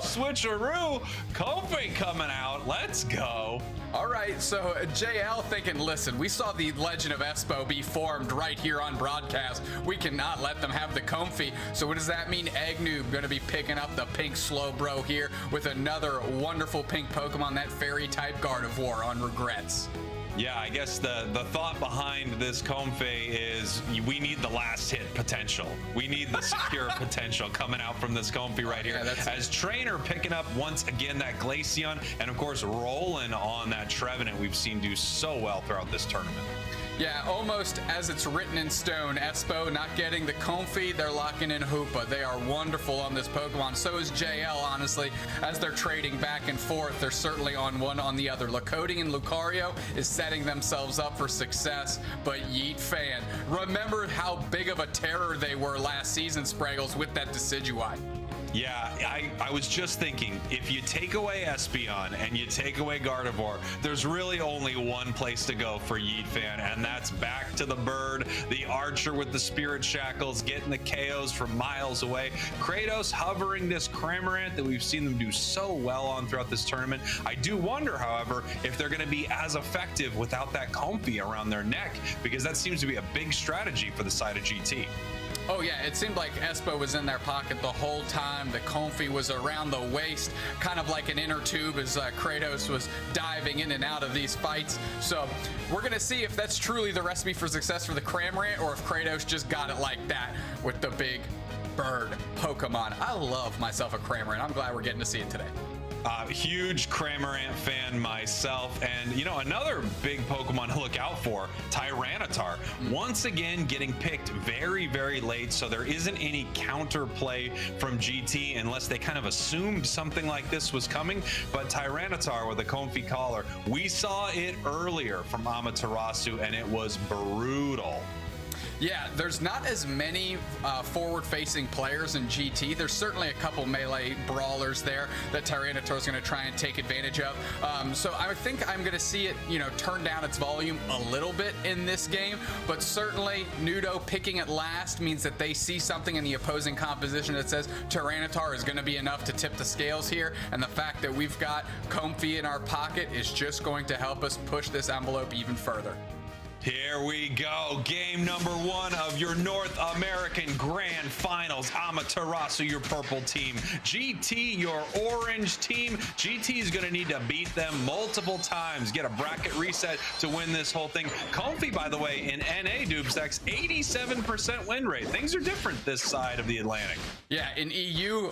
switcheroo. Kofi coming out. Let's go. All right, so JL thinking, listen, we saw the Legend of Espo be formed right here on broadcast. We cannot let them have the Comfy. So what does that mean? Eggnoob going to be picking up the pink Slowbro here with another wonderful pink Pokemon, that fairy type Gardevoir on Regrets. Yeah, I guess the thought behind this Comfey is we need the last hit potential. We need the secure potential coming out from this Comfey right here. Yeah, as Trainer picking up once again that Glaceon, and of course rolling on that Trevenant we've seen do so well throughout this tournament. Yeah, almost as it's written in stone. Espo not getting the Comfy, they're locking in Hoopa. They are wonderful on this Pokemon. So is JL, honestly. As they're trading back and forth, they're certainly on one on the other. Lakoti and Lucario is setting themselves up for success, but Yeet Fan, remember how big of a terror they were last season, Spraggles, with that Decidueye. Yeah, I was just thinking, if you take away Espeon and you take away Gardevoir, there's really only one place to go for Yeet Fan, and that's back to the bird, the archer with the spirit shackles, getting the KOs from miles away. Kratos hovering this Cramorant that we've seen them do so well on throughout this tournament. I do wonder, however, if they're going to be as effective without that Comfy around their neck, because that seems to be a big strategy for the side of GT. Oh yeah, it seemed like Espo was in their pocket the whole time. The Comfy was around the waist, kind of like an inner tube as Kratos was diving in and out of these fights. So we're gonna see if that's truly the recipe for success for the Cramorant, or if Kratos just got it like that with the big bird Pokemon. I love myself a Cramorant. I'm glad we're getting to see it today. Huge Cramorant fan myself, and you know, another big Pokemon to look out for, Tyranitar. Once again getting picked very, very late, so there isn't any counterplay from GT unless they kind of assumed something like this was coming. But Tyranitar with a Comfy collar, we saw it earlier from Amaterasu, and it was brutal. Yeah, there's not as many forward-facing players in GT. There's certainly a couple melee brawlers there that Tyranitar is going to try and take advantage of. So I think I'm going to see it, turn down its volume a little bit in this game. But certainly, Nudo picking it last means that they see something in the opposing composition that says Tyranitar is going to be enough to tip the scales here. And the fact that we've got Comfy in our pocket is just going to help us push this envelope even further. Here we go. Game number 1 of your North American Grand Finals. Amaterasu, your purple team. GT, your orange team. GT is going to need to beat them multiple times. Get a bracket reset to win this whole thing. Comfy, by the way, in NA Dubstacks, 87% win rate. Things are different this side of the Atlantic. Yeah, in EU,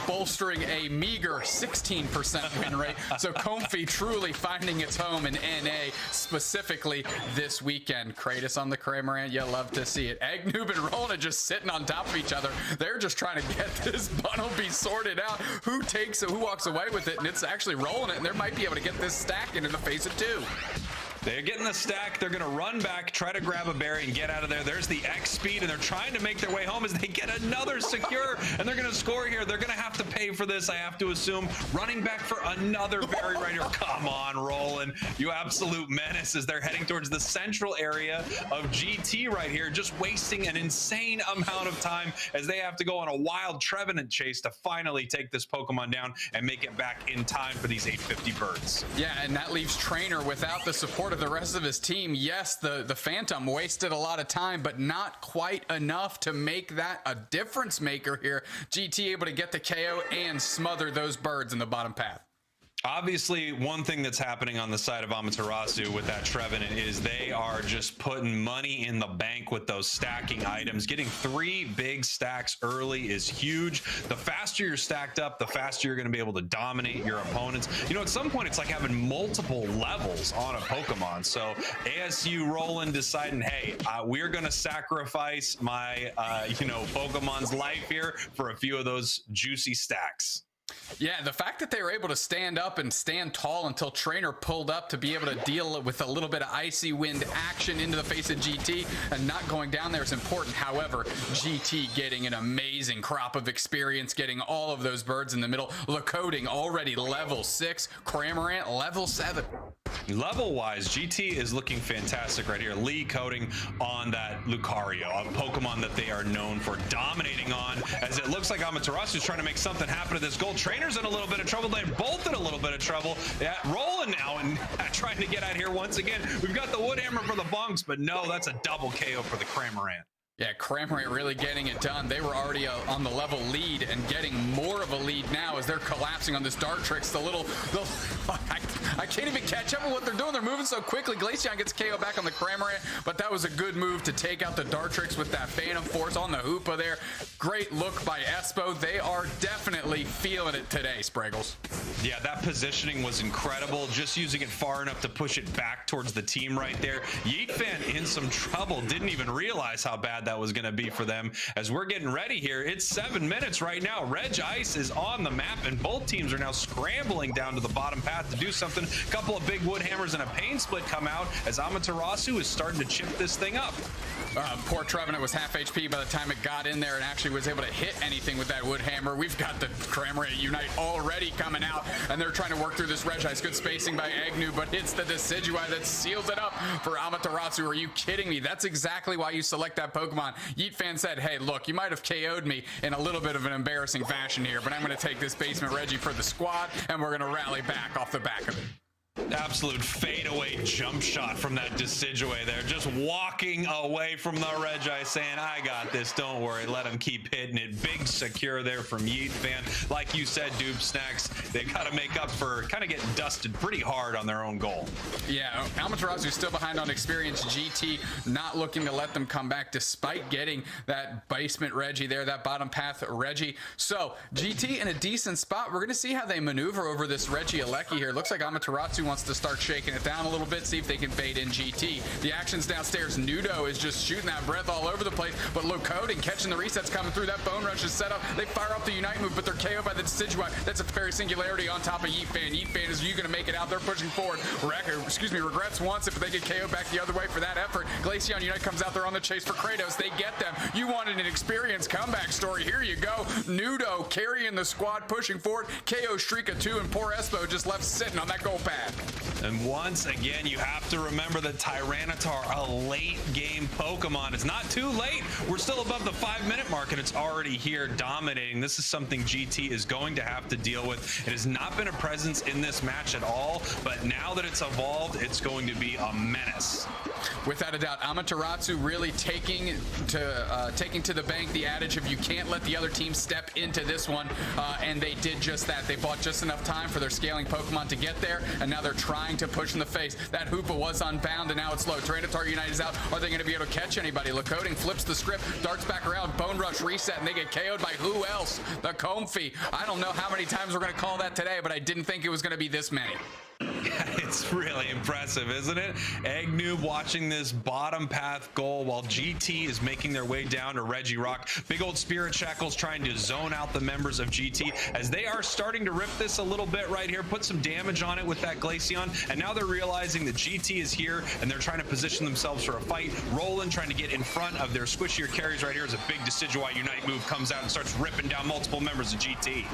bolstering a meager 16% win rate. So Comfy truly finding its home in NA, specifically this weekend. Kratos on the Cramorant, you love to see it. Agnoob and Roland are just sitting on top of each other. They're just trying to get this bundle be sorted out. Who takes it, who walks away with it, and it's actually rolling it, and they might be able to get this stack into the face of 2. They're getting the stack. They're going to run back, try to grab a berry and get out of there. There's the X speed, and they're trying to make their way home as they get another secure, and they're going to score here. They're going to have to pay for this, I have to assume. Running back for another berry right here. Come on, Roland. You absolute menace as they're heading towards the central area of GT right here, just wasting an insane amount of time as they have to go on a wild Trevenant chase to finally take this Pokemon down and make it back in time for these 850 birds. Yeah, and that leaves Trainer without the support of the rest of his team. Yes, the Phantom wasted a lot of time, but not quite enough to make that a difference maker here. GT able to get the KO and smother those birds in the bottom path. Obviously, one thing that's happening on the side of Amaterasu with that Trevenant is they are just putting money in the bank with those stacking items. Getting 3 big stacks early is huge. The faster you're stacked up, the faster you're going to be able to dominate your opponents. At some point, it's like having multiple levels on a Pokemon. So ASU Roland deciding, hey, we're going to sacrifice my, Pokemon's life here for a few of those juicy stacks. Yeah, the fact that they were able to stand up and stand tall until Trainer pulled up to be able to deal with a little bit of icy wind action into the face of GT and not going down there is important. However, GT getting an amazing crop of experience, getting all of those birds in the middle. Lakoding already level 6, Cramorant level 7. Level-wise, GT is looking fantastic right here. Lee coding on that Lucario, a Pokemon that they are known for dominating on, as it looks like Amaterasu is trying to make something happen to this goal. Trainer's in a little bit of trouble. They're both in a little bit of trouble. Yeah, Rolling now and trying to get out here once again. We've got the Woodhammer for the bunks, but no, that's a double KO for the Cramorant. Yeah, Cramorant really getting it done. They were already on the level lead and getting more of a lead now as they're collapsing on this Dartrix. I can't even catch up with what they're doing. They're moving so quickly. Glaceon gets KO back on the Cramorant, but that was a good move to take out the Dartrix with that Phantom Force on the Hoopa there. Great look by Espo. They are definitely feeling it today, Spraggles. Yeah, that positioning was incredible. Just using it far enough to push it back towards the team right there. Yeet Fan in some trouble. Didn't even realize how bad that was going to be for them. As we're getting ready here, it's 7 minutes right now. Reg Ice is on the map, and both teams are now scrambling down to the bottom path to do something. A couple of big wood hammers and a pain split come out as Amaterasu is starting to chip this thing up. Poor Trevenant was half HP by the time it got in there and actually was able to hit anything with that wood hammer. We've got the Cramorant Unite already coming out, and they're trying to work through this Reg Ice. Good spacing by Agnew, but it's the Decidueye that seals it up for Amaterasu. Are you kidding me? That's exactly why you select that Pokemon. Yeet Fan said, hey, look, you might have KO'd me in a little bit of an embarrassing fashion here, but I'm going to take this Basement Reggie for the squad, and we're going to rally back off the back of it. Absolute fadeaway jump shot from that Decidueye there. Just walking away from the Regi saying, I got this, don't worry, let him keep hitting it. Big secure there from Yeet Fan. Like you said, Doob Snacks, they've got to make up for kind of getting dusted pretty hard on their own goal. Yeah, Amaterasu still behind on experience. GT not looking to let them come back despite getting that Basement Reggie there, that bottom path Reggie. So GT in a decent spot. We're going to see how they maneuver over this Reggie Alecki here. Looks like Amaterasu wants to start shaking it down a little bit, see if they can bait in GT. The action's downstairs. Nudo is just shooting that breath all over the place, but Locoden catching the resets coming through. That Bone Rush is set up. They fire up the Unite move, but they're KO'd by the Decidueye. That's a Fairy Singularity on top of Yeet Fan. Yeet Fan, is you going to make it out? They're pushing forward. Regrets once if they get KO'd back the other way for that effort. Glaceon Unite comes out there on the chase for Kratos. They get them. You wanted an experienced comeback story. Here you go. Nudo carrying the squad, pushing forward. KO Shrika 2, and poor Espo just left sitting on that goal pad. And once again, you have to remember that Tyranitar, a late game Pokemon. It's not too late. We're still above the 5-minute mark, and it's already here dominating. This is something GT is going to have to deal with. It has not been a presence in this match at all, but now that it's evolved, it's going to be a menace. Without a doubt, Amaterasu really taking to the bank the adage of you can't let the other team step into this one, and they did just that. They bought just enough time for their scaling Pokemon to get there, and now they're trying to push in the face. That Hoopa was unbound, and now it's low. Tyranitar Unite is out. Are they going to be able to catch anybody? Lacoding flips the script, darts back around, Bone Rush reset, and they get KO'd by who else? The Comfy. I don't know how many times we're going to call that today, but I didn't think it was going to be this many. It's really impressive, isn't it? Eggnoob watching this bottom path goal while GT is making their way down to Regirock. Big old Spirit Shackles trying to zone out the members of GT as they are starting to rip this a little bit right here, put some damage on it with that Glaceon, and now they're realizing that GT is here and they're trying to position themselves for a fight. Roland trying to get in front of their squishier carries right here as a big Decidueye Unite move comes out and starts ripping down multiple members of GT.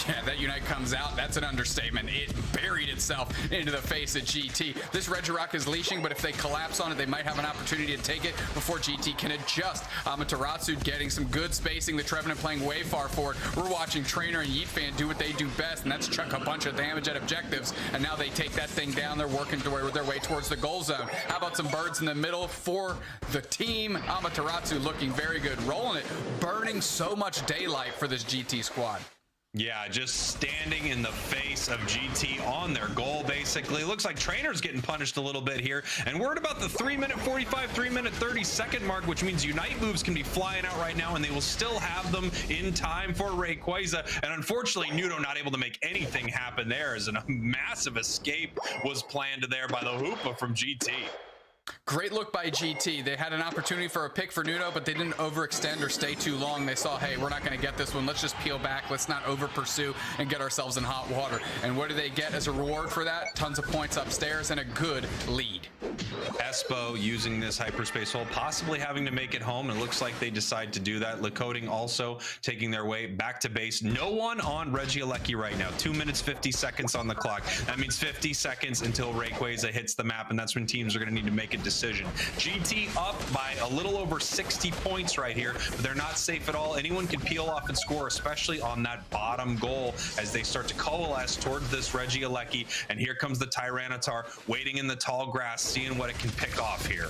Yeah, that Unite comes out. That's an understatement. It buried itself into the face of GT. This Regirock is leashing, but if they collapse on it, they might have an opportunity to take it before GT can adjust. Amaterasu getting some good spacing. The Trevenant playing way far forward. We're watching Trainer and Yeet Fan do what they do best, and that's chuck a bunch of damage at objectives. And now they take that thing down. They're working their way towards the goal zone. How about some birds in the middle for the team? Amaterasu looking very good. Rolling it, burning so much daylight for this GT squad. Yeah, just standing in the face of GT on their goal, basically. Looks like Trainer's getting punished a little bit here. And we're at about the 3-minute 45, 3-minute 30-second mark, which means Unite moves can be flying out right now, and they will still have them in time for Rayquaza. And unfortunately, Nudo not able to make anything happen there as a massive escape was planned there by the Hoopa from GT. Great look by GT. They had an opportunity for a pick for Nudo, but they didn't overextend or stay too long. They saw, hey, we're not going to get this one. Let's just peel back. Let's not over pursue and get ourselves in hot water. And what do they get as a reward for that? Tons of points upstairs and a good lead. Espo using this hyperspace hole, possibly having to make it home. It looks like they decide to do that. Lacoding also taking their way back to base. No one on Regieleki right now. 2 minutes, 50 seconds on the clock. That means 50 seconds until Rayquaza hits the map, and that's when teams are going to need to make a decision. GT up by a little over 60 points right here, but they're not safe at all. Anyone can peel off and score, especially on that bottom goal as they start to coalesce towards this Regieleki. And here comes the Tyranitar waiting in the tall grass, seeing what it can pick off here.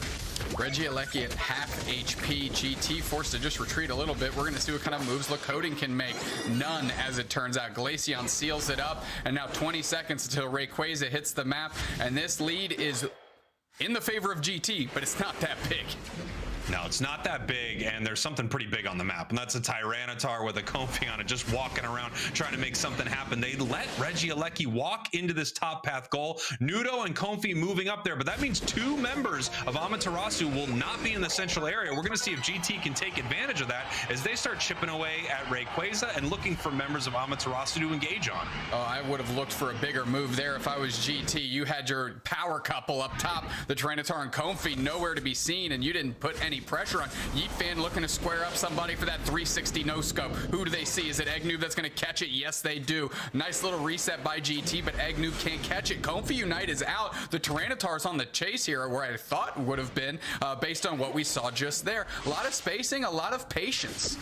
Regieleki at half HP. GT forced to just retreat a little bit. We're going to see what kind of moves Lacoding can make. None, as it turns out. Glaceon seals it up, and now 20 seconds until Rayquaza hits the map, and this lead is in the favor of GT, but it's not that big. No, it's not that big, and there's something pretty big on the map, and that's a Tyranitar with a Comfy on it, just walking around trying to make something happen. They let Regieleki walk into this top path goal. Nudo and Comfy moving up there, but that means 2 members of Amaterasu will not be in the central area. We're going to see if GT can take advantage of that as they start chipping away at Rayquaza and looking for members of Amaterasu to engage on. Oh, I would have looked for a bigger move there if I was GT. You had your power couple up top, the Tyranitar and Comfy, nowhere to be seen, and you didn't put any pressure on. Yeet Fan looking to square up somebody for that 360 no scope. Who do they see? Is it Eggnoob that's going to catch it? Yes, they do. Nice little reset by GT, but Eggnoob can't catch it. Comfy Unite is out. The Tyranitar's on the chase here, where I thought would have been based on what we saw just there. A lot of spacing, a lot of patience.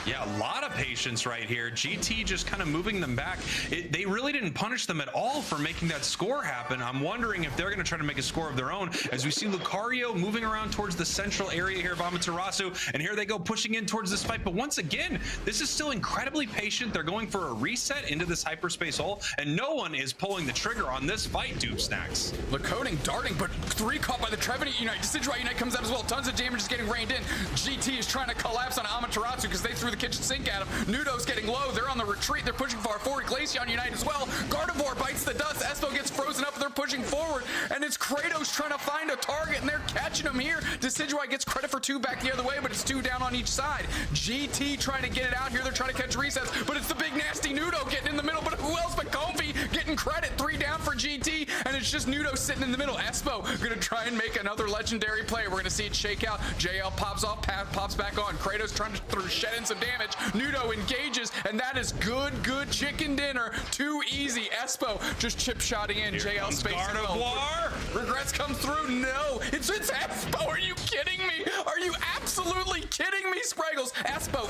Yeah, a lot of patience right here. GT just kind of moving them back. They really didn't punish them at all for making that score happen. I'm wondering if they're going to try to make a score of their own as we see Lucario moving around towards the central area here of Amaterasu, and here they go pushing in towards this fight. But once again, this is still incredibly patient. They're going for a reset into this hyperspace hole, and no one is pulling the trigger on this fight, Doob Snacks. Laconing darting, but 3 caught by the Trevenant Unite. Decidueye Unite comes out as well. Tons of damage is getting rained in. GT is trying to collapse on Amaterasu because they threw the kitchen sink at him. Nudo's getting low. They're on the retreat. They're pushing far forward. Glaceon Unite as well. Gardevoir bites the dust. Espo gets frozen up. They're pushing forward, and it's Kratos trying to find a target, and they're catching him here. Decidueye gets credit for 2 back the other way, but it's 2 down on each side. GT trying to get it out here. They're trying to catch resets, but it's the big nasty Nudo getting in the middle. But who else but Comfy getting credit? 3 down for GT, and it's just Nudo sitting in the middle. Espo gonna try and make another legendary play. We're gonna see it shake out. JL pops off, pops back on. Kratos trying to shed in some damage. Nudo engages, and that is good chicken dinner. Too easy. Espo just chip-shotting in. JL space. Gardevoir. Regrets comes through. No, it's Espo. Are you kidding me? Are you absolutely kidding me, Spraggles? Espo.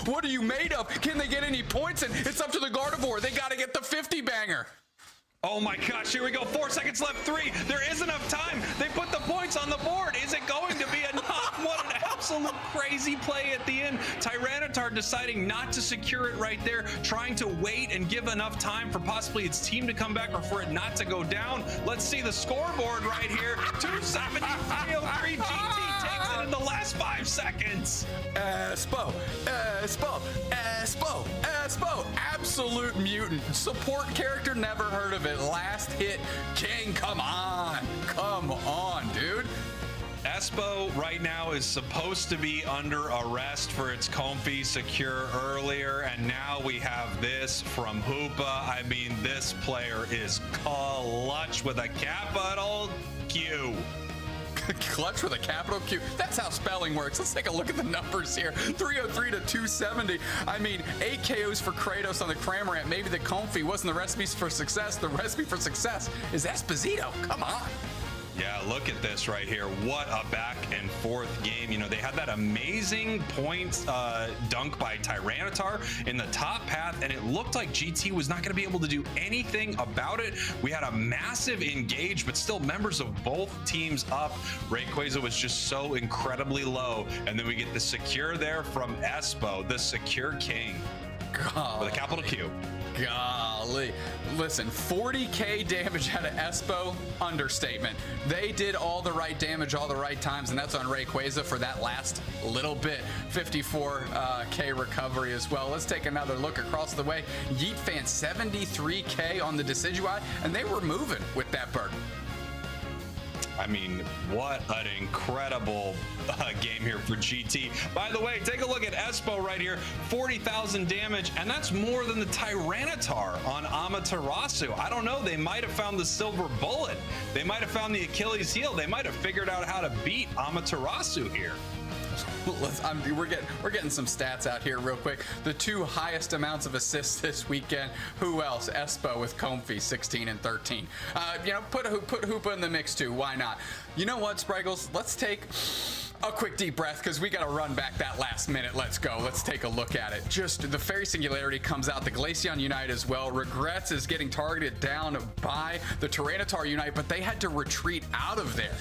What are you made of? Can they get any points? And it's up to the Gardevoir. They got to get the 50 banger. Oh my gosh, here we go. 4 seconds left, 3. There is enough time. They put the points on the board. Is it going to be enough? What an absolute crazy play at the end. Tyranitar deciding not to secure it right there, trying to wait and give enough time for possibly its team to come back or for it not to go down. Let's see the scoreboard right here. 270, 303. GT takes it in the last 5 seconds. Espo. Absolute mutant. Support character, never heard of it. Last hit, King. Come on, dude. Espo right now is supposed to be under arrest for its Comfy secure earlier, and now we have this from Hoopa. I mean, this player is clutch with a capital Q. Clutch with a capital Q. That's how spelling works. Let's take a look at the numbers here. 303 to 270. I mean, 8 KOs for Kratos on the Cramorant. Maybe the Comfy wasn't the recipe for success. The recipe for success is Esposito. Come on. Yeah, look at this right here. What a back and forth game. You know, they had that amazing point dunk by Tyranitar in the top path, and it looked like GT was not going to be able to do anything about it. We had a massive engage, but still members of both teams up. Rayquaza was just so incredibly low, and then we get the secure there from Espo, the secure king. Golly. With a capital Q. Golly. Listen, 40k damage out of Espo, understatement. They did all the right damage all the right times, and that's on Rayquaza for that last little bit. 54k recovery as well. Let's take another look across the way. Yeet Fan, 73k on the Decidueye, and they were moving with that bird. I mean, what an incredible game here for GT. By the way, take a look at Espo right here, 40,000 damage, and that's more than the Tyranitar on Amaterasu. I don't know, they might have found the silver bullet. They might have found the Achilles heel. They might have figured out how to beat Amaterasu here. We're getting some stats out here real quick. The 2 highest amounts of assists this weekend. Who else? Espo with Comfy, 16 and 13. You know, put Hoopa in the mix too. Why not? You know what, Spraggles? Let's take a quick deep breath because we got to run back that last minute. Let's go. Let's take a look at it. Just the Fairy Singularity comes out. The Glaceon Unite as well. Regrets is getting targeted down by the Tyranitar Unite, but they had to retreat out of there.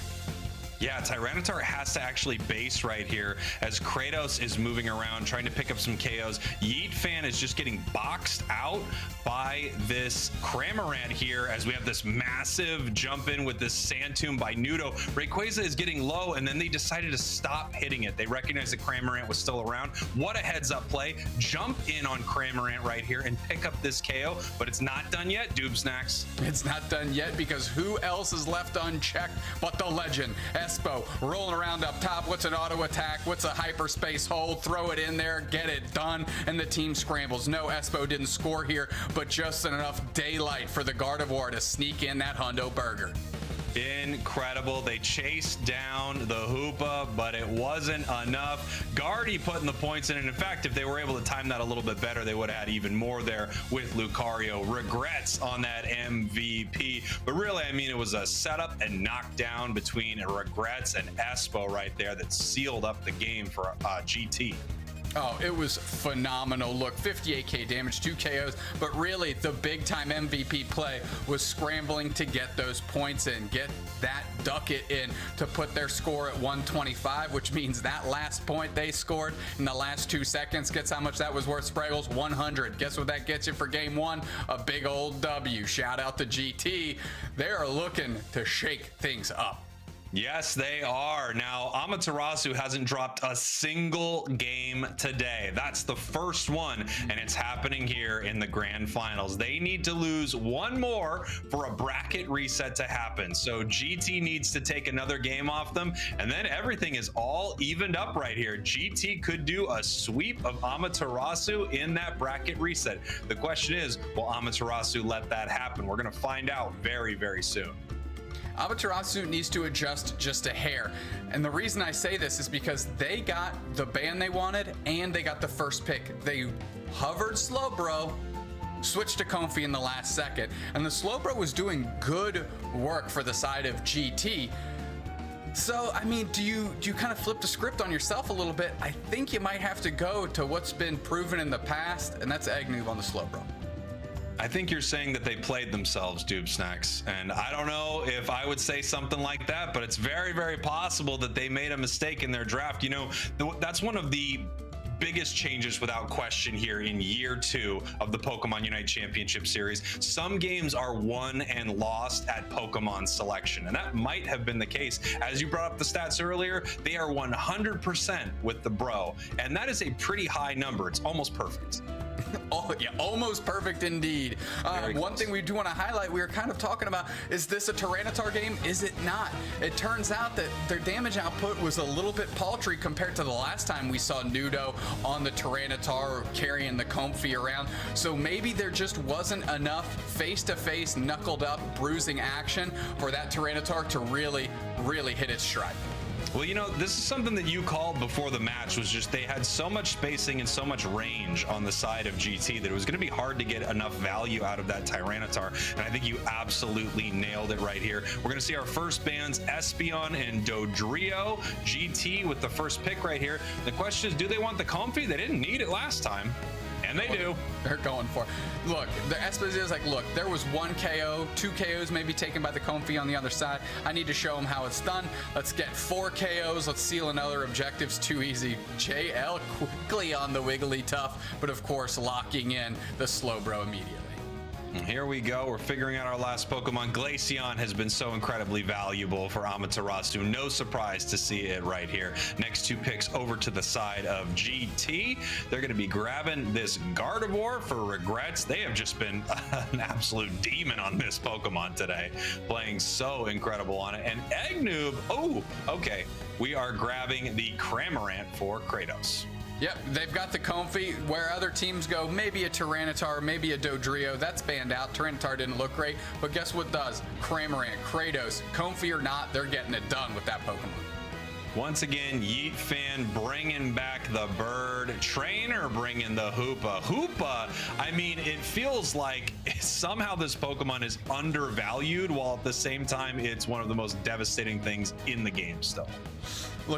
Yeah, Tyranitar has to actually base right here as Kratos is moving around trying to pick up some KOs. Yeet Fan is just getting boxed out by this Cramorant here as we have this massive jump in with this Sand Tomb by Nudo. Rayquaza is getting low, and then they decided to stop hitting it. They recognized that Cramorant was still around. What a heads up play. Jump in on Cramorant right here and pick up this KO, but it's not done yet, Doob Snacks. It's not done yet because who else is left unchecked but the legend? Espo rolling around up top. What's an auto attack? What's a hyperspace hold? Throw it in there, get it done, and the team scrambles. No, Espo didn't score here, but just enough daylight for the Gardevoir to sneak in that hundo burger. Incredible. They chased down the Hoopa, but it wasn't enough. Guardy putting the points in, and in fact, if they were able to time that a little bit better, they would have had even more there with Lucario. Regrets on that MVP, but really, I mean, it was a setup and knockdown between Regrets and Espo right there that sealed up the game for GT. Oh, it was phenomenal. Look, 58k damage, 2 KOs, but really the big time MVP play was scrambling to get those points in, get that ducat in to put their score at 125, which means that last point they scored in the last 2 seconds. Guess how much that was worth, Spraggles? 100. Guess what that gets you for game 1? A big old W. Shout out to GT. They are looking to shake things up. Yes, they are. Now, Amaterasu hasn't dropped a single game today. That's the first one, and it's happening here in the grand finals. They need to lose one more for a bracket reset to happen. So GT needs to take another game off them, and then everything is all evened up right here. GT could do a sweep of Amaterasu in that bracket reset. The question is, will Amaterasu let that happen? We're going to find out very, very soon. Amaterasu needs to adjust just a hair. And the reason I say this is because they got the ban they wanted and they got the first pick. They hovered Slowbro, switched to Comfy in the last second, and the Slowbro was doing good work for the side of GT. So, I mean, do you kind of flip the script on yourself a little bit? I think you might have to go to what's been proven in the past, and that's Agnew on the Slowbro. I think you're saying that they played themselves, Doob Snacks. And I don't know if I would say something like that, but it's very, very possible that they made a mistake in their draft. You know, that's one of the biggest changes without question here in year 2 of the Pokemon UNITE Championship Series. Some games are won and lost at Pokemon selection, and that might have been the case. As you brought up the stats earlier, they are 100% with the Bro, and that is a pretty high number. It's almost perfect. Oh, yeah, almost perfect indeed. One thing we do want to highlight, we were kind of talking about, is this a Tyranitar game? Is it not? It turns out that their damage output was a little bit paltry compared to the last time we saw Nudo on the Tyranitar carrying the Comfy around. So maybe there just wasn't enough face-to-face, knuckled-up, bruising action for that Tyranitar to really, really hit its stride. Well, you know, this is something that you called before the match, was just they had so much spacing and so much range on the side of GT that it was going to be hard to get enough value out of that Tyranitar, and I think you absolutely nailed it right here. We're going to see our first bans, Espeon and Dodrio. GT with the first pick right here. The question is, do they want the Comfy? They didn't need it last time. And they do. They're going for it. Look, the Espeon is like, look, there was 1 KO, 2 KOs maybe taken by the Comfy on the other side. I need to show them how it's done. Let's get 4 KOs. Let's seal another objectives. Too easy. JL quickly on the Wigglytuff, but of course locking in the Slowbro immediately. Here we go. We're figuring out our last Pokemon. Glaceon has been so incredibly valuable for Amaterasu. No surprise to see it right here. Next 2 picks over to the side of GT. They're going to be grabbing this Gardevoir for regrets. They have just been an absolute demon on this Pokemon today. Playing so incredible on it. And Agnew, oh, okay. We are grabbing the Cramorant for Kratos. Yep, they've got the Comfy. Where other teams go, maybe a Tyranitar, maybe a Dodrio. That's banned out. Tyranitar didn't look great, but guess what does? Cramorant, Kratos, Comfy or not, they're getting it done with that Pokemon. Once again, Yeet Fan bringing back the bird. Trainer bringing the Hoopa. Hoopa, I mean, it feels like somehow this Pokemon is undervalued, while at the same time, it's one of the most devastating things in the game still.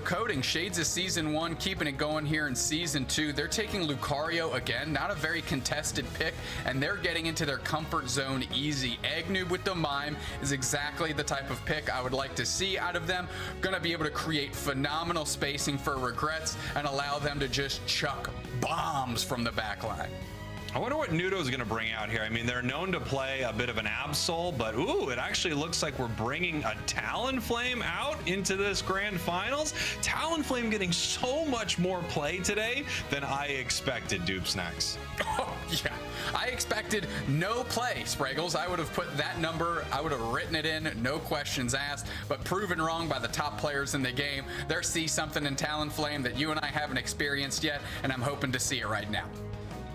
Coding Shades of Season 1, keeping it going here in Season 2. They're taking Lucario again, not a very contested pick, and they're getting into their comfort zone easy. Agnew with the Mime is exactly the type of pick I would like to see out of them. Gonna be able to create phenomenal spacing for regrets and allow them to just chuck bombs from the back line. I wonder what Nudo's going to bring out here. I mean, they're known to play a bit of an Absol, but ooh, it actually looks like we're bringing a Talonflame out into this grand finals. Talonflame getting so much more play today than I expected, Doob Snacks. Oh, yeah. I expected no play, Spraggles. I would have put that number, I would have written it in, no questions asked, but proven wrong by the top players in the game. They see something in Talonflame that you and I haven't experienced yet, and I'm hoping to see it right now.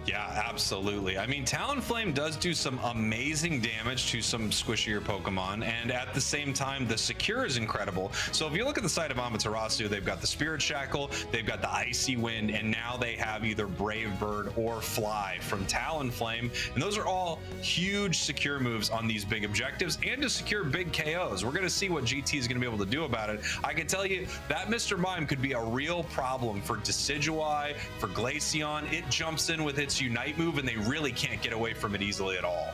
Yeah, absolutely. I mean, Talonflame does do some amazing damage to some squishier Pokemon, and at the same time, the Secure is incredible. So if you look at the side of Amaterasu, they've got the Spirit Shackle, they've got the Icy Wind, and now they have either Brave Bird or Fly from Talonflame, and those are all huge Secure moves on these big objectives and to secure big KOs. We're going to see what GT is going to be able to do about it. I can tell you that Mr. Mime could be a real problem for Decidueye, for Glaceon. It jumps in with its Unite move and they really can't get away from it easily at all.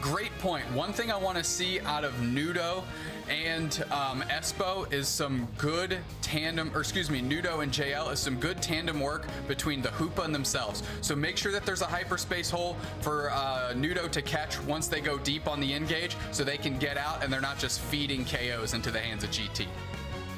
Great point. One thing I want to see out of Nudo and Espo is some good tandem, or excuse me, Nudo and JL is some good tandem work between the Hoopa and themselves. So make sure that there's a hyperspace hole for Nudo to catch once they go deep on the engage so they can get out and they're not just feeding KOs into the hands of GT.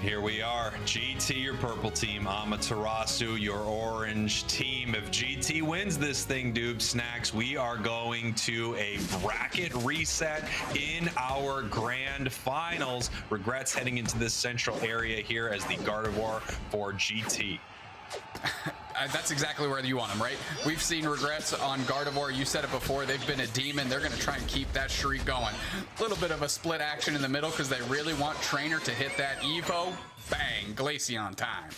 Here we are, GT, your purple team, Amaterasu, your orange team. If GT wins this thing, Doob Snacks, we are going to a bracket reset in our grand finals. Regrets heading into this central area here as the Gardevoir for GT. That's exactly where you want them, right? We've seen Regrets on Gardevoir. You said it before. They've been a demon. They're going to try and keep that streak going. A little bit of a split action in the middle because they really want Trainer to hit that Evo. Bang, Glaceon time.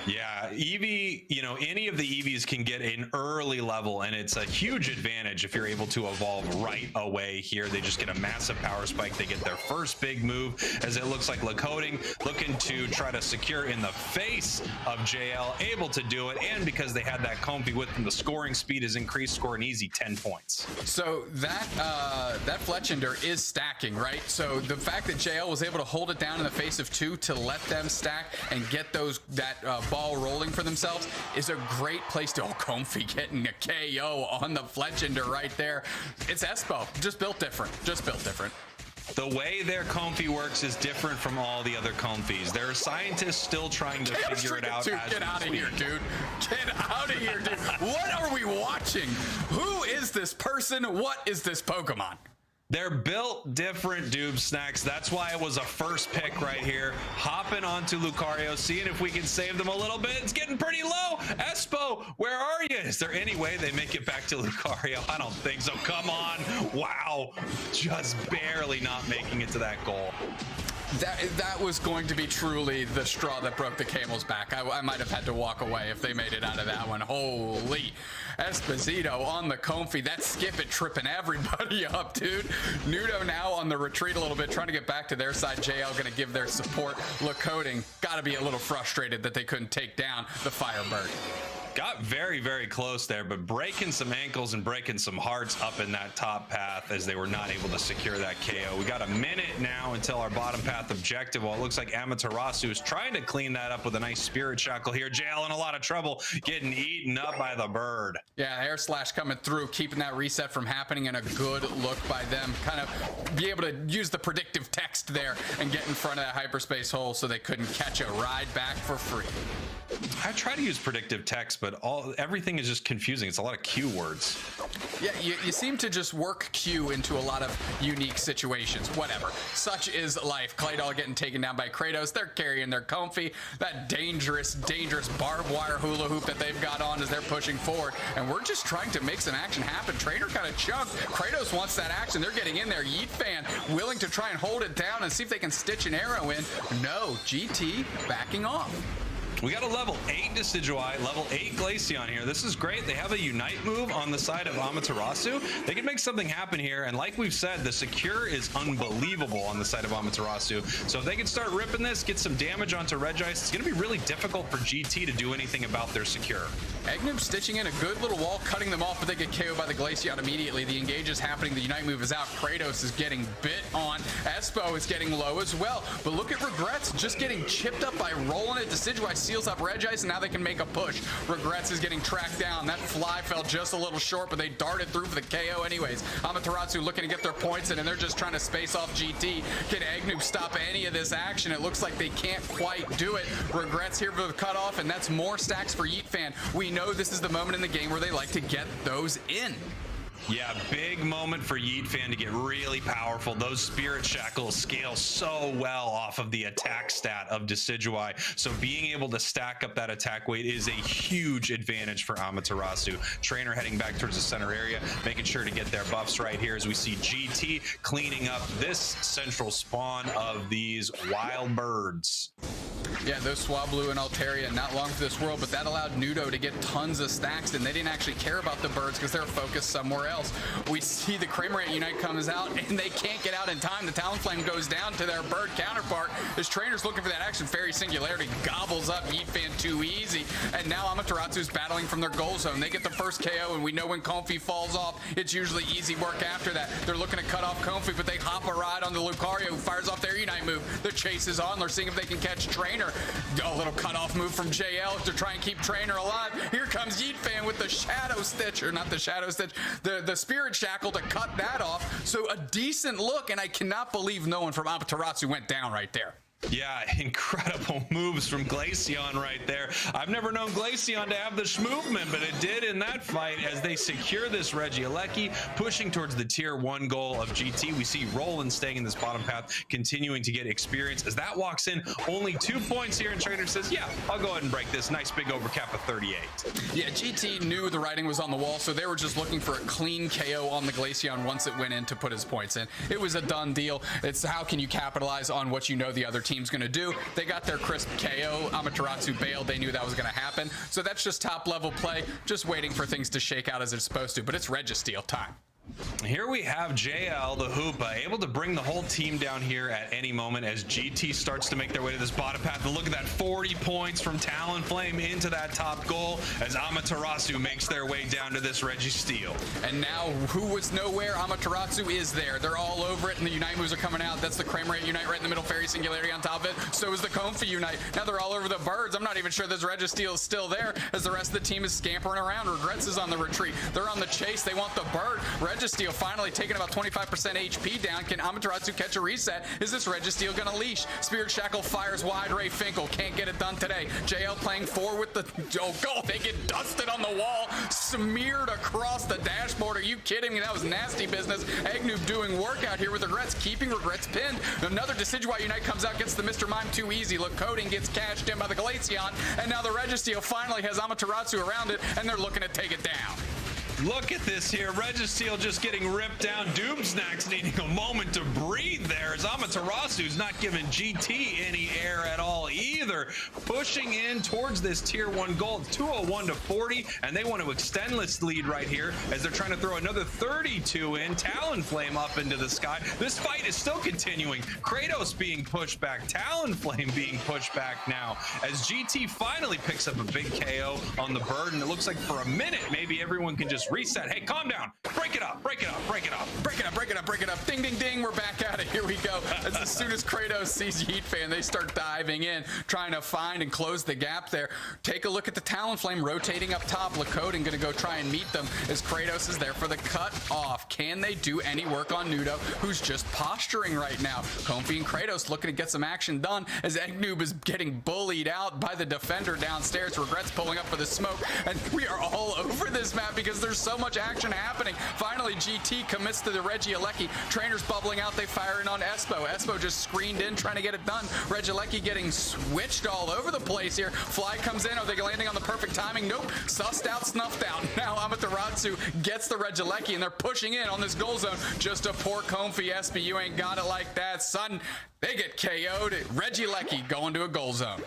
Yeah, Eevee, you know, any of the Eevees can get an early level, and it's a huge advantage if you're able to evolve right away here. They just get a massive power spike. They get their first big move, as it looks like Lakota looking to try to secure in the face of JL, able to do it, and because they had that Comfy with them, the scoring speed is increased, score an easy 10 points. So that Fletchender is stacking, right? So the fact that JL was able to hold it down in the face of 2 to let them stack and get that ball rolling for themselves is a great place to Comfy getting a KO on the Fletchender right there. It's Espo, just built different. The way their Comfy works is different from all the other Comfies. There are scientists still trying to figure it out. Dude, get out of here, dude. Get out of here, dude. What are we watching? Who is this person? What is this Pokemon? They're built different, Doob Snacks. That's why it was a first pick right here. Hopping onto Lucario, seeing if we can save them a little bit. It's getting pretty low. Espo, where are you? Is there any way they make it back to Lucario? I don't think so. Come on. Wow. Just barely not making it to that goal. That was going to be truly the straw that broke the camel's back. I might have had to walk away if they made it out of that one. Holy. Esposito on the Comfy. That skip it tripping everybody up, dude. Nudo now on the retreat a little bit, trying to get back to their side. JL going to give their support. Lakota got to be a little frustrated that they couldn't take down the Firebird. Got very, very close there, but breaking some ankles and breaking some hearts up in that top path as they were not able to secure that KO. We got a minute now until our bottom path objective. Well, it looks like Amaterasu is trying to clean that up with a nice Spirit Shackle here. JL in a lot of trouble, getting eaten up by the bird. Yeah, Air Slash coming through, keeping that reset from happening, and a good look by them. Kind of be able to use the predictive text there and get in front of that hyperspace hole so they couldn't catch a ride back for free. I try to use predictive text, but everything is just confusing. It's a lot of Q words. Yeah, you seem to just work Q into a lot of unique situations. Whatever. Such is life. Claydol getting taken down by Kratos. They're carrying their Comfy. That dangerous barbed wire hula hoop that they've got on as they're pushing forward. And we're just trying to make some action happen. Trainer kind of chugged. Kratos wants that action. They're getting in there. Yeet Fan willing to try and hold it down and see if they can stitch an arrow in. No, GT backing off. We got a level 8 Decidueye, level 8 Glaceon here. This is great. They have a Unite move on the side of Amaterasu. They can make something happen here, and like we've said, the Secure is unbelievable on the side of Amaterasu. So if they can start ripping this, get some damage onto Regice, it's going to be really difficult for GT to do anything about their Secure. Egnoob stitching in a good little wall, cutting them off, but they get KO'd by the Glaceon immediately. The engage is happening. The Unite move is out. Kratos is getting bit on. Espo is getting low as well. But look at Regrets just getting chipped up by rolling it. Decidueye seals up Regice, and now they can make a push. Regrets is getting tracked down. That fly fell just a little short, but they darted through for the KO anyways. Amaterasu looking to get their points in, and they're just trying to space off GT. Can Egnoob stop any of this action? It looks like they can't quite do it. Regrets here for the cutoff, and that's more stacks for Yeet Fan. We know this is the moment in the game where they like to get those in. Yeah, big moment for Yeet Fan to get really powerful. Those Spirit Shackles scale so well off of the attack stat of Decidueye. So being able to stack up that attack weight is a huge advantage for Amaterasu. Trainer heading back towards the center area, making sure to get their buffs right here as we see GT cleaning up this central spawn of these wild birds. Yeah, those Swablu and Altaria, not long for this world, but that allowed Nudo to get tons of stacks, and they didn't actually care about the birds because they're focused somewhere else. We see the Kramerite Unite comes out, and they can't get out in time. The Talonflame goes down to their bird counterpart. His trainer's looking for that action. Fairy Singularity gobbles up Yeet Fan too easy, and now Amaterasu's battling from their goal zone. They get the first KO, and we know when Comfy falls off, it's usually easy work after that. They're looking to cut off Comfy, but they hop a ride on the Lucario, who fires off their Unite move. The chase is on. They're seeing if they can catch Trainer. A little cutoff move from JL to try and keep Trainer alive. Here comes Yeet Fan with the Shadow Stitch, or not the Shadow Stitch, the Spirit Shackle to cut that off. So a decent look, and I cannot believe no one from Amaterasu went down right there. Yeah, incredible moves from Glaceon right there. I've never known Glaceon to have the movement, but it did in that fight as they secure this Regieleki, pushing towards the tier 1 goal of GT. We see Roland staying in this bottom path, continuing to get experience. As that walks in, only 2 points here, and Trainer says, yeah, I'll go ahead and break this. Nice big overcap of 38. Yeah, GT knew the writing was on the wall, so they were just looking for a clean KO on the Glaceon once it went in to put his points in. It was a done deal. It's how can you capitalize on what you know the other team's going to do. They got their crisp KO. Amaterasu bailed. They knew that was going to happen. So that's just top level play, just waiting for things to shake out as it's supposed to. But it's Registeel time. Here we have JL, the Hoopa, able to bring the whole team down here at any moment as GT starts to make their way to this bottom path. And look at that, 40 points from Talonflame into that top goal as Amaterasu makes their way down to this Registeel. And now, who was nowhere, Amaterasu is there. They're all over it, and the Unite moves are coming out. That's the Kramerite Unite right in the middle, Fairy Singularity on top of it. So is the Comfy Unite. Now they're all over the birds. I'm not even sure this Registeel is still there as the rest of the team is scampering around. Regrets is on the retreat. They're on the chase. They want the bird. Registeel finally taking about 25% HP down. Can Amaterasu catch a reset? Is this Registeel gonna leash? Spirit Shackle fires wide. Ray Finkel can't get it done today. JL playing 4 with the goal. They get dusted on the wall, smeared across the dashboard. Are you kidding me? That was nasty business. Eggnoob doing work out here with Regrets, keeping Regrets pinned. Another Decidueye Unite comes out, gets the Mr. Mime too easy. Look, Coding gets cashed in by the Glaceon, and now the Registeel finally has Amaterasu around it, and they're looking to take it down. Look at this here. Registeel just getting ripped down. Doomsnax needing a moment to breathe there as Amaterasu's not giving GT any air at all either. Pushing in towards this tier 1 goal. It's 201 to 40, and they want to extend this lead right here as they're trying to throw another 32 in. Talonflame up into the sky. This fight is still continuing. Kratos being pushed back. Talonflame being pushed back now as GT finally picks up a big KO on the bird, and it looks like for a minute maybe everyone can just reset. Hey, calm down. Break it up. Break it up. Break it up. Break it up. Break it up. Break it up. Ding, ding, ding. We're back at it. Here we go. As soon as Kratos sees Yeet Fan, they start diving in, trying to find and close the gap there. Take a look at the Talonflame rotating up top. Lakoden going to go try and meet them as Kratos is there for the cut off. Can they do any work on Nudo, who's just posturing right now? Comfy and Kratos looking to get some action done as Eggnoob is getting bullied out by the defender downstairs. Regrets pulling up for the smoke, and we are all over this map because there's so much action happening. Finally, GT commits to the Regieleki. Trainers bubbling out. They fire in on Espo. Espo just screened in, trying to get it done. Regieleki getting switched all over the place here. Fly comes in. Are they landing on the perfect timing? Nope. Sussed out, snuffed out. Now Amaterasu gets the Regieleki, and they're pushing in on this goal zone. Just a poor Comfy Espi. You ain't got it like that, son. They get KO'd. Regieleki going to a goal zone.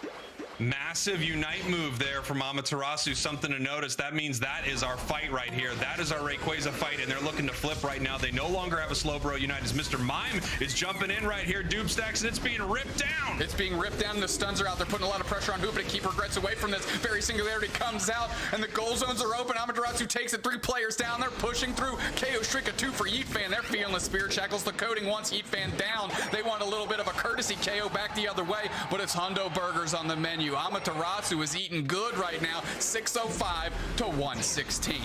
Massive Unite move there from Amaterasu. Something to notice. That means that is our fight right here. That is our Rayquaza fight, and they're looking to flip right now. They no longer have a Slowbro Unite as Mr. Mime is jumping in right here. Doomstacks, and it's being ripped down. It's being ripped down. The stuns are out. They're putting a lot of pressure on Hoopa to keep Regrets away from this. Fairy Singularity comes out, and the goal zones are open. Amaterasu takes it. 3 players down. They're pushing through. KO Shrika 2 for Yeet Fan. They're feeling the Spirit Shackles. The Coding wants Yeet Fan down. They want a little bit of a courtesy KO back the other way, but it's Hundo Burgers on the menu. Amaterasu is eating good right now, 605 to 116.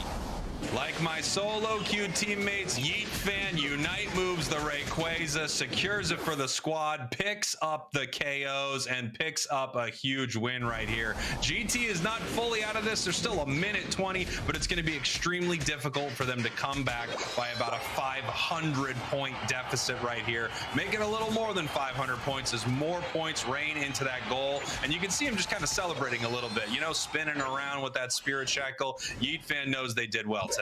Like my solo queue teammates, Yeet Fan Unite moves the Rayquaza, secures it for the squad, picks up the KOs, and picks up a huge win right here. GT is not fully out of this. There's still a minute 20, but it's going to be extremely difficult for them to come back by about a 500-point deficit right here. Make it a little more than 500 points as more points rain into that goal. And you can see him just kind of celebrating a little bit, you know, spinning around with that Spirit Shackle. Yeet Fan knows they did well today.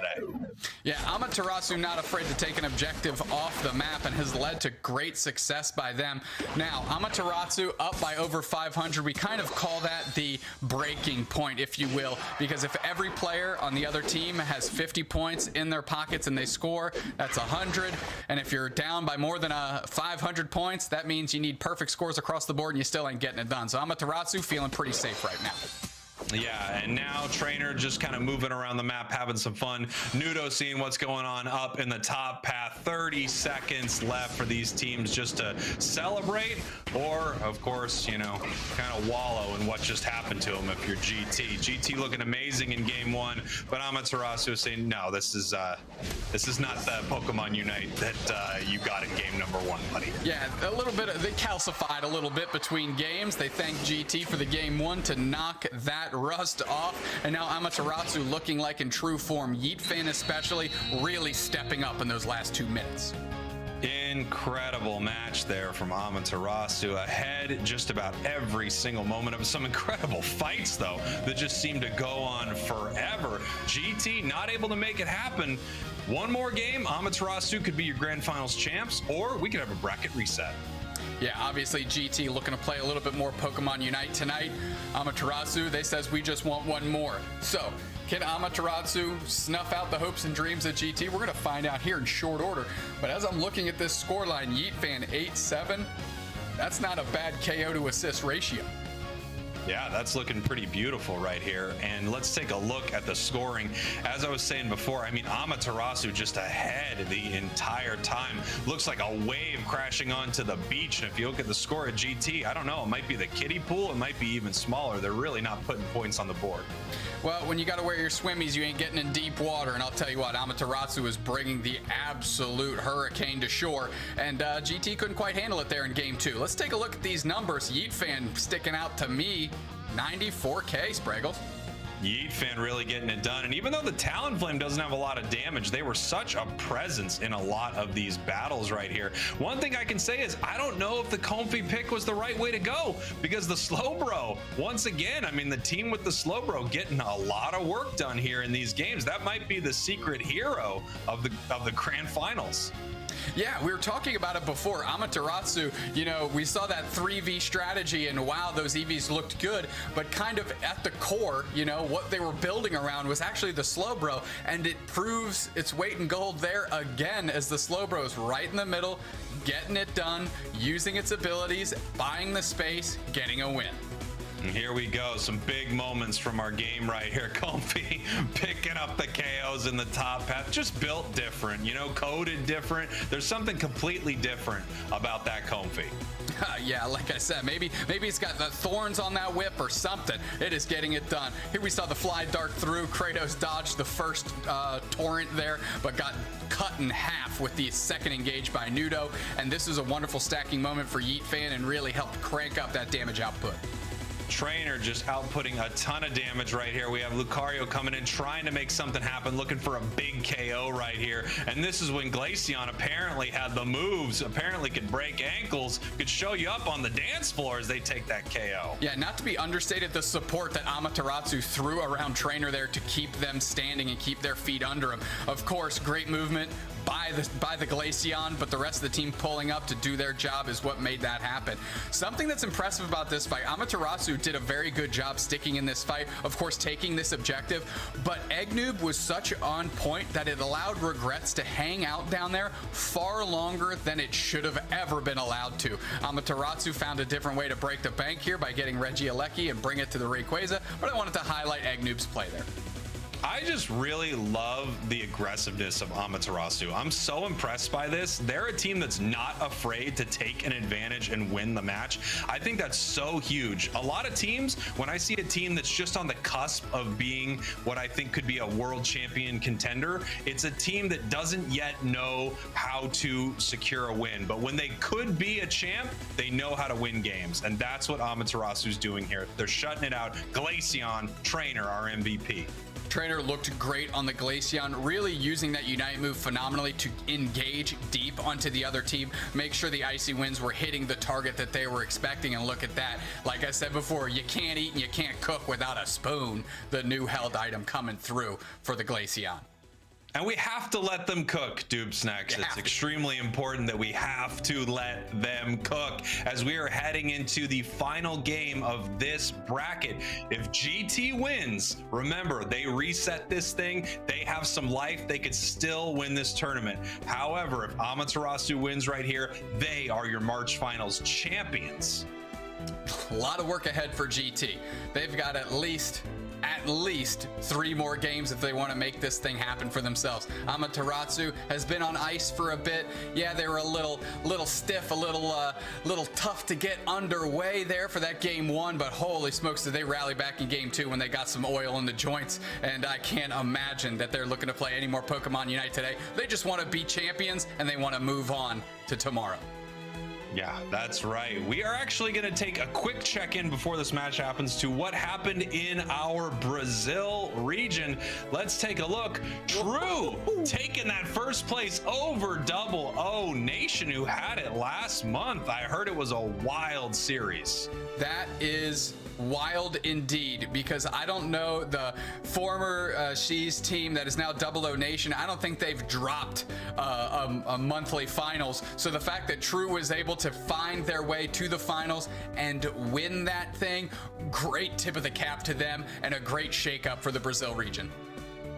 Yeah, Amaterasu not afraid to take an objective off the map and has led to great success by them. Now, Amaterasu up by over 500. We kind of call that the breaking point, if you will, because if every player on the other team has 50 points in their pockets and they score, that's 100. And if you're down by more than 500 points, that means you need perfect scores across the board and you still ain't getting it done. So Amaterasu feeling pretty safe right now. Yeah, and now Trainer just kind of moving around the map, having some fun. Nudo seeing what's going on up in the top path. 30 seconds left for these teams just to celebrate or, of course, you know, kind of wallow in what just happened to them if you're GT. GT looking amazing in game one, but Amaterasu is saying, no, this is not the Pokemon Unite that you got in game number one, buddy. Yeah, a little bit, they calcified a little bit between games. They thanked GT for the game one to knock that rust off, and now Amaterasu looking like in true form. Yeet Fan especially really stepping up in those last 2 minutes. Incredible match there from Amaterasu, ahead just about every single moment of some incredible fights though that just seem to go on forever. GT not able to make it happen. One more game, Amaterasu could be your grand finals champs, or we could have a bracket reset. Yeah, obviously GT looking to play a little bit more Pokemon Unite tonight. Amaterasu, they says we just want one more. So, can Amaterasu snuff out the hopes and dreams of GT? We're going to find out here in short order. But as I'm looking at this scoreline, Yeet Fan 8-7, that's not a bad KO to assist ratio. Yeah, that's looking pretty beautiful right here. And let's take a look at the scoring. As I was saying before, I mean, Amaterasu just ahead the entire time. Looks like a wave crashing onto the beach. And if you look at the score at GT, I don't know, it might be the kiddie pool. It might be even smaller. They're really not putting points on the board. Well, when you got to wear your swimmies, you ain't getting in deep water. And I'll tell you what, Amaterasu is bringing the absolute hurricane to shore. And GT couldn't quite handle it there in game two. Let's take a look at these numbers. Yeet Fan sticking out to me. 94K, Spraggles. Yeet Fan really getting it done. And even though the Talonflame doesn't have a lot of damage, they were such a presence in a lot of these battles right here. One thing I can say is I don't know if the Comfy pick was the right way to go, because the Slowbro, once again, I mean, the team with the Slowbro getting a lot of work done here in these games. That might be the secret hero of the grand finals. Yeah, we were talking about it before. Amaterasu, you know, we saw that 3v strategy, and wow, those EVs looked good, but kind of at the core, you know, what they were building around was actually the Slowbro, and it proves its weight in gold there again, as the Slowbro is right in the middle, getting it done, using its abilities, buying the space, getting a win. And here we go, some big moments from our game right here. Comfy picking up the KOs in the top path, just built different, you know, coded different. There's something completely different about that Comfy. Yeah, like I said, maybe it's got the thorns on that whip or something. It is getting it done. Here we saw the fly dart through. Kratos dodged the first torrent there, but got cut in half with the second engage by Nudo. And this is a wonderful stacking moment for Yeet Fan and really helped crank up that damage output. Trainer just outputting a ton of damage right here. We have Lucario coming in, trying to make something happen, looking for a big KO right here. And this is when Glaceon apparently had the moves, apparently could break ankles, could show you up on the dance floor as they take that KO. Yeah, not to be understated, the support that Amaterasu threw around Trainer there to keep them standing and keep their feet under him. Of course, great movement by the Glaceon, but the rest of the team pulling up to do their job is what made that happen. Something that's impressive about this fight, Amaterasu did a very good job sticking in this fight, of course taking this objective, but Eggnoob was such on point that it allowed Regrets to hang out down there far longer than it should have ever been allowed to. Amaterasu found a different way to break the bank here by getting Regieleki and bring it to the Rayquaza, but I wanted to highlight Eggnoob's play there. I just really love the aggressiveness of Amaterasu. I'm so impressed by this. They're a team that's not afraid to take an advantage and win the match. I think that's so huge. A lot of teams, when I see a team that's just on the cusp of being what I think could be a world champion contender, it's a team that doesn't yet know how to secure a win. But when they could be a champ, they know how to win games. And that's what Amaterasu's doing here. They're shutting it out. Glaceon, Trainer, our MVP. Trainer looked great on the Glaceon, really using that Unite move phenomenally to engage deep onto the other team, make sure the Icy Winds were hitting the target that they were expecting, and look at that. Like I said before, you can't eat and you can't cook without a spoon. The new held item coming through for the Glaceon. And we have to let them cook, Dubsnacks. It's extremely important that we have to let them cook as we are heading into the final game of this bracket. If GT wins, remember, they reset this thing. They have some life. They could still win this tournament. However, if Amaterasu wins right here, they are your March Finals champions. A lot of work ahead for GT. They've got at least 3 more games if they want to make this thing happen for themselves. Amaterasu has been on ice for a bit. Yeah, they were a little stiff, a little tough to get underway there for that game 1, but holy smokes, did they rally back in game 2 when they got some oil in the joints. And I can't imagine that they're looking to play any more Pokemon Unite today. They just want to be champions and they want to move on to tomorrow. Yeah, that's right. We are actually going to take a quick check-in before this match happens to what happened in our Brazil region. Let's take a look. True taking that first place over Double O Nation, who had it last month. I heard it was a wild series. That is wild indeed, because I don't know the former She's team that is now Double O Nation. I don't think they've dropped a monthly finals. So the fact that True was able to find their way to the finals and win that thing, great tip of the cap to them and a great shakeup for the Brazil region.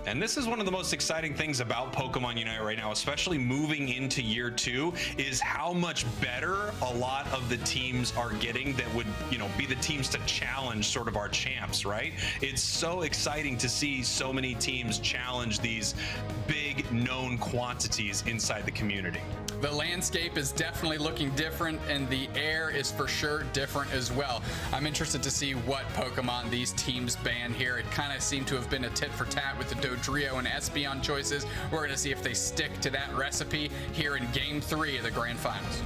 And this is one of the most exciting things about Pokemon Unite right now, especially moving into year 2, is how much better a lot of the teams are getting that would, be the teams to challenge sort of our champs, right? It's so exciting to see so many teams challenge these big known quantities inside the community. The landscape is definitely looking different, and the air is for sure different as well. I'm interested to see what Pokemon these teams ban here. It kind of seemed to have been a tit for tat with the Dodrio and Espeon choices. We're going to see if they stick to that recipe here in Game 3 of the Grand Finals.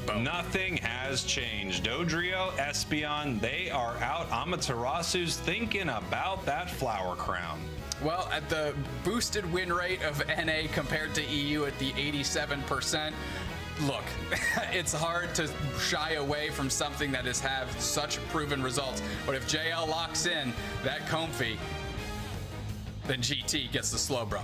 Boom. Nothing has changed. Dodrio, Espeon, they are out. Amaterasu's thinking about that Flower Crown. Well, at the boosted win rate of NA compared to EU at the 87%, look, it's hard to shy away from something that has had such proven results. But if JL locks in that Comfy, then GT gets the Slowbro.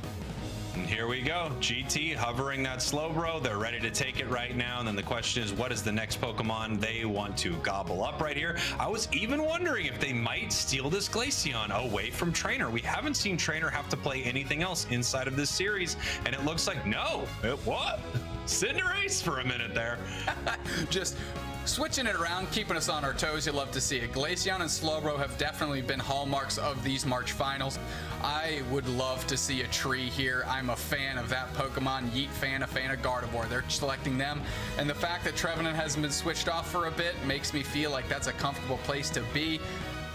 And here we go. GT hovering that Slowbro. They're ready to take it right now. And then the question is, what is the next Pokemon they want to gobble up right here? I was even wondering if they might steal this Glaceon away from Trainer. We haven't seen Trainer have to play anything else inside of this series. And it looks like, no, what? Cinderace for a minute there. Just switching it around, keeping us on our toes. You love to see it. Glaceon and Slowbro have definitely been hallmarks of these March Finals. I would love to see a tree here. I'm a fan of that Pokemon. Yeet fan, a fan of Gardevoir. They're selecting them. And the fact that Trevenant hasn't been switched off for a bit makes me feel like that's a comfortable place to be.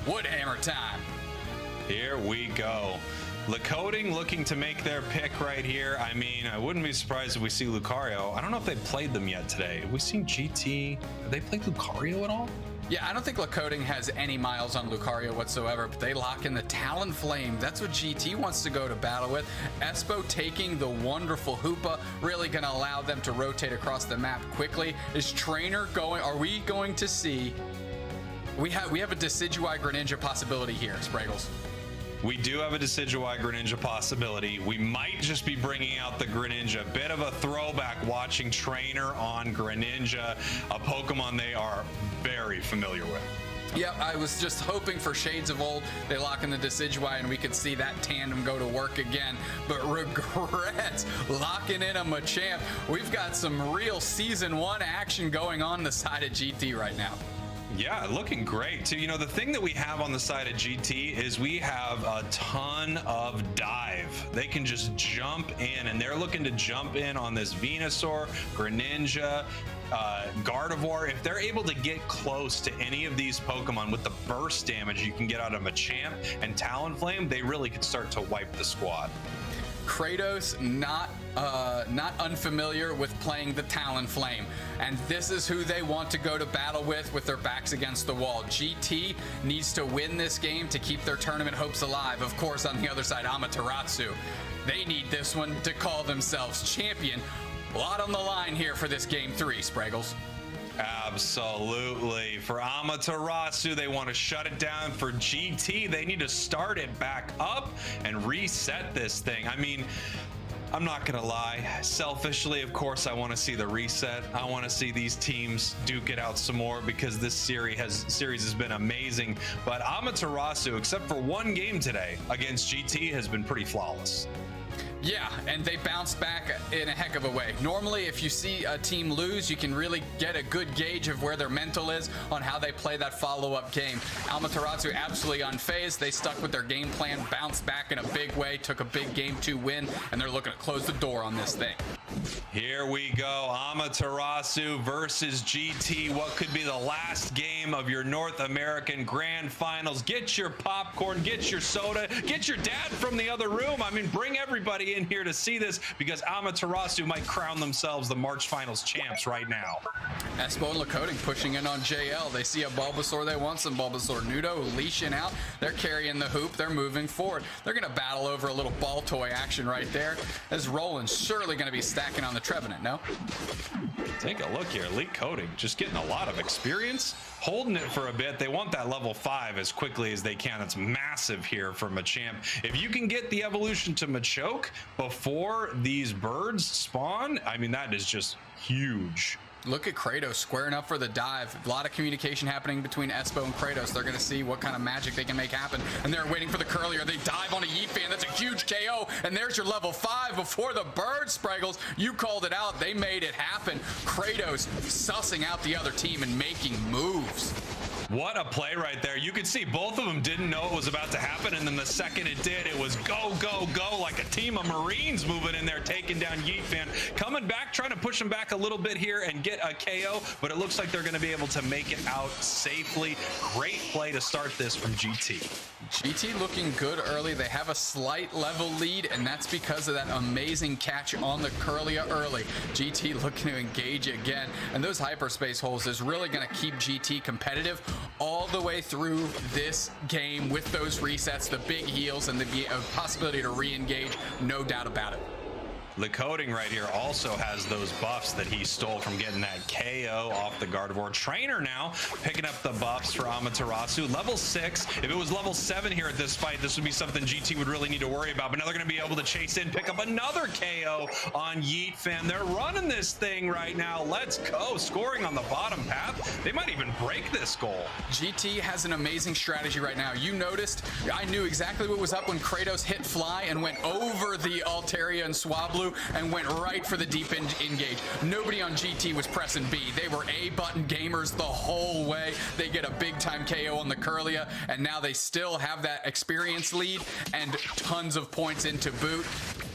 Woodhammer time. Here we go. Lakoding looking to make their pick right here. I mean, I wouldn't be surprised if we see Lucario. I don't know if they've played them yet today. Have we seen GT? Have they played Lucario at all? Yeah, I don't think Lakoding has any miles on Lucario whatsoever, but they lock in the Talonflame. That's what GT wants to go to battle with. Espo taking the wonderful Hoopa, really going to allow them to rotate across the map quickly. Is Trainer going? Are we going to see? We have a Decidueye Greninja possibility here, Spraggles. We do have a Decidueye Greninja possibility. We might just be bringing out the Greninja. Bit of a throwback watching Trainer on Greninja, a Pokemon they are very familiar with. Yep, I was just hoping for shades of old. They lock in the Decidueye and we could see that tandem go to work again. But regrets locking in a Machamp. We've got some real Season 1 action going on the side of GT right now. Yeah, looking great too. You know, the thing that we have on the side of GT is we have a ton of dive. They can just jump in, and they're looking to jump in on this Venusaur, Greninja, Gardevoir. If they're able to get close to any of these Pokemon with the burst damage you can get out of Machamp and Talonflame, they really could start to wipe the squad. Kratos not unfamiliar with playing the Talonflame, and this is who they want to go to battle with their backs against the wall. GT needs to win this game to keep their tournament hopes alive. Of course, on the other side, Amaterasu, they need this one to call themselves champion. A lot on the line here for this game 3, Spraggles. Absolutely. For Amaterasu, they want to shut it down. For GT, they need to start it back up and reset this thing. I mean, I'm not gonna lie, selfishly, of course, I want to see the reset. I want to see these teams duke it out some more because this series has been amazing. But Amaterasu, except for one game today against GT, has been pretty flawless. Yeah, and they bounced back in a heck of a way. Normally, if you see a team lose, you can really get a good gauge of where their mental is on how they play that follow-up game. Amaterasu absolutely unfazed. They stuck with their game plan, bounced back in a big way, took a big game 2 win, and they're looking to close the door on this thing. Here we go, Amaterasu versus GT. What could be the last game of your North American Grand Finals? Get your popcorn, get your soda, get your dad from the other room. I mean, bring everybody in here to see this because Amaterasu might crown themselves the March Finals champs right now. Espo and Lakoting pushing in on JL. They see a Bulbasaur. They want some Bulbasaur. Nudo leashing out. They're carrying the hoop. They're moving forward. They're going to battle over a little ball toy action right there. As Roland's surely going to be stacking on the Trevenant, no? Take a look here. Lakoting just getting a lot of experience, holding it for a bit. They want that level 5 as quickly as they can. It's massive here for Machamp. If you can get the evolution to Machoke before these birds spawn, I mean, that is just huge. Look at Kratos squaring up for the dive. A lot of communication happening between Espo and Kratos. They're going to see what kind of magic they can make happen. And they're waiting for the Curlier. They dive on a Yeet fan. That's a huge KO. And there's your level 5 before the bird, Spraggles. You called it out. They made it happen. Kratos sussing out the other team and making moves. What a play right there. You could see both of them didn't know it was about to happen, and then the second it did, it was go, go, go, like a team of Marines moving in there, taking down Yeet Fan. Coming back, trying to push him back a little bit here and get a KO, but it looks like they're going to be able to make it out safely. Great play to start this from GT. GT looking good early. They have a slight level lead, and that's because of that amazing catch on the Curlia early. GT looking to engage again, and those hyperspace holes is really going to keep GT competitive all the way through this game with those resets, the big heals, and the possibility to re-engage, no doubt about it. Lakoting right here also has those buffs that he stole from getting that KO off the Gardevoir. Trainer now picking up the buffs for Amaterasu. Level 6. If it was level 7 here at this fight, this would be something GT would really need to worry about. But now they're going to be able to chase in, pick up another KO on Yeet Fan. They're running this thing right now. Let's go. Scoring on the bottom path. They might even break this goal. GT has an amazing strategy right now. You noticed, I knew exactly what was up when Kratos hit fly and went over the Altaria and Swablu and went right for the deep engage. Nobody on GT was pressing B. They were A-button gamers the whole way. They get a big-time KO on the Curlia, and now they still have that experience lead and tons of points into boot.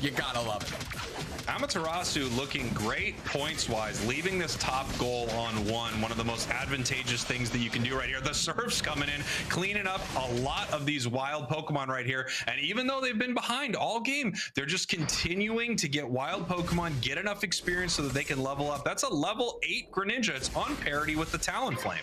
You gotta love it. Amaterasu looking great points-wise, leaving this top goal on 1. One of the most advantageous things that you can do right here. The Surf's coming in, cleaning up a lot of these wild Pokemon right here. And even though they've been behind all game, they're just continuing to get wild Pokemon, get enough experience so that they can level up. That's a level 8 Greninja. It's on parity with the Talonflame.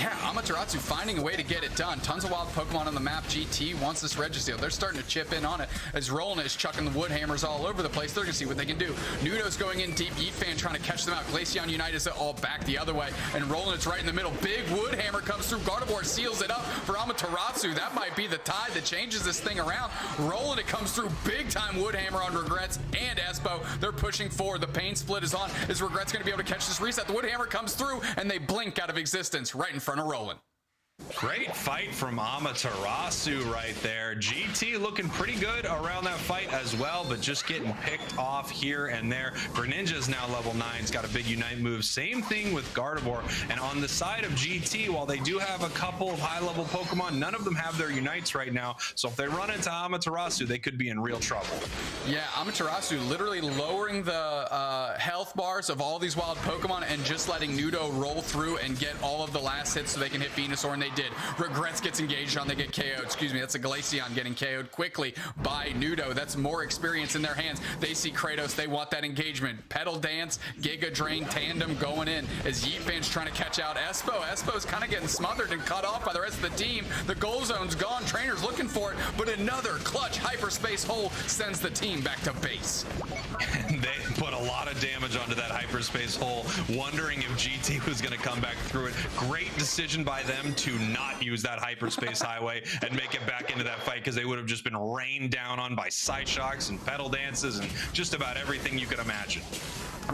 Yeah, Amaterasu finding a way to get it done. Tons of wild Pokemon on the map. GT wants this Registeel. They're starting to chip in on it as Roland is chucking the wood hammers all over the place. They're going to see what they can do. Nudo's going in deep. Yeet Fan trying to catch them out. Glaceon Unite is all back the other way. And Roland is right in the middle. Big wood hammer comes through. Gardevoir seals it up for Amaterasu. That might be the tide that changes this thing around. Roland, it comes through. Big time wood hammer on Regrets and Espo. They're pushing forward. The pain split is on. Is Regrets going to be able to catch this reset? The wood hammer comes through and they blink out of existence right in front of Roland. Great fight from Amaterasu right there. GT looking pretty good around that fight as well, but just getting picked off here and there. Greninja's now level 9. He's got a big Unite move. Same thing with Gardevoir. And on the side of GT, while they do have a couple of high-level Pokemon, none of them have their Unites right now. So if they run into Amaterasu, they could be in real trouble. Yeah, Amaterasu literally lowering the health bars of all these wild Pokemon and just letting Nudo roll through and get all of the last hits so they can hit Venusaur, and they did. Regrets gets engaged on, they get KO'd. Excuse me, that's a Glaceon getting KO'd quickly by Nudo. That's more experience in their hands. They see Kratos, they want that engagement. Pedal Dance, Giga Drain, Tandem going in as Yeet fans trying to catch out Espo. Espo's kind of getting smothered and cut off by the rest of the team. The goal zone's gone, Trainer's looking for it, but another clutch hyperspace hole sends the team back to base. And they put a lot of damage onto that hyperspace hole, wondering if GT was going to come back through it. Great decision by them to not use that hyperspace highway and make it back into that fight, because they would have just been rained down on by side shocks and pedal dances and just about everything you could imagine.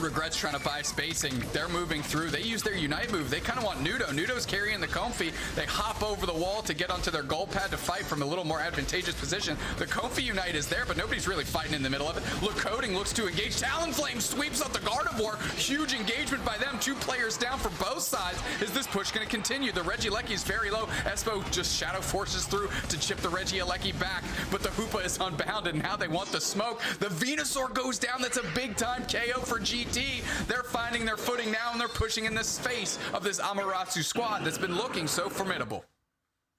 Regrets trying to buy spacing. They're moving through. They use their Unite move. They kind of want Nudo. Nudo's carrying the Comfy. They hop over the wall to get onto their goal pad to fight from a little more advantageous position. The Comfy Unite is there, but nobody's really fighting in the middle of it. Coding looks to engage. Talonflame sweeps up the Gardevoir. Huge engagement by them. 2 players down for both sides. Is this push going to continue? The Regieleki's very low. Espo just shadow forces through to chip the Regieleki back, but the Hoopa is unbounded. Now they want the smoke. The Venusaur goes down. That's a big time KO for GT. They're finding their footing now, and they're pushing in the space of this Amaterasu squad that's been looking so formidable.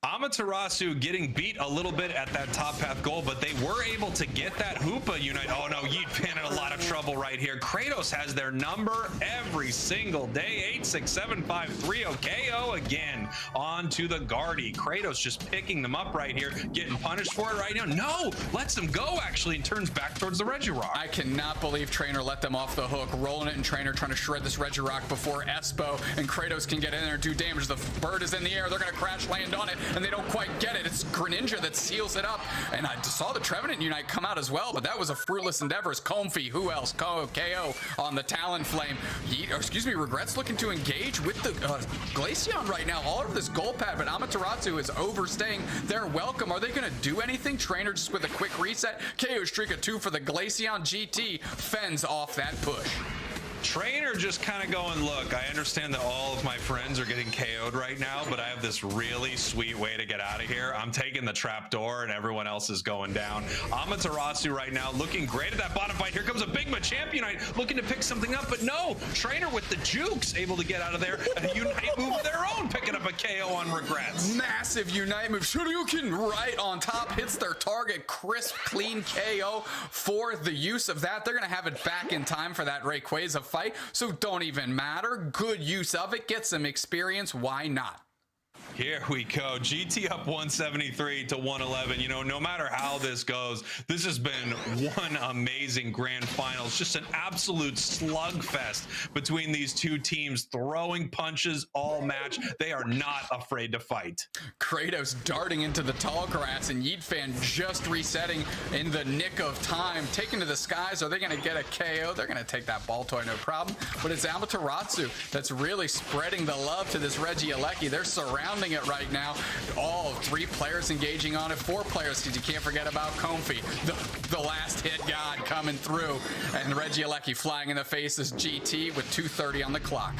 Amaterasu getting beat a little bit at that top path goal, but they were able to get that Hoopa Unite. Oh no, Yeet fan in a lot of trouble right here. Kratos has their number every single day. 86753 KO again onto the Guardy. Kratos just picking them up right here, getting punished for it right now. No, lets them go actually and turns back towards the Regirock. I cannot believe Trainer let them off the hook, rolling it, and Trainer trying to shred this Regirock before Espo and Kratos can get in there and do damage. The bird is in the air. They're going to crash land on it, and they don't quite get it. It's Greninja that seals it up, and I saw the Trevenant Unite come out as well, but that was a fruitless endeavor. As Comfy, who else? KO on the Talonflame. Regrets looking to engage with the Glaceon right now all over this goal pad, but Amaterasu is overstaying their welcome. Are they going to do anything? Trainer just with a quick reset. KO streak of 2 for the Glaceon. GT fends off that push. Trainer just kind of going, look, I understand that all of my friends are getting KO'd right now, but I have this really sweet way to get out of here. I'm taking the trap door and everyone else is going down. Amaterasu right now looking great at that bottom fight. Here comes a big Machamp Unite looking to pick something up, but no, Trainer with the jukes able to get out of there. A Unite move of their own, picking up a KO on Regrets. Massive Unite move. Shoryuken right on top, hits their target. Crisp, clean KO for the use of that. They're going to have it back in time for that Rayquaza fight, so don't even matter. Good use of it, get some experience, why not? Here we go. GT up 173 to 111. You know, no matter how this goes, this has been one amazing grand finals. Just an absolute slugfest between these two teams, throwing punches all match. They are not afraid to fight. Kratos darting into the tall grass, and Yeet fan just resetting in the nick of time. Taken to the skies. Are they going to get a KO? They're going to take that ball toy, no problem. But it's Amaterasu that's really spreading the love to this Regieleki. They're surrounding it right now. All 3 players engaging on it, 4 players, because you can't forget about Comfy, the last hit god coming through, and Regieleki flying in the face is GT with 2:30 on the clock.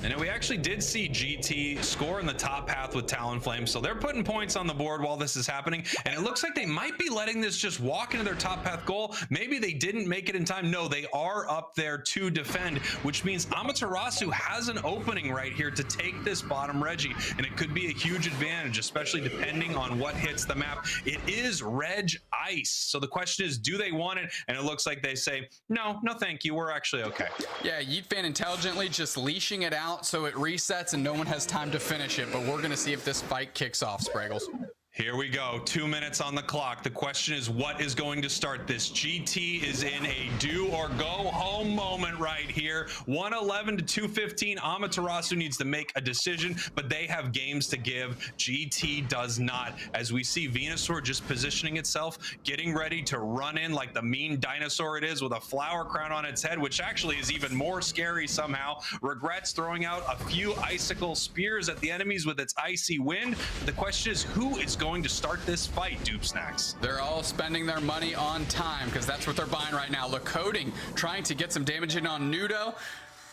And we actually did see GT score in the top path with Talonflame, so they're putting points on the board while this is happening, and it looks like they might be letting this just walk into their top path goal. Maybe they didn't make it in time. No, they are up there to defend, which means Amaterasu has an opening right here to take this bottom Reggie, and it could be a huge advantage, especially depending on what hits the map. It is Reg Ice, so the question is, do they want it? And it looks like they say, no thank you, we're actually okay. Yeah, Yeet fan intelligently just leashing it out so it resets and no one has time to finish it, but we're going to see if this fight kicks off, Spraggles. Here we go. 2 minutes on the clock. The question is, what is going to start this? GT is in a do or go home moment right here. 111 to 215. Amaterasu needs to make a decision, but they have games to give. GT does not. As we see Venusaur just positioning itself, getting ready to run in like the mean dinosaur it is with a flower crown on its head, which actually is even more scary somehow. Regrets throwing out a few icicle spears at the enemies with its icy wind. The question is, who is going to start this fight, Dupe Snacks? They're all spending their money on time because that's what they're buying right now. Lakoding trying to get some damage in on Nudo.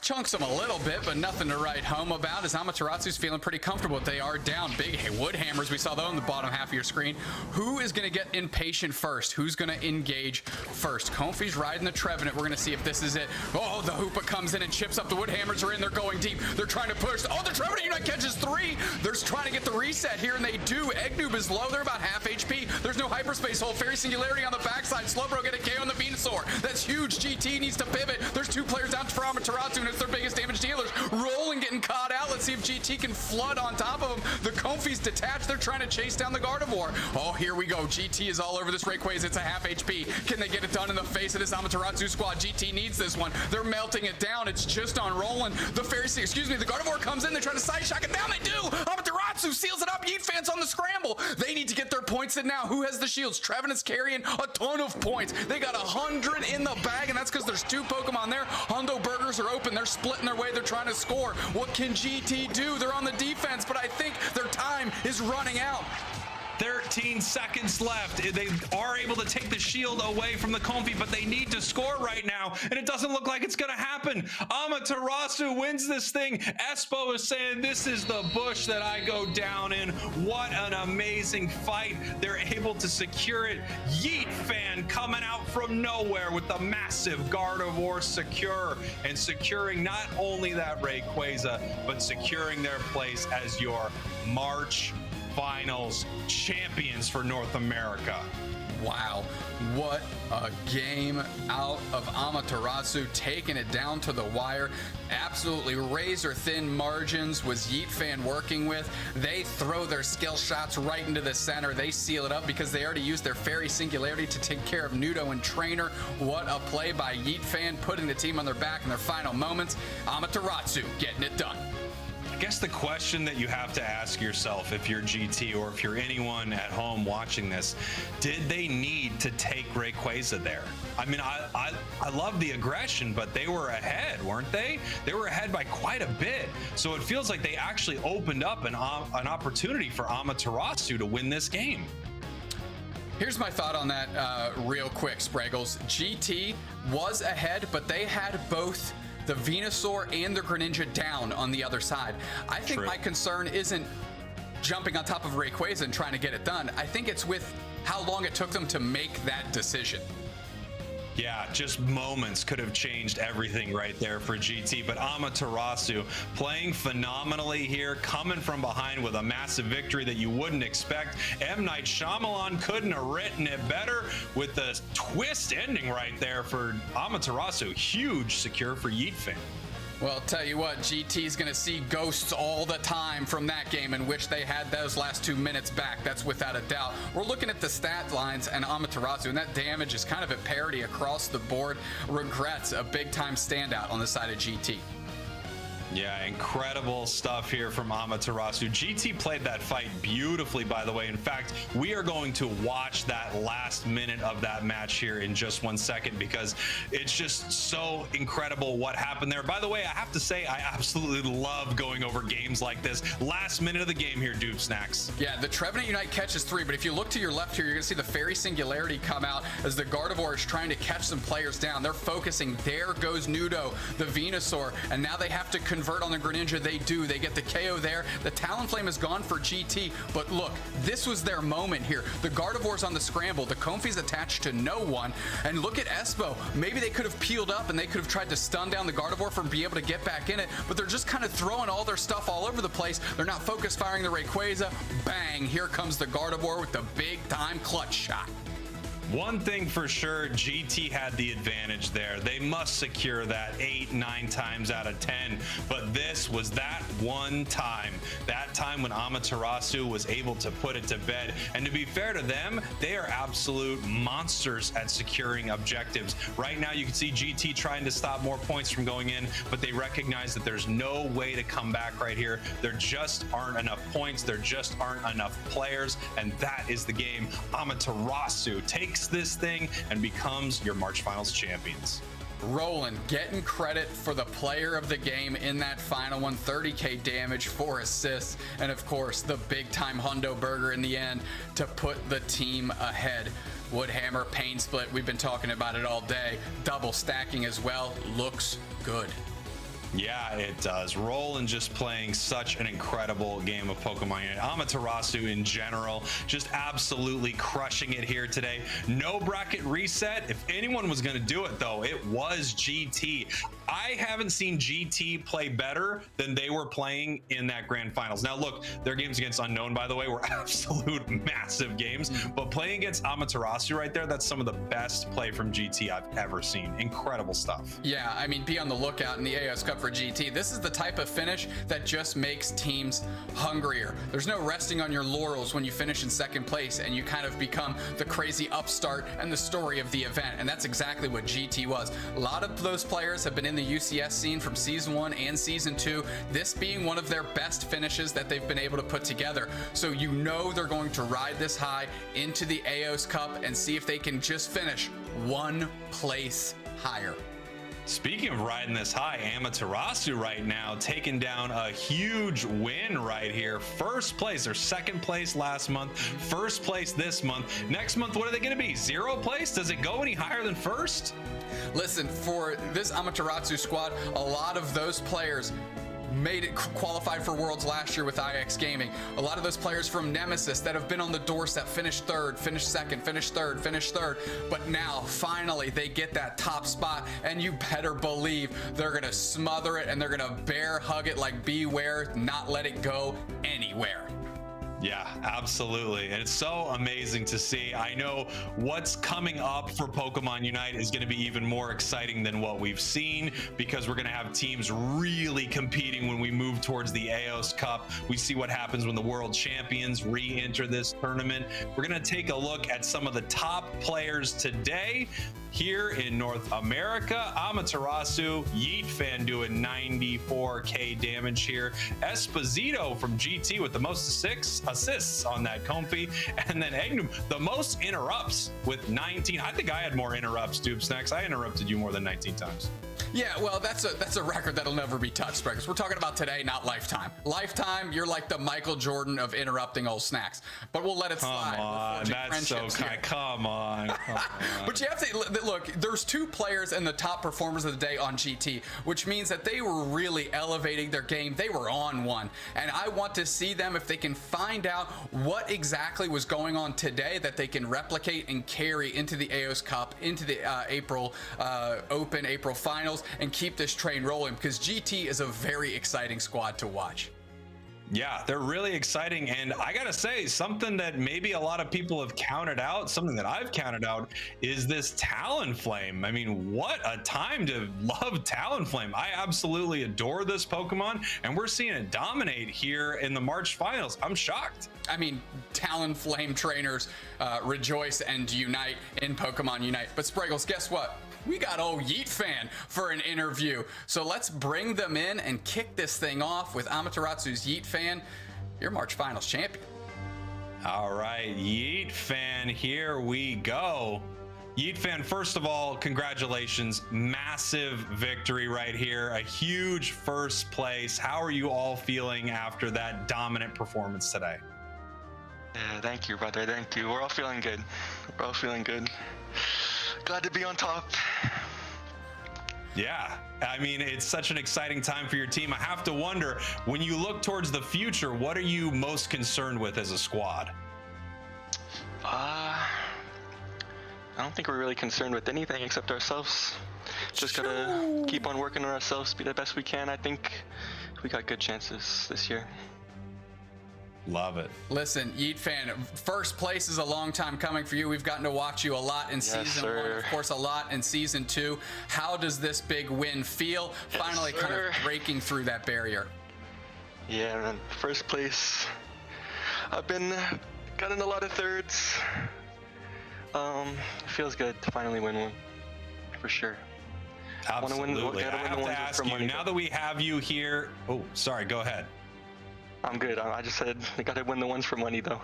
Chunks them a little bit, but nothing to write home about, as Amaterasu's feeling pretty comfortable. They are down. Big wood hammers. We saw those on the bottom half of your screen. Who is going to get impatient first? Who's going to engage first? Comfy's riding the Trevenant. We're going to see if this is it. Oh, the Hoopa comes in and chips up. The wood hammers are in. They're going deep. They're trying to push. Oh, the Trevenant Unite catches 3. They're trying to get the reset here, and they do. Eggnoob is low. They're about half HP. There's no hyperspace hold. Fairy Singularity on the backside. Slowbro get a KO on the Venusaur. That's huge. GT needs to pivot. There's 2 players down for Amaterasu, and it's their biggest damage dealers. Rolling, getting caught out. Let's see if GT can flood on top of them. The Comfy's detached. They're trying to chase down the Gardevoir. Oh, here we go. GT is all over this Rayquaza. It's a half HP. Can they get it done in the face of this Amaterasu squad? GT needs this one. They're melting it down. It's just on rolling. The the Gardevoir comes in. They try to side shock it down. They do. Amaterasu seals it up. Yeet fans on the scramble. They need to get their points in now. Who has the shields? Trevenant's carrying a ton of points. They got 100 in the bag, and that's because there's 2 Pokemon there. Hundo Burgers are open. They're splitting their way. They're trying to score. What can GT do? They're on the defense, but I think their time is running out. 13 seconds left. They are able to take the shield away from the Comfy, but they need to score right now, and it doesn't look like it's going to happen. Amaterasu wins this thing. Espo is saying, this is the bush that I go down in. What an amazing fight. They're able to secure it. Yeet fan coming out from nowhere with the massive Gardevoir secure, and securing not only that Rayquaza, but securing their place as your March Finals champions for North America. Wow, what a game out of Amaterasu, taking it down to the wire. Absolutely razor thin margins was Yeet fan working with. They throw their skill shots right into the center. They seal it up because they already used their Fairy Singularity to take care of Nudo and Trainer. What a play by Yeet fan, putting the team on their back in their final moments. Amaterasu getting it done. I guess the question that you have to ask yourself, if you're GT or if you're anyone at home watching this, did they need to take Rayquaza there? I mean, I love the aggression, but they were ahead, weren't they? They were ahead by quite a bit. So it feels like they actually opened up an opportunity for Amaterasu to win this game. Here's my thought on that real quick, Spraggles. GT was ahead, but they had both the Venusaur and the Greninja down on the other side. I think my concern isn't jumping on top of Rayquaza and trying to get it done. I think it's with how long it took them to make that decision. Yeah, just moments could have changed everything right there for GT, but Amaterasu playing phenomenally here, coming from behind with a massive victory that you wouldn't expect. M. Night Shyamalan couldn't have written it better with the twist ending right there for Amaterasu. Huge secure for Yeet fan. Well, tell you what, GT's going to see ghosts all the time from that game in which they had those last 2 minutes back. That's without a doubt. We're looking at the stat lines and Amaterasu, and that damage is kind of at parity across the board. Regrets, a big-time standout on the side of GT. Yeah, incredible stuff here from Amaterasu. GT played that fight beautifully, by the way. In fact, we are going to watch that last minute of that match here in just 1 second because it's just so incredible what happened there. By the way, I have to say, I absolutely love going over games like this. Last minute of the game here, Dupe Snacks. Yeah, the Trevenant Unite catches 3, but if you look to your left here, you're going to see the Fairy Singularity come out as the Gardevoir is trying to catch some players down. They're focusing. There goes Nudo, the Venusaur, and now they have to convert on the Greninja. They do. They get the KO there. The Talonflame is gone for GT, but look, this was their moment here. The Gardevoir's on the scramble. The Comfy's attached to no one, and look at Espo. Maybe they could have peeled up and they could have tried to stun down the Gardevoir from being able to get back in it, but they're just kind of throwing all their stuff all over the place. They're not focus firing the Rayquaza. Bang! Here comes the Gardevoir with the big time clutch shot. One thing for sure, GT had the advantage there. They must secure that 8, 9 times out of 10. But this was that one time. That time when Amaterasu was able to put it to bed. And to be fair to them, they are absolute monsters at securing objectives. Right now, you can see GT trying to stop more points from going in, but they recognize that there's no way to come back right here. There just aren't enough points. There just aren't enough players. And that is the game. Amaterasu takes this thing and becomes your March Finals champions. Roland getting credit for the player of the game in that final one, 30k damage, 4 assists, and of course the big time hundo burger in the end to put the team ahead. Woodhammer, Pain Split, we've been talking about it all day. Double stacking as well, looks good. Yeah, it does. Roland just playing such an incredible game of Pokemon Unite. Amaterasu in general, just absolutely crushing it here today. No bracket reset. If anyone was going to do it, though, it was GT. I haven't seen GT play better than they were playing in that grand finals. Now, look, their games against Unknown, by the way, were absolute massive games. But playing against Amaterasu right there, that's some of the best play from GT I've ever seen. Incredible stuff. Yeah, I mean, be on the lookout in the AOS Cup for GT. This is the type of finish that just makes teams hungrier. There's no resting on your laurels when you finish in second place and you kind of become the crazy upstart and the story of the event. And that's exactly what GT was. A lot of those players have been in the UCS scene from season 1 and season 2, this being one of their best finishes that they've been able to put together. So you know they're going to ride this high into the AOS Cup and see if they can just finish one place higher. Speaking of riding this high, Amaterasu right now taking down a huge win right here. First place or second place last month, first place this month. Next month, what are they going to be? 0th place? Does it go any higher than first? Listen, for this Amaterasu squad, a lot of those players made it qualified for Worlds last year with IX Gaming. A lot of those players from Nemesis that have been on the doorstep, finished 3rd, finished 2nd, finished 3rd, finished 3rd, but now finally they get that top spot, and you better believe they're gonna smother it and they're gonna bear hug it like beware, not let it go anywhere. Yeah, absolutely. And it's so amazing to see. I know what's coming up for Pokemon Unite is going to be even more exciting than what we've seen, because we're going to have teams really competing when we move towards the AOS Cup. We see what happens when the world champions re-enter this tournament. We're going to take a look at some of the top players today here in North America. Amaterasu, Yeet Fan doing 94k damage here. Esposito from GT with the most assists on that Comfy. And then Egnum, the most interrupts with 19. I think I had more interrupts, Doob Snacks. I interrupted you more than 19 times. Yeah, well, that's a record that'll never be touched, Spreggers. We're talking about today, not lifetime. Lifetime, you're like the Michael Jordan of interrupting old snacks. But we'll let it slide. Come on, that's so kind. Come on. But you have to look. There's 2 players in the top performers of the day on GT, which means that they were really elevating their game. They were on one, and I want to see them if they can find out what exactly was going on today that they can replicate and carry into the AOS Cup, into the April Open, April Finals, and keep this train rolling, because GT is a very exciting squad to watch. Yeah, they're really exciting. And I gotta say, something that maybe a lot of people have counted out, something that I've counted out, is this Talonflame. I mean, what a time to love Talonflame. I absolutely adore this Pokemon, and we're seeing it dominate here in the March Finals. I'm shocked. I mean, Talonflame trainers rejoice and unite in Pokemon Unite. But Spreggles, guess what? We got old Yeet Fan for an interview. So let's bring them in and kick this thing off with Amaterasu's Yeet Fan, your March Finals champion. All right, Yeet Fan, here we go. Yeet Fan, first of all, congratulations. Massive victory right here. A huge first place. How are you all feeling after that dominant performance today? Yeah, thank you, brother. Thank you. We're all feeling good. We're all feeling good. Glad to be on top. Yeah, I mean, it's such an exciting time for your team. I have to wonder, when you look towards the future, what are you most concerned with as a squad? I don't think we're really concerned with anything except ourselves. Just gotta keep on working on ourselves, be the best we can. I think we got good chances this year. Love it. Listen, Yeet fan, first place is a long time coming for you. We've gotten to watch you a lot in season 1, of course, a lot in season 2. How does this big win feel? Finally kind of breaking through that barrier. Yeah, man. First place. I've been gotten a lot of thirds. It feels good to finally win one, for sure. Absolutely. I have to ask you, now that we have you here... Oh, sorry, go ahead. I'm good. I just said I gotta win the ones for money, though.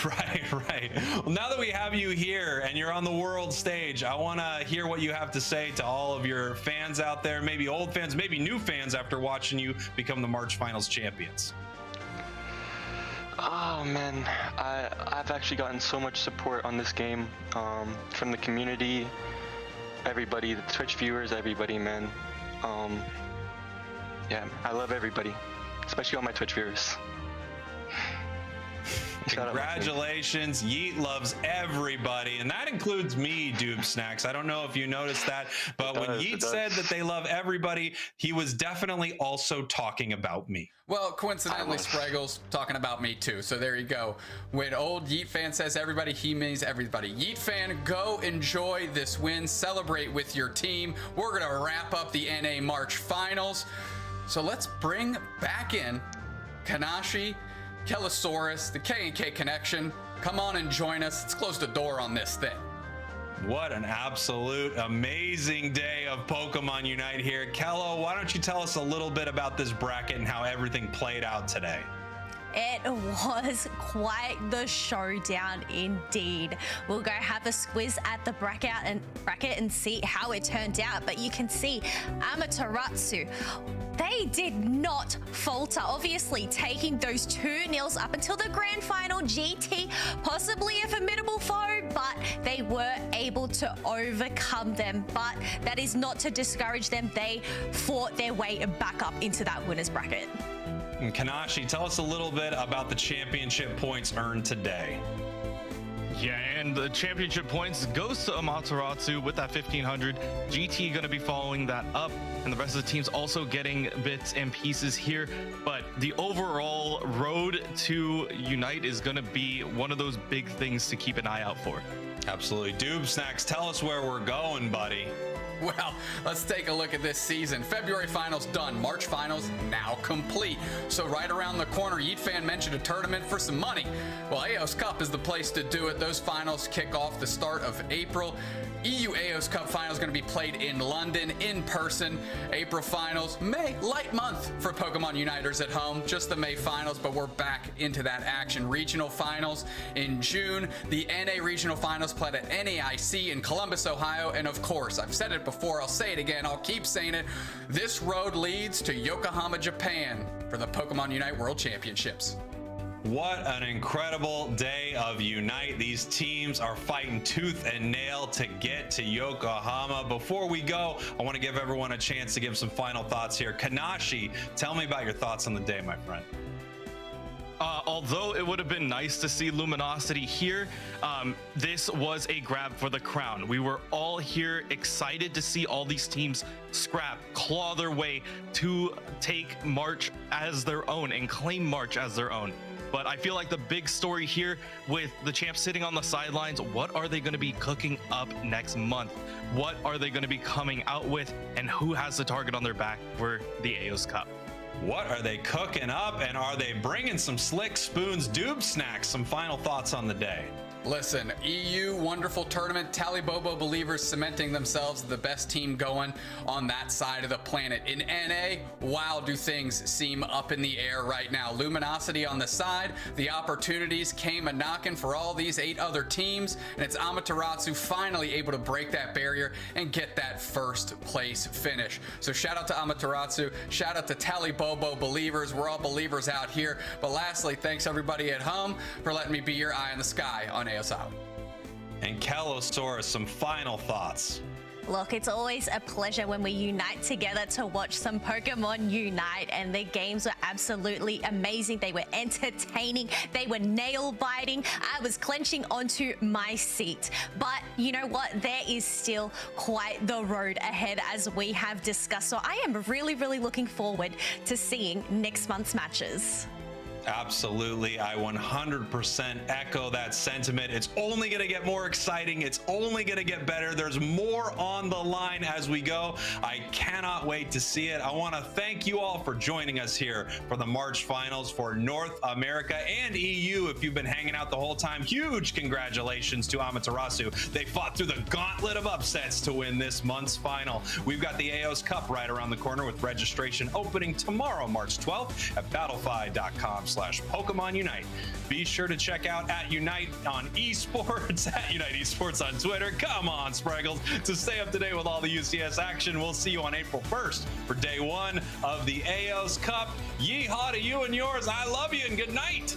Right. Well, now that we have you here and you're on the world stage, I want to hear what you have to say to all of your fans out there, maybe old fans, maybe new fans after watching you become the March Finals champions. Oh, man. I've actually gotten so much support on this game from the community, everybody, the Twitch viewers, everybody, man. Yeah, I love everybody. Especially all my Twitch viewers. Congratulations. Yeet loves everybody, and that includes me, Doob Snacks. I don't know if you noticed that, but when Yeet said that they love everybody, he was definitely also talking about me. Well, coincidentally, Spraggle's talking about me too, so there you go. When old Yeet fan says everybody, he means everybody. Yeet fan, go enjoy this win, celebrate with your team. We're gonna wrap up the NA March Finals. So let's bring back in Kanashi, Kellosaurus, the K&K Connection. Come on and join us. Let's close the door on this thing. What an absolute amazing day of Pokemon Unite here. Kello, why don't you tell us a little bit about this bracket and how everything played out today? It was quite the showdown indeed. We'll go have a squiz at the bracket and see how it turned out. But you can see Amaterasu, they did not falter, obviously taking those 2-0 up until the grand final. GT, possibly a formidable foe, but they were able to overcome them. But that is not to discourage them. They fought their way back up into that winner's bracket. And Kanashi, tell us a little bit about the championship points earned today. Yeah, and the championship points goes to Amaterasu with that 1,500. GT going to be following that up, and the rest of the teams also getting bits and pieces here. But the overall road to Unite is going to be one of those big things to keep an eye out for. Absolutely. Doob Snacks, tell us where we're going, buddy. Well, let's take a look at this season. February finals done, March finals now complete. So right around the corner, Yeet fan mentioned a tournament for some money. Well, AOS Cup is the place to do it. Those finals kick off the start of April. EU AOS Cup finals going to be played in London in person. April finals, May, light month for Pokemon Uniters at home. Just the May finals, but we're back into that action. Regional finals in June. The NA regional finals played at NAIC in Columbus, Ohio. And of course, I've said it before, I'll say it again, I'll keep saying it. This road leads to Yokohama, Japan for the Pokemon Unite World Championships. What an incredible day of Unite. These teams are fighting tooth and nail to get to Yokohama. Before we go, I want to give everyone a chance to give some final thoughts here. Kanashi, tell me about your thoughts on the day, my friend. Although it would have been nice to see Luminosity here, this was a grab for the crown. We were all here excited to see all these teams scrap, claw their way to take March as their own and claim March as their own. But I feel like the big story here with the champs sitting on the sidelines, what are they going to be cooking up next month? What are they going to be coming out with? And who has the target on their back for the AOS Cup? What are they cooking up? And are they bringing some slick spoons, Doob Snacks? Some final thoughts on the day. Listen, EU, wonderful tournament. Tali Bobo believers cementing themselves the best team going on that side of the planet. In NA, wow, do things seem up in the air right now. Luminosity on the side. The opportunities came a-knocking for all these 8 other teams, and it's Amaterasu finally able to break that barrier and get that first place finish. So shout out to Amaterasu. Shout out to Tali Bobo believers. We're all believers out here. But lastly, thanks everybody at home for letting me be your eye in the sky on AOS Out. And Kellosaurus, some final thoughts. Look, it's always a pleasure when we unite together to watch some Pokemon Unite, and the games were absolutely amazing. They were entertaining. They were nail-biting. I was clenching onto my seat. But you know what? There is still quite the road ahead, as we have discussed. So I am really, really looking forward to seeing next month's matches. Absolutely. I 100% echo that sentiment. It's only going to get more exciting. It's only going to get better. There's more on the line as we go. I cannot wait to see it. I want to thank you all for joining us here for the March finals for North America and EU. If you've been hanging out the whole time, huge congratulations to Amaterasu. They fought through the gauntlet of upsets to win this month's final. We've got the AOS Cup right around the corner with registration opening tomorrow, March 12th at battlefy.com/Pokemon Unite. Be sure to check out at Unite on esports, at Unite Esports on Twitter. Come on, Spriggles, to stay up to date with all the UCS action. We'll see you on April 1st for day one of the AOS Cup. Yeehaw to you and yours. I love you and good night.